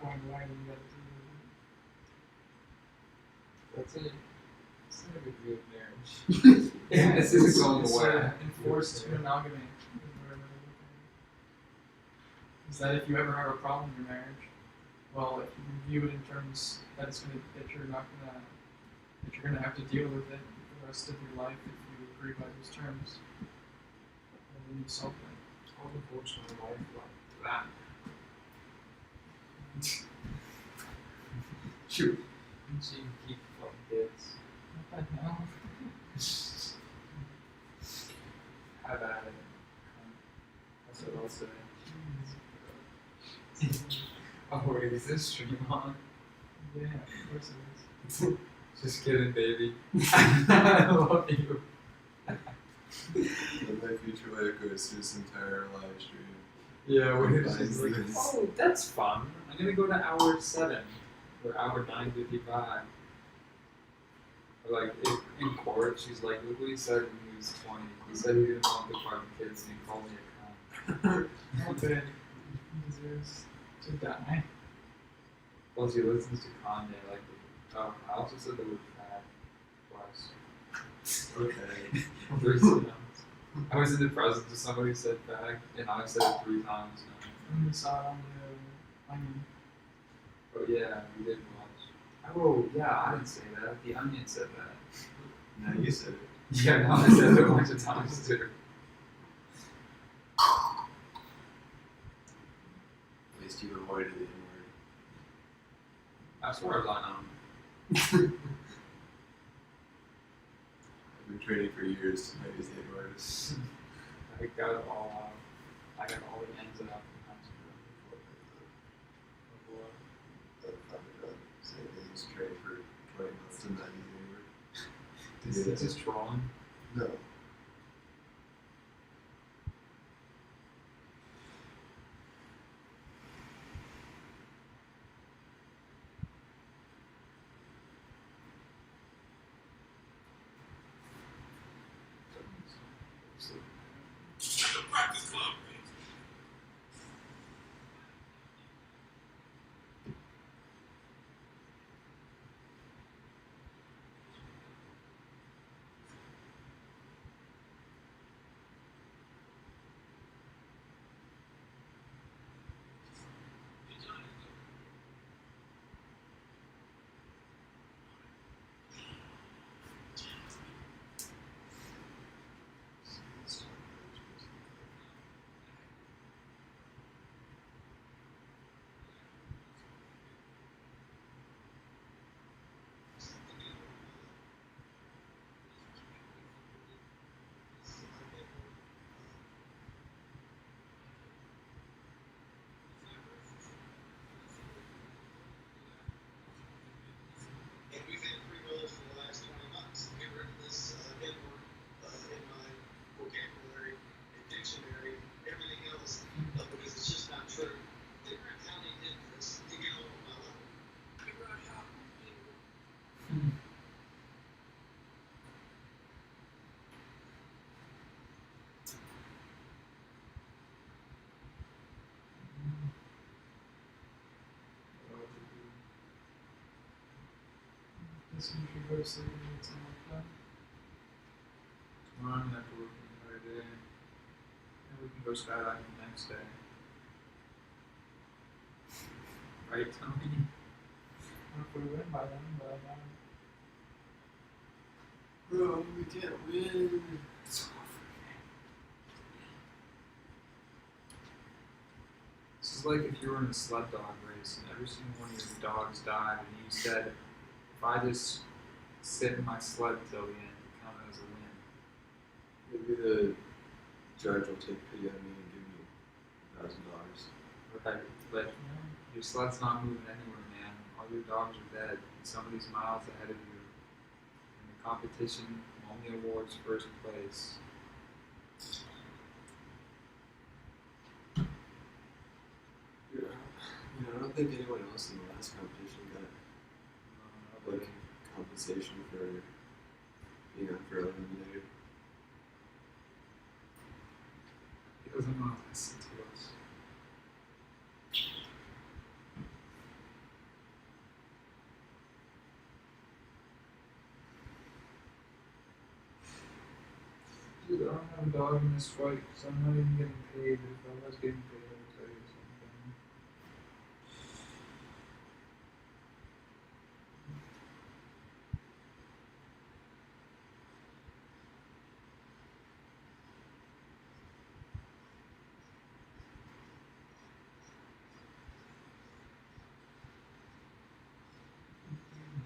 going away, you gotta do that's it. It's not a good real marriage. it. This isn't going It's away. enforced monogamy. Is that if you ever have a problem in your marriage, well, if you view it in terms that that you're gonna have to deal with it for the rest of your life if you agree by those terms, then you solve it. All the bullshit in life like that. Shoot. So you can keep fucking kids. What the hell? Have at it. That's what I'll say. Oh wait, is this stream on? Yeah, of course it is. Just kidding, baby. I love you. Let my future wife go through this entire live stream. Yeah, we're Nice. just like, oh, that's fun. I'm gonna go to hour 7 or hour 9:55. Or like in court, she's like, look what he said when he was 20. He said he didn't want the fucking kids, and he called me a cunt. How good he deserves to die. Plus, he listens to Kanye. Like, oh, I also said the word fat twice. Okay. 3 times. I was in the presence of somebody who said fag, and I said it 3 times now. And we saw it on the Onion. Oh yeah, we did watch. Oh yeah, I didn't say that. The Onion said that. Now you said it. Yeah, no, I said it a bunch of times too. At least you avoided the N-word. As far as I know. I've been training for years to not use the N-word. I got it all out. I got all the ends out from high school. Saying they used to train for 20 months to not use the N-word. Is this just trolling? No. At the Breakfast Club. Guess you should go to sleep and get something like that. Tomorrow I'm gonna have to work the entire day. And we can go skydiving the next day. Right, Tony? I don't know if we win by then, but Bro, we can't win. This is like if you were in a sled dog race and every single one of your dogs died and you said, if I just sit in my sled till the end, it count as a win. Maybe the judge will take pity on me and give me $1,000. Right, but your sled's not moving anywhere, man. All your dogs are dead. And somebody's miles ahead of you. And the competition only awards first place. Yeah. I don't think anyone else in the last competition got like compensation for being unfairly eliminated. He doesn't want to listen to us. Dude, I don't have a dog in this fight because I'm not even getting paid. If I was getting paid, I would tell you something.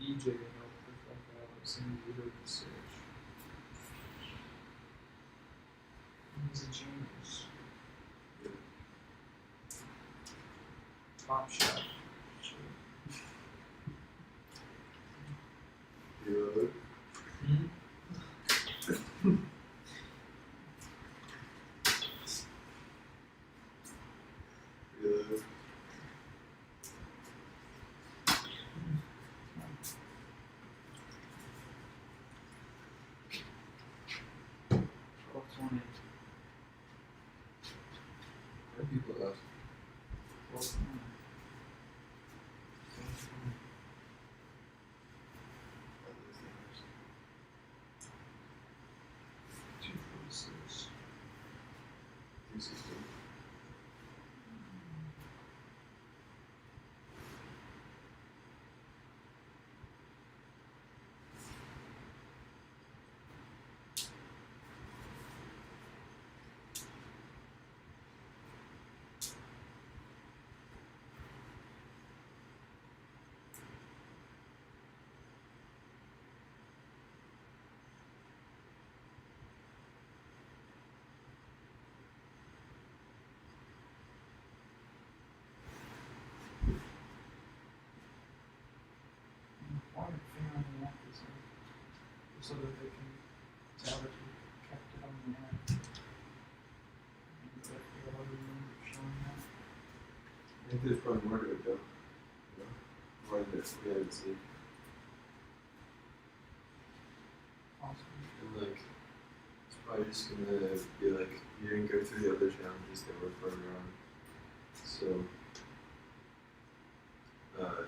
DJ helped the fuck out as soon as he heard the search. He's a genius. Top chef. Reload. Reload. Where are people left? Two 46. 316. why the finger on the app is so that they can tell that you kept it on the app. And if you have other means of showing that. I think there's probably more to it though. You know? More than this we haven't seen. Awesome. And like, it's probably just gonna be like, you didn't go through the other challenges that were further on. So, you know,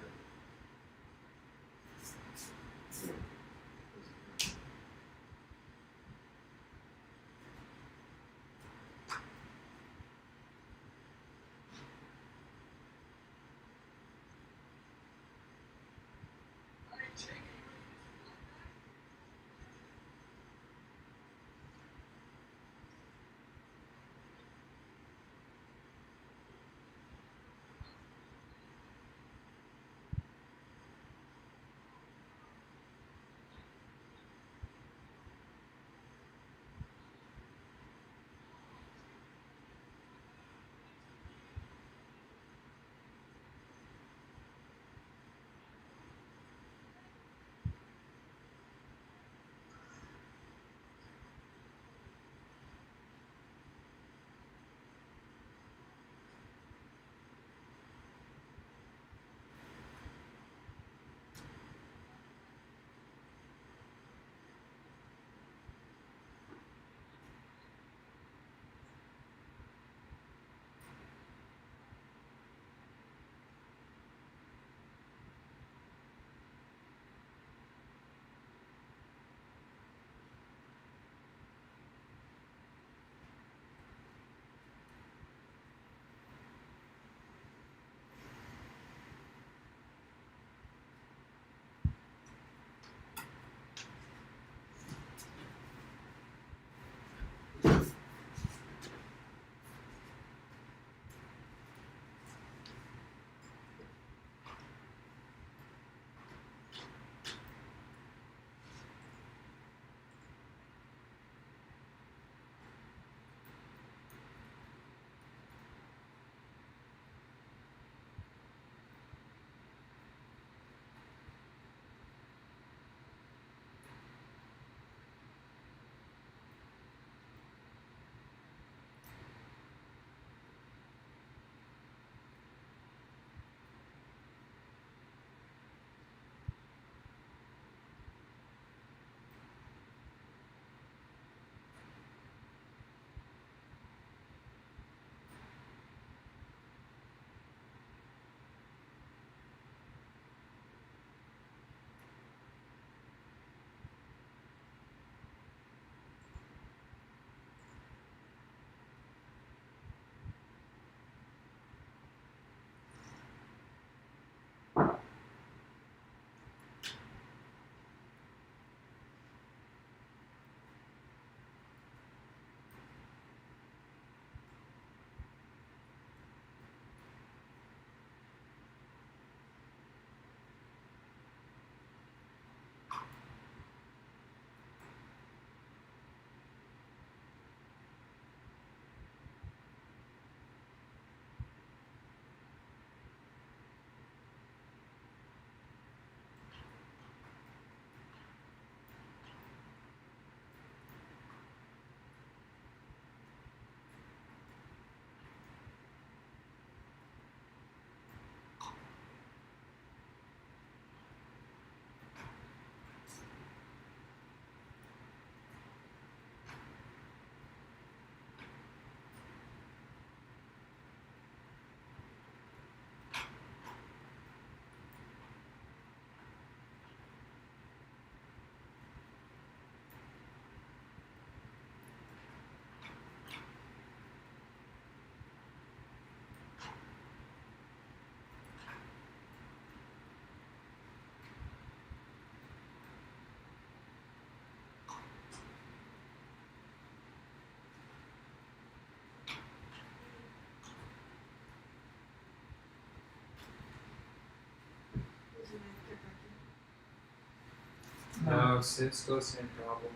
No, still same problem.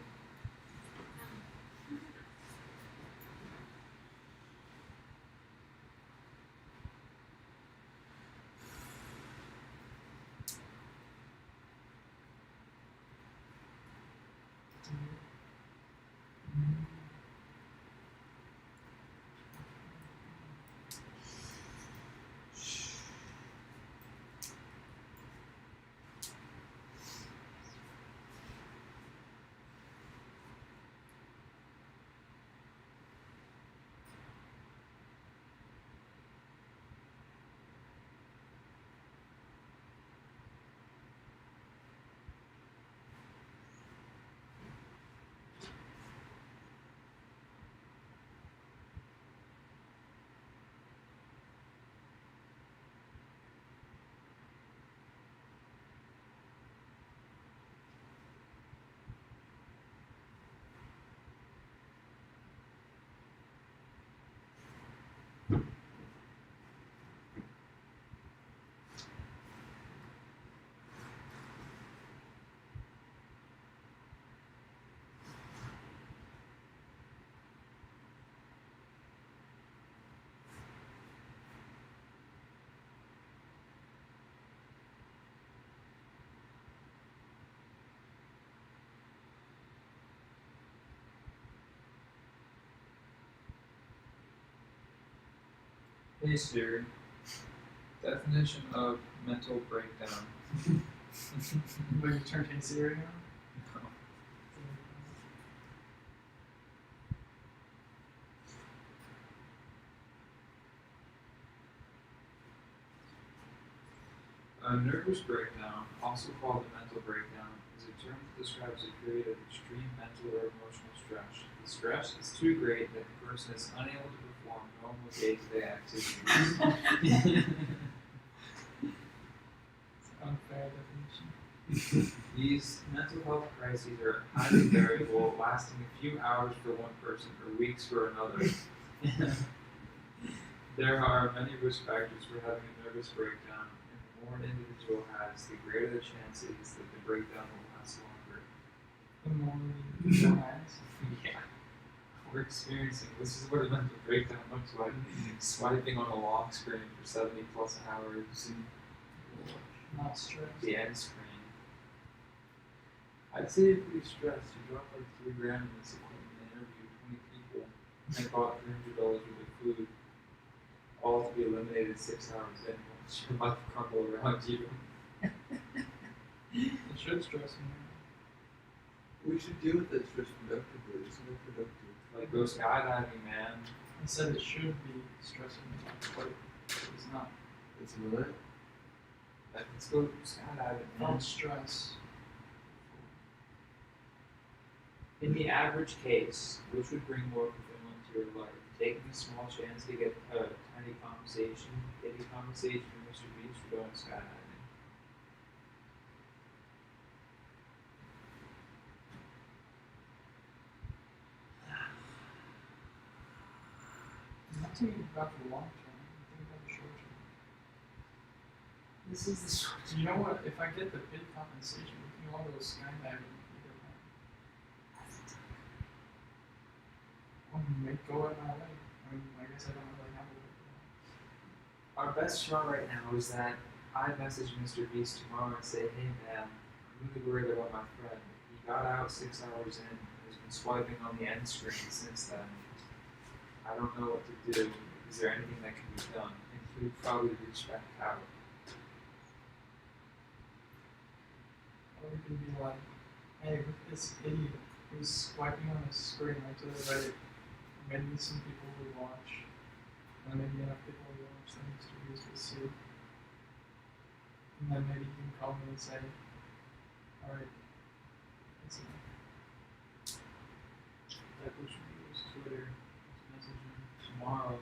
Hey Siri, definition of mental breakdown. But you turned Hey Siri on? A nervous breakdown, also called a mental breakdown, is a term that describes a period of extreme mental or emotional stress. The stress is too great that the person is unable to perform normal day-to-day activities. It's an unfair definition. These mental health crises are highly variable, lasting a few hours for one person or weeks for another. There are many risk factors for having a nervous breakdown, and the more an individual has, the greater the chance is that the breakdown will last longer. The more you has. Yeah. We're experiencing this is what a mental breakdown looks like. Swiping on a lock screen for 70 plus hours and Not stressed. the end screen. I'd say you're pretty stressed. You dropped like $3,000 in this equipment and interviewed 20 people and bought $300 worth of food, all to be eliminated 6 hours in, once your life crumble around you. It should stress me. We should deal with that stress productively. It's not productive. Like go skydiving, man. I said it should be stressing me, but it's not. It's not. Like, let's go skydiving, man. Don't stress. In the average case, which would bring more fulfillment to your life? Taking a small chance to get a tiny compensation, getting compensation from Mr. Beast for going skydiving. I'm not thinking about the long term, I'm thinking about the short term. This is the short You know what? If I get the big compensation, we can all go skydiving. Go at my way. I mean, I guess I don't really have a way. Our best shot right now is that I message Mr. Beast tomorrow and say, hey man, I'm really worried about my friend. He got out 6 hours in and has been swiping on the end screen since then. I don't know what to do. Is there anything that can be done? And he would probably reach back out. Or we can be like, hey, look at this idiot who's swiping on his screen right to the right. Maybe some people will watch. And maybe enough people will watch that Mr. Beast will see. And then maybe he can call me and say, alright, that's enough. Like we should use Twitter. Let's message him tomorrow.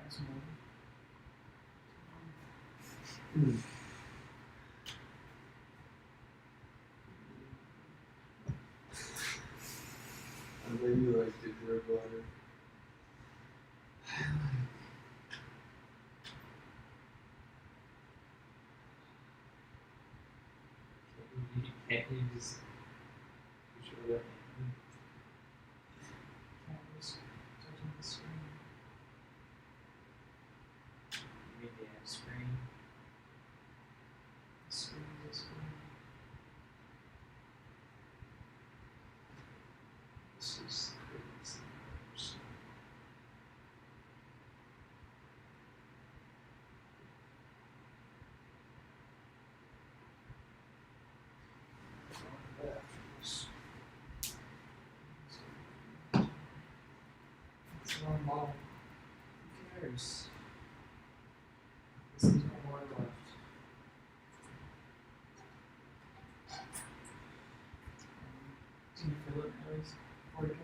That's more. I maybe like the drip water. Can't you just show that? Cameras touching the screen. You mean the screen? The screen is a screen. This is crazy. It's the wrong model. Who cares? This is no more left. Can you feel it anyways? Before you go?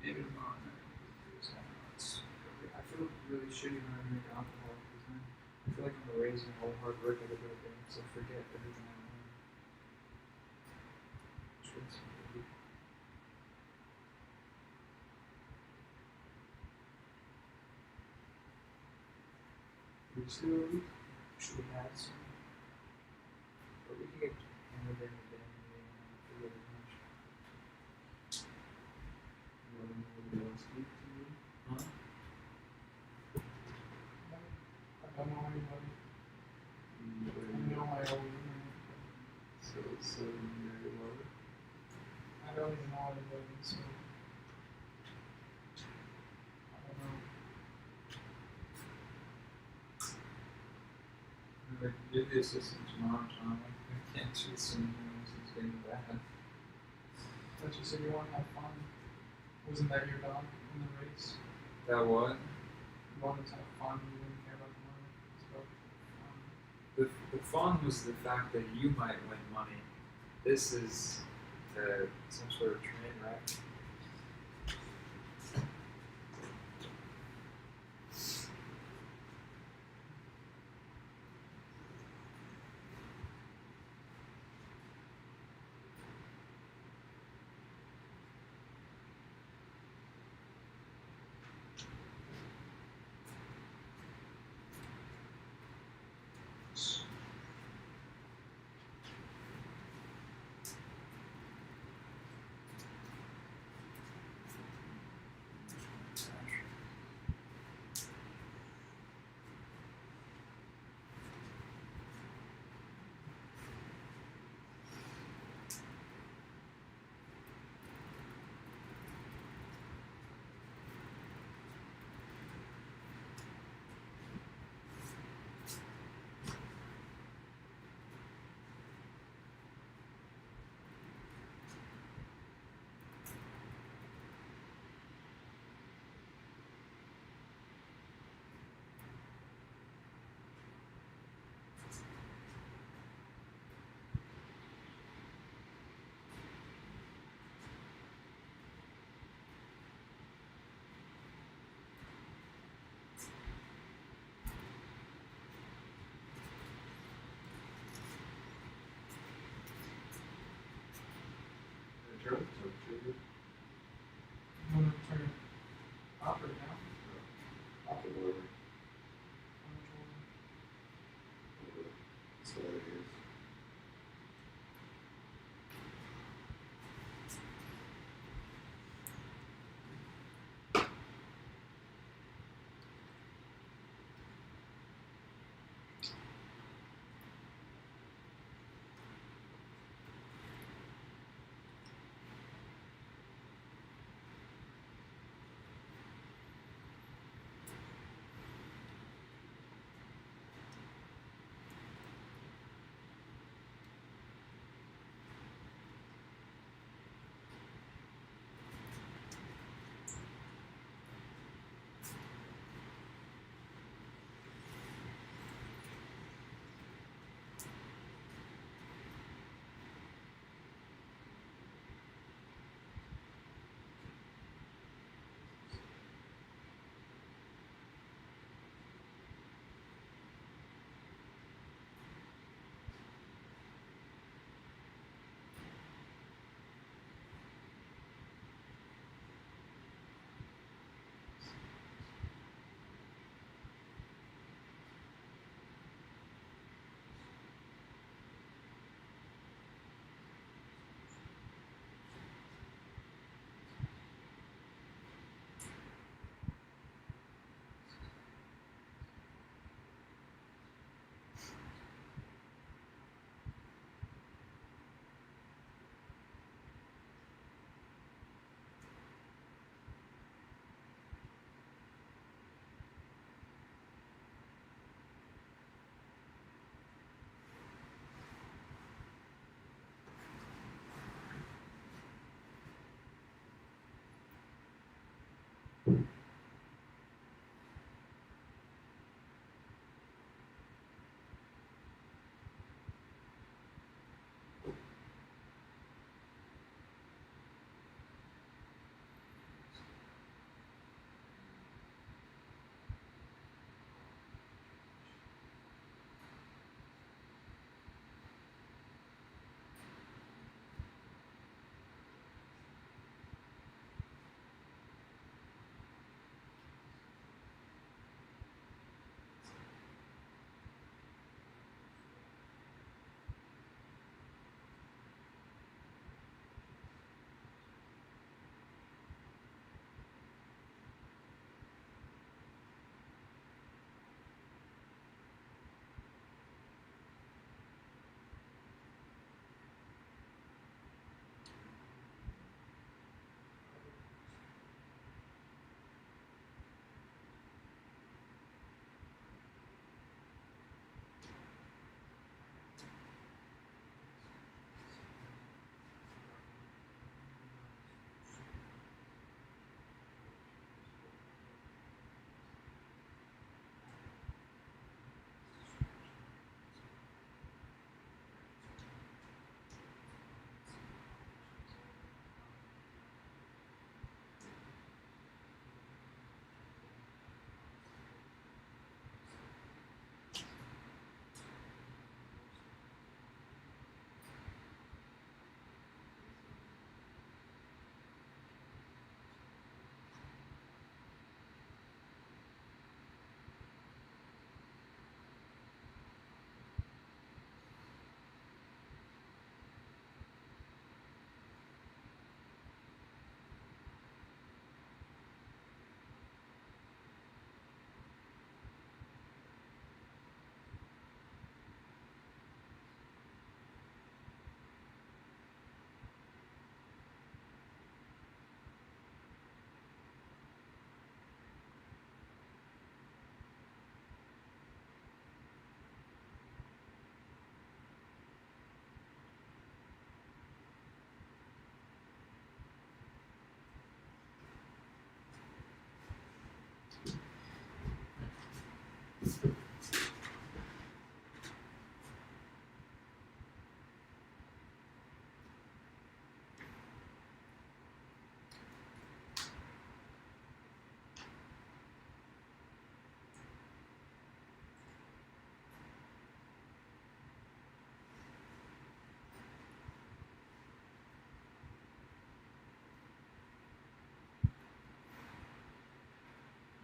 Maybe tomorrow night. I feel really shitty when I drink alcohol because then I feel like I'm erasing all the hard work I did that day, so I forget everything I learned. It's really scary. We still should have some, but we can get hammered in the day and forget as much. You want to speak to me? Huh? I don't know anybody. I know my own. So very low. I don't even know anybody, so. I don't know. Like, you're the assistant tomorrow, John. I can't choose someone else who's getting bad. But you said you want to have fun. Wasn't that your dog in the race? That what? You wanted to have fun, you didn't care about the money. It's about fun. The fun was the fact that you might win money. This is some sort of train wreck. Drunk, so triggered. No,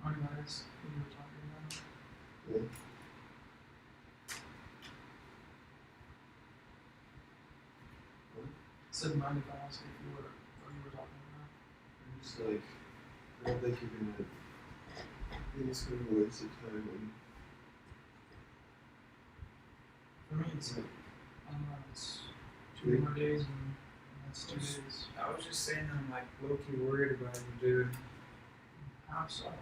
Mind if I ask who you were talking about? Yeah. Said mind if I ask if you were what you were talking about? I'm just like, I don't think you're gonna. I think it's gonna be a waste of time when. For me, it's like, I don't know, it's 2 more days and that's 2 days. I was just saying I'm like low key worried about you, dude. I'm sorry.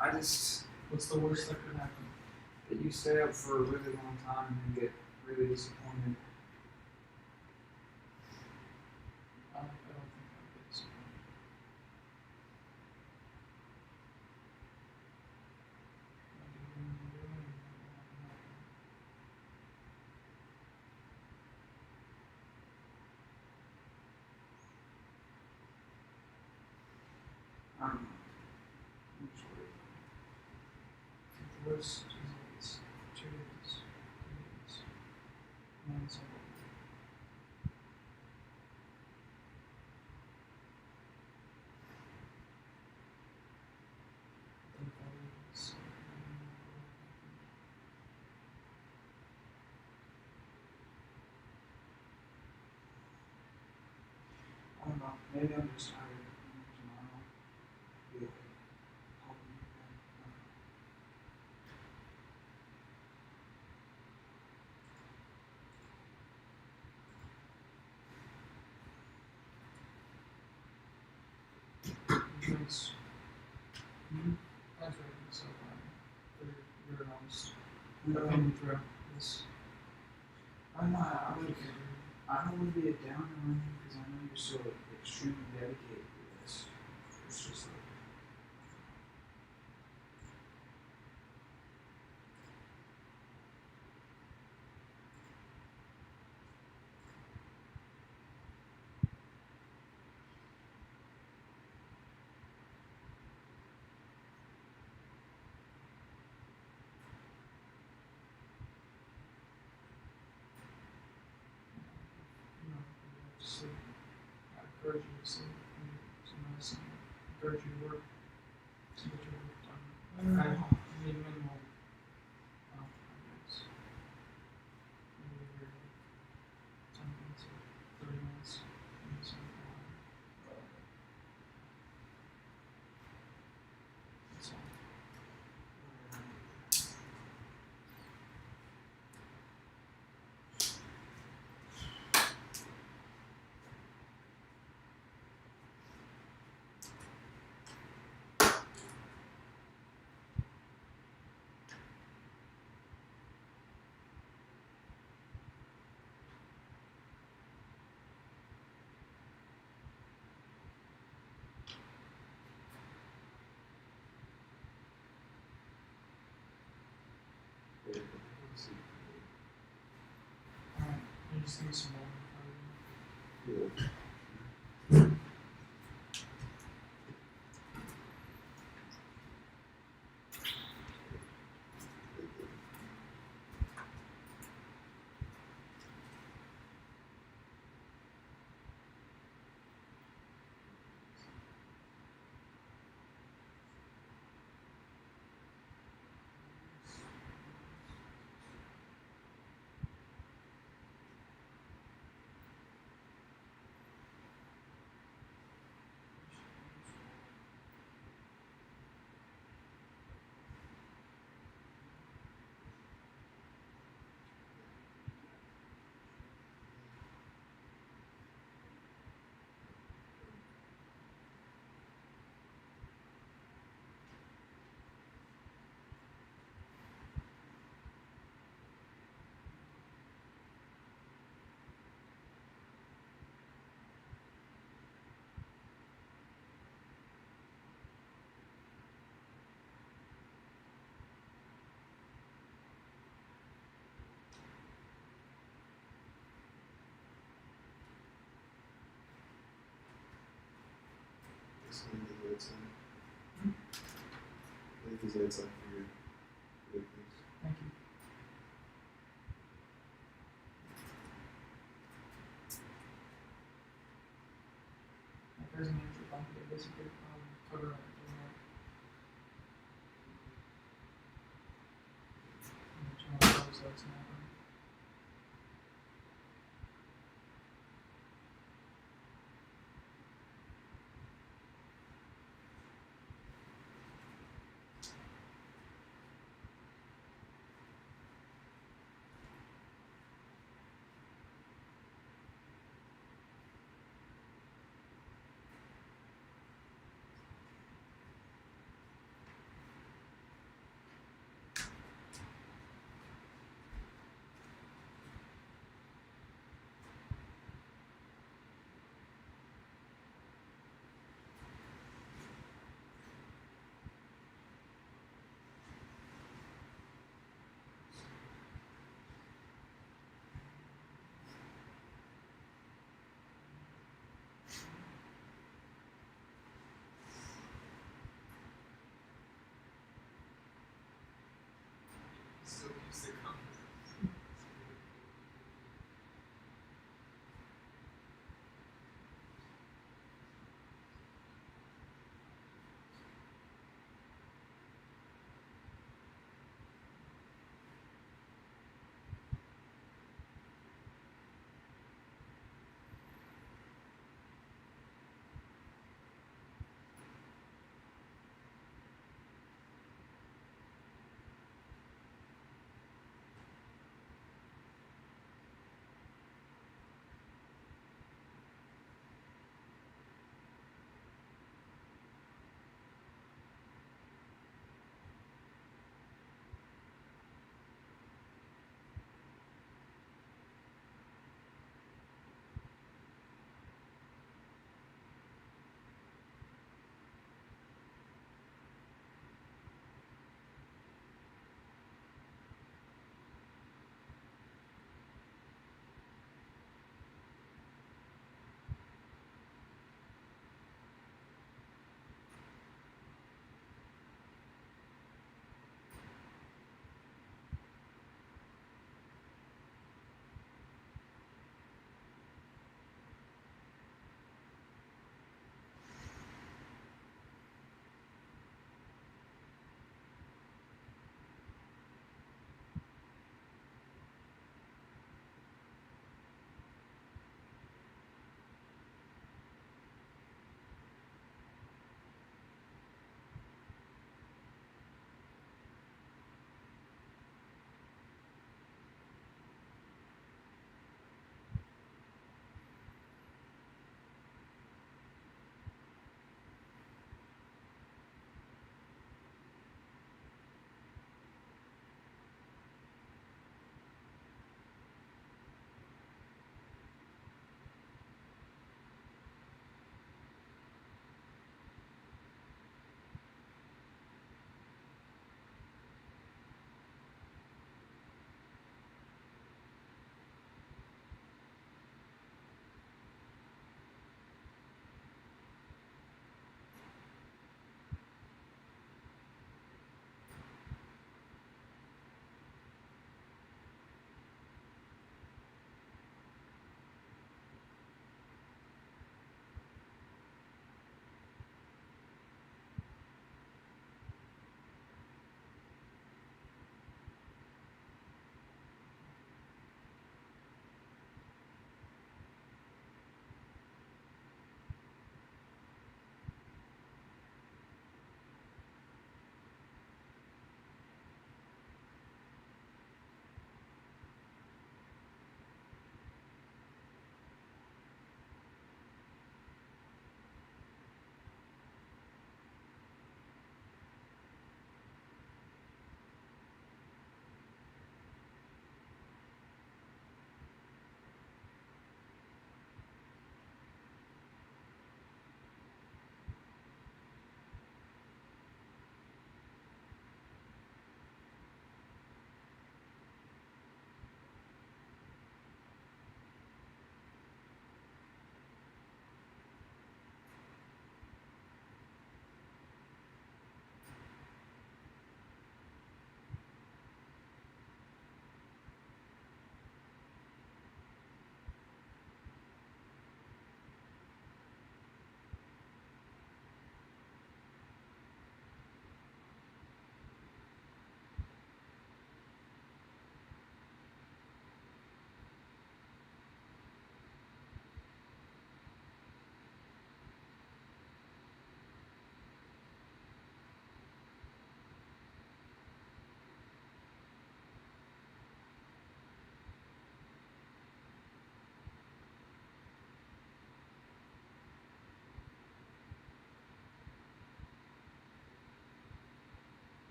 I just What's the worst that could happen? that you stay up for a really long time and then get really disappointed. I don't think I'd be disappointed. I don't know. I'm just worried. I think the worst is like it's 2 days, 3 days, and then it's all over. I think that is. I don't know. Maybe I'm just tired. Tomorrow. Be like helping me again. I don't know. Thanks. Thanks for being so for your honest opinion throughout this. I'm not. I don't want to be a downer on you because I know you're so extremely dedicated to this. It's just like. You know, you have to sleep. I encourage you to sleep. You need some rest. And I encourage you to work. To get your work done. I need minimal. I guess. Maybe every 10 minutes or 30 minutes. Maybe something like that. That's all. Yeah, let's see. Alright, you just need some water. Yeah. Just need the lights on. Leave these lights on for your vehicles. Thank you. My cousin Andrew bumped it, basically, cover it. So it's not